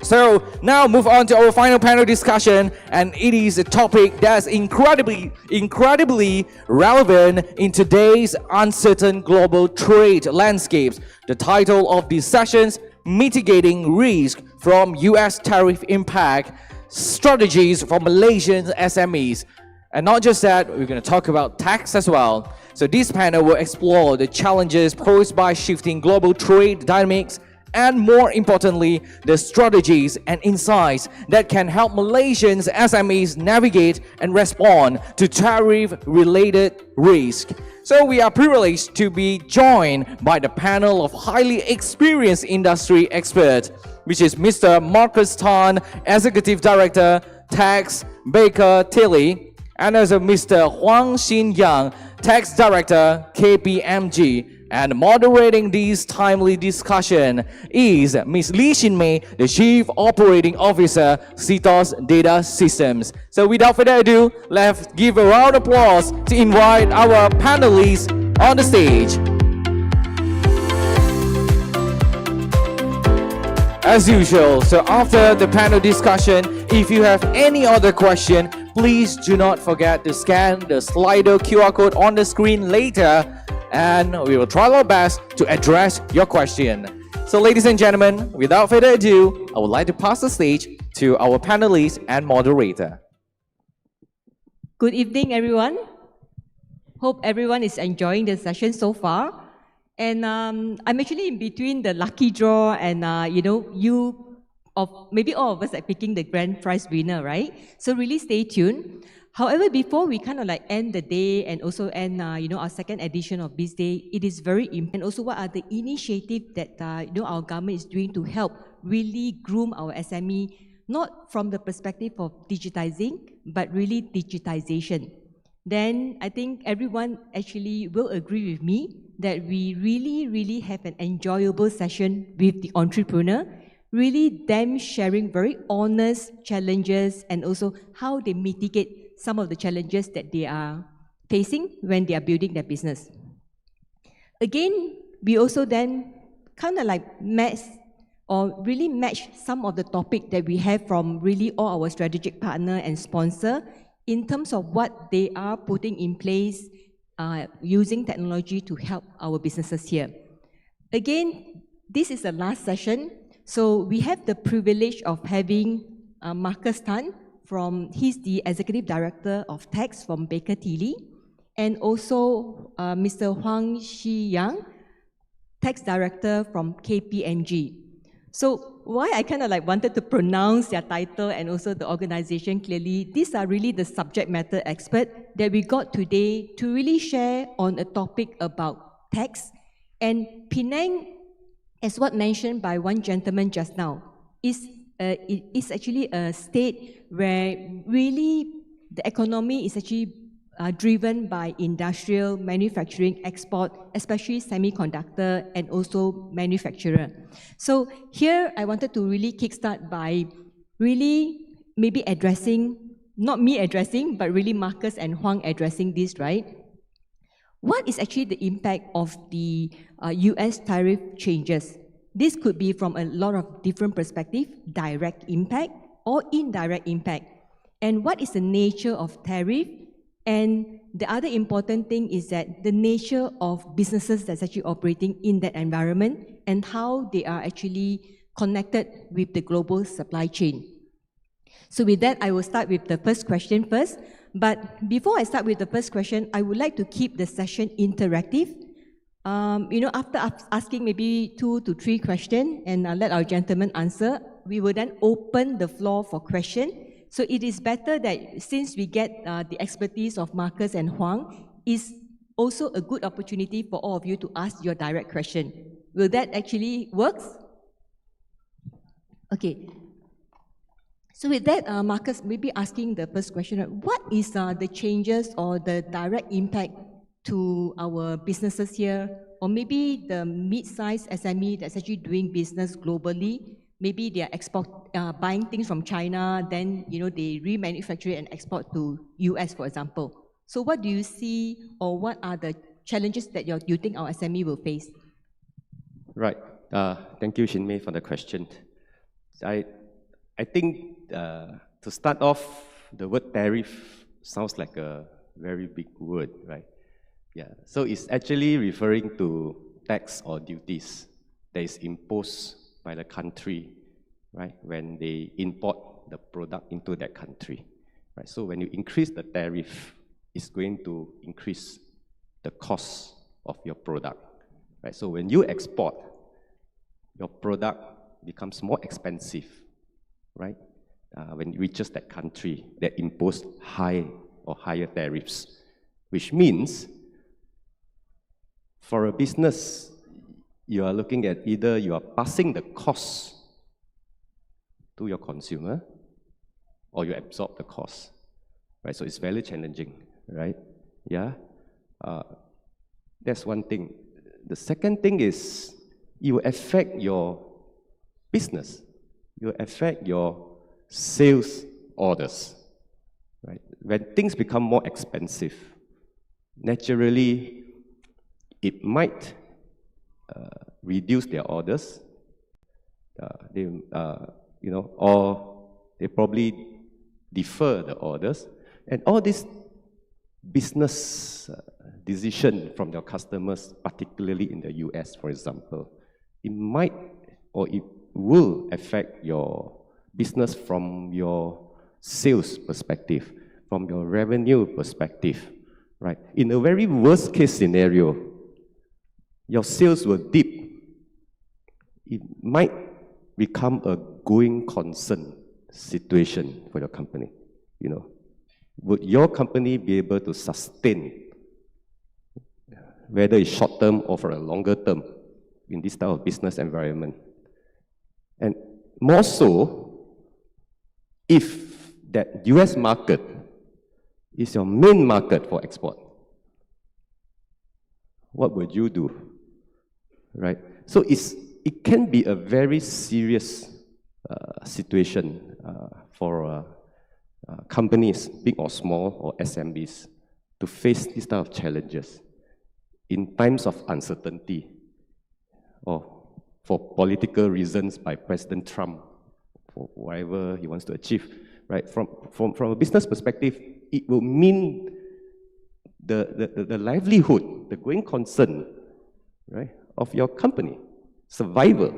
So now move on to our final panel discussion, and it is a topic that's incredibly relevant in today's uncertain global trade landscapes. The title of these sessions, Mitigating Risk from US Tariff Impact, Strategies for Malaysian SMEs. And not just that, we're going to talk about tax as well. So this panel will explore the challenges posed by shifting global trade dynamics, and more importantly, the strategies and insights that can help Malaysians SMEs navigate and respond to tariff-related risk. So we are privileged to be joined by the panel of highly experienced industry experts, which is Mr. Marcus Tan, Executive Director, Tax, Baker Tilly, and also Mr. Huang Xin Yang, Tax Director, KPMG. And moderating this timely discussion is Ms. Lee Xin Mei, the Chief Operating Officer, CTOS Data Systems. So without further ado, let's give a round of applause to invite our panelists on the stage. As usual, so after the panel discussion, if you have any other question, please do not forget to scan the Slido QR code on the screen later, and we will try our best to address your question. So ladies and gentlemen, without further ado, I would like to pass the stage to our panelist and moderator. Good evening, everyone. Hope everyone is enjoying the session so far. And I'm actually in between the lucky draw and, maybe all of us are picking the grand prize winner, right? So really stay tuned. However, before we kind of like end the day and also end, our second edition of Biz Day, it is very important. Also, what are the initiatives that, our government is doing to help really groom our SME, not from the perspective of digitizing, but really digitization. Then I think everyone actually will agree with me that we really have an enjoyable session with the entrepreneur, really them sharing very honest challenges and also how they mitigate some of the challenges that they are facing when they are building their business. Again, we also then kind of like match some of the topic that we have from really all our strategic partner and sponsor in terms of what they are putting in place using technology to help our businesses here. Again, this is the last session, so we have the privilege of having Marcus Tan, he's the Executive Director of Tax from Baker Tilly, and also Mr. Huang Xin Yang, Tax Director from KPMG. So why I kind of like wanted to pronounce their title and also the organization clearly, these are really the subject matter experts that we got today to really share on a topic about tax. And Penang, as what mentioned by one gentleman just now, is actually a state where really the economy is actually driven by industrial, manufacturing, export, especially semiconductor and also manufacturer. So here I wanted to really kickstart by really maybe addressing, not me addressing, but really Marcus and Huang addressing this, right? What is actually the impact of the US tariff changes? This could be from a lot of different perspectives, direct impact or indirect impact. And what is the nature of tariff? And the other important thing is that the nature of businesses that's actually operating in that environment and how they are actually connected with the global supply chain. So with that, I will start with the first question first. But before I start with the first question, I would like to keep the session interactive. After asking maybe 2 to 3 questions and let our gentlemen answer, we will then open the floor for questions. So it is better that since we get the expertise of Marcus and Huang, is also a good opportunity for all of you to ask your direct question. Will that actually work? Okay. So with that, Marcus, maybe asking the first question, what is the changes or the direct impact to our businesses here, or maybe the mid-sized SME that's actually doing business globally? Maybe they are buying things from China, then they remanufacture it and export to US, for example. So what do you see, or what are the challenges that you think our SME will face? Right. Thank you, Xin Mei, for the question. I think to start off, the word tariff sounds like a very big word, right? Yeah, so it's actually referring to tax or duties that is imposed by the country, right, when they import the product into that country, right? So when you increase the tariff, it's going to increase the cost of your product, right? So when you export, your product becomes more expensive, right? When it reaches that country that impose high or higher tariffs, which means for a business, you are looking at either you are passing the cost to your consumer or you absorb the cost, right? So it's very challenging, right? Yeah, that's one thing. The second thing is it will affect your business. It will affect your sales orders, right? When things become more expensive, naturally, it might reduce their orders. Or they probably defer the orders, and all this business decision from your customers, particularly in the US, for example, it might or it will affect your business from your sales perspective, from your revenue perspective, right? In a very worst case scenario, your sales will dip. It might become a going concern situation for your company, you know. Would your company be able to sustain, whether it's short term or for a longer term, in this type of business environment? And more so, if that US market is your main market for export, what would you do, right? So it can be a very serious situation for companies, big or small, or SMEs, to face these type of challenges in times of uncertainty or for political reasons by President Trump, for whatever he wants to achieve, right? From a business perspective, it will mean the livelihood, the going concern, right, of your company, survival,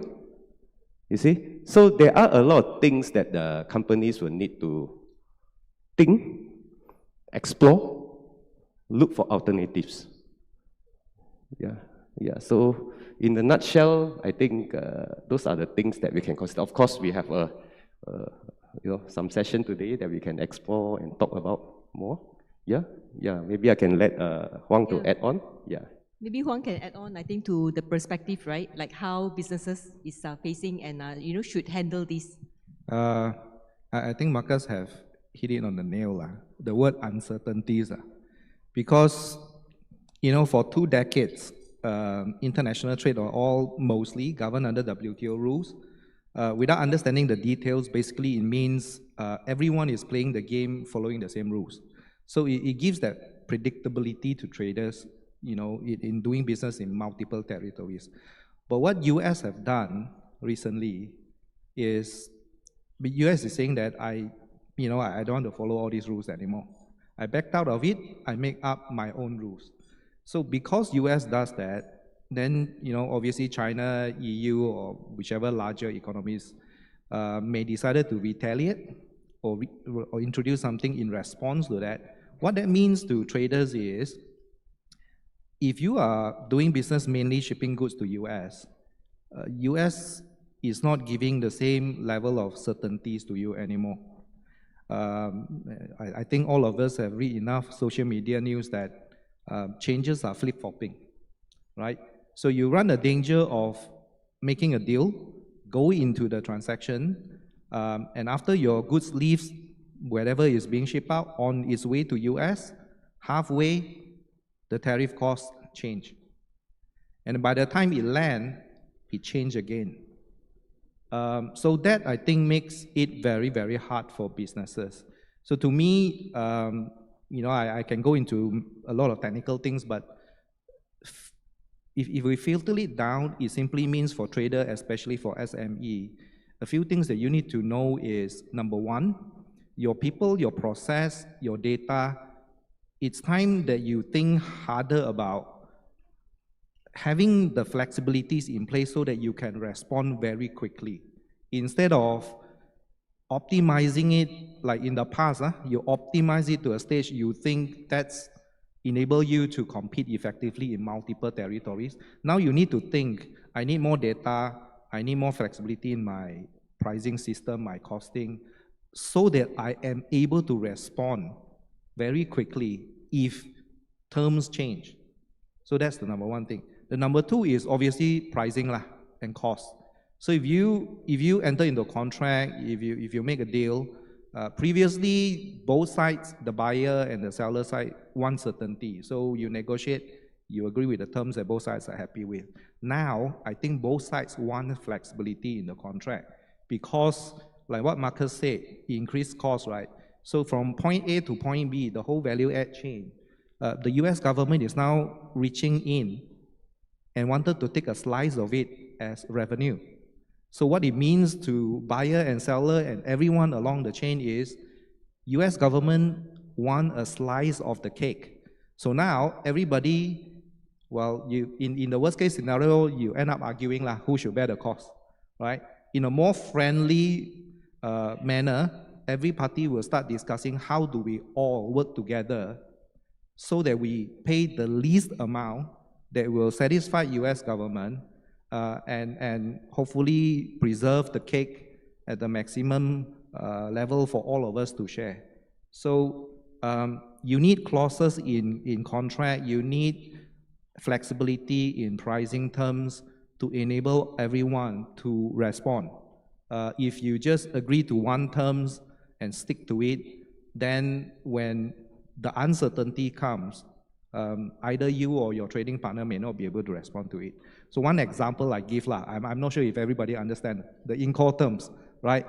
you see? So there are a lot of things that the companies will need to think, explore, look for alternatives. Yeah. So in a nutshell, I think those are the things that we can consider. Of course, we have some session today that we can explore and talk about more. Yeah. Maybe I can let Wong to add on. Yeah. Maybe Huang can add on, I think, to the perspective, right? Like how businesses is facing and should handle this. I think Marcus have hit it on the nail, the word uncertainties. Because, for 2 decades, international trade are all mostly governed under WTO rules. Without understanding the details, basically it means everyone is playing the game following the same rules. So it gives that predictability to traders, in doing business in multiple territories. But what US have done recently is, US is saying that I don't want to follow all these rules anymore. I backed out of it, I make up my own rules. So because US does that, then, obviously China, EU, or whichever larger economies may decide to retaliate or introduce something in response to that. What that means to traders is, if you are doing business mainly shipping goods to US, US is not giving the same level of certainties to you anymore. I think all of us have read enough social media news that changes are flip-flopping, right? So you run the danger of making a deal, go into the transaction, and after your goods leaves wherever is being shipped out on its way to US, halfway the tariff costs change. And by the time it lands, it changes again. So that, I think, makes it very, very hard for businesses. So to me, I can go into a lot of technical things, but if we filter it down, it simply means for trader, especially for SME, A few things that you need to know is, number one, your people, your process, your data. It's time that you think harder about having the flexibilities in place so that you can respond very quickly. Instead of optimizing it like in the past, you optimize it to a stage you think that's enable you to compete effectively in multiple territories. Now you need to think, I need more data, I need more flexibility in my pricing system, my costing, so that I am able to respond very quickly if terms change. So that's the number one thing. The number two is obviously pricing and cost. So if you enter into a contract, if you make a deal, previously both sides, the buyer and the seller side, want certainty. So you negotiate, you agree with the terms that both sides are happy with. Now, I think both sides want flexibility in the contract because, like what Marcus said, increased cost, right? So from point A to point B, the whole value add chain, the US government is now reaching in and wanted to take a slice of it as revenue. So what it means to buyer and seller and everyone along the chain is US government want a slice of the cake. So now everybody, well, in the worst case scenario, you end up arguing who should bear the cost, right? In a more friendly manner, every party will start discussing how do we all work together so that we pay the least amount that will satisfy US government and hopefully preserve the cake at the maximum level for all of us to share. So you need clauses in contract, you need flexibility in pricing terms to enable everyone to respond. If you just agree to one terms and stick to it, then when the uncertainty comes, either you or your trading partner may not be able to respond to it. So one example I give, I'm not sure if everybody understands the in-call terms, right?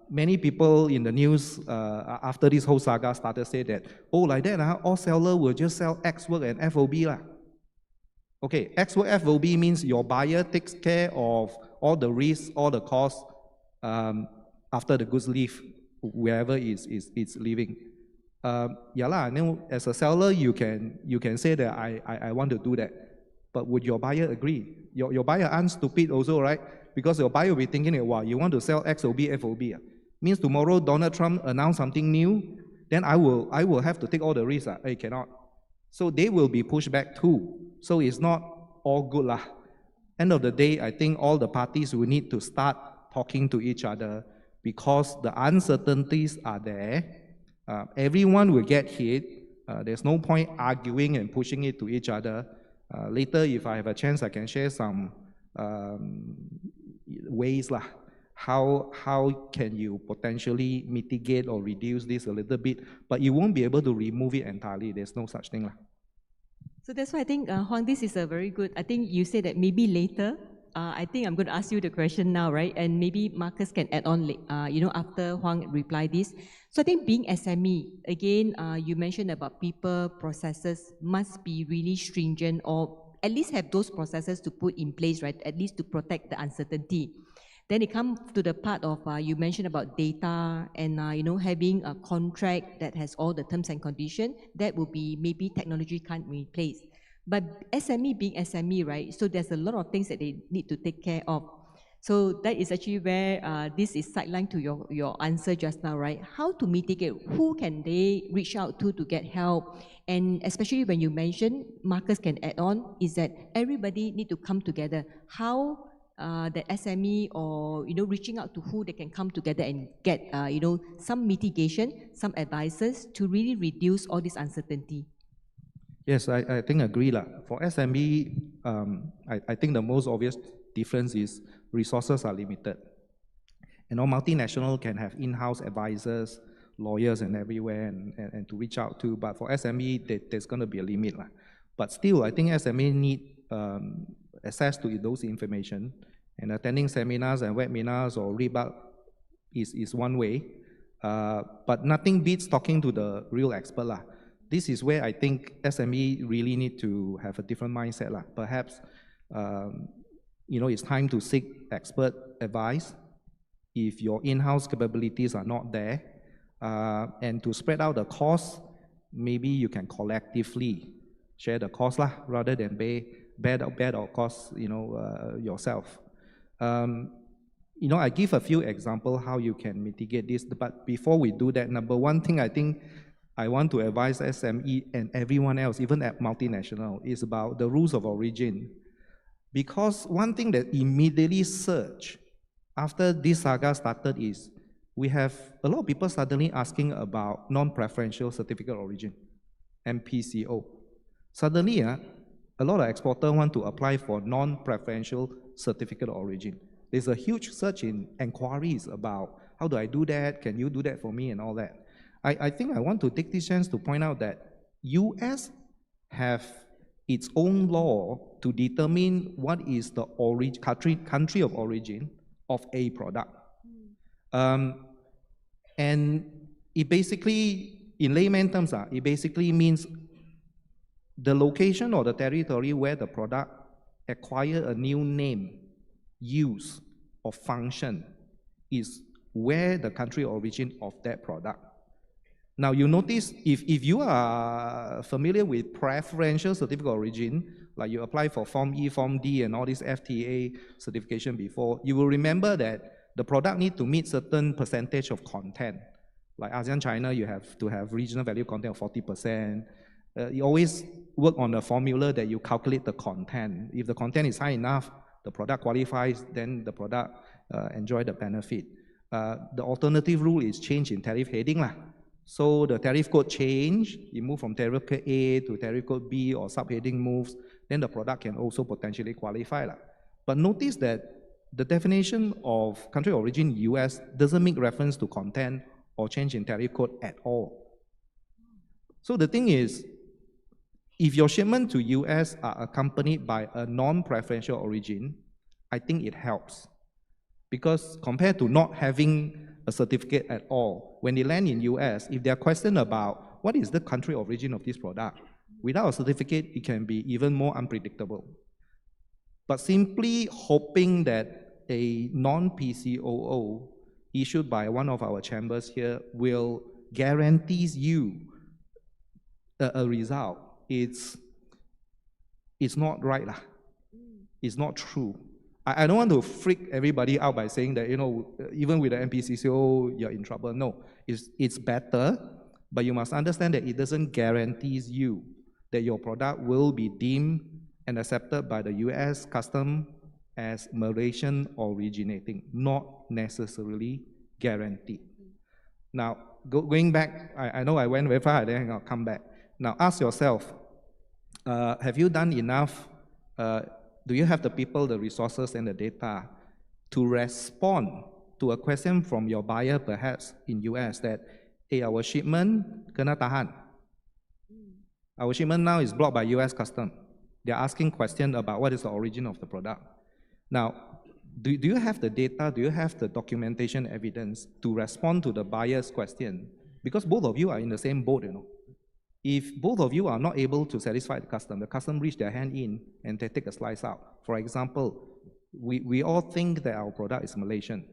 Many people in the news after this whole saga started say that, oh, like that, all seller will just sell X work and FOB. Okay, X work FOB means your buyer takes care of all the risks, all the costs after the goods leave wherever it's leaving. As a seller, you can say that I want to do that. But would your buyer agree? Your buyer aren't stupid also, right? Because your buyer will be thinking, wow, you want to sell XOB, FOB. Means tomorrow Donald Trump announce something new, then I will have to take all the risks. I cannot. So they will be pushed back too. So it's not all good. End of the day, I think all the parties will need to start talking to each other because the uncertainties are there. Everyone will get hit. There's no point arguing and pushing it to each other. Later, if I have a chance, I can share some ways how can you potentially mitigate or reduce this a little bit, but you won't be able to remove it entirely. There's no such thing. So that's why I think, Huang, this is a very good, I think you said that maybe later, I think I'm going to ask you the question now, right? And maybe Marcus can add on, after Huang reply this. So I think being SME, again, you mentioned about people, processes must be really stringent or at least have those processes to put in place, right? At least to protect the uncertainty. Then it comes to the part of, you mentioned about data and, having a contract that has all the terms and conditions, that will be maybe technology can't replace. But SME being SME, right? So there's a lot of things that they need to take care of. So that is actually where this is sidelined to your answer just now, right? How to mitigate? Who can they reach out to get help? And especially when you mention, Marcus can add on, is that everybody need to come together. How the SME or, reaching out to who they can come together and get, some mitigation, some advices to really reduce all this uncertainty. Yes, I think agree. For SME, I think the most obvious difference is resources are limited. Multinational can have in-house advisors, lawyers and everywhere and to reach out to, but for SME, there's going to be a limit. But still, I think SME need access to those information, and attending seminars and webinars or read is one way, but nothing beats talking to the real expert. This is where I think SME really need to have a different mindset. Perhaps, it's time to seek expert advice if your in-house capabilities are not there. And to spread out the cost, maybe you can collectively share the cost lah, rather than bear the cost, yourself. I give a few examples how you can mitigate this. But before we do that, number one thing I think I want to advise SME and everyone else, even at multinational, is about the rules of origin. Because one thing that immediately surged after this saga started is we have a lot of people suddenly asking about non-preferential certificate of origin, NPCO. Suddenly, a lot of exporters want to apply for non-preferential certificate of origin. There's a huge surge in inquiries about how do I do that, can you do that for me, and all that. I think I want to take this chance to point out that US have its own law to determine what is the country of origin of a product. And it basically, in layman terms, it basically means the location or the territory where the product acquire a new name, use, or function is where the country of origin of that product. Now you notice, if you are familiar with preferential certificate of origin, like you apply for Form E, Form D, and all this FTA certification before, you will remember that the product need to meet certain percentage of content. Like ASEAN China, you have to have regional value content of 40%. You always work on a formula that you calculate the content. If the content is high enough, the product qualifies, then the product enjoy the benefit. The alternative rule is change in tariff heading lah. So the tariff code change, you move from tariff code A to tariff code B, or subheading moves, then the product can also potentially qualify lah. But notice that the definition of country of origin US doesn't make reference to content or change in tariff code at all. So the thing is, if your shipment to US are accompanied by a non-preferential origin, I think it helps. Because compared to not having a certificate at all, when they land in US, if they are questioned about what is the country of origin of this product, without a certificate, it can be even more unpredictable. But simply hoping that a non-PCOO issued by one of our chambers here will guarantees you a result, it's not right lah. It's not true. I don't want to freak everybody out by saying that, even with the NPCCO, you're in trouble. No, it's better, but you must understand that it doesn't guarantee you that your product will be deemed and accepted by the US custom as Malaysian originating, not necessarily guaranteed. Now, going back, I know I went very far, then I'll come back. Now, ask yourself, have you done enough? Do you have the people, the resources, and the data to respond to a question from your buyer, perhaps in US, that, hey, our shipment kena tahan. Our shipment now is blocked by US custom. They're asking questions about what is the origin of the product. Now, do you have the data, do you have the documentation evidence to respond to the buyer's question? Because both of you are in the same boat, If both of you are not able to satisfy the custom reach their hand in and they take a slice out. For example, we all think that our product is Malaysian,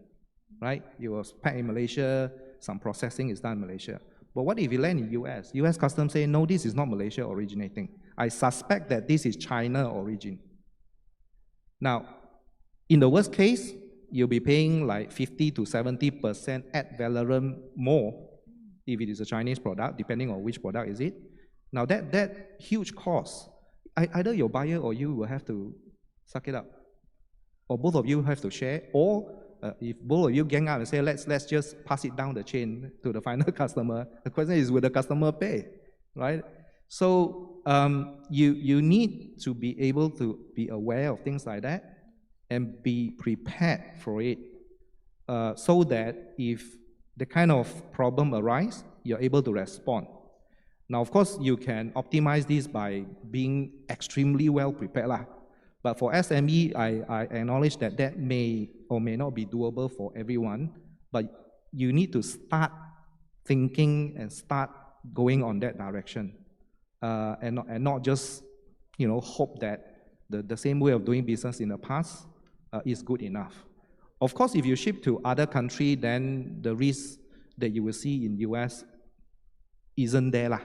right? It was packed in Malaysia, some processing is done in Malaysia. But what if you land in US? US customs say, no, this is not Malaysia originating. I suspect that this is China origin. Now, in the worst case, you'll be paying like 50 to 70% ad valorem more if it is a Chinese product, depending on which product is it. Now that huge cost, either your buyer or you will have to suck it up, or both of you have to share, or if both of you gang up and say, let's just pass it down the chain to the final customer, the question is, will the customer pay, right? So you need to be able to be aware of things like that and be prepared for it, so that if the kind of problem arises, you're able to respond. Now, of course, you can optimize this by being extremely well prepared lah. But for SME, I acknowledge that that may or may not be doable for everyone, but you need to start thinking and start going on that direction, and not just hope that the same way of doing business in the past is good enough. Of course, if you ship to other country, then the risk that you will see in US isn't there lah.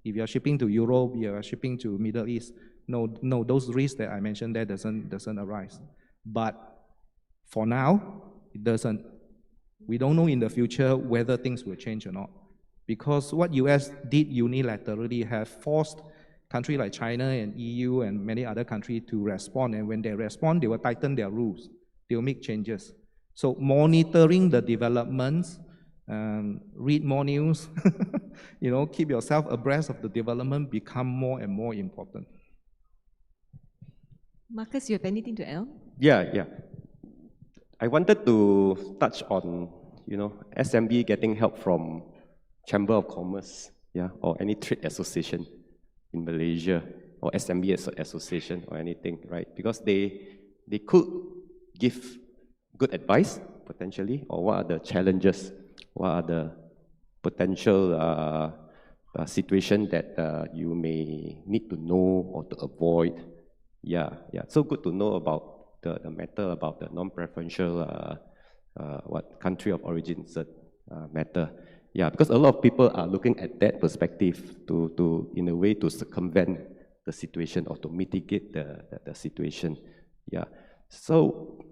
If you are shipping to Europe, you are shipping to Middle East, no, those risks that I mentioned there doesn't arise. But for now, it doesn't. We don't know in the future whether things will change or not. Because what US did unilaterally have forced countries like China and EU and many other countries to respond. And when they respond, they will tighten their rules. They will make changes. So monitoring the developments, read more news, keep yourself abreast of the development become more and more important. Marcus, you have anything to add? Yeah. I wanted to touch on, SME getting help from Chamber of Commerce, or any trade association in Malaysia, or SME association or anything, right? Because they could give good advice, potentially, or what are the challenges, what are the potential situation that you may need to know or to avoid. Yeah. So good to know about the matter about the non-preferential country of origin matter. Yeah, because a lot of people are looking at that perspective to in a way to circumvent the situation or to mitigate the situation. Yeah. So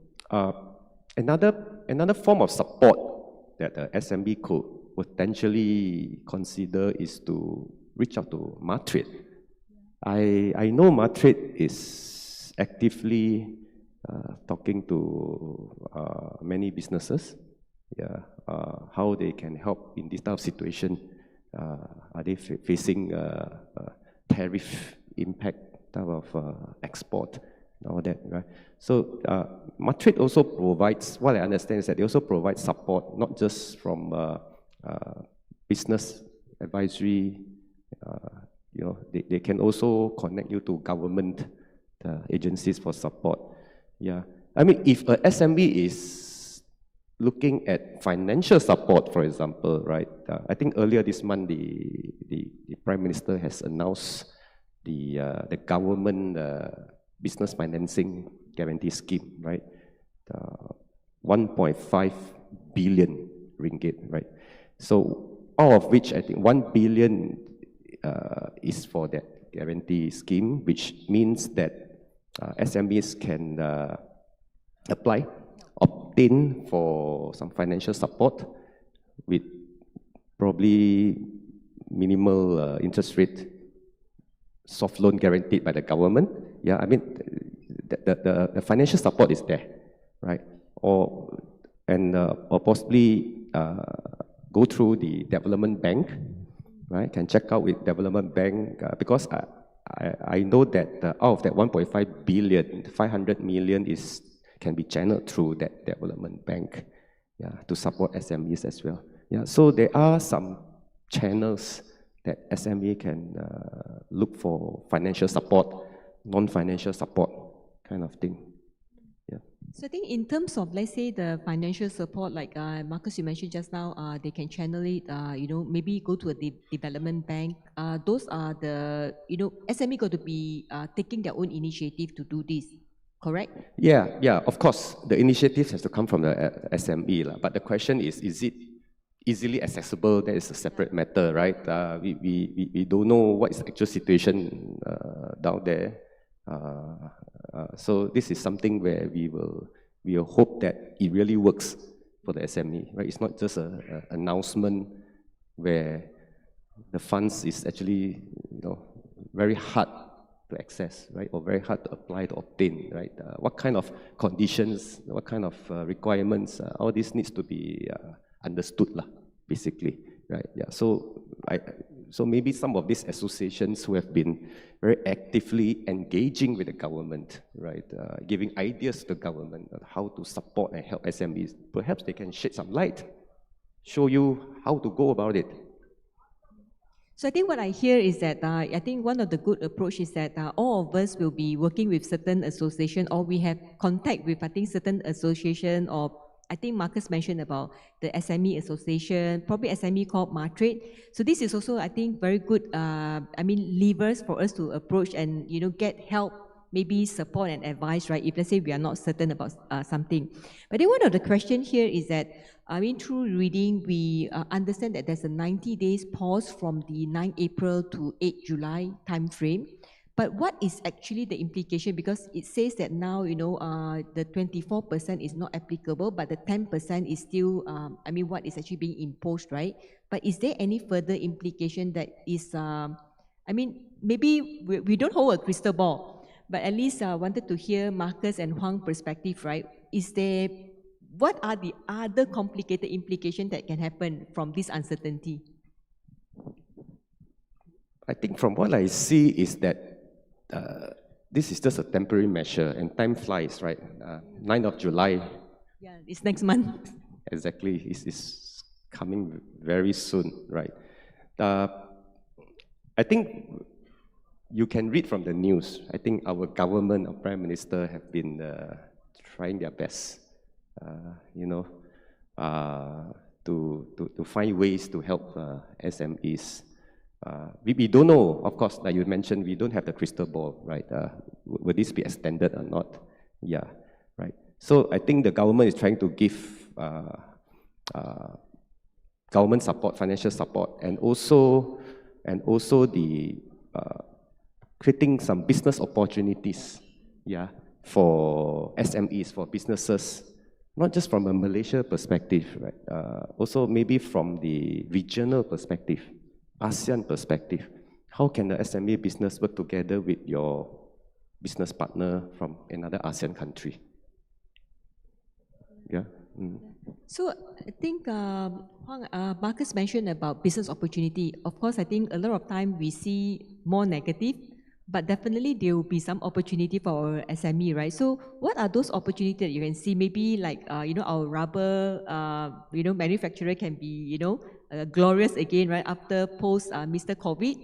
another form of support that the SME could potentially consider is to reach out to Matrade. I know Matrade is actively talking to many businesses. How they can help in this type of situation. Are they facing tariff impact type of export and all that, right? So Matrade also provides, what I understand is that they also provide support, not just from business advisory, they can also connect you to government agencies for support. Yeah, I mean, if a SME is looking at financial support, for example, right? I think earlier this month, the Prime Minister has announced the government business financing guarantee scheme, right? 1.5 billion ringgit, right? So all of which I think 1 billion is for that guarantee scheme, which means that SMEs can apply, obtain for some financial support with probably minimal interest rate, soft loan guaranteed by the government. Yeah, I mean, the financial support is there, right? Or possibly go through the development bank, right? Can check out with development bank because I know that out of that 1.5 billion, 500 million can be channeled through that development bank, to support SMEs as well. Yeah, so there are some channels that SME can look for financial support, non-financial support kind of thing. Yeah. So I think in terms of, let's say, the financial support, like Marcus, you mentioned just now, they can channel it, maybe go to a development bank. Those are the, SME got to be taking their own initiative to do this, correct? Yeah, of course, the initiative has to come from the SME, but the question is it easily accessible? That is a separate matter, right? We don't know what is the actual situation down there. So this is something where we will hope that it really works for the SME, right? It's not just an announcement where the funds is actually, very hard to access, right? Or very hard to apply to obtain, right? What kind of conditions, what kind of requirements, all this needs to be understood, basically, right? Yeah. So maybe some of these associations who have been very actively engaging with the government, right, giving ideas to the government on how to support and help SMEs, perhaps they can shed some light, show you how to go about it. So I think what I hear is that I think one of the good approach is that all of us will be working with certain association, or we have contact with, I think, certain association, or I think Marcus mentioned about the SME association, probably SME called Matrade. So this is also, I think, very good, levers for us to approach and, get help maybe support and advice, right? If let's say we are not certain about something. But then one of the question here is that, I mean, through reading, we understand that there's a 90 days pause from the 9 April to 8 July time frame. But what is actually the implication? Because it says that now, you know, the 24% is not applicable, but the 10% is still, I mean, what is actually being imposed, right? But is there any further implication that is, I mean, maybe we don't hold a crystal ball, but at least I wanted to hear Marcus and Wong perspective, right? Is there, what are the other complicated implications that can happen from this uncertainty? I think from what I see is that this is just a temporary measure and time flies, right? 9th of July. Yeah, it's next month. Exactly, it's coming very soon, right? I think you can read from the news. I think our government, our Prime Minister have been trying their best, you know, to find ways to help SMEs. We don't know, of course, like you mentioned, we don't have the crystal ball, right? Will this be extended or not? Yeah, right. So I think the government is trying to give government support, financial support, and also the creating some business opportunities, yeah, for SMEs, for businesses, not just from a Malaysia perspective, right? Also maybe from the regional perspective. ASEAN perspective, how can the SME business work together with your business partner from another ASEAN country? Yeah. Mm. So I think Marcus mentioned about business opportunity. Of course, I think a lot of time we see more negative, but definitely there will be some opportunity for our SME, right? So what are those opportunities that you can see? Maybe like, you know, our rubber, you know, manufacturer can be, you know, glorious again, right? After post Mr. COVID.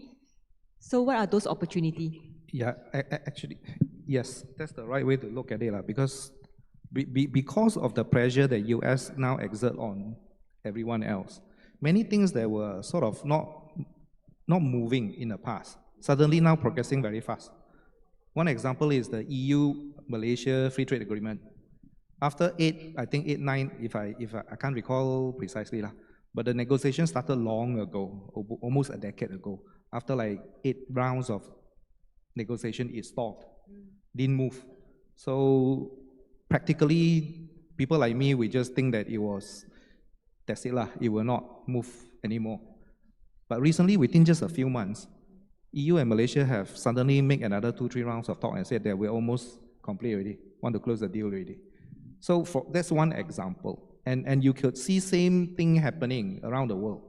So what are those opportunities? Yeah, actually, yes, that's the right way to look at it, because of the pressure that US now exert on everyone else, many things that were sort of not moving in the past, suddenly now progressing very fast. One example is the EU-Malaysia Free Trade Agreement. After 9, if I can't recall precisely, but the negotiation started long ago, almost a decade ago. After like 8 rounds of negotiation, it stalled, didn't move. So practically, people like me, we just think that that's it, it will not move anymore. But recently, within just a few months, EU and Malaysia have suddenly made another 2-3 rounds of talk and said that we're almost complete already, want to close the deal already. So that's one example. And you could see same thing happening around the world.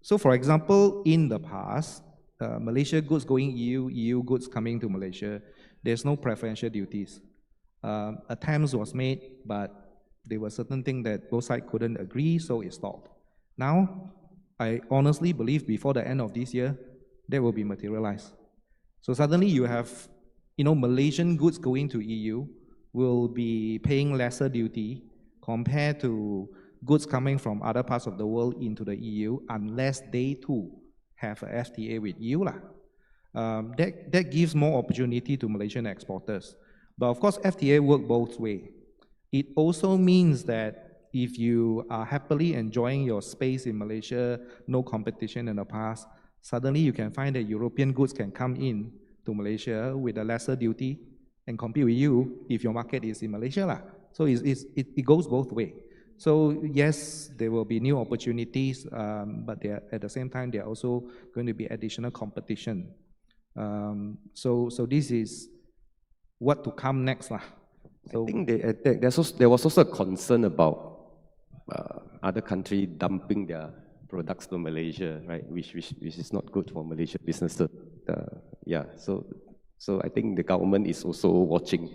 So for example, in the past, Malaysia goods going EU, EU goods coming to Malaysia, there's no preferential duties. Attempts was made, but there were certain things that both sides couldn't agree, so it stopped. Now, I honestly believe before the end of this year, that will be materialized. So suddenly you have, you know, Malaysian goods going to EU will be paying lesser duty compared to goods coming from other parts of the world into the EU, unless they too have a FTA with EU. That gives more opportunity to Malaysian exporters. But of course, FTA work both ways. It also means that if you are happily enjoying your space in Malaysia, no competition in the past, suddenly you can find that European goods can come in to Malaysia with a lesser duty and compete with you if your market is in Malaysia. So it goes both ways. So yes, there will be new opportunities, but at the same time, there are also going to be additional competition. So this is what to come next. So, I think there was also a concern about other countries dumping their products to Malaysia, right? Which is not good for Malaysian businesses. Yeah, so I think the government is also watching.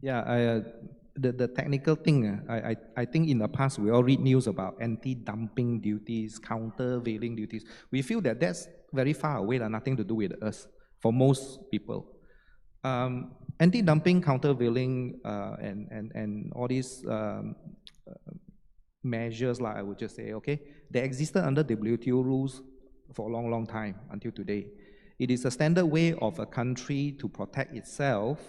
The technical thing, I think in the past we all read news about anti-dumping duties, countervailing duties. We feel that that's very far away, nothing to do with us for most people. Anti-dumping, countervailing, and all these measures, I would just say, okay, they existed under WTO rules for a long, long time until today. It is a standard way of a country to protect itself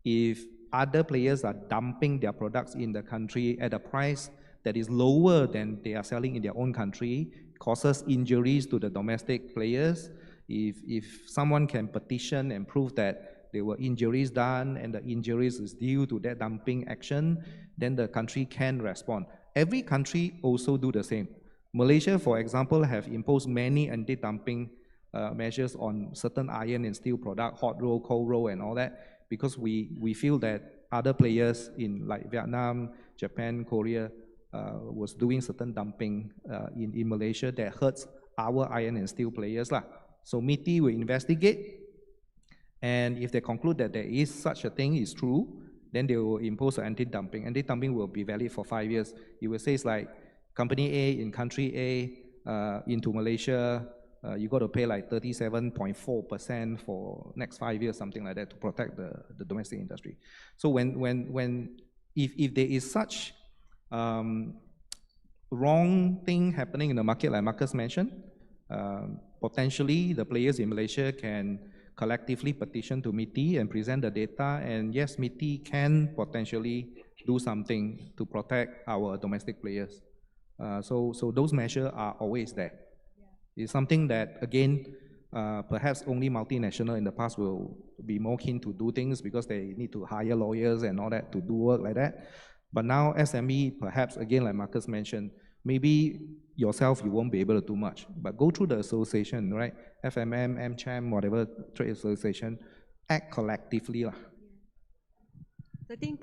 if other players are dumping their products in the country at a price that is lower than they are selling in their own country, causes injuries to the domestic players. If someone can petition and prove that there were injuries done and the injuries is due to that dumping action, then the country can respond. Every country also do the same. Malaysia, for example, have imposed many anti-dumping measures on certain iron and steel product, hot roll, cold roll, and all that, because we feel that other players in like Vietnam, Japan, Korea was doing certain dumping in Malaysia that hurts our iron and steel players lah. So MITI will investigate, and if they conclude that there is such a thing is true, then they will impose an anti-dumping. Anti-dumping will be valid for 5 years. It will say it's like company A in country A into Malaysia, you got to pay like 37.4% for next 5 years, something like that, to protect the domestic industry. So if there is such wrong thing happening in the market, like Marcus mentioned, potentially the players in Malaysia can collectively petition to MITI and present the data, and yes, MITI can potentially do something to protect our domestic players. So those measures are always there. It's something that, again, perhaps only multinational in the past will be more keen to do things because they need to hire lawyers and all that to do work like that. But now SME, perhaps, again, like Marcus mentioned, maybe yourself, you won't be able to do much, but go through the association, right? FMM, MCHAM, whatever trade association, act collectively lah. I think,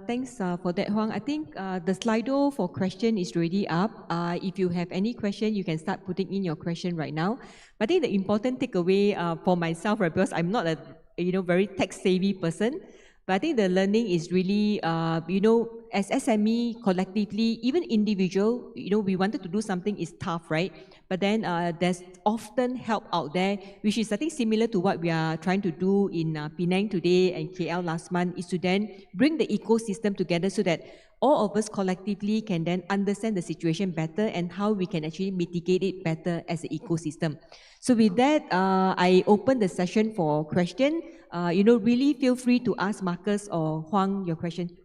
thanks for that, Huang. I think the Slido for question is already up. If you have any question, you can start putting in your question right now. But I think the important takeaway for myself, right, because I'm not a very tech-savvy person, but I think the learning is really, as SME collectively, even individual, we wanted to do something is tough, right? But then there's often help out there, which is, I think, similar to what we are trying to do in Penang today and KL last month, is to then bring the ecosystem together so that all of us collectively can then understand the situation better and how we can actually mitigate it better as an ecosystem. So with that, I open the session for question. Really feel free to ask Marcus or Huang your question.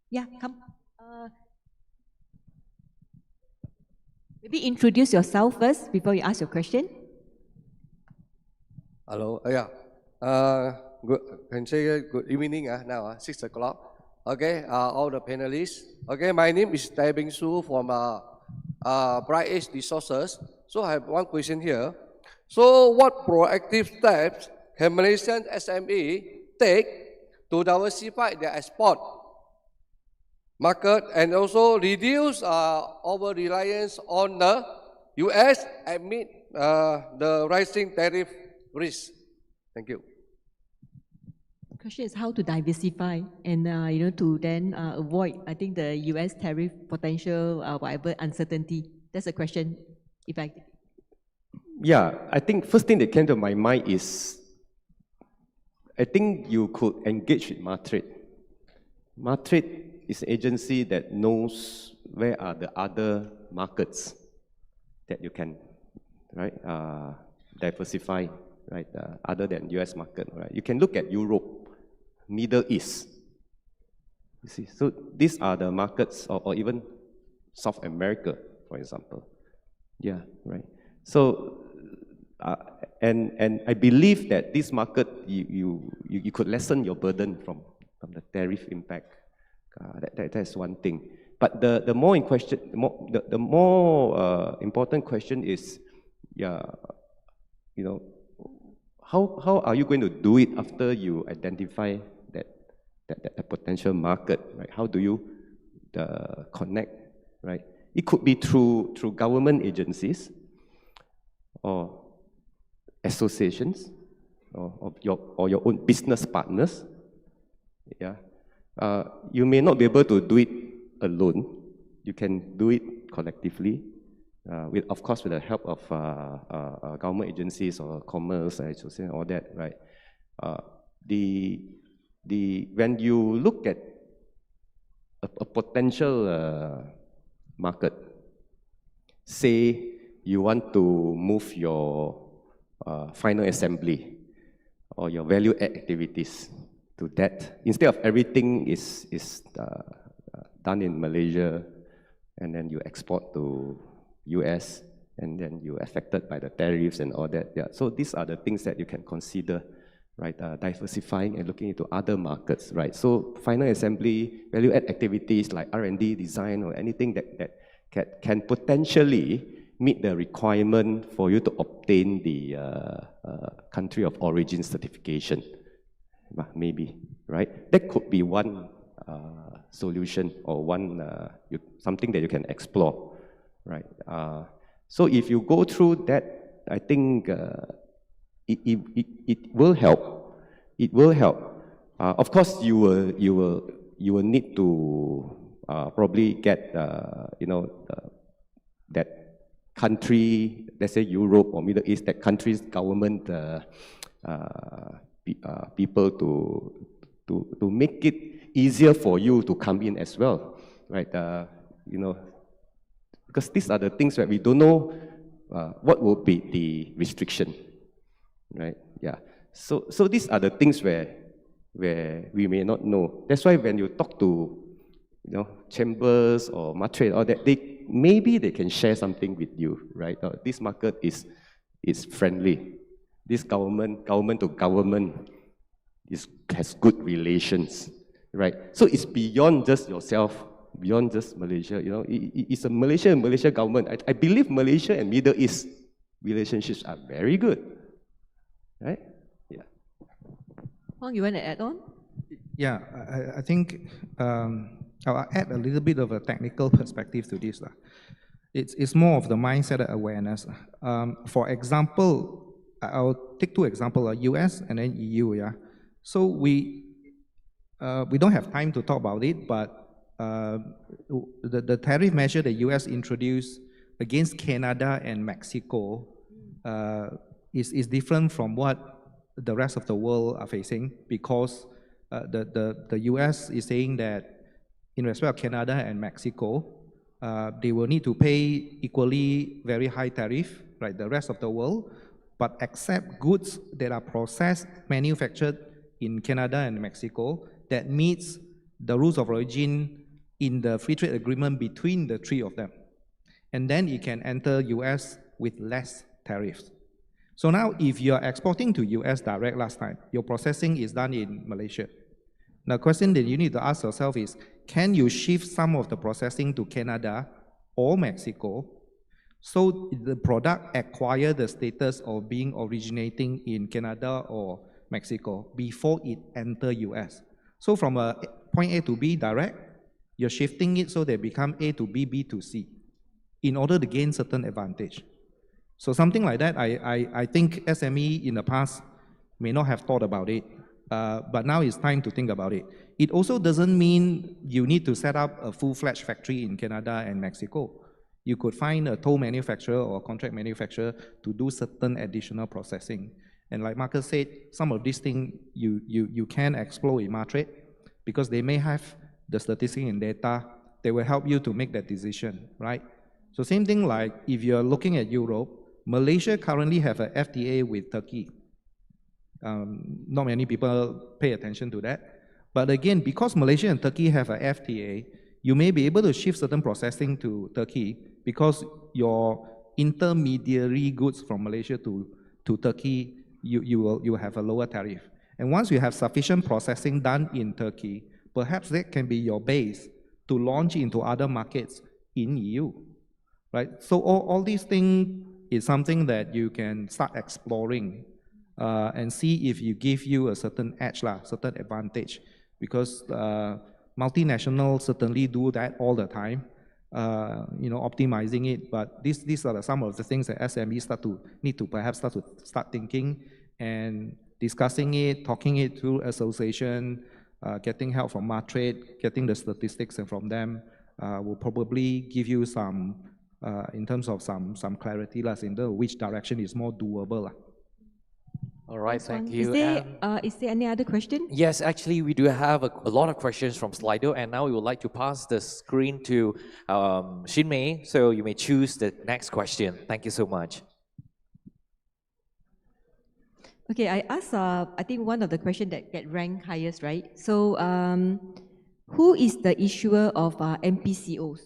Yeah, come. Maybe introduce yourself first before you ask your question. Hello, can say good evening now, 6 o'clock. Okay, all the panelists. Okay, my name is Tai Bing Su from Bright Edge Resources. So I have one question here. So what proactive steps can Malaysian SME take to diversify their export market and also reduce over reliance on the US amid the rising tariff risk? Thank you. The question is how to diversify and to then avoid, I think, the US tariff potential whatever uncertainty. That's the question. Yeah, I think first thing that came to my mind is, I think you could engage with Matrade. Matrade is an agency that knows where are the other markets that you can, right, diversify, right, other than US market, right? You can look at Europe, Middle East. You see, so these are the markets, or even South America, for example. Yeah, right. So, and I believe that this market, you could lessen your burden from the tariff impact. That's one thing. But the more important question is, how are you going to do it after you identify that potential market, right? How do you connect, right? It could be through government agencies or associations or your own business partners. Yeah, you may not be able to do it alone. You can do it collectively, of course, with the help of government agencies or commerce associations, all that, right? When you look at a potential market, say you want to move your final assembly or your value add activities to that. Instead of everything is done in Malaysia, and then you export to US, and then you're affected by the tariffs and all that. Yeah. So these are the things that you can consider, right? Diversifying and looking into other markets, right? So final assembly, value add activities like R&D, design, or anything that can potentially meet the requirement for you to obtain the country of origin certification, maybe, right? That could be one solution or one something that you can explore, right? So if you go through that, I think it will help. It will help. Of course, you will need to probably get that country, let's say Europe or Middle East, that country's government people to make it easier for you to come in as well, right? Because these are the things that we don't know what will be the restriction, right? Yeah. So these are the things where we may not know. That's why when you talk to chambers or Matre, or that maybe they can share something with you, right? This market is friendly. This government to government has good relations, right? So it's beyond just yourself, beyond just Malaysia. It's a Malaysia and Malaysia government. I believe Malaysia and Middle East relationships are very good, right? Yeah. Wong, you want to add on? Yeah, I think I'll add a little bit of a technical perspective to this. It's more of the mindset awareness. For example, I'll take two examples, US and then EU. Yeah. So we don't have time to talk about it, but the tariff measure the US introduced against Canada and Mexico is different from what the rest of the world are facing, because the US is saying that in respect of Canada and Mexico, they will need to pay equally very high tariff, like the rest of the world, but accept goods that are processed, manufactured in Canada and Mexico that meets the rules of origin in the free trade agreement between the three of them. And then it can enter US with less tariffs. So now if you're exporting to US direct last time, your processing is done in Malaysia. The question that you need to ask yourself is, can you shift some of the processing to Canada or Mexico so the product acquire the status of being originating in Canada or Mexico before it enter US? So from a point A to B direct, you're shifting it so they become A to B, B to C, in order to gain certain advantage. So something like that, I think SME in the past may not have thought about it, but now it's time to think about it. It also doesn't mean you need to set up a full-fledged factory in Canada and Mexico. You could find a toll manufacturer or contract manufacturer to do certain additional processing. And like Marcus said, some of these things you can explore in Matrade, because they may have the statistics and data that will help you to make that decision, right? So same thing like if you're looking at Europe, Malaysia currently have an FTA with Turkey. Not many people pay attention to that. But again, because Malaysia and Turkey have an FTA, you may be able to shift certain processing to Turkey because your intermediary goods from Malaysia to Turkey, you will have a lower tariff. And once you have sufficient processing done in Turkey, perhaps that can be your base to launch into other markets in EU, right? So all these things is something that you can start exploring and see if you give you a certain edge, certain advantage, because multinationals certainly do that all the time, optimizing it. But these are some of the things that SMEs need to perhaps start thinking and discussing it, talking it through association, getting help from Matrade, getting the statistics and from them will probably give you some, in terms of some clarity in terms of which direction is more doable. All right, thank you. Is there any other question? Yes, actually, we do have a lot of questions from Slido, and now we would like to pass the screen to Shin Mei, so you may choose the next question. Thank you so much. Okay, I asked, I think one of the questions that get ranked highest, right? So, who is the issuer of MPCOs?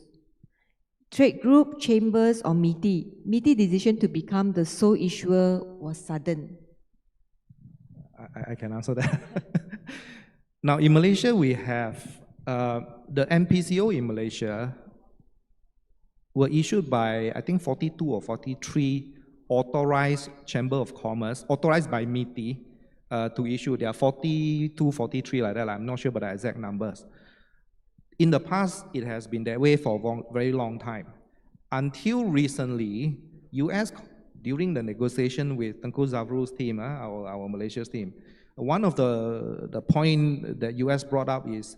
Trade group, chambers, or MITI? MITI decision to become the sole issuer was sudden. I can answer that. Now, in Malaysia, we have the MPCO in Malaysia were issued by, I think, 42 or 43 authorized Chamber of Commerce, authorized by MITI to issue. There are 42, 43 like that. I'm not sure about the exact numbers. In the past, it has been that way for a very long time. Until recently, US, during the negotiation with Tengku Zafrul's team, our Malaysia's team, one of the point that US brought up is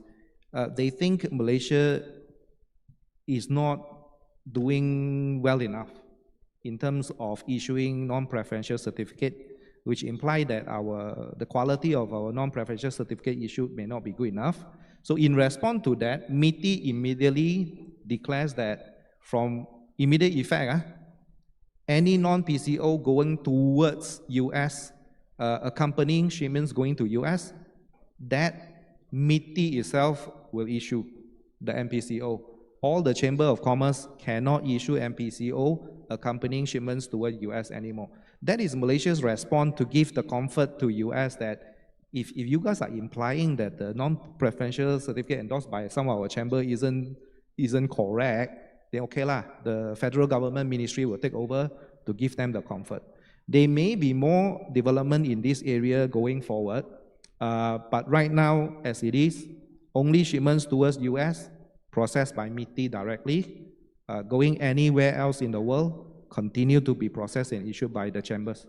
they think Malaysia is not doing well enough in terms of issuing non-preferential certificate, which imply that the quality of our non-preferential certificate issued may not be good enough. So in response to that, MITI immediately declares that from immediate effect, any non-PCO going towards US, accompanying shipments going to US, that MITI itself will issue the MPCO. All the Chamber of Commerce cannot issue MPCO accompanying shipments toward US anymore. That is Malaysia's response to give the comfort to US that if you guys are implying that the non-preferential certificate endorsed by some of our chamber isn't correct, then okay lah, the federal government ministry will take over to give them the comfort. There may be more development in this area going forward, but right now, as it is, only shipments towards US processed by MITI directly, going anywhere else in the world, continue to be processed and issued by the chambers.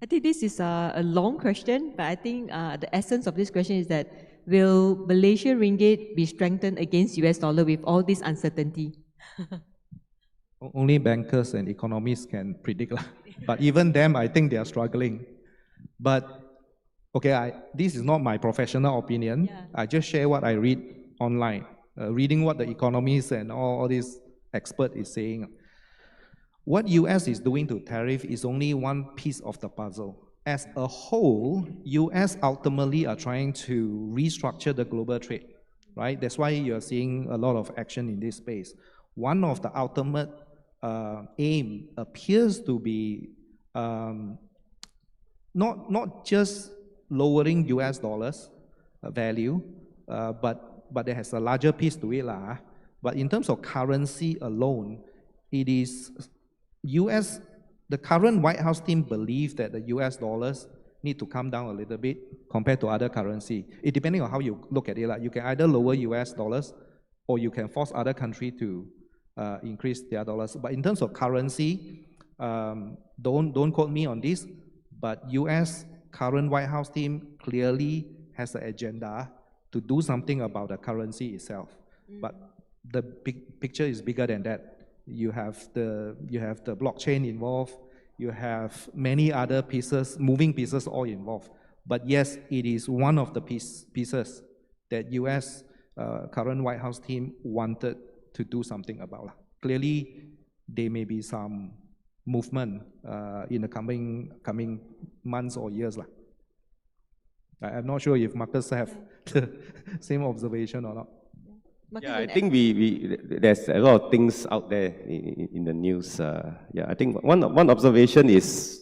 I think this is a long question, but I think the essence of this question is that will Malaysia ringgit be strengthened against US dollar with all this uncertainty? Only bankers and economists can predict. But even them, I think they are struggling. But, okay, this is not my professional opinion. Yeah. I just share what I read online, reading what the economists and all these experts is saying. What US is doing to tariff is only one piece of the puzzle. As a whole, US ultimately are trying to restructure the global trade, right? That's why you're seeing a lot of action in this space. One of the ultimate aim appears to be not just lowering US dollars value, but there has a larger piece to it. But in terms of currency alone, it is the current White House team believes that the US dollars need to come down a little bit compared to other currency. It depending on how you look at it. You can either lower US dollars or you can force other countries to increase their dollars. But in terms of currency, don't quote me on this, but US current White House team clearly has an agenda to do something about the currency itself. But the big picture is bigger than that. You have the blockchain involved, you have many other pieces, moving pieces all involved. But yes, it is one of the pieces that US current White House team wanted to do something about. Clearly, there may be some movement in the coming months or years. I'm not sure if Marcus have the same observation or not. Yeah, I think there's a lot of things out there in the news. Yeah, I think one observation is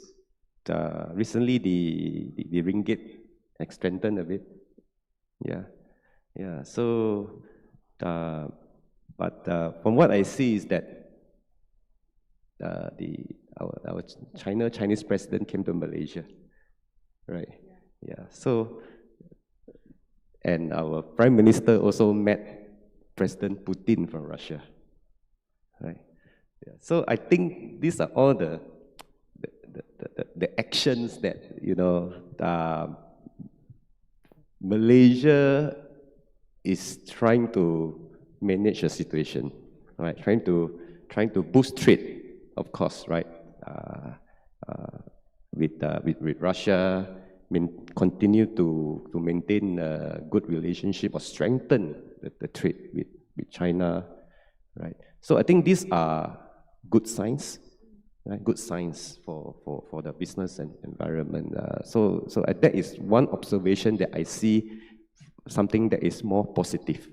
recently the ringgit has strengthened a bit. Yeah. So, but from what I see is that our Chinese president came to Malaysia, right? Yeah. So, and our prime minister also met President Putin from Russia, right? Yeah. So I think these are all the actions that Malaysia is trying to manage a situation, right? Trying to boost trade, of course, right? With Russia, continue to maintain a good relationship or strengthen the trade with China, right? So I think these are good signs, right? Good signs for the business and environment. So that is one observation that I see, something that is more positive.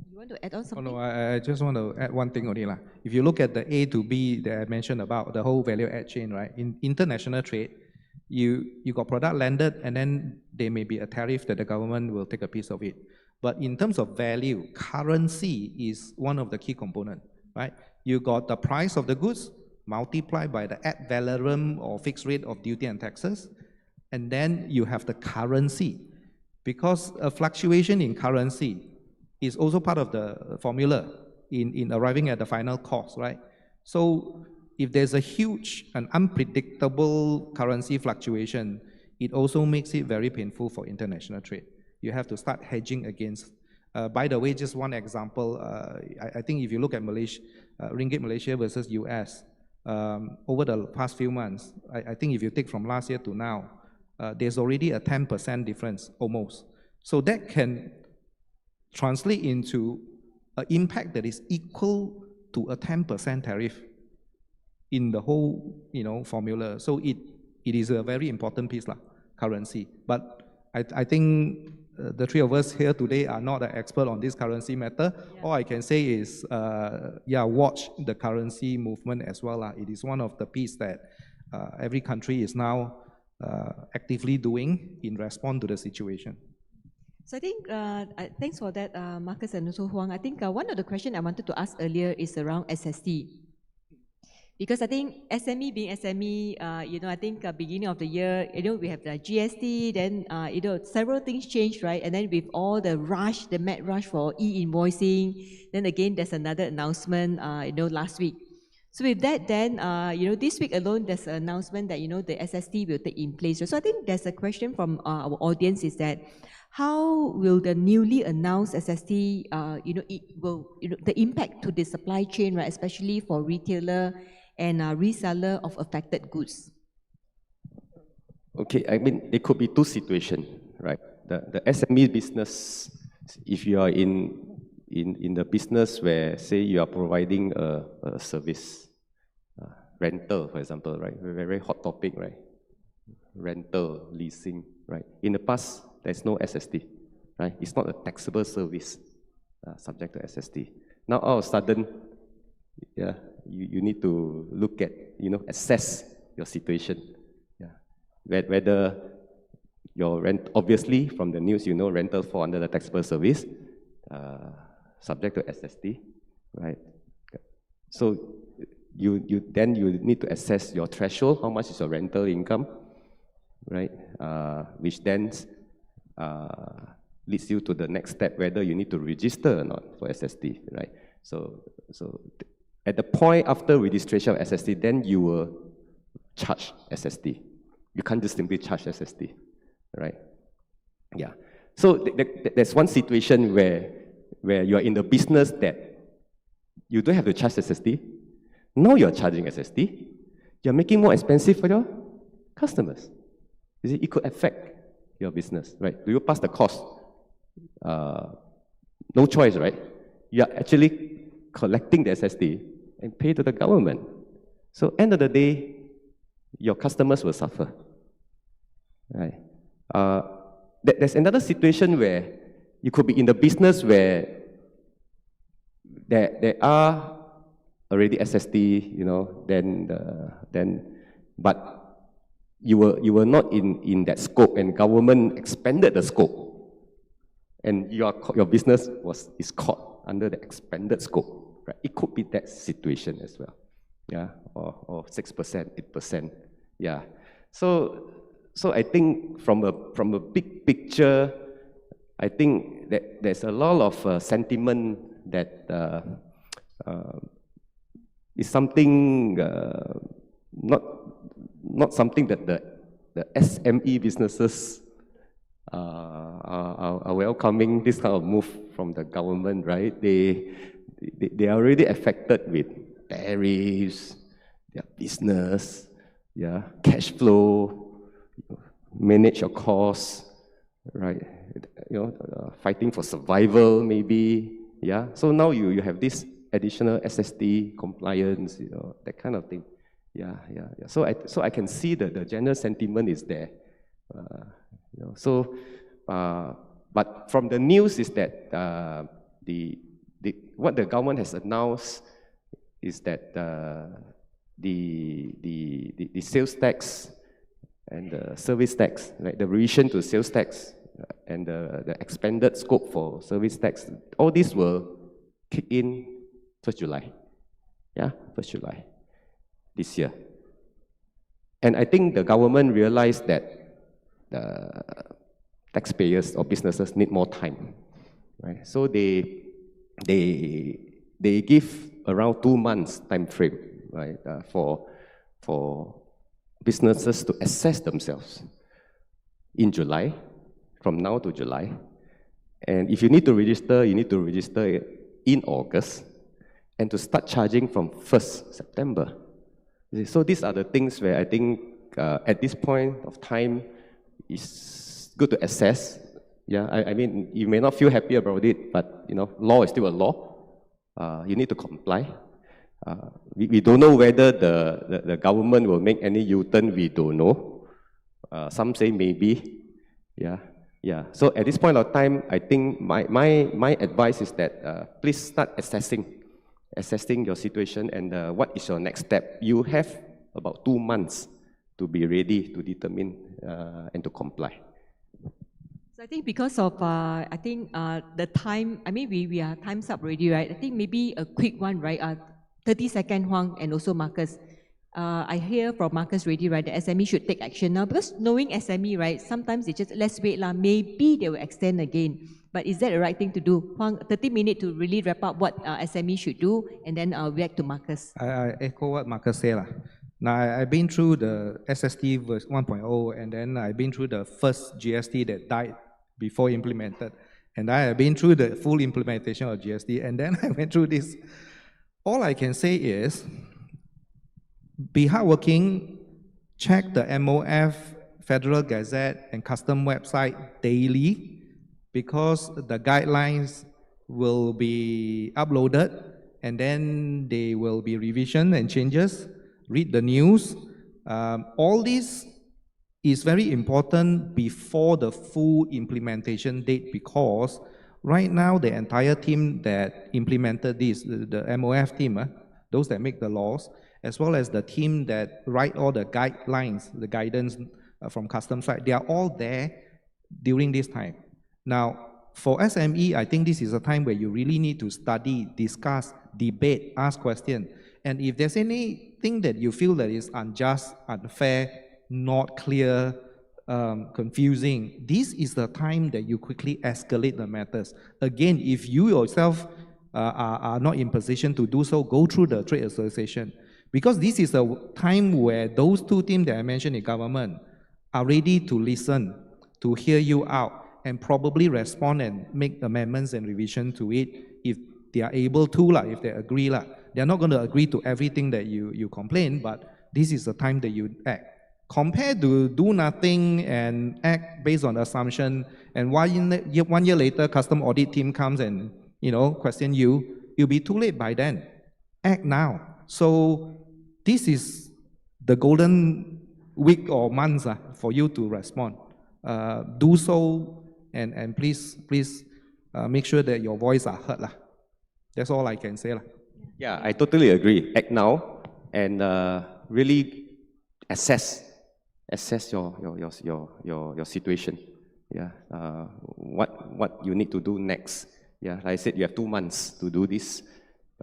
You want to add on something? Oh, no, I just want to add one thing only. If you look at the A to B that I mentioned about the whole value add chain, right? In international trade, you got product landed and then there may be a tariff that the government will take a piece of it. But in terms of value, currency is one of the key components, right? You got the price of the goods multiplied by the ad valorem or fixed rate of duty and taxes, and then you have the currency. Because a fluctuation in currency is also part of the formula in arriving at the final cost, right? So if there's a huge and unpredictable currency fluctuation, it also makes it very painful for international trade. You have to start hedging against. By the way, just one example, I think if you look at Malaysia, Ringgit Malaysia versus US, over the past few months, I think if you take from last year to now, there's already a 10% difference, almost. So that can translate into an impact that is equal to a 10% tariff in the whole, formula. So it is a very important piece, currency. But I think the three of us here today are not an expert on this currency matter. Yeah. All I can say is, watch the currency movement as well. It is one of the pieces that every country is now actively doing in response to the situation. So I think, thanks for that, Marcus and also Wong. I think one of the questions I wanted to ask earlier is around SST. Because I think SME being SME, I think beginning of the year, we have the GST, then, several things changed, right? And then with all the rush, the mad rush for e-invoicing, then again, there's another announcement, last week. So with that, then, this week alone, there's an announcement that, the SST will take in place. So I think there's a question from our audience is that, how will the newly announced SST, the impact to the supply chain, right, especially for retailer and reseller of affected goods? Okay, I mean, there could be two situations, right? The SME business, if you are in the business where, say, you are providing a service, rental, for example, right? A very hot topic, right? Rental, leasing, right? In the past, there's no SST, right? It's not a taxable service subject to SST. Now, all of a sudden, you need to look at, assess your situation. Whether your rent, obviously, from the news, rental fall under the taxable service, subject to SST, right? So you need to assess your threshold, how much is your rental income, right? Which then leads you to the next step, whether you need to register or not for SST, right? So at the point after registration of SST, then you will charge SST. You can't just simply charge SST, right? Yeah. So there's one situation where you are in the business that you don't have to charge SST. Now you're charging SST. You're making more expensive for your customers. You see, it could affect your business, right? Do you pass the cost? No choice, right? You're actually collecting the SST and pay to the government. So end of the day, your customers will suffer, right? There's another situation where you could be in the business where there are already SST, but you were not in that scope, and government expanded the scope, and your business is caught under the expanded scope. Right? It could be that situation as well, or 6%, 8%, So I think from a big picture, I think that there's a lot of sentiment that is something not something that the SME businesses are welcoming this kind of move from the government, right? They are already affected with tariffs, their business, cash flow, manage your costs, right? Fighting for survival, maybe, So now you have this additional SST compliance, that kind of thing. Yeah. So I can see that the general sentiment is there. But from the news is that what the government has announced is that the sales tax and the service tax, like the revision to sales tax and the expanded scope for service tax, all these will kick in 1st July. Yeah, 1st July this year. And I think the government realized that taxpayers or businesses need more time, right? So they give around 2 months time frame, right, for businesses to assess themselves in July, from now to July. And if you need to register, you need to register in August, and to start charging from 1st September. So these are the things where I think at this point of time, it's good to assess. Yeah, I mean, you may not feel happy about it, but law is still a law. You need to comply. We don't know whether the government will make any U-turn. We don't know. Some say maybe. Yeah. So at this point of time, I think my advice is that please start assessing your situation and what is your next step. You have about 2 months to be ready to determine and to comply. So I think because of, the time, we are time's up already, right? I think maybe a quick one, right? 30-second, Huang and also Marcus. I hear from Marcus already, right? The SME should take action now because knowing SME, right? Sometimes it's just, let's wait lah. Maybe they will extend again. But is that the right thing to do? Huang, 30 minutes to really wrap up what SME should do and then react to Marcus. I echo what Marcus said lah. Now, I've been through the SST version 1.0 and then I've been through the first GST that died before implemented. And I have been through the full implementation of GST and then I went through this. All I can say is, be hardworking, check the MOF, Federal Gazette and Custom website daily because the guidelines will be uploaded and then they will be revision and changes. Read the news. All this is very important before the full implementation date because right now the entire team that implemented this, the MOF team, those that make the laws, as well as the team that write all the guidelines, the guidance from customs side, they are all there during this time. Now, for SME, I think this is a time where you really need to study, discuss, debate, ask questions. And if there's anything that you feel that is unjust, unfair, not clear, confusing, this is the time that you quickly escalate the matters. Again, if you yourself are not in position to do so, go through the trade association. Because this is a time where those two teams that I mentioned in government are ready to listen, to hear you out, and probably respond and make amendments and revision to it if they are able to, if they agree. They're not going to agree to everything that you complain, but this is the time that you act. Compared to do nothing and act based on assumption, and 1 year later, custom audit team comes and question you, you'll be too late by then. Act now. So this is the golden week or months for you to respond. Do so, and please make sure that your voice are heard. That's all I can say. Yeah, I totally agree. Act now and really assess your situation. Yeah, what you need to do next. Yeah, like I said, you have 2 months to do this,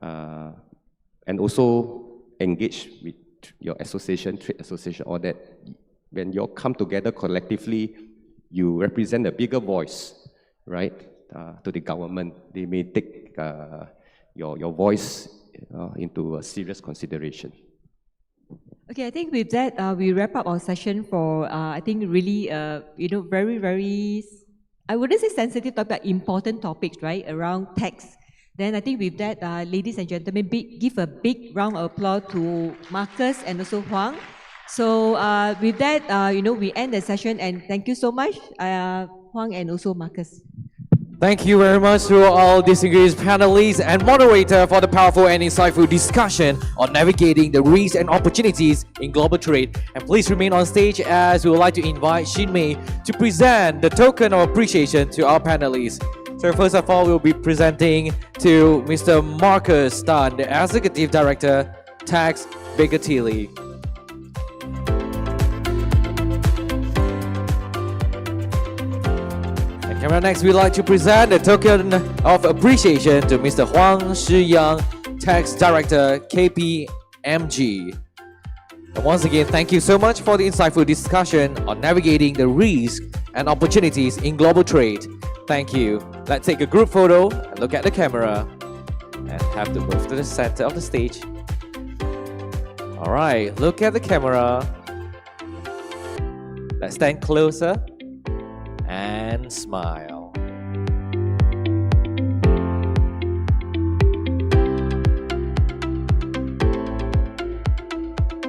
and also engage with your association, trade association, all that. When you come together collectively, you represent a bigger voice, right, to the government. They may take your voice into a serious consideration. Okay, I think with that, we wrap up our session for, I think really, very, very, I wouldn't say sensitive topic, but important topics, right, around tax. Then I think with that, ladies and gentlemen, give a big round of applause to Marcus and also Huang. So with that, we end the session and thank you so much, Huang and also Marcus. Thank you very much to all distinguished panelists and moderator for the powerful and insightful discussion on navigating the risks and opportunities in global trade. And please remain on stage as we would like to invite Shin Mei to present the token of appreciation to our panelists. So first of all, we'll be presenting to Mr. Marcus Tan, the Executive Director, Tax Baker Tilly. Camera next, we'd like to present the token of appreciation to Mr. Huang Shiyang, Tax Director, KPMG. And once again, thank you so much for the insightful discussion on navigating the risks and opportunities in global trade. Thank you. Let's take a group photo and look at the camera and have to move to the center of the stage. All right, look at the camera. Let's stand closer and smile.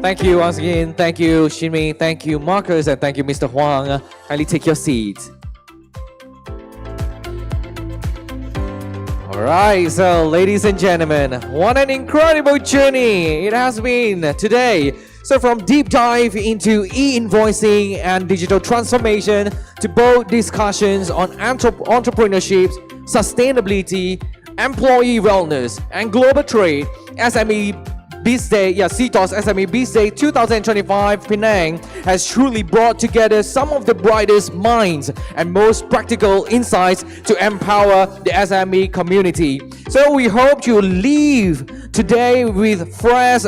Thank you once again. Thank you, Shinmi. Thank you, Marcus. And thank you, Mr. Huang. Kindly take your seats. All right, so ladies and gentlemen, what an incredible journey it has been today. So from deep dive into e-invoicing and digital transformation to bold discussions on entrepreneurship, sustainability, employee wellness, and global trade, SME Biz Day, CTOS SME Biz Day 2025 Penang has truly brought together some of the brightest minds and most practical insights to empower the SME community. So we hope you leave today with fresh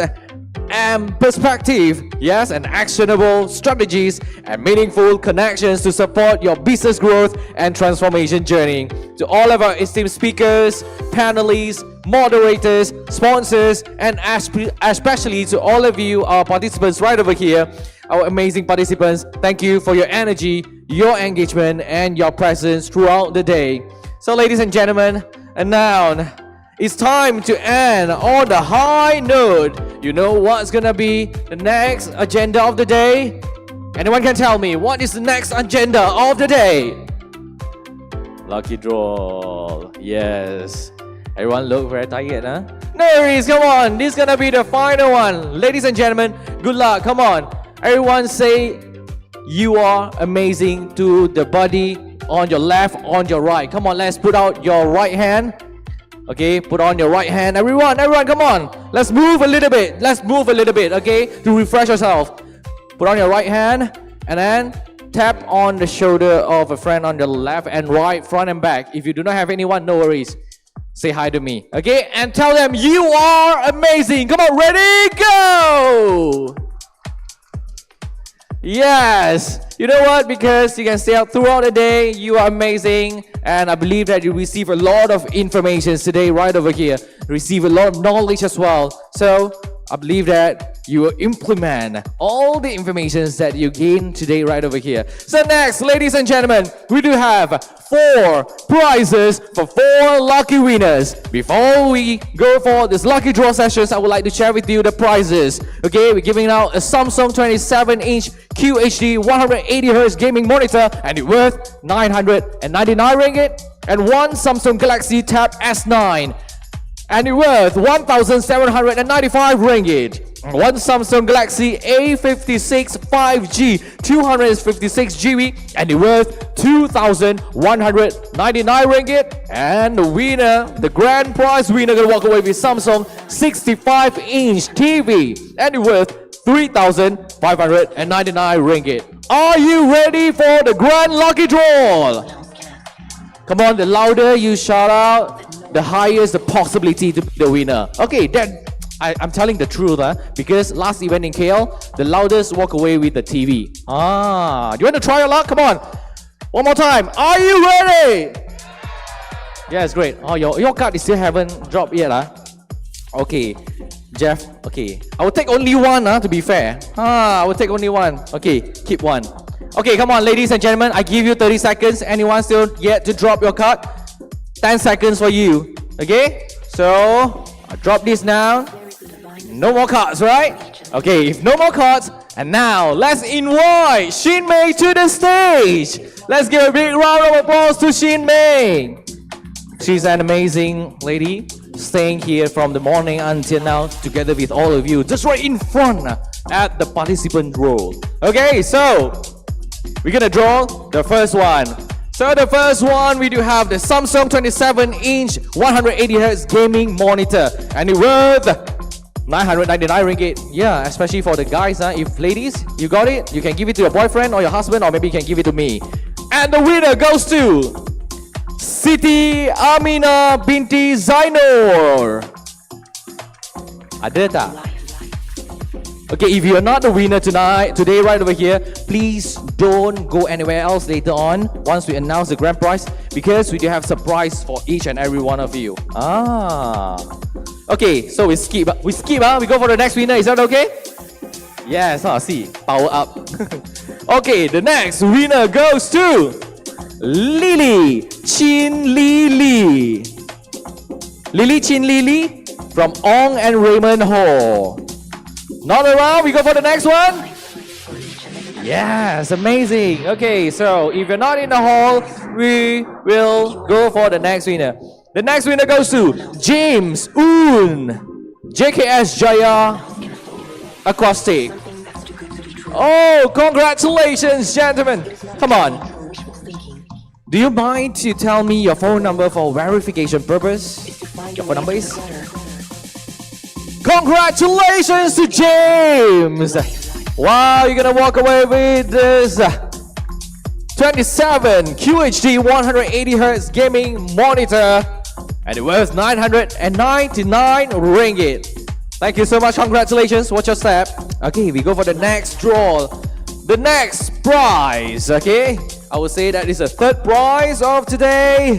and perspective, yes, and actionable strategies and meaningful connections to support your business growth and transformation journey. To all of our esteemed speakers, panelists, moderators, sponsors, and especially to all of you, our participants right over here, our amazing participants, thank you for your energy, your engagement, and your presence throughout the day. So ladies and gentlemen, and now, it's time to end on the high note. You know what's gonna be the next agenda of the day? Anyone can tell me what is the next agenda of the day? Lucky draw. Yes. Everyone look very tired, huh? No worries, come on. This is gonna be the final one. Ladies and gentlemen, good luck. Come on. Everyone say you are amazing to the body on your left, on your right. Come on, let's put out your right hand. Okay, put on your right hand. Everyone, come on. Let's move a little bit. Okay, to refresh yourself. Put on your right hand and then tap on the shoulder of a friend on the left and right, front and back. If you do not have anyone, no worries. Say hi to me, okay? And tell them you are amazing. Come on, ready, go! Yes, you know what? Because you can stay out throughout the day, you are amazing. And I believe that you receive a lot of information today right over here. Receive a lot of knowledge as well. So I believe that you will implement all the information that you gain today right over here. So next, ladies and gentlemen, we do have 4 prizes for 4 lucky winners. Before we go for this lucky draw sessions, I would like to share with you the prizes. Okay, we're giving out a Samsung 27-inch QHD 180Hz gaming monitor and it's worth 999 ringgit, and 1 Samsung Galaxy Tab S9 and it's worth 1,795 ringgit. 1 Samsung Galaxy A56 5G 256GB and it's worth 2,199 ringgit. And the winner, the grand prize winner, gonna walk away with Samsung 65-inch TV and it's worth 3,599 ringgit. Are you ready for the grand lucky draw? Come on, the louder you shout out, the higher is the possibility to be the winner. Okay, then I'm telling the truth, because last event in KL, the loudest walk away with the TV. Do you want to try your luck? Come on. One more time. Are you ready? Yes, great. Oh, your card is still haven't dropped yet. Okay, Jeff. Okay, I will take only one, to be fair. I will take only one. Okay, keep one. Okay, come on, ladies and gentlemen. I give you 30 seconds. Anyone still yet to drop your card? 10 seconds for you. Okay, so I drop this now. No more cards, right? Okay, if no more cards, and now let's invite Shin Mei to the stage. Let's give a big round of applause to Shin Mei. She's an amazing lady, staying here from the morning until now, together with all of you, just right in front at the participant row. Okay, so we're gonna draw the first one. So the first one, we do have the Samsung 27-inch 180Hz gaming monitor, and it's worth 999 ringgit. Yeah, especially for the guys. If ladies, you got it, you can give it to your boyfriend or your husband, or maybe you can give it to me. And the winner goes to Siti Amina binti Zainur. Ada tak? Okay, if you're not the winner today right over here, please don't go anywhere else later on once we announce the grand prize, because we do have surprise for each and every one of you. Okay, so we skip, we go for the next winner. Is that okay? Yes, see, power up. Okay, the next winner goes to Lily Chin Lily. Lily Chin Lily from Ong and Raymond Ho. Not around, we go for the next one. Yes, amazing. Okay, so if you're not in the hall, we will go for the next winner. The next winner goes to James Oon, JKS Jaya Acoustic. Oh, congratulations, gentlemen. Come on. Do you mind to tell me your phone number for verification purpose? Your phone number is? Congratulations to James! Wow, you're gonna walk away with this 27 QHD 180Hz gaming monitor, and it worth 999 ringgit. Thank you so much, congratulations. Watch your step. Okay, we go for the next draw. The next prize, okay? I would say that is the third prize of today.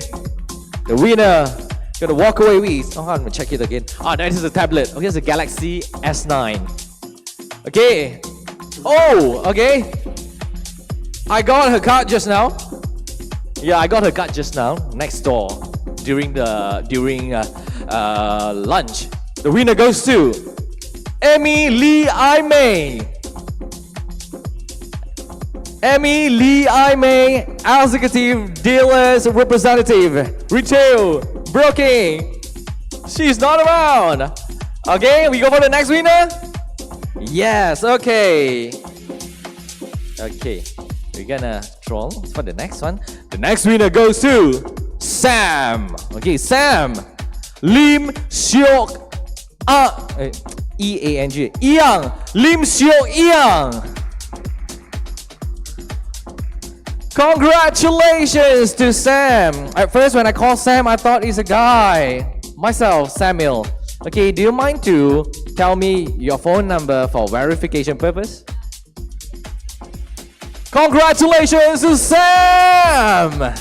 The winner gonna walk away with, I'm gonna check it again. That is a tablet. Okay, it's a Galaxy S9. Okay. Oh, okay. I got her card just now. Yeah, I got her card just now. Next door during lunch. The winner goes to Emmy Lee I May. Emmy Lee I May, executive dealers representative, retail, broking. She's not around. Okay, we go for the next winner. Yes, okay. Okay, we're gonna draw for the next one. The next winner goes to Sam. Okay, Sam Lim Siok E-A-N-G Yang Lim Siok Yang. Congratulations to Sam. At first when I called Sam, I thought he's a guy. Myself, Samuel. Okay, do you mind to tell me your phone number for verification purpose? Congratulations to Sam!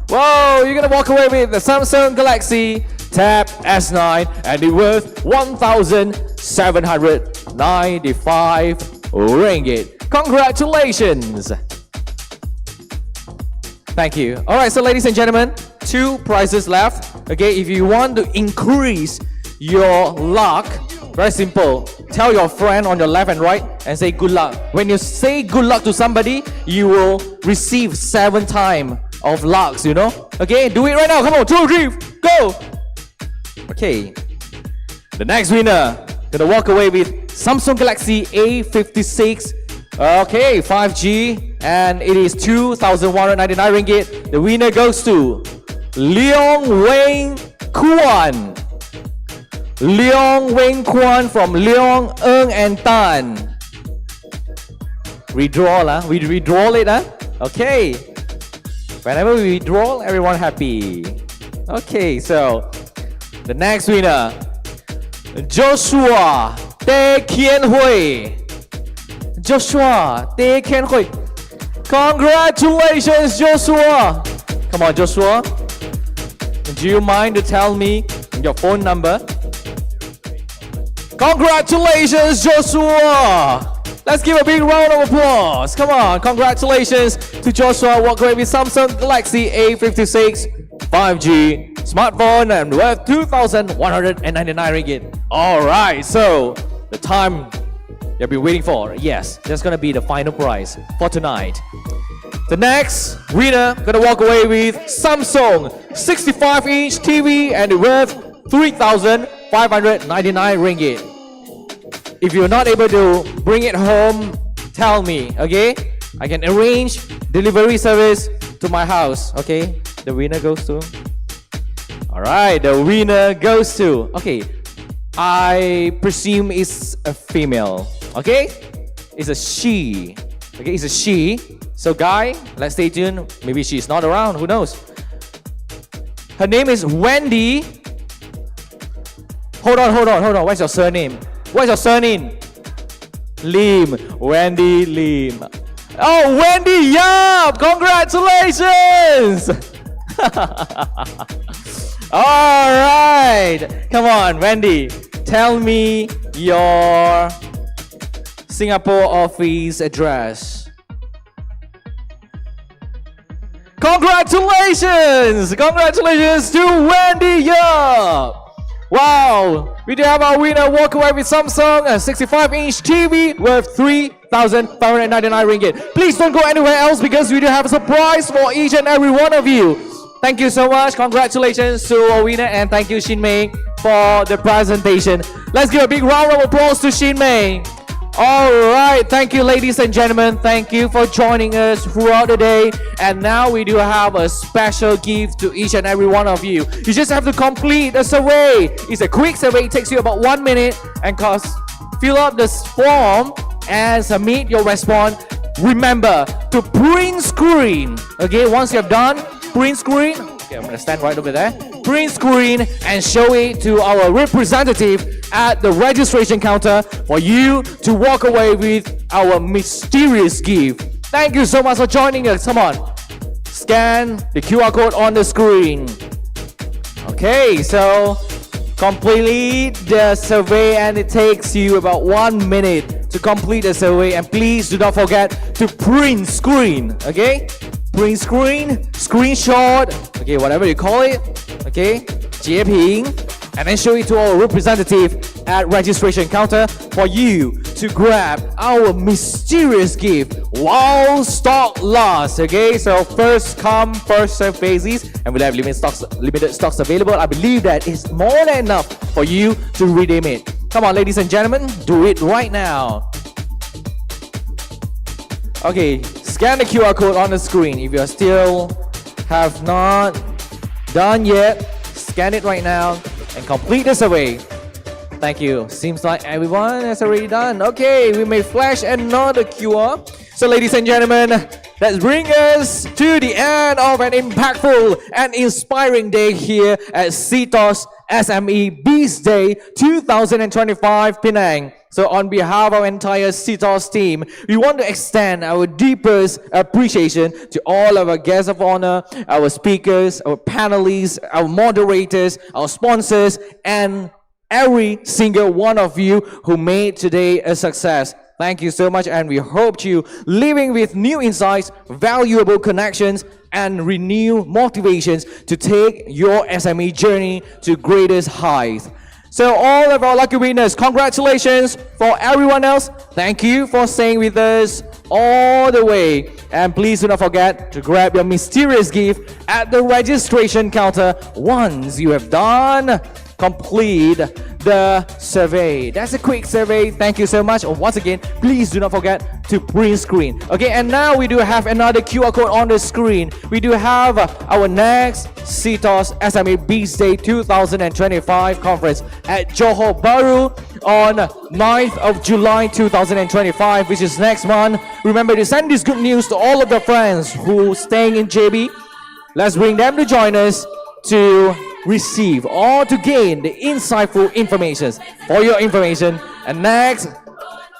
Whoa, you're gonna walk away with the Samsung Galaxy Tab S9, and it's worth 1,795 ringgit. Congratulations! Thank you. Alright, so ladies and gentlemen, 2 prizes left. Okay, if you want to increase your luck, very simple. Tell your friend on your left and right and say good luck. When you say good luck to somebody, you will receive 7 times of lucks, you know? Okay, do it right now. Come on, 2, 3, go! Okay. The next winner gonna walk away with Samsung Galaxy A56. Okay, 5G, and it is 2,199 ringgit. The winner goes to Leong Weng Kuan. Leong Weng Kuan from Leong Eng and Tan. Redraw, we redraw it, Okay. Whenever we redraw, everyone happy. Okay, so the next winner, Joshua Tae Kien Hui. Joshua Tae Kien Hui. Congratulations, Joshua. Come on, Joshua. Do you mind to tell me your phone number? Congratulations, Joshua! Let's give a big round of applause. Come on, congratulations to Joshua. Walk away with Samsung Galaxy A56 5G smartphone and worth 2,199 ringgit. All right, so the time you've been waiting for. Yes, that's gonna be the final prize for tonight. The next winner gonna walk away with Samsung 65-inch TV and worth 3,599 ringgit. If you're not able to bring it home, tell me, okay? I can arrange delivery service to my house, okay? The winner goes to... Alright, the winner goes to... Okay, I presume it's a female, okay? It's a she. Okay, it's a she. So guy, let's stay tuned. Maybe she's not around, who knows? Her name is Wendy. Hold on. What's your surname? Lim. Wendy Lim. Oh, Wendy Yup! Congratulations! Alright. Come on, Wendy. Tell me your Singapore office address. Congratulations! Congratulations to Wendy Yup! Wow! We do have our winner walk away with Samsung, a 65-inch TV worth 3,599 ringgit. Please don't go anywhere else because we do have a surprise for each and every one of you. Thank you so much. Congratulations to our winner and thank you, Shin Mei, for the presentation. Let's give a big round of applause to Shin Mei. Alright, thank you ladies and gentlemen. Thank you for joining us throughout the day. And now we do have a special gift to each and every one of you. You just have to complete a survey. It's a quick survey. It takes you about 1 minute and fill up this form and submit your response. Remember to print screen. Okay, once you have done, print screen. Okay, I'm gonna stand right over there. Print screen and show it to our representative at the registration counter for you to walk away with our mysterious gift. Thank you so much for joining us. Come on, scan the QR code on the screen. Okay, so complete the survey and it takes you about 1 minute to complete the survey. And please do not forget to print screen. Okay, print screen, screenshot, okay, whatever you call it. Okay, 截屏, and then show it to our representative at registration counter for you to grab our mysterious gift while stock lasts. Okay, so first come, first serve basis, and we'll have limited stocks available. I believe that is more than enough for you to redeem it. Come on, ladies and gentlemen, do it right now. Okay, scan the QR code on the screen. If you still have not done yet, scan it right now and complete the survey. Thank you. Seems like everyone has already done. Okay, we may flash another QR. So ladies and gentlemen, let's bring us to the end of an impactful and inspiring day here at CTOS SME Biz Day 2025 Penang. So on behalf of our entire CTOS team, we want to extend our deepest appreciation to all of our guests of honor, our speakers, our panelists, our moderators, our sponsors, and every single one of you who made today a success. Thank you so much, and we hope you living with new insights, valuable connections, and renewed motivations to take your SME journey to greatest heights. So all of our lucky winners, congratulations. For everyone else, thank you for staying with us all the way. And please do not forget to grab your mysterious gift at the registration counter once you have done complete the survey. That's a quick survey. Thank you so much. Once again, please do not forget to print screen. Okay, and now we do have another QR code on the screen. We do have our next CTOS SME Biz Day 2025 conference at Johor Bahru on 9th of July 2025, which is next month. Remember to send this good news to all of the friends who are staying in JB. Let's bring them to join us to receive or to gain the insightful information. For your information, and next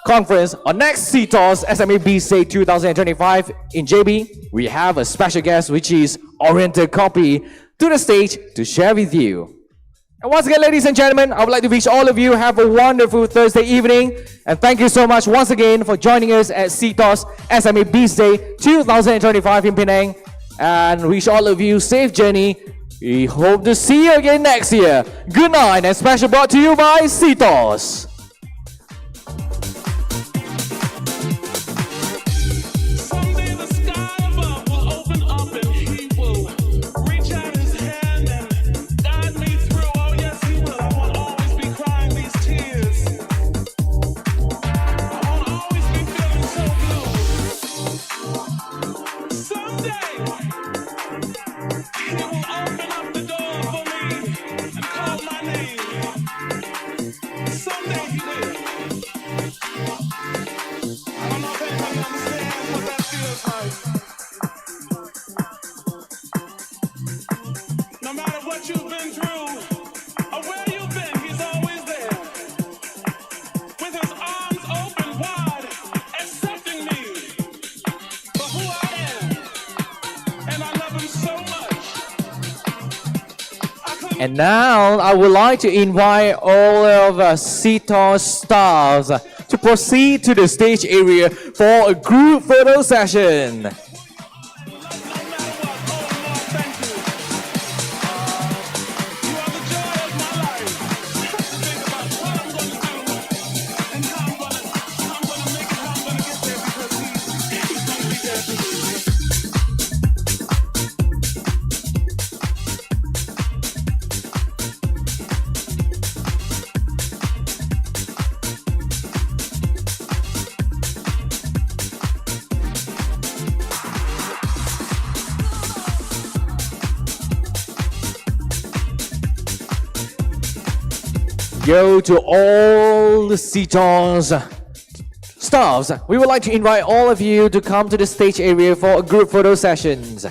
conference or next CTOS SME Biz Day 2025 in JB, we have a special guest, which is Oriental Copy, to the stage to share with you. And once again, ladies and gentlemen, I would like to wish all of you have a wonderful Thursday evening. And thank you so much once again for joining us at CTOS SME Biz Day 2025 in Penang. And wish all of you safe journey. We hope to see you again next year. Good night, and special brought to you by CTOS. Someday the sky above No matter what you've been through or where you've been, he's always there. With his arms open wide, accepting me for who I am. And I love him so much. And now I would like to invite all of CTOS staffs to proceed to the stage area for a group photo session. Go to all the CTOS staffs. We would like to invite all of you to come to the stage area for group photo sessions.